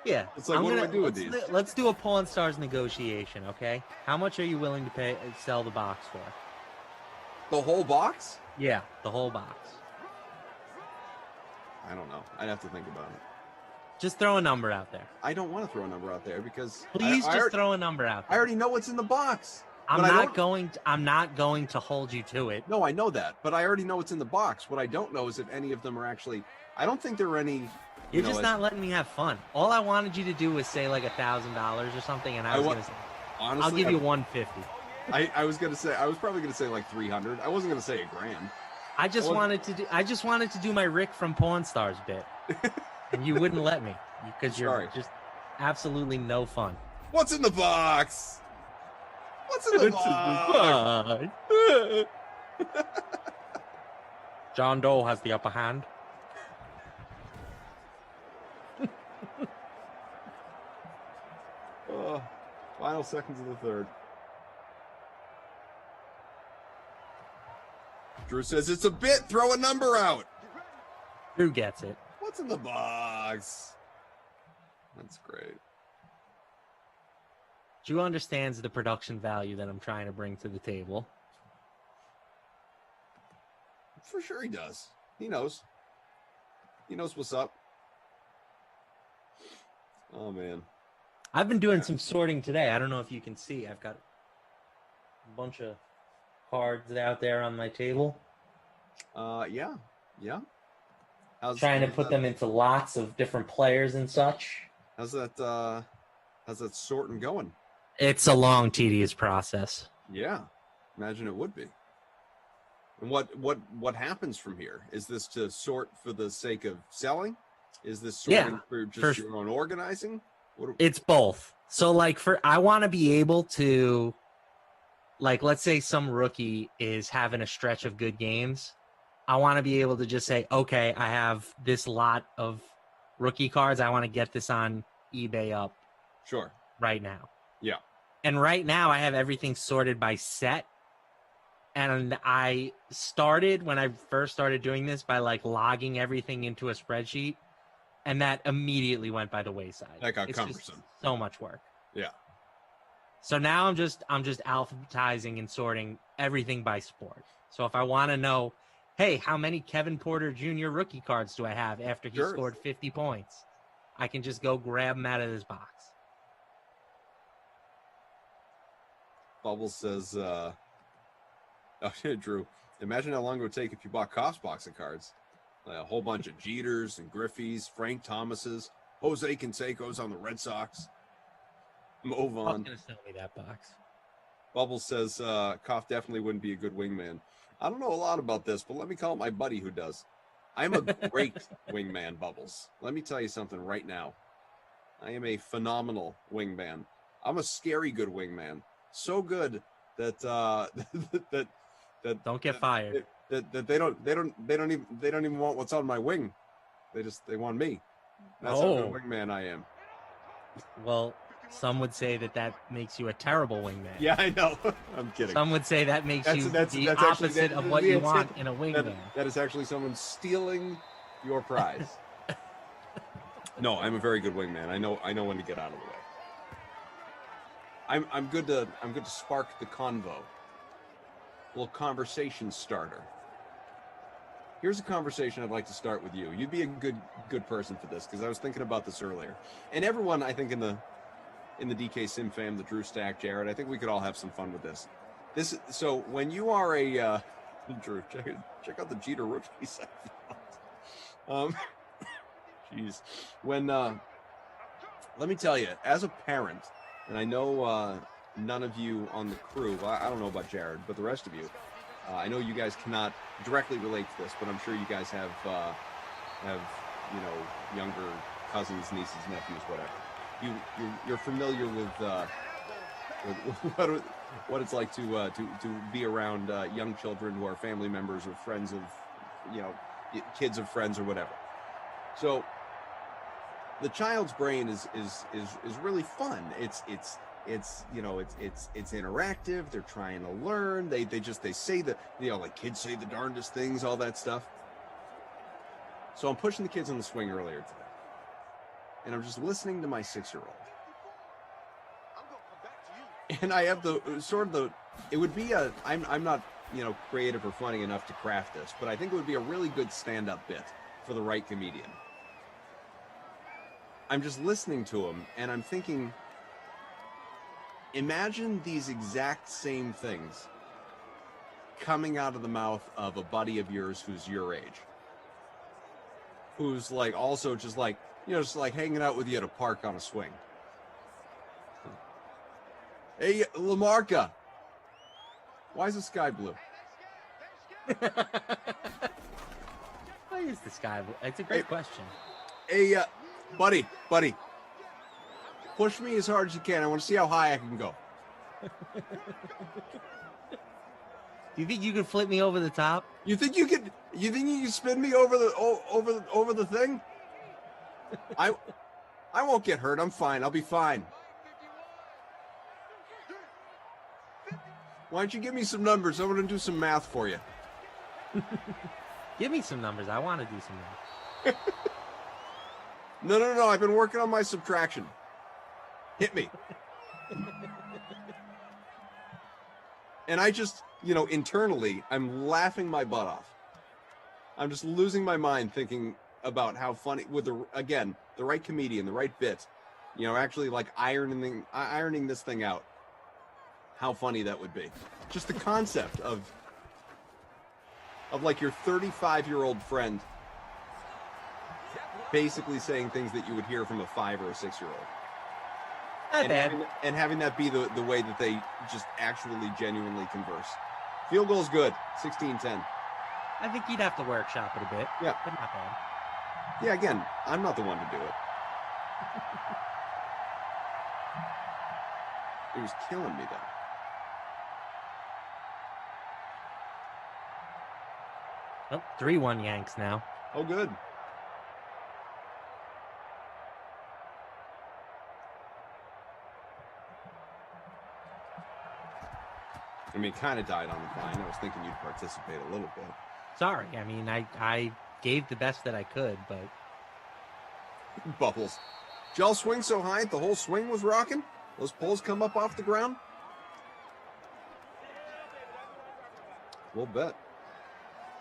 Yeah. It's like, what do I do with these? Let's do a Pawn Stars negotiation, okay? How much are you willing to sell the box for? The whole box? Yeah, the whole box. I don't know. I'd have to think about it. Just throw a number out there. I don't want to throw a number out there because Please just throw a number out I there. already know what's in the box. I'm but not going to hold you to it. No, I know that, but I already know what's in the box. What I don't know is if any of them are actually. I don't think there are any. You're just not letting me have fun. All I wanted you to do was say like $1,000 or something, and I was gonna say, honestly, I'll give you $150. I was probably gonna say like $300. I wasn't gonna say $1,000. I just wanted to do my Rick from Pawn Stars bit, and you wouldn't let me because you're just absolutely no fun. What's in the box? What's in the box? John Doe has the upper hand. Final seconds of the third. Drew says it's a bit. Throw a number out. Drew gets it. What's in the box? That's great. Drew understands the production value that I'm trying to bring to the table. For sure he does. He knows. He knows what's up. Oh, man. I've been doing some sorting today. I don't know if you can see. I've got A bunch of cards out there on my table. Yeah. Trying to put them into lots of different players and such. How's that sorting going? It's a long, tedious process. Yeah, imagine it would be. And what happens from here? Is this to sort for the sake of selling? Is this sorting for just your own organizing? It's both. So I want to be able to, let's say some rookie is having a stretch of good games. I want to be able to just say, okay, I have this lot of rookie cards. I want to get this on eBay up. Sure. Right now. Yeah. And right now I have everything sorted by set. And I started, when I first started doing this, by logging everything into a spreadsheet. And that immediately went by the wayside. That got cumbersome. Just so much work. Yeah. So now I'm just alphabetizing and sorting everything by sport. So if I want to know, hey, how many Kevin Porter Jr. rookie cards do I have after he scored 50 points? I can just go grab them out of this box. Bubbles says, Drew, imagine how long it would take if you bought Koff's box of cards. A whole bunch of Jeters and Griffeys, Frank Thomases, Jose Canseco's on the Red Sox. Move on. I'm going to sell me that box. Bubbles says, Koff definitely wouldn't be a good wingman. I don't know a lot about this, but let me call it my buddy who does. I'm a great wingman, Bubbles. Let me tell you something right now. I am a phenomenal wingman. I'm a scary good wingman. So good that that don't get fired. That they don't even want what's on my wing. They want me. That's how good a wingman I am. Well, some would say that makes you a terrible wingman. Yeah, I know. I'm kidding. Some would say that makes you the opposite of what you want in a wingman. That is actually someone stealing your prize. No, I'm a very good wingman. I know when to get out of the way. I'm good to spark the convo. A little conversation starter. Here's a conversation I'd like to start with you. You'd be a good person for this, because I was thinking about this earlier. And everyone, I think, in the DK Sim fam, the Drew Stack, Jared, I think we could all have some fun with this. So when you are a Drew, check out the Jeter rookies. Jeez. When let me tell you, as a parent, and I know none of you on the crew, I don't know about Jared, but the rest of you, I know you guys cannot directly relate to this, but I'm sure you guys have younger cousins, nieces, nephews, whatever. You're familiar with what it's like to be around young children who are family members or friends of, kids of friends or whatever. So the child's brain is really fun. It's interactive. They're trying to learn. They say kids say the darndest things, all that stuff. So I'm pushing the kids on the swing earlier today, and I'm just listening to my 6-year-old. And I have it would be I'm not, creative or funny enough to craft this, but I think it would be a really good stand-up bit for the right comedian. I'm just listening to him, and I'm thinking, imagine these exact same things coming out of the mouth of a buddy of yours who's your age, who's also just hanging out with you at a park on a swing. Hey, Lamarca, why is the sky blue? Why is the sky blue? It's a great question. Hey, buddy, push me as hard as you can. I want to see how high I can go. Do you think you can flip me over the top? You think you can spin me over the thing? I won't get hurt. I'm fine. I'll be fine. Why don't you give me some numbers? I want to do some math for you. Give me some numbers. I want to do some math. No. I've been working on my subtraction. Hit me. And I just, internally, I'm laughing my butt off. I'm just losing my mind thinking about how funny, with the right comedian, the right bit, actually ironing this thing out. how funny that would be. Just the concept of like your 35-year-old friend basically saying things that you would hear from a 5 or a 6-year-old. Not bad. Having that be the way that they just actually genuinely converse. Field goal's good. 16-10. I think you'd have to workshop it a bit. Yeah. But not bad. Yeah, again, I'm not the one to do it. It was killing me, though. Oh, 3-1 Yanks now. Oh, good. I mean, kind of died on the vine. I was thinking you'd participate a little bit. Sorry. I mean, I gave the best that I could, but... Bubbles. Gel swing so high, the whole swing was rocking? Those poles come up off the ground? We'll bet.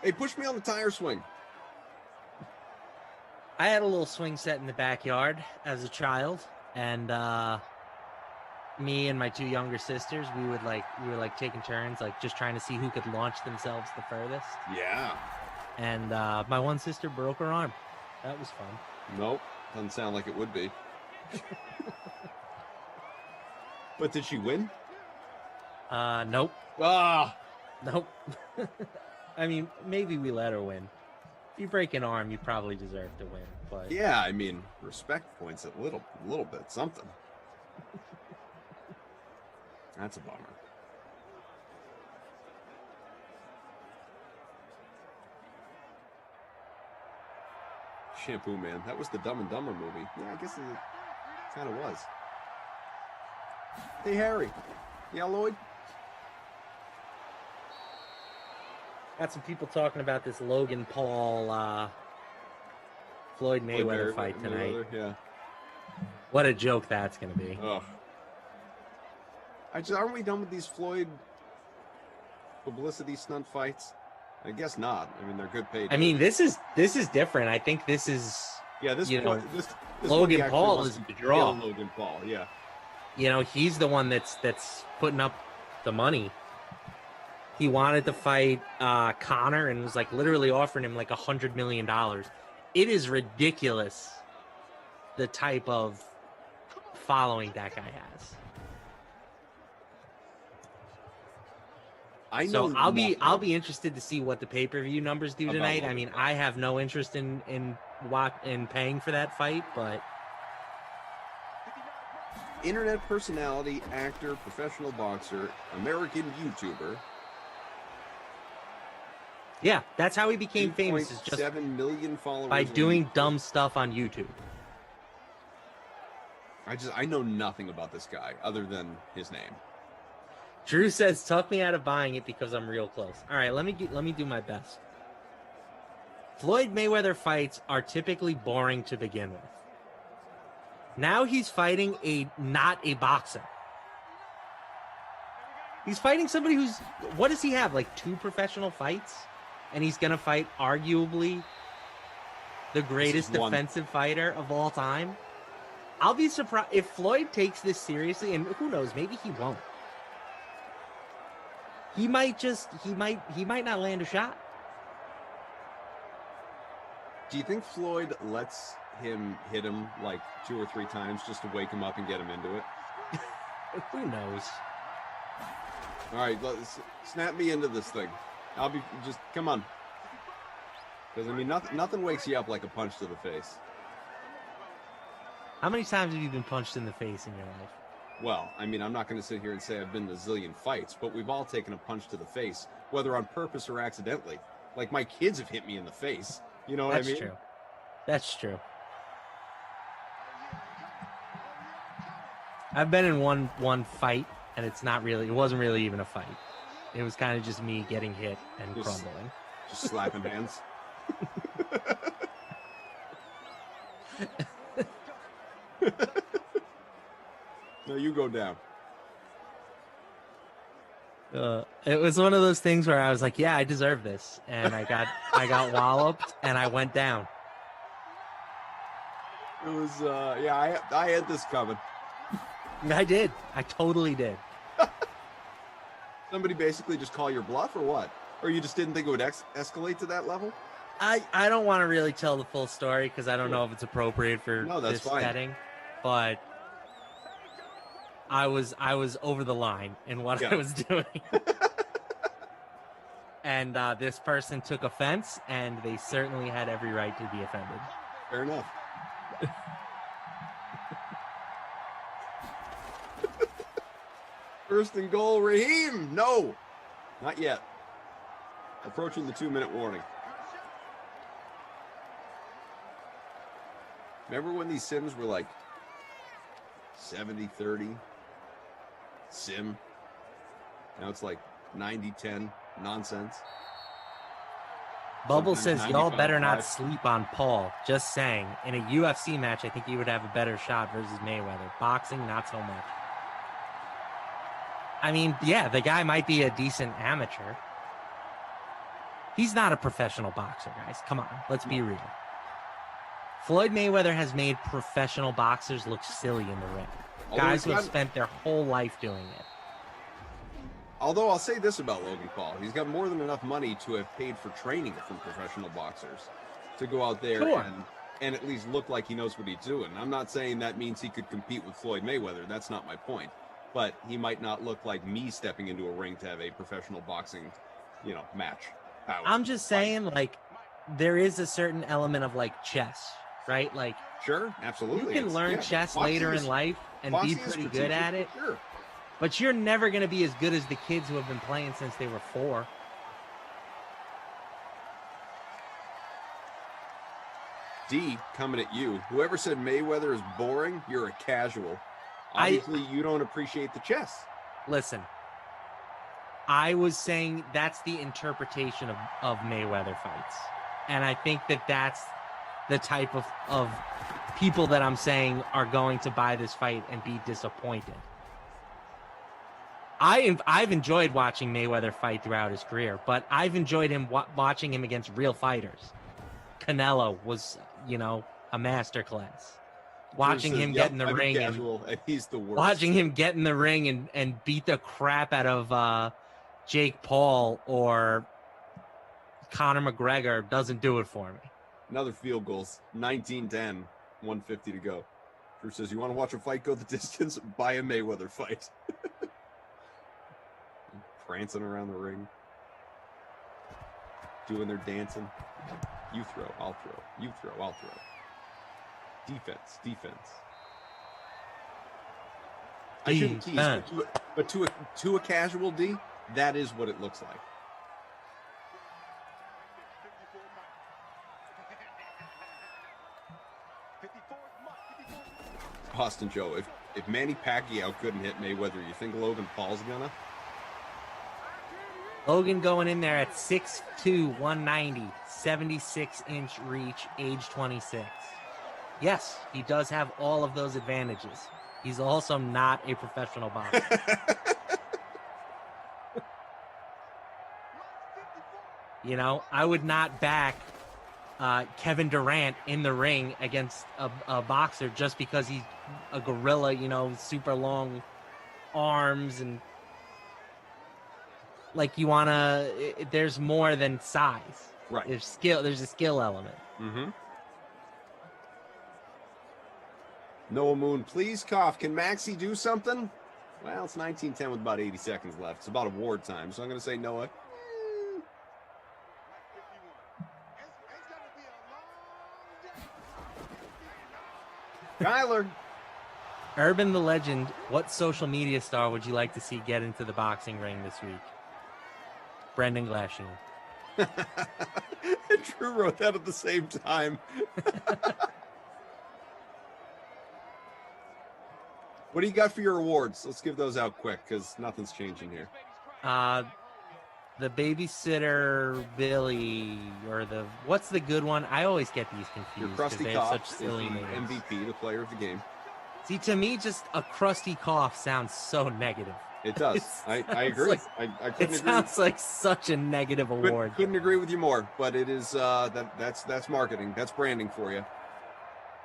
Hey, push me on the tire swing. I had a little swing set in the backyard as a child, and me and my 2 younger sisters, we were taking turns, like just trying to see who could launch themselves the furthest. Yeah. And my one sister broke her arm. That was fun. Nope, doesn't sound like it would be. But did she win? Nope. Ah, nope. I mean, maybe we let her win. If you break an arm, you probably deserve to win. But yeah, I mean, respect points a little bit, something. That's a bummer. Shampoo Man. That was the Dumb and Dumber movie. Yeah, I guess it kind of was. Hey, Harry. Yeah, Lloyd? got some people talking about this Logan Paul Floyd Mayweather fight tonight. Yeah. What a joke that's going to be. Oh. Aren't we done with these Floyd publicity stunt fights? I guess not. I mean, they're good paid. I mean, this is different. I think this is this Logan Paul is the draw. Logan Paul, yeah. You know, he's the one that's putting up the money. He wanted to fight Conor and was like literally offering him like $100 million. It is ridiculous the type of following that guy has. I'll be interested to see what the pay-per-view numbers do tonight. I mean, I have no interest in paying for that fight, but internet personality, actor, professional boxer, American YouTuber. Yeah, that's how he became famous. Is just 7 million followers by doing dumb stuff on YouTube. I know nothing about this guy other than his name. Drew says, "Talk me out of buying it because I'm real close." All right, let me do my best. Floyd Mayweather fights are typically boring to begin with. Now he's fighting not a boxer. He's fighting somebody who's, what does he have? Like 2 professional fights? And he's going to fight arguably the greatest defensive fighter of all time. I'll be surprised if Floyd takes this seriously, and who knows, maybe he won't. He might not land a shot. Do you think Floyd lets him hit him like 2 or 3 times just to wake him up and get him into it? Who knows? All right, snap me into this thing. I'll be come on. Because I mean, nothing wakes you up like a punch to the face. How many times have you been punched in the face in your life? Well, I mean, I'm not going to sit here and say I've been in a zillion fights, but we've all taken a punch to the face, whether on purpose or accidentally. Like my kids have hit me in the face. You know what I mean? That's true. That's true. I've been in one fight, and it wasn't really even a fight. It was kind of just me getting hit and crumbling. Just slapping hands. No, you go down. It was one of those things where I was like, "Yeah, I deserve this," and I got walloped, and I went down. It was I had this coming. I did. I totally did. Somebody basically just call your bluff or what? Or you just didn't think it would escalate to that level? I don't want to really tell the full story because I don't know if it's appropriate for this setting, but I was over the line in what I was doing. And this person took offense, and they certainly had every right to be offended. Fair enough. First and goal, Raheem. No, not yet. Approaching the 2-minute warning. Remember when these sims were like 70-30 sim? Now it's like 90-10 nonsense. Bubble says y'all better not sleep on Paul. Just saying. In a UFC match, I think he would have a better shot versus Mayweather. Boxing, not so much. I mean, yeah, the guy might be a decent amateur. He's not a professional boxer, guys. Come on, let's be real. Floyd Mayweather has made professional boxers look silly in the ring. Guys who have spent their whole life doing it. Although I'll say this about Logan Paul, he's got more than enough money to have paid for training from professional boxers to go out there and at least look like he knows what he's doing. I'm not saying that means he could compete with Floyd Mayweather. That's not my point. But he might not look like me stepping into a ring to have a professional boxing, match. I'm just saying, like, there is a certain element of, like, chess, right? Like, sure, absolutely. You can learn chess later in life and be pretty good at it. Sure. But you're never going to be as good as the kids who have been playing since they were 4. D, coming at you. Whoever said Mayweather is boring, you're a casual. Obviously, you don't appreciate the chess. Listen, I was saying that's the interpretation of Mayweather fights. And I think that's the type of people that I'm saying are going to buy this fight and be disappointed. I've enjoyed watching Mayweather fight throughout his career, but I've enjoyed him watching him against real fighters. Canelo was, a masterclass. Watching him get in the ring, and he's the worst. Watching him get in the ring and beat the crap out of Jake Paul or Conor McGregor doesn't do it for me. Another field goals, 19-10, 150 to go. Drew says, you want to watch a fight go the distance? Buy a Mayweather fight. Prancing around the ring. Doing their dancing. You throw, I'll throw. You throw, I'll throw. Defense. I shouldn't tease, but to a casual D, that is what it looks like. Austin Joe, if Manny Pacquiao couldn't hit Mayweather, you think Logan Paul's gonna? Logan going in there at 6'2", 190, 76-inch reach, age 26. Yes, he does have all of those advantages. He's also not a professional boxer. I would not back Kevin Durant in the ring against a boxer just because he's a gorilla, super long arms and there's more than size. Right. There's a skill element. Mm-hmm. Noah Moon, please cough. Can Maxie do something? Well, it's 19-10 with about 80 seconds left. It's about award time, so I'm going to say Noah. Kyler. Urban the Legend, what social media star would you like to see get into the boxing ring this week? Brendan Glashian. Drew wrote that at the same time. What do you got for your awards? Let's give those out quick because nothing's changing here. The babysitter Billy, or what's the good one? I always get these confused. Your Krusty they Koff have such silly is the names. MVP, the player of the game. See, to me, just a crusty cough sounds so negative. It does. I agree. I couldn't agree. It sounds like such a negative award. Couldn't agree with you more. But it is that's marketing. That's branding for you.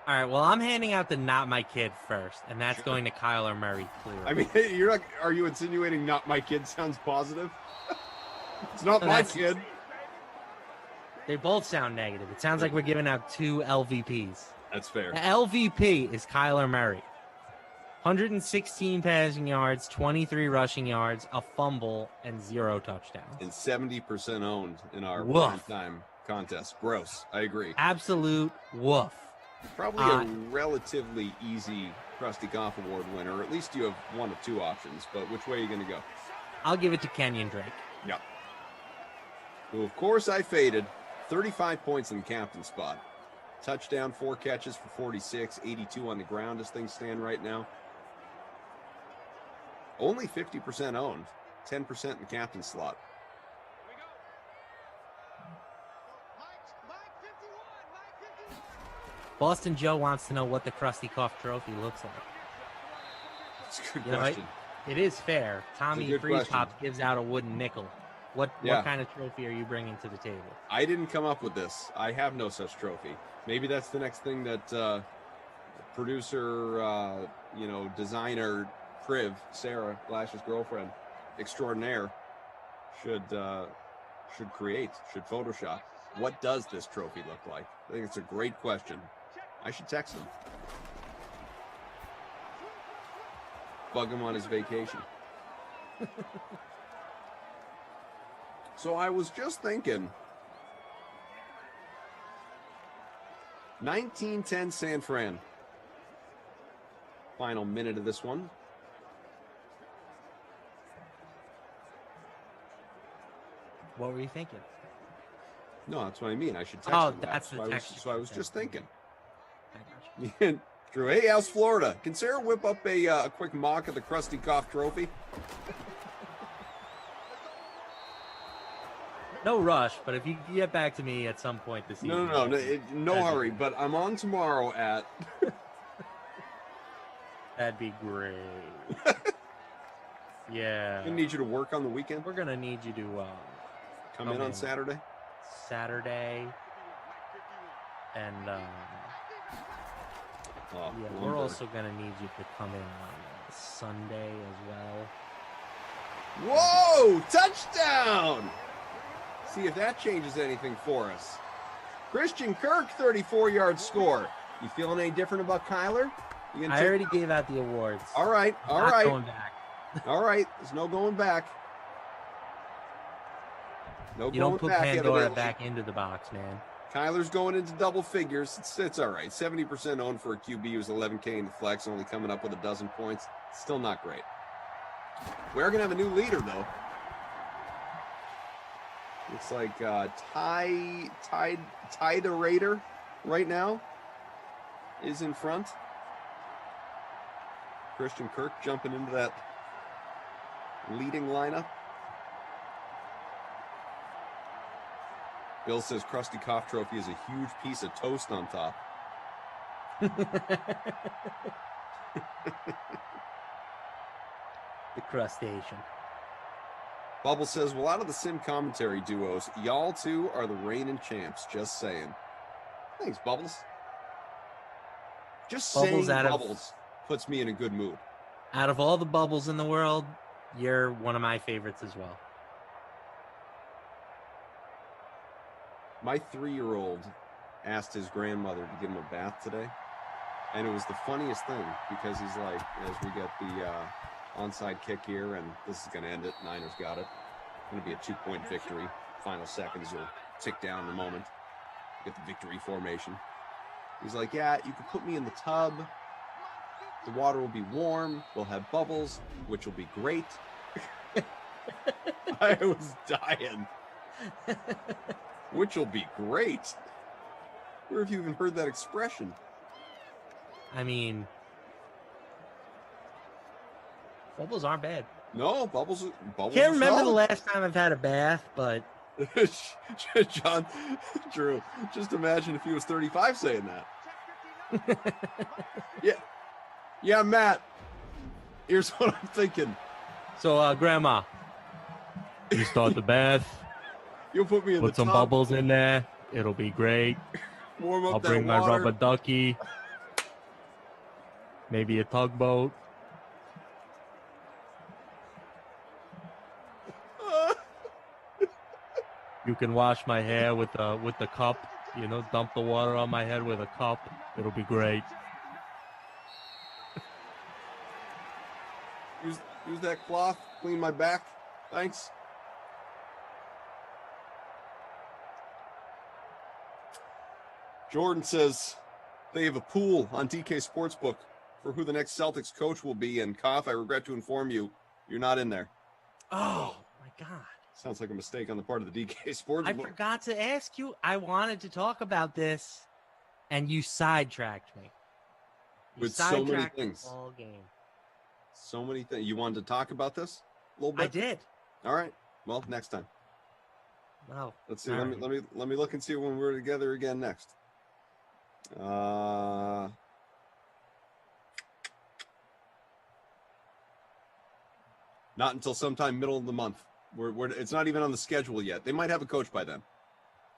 All right, well, I'm handing out the not my kid first, and that's going to Kyler Murray, clearly. I mean, you're not. Are you insinuating not my kid sounds positive? It's not No, my kid. They both sound negative. It sounds like we're giving out 2 LVPs. That's fair. The LVP is Kyler Murray. 116 passing yards, 23 rushing yards, a fumble, and 0 touchdowns. And 70% owned in our Woof. time contest. Gross. I agree. Absolute woof. Probably a relatively easy Krusty Goff Award winner, or at least you have one of 2 options. But which way are you going to go? I'll give it to Kenyon Drake. Yeah. Who, of course, I faded. 35 points in the captain spot. Touchdown, 4 catches for 46, 82 on the ground as things stand right now. Only 50% owned, 10% in the captain slot. Boston Joe wants to know what the Krusty Goff trophy looks like. That's a good You know, question. it is fair. Tommy good Freeze question. Pops gives out a wooden nickel. What Yeah. kind of trophy are you bringing to the table? I didn't come up with this. I have no such trophy. Maybe that's the next thing that producer, designer Priv, Sarah Glash's girlfriend extraordinaire, should create, should Photoshop. What does this trophy look like? I think it's a great question. I should text him. Bug him on his vacation. So I was just thinking, 19-10 San Fran. Final minute of this one. What were you thinking? No, that's what I mean. I should text Oh, him. that's the text. So I was just thinking. I got you. Drew, hey, how's Florida? Can Sarah whip up a quick mock of the Krusty Goff trophy? No rush, but if you get back to me at some point this evening. No hurry. But I'm on tomorrow at. That'd be great. Yeah. I need you to work on the weekend. We're gonna need you to Come in on Saturday. Saturday, and Oh, yeah, Lumber. we're also gonna need you to come in on Sunday as well. Whoa! Touchdown! See if that changes anything for us. Christian Kirk, 34-yard score. You feeling any different about Kyler? I already gave out the awards. All right, all Not right. going back. All right, there's no going back. No You going don't put back. Pandora evidently. back into the box, man. Kyler's going into double figures. It's all right. 70% owned for a QB who's 11K in the flex, only coming up with a dozen points. Still not great. We're going to have a new leader, though. Looks like Ty the Raider right now is in front. Christian Kirk jumping into that leading lineup. Bill says Krusty Goff trophy is a huge piece of toast on top. The crustacean. Bubble says, well, out of the sim commentary duos, y'all two are the reigning champs. Just saying. Thanks, Bubbles. Just Bubbles saying out of- Bubbles puts me in a good mood. Out of all the bubbles in the world, you're one of my favorites as well. My 3-year-old asked his grandmother to give him a bath today. And it was the funniest thing because he's like, as we get the onside kick here, and this is going to end it. Niners got it. Going to be a 2-point victory. Final seconds will tick down in a moment. Get the victory formation. He's like, yeah, you can put me in the tub. The water will be warm. We'll have bubbles, which will be great. I was dying. Which will be great. Where have you even heard that expression? I mean, bubbles aren't bad. No, bubbles. Can't remember the solid. last time I've had a bath, but John, Drew, just imagine if he was 35 saying that. Yeah, Matt. Here's what I'm thinking. So, Grandma, you start the bath. You'll put me in Put the some tub, bubbles in there. It'll be great. warm up I'll that bring my water. rubber ducky. Maybe a tugboat. You can wash my hair with the cup. You know, dump the water on my head with a cup. It'll be great. Use that cloth. Clean my back. Thanks. Jordan says they have a pool on DK Sportsbook for who the next Celtics coach will be. And Koff, I regret to inform you, you're not in there. Oh my God. Sounds like a mistake on the part of the DK Sportsbook. I forgot to ask you. I wanted to talk about this, and you sidetracked me. With so many things. All game. So many things. You wanted to talk about this a little bit? I did. All right. Well, next time. Wow. Let's see. Let me look and see when we're together again next. Not until sometime middle of the month. It's not even on the schedule yet. They might have a coach by then.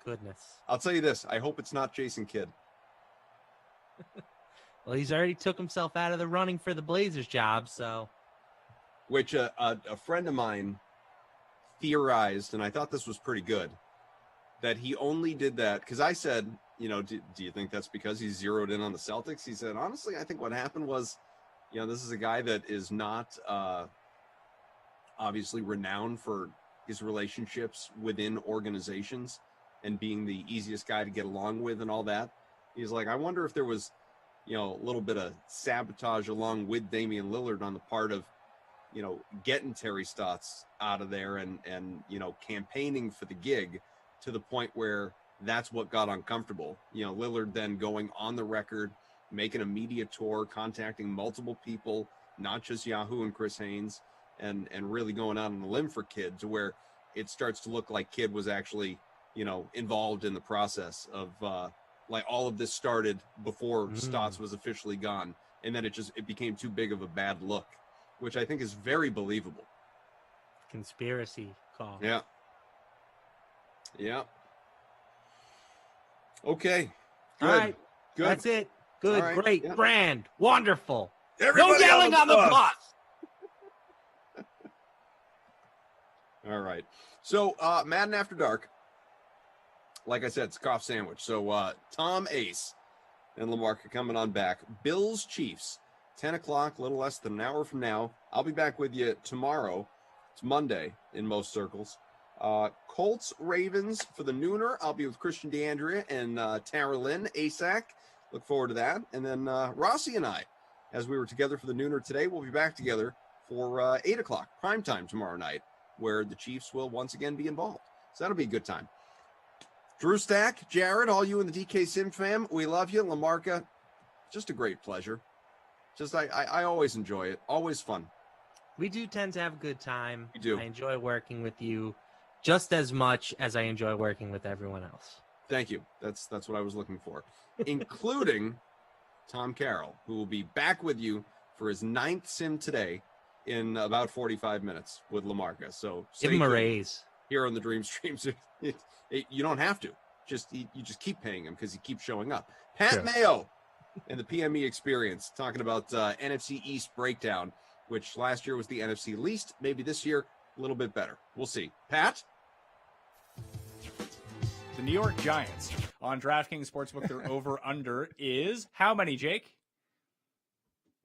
Goodness. I'll tell you this. I hope it's not Jason Kidd. Well, he's already took himself out of the running for the Blazers job, so. Which a friend of mine theorized, and I thought this was pretty good, that he only did that because I said, you know, do you think that's because he's zeroed in on the Celtics? He said, honestly, I think what happened was, you know, this is a guy that is not obviously renowned for his relationships within organizations and being the easiest guy to get along with and all that. He's like, I wonder if there was, you know, a little bit of sabotage along with Damian Lillard on the part of, you know, getting Terry Stotts out of there and you know, campaigning for the gig to the point where that's what got uncomfortable. You know, Lillard then going on the record, making a media tour, contacting multiple people, not just Yahoo and Chris Haynes, and really going out on a limb for Kidd to where it starts to look like Kidd was actually, you know, involved in the process of like all of this started before Stotts was officially gone. And then it became too big of a bad look, which I think is very believable. Conspiracy call. Yeah. Yeah. Okay. Good. All right. Good. That's it. Good. Right. Great. Yeah. Grand. Wonderful. Everybody no yelling on the bus. All right. So Madden After Dark, like I said, it's a cough sandwich. So Tom Ace and Lamarca coming on back. Bills Chiefs, 10 o'clock, a little less than an hour from now. I'll be back with you tomorrow. It's Monday in most circles. Colts Ravens for the nooner. I'll be with Christian DeAndrea and Tara Lynn ASAC. Look forward to that. And then Rossi and I, as we were together for the nooner today, we'll be back together for 8 o'clock primetime tomorrow night, where the Chiefs will once again be involved. So that'll be a good time. Drew Stack, Jared, all you in the DK Sim fam, we love you. Lamarca, just a great pleasure. Just I always enjoy it. Always fun. We do tend to have a good time. We do. I enjoy working with you just as much as I enjoy working with everyone else. Thank you. That's what I was looking for, including Tom Carroll, who will be back with you for his 9th sim today in about 45 minutes with Lamarca. So give him a raise here on the Dream Streams. You don't have to. You just keep paying him because he keeps showing up. Pat Mayo and the PME Experience talking about NFC East breakdown, which last year was the NFC least. Maybe this year a little bit better. We'll see. Pat. The New York Giants on DraftKings Sportsbook, their over-under is how many, Jake?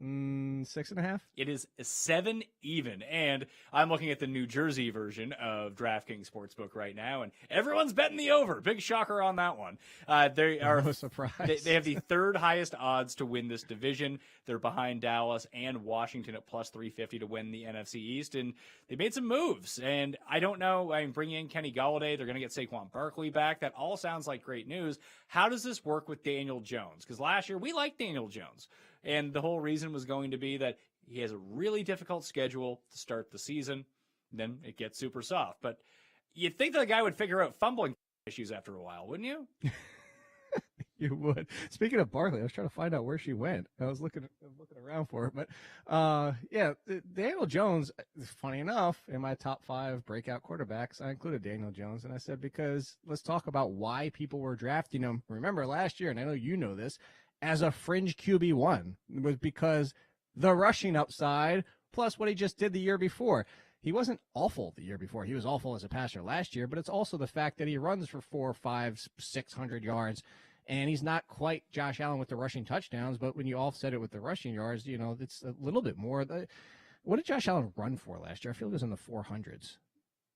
6.5. It is 7 even, and I'm looking at the New Jersey version of DraftKings Sportsbook right now, and everyone's betting the over. Big shocker on that one. They are no surprise. They have the third highest odds to win this division. They're behind Dallas and Washington at plus 350 to win the NFC East, and they made some moves. And I don't know. I'm bringing in Kenny Golladay. They're going to get Saquon Barkley back. That all sounds like great news. How does this work with Daniel Jones? Because last year we liked Daniel Jones. And the whole reason was going to be that he has a really difficult schedule to start the season. Then it gets super soft. But you'd think that the guy would figure out fumbling issues after a while, wouldn't you? You would. Speaking of Barkley, I was trying to find out where she went. I was looking around for it. But, yeah, Daniel Jones, funny enough, in my top 5 breakout quarterbacks, I included Daniel Jones. And I said, because let's talk about why people were drafting him. Remember last year, and I know you know this, as a fringe QB1 was because the rushing upside plus what he just did the year before. He wasn't awful the year before. He was awful as a passer last year, but it's also the fact that he runs for 400, 500, 600 yards, and he's not quite Josh Allen with the rushing touchdowns, but when you offset it with the rushing yards, it's a little bit more. What did Josh Allen run for last year? I feel it was in the 400s.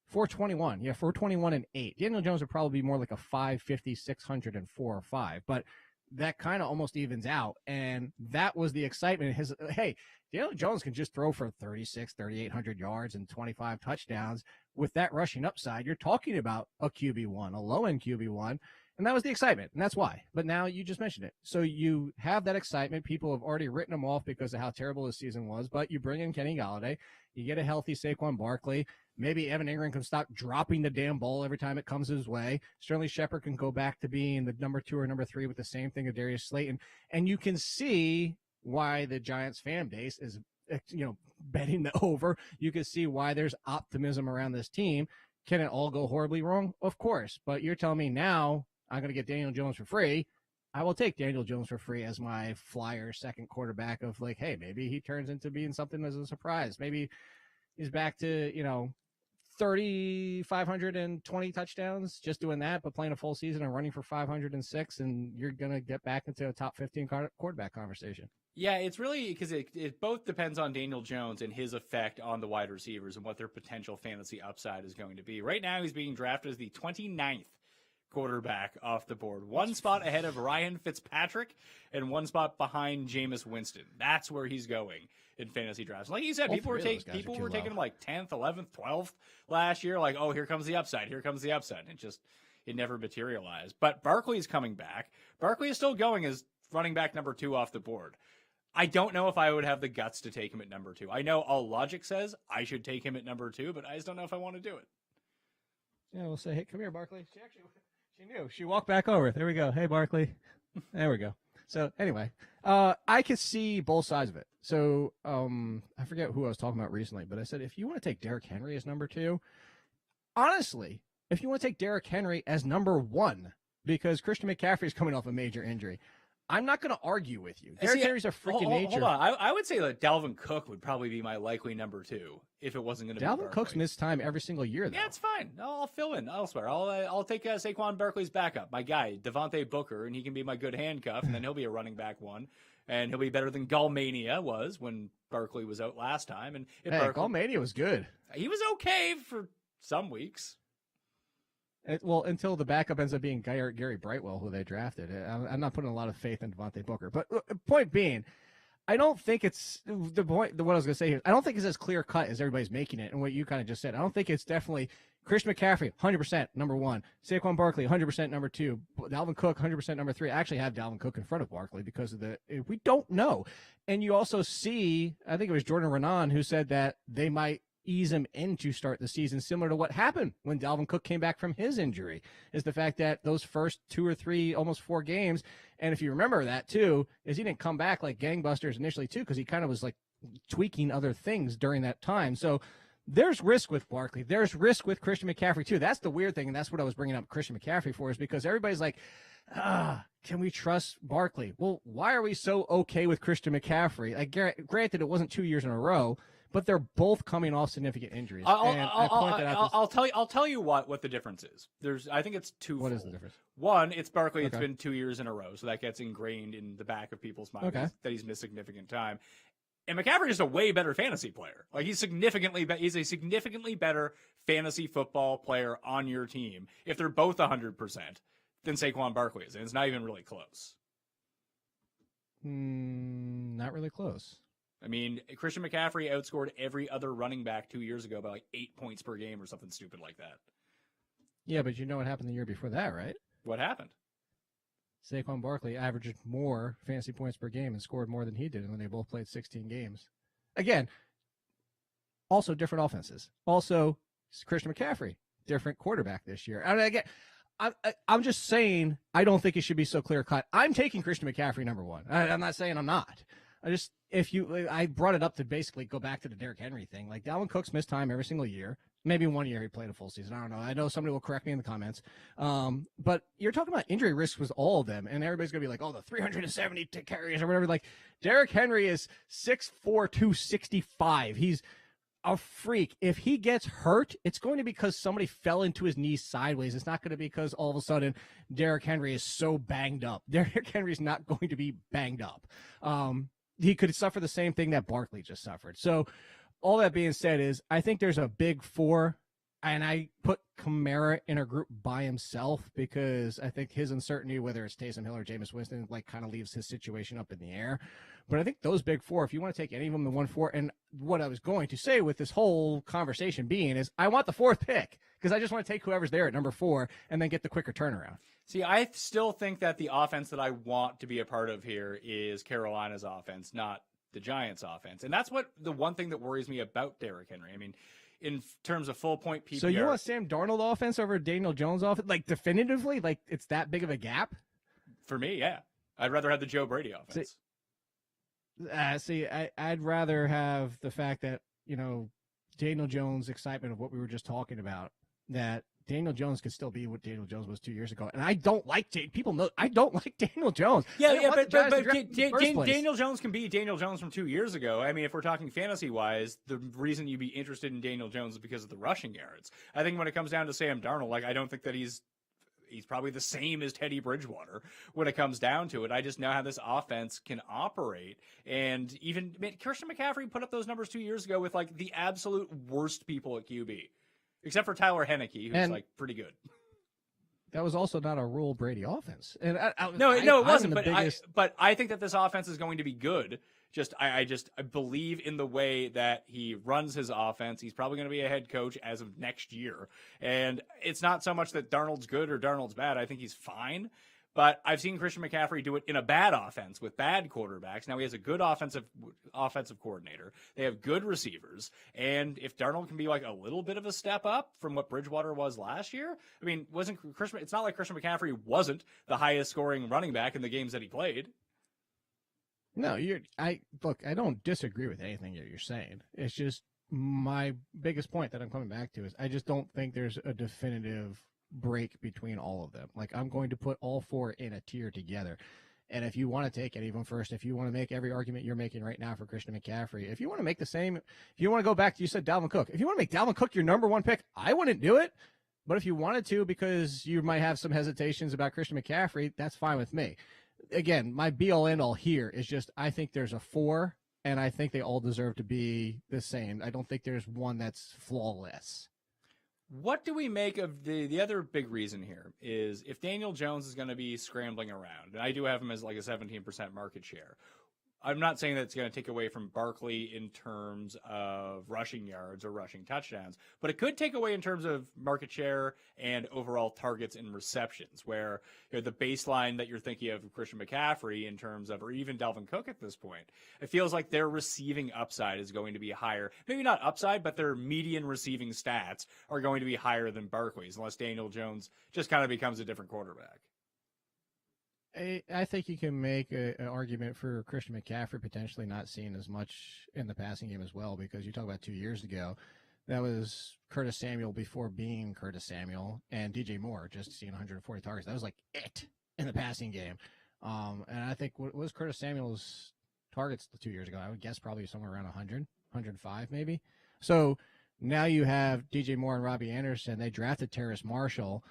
421. Yeah, 421 and 8. Daniel Jones would probably be more like a 550, 600 and 4 or 5, but that kind of almost evens out, and that was the excitement. Hey, Daniel Jones can just throw for 3,800 yards and 25 touchdowns with that rushing upside. You're talking about a QB1, a low-end QB1, and that was the excitement, and that's why. But now you just mentioned it. So you have that excitement. People have already written him off because of how terrible his season was, but you bring in Kenny Golladay, you get a healthy Saquon Barkley. Maybe Evan Ingram can stop dropping the damn ball every time it comes his way. Sterling Shepard can go back to being the number 2 or number 3 with the same thing of Darius Slayton. And you can see why the Giants fan base is, betting the over. You can see why there's optimism around this team. Can it all go horribly wrong? Of course. But you're telling me now I'm going to get Daniel Jones for free. I will take Daniel Jones for free as my flyer second quarterback of hey, maybe he turns into being something as a surprise. Maybe he's back to, 3,520 touchdowns, just doing that, but playing a full season and running for 506, and you're going to get back into a top 15 quarterback conversation. Yeah, it's really because it both depends on Daniel Jones and his effect on the wide receivers and what their potential fantasy upside is going to be. Right now, he's being drafted as the 29th quarterback off the board. One spot ahead of Ryan Fitzpatrick and one spot behind Jameis Winston. That's where he's going in fantasy drafts. Like you said, people were taking him like 10th, 11th, 12th last year. Like, oh, here comes the upside. Here comes the upside. And it never materialized. But Barkley is coming back. Barkley is still going as running back number 2 off the board. I don't know if I would have the guts to take him at number 2. I know all logic says I should take him at number 2, but I just don't know if I want to do it. Yeah, we'll say, hey, come here, Barkley. She knew. She walked back over. There we go. Hey, Barkley. There we go. So anyway, I could see both sides of it. So I forget who I was talking about recently, but I said, if you want to take Derrick Henry as number 2, honestly, if you want to take Derrick Henry as number 1, because Christian McCaffrey is coming off a major injury, I'm not going to argue with you. Derrick Henry's a freaking nature. Hold on. I would say that Dalvin Cook would probably be my likely number 2 if it wasn't going to be Dalvin Cook's missed time every single year, though. Yeah, it's fine. I'll fill in elsewhere. I'll take Saquon Barkley's backup, my guy, Devontae Booker, and he can be my good handcuff, and then he'll be a running back 1, and he'll be better than Gallmania was when Barkley was out last time. And Gallmania was good. He was okay for some weeks. Well, until the backup ends up being Gary Brightwell, who they drafted. I'm not putting a lot of faith in Devontae Booker. But point being, I don't think it's the point. What I was going to say here, I don't think it's as clear cut as everybody's making it. And what you kind of just said, I don't think it's definitely Christian McCaffrey, 100% number 1, Saquon Barkley, 100% number 2, Dalvin Cook, 100% number 3. I actually have Dalvin Cook in front of Barkley because of we don't know. And you also see, I think it was Jordan Renan who said that they might ease him in to start the season, similar to what happened when Dalvin Cook came back from his injury, is the fact that those first 2 or 3, almost 4 games, and if you remember that too, is he didn't come back like gangbusters initially too, because he kind of was like tweaking other things during that time. So there's risk with Barkley. There's risk with Christian McCaffrey too. That's the weird thing, and that's what I was bringing up Christian McCaffrey for, is because everybody's like, can we trust Barkley? Well, why are we so okay with Christian McCaffrey? Like, granted, it wasn't 2 years in a row, but they're both coming off significant injuries. I'll tell you what the difference is. I think it's two. What is the difference? One, it's Barkley. It's been 2 years in a row, so that gets ingrained in the back of people's minds that he's missed significant time. And McCaffrey is a way better fantasy player. Like, he's a significantly better fantasy football player on your team if they're both 100% than Saquon Barkley is, and it's not even really close. Not really close. I mean, Christian McCaffrey outscored every other running back 2 years ago by like 8 points per game or something stupid like that. Yeah, but you know what happened the year before that, right? What happened? Saquon Barkley averaged more fantasy points per game and scored more than he did when they both played 16 games. Again, also different offenses. Also, Christian McCaffrey, different quarterback this year. And again, I'm just saying I don't think it should be so clear cut. I'm taking Christian McCaffrey number 1. I'm not saying I'm not. I brought it up to basically go back to the Derrick Henry thing. Like, Dalvin Cook's missed time every single year. Maybe 1 year he played a full season. I don't know. I know somebody will correct me in the comments. But you're talking about injury risk with all of them, and everybody's going to be like, oh, the 370 carries or whatever. Like, Derrick Henry is 6'4", 265. He's a freak. If he gets hurt, it's going to be because somebody fell into his knee sideways. It's not going to be because all of a sudden Derrick Henry is so banged up. Derrick Henry is not going to be banged up. He could suffer the same thing that Barkley just suffered. So all that being said is I think there's a big four, and I put Kamara in a group by himself because I think his uncertainty, whether it's Taysom Hill or Jameis Winston, like kind of leaves his situation up in the air. But I think those big four, if you want to take any of them, the 1-4, and what I was going to say with this whole conversation being is I want the fourth pick because I just want to take whoever's there at number 4 and then get the quicker turnaround. See, I still think that the offense that I want to be a part of here is Carolina's offense, not the Giants' offense. And that's what the one thing that worries me about Derrick Henry. I mean, in terms of full point PPR. So you want Sam Darnold offense over Daniel Jones offense? Like definitively? Like it's that big of a gap? For me, yeah. I'd rather have the Joe Brady offense. I'd rather have the fact that, you know, Daniel Jones' excitement of what we were just talking about, that Daniel Jones could still be what Daniel Jones was 2 years ago. And I don't like people know I don't like Daniel Jones. But Daniel Jones can be Daniel Jones from 2 years ago. I mean, if we're talking fantasy wise, the reason you'd be interested in Daniel Jones is because of the rushing yards. I think when it comes down to Sam Darnold, like I don't think that he's probably the same as Teddy Bridgewater when it comes down to it. I just know how this offense can operate. And even Christian McCaffrey put up those numbers 2 years ago with like the absolute worst people at QB. Except for Tyler Henneke, who's like pretty good. That was also not a Rule Brady offense. And no, it wasn't. But I think that this offense is going to be good. I believe in the way that he runs his offense. He's probably going to be a head coach as of next year. And it's not so much that Darnold's good or Darnold's bad. I think he's fine. But I've seen Christian McCaffrey do it in a bad offense with bad quarterbacks. Now he has a good offensive coordinator. They have good receivers. And if Darnold can be like a little bit of a step up from what Bridgewater was last year, I mean, it's not like Christian McCaffrey wasn't the highest scoring running back in the games that he played. No, I don't disagree with anything you're saying. It's just my biggest point that I'm coming back to is I just don't think there's a definitive break between all of them. Like I'm going to put all 4 in a tier together. And if you want to take any of them first, if you want to make every argument you're making right now for Christian McCaffrey, if you want to make the same, if you want to go back to, you said Dalvin Cook. If you want to make Dalvin Cook your number 1 pick, I wouldn't do it. But if you wanted to, because you might have some hesitations about Christian McCaffrey, that's fine with me. Again, my be-all end-all here is just I think there's a 4, and I think they all deserve to be the same. I don't think there's one that's flawless. What do we make of the other big reason here is if Daniel Jones is going to be scrambling around, and I do have him as like a 17% market share. I'm not saying that it's going to take away from Barkley in terms of rushing yards or rushing touchdowns, but it could take away in terms of market share and overall targets and receptions, where the baseline that you're thinking of Christian McCaffrey in terms of, or even Dalvin Cook at this point, it feels like their receiving upside is going to be higher. Maybe not upside, but their median receiving stats are going to be higher than Barkley's, unless Daniel Jones just kind of becomes a different quarterback. I think you can make an argument for Christian McCaffrey potentially not seeing as much in the passing game as well, because you talk about 2 years ago, that was Curtis Samuel before being Curtis Samuel, and DJ Moore just seeing 140 targets. That was like it in the passing game. And I think what was Curtis Samuel's targets 2 years ago? I would guess probably somewhere around 100, 105 maybe. So now you have DJ Moore and Robbie Anderson. They drafted Terrace Marshall,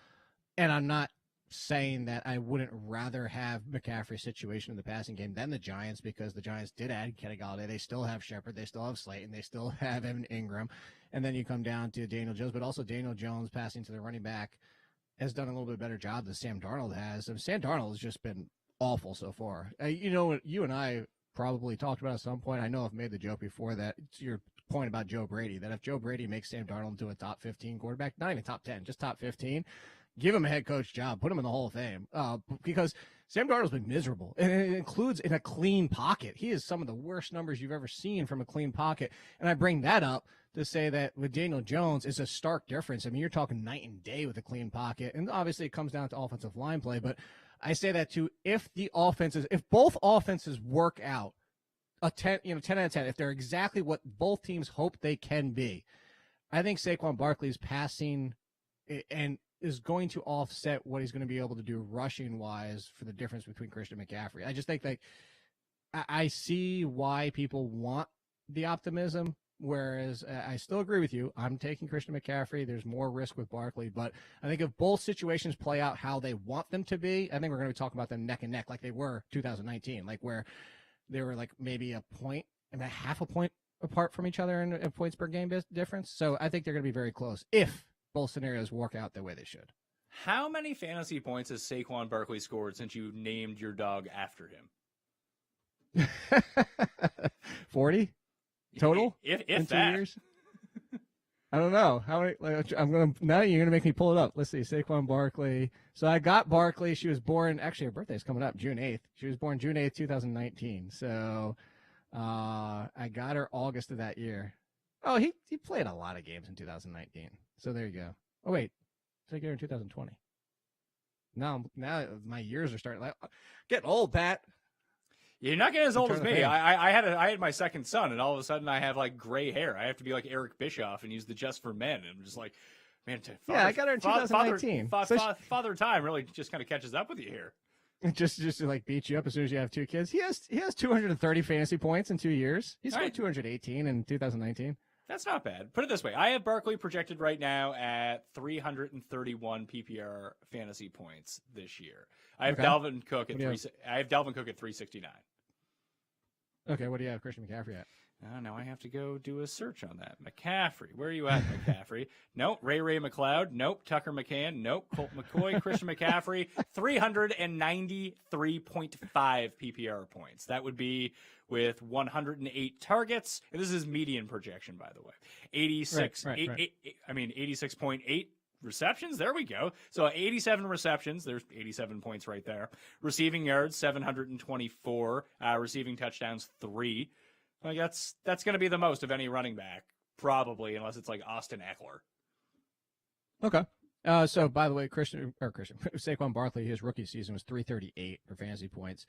and I'm not saying that I wouldn't rather have McCaffrey's situation in the passing game than the Giants, because the Giants did add Kenny Golladay. They still have Shepard. They still have Slayton. They still have Evan Ingram. And then you come down to Daniel Jones, but also Daniel Jones passing to the running back has done a little bit better job than Sam Darnold has. And Sam Darnold has just been awful so far. You and I probably talked about at some point, I know I've made the joke before, that it's your point about Joe Brady, that if Joe Brady makes Sam Darnold into a top 15 quarterback, not even top 10, just top 15, give him a head coach job, put him in the Hall of Fame, because Sam Darnold's been miserable, and it includes in a clean pocket. He has some of the worst numbers you've ever seen from a clean pocket, and I bring that up to say that with Daniel Jones, it's a stark difference. I mean, you're talking night and day with a clean pocket, and obviously it comes down to offensive line play, but I say that too, if both offenses work out a 10 out of 10, if they're exactly what both teams hope they can be, I think Saquon Barkley's passing and is going to offset what he's going to be able to do rushing wise for the difference between Christian McCaffrey. I just think that I see why people want the optimism, whereas I still agree with you. I'm taking Christian McCaffrey. There's more risk with Barkley, but I think if both situations play out how they want them to be, I think we're going to be talking about them neck and neck like they were 2019, like where they were like maybe a point and a half a point apart from each other in points per game difference. So I think they're going to be very close if both scenarios work out the way they should. How many fantasy points has Saquon Barkley scored since you named your dog after him? 40 total if in 2 that. years. I don't know how many. Like, now you're gonna make me pull it up. Let's see, Saquon Barkley. So I got Barkley. She was born. Actually, her birthday's coming up, June 8th. She was born June 8th, 2019. So I got her August of that year. Oh, he played a lot of games in 2019. So there you go. Oh wait, did I get her in 2020? Now my years are starting. Like, getting old, Pat. You're not getting as old as me. I had my second son, and all of a sudden I have like gray hair. I have to be like Eric Bischoff and use the Just for Men. And I'm just like, man, I got her in 2019. Father time really just kind of catches up with you here. Just to like beat you up as soon as you have two kids. He has 230 fantasy points in 2 years. He's got 218 in 2019. That's not bad. Put it this way. I have Barkley projected right now at 331 PPR fantasy points this year. I have Dalvin Cook at 369. Okay, what do you have Christian McCaffrey at? Now I have to go do a search on that. McCaffrey. Where are you at, McCaffrey? Nope. Ray McLeod. Nope. Tucker McCann. Nope. Colt McCoy. Christian McCaffrey. 393.5 PPR points. That would be with 108 targets. And this is median projection, by the way. 86.8 receptions. There we go. So 87 receptions. There's 87 points right there. Receiving yards, 724. Receiving touchdowns, 3. Like that's going to be the most of any running back, probably, unless it's like Austin Eckler. Okay. So by the way, Saquon Barkley, his rookie season was 338 for fantasy points.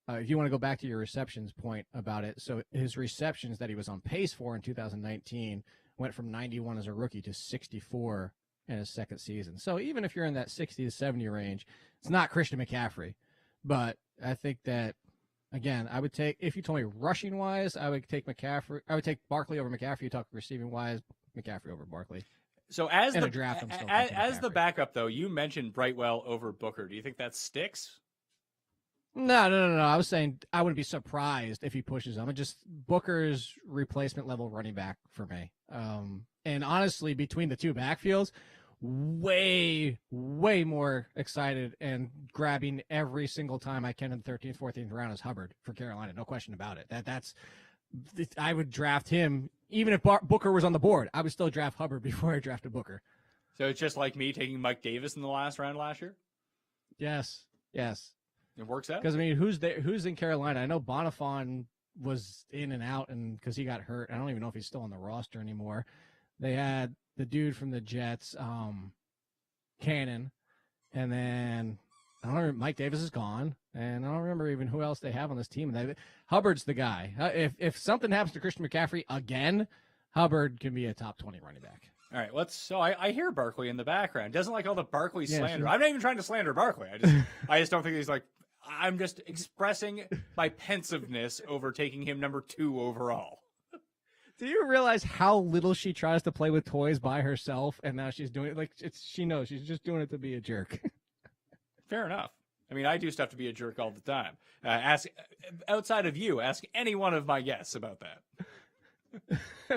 If you want to go back to your receptions point about it, so his receptions that he was on pace for in 2019 went from 91 as a rookie to 64 in his second season. So even if you're in that 60 to 70 range, it's not Christian McCaffrey, but I think that. Again, I would take, if you told me rushing wise, I would take McCaffrey. I would take Barkley over McCaffrey. You talk receiving wise, McCaffrey over Barkley. So as in the a draft, as the backup though, you mentioned Brightwell over Booker. Do you think that sticks? No. I was saying I wouldn't be surprised if he pushes him. Just Booker's replacement level running back for me. And honestly, between the two backfields, way more excited and grabbing every single time I can in the 13th, 14th round is Hubbard for Carolina. No question about it. I would draft him even if Booker was on the board. I would still draft Hubbard before I drafted Booker. So it's just like me taking Mike Davis in the last round last year? Yes. It works out. Because I mean, who's in Carolina? I know Bonifon was in and out and because he got hurt. I don't even know if he's still on the roster anymore. They had the dude from the Jets, Cannon, and then I don't remember, Mike Davis is gone, and I don't remember even who else they have on this team. Hubbard's the guy. If something happens to Christian McCaffrey again, Hubbard can be a top 20 running back. All right, so I hear Barkley in the background. Doesn't like all the Barkley slander. Sure. I'm not even trying to slander Barkley. I just don't think he's like. I'm just expressing my pensiveness over taking him number 2 overall. Do you realize how little she tries to play with toys by herself, and now she's doing it she knows she's just doing it to be a jerk. Fair enough. I mean, I do stuff to be a jerk all the time. Ask outside of you. Ask any one of my guests about that.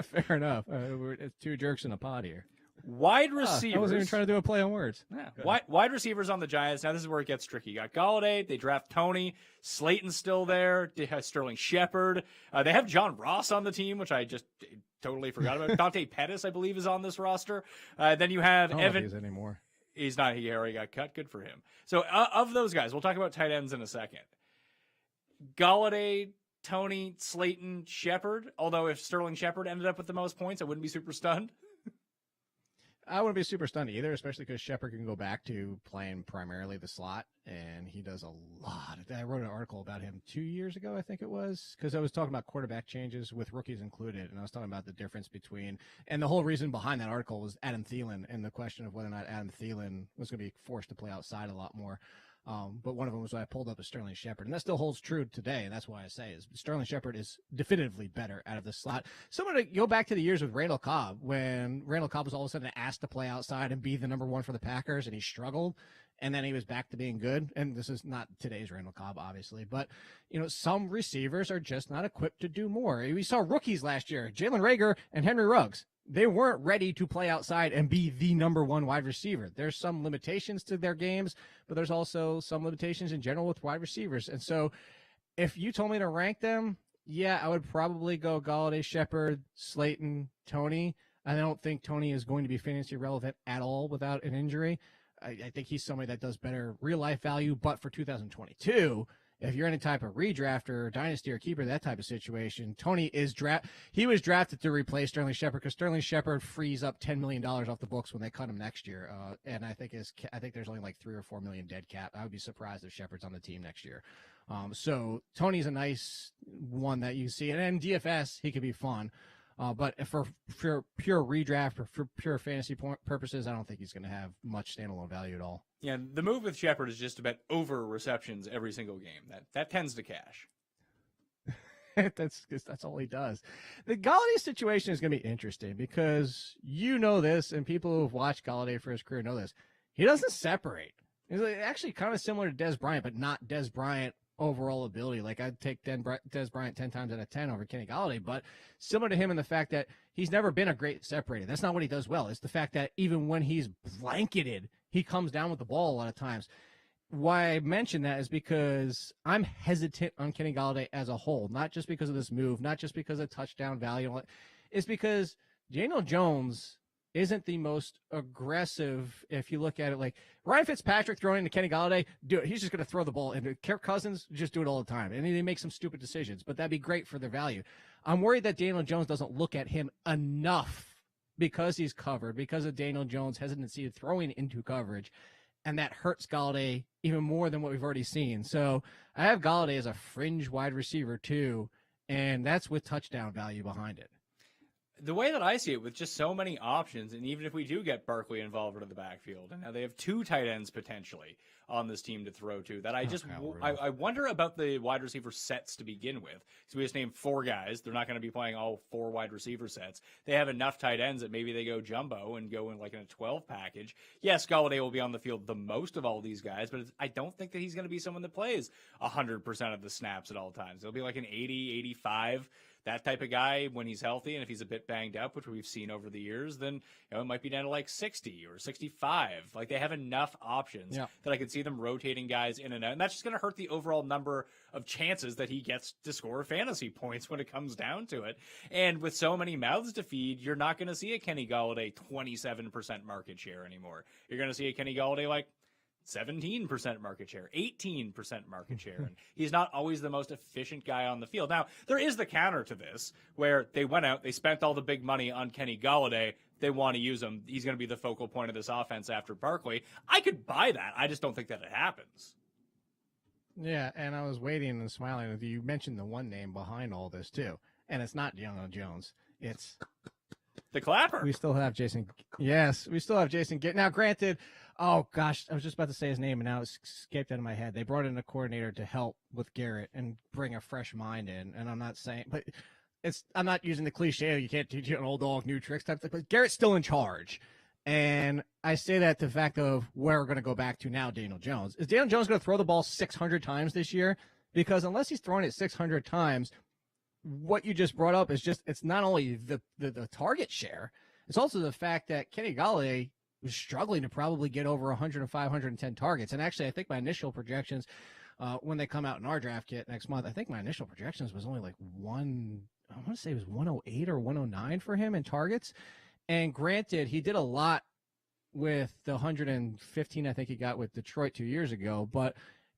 Fair enough. It's 2 jerks in a pod here. Wide receivers. I wasn't even trying to do a play on words. Yeah. Wide receivers on the Giants. Now this is where it gets tricky. You got Golladay. They draft Tony. Slayton's still there. They have Sterling Shepard. They have John Ross on the team, which I just totally forgot about. Dante Pettis, I believe, is on this roster. Then you have I don't Evan. know if he is anymore. He's not. He already got cut. Good for him. So of those guys, we'll talk about tight ends in a second. Golladay, Tony, Slayton, Shepard. Although if Sterling Shepard ended up with the most points, I wouldn't be super stunned. I wouldn't be super stunned either, especially because Shepard can go back to playing primarily the slot, and he does a lot. I wrote an article about him 2 years ago, I think it was, because I was talking about quarterback changes with rookies included, and I was talking about the difference between, and the whole reason behind that article was Adam Thielen and the question of whether or not Adam Thielen was going to be forced to play outside a lot more. But one of them was I pulled up a Sterling Shepard, and that still holds true today, and that's why I say is Sterling Shepard is definitively better out of the slot. Someone to go back to the years with Randall Cobb, when Randall Cobb was all of a sudden asked to play outside and be the number one for the Packers, and he struggled, and then he was back to being good. And this is not today's Randall Cobb, obviously, but some receivers are just not equipped to do more. We saw rookies last year, Jalen Reagor and Henry Ruggs. They weren't ready to play outside and be the number one wide receiver. There's some limitations to their games, but there's also some limitations in general with wide receivers. And so if you told me to rank them, yeah, I would probably go Golladay, Shepard, Slayton, Toney. I don't think Toney is going to be fantasy relevant at all without an injury. I think he's somebody that does better real life value, but for 2022, if you're any type of redraft or dynasty or keeper, that type of situation, Toney is he was drafted to replace Sterling Shepard because Sterling Shepard frees up $10 million off the books when they cut him next year. And I think there's only like 3 or 4 million dead cap. I would be surprised if Shepard's on the team next year. So Toney's a nice one that you see. And in DFS, he could be fun. But for pure redraft or for pure fantasy purposes, I don't think he's going to have much standalone value at all. Yeah, the move with Shepard is just about over receptions every single game. That tends to cash. That's all he does. The Golladay situation is going to be interesting because this, and people who have watched Golladay for his career know this. He doesn't separate. He's actually kind of similar to Dez Bryant, but not Dez Bryant overall ability. Like I'd take Dez Bryant 10 times out of 10 over Kenny Golladay, but similar to him in the fact that he's never been a great separator. That's not what he does well. It's the fact that even when he's blanketed, he comes down with the ball a lot of times. Why I mention that is because I'm hesitant on Kenny Golladay as a whole, not just because of this move, not just because of touchdown value. It's because Daniel Jones isn't the most aggressive. If you look at it, like Ryan Fitzpatrick throwing into Kenny Golladay, do it. He's just going to throw the ball. And Kirk Cousins just do it all the time. And they make some stupid decisions, but that'd be great for their value. I'm worried that Daniel Jones doesn't look at him enough because he's covered, because of Daniel Jones' hesitancy of throwing into coverage. And that hurts Golladay even more than what we've already seen. So I have Golladay as a fringe wide receiver too. And that's with touchdown value behind it. The way that I see it, with just so many options, and even if we do get Barkley involved in the backfield, and now they have 2 tight ends potentially on this team to throw to, that I wonder about the wide receiver sets to begin with. So we just named 4 guys. They're not going to be playing all 4 wide receiver sets. They have enough tight ends that maybe they go jumbo and go in like in a 12 package. Yes, Golladay will be on the field the most of all these guys, but I don't think that he's going to be someone that plays 100% of the snaps at all times. It'll be like an 80, 85. That type of guy when he's healthy, and if he's a bit banged up, which we've seen over the years, then it might be down to like 60 or 65. Like they have enough options that I could see them rotating guys in and out, and that's just going to hurt the overall number of chances that he gets to score fantasy points when it comes down to it. And with so many mouths to feed, you're not going to see a Kenny Golladay 27% market share anymore. You're going to see a Kenny Golladay like 17% market share, 18% market share. And he's not always the most efficient guy on the field. Now, there is the counter to this where they went out, they spent all the big money on Kenny Golladay. They want to use him. He's going to be the focal point of this offense after Barkley. I could buy that. I just don't think that it happens. Yeah, and I was waiting and smiling. You mentioned the one name behind all this too, and it's not Daniel Jones. It's the Clapper. We still have Jason. Yes, we still have Jason. Now, granted, oh gosh, I was just about to say his name, and now it escaped out of my head. They brought in a coordinator to help with Garrett and bring a fresh mind in, and I'm not saying, but I'm not using the cliche, you can't teach an old dog new tricks type thing, but Garrett's still in charge. And I say that the fact of where we're going to go back to now, Daniel Jones. Is Daniel Jones going to throw the ball 600 times this year? Because unless he's throwing it 600 times, what you just brought up is just, it's not only the target share, it's also the fact that Kenny Golladay was struggling to probably get over 105, 110 targets. And actually, I think my initial projections, when they come out in our draft kit next month, I think my initial projections was only like I want to say it was 108 or 109 for him in targets. And granted, he did a lot with the 115 I think he got with Detroit 2 years ago, but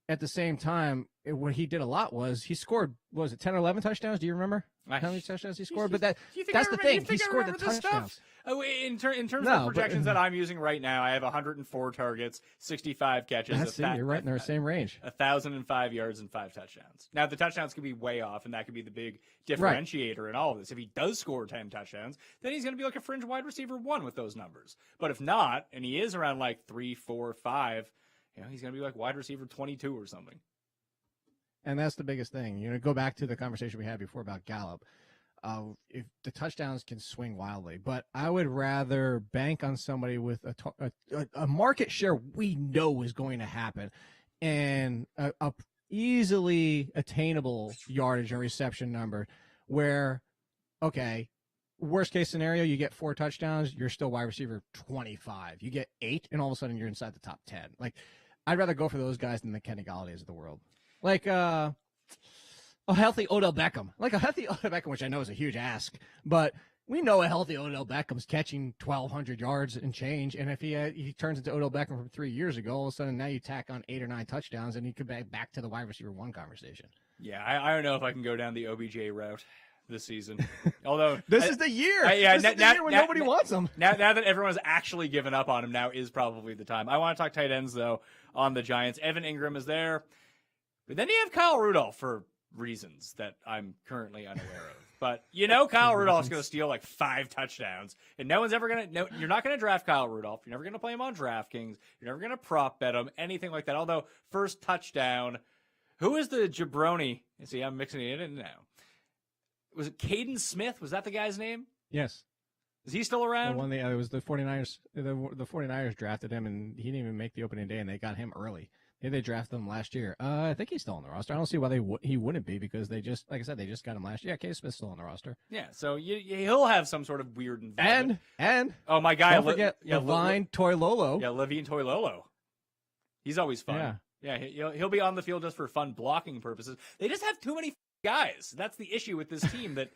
at the same time, what he did a lot was he scored, what was it, 10 or 11 touchdowns? Do you remember? how many touchdowns he scored. You But think that's I the remember- thing. you He think I scored the remember this touchdowns. stuff? Oh, in terms No, of but- projections that I'm using right now, I have 104 targets, 65 catches. That's it. You're right in the same range. 1,005 yards and 5 touchdowns. Now, the touchdowns could be way off, and that could be the big differentiator in all of this. If he does score 10 touchdowns, then he's going to be like a fringe wide receiver 1 with those numbers. But if not, and he is around like 3, 4, 5, he's going to be like wide receiver 22 or something. And that's the biggest thing. Go back to the conversation we had before about Gallup. If the touchdowns can swing wildly, but I would rather bank on somebody with a market share we know is going to happen, and a easily attainable yardage and reception number where, okay, worst case scenario, you get 4 touchdowns, you're still wide receiver 25. You get 8, and all of a sudden you're inside the top 10. Like, I'd rather go for those guys than the Kenny Galladay's of the world. Like, a healthy Odell Beckham. Like a healthy Odell Beckham, which I know is a huge ask, but we know a healthy Odell Beckham's catching 1,200 yards and change. And if he turns into Odell Beckham from 3 years ago, all of a sudden now you tack on 8 or 9 touchdowns and he could be back to the wide receiver 1 conversation. Yeah, I don't know if I can go down the OBJ route this season. Although this is the year. This is the year when nobody wants him. Now that everyone's actually given up on him, now is probably the time. I want to talk tight ends though on the Giants. Evan Ingram is there, but then you have Kyle Rudolph for reasons that I'm currently unaware of. But Kyle Rudolph's going to steal like 5 touchdowns, and no one's ever going to. No, you're not going to draft Kyle Rudolph. You're never going to play him on DraftKings. You're never going to prop bet him, anything like that. Although first touchdown, who is the jabroni? See, I'm mixing it in now. Was it Caden Smith? Was that the guy's name? Yes. Is he still around? It was the 49ers. The 49ers drafted him, and he didn't even make the opening day, and they got him early. They drafted him last year. I think he's still on the roster. I don't see why he wouldn't be, because they just, like I said, they just got him last year. Yeah, Case Smith's still on the roster. Yeah, so he'll have some sort of weird involvement. And oh my guy, don't forget Levine Toilolo. Yeah, Levine Toilolo. He's always fun. Yeah, he'll be on the field just for fun blocking purposes. They just have too many guys. That's the issue with this team. That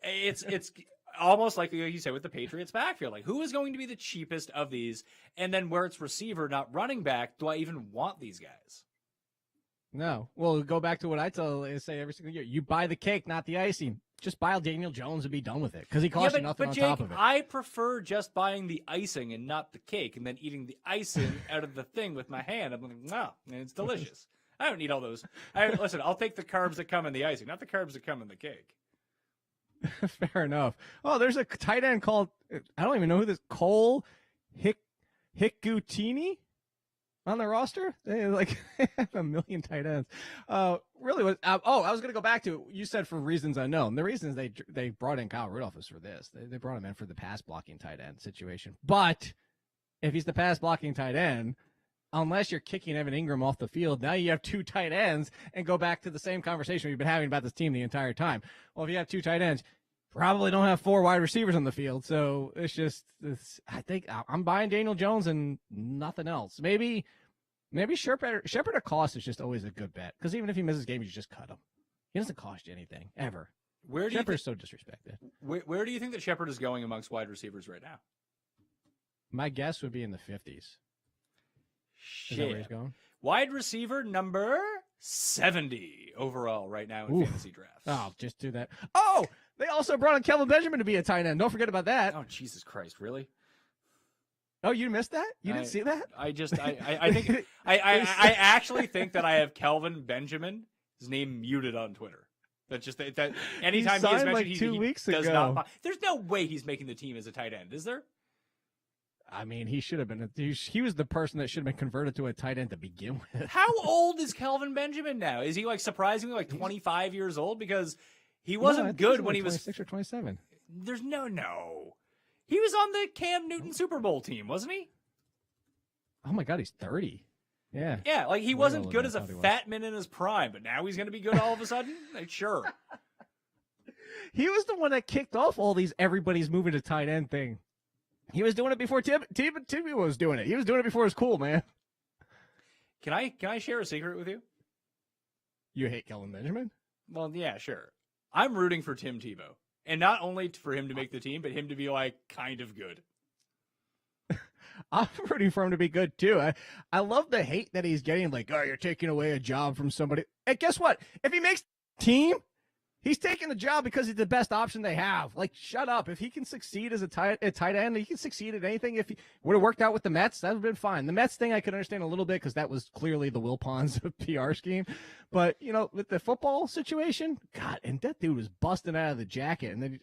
it's almost like you said with the Patriots backfield. Like, who is going to be the cheapest of these? And then where it's receiver, not running back, do I even want these guys? No. Well, go back to what I say every single year. You buy the cake, not the icing. Just buy Daniel Jones and be done with it, because he costs you nothing on top of it. I prefer just buying the icing and not the cake, and then eating the icing out of the thing with my hand. I'm like, wow, and it's delicious. I don't need all those. Listen, I'll take the carbs that come in the icing, not the carbs that come in the cake. Fair enough. Oh, there's a tight end called, I don't even know who this, Cole Hikutini on the roster. They have a million tight ends. Really was. I was going to go back to, you said for reasons unknown. The reasons they brought in Kyle Rudolph is for this. They brought him in for the pass blocking tight end situation. But if he's the pass blocking tight end, unless you're kicking Evan Ingram off the field, now you have 2 tight ends, and go back to the same conversation we've been having about this team the entire time. Well, if you have 2 tight ends, probably don't have 4 wide receivers on the field. So I think I'm buying Daniel Jones and nothing else. Maybe Shepard at cost is just always a good bet, because even if he misses game, you just cut him. He doesn't cost you anything ever. Shepard's so disrespected. Where do you think that Shepard is going amongst wide receivers right now? My guess would be in the 50s. Shit. Is that where he's going? Wide receiver number 70 overall right now in fantasy drafts. Oh, just do that. Oh, they also brought in Kelvin Benjamin to be a tight end. Don't forget about that. Oh, Jesus Christ, really? Oh, you missed that? You didn't see that? I think I actually think that I have Kelvin Benjamin's name muted on Twitter. That's just that anytime he is mentioned, like 2 weeks does ago. not. There's no way he's making the team as a tight end, is there? I mean, he should have been. He was the person that should have been converted to a tight end to begin with. How old is Kelvin Benjamin now? Is he surprisingly 25 years old? Because he wasn't good when he was 26 or 27. There's no. He was on the Cam Newton Super Bowl team, wasn't he? Oh my God, he's 30. Yeah. Yeah, he wasn't good as a fat man in his prime, but now he's going to be good all of a sudden? Sure. He was the one that kicked off all these everybody's moving to tight end thing. He was doing it before Tibby was doing it. He was doing it before it was cool, man. Can I share a secret with you? You hate Kelvin Benjamin? Well, yeah, sure. I'm rooting for Tim Tebow. And not only for him to make the team, but him to be kind of good. I'm rooting for him to be good too. I love the hate that he's getting. You're taking away a job from somebody. And guess what? If he makes the team, He's taking the job because he's the best option they have. Like, shut up. If he can succeed as a tight end, he can succeed at anything. If he would have worked out with the Mets, that would have been fine. The Mets thing I could understand a little bit because that was clearly the Wilpons PR scheme. But, with the football situation, God, and that dude was busting out of the jacket. And then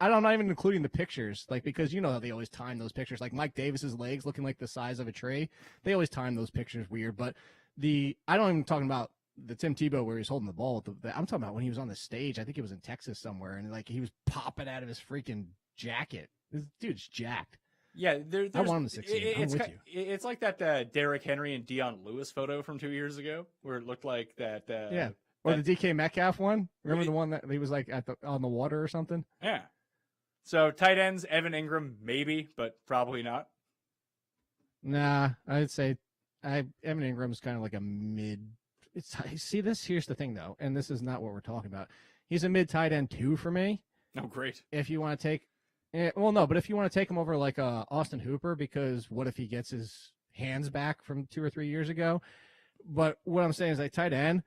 I'm not even including the pictures, like, because how they always time those pictures, like Mike Davis's legs looking like the size of a tree. They always time those pictures weird. But I don't even talking about the Tim Tebow where he's holding the ball. I'm talking about when he was on the stage. I think it was in Texas somewhere, and like he was popping out of his freaking jacket. This dude's jacked. Yeah, I want him to succeed. I'm with you. It's like that Derrick Henry and Dion Lewis photo from 2 years ago, where it looked like that. Yeah, or the DK Metcalf one. Remember the one that he was like on the water or something? Yeah. So tight ends, Evan Ingram, maybe, but probably not. Nah, I'd say Evan Ingram's kind of like a mid. Here's the thing though, and this is not what we're talking about. He's a mid tight end 2 for me. Oh, great. If you want to take, but if you want to take him over like Austin Hooper, because what if he gets his hands back from 2 or 3 years ago? But what I'm saying is like tight end,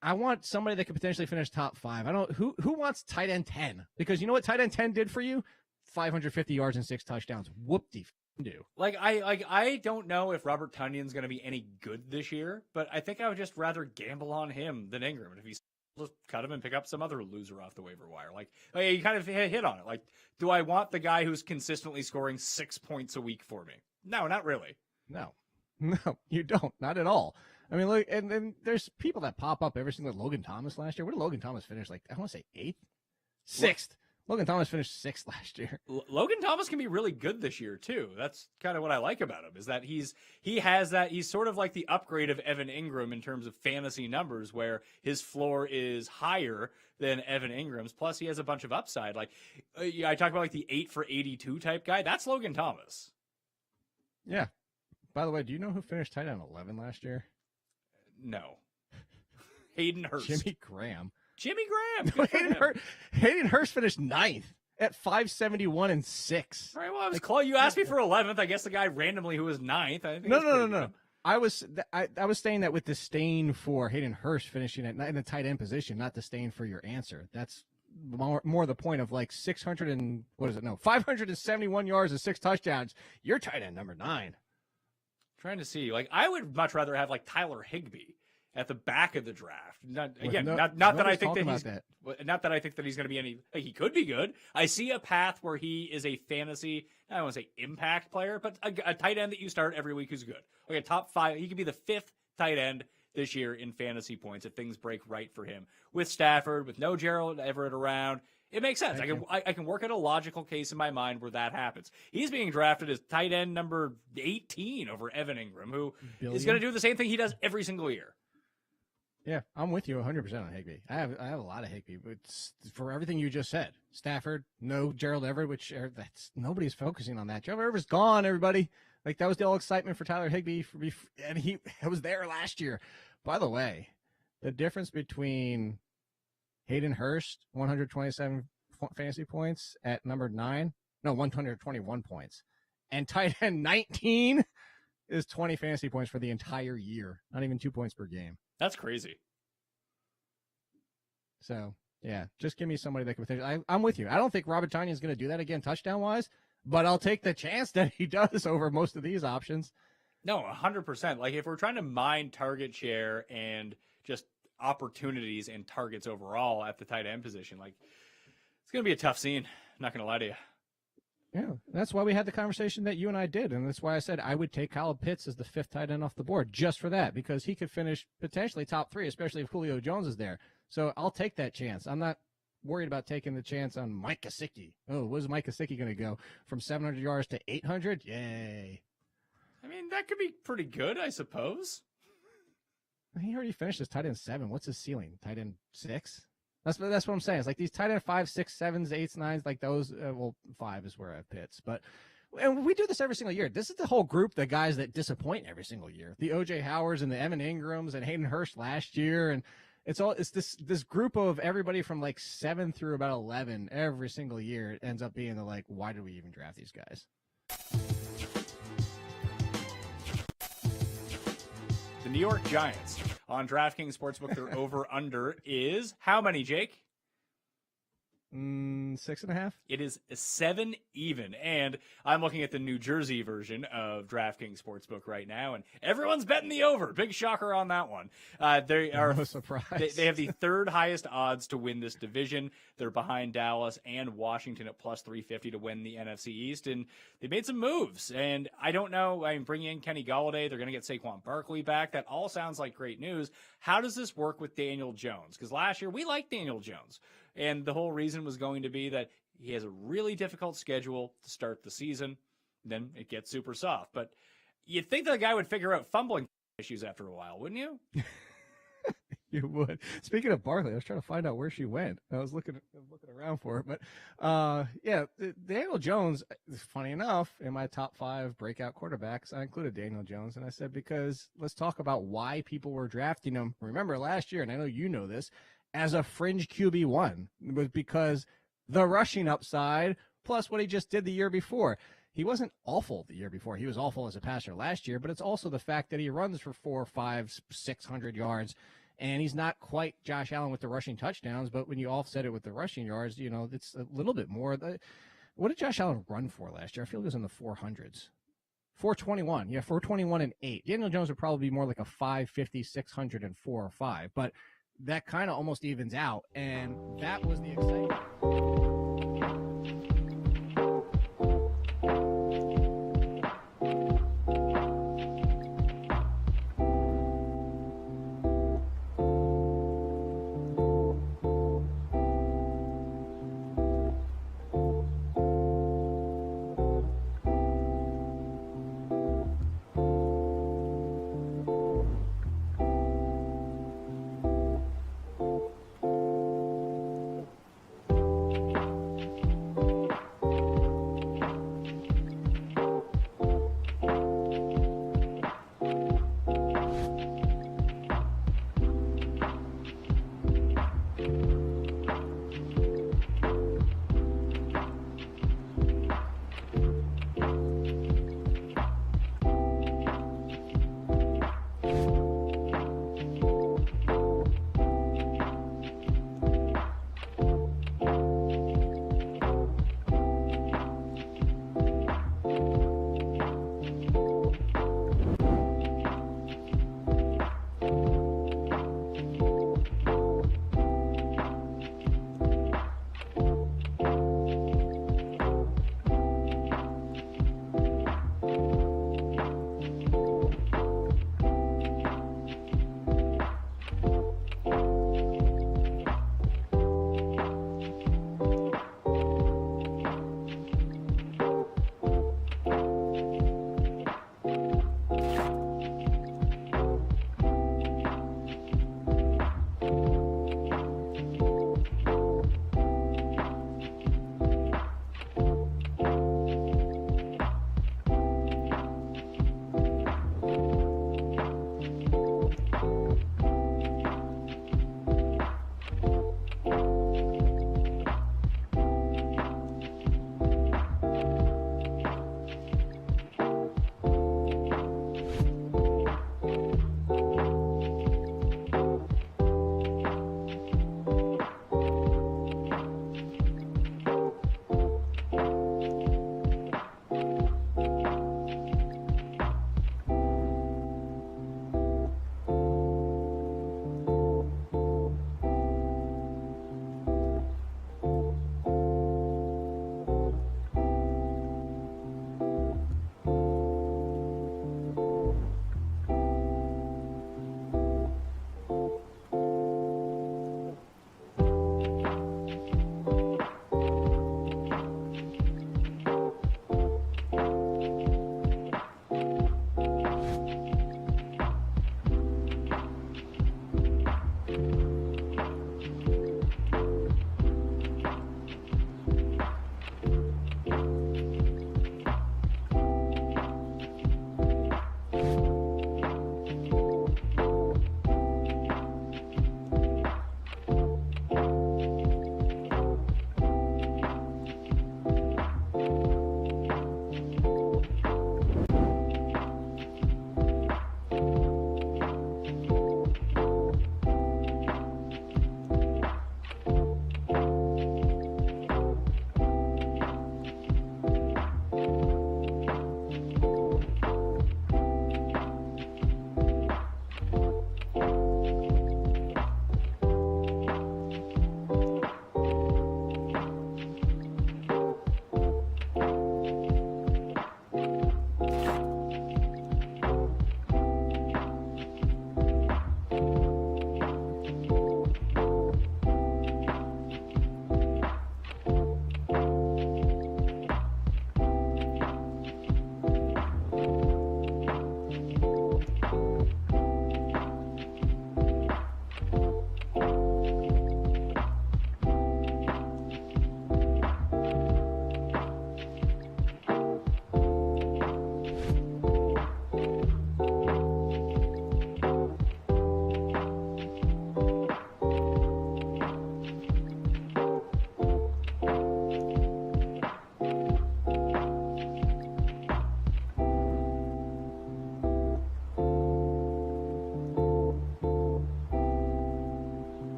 I want somebody that could potentially finish top 5. Who wants tight end 10? Because you know what tight end 10 did for you? 550 yards and 6 touchdowns. Whoop-de do. I don't know if Robert Tunyon's going to be any good this year, but I think I would just rather gamble on him than Ingram. And if he's just cut him and pick up some other loser off the waiver wire. Like you kind of hit on it. Like, do I want the guy who's consistently scoring 6 points a week for me? No, not really. No, you don't. Not at all. I mean, look, and then there's people that pop up every single Logan Thomas last year. Where did Logan Thomas finish? Like, I want to say 8th? 6th. Logan Thomas finished 6th last year. Logan Thomas can be really good this year too. That's kind of what I like about him, is that he has that. He's sort of like the upgrade of Evan Ingram in terms of fantasy numbers, where his floor is higher than Evan Ingram's. Plus, he has a bunch of upside. Like I talk about, like the 8 for 82 type guy. That's Logan Thomas. Yeah. By the way, do you know who finished tight end 11 last year? No. Hayden Hurst. Jimmy Graham. No, Hayden Hurst finished 9th at 571 and 6. All right, well, I was close. You asked me for 11th. I guess the guy randomly who was 9th. I think no. I was saying that with disdain for Hayden Hurst finishing in the tight end position, not disdain for your answer. That's more the point of like 571 yards and 6 touchdowns. You're tight end number 9. Trying to see, like, I would much rather have like Tyler Higbee at the back of the draft. Not that I think that he's going to be any. Like, he could be good. I see a path where he is a fantasy, I don't want to say impact player, but a tight end that you start every week who's good. Okay, top 5. He could be the 5th tight end this year in fantasy points if things break right for him. With Stafford, with no Gerald Everett around, it makes sense. I can work at a logical case in my mind where that happens. He's being drafted as tight end number 18 over Evan Ingram, who is going to do the same thing he does every single year. Yeah, I'm with you 100% on Higbee. I have a lot of Higbee, but for everything you just said. Stafford, no Gerald Everett, which nobody's focusing on that. Gerald Everett's gone, everybody. Like, that was the all excitement for Tyler Higbee, and he was there last year. By the way, the difference between Hayden Hurst, 127 fantasy points at number 9, 121 points, and tight end 19 is 20 fantasy points for the entire year. Not even 2 points per game. That's crazy. So, yeah, just give me somebody that can potentially. I'm with you. I don't think Robert Tonyan is going to do that again touchdown-wise, but I'll take the chance that he does over most of these options. No, 100%. Like, if we're trying to mine target share and just opportunities and targets overall at the tight end position, like, it's going to be a tough scene. I'm not going to lie to you. Yeah, that's why we had the conversation that you and I did, and that's why I said I would take Kyle Pitts as the 5th tight end off the board just for that, because he could finish potentially top 3, especially if Julio Jones is there. So I'll take that chance. I'm not worried about taking the chance on Mike Gesicki. Oh, where's Mike Gesicki going to go? From 700 yards to 800? Yay. I mean, that could be pretty good, I suppose. He already finished as tight end 7. What's his ceiling? Tight end 6? That's what I'm saying. It's like these tight end 5, 6, 7s, 8s, 9s, like those. 5 is where I have Pitts. And we do this every single year. This is the whole group, the guys that disappoint every single year. The O.J. Howards and the Evan Ingrams and Hayden Hurst last year. And it's this group of everybody from like 7 through about 11 every single year. It ends up being the like, why did we even draft these guys? The New York Giants on DraftKings Sportsbook, their over-under is how many, Jake? 6.5. It is 7 even. And I'm looking at the New Jersey version of DraftKings Sportsbook right now, and everyone's betting the over. Big shocker on that one. They are No surprise. They have the third highest odds to win this division. They're behind Dallas and Washington at plus 350 to win the NFC East. And they made some moves. And I don't know. I mean, bringing in Kenny Golladay, they're going to get Saquon Barkley back. That all sounds like great news. How does this work with Daniel Jones? Because last year we liked Daniel Jones. And the whole reason was going to be that he has a really difficult schedule to start the season. Then it gets super soft. But you'd think the guy would figure out fumbling issues after a while, wouldn't you? You would. Speaking of Barkley, I was trying to find out where she went. I was looking around for it. But yeah, Daniel Jones, funny enough, in my top 5 breakout quarterbacks, I included Daniel Jones. And I said, because let's talk about why people were drafting him. Remember last year, and I know you know this, as a fringe QB1, was because the rushing upside plus what he just did the year before. He wasn't awful the year before. He was awful as a passer last year, but it's also the fact that he runs for 400, 500, 600 yards, and he's not quite Josh Allen with the rushing touchdowns, but when you offset it with the rushing yards, you know, it's a little bit more. What did Josh Allen run for last year? I feel it was in the 400s. 421. Yeah, 421 and 8. Daniel Jones would probably be more like a 550, 600 and 4 or 5, but that kind of almost evens out, and that was the excitement.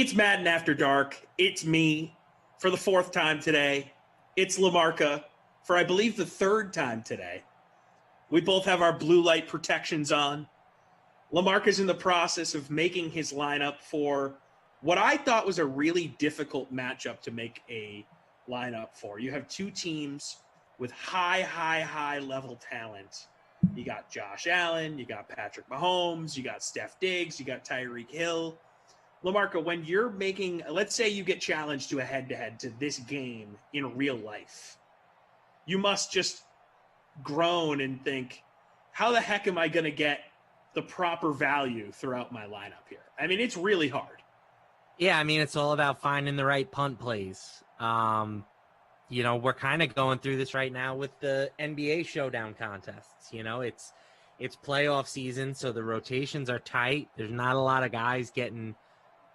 It's Madden After Dark. It's me for the 4th time today. It's LaMarca for, I believe, the 3rd time today. We both have our blue light protections on. LaMarca's in the process of making his lineup for what I thought was a really difficult matchup to make a lineup for. You have two teams with high level talent. You got Josh Allen, you got Patrick Mahomes, you got Steph Diggs, you got Tyreek Hill. LaMarca, when you're making, let's say you get challenged to a head-to-head to this game in real life, you must just groan and think, how the heck am I going to get the proper value throughout my lineup here? I mean, it's really hard. Yeah, I mean, it's all about finding the right punt plays. You know, we're kind of going through this right now with the NBA showdown contests. You know, it's playoff season, so the rotations are tight. There's not a lot of guys getting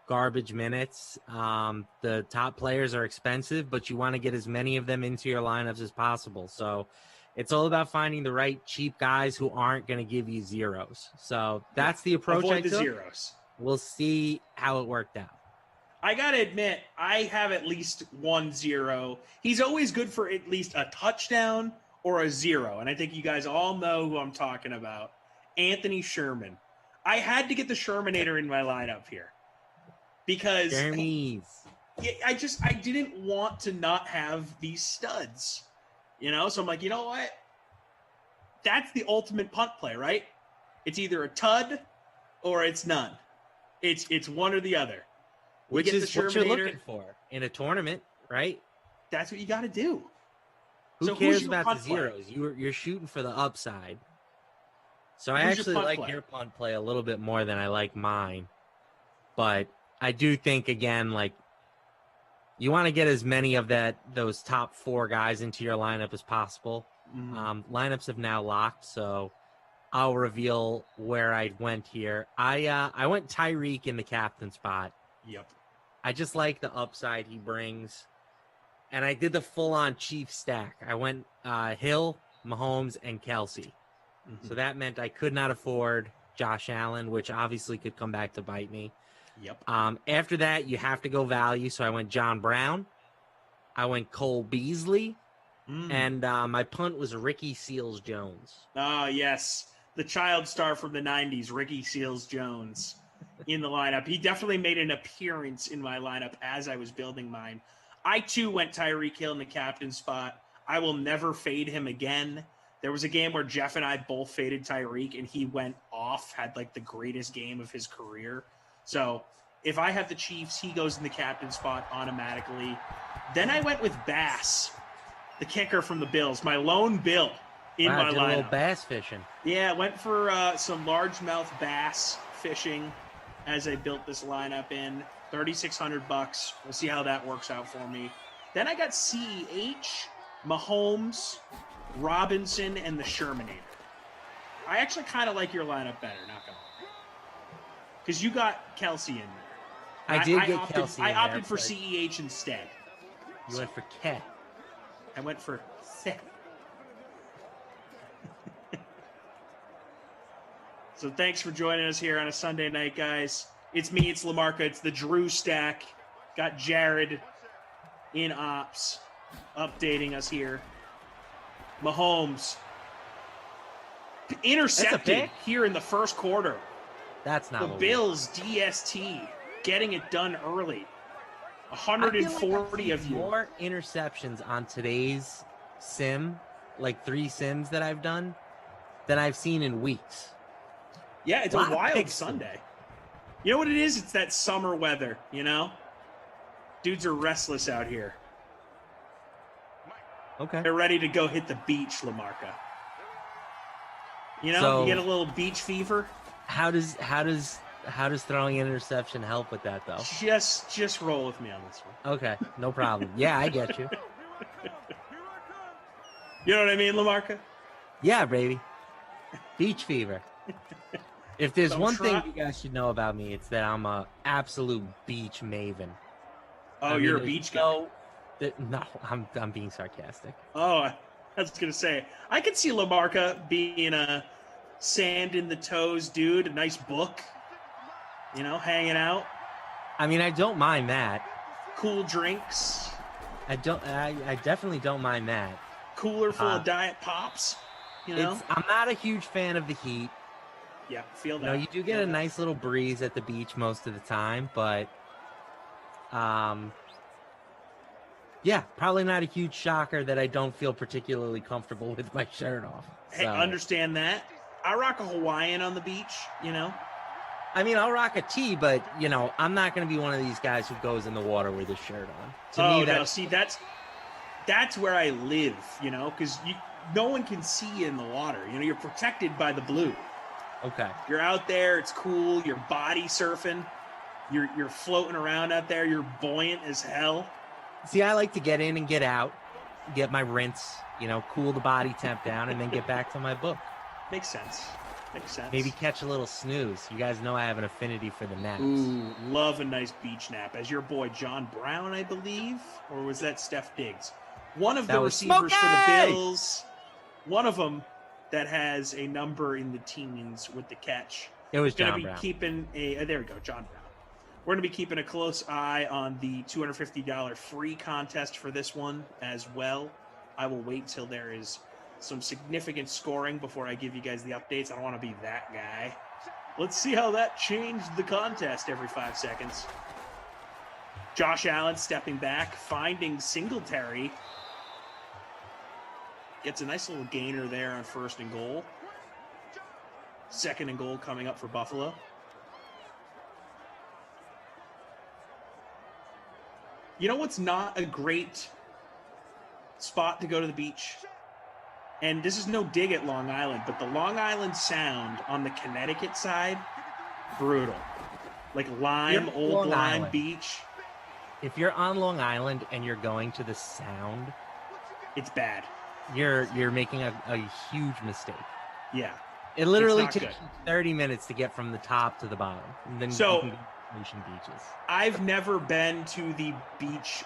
garbage minutes. The top players are expensive, but you want to get as many of them into your lineups as possible. So it's all about finding the right cheap guys who aren't going to give you zeros. So that's the approach I took. Avoid the zeros. We'll see how it worked out. I got to admit, I have at least 1 0. He's always good for at least a touchdown or a 0. And I think you guys all know who I'm talking about. Anthony Sherman. I had to get the Shermanator in my lineup here because I didn't want to not have these studs, you know? So I'm like, you know what? That's the ultimate punt play, right? It's either a tud or it's none. It's one or the other. Which is what you're looking for in a tournament, right? That's what you got to do. Who cares about the zeros? You're shooting for the upside. So I actually like your punt play a little bit more than I like mine. But I do think, again, like, you want to get as many of those top 4 guys into your lineup as possible. Lineups have now locked, so I'll reveal where I went here. I went Tyreek in the captain spot. Yep. I just like the upside he brings. And I did the full-on Chief stack. I went Hill, Mahomes, and Kelsey. So that meant I could not afford Josh Allen, which obviously could come back to bite me. Yep. After that, you have to go value. So I went John Brown. I went Cole Beasley. And my punt was Ricky Seals-Jones. Oh, yes. The child star from the 90s, Ricky Seals-Jones. In the lineup. He definitely made an appearance in my lineup as I was building mine. I, too, went Tyreek Hill in the captain spot. I will never fade him again. There was a game where Jeff and I both faded Tyreek, and he went off, had, like, the greatest game of his career. So if I have the Chiefs, he goes in the captain spot automatically. Then I went with Bass, the kicker from the Bills, my lone Bill in my lineup. A little bass fishing. Yeah, went for some largemouth bass fishing as I built this lineup in. $3,600. We'll see how that works out for me. Then I got CEH, Mahomes, Robinson, and the Shermanator. I actually kind of like your lineup better, not gonna lie. Because you got Kelsey in there. I did get Kelsey in there. I opted for CEH instead. You went for K. I went for Seth. So thanks for joining us here on a Sunday night, guys. It's me, it's LaMarca, it's the Drew Stack. Got Jared in ops updating us here. Mahomes intercepted here in the first quarter. That's not the Bills DST getting it done early. 140 of you. More interceptions on today's sim, like 3 sims that I've done, than I've seen in weeks. Yeah, it's a wild Sunday. You know what it is? It's that summer weather, you know? Dudes are restless out here. Okay. They're ready to go hit the beach, LaMarca. You know, you get a little beach fever. How does throwing an interception help with that, though? Just roll with me on this one. Okay, no problem. Yeah, I get you. You know what I mean, LaMarca? Yeah, baby. Beach fever. If there's one thing you guys should know about me, it's that I'm a absolute beach maven. Oh, you're a beach guy? No, I'm being sarcastic. Oh, I was going to say, I could see LaMarca being a sand in the toes dude, a nice book, you know, hanging out. I mean, I don't mind that. Cool drinks. I definitely don't mind that. Cooler full of Diet Pops. You know, I'm not a huge fan of the heat. Yeah, feel that. You know, you do get a nice little breeze at the beach most of the time, but yeah, probably not a huge shocker that I don't feel particularly comfortable with my shirt off. Hey, understand that. I rock a Hawaiian on the beach, you know. I mean, I'll rock a tee, but, you know, I'm not going to be one of these guys who goes in the water with his shirt on. That's where I live, you know, because no one can see you in the water. You know, you're protected by the blue. Okay. You're out there. It's cool. You're body surfing. You're floating around out there. You're buoyant as hell. See, I like to get in and get out, get my rinse, you know, cool the body temp down, and then get back to my book. Makes sense. Makes sense. Maybe catch a little snooze. You guys know I have an affinity for the naps. Ooh, love a nice beach nap. As your boy John Brown, I believe, or was that Steph Diggs? One of the receivers for the Bills. One of them that has a number in the teens with the catch. It was John Brown. Brown. Keeping there we go, John Brown. We're going to be keeping a close eye on the $250 free contest for this one as well. I will wait till there is some significant scoring before I give you guys the updates. I don't want to be that guy. Let's see how that changed the contest every 5 seconds. Josh Allen stepping back, finding Singletary. Gets a nice little gainer there on 1st and goal. 2nd and goal coming up for Buffalo. You know what's not a great spot to go to the beach? And this is no dig at Long Island, but the Long Island Sound on the Connecticut side, brutal. Like Old Lime Beach. If you're on Long Island and you're going to the Sound, it's bad. You're making a huge mistake. Yeah. It literally takes 30 minutes to get from the top to the bottom. And then you can go to ocean beaches. I've never been to the beach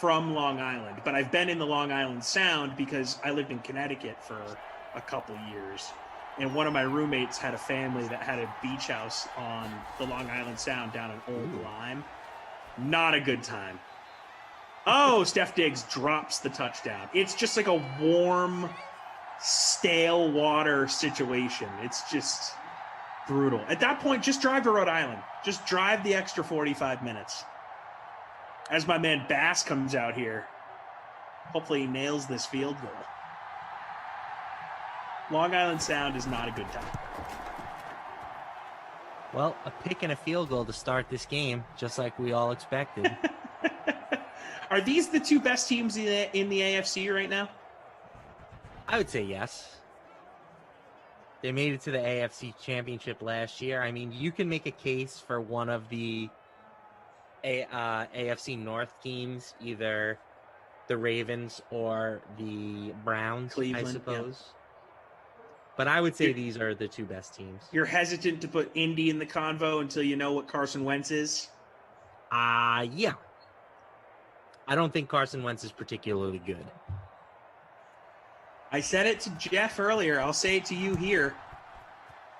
from Long Island, but I've been in the Long Island Sound because I lived in Connecticut for a couple years. And one of my roommates had a family that had a beach house on the Long Island Sound down in Old Lyme. Not a good time. Oh, Steph Diggs drops the touchdown. It's just like a warm, stale water situation. It's just brutal. At that point, just drive to Rhode Island. Just drive the extra 45 minutes. As my man Bass comes out here, hopefully he nails this field goal. Long Island Sound is not a good time. Well, a pick and a field goal to start this game, just like we all expected. Are these the two best teams in the AFC right now? I would say yes. They made it to the AFC Championship last year. I mean, you can make a case for one of the AFC North teams, either the Ravens or the Browns, Cleveland, I suppose. Yeah. But I would say these are the two best teams. You're hesitant to put Indy in the convo until you know what Carson Wentz is? Yeah. I don't think Carson Wentz is particularly good. I said it to Jeff earlier. I'll say it to you here.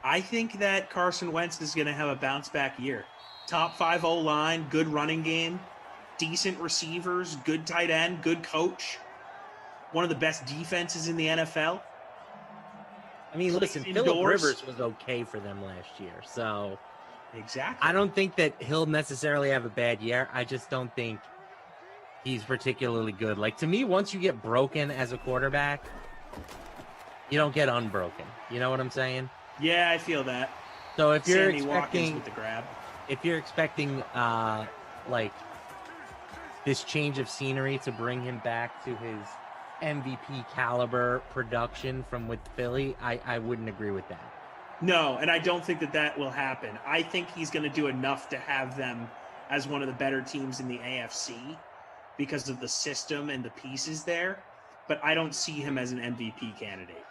I think that Carson Wentz is going to have a bounce-back year. Top 5 O-line, good running game, decent receivers, good tight end, good coach. One of the best defenses in the NFL. I mean, listen, Phillip Rivers was okay for them last year, so exactly. I don't think that he'll necessarily have a bad year. I just don't think he's particularly good. Like, to me, once you get broken as a quarterback, you don't get unbroken. You know what I'm saying? Yeah, I feel that. So if you're Sammy Watkins with the grab. If you're expecting like this change of scenery to bring him back to his MVP caliber production from with Philly, I wouldn't agree with that. No, and I don't think that will happen. I think he's going to do enough to have them as one of the better teams in the AFC because of the system and the pieces there, but I don't see him as an MVP candidate.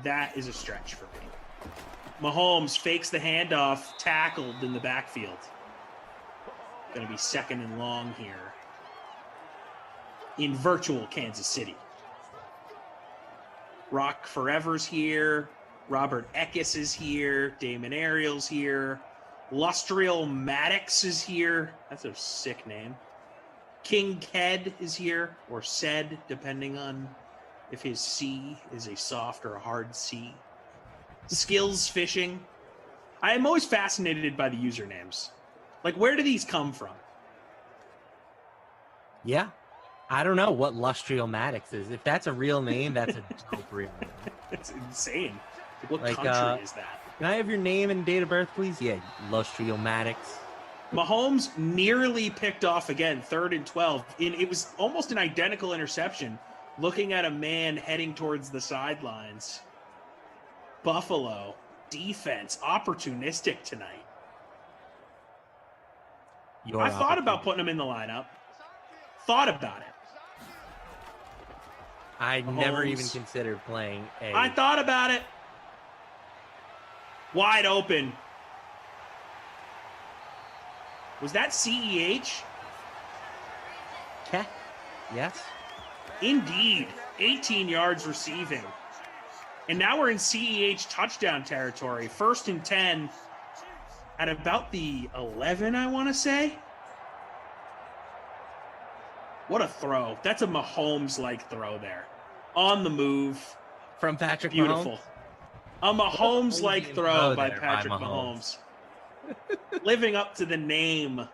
That is a stretch for me. Mahomes fakes the handoff, tackled in the backfield. Going to be 2nd and long here in virtual Kansas City. Rock Forever's here. Robert Eckes is here. Damon Ariel's here. Lustriel Maddox is here. That's a sick name. King Ked is here, or Sed, depending on if his C is a soft or a hard C. Skills Fishing. I am always fascinated by the usernames. Like, where do these come from? Yeah. I don't know what Lustriel Maddox is. If that's a real name, that's a dope real name. It's insane. What Like, country is that? Can I have your name and date of birth, please? Yeah, Lustriel Maddox. Mahomes nearly picked off again, 3rd and 12. It was almost an identical interception, looking at a man heading towards the sidelines. Buffalo defense, opportunistic tonight. I thought about putting him in the lineup. Thought about it. I Mahomes. never even considered playing a... I thought about it. Wide open. Was that CEH? Yeah. Yes. Indeed. 18 yards receiving. And now we're in CEH touchdown territory. 1st and 10 at about the 11, I want to say. What a throw. That's a Mahomes-like throw there. On the move. From Patrick Beautiful. Mahomes? A Mahomes-like throw by there Patrick Mahomes. Living up to the name.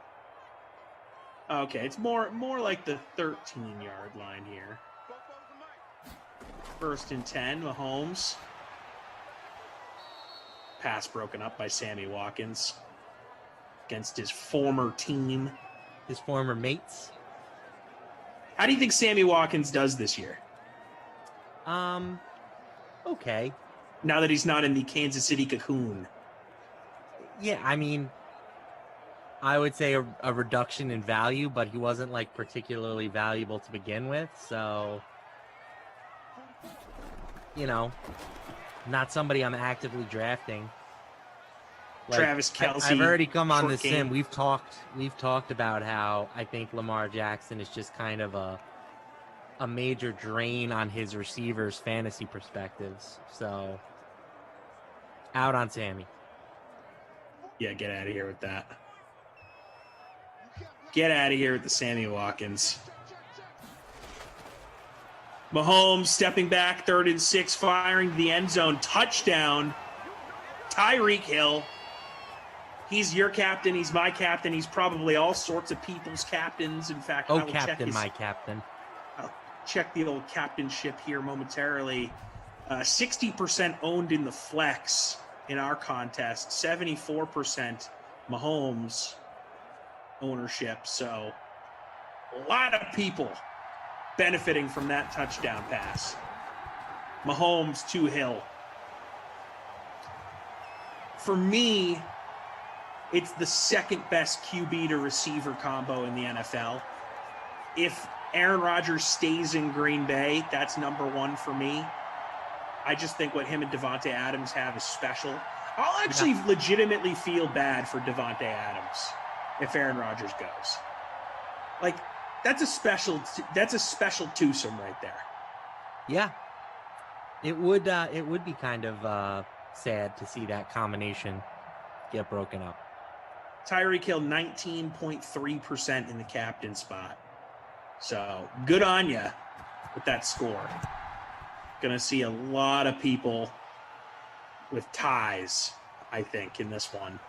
Okay, it's more like the 13-yard line here. 1st and 10, Mahomes. Pass broken up by Sammy Watkins against his former team. His former mates. How do you think Sammy Watkins does this year? Okay. Now that he's not in the Kansas City cocoon. Yeah, I mean, I would say a reduction in value, but he wasn't like particularly valuable to begin with, so you know, not somebody I'm actively drafting. Like, Travis Kelce. I've already come on short this game. sim. We've talked about how I think Lamar Jackson is just kind of a major drain on his receivers' fantasy perspectives. So out on Sammy. Yeah, get out of here with that. Get out of here with the Sammy Watkins. Mahomes stepping back, 3rd and 6, firing to the end zone. Touchdown. Tyreek Hill. He's your captain. He's my captain. He's probably all sorts of people's captains. In fact, I will Captain, check my captain. I'll check the old captainship here momentarily. 60% owned in the flex in our contest. 74% Mahomes ownership. So a lot of people benefiting from that touchdown pass. Mahomes to Hill. For me, it's the second best QB to receiver combo in the NFL. If Aaron Rodgers stays in Green Bay, that's number one for me. I just think what him and Devontae Adams have is special. I'll actually legitimately feel bad for Devontae Adams if Aaron Rodgers goes. Like, that's a special twosome right there. Yeah, it would be kind of sad to see that combination get broken up. Tyreek Hill 19.3% in the captain spot. So good on you with that score. Gonna see a lot of people with ties, I think, in this one,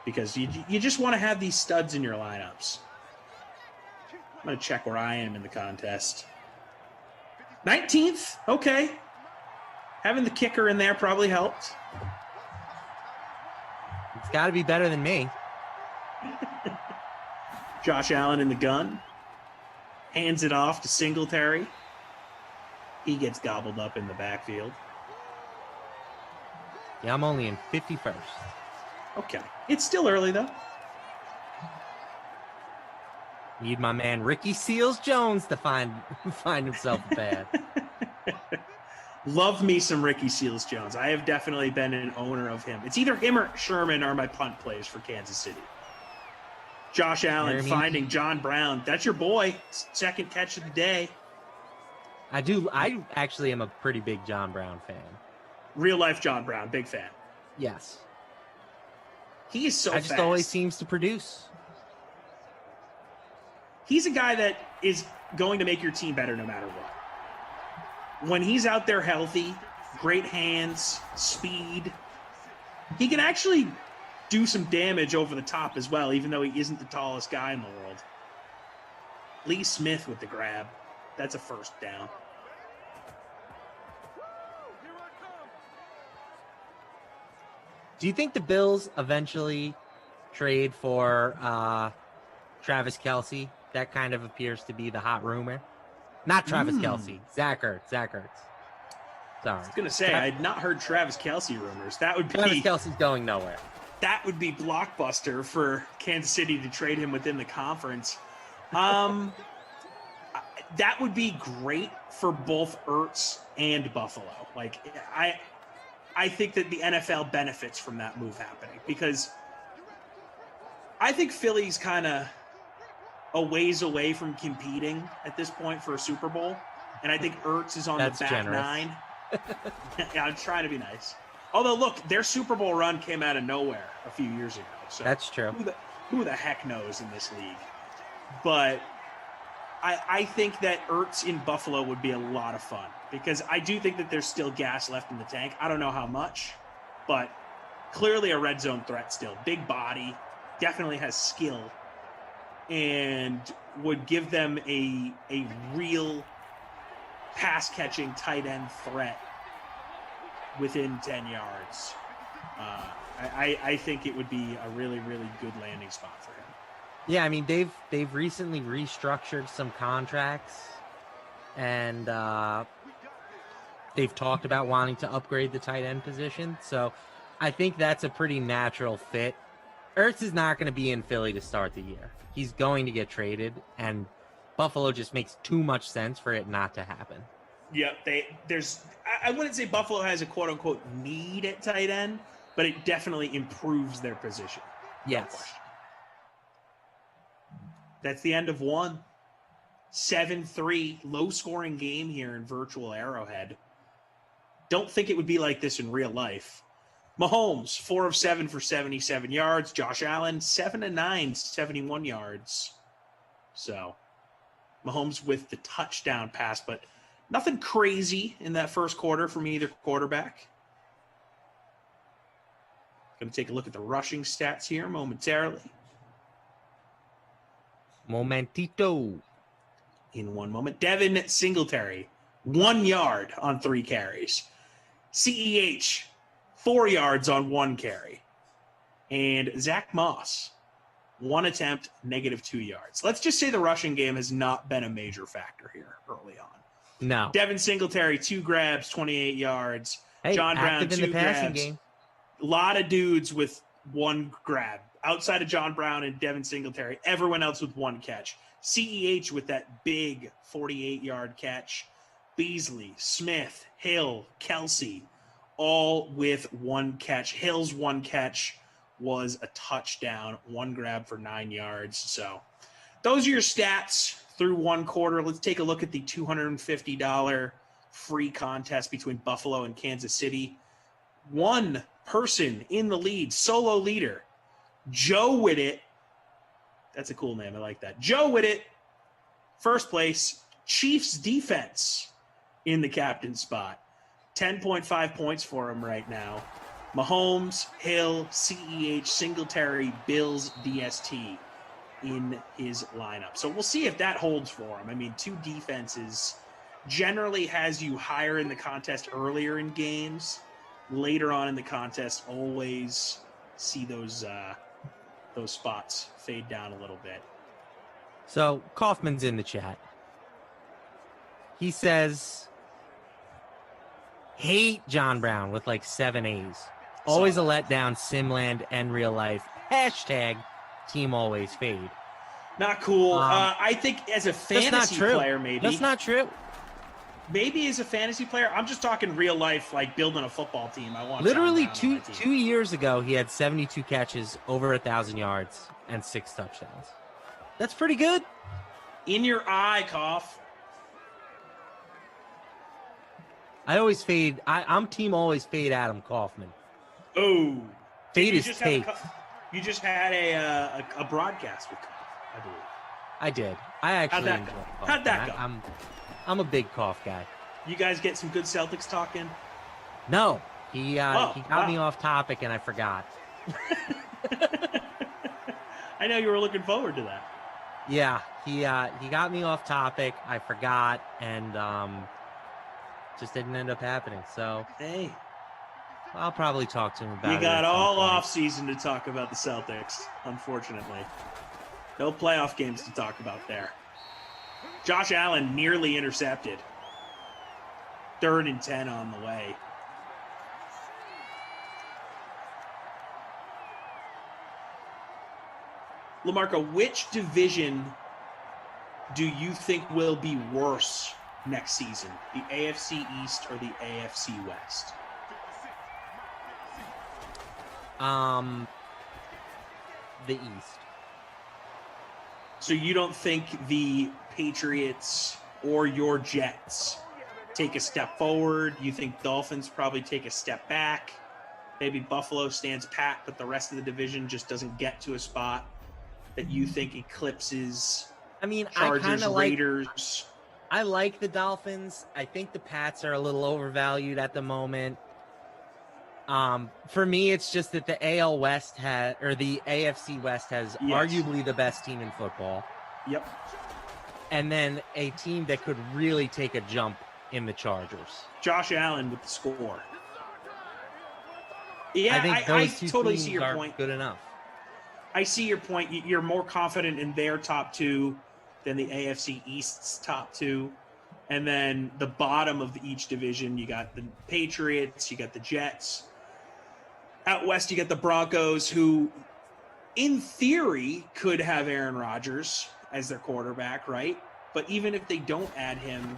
because you just want to have these studs in your lineups. I'm gonna check where I am in the contest. 19th, okay. Having the kicker in there probably helped. It's got to be better than me. Josh Allen in the gun. Hands it off to Singletary. He gets gobbled up in the backfield. Yeah, I'm only in 51st. Okay. It's still early, though. Need my man Ricky Seals-Jones to find himself a pad. Love me some Ricky Seals-Jones. I have definitely been an owner of him. It's either him or Sherman are my punt plays for Kansas City. Josh Allen finding John Brown. That's your boy. Second catch of the day. I actually am a pretty big John Brown fan. Real life John Brown. Big fan. Yes. He is so just fast. always seems to produce. He's a guy that is going to make your team better no matter what. When he's out there healthy, great hands, speed, he can actually do some damage over the top as well, even though he isn't the tallest guy in the world. Lee Smith with the grab. That's a first down. Do you think the Bills eventually trade for Travis Kelce? That kind of appears to be the hot rumor. Not Travis Kelce. Zach Ertz. Sorry. I was going to say, I had not heard Travis Kelce rumors. That would be Travis Kelce's going nowhere. That would be blockbuster for Kansas City to trade him within the conference. That would be great for both Ertz and Buffalo. Like, I think that the NFL benefits from that move happening because I think Philly's kind of a ways away from competing at this point for a Super Bowl. And I think Ertz is on the back nine. Yeah, I'm trying to be nice. Although, look, their Super Bowl run came out of nowhere a few years ago. So that's true. Who the heck knows in this league? But I think that Ertz in Buffalo would be a lot of fun because I do think that there's still gas left in the tank. I don't know how much, but clearly a red zone threat still. Big body, definitely has skill, and would give them a real pass-catching tight end threat within 10 yards. I think it would be a really, really good landing spot for him. Yeah, I mean, they've recently restructured some contracts, and they've talked about wanting to upgrade the tight end position. So I think that's a pretty natural fit. Ertz is not going to be in Philly to start the year. He's going to get traded, and Buffalo just makes too much sense for it not to happen. Yeah, I wouldn't say Buffalo has a quote-unquote need at tight end, but it definitely improves their position. Yes. That's the end of one. 7-3, low-scoring game here in virtual Arrowhead. Don't think it would be like this in real life. Mahomes, 4 of 7 for 77 yards. Josh Allen, 7 of 9, 71 yards. So, Mahomes with the touchdown pass, but nothing crazy in that first quarter from either quarterback. Going to take a look at the rushing stats here momentarily. Momentito. In one moment. Devin Singletary, 1 yard on 3 carries. CEH, 4 yards on 1 carry. And Zach Moss, 1 attempt, -2 yards. Let's just say the rushing game has not been a major factor here early on. No. Devin Singletary, 2 grabs, 28 yards. Hey, John Brown, 2 in the passing grabs. game. A lot of dudes with 1 grab. Outside of John Brown and Devin Singletary, everyone else with 1 catch. CEH with that big 48-yard catch. Beasley, Smith, Hill, Kelce, all with 1 catch. Hill's 1 catch was a touchdown, 1 grab for 9 yards. So those are your stats through 1 quarter. Let's take a look at the $250 free contest between Buffalo and Kansas City. 1 person in the lead, solo leader, Joe Whittet. That's a cool name. I like that. Joe Whittet, first place. Chiefs defense in the captain's spot. 10.5 points for him right now. Mahomes, Hill, CEH, Singletary, Bills, DST in his lineup. So we'll see if that holds for him. I mean, 2 defenses generally has you higher in the contest earlier in games. Later on in the contest, always see those spots fade down a little bit. So Kaufman's in the chat. He says, hate John Brown with like 7 A's. Always a letdown, Simland and real life. Hashtag team always fade. Not cool. I think as a fantasy player, maybe. That's not true. Maybe as a fantasy player, I'm just talking real life, like building a football team. I want literally 2 years ago, he had 72 catches, over 1,000 yards, and 6 touchdowns. That's pretty good. In your eye, Koff. I always fade. I'm team always fade Adam Kaufman. Oh, fade his take. You just had a broadcast with Koff, I believe. I did. I actually How'd that enjoyed go? Koff. How'd that go? I'm a big Koff guy. You guys get some good Celtics talk in? No, he got wow. me off topic and I forgot. I know you were looking forward to that. Yeah, he got me off topic. I forgot, and just didn't end up happening. So hey, I'll probably talk to him about it. You got all off season to talk about the Celtics. Unfortunately, no playoff games to talk about there. Josh Allen nearly intercepted. 3rd and 10 on the way. LaMarca, which division do you think will be worse next season? The AFC East or the AFC West? The East. So you don't think the Patriots or your Jets take a step forward? You think Dolphins probably take a step back? Maybe Buffalo stands pat, but the rest of the division just doesn't get to a spot that you think eclipses Chargers, Raiders? I like the Dolphins. I think the Pats are a little overvalued at the moment. For me, it's just that the AL West the AFC West has arguably the best team in football. Yep. And then a team that could really take a jump in the Chargers. Josh Allen with the score. Yeah, I think those two totally teams see your are point. Good enough. I see your point. You're more confident in their top two than the AFC East's top two. And then the bottom of each division, you got the Patriots, you got the Jets. Out west, you got the Broncos, who in theory could have Aaron Rodgers as their quarterback, right? But even if they don't add him,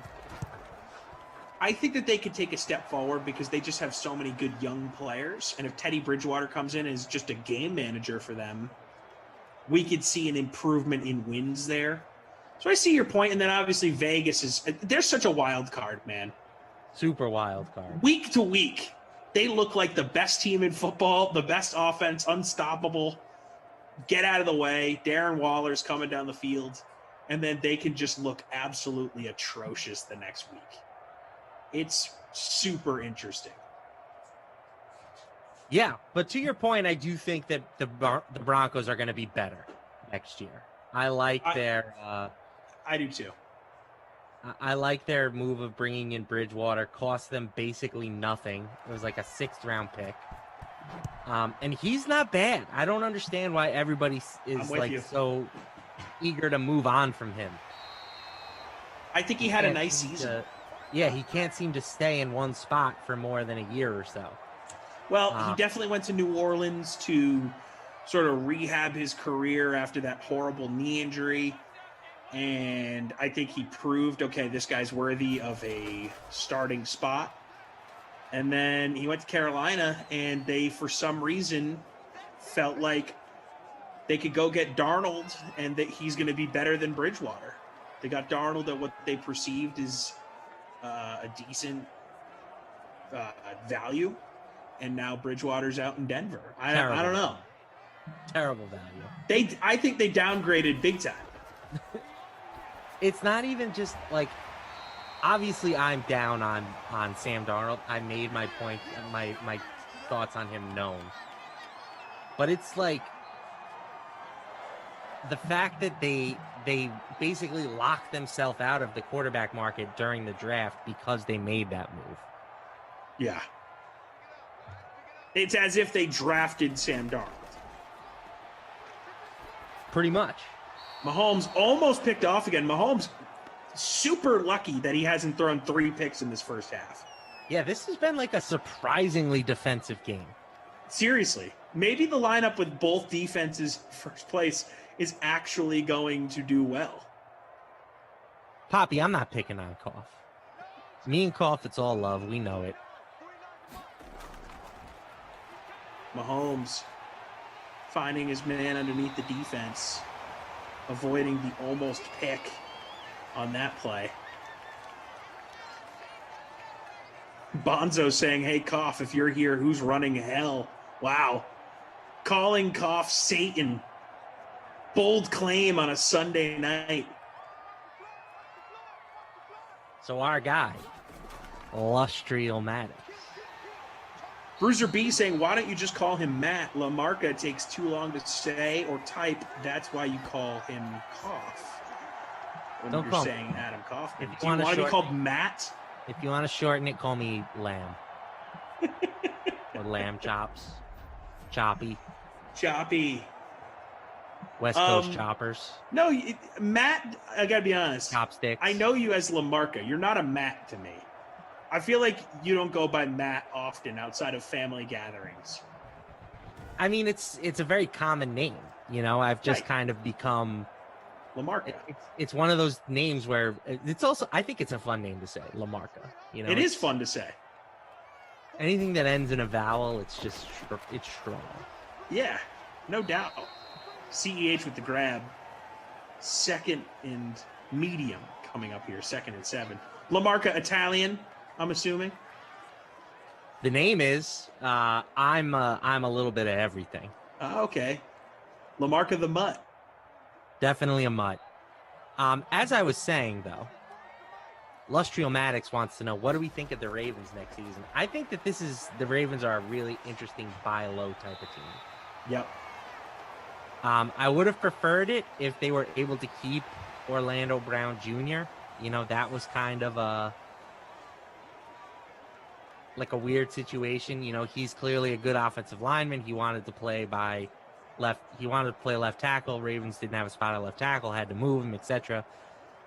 I think that they could take a step forward because they just have so many good young players. And if Teddy Bridgewater comes in as just a game manager for them, we could see an improvement in wins there. So I see your point. And then obviously Vegas they're such a wild card, man. Super wild card. Week to week, they look like the best team in football, the best offense, unstoppable. Get out of the way. Darren Waller's coming down the field. And then they can just look absolutely atrocious the next week. It's super interesting. Yeah, but to your point, I do think that the Broncos are going to be better next year. I do too. I like their move of bringing in Bridgewater. Cost them basically nothing. It was like a 6th round pick. And he's not bad. I don't understand why everybody is so eager to move on from him. I think he had a nice season. He can't seem to stay in one spot for more than a year or so. Well, he definitely went to New Orleans to sort of rehab his career after that horrible knee injury. And I think he proved, okay, this guy's worthy of a starting spot. And then he went to Carolina, and they, for some reason, felt like they could go get Darnold and that he's going to be better than Bridgewater. They got Darnold at what they perceived as a decent value, and now Bridgewater's out in Denver. I don't know. Terrible value. I think they downgraded big time. It's not even just like, obviously I'm down on Sam Darnold. I made my point, my thoughts on him known. But it's like the fact that they basically locked themselves out of the quarterback market during the draft because they made that move. Yeah. It's as if they drafted Sam Darnold. Pretty much. Mahomes almost picked off again. Mahomes super lucky that he hasn't thrown 3 picks in this first half. Yeah, this has been like a surprisingly defensive game. Seriously. Maybe the lineup with both defenses first place is actually going to do well. Poppy, I'm not picking on Koff. Me and Koff, it's all love. We know it. Mahomes finding his man underneath the defense, avoiding the almost pick on that play. Bonzo saying, hey, Koff, if you're here, who's running hell? Wow. Calling Koff Satan. Bold claim on a Sunday night. So our guy, Lustrial Maddox. Bruiser B saying, why don't you just call him Matt? LaMarca takes too long to say or type. That's why you call him Koff. When Don't you're call saying Adam Kaufman. If Do you want to be shorten called Matt? If you want to shorten it, call me Lamb. Or Lamb Chops. Choppy. Choppy. West Coast Choppers. No, Matt, I got to be honest. Chopsticks. I know you as LaMarca. You're not a Matt to me. I feel like you don't go by Matt often outside of family gatherings. I mean, it's a very common name. You know, I've just kind of become LaMarca. It's one of those names where it's also, I think it's a fun name to say, LaMarca. You know, it is fun to say. Anything that ends in a vowel, it's strong. Yeah, no doubt. CEH with the grab. Second and medium coming up here. 2nd and 7. LaMarca Italian, I'm assuming. The name is. I'm a little bit of everything. Okay. LaMarca the Mutt. Definitely a mutt. As I was saying, though, Lustrial Maddox wants to know, what do we think of the Ravens next season? I think that the Ravens are a really interesting buy low type of team. Yep. I would have preferred it if they were able to keep Orlando Brown Jr. You know, that was kind of a weird situation. You know, he's clearly a good offensive lineman. He wanted to play left tackle. Ravens didn't have a spot at left tackle, had to move him, etc.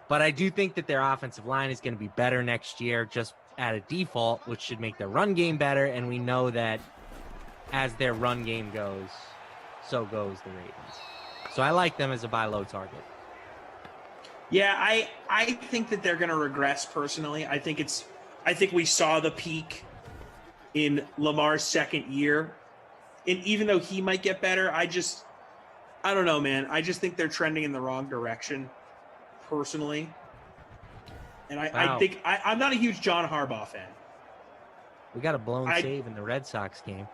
But I do think that their offensive line is going to be better next year just at a default, which should make their run game better. And we know that as their run game goes, so goes the Ravens. So I like them as a buy low target. Yeah, I think that they're going to regress personally. I think we saw the peak in Lamar's second year. And even though he might get better, I don't know, man. I just think they're trending in the wrong direction personally. And I think I'm not a huge John Harbaugh fan. We got a blown save in the Red Sox game.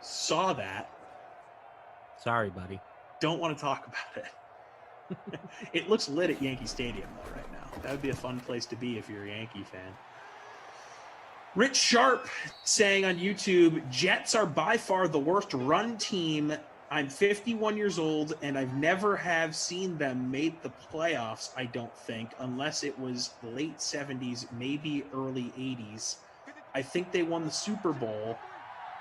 Saw that. Sorry, buddy. Don't want to talk about it. It looks lit at Yankee Stadium, though, right now. That would be a fun place to be if you're a Yankee fan. Rich Sharp saying on YouTube, Jets are by far the worst run team. I'm 51 years old, and I've never have seen them make the playoffs, I don't think, unless it was late 70s, maybe early 80s. I think they won the Super Bowl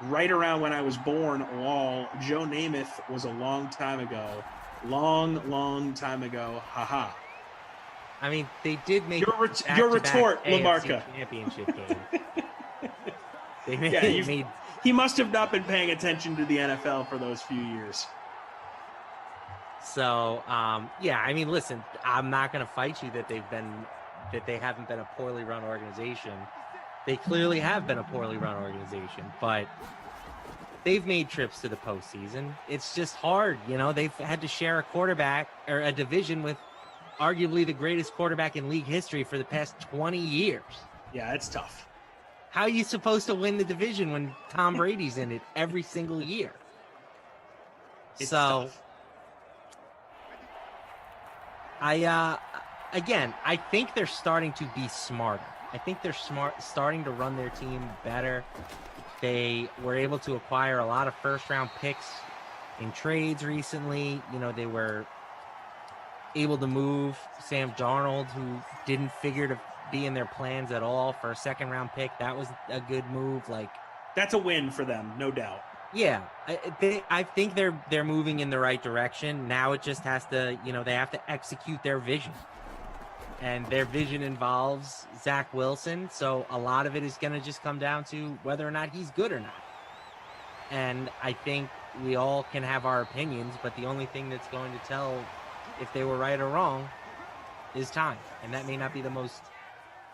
right around when I was born, while Joe Namath was a long time ago. Long time ago. Haha. I mean, they did make your retort, LaMarca. Championship game. He must have not been paying attention to the NFL for those few years. So, yeah, I mean, listen, I'm not going to fight you that they haven't been a poorly run organization. They clearly have been a poorly run organization, but they've made trips to the postseason. It's just hard, you know. They've had to share a quarterback or a division with arguably the greatest quarterback in league history for the past 20 years. Yeah, it's tough. How are you supposed to win the division when Tom Brady's in it every single year? It's so, tough. I think they're starting to be smarter. I think they're starting to run their team better. They were able to acquire a lot of first-round picks in trades recently. You know, they were able to move Sam Darnold, who didn't figure to be in their plans at all, for a second-round pick. That was a good move. That's a win for them, no doubt. Yeah, I think they're moving in the right direction. Now it just has to, you know, they have to execute their vision. And their vision involves Zach Wilson, so a lot of it is going to just come down to whether or not he's good or not. And I think we all can have our opinions, but the only thing that's going to tell if they were right or wrong is time. And that may not be the most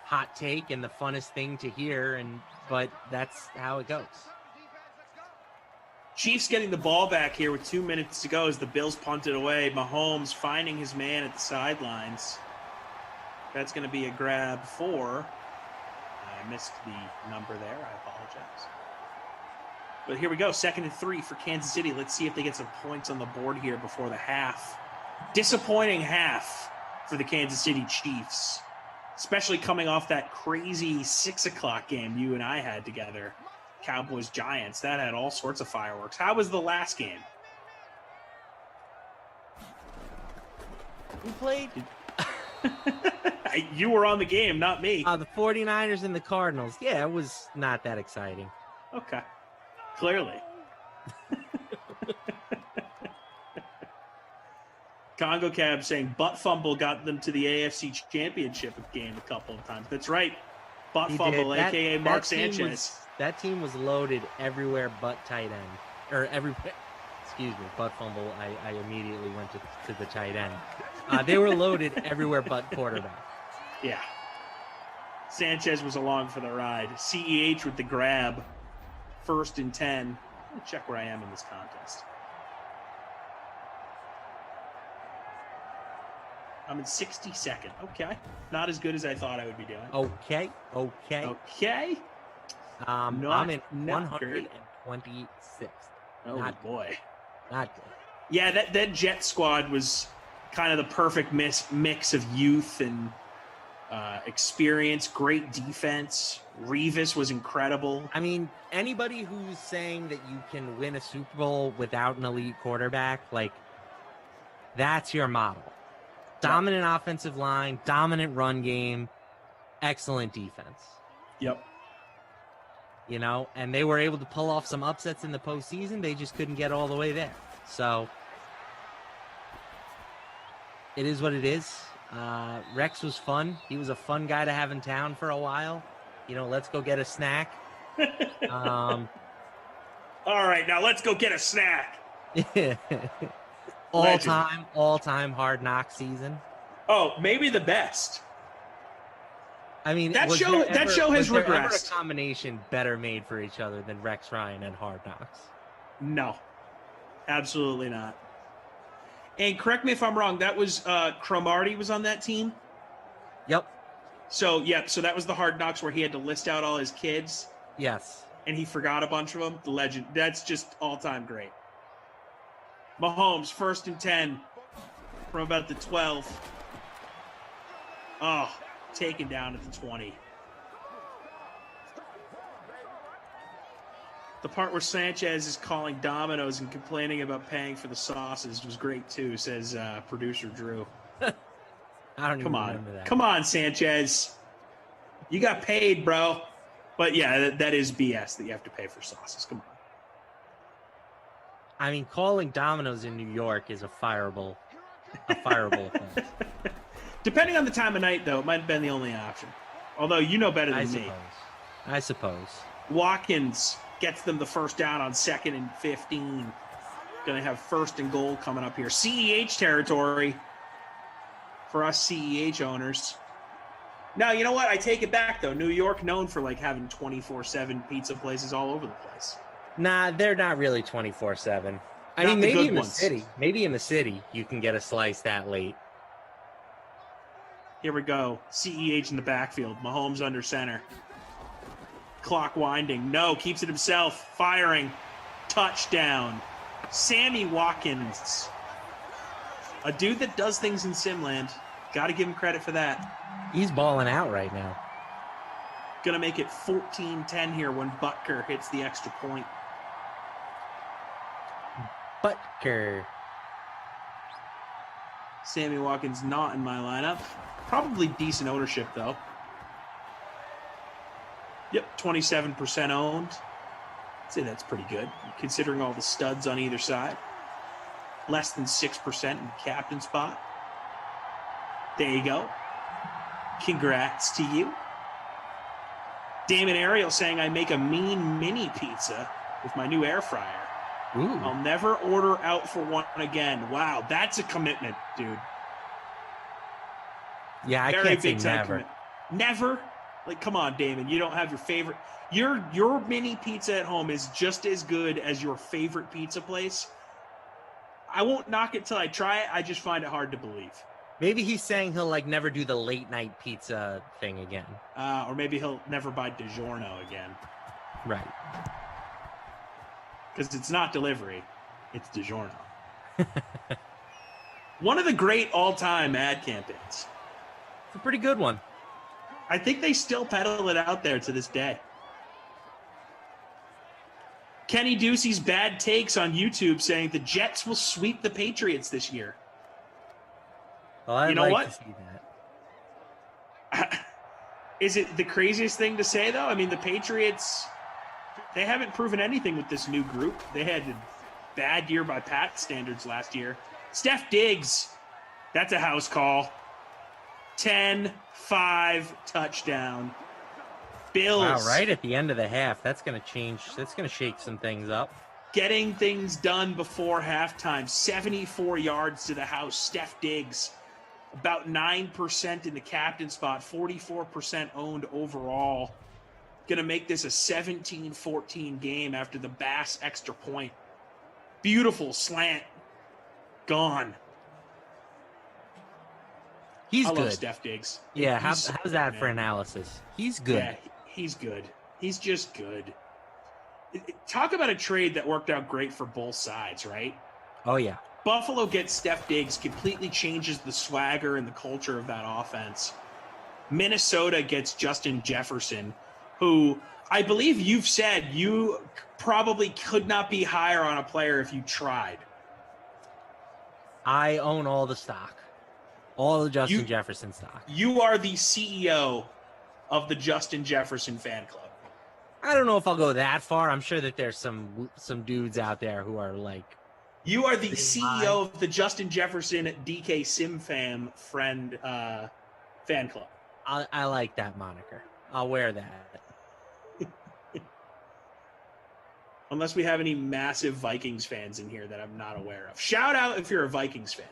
hot take and the funnest thing to hear, but that's how it goes. Chiefs getting the ball back here with 2 minutes to go as the Bills punted away. Mahomes finding his man at the sidelines. That's going to be a grab 4. I missed the number there. I apologize. But here we go, 2nd and 3 for Kansas City. Let's see if they get some points on the board here before the half. Disappointing half for the Kansas City Chiefs, especially coming off that crazy 6 o'clock game you and I had together, Cowboys-Giants. That had all sorts of fireworks. How was the last game? Who played? You were on the game, not me. The 49ers and the Cardinals. Yeah, it was not that exciting. Okay. Clearly. Congo Cab saying butt fumble got them to the AFC Championship game a couple of times. That's right. Butt fumble, a.k.a. Mark Sanchez. That team was loaded everywhere but tight end. Or excuse me, butt fumble. I immediately went to the tight end. They were loaded everywhere but quarterback. Yeah. Sanchez was along for the ride. CEH with the grab. 1st and 10. Let me check where I am in this contest. I'm in 62nd. Okay. Not as good as I thought I would be doing. Okay. I'm in 126th. Oh, boy. Not good. Yeah, that Jet squad was kind of the perfect mix of youth and experience, great defense. Revis was incredible. I mean, anybody who's saying that you can win a Super Bowl without an elite quarterback, like, that's your model. Dominant offensive line, dominant run game, excellent defense. Yep. You know, and they were able to pull off some upsets in the postseason. They just couldn't get all the way there. So it is what it is. Rex was fun. He was a fun guy to have in town for a while. You know, let's go get a snack. All right, now let's go get a snack. all-time Hard Knock season. Oh, maybe the best. I mean, that show has regressed. Ever a combination better made for each other than Rex Ryan and Hard Knocks? No, absolutely not. And correct me if I'm wrong. That was Cromartie was on that team. Yep. So that was the Hard Knocks where he had to list out all his kids. Yes. And he forgot a bunch of them. The legend. That's just all-time great. Mahomes, 1st and 10 from about the 12. Oh, taken down at the 20. The part where Sanchez is calling Domino's and complaining about paying for the sauces was great too, says producer Drew. I don't even remember that. Come on, Sanchez. You got paid, bro. But yeah, that is BS that you have to pay for sauces. Come on. I mean, calling Domino's in New York is a fireable offense. Depending on the time of night, though, it might have been the only option. Although you know better than me. I suppose. Watkins gets them the first down on 2nd and 15. Going to have 1st and goal coming up here. CEH territory for us CEH owners. Now, you know what? I take it back, though. New York known for like having 24/7 pizza places all over the place. Nah, they're not really 24/7. I mean, maybe in the city. Maybe in the city you can get a slice that late. Here we go. CEH in the backfield. Mahomes under center. Clock winding. No, keeps it himself. Firing. Touchdown. Sammy Watkins. A dude that does things in Simland. Got to give him credit for that. He's balling out right now. Going to make it 14-10 here when Butker hits the extra point. Butker. Sammy Watkins not in my lineup. Probably decent ownership, though. Yep, 27% owned. I'd say that's pretty good, considering all the studs on either side. Less than 6% in the captain spot. There you go. Congrats to you. Damon Ariel saying I make a mean mini pizza with my new air fryer. Ooh. I'll never order out for one again. Wow, that's a commitment, dude. Yeah, I can't say never. Never? Like, come on, Damon. You don't have your favorite. Your mini pizza at home is just as good as your favorite pizza place. I won't knock it till I try it. I just find it hard to believe. Maybe he's saying he'll like never do the late night pizza thing again. Or maybe he'll never buy DiGiorno again. Right. because it's not delivery, it's DiGiorno. One of the great all-time ad campaigns. It's a pretty good one. I think they still peddle it out there to this day. Kenny Ducey's bad takes on YouTube saying the Jets will sweep the Patriots this year. Well, I'd you know like what? to see that. Is it the craziest thing to say, though? I mean, the Patriots, they haven't proven anything with this new group. They had a bad year by Pat standards last year. Steph Diggs, that's a house call. 10-5 touchdown. Bills. Wow, right at the end of the half. That's going to change. That's going to shake some things up. Getting things done before halftime. 74 yards to the house. Steph Diggs. About 9% in the captain spot. 44% owned overall. Going to make this a 17-14 game after the Bass extra point. Beautiful slant. Gone. He's I good. love Steph Diggs. Yeah, how's that for analysis? He's good. Yeah, he's good. He's just good. Talk about a trade that worked out great for both sides, right? Oh, yeah. Buffalo gets Steph Diggs, completely changes the swagger and the culture of that offense. Minnesota gets Justin Jefferson, who I believe you've said you probably could not be higher on a player if you tried. I own all the stock. All the Justin Jefferson stock. You are the CEO of the Justin Jefferson fan club. I don't know if I'll go that far. I'm sure that there's some dudes out there who are like. You are the CEO of the Justin Jefferson DK SimFam friend fan club. I like that moniker. I'll wear that. Unless we have any massive Vikings fans in here that I'm not aware of. Shout out if you're a Vikings fan.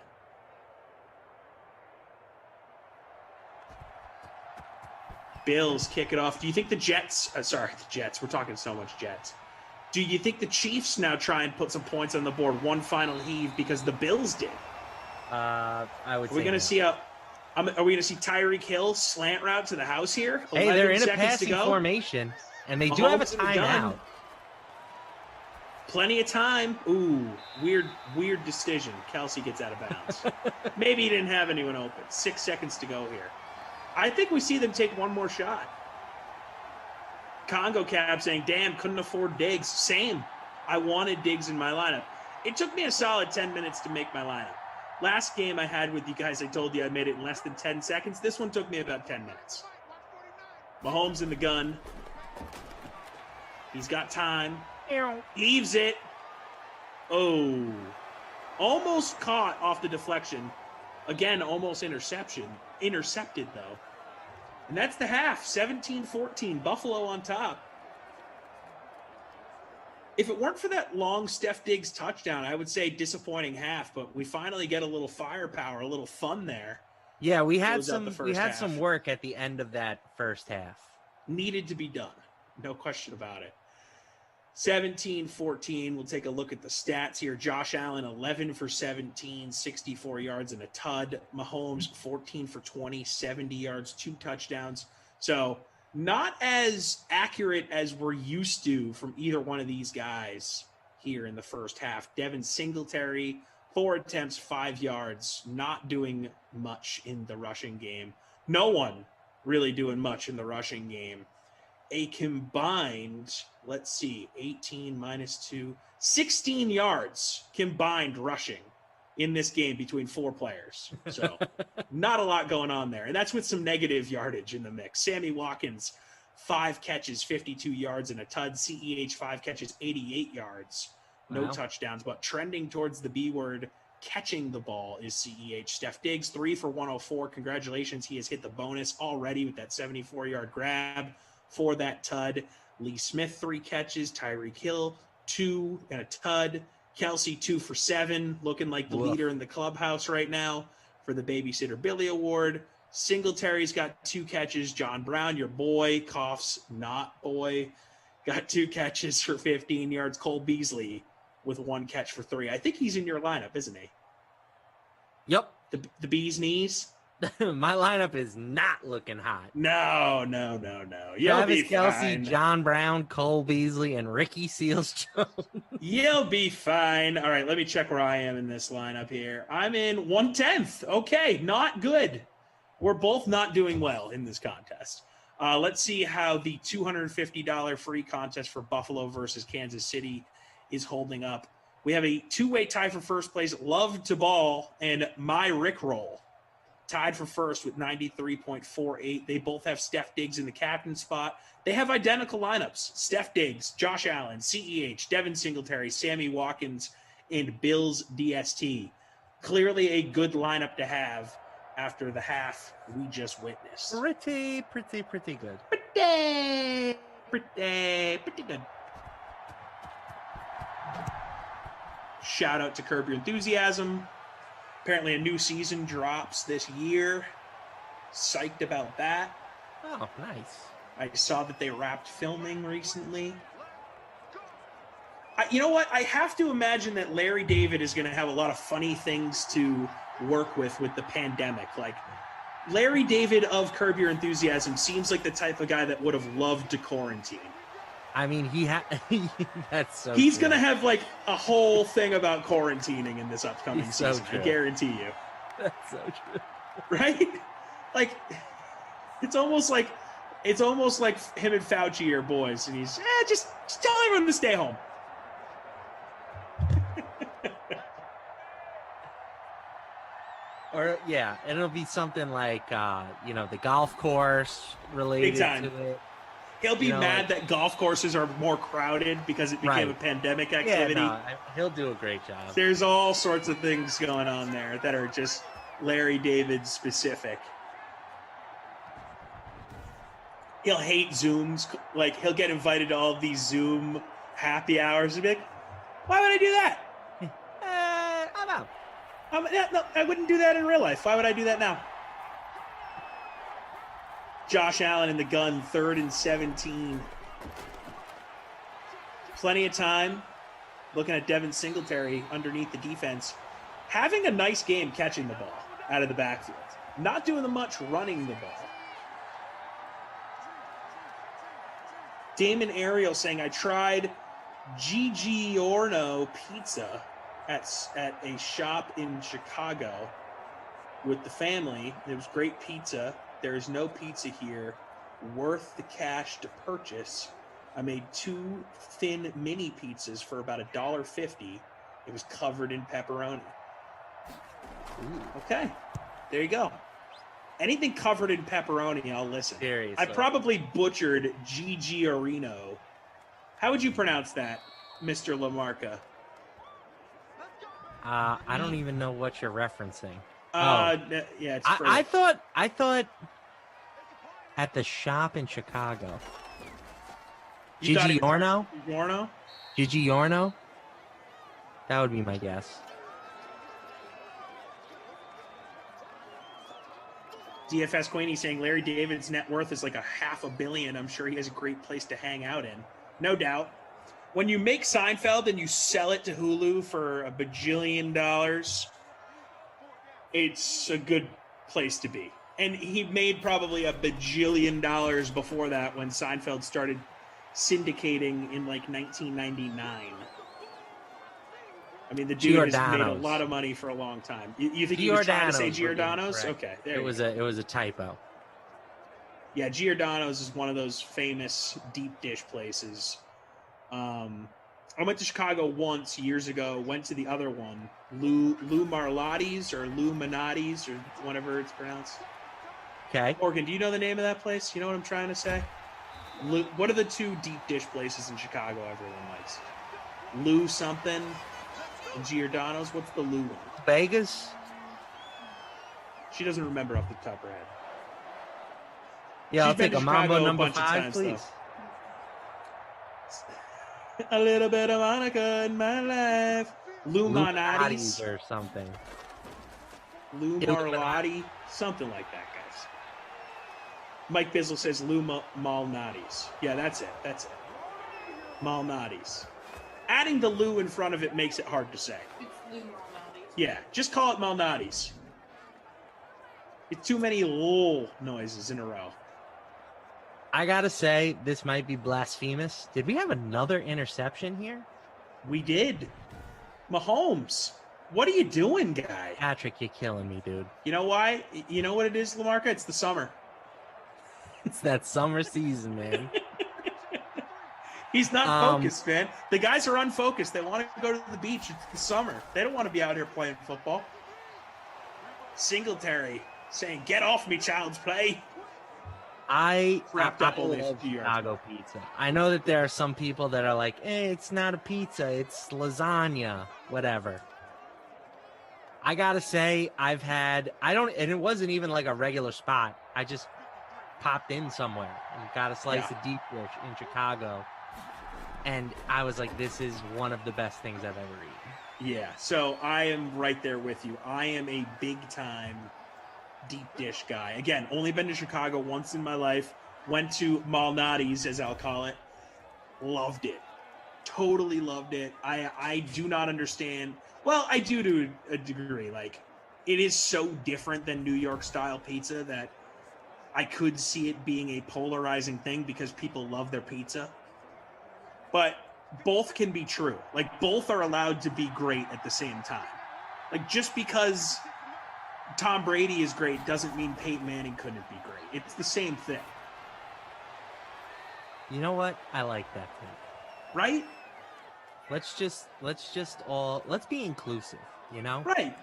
Bills kick it off. Do you think the Jets, the Jets, we're talking so much Jets. Do you think the Chiefs now try and put some points on the board, one final heave, because the Bills did? I would say. Are we going to see are we going to see Tyreek Hill slant route to the house here? Hey, they're in a passing formation, and they do have a timeout. Plenty of time. Ooh, weird decision. Kelsey gets out of bounds. Maybe he didn't have anyone open. 6 seconds to go here. I think we see them take one more shot. Congo Cab saying, damn, couldn't afford Diggs. Same. I wanted Diggs in my lineup. It took me a solid 10 minutes to make my lineup. Last game I had with you guys, I told you I made it in less than 10 seconds. This one took me about 10 minutes. Mahomes in the gun. He's got time. Leaves it. Oh. Almost caught off the deflection. Again, almost intercepted, though. And that's the half, 17-14, Buffalo on top. If it weren't for that long Steph Diggs touchdown, I would say disappointing half, but we finally get a little firepower, a little fun there. Yeah, we had some work at the end of that first half. Needed to be done. No question about it. 17-14. We'll take a look at the stats here. Josh Allen, 11 for 17, 64 yards and a tud. Mahomes, 14 for 20, 70 yards, 2 touchdowns. So not as accurate as we're used to from either one of these guys here in the first half. Devin Singletary, 4 attempts, 5 yards, not doing much in the rushing game. No one really doing much in the rushing game. A combined, 18 minus 2, 16 yards combined rushing in this game between 4 players. So not a lot going on there. And that's with some negative yardage in the mix. Sammy Watkins, 5 catches, 52 yards and a tud. CEH, 5 catches, 88 yards. No touchdowns, but trending towards the B word, catching the ball is CEH. Steph Diggs, 3 for 104. Congratulations. He has hit the bonus already with that 74-yard grab for that tud. Lee Smith, 3 catches. Tyreek Hill, 2 and a tud. Kelsey, 2 for 7, looking like the leader in the clubhouse right now for the Babysitter Billy Award. Singletary's got 2 catches. John Brown, your boy, coughs not boy, got 2 catches for 15 yards. Cole Beasley with 1 catch for 3. I think he's in your lineup, isn't he? Yep. The bee's knees. My lineup is not looking hot. No. You'll Travis be Kelce, fine. John Brown, Cole Beasley, and Ricky Seals-Jones. You'll be fine. All right, let me check where I am in this lineup here. I'm in 1/10. Okay, not good. We're both not doing well in this contest. Let's see how the $250 free contest for Buffalo versus Kansas City is holding up. We have a two-way tie for first place. Love to Ball and My Rickroll tied for first with 93.48. They both have Steph Diggs in the captain spot. They have identical lineups. Steph Diggs, Josh Allen, CEH, Devin Singletary, Sammy Watkins, and Bills DST. Clearly a good lineup to have after the half we just witnessed. Pretty good. Pretty good. Shout out to Curb Your Enthusiasm. Apparently a new season drops this year. Psyched about that. Oh, nice. I saw that they wrapped filming recently. You know what? I have to imagine that Larry David is going to have a lot of funny things to work with the pandemic. Like, Larry David of Curb Your Enthusiasm seems like the type of guy that would have loved to quarantine. I mean, that's so He's true. going to have, like, a whole thing about quarantining in this upcoming so season. true. I guarantee you. That's so true. Right? Like, it's almost like him and Fauci are boys, and he's, just tell everyone to stay home. Or yeah, and it'll be something like the golf course related Big time. to it. He'll be mad that golf courses are more crowded because it became a pandemic activity. Yeah, he'll do a great job. There's all sorts of things going on there that are just Larry David specific. He'll hate Zooms. Like, he'll get invited to all of these Zoom happy hours and be like, why would I do that? I'm out. No, I wouldn't do that in real life. Why would I do that now? Josh Allen in the gun, 3rd and 17. Plenty of time. Looking at Devin Singletary underneath the defense. Having a nice game catching the ball out of the backfield. Not doing much running the ball. Damon Ariel saying, I tried Giorno pizza at a shop in Chicago with the family. It was great pizza. There is no pizza here worth the cash to purchase. I made 2 thin mini pizzas for about $1.50. It was covered in pepperoni. Ooh, okay, there you go. Anything covered in pepperoni, I'll listen. Seriously. I probably butchered Giorno. How would you pronounce that, Mr. LaMarca? I don't even know what you're referencing. Yeah, it's I thought at the shop in Chicago. Giorno? Giorno? That would be my guess. DFS Queenie saying Larry David's net worth is like $500 million. I'm sure he has a great place to hang out in. No doubt. When you make Seinfeld and you sell it to Hulu for $1 bajillion, it's a good place to be. And he made probably $1 bajillion before that when Seinfeld started syndicating in like 1999. I mean, the dude has made a lot of money for a long time. You think he was trying to say Giordano's? Okay, there it was a typo. Yeah, Giordano's is one of those famous deep dish places. I went to Chicago once years ago. Went to the other one, Lou Marlotti's or Lou Minotti's or whatever it's pronounced. Okay. Morgan, do you know the name of that place? You know what I'm trying to say? What are the 2 deep dish places in Chicago everyone likes? Lou something and Giordano's. What's the Lou one? Vegas? She doesn't remember off the top of her head. Yeah, She's I'll been take to a Mambo Chicago number bunch of 5, times, please. A little bit of Monica in my life. Lou Manotti's or something. Lou Marlotti, something like that, guys. Mike Bizzle says Lou Malnati's. Yeah, that's it. Malnati's. Adding the Lou in front of it makes it hard to say. It's Lou Malnati's. Yeah, just call it Malnati's. It's too many "lol" noises in a row. I gotta say, this might be blasphemous. Did we have another interception here? We did. Mahomes, what are you doing, guy? Patrick, you're killing me, dude. You know why? You know what it is, LaMarca? It's the summer. It's that summer season, man. He's not focused, man. The guys are unfocused. They want to go to the beach. It's the summer. They don't want to be out here playing football. Singletary saying, "Get off me, child's play." I wrapped up only love a few yards. Chicago pizza. I know that there are some people that are like, it's not a pizza, it's lasagna, whatever. I gotta say, and it wasn't even like a regular spot. I just popped in somewhere and got a slice of deep dish in Chicago. And I was like, this is one of the best things I've ever eaten. Yeah, so I am right there with you. I am a big-time deep dish guy. Again, only been to Chicago once in my life. Went to Malnati's, as I'll call it. Loved it. Totally loved it. I do not understand. Well, I do to a degree. Like, it is so different than New York style pizza that I could see it being a polarizing thing because people love their pizza. But both can be true. Like, both are allowed to be great at the same time. Like, just because Tom Brady is great doesn't mean Peyton Manning couldn't be great. It's the same thing. You know what? I like that thing. Right? Let's be inclusive, you know? Right.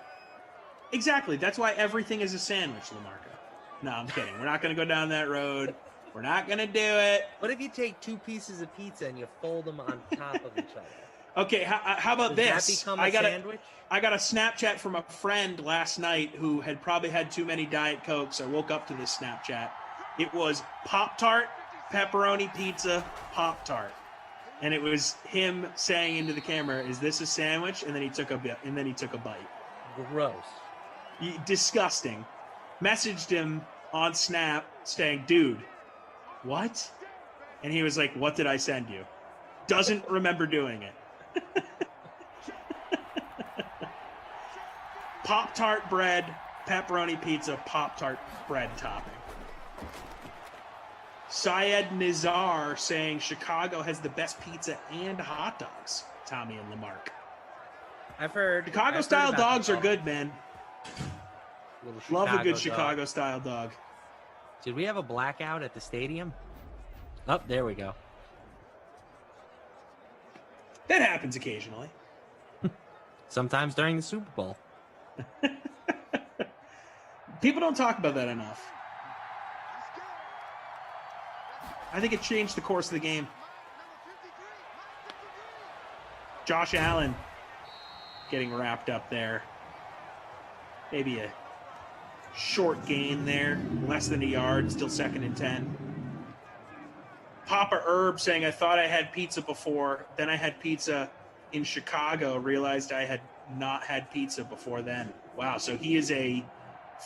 Exactly. That's why everything is a sandwich, LaMarca. No, I'm kidding. We're not going to go down that road. We're not going to do it. What if you take two pieces of pizza and you fold them on top of each other? Okay, how about Does this? that become a sandwich? I got a Snapchat from a friend last night who had probably had too many Diet Cokes. I woke up to this Snapchat. It was Pop-Tart, pepperoni pizza, Pop-Tart. And it was him saying into the camera, "Is this a sandwich?" And then he took a bit, and then he took a bite. Gross. Disgusting. Messaged him on Snap saying, "Dude, what?" And he was like, "What did I send you?" Doesn't remember doing it. Pop-Tart bread, pepperoni pizza, Pop-Tart bread topping. Syed Nizar saying Chicago has the best pizza and hot dogs. Tommy and Lamarck. I've heard Chicago-style dogs are good, man. Love a good dog. Chicago-style dog. Did we have a blackout at the stadium? Oh, there we go. That happens occasionally. Sometimes during the Super Bowl. People don't talk about that enough. I think it changed the course of the game. Josh Allen getting wrapped up there. Maybe a short gain there. Less than a yard. Still 2nd and 10. Papa Herb saying, "I thought I had pizza before. Then I had pizza in Chicago. Realized I had not had pizza before then." Wow. So he is a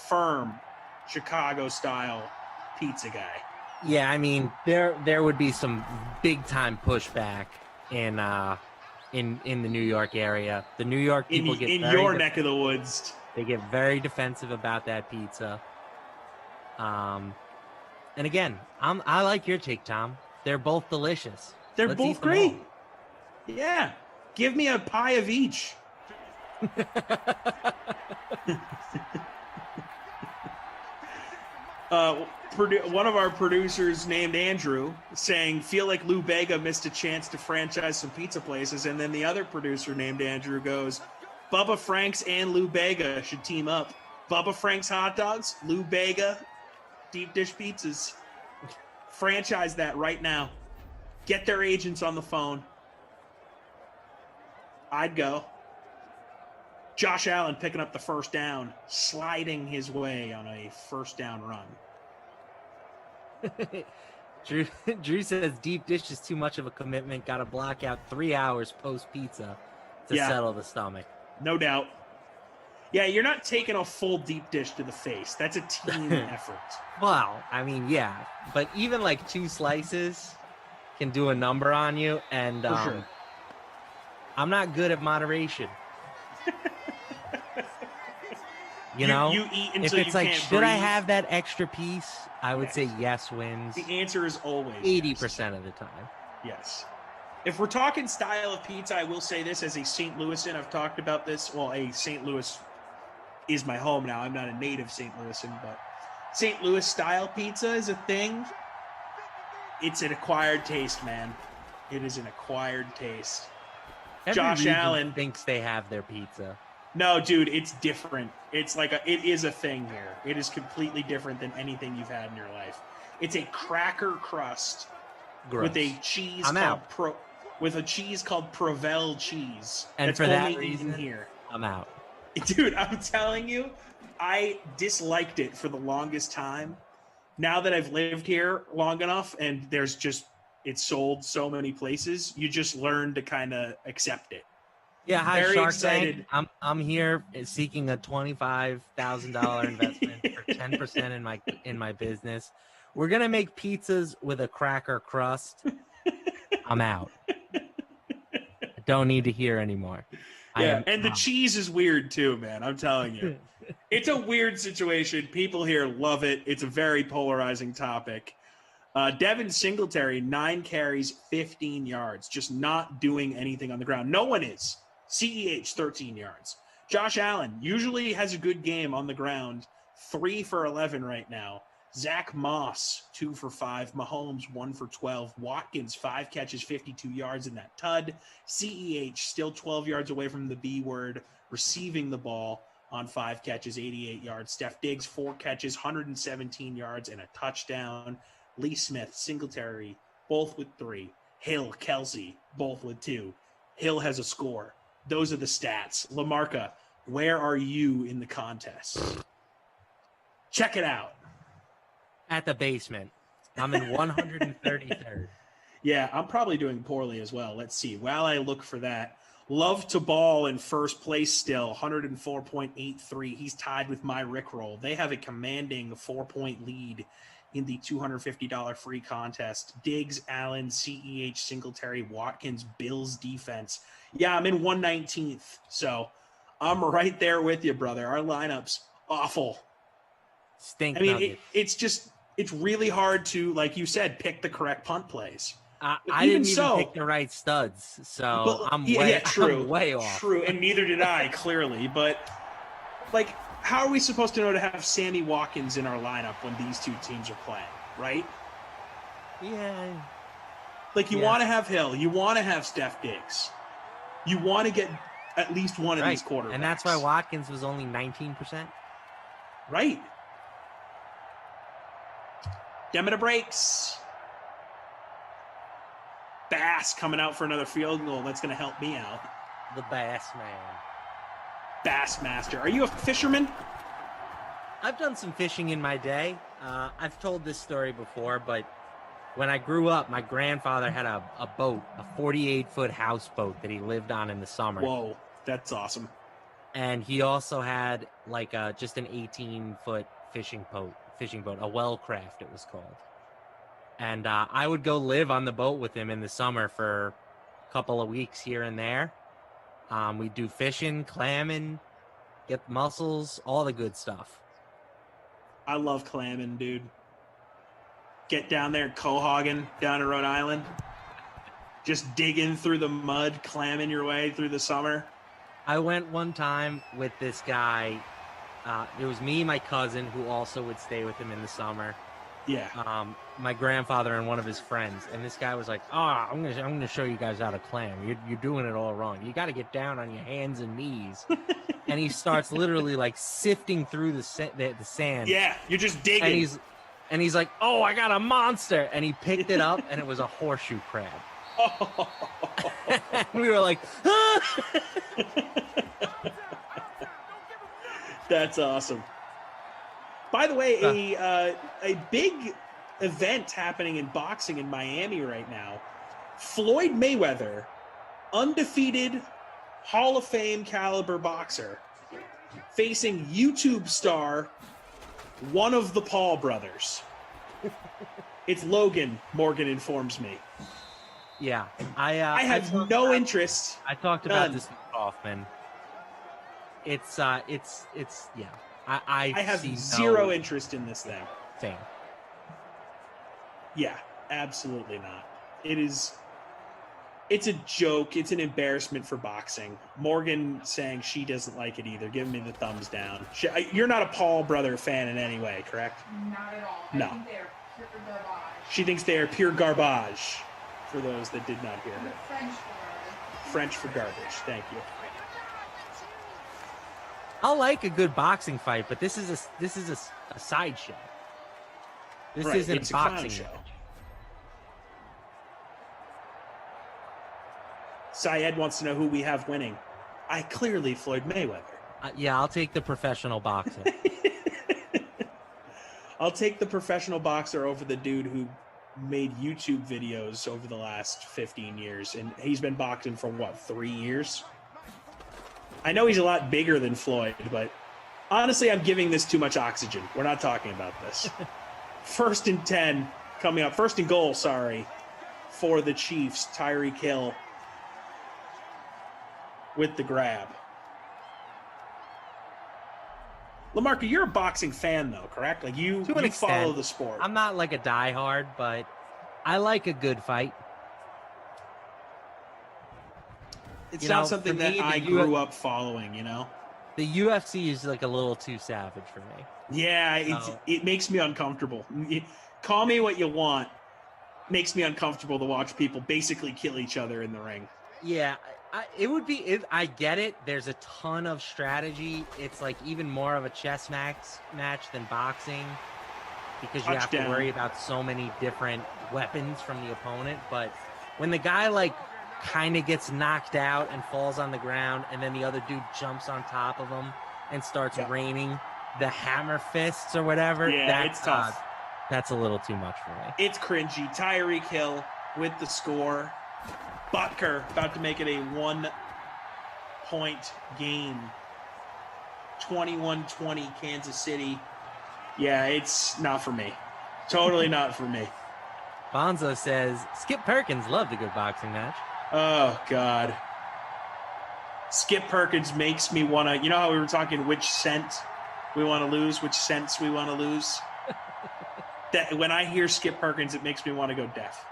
firm Chicago-style pizza guy. Yeah, I mean, there would be some big-time pushback in the New York area. The New York people get in your neck of the woods. They get very defensive about that pizza. And again, I like your take, Tom. They're both delicious. They're Let's both eat them great. all. Yeah. Give me a pie of each. One of our producers named Andrew saying, "Feel like Lou Bega missed a chance to franchise some pizza places." And then the other producer named Andrew goes, "Bubba Franks and Lou Bega should team up. Bubba Franks hot dogs, Lou Bega deep dish pizzas. Franchise that right now. Get their agents on the phone." I'd go. Josh Allen picking up the first down, sliding his way on a first down run. Drew says deep dish is too much of a commitment. Got to block out 3 hours post pizza to settle the stomach. No doubt. Yeah, you're not taking a full deep dish to the face. That's a team effort. Well, I mean, yeah, but even like 2 slices can do a number on you, and For sure. I'm not good at moderation. You know, you eat if until it's you like, can't should I breathe. have that extra piece? I would say yes wins. The answer is always 80% of the time. yes. If we're talking style of pizza, I will say this as a St. Louisan. I've talked about this. Well, a St. Louis is my home now. I'm not a native St. Louisan, but St. Louis style pizza is a thing. It's an acquired taste, man. It is an acquired taste. Every Josh region Allen thinks they have their pizza. No, dude, it's different. It's like it is a thing here. It is completely different than anything you've had in your life. It's a cracker crust Gross. with a cheese I'm called out. with a cheese called Provel cheese. And that's for that only reason, eaten here. I'm out. Dude, I'm telling you, I disliked it for the longest time. Now that I've lived here long enough and it's sold so many places, you just learn to kind of accept it. Yeah, hi Very Shark excited. Tank. I'm here seeking a $25,000 investment for 10% in my business. We're gonna make pizzas with a cracker crust. I'm out. I don't need to hear anymore. Yeah, and the cheese is weird too, man. I'm telling you. It's a weird situation. People here love it. It's a very polarizing topic. Devin Singletary, 9 carries, 15 yards, just not doing anything on the ground. No one is. CEH, 13 yards. Josh Allen usually has a good game on the ground, 3 for 11 right now. Zach Moss, 2 for 5. Mahomes, 1 for 12. Watkins, 5 catches, 52 yards in that tud. CEH, still 12 yards away from the B word, receiving the ball on 5 catches, 88 yards. Steph Diggs, 4 catches, 117 yards, and a touchdown. Lee Smith, Singletary, both with 3. Hill, Kelsey, both with 2. Hill has a score. Those are the stats. LaMarca, where are you in the contest? Check it out. At the basement. I'm in 133rd. Yeah, I'm probably doing poorly as well. Let's see. While I look for that, Love to Ball in first place still, 104.83. He's tied with my Rickroll. They have a commanding 4-point lead in the $250 free contest. Diggs, Allen, CEH, Singletary, Watkins, Bills defense. Yeah, I'm in 119th. So I'm right there with you, brother. Our lineup's awful. Stink. I mean, it's really hard to, like you said, pick the correct punt plays. I didn't even pick the right studs, so I'm way off. True, and neither did I, clearly. But, like, how are we supposed to know to have Sammy Watkins in our lineup when these two teams are playing, right? Yeah. Like, you want to have Hill. You want to have Steph Diggs. You want to get at least one of these quarterbacks. And that's why Watkins was only 19%. Right. Demeter breaks. Bass coming out for another field goal. That's going to help me out. The Bass Man. Bassmaster. Are you a fisherman? I've done some fishing in my day. I've told this story before, but when I grew up, my grandfather had a boat, a 48-foot houseboat that he lived on in the summer. Whoa, that's awesome. And he also had like just an 18-foot fishing boat, a well craft it was called. And I would go live on the boat with him in the summer for a couple of weeks here and there. We'd do fishing, clamming, get mussels, all the good stuff. I love clamming, dude. Get down there, Cohoggen, down in Rhode Island. Just digging through the mud, clamming your way through the summer. I went one time with this guy. It was me and my cousin who also would stay with him in the summer. Yeah. My grandfather and one of his friends, and this guy was like, "Oh, I'm gonna show you guys how to clam. You're doing it all wrong. You got to get down on your hands and knees." And he starts literally like sifting through the sand. Yeah, you're just digging. And he's like, "Oh, I got a monster!" And he picked it up, and it was a horseshoe crab. Oh. And we were like, "Ah!" That's awesome. By the way, a big event happening in boxing in Miami right now. Floyd Mayweather, undefeated Hall of Fame caliber boxer, facing YouTube star, one of the Paul brothers. It's Logan, Morgan informs me. Yeah, I have no interest. I talked about this with Kaufman. It's yeah. I have see zero interest in this thing. Same. Yeah, absolutely not. It's a joke. It's an embarrassment for boxing. Morgan saying she doesn't like it either, giving me the thumbs down. You're not a Paul brother fan in any way, correct? Not at all. No. I think they are pure garbage. She thinks they are pure garbage, for those that did not hear her. French word. French for garbage. Thank you. I'll like a good boxing fight, but this is a sideshow. This Right, isn't it's a a clown boxing show. match. Syed wants to know who we have winning. Clearly Floyd Mayweather. Yeah, I'll take the professional boxer. I'll take the professional boxer over the dude who made YouTube videos over the last 15 years, and he's been boxing for, 3 years? I know he's a lot bigger than Floyd, but honestly, I'm giving this too much oxygen. We're not talking about this. First and 10 coming up. First and goal, for the Chiefs. Tyreek Hill with the grab. LaMarca, you're a boxing fan, though, correct? Like you follow extent. the sport. I'm not like a diehard, but I like a good fight. It's not something that I grew up following, The UFC is like a little too savage for me. Yeah, it makes me uncomfortable. Call me what you want. Makes me uncomfortable to watch people basically kill each other in the ring. Yeah, it would be. I get it. There's a ton of strategy. It's like even more of a chess match than boxing because you have to worry about so many different weapons from the opponent. But when the guy kind of gets knocked out and falls on the ground, and then the other dude jumps on top of him and starts raining the hammer fists or whatever, it's tough. That's a little too much for me. It's cringy. Tyreek Hill with the score. Butker about to make it a 1-point game. 21-20 Kansas City. Yeah, it's not for me. Totally not for me. Bonzo says, Skip Perkins loved a good boxing match. Oh, God. Skip Perkins makes me want to... You know how we were talking which scent we want to lose, which scents we want to lose? That when I hear Skip Perkins, it makes me want to go deaf.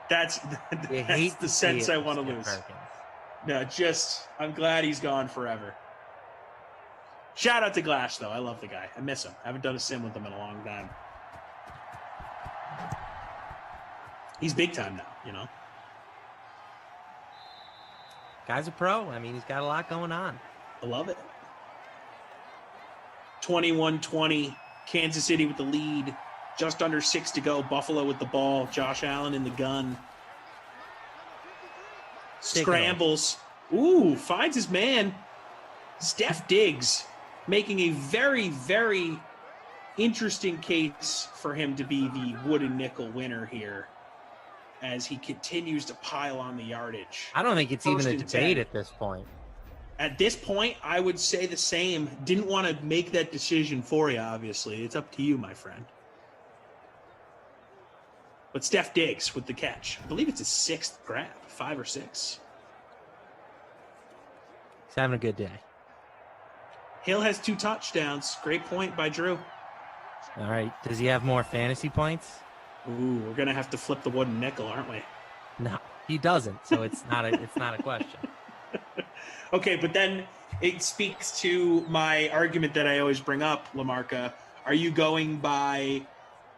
That's the sense I want to lose. No, I'm glad he's gone forever. Shout out to Glash, though. I love the guy. I miss him. I haven't done a sim with him in a long time. He's big time now, Guy's a pro. I mean, he's got a lot going on. I love it. 21-20, Kansas City with the lead. Just under 6 to go. Buffalo with the ball. Josh Allen in the gun. Scrambles. Ooh, finds his man. Steph Diggs making a very, very interesting case for him to be the wooden nickel winner here as he continues to pile on the yardage. I don't think it's even a debate at this point. At this point, I would say the same. Didn't want to make that decision for you, obviously. It's up to you, my friend. But Steph Diggs with the catch. I believe it's his 6th grab, 5 or 6. He's having a good day. Hill has 2 touchdowns. Great point by Drew. All right. Does he have more fantasy points? Ooh, we're gonna have to flip the wooden nickel, aren't we? No, he doesn't. So it's not a question. Okay, but then it speaks to my argument that I always bring up, LaMarca. Are you going by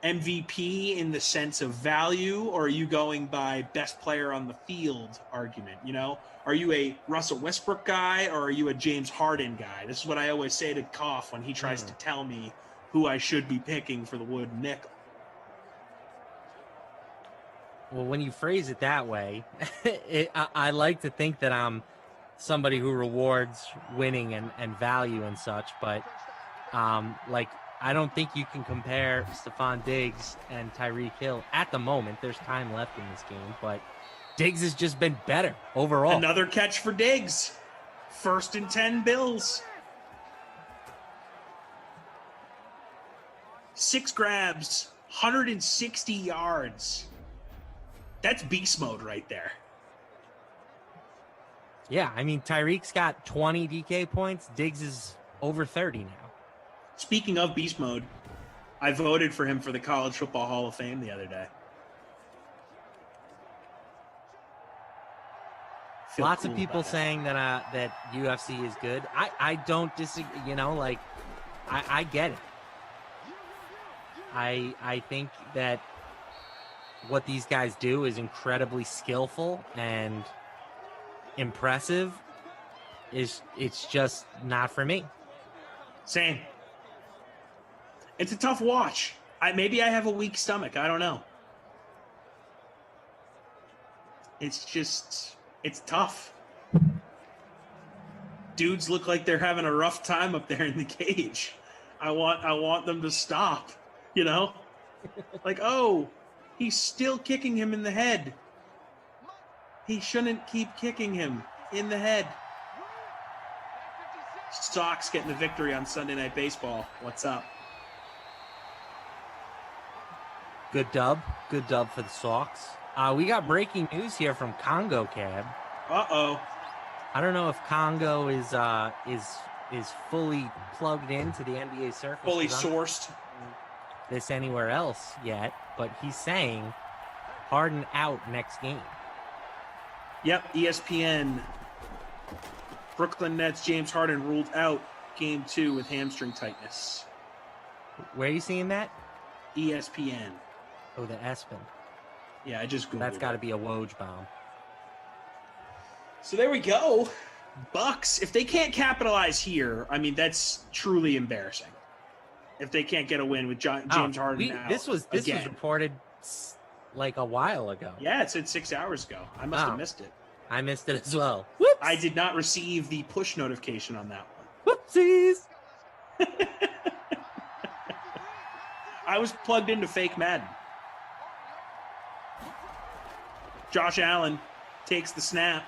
MVP in the sense of value, or are you going by best player on the field argument? Are you a Russell Westbrook guy, or are you a James Harden guy? This is what I always say to Koff when he tries to tell me who I should be picking for the wooden nickel. Well, when you phrase it that way, I like to think that I'm somebody who rewards winning and value and such, but I don't think you can compare Stephon Diggs and Tyreek Hill at the moment. There's time left in this game, but Diggs has just been better overall. Another catch for Diggs. 1st and 10 Bills. 6 grabs, 160 yards. That's beast mode right there. Yeah, I mean, Tyreek's got 20 DK points. Diggs is over 30 now. Speaking of beast mode, I voted for him for the College Football Hall of Fame the other day. Feel Lots cool of people about it. saying that UFC is good. I don't disagree. You know, like I get it. I think that what these guys do is incredibly skillful and impressive. It's just not for me. Same. It's a tough watch. Maybe I have a weak stomach. I don't know. It's tough. Dudes look like they're having a rough time up there in the cage. I want them to stop, you know? Like, oh, he's still kicking him in the head. He shouldn't keep kicking him in the head. Sox getting the victory on Sunday Night Baseball. What's up? Good dub for the Sox. We got breaking news here from Congo Cab. Uh-oh. I don't know if Congo is fully plugged into the NBA circuit. Fully sourced. This anywhere else yet, but he's saying Harden out next game. Yep, ESPN. Brooklyn Nets James Harden ruled out game 2 with hamstring tightness. Where are you seeing that? ESPN. Oh, the ESPN. Yeah, I just Googled That's got to it. be a Woj bomb. So there we go. Bucks, if they can't capitalize here, I mean, that's truly embarrassing. If they can't get a win with James Harden out This was again. reported like a while ago. Yeah, it said 6 hours ago. I must have missed it. I missed it as well. I did not receive the push notification on that one. Whoopsies. I was plugged into fake Madden. Josh Allen takes the snap.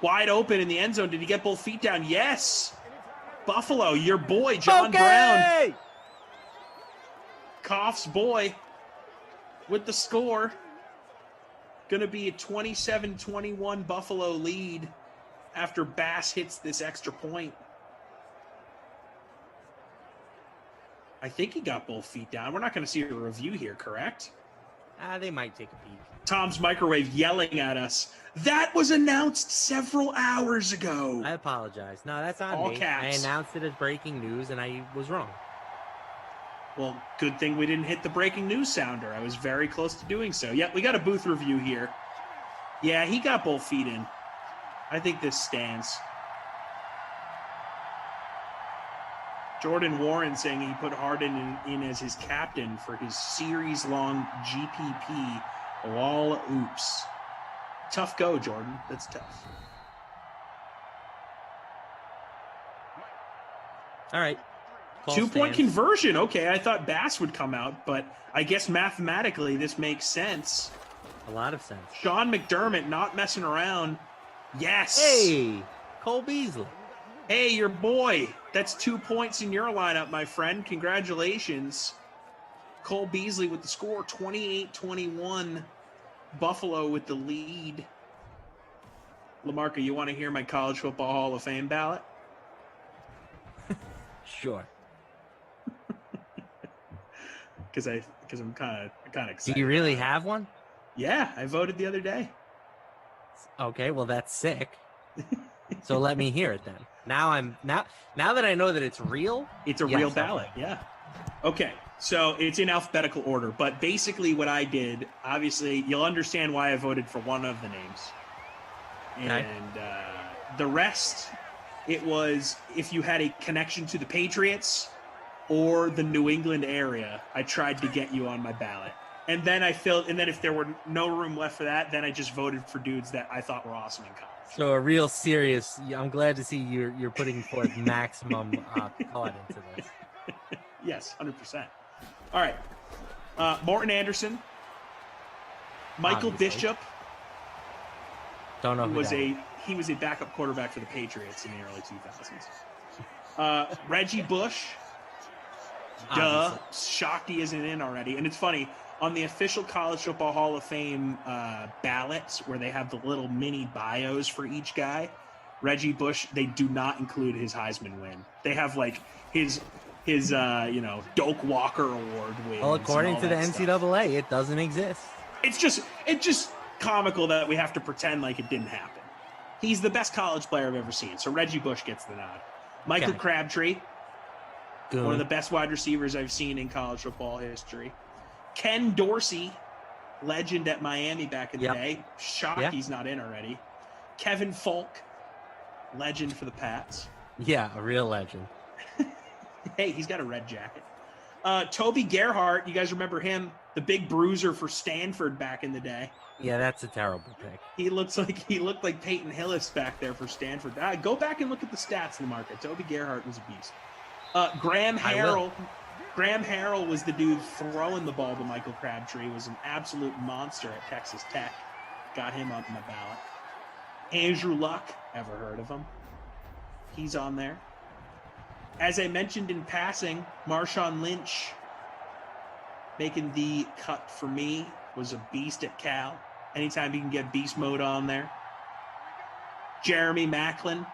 Wide open in the end zone. Did he get both feet down? Yes. Buffalo, your boy, John Brown. Koff's boy with the score. Going to be a 27-21 Buffalo lead after Bass hits this extra point. I think he got both feet down. We're not going to see a review here, correct? They might take a peek. Tom's microwave yelling at us. That was announced several hours ago. I apologize. No, that's on All me. caps. I announced it as breaking news, and I was wrong. Well, good thing we didn't hit the breaking news sounder. I was very close to doing so. Yeah, we got a booth review here. Yeah, he got both feet in. I think this stands. Jordan Warren saying he put Harden in as his captain for his series-long GPP. All oops. Tough go, Jordan. That's tough. All right. Call 2-point stands. conversion. Okay, I thought Bass would come out, but I guess mathematically this makes sense. A lot of sense. Sean McDermott not messing around. Yes. Hey, Cole Beasley. Hey, your boy. That's 2 points in your lineup, my friend. Congratulations. Cole Beasley with the score, 28-21. Buffalo with the lead. LaMarca, you want to hear my College Football Hall of Fame ballot? Sure. Because I'm kind of excited. Do you really have one? Yeah, I voted the other day. Okay, well that's sick. So let me hear it then. Now that I know that it's real. It's a real ballot, yeah. Okay, so it's in alphabetical order, but basically what I did, obviously, you'll understand why I voted for one of the names. And the rest, it was if you had a connection to the Patriots or the New England area, I tried to get you on my ballot. And then if there were no room left for that, then I just voted for dudes that I thought were awesome in college. So a real serious. I'm glad to see you're putting forth maximum thought into this. Yes, 100%. All right. Morton Anderson, Michael Obviously. Bishop. Don't know who that is. He was a backup quarterback for the Patriots in the early 2000s. Reggie Bush. Duh. Obviously. Shocked he isn't in already. And it's funny, on the official College Football Hall of Fame ballots where they have the little mini bios for each guy, Reggie Bush, they do not include his Heisman win. They have like his Doak Walker Award win. Well, according to the NCAA, it doesn't exist. It's just comical that we have to pretend like it didn't happen. He's the best college player I've ever seen, so Reggie Bush gets the nod. Michael Crabtree, one of the best wide receivers I've seen in college football history. Ken Dorsey, legend at Miami back in the day. Shocked he's not in already. Kevin Falk, legend for the Pats. Yeah, a real legend. Hey, he's got a red jacket. Toby Gerhart, you guys remember him? The big bruiser for Stanford back in the day. Yeah, that's a terrible pick. He looked like Peyton Hillis back there for Stanford. Go back and look at the stats in the market. Toby Gerhart was a beast. Graham Harrell. Graham Harrell was the dude throwing the ball to Michael Crabtree. Was an absolute monster at Texas Tech. Got him on my ballot. Andrew Luck. Ever heard of him? He's on there. As I mentioned in passing, Marshawn Lynch making the cut for me. Was a beast at Cal. Anytime you can get beast mode on there. Jeremy Maclin,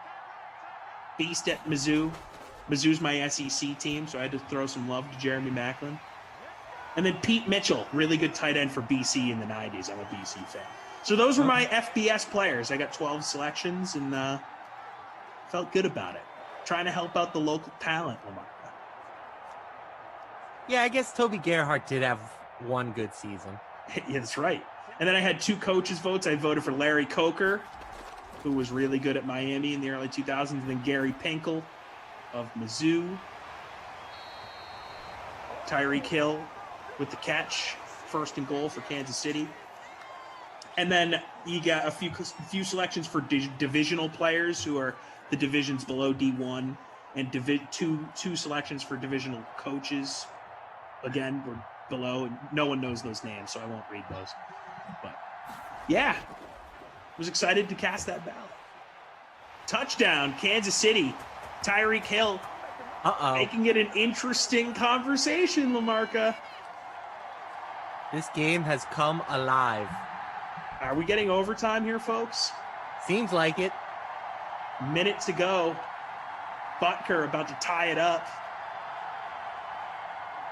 beast at Mizzou. Mizzou's my SEC team, so I had to throw some love to Jeremy Maclin. And then Pete Mitchell, really good tight end for BC in the 90s. I'm a BC fan. So those were my FBS players. I got 12 selections and felt good about it. Trying to help out the local talent, Lamarca. Yeah, I guess Toby Gerhart did have one good season. Yeah, that's right. And then I had 2 coaches' votes. I voted for Larry Coker, who was really good at Miami in the early 2000s, and then Gary Pinkel of Mizzou. Tyreek Hill with the catch, first and goal for Kansas City. And then you got a few selections for divisional players who are the divisions below D1, and two selections for divisional coaches. Again, we're below, and no one knows those names, so I won't read those. But yeah, was excited to cast that ballot. Touchdown, Kansas City. Tyreek Hill. Making it an interesting conversation, Lamarca. This game has come alive. Are we getting overtime here, folks? Seems like it. Minute to go. Butker about to tie it up.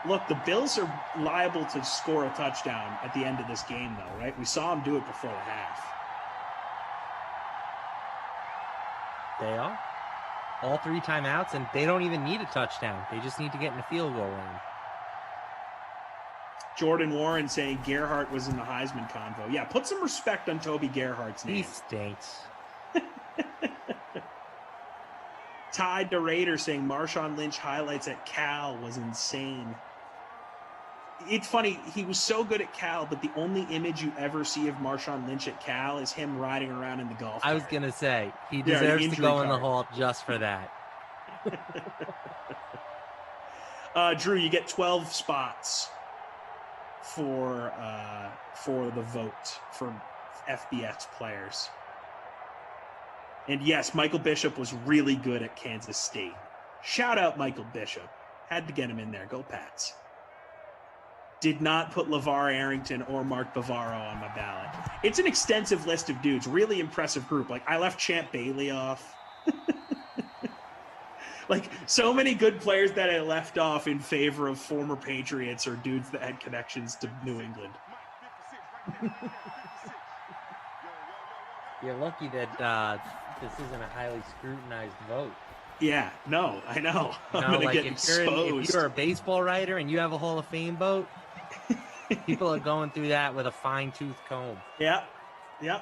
Look, the Bills are liable to score a touchdown at the end of this game, though, right? We saw them do it before the half. They are. All 3 timeouts, and they don't even need a touchdown. They just need to get in the field goal range. Jordan Warren saying Gerhart was in the Heisman convo. Yeah, put some respect on Toby Gerhart's name. He stinks. Ty DeRaider saying Marshawn Lynch highlights at Cal was insane. It's funny, he was so good at Cal, but the only image you ever see of Marshawn Lynch at Cal is him riding around in the golf cart. I was going to say, he deserves to go in the hall just for that. Drew, you get 12 spots for the vote for FBS players. And yes, Michael Bishop was really good at Kansas State. Shout out Michael Bishop. Had to get him in there. Go Pats. Did not put LeVar Arrington or Mark Bavaro on my ballot. It's an extensive list of dudes. Really impressive group. Like, I left Champ Bailey off. Like, so many good players that I left off in favor of former Patriots or dudes that had connections to New England. You're lucky that this isn't a highly scrutinized vote. Yeah, no, I know. I'm going to get exposed. If you're a baseball writer and you have a Hall of Fame vote, people are going through that with a fine-tooth comb. Yeah, yeah.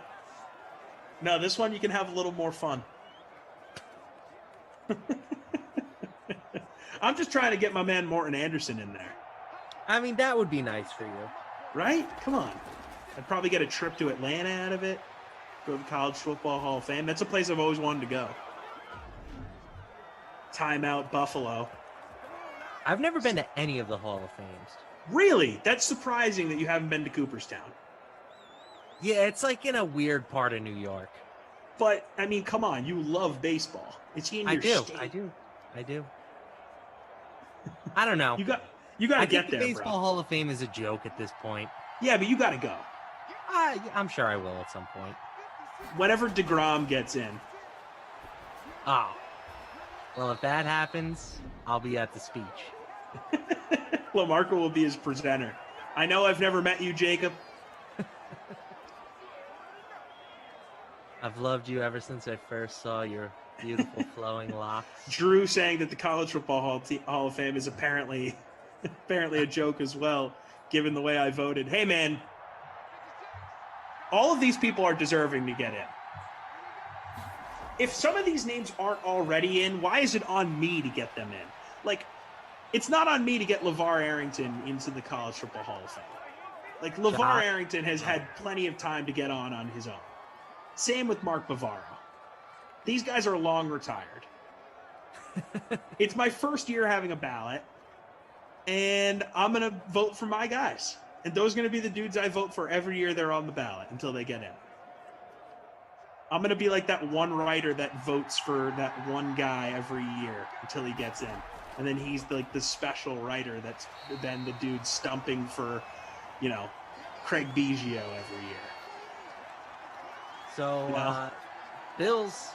No, this one you can have a little more fun. I'm just trying to get my man Morton Anderson in there. I mean, that would be nice for you. Right? Come on. I'd probably get a trip to Atlanta out of it. Go to the College Football Hall of Fame. That's a place I've always wanted to go. Timeout Buffalo. I've never been to any of the Hall of Fames. Really? That's surprising that you haven't been to Cooperstown. Yeah, it's like in a weird part of New York. But, I mean, come on. You love baseball. It's in your state. I do. I don't know. You got to get there, the Baseball Hall of Fame is a joke at this point. Yeah, but you got to go. I'm sure I will at some point. Whenever DeGrom gets in. Oh. Well, if that happens, I'll be at the speech. LaMarca will be his presenter. I know I've never met you, Jacob. I've loved you ever since I first saw your beautiful flowing locks. Drew saying that the College Football Hall of Fame is apparently a joke as well, given the way I voted. Hey, man, all of these people are deserving to get in. If some of these names aren't already in, why is it on me to get them in? Like, it's not on me to get LeVar Arrington into the College Football Hall of Fame. Like, LeVar Arrington has had plenty of time to get on his own. Same with Mark Bavaro. These guys are long retired. It's my first year having a ballot, and I'm going to vote for my guys. And those are going to be the dudes I vote for every year they're on the ballot until they get in. I'm going to be like that one writer that votes for that one guy every year until he gets in. And then he's like the special writer that's then the dude stumping for, Craig Biggio every year. So, Bills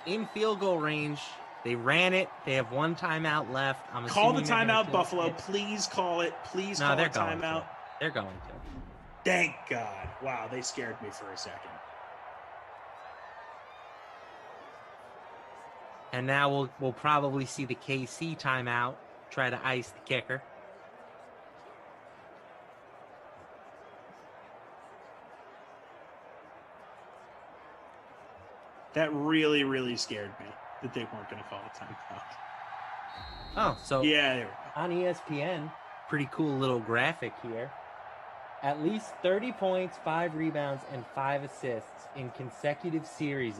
in field goal range. They ran it. They have one timeout left. Call the timeout, Buffalo. Please call it. Please call a timeout. They're going to. Thank God. Wow, they scared me for a second. And now we'll probably see the KC timeout try to ice the kicker. That really, really scared me that they weren't going to call a timeout. Oh, so yeah, on ESPN, pretty cool little graphic here. At least 30 points, 5 rebounds, and 5 assists in consecutive series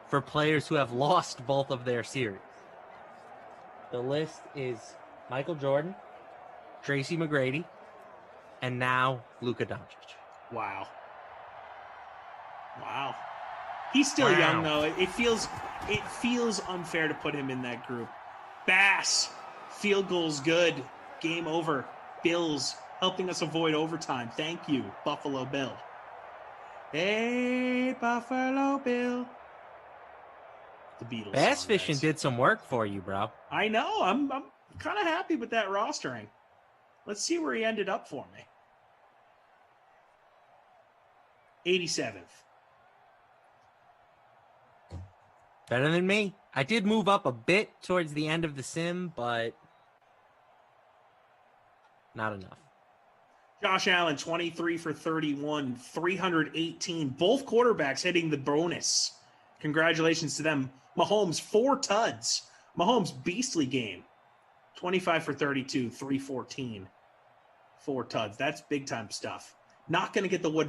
for players who have lost both of their series. The list is Michael Jordan, Tracy McGrady, and now Luka Doncic. Wow. He's still young though. It feels unfair to put him in that group. Bass, field goals good. Game over. Bills helping us avoid overtime. Thank you, Buffalo Bill. Hey, Buffalo Bill. The Beatles. Bass fishing did some work for you, bro. I know. I'm kind of happy with that rostering. Let's see where he ended up for me. 87th. Better than me. I did move up a bit towards the end of the sim, but not enough. Josh Allen, 23 for 31, 318. Both quarterbacks hitting the bonus. Congratulations to them. Mahomes, 4 tuds. Mahomes, beastly game. 25 for 32, 314. 4 tuds. That's big-time stuff. Not going to get the wood.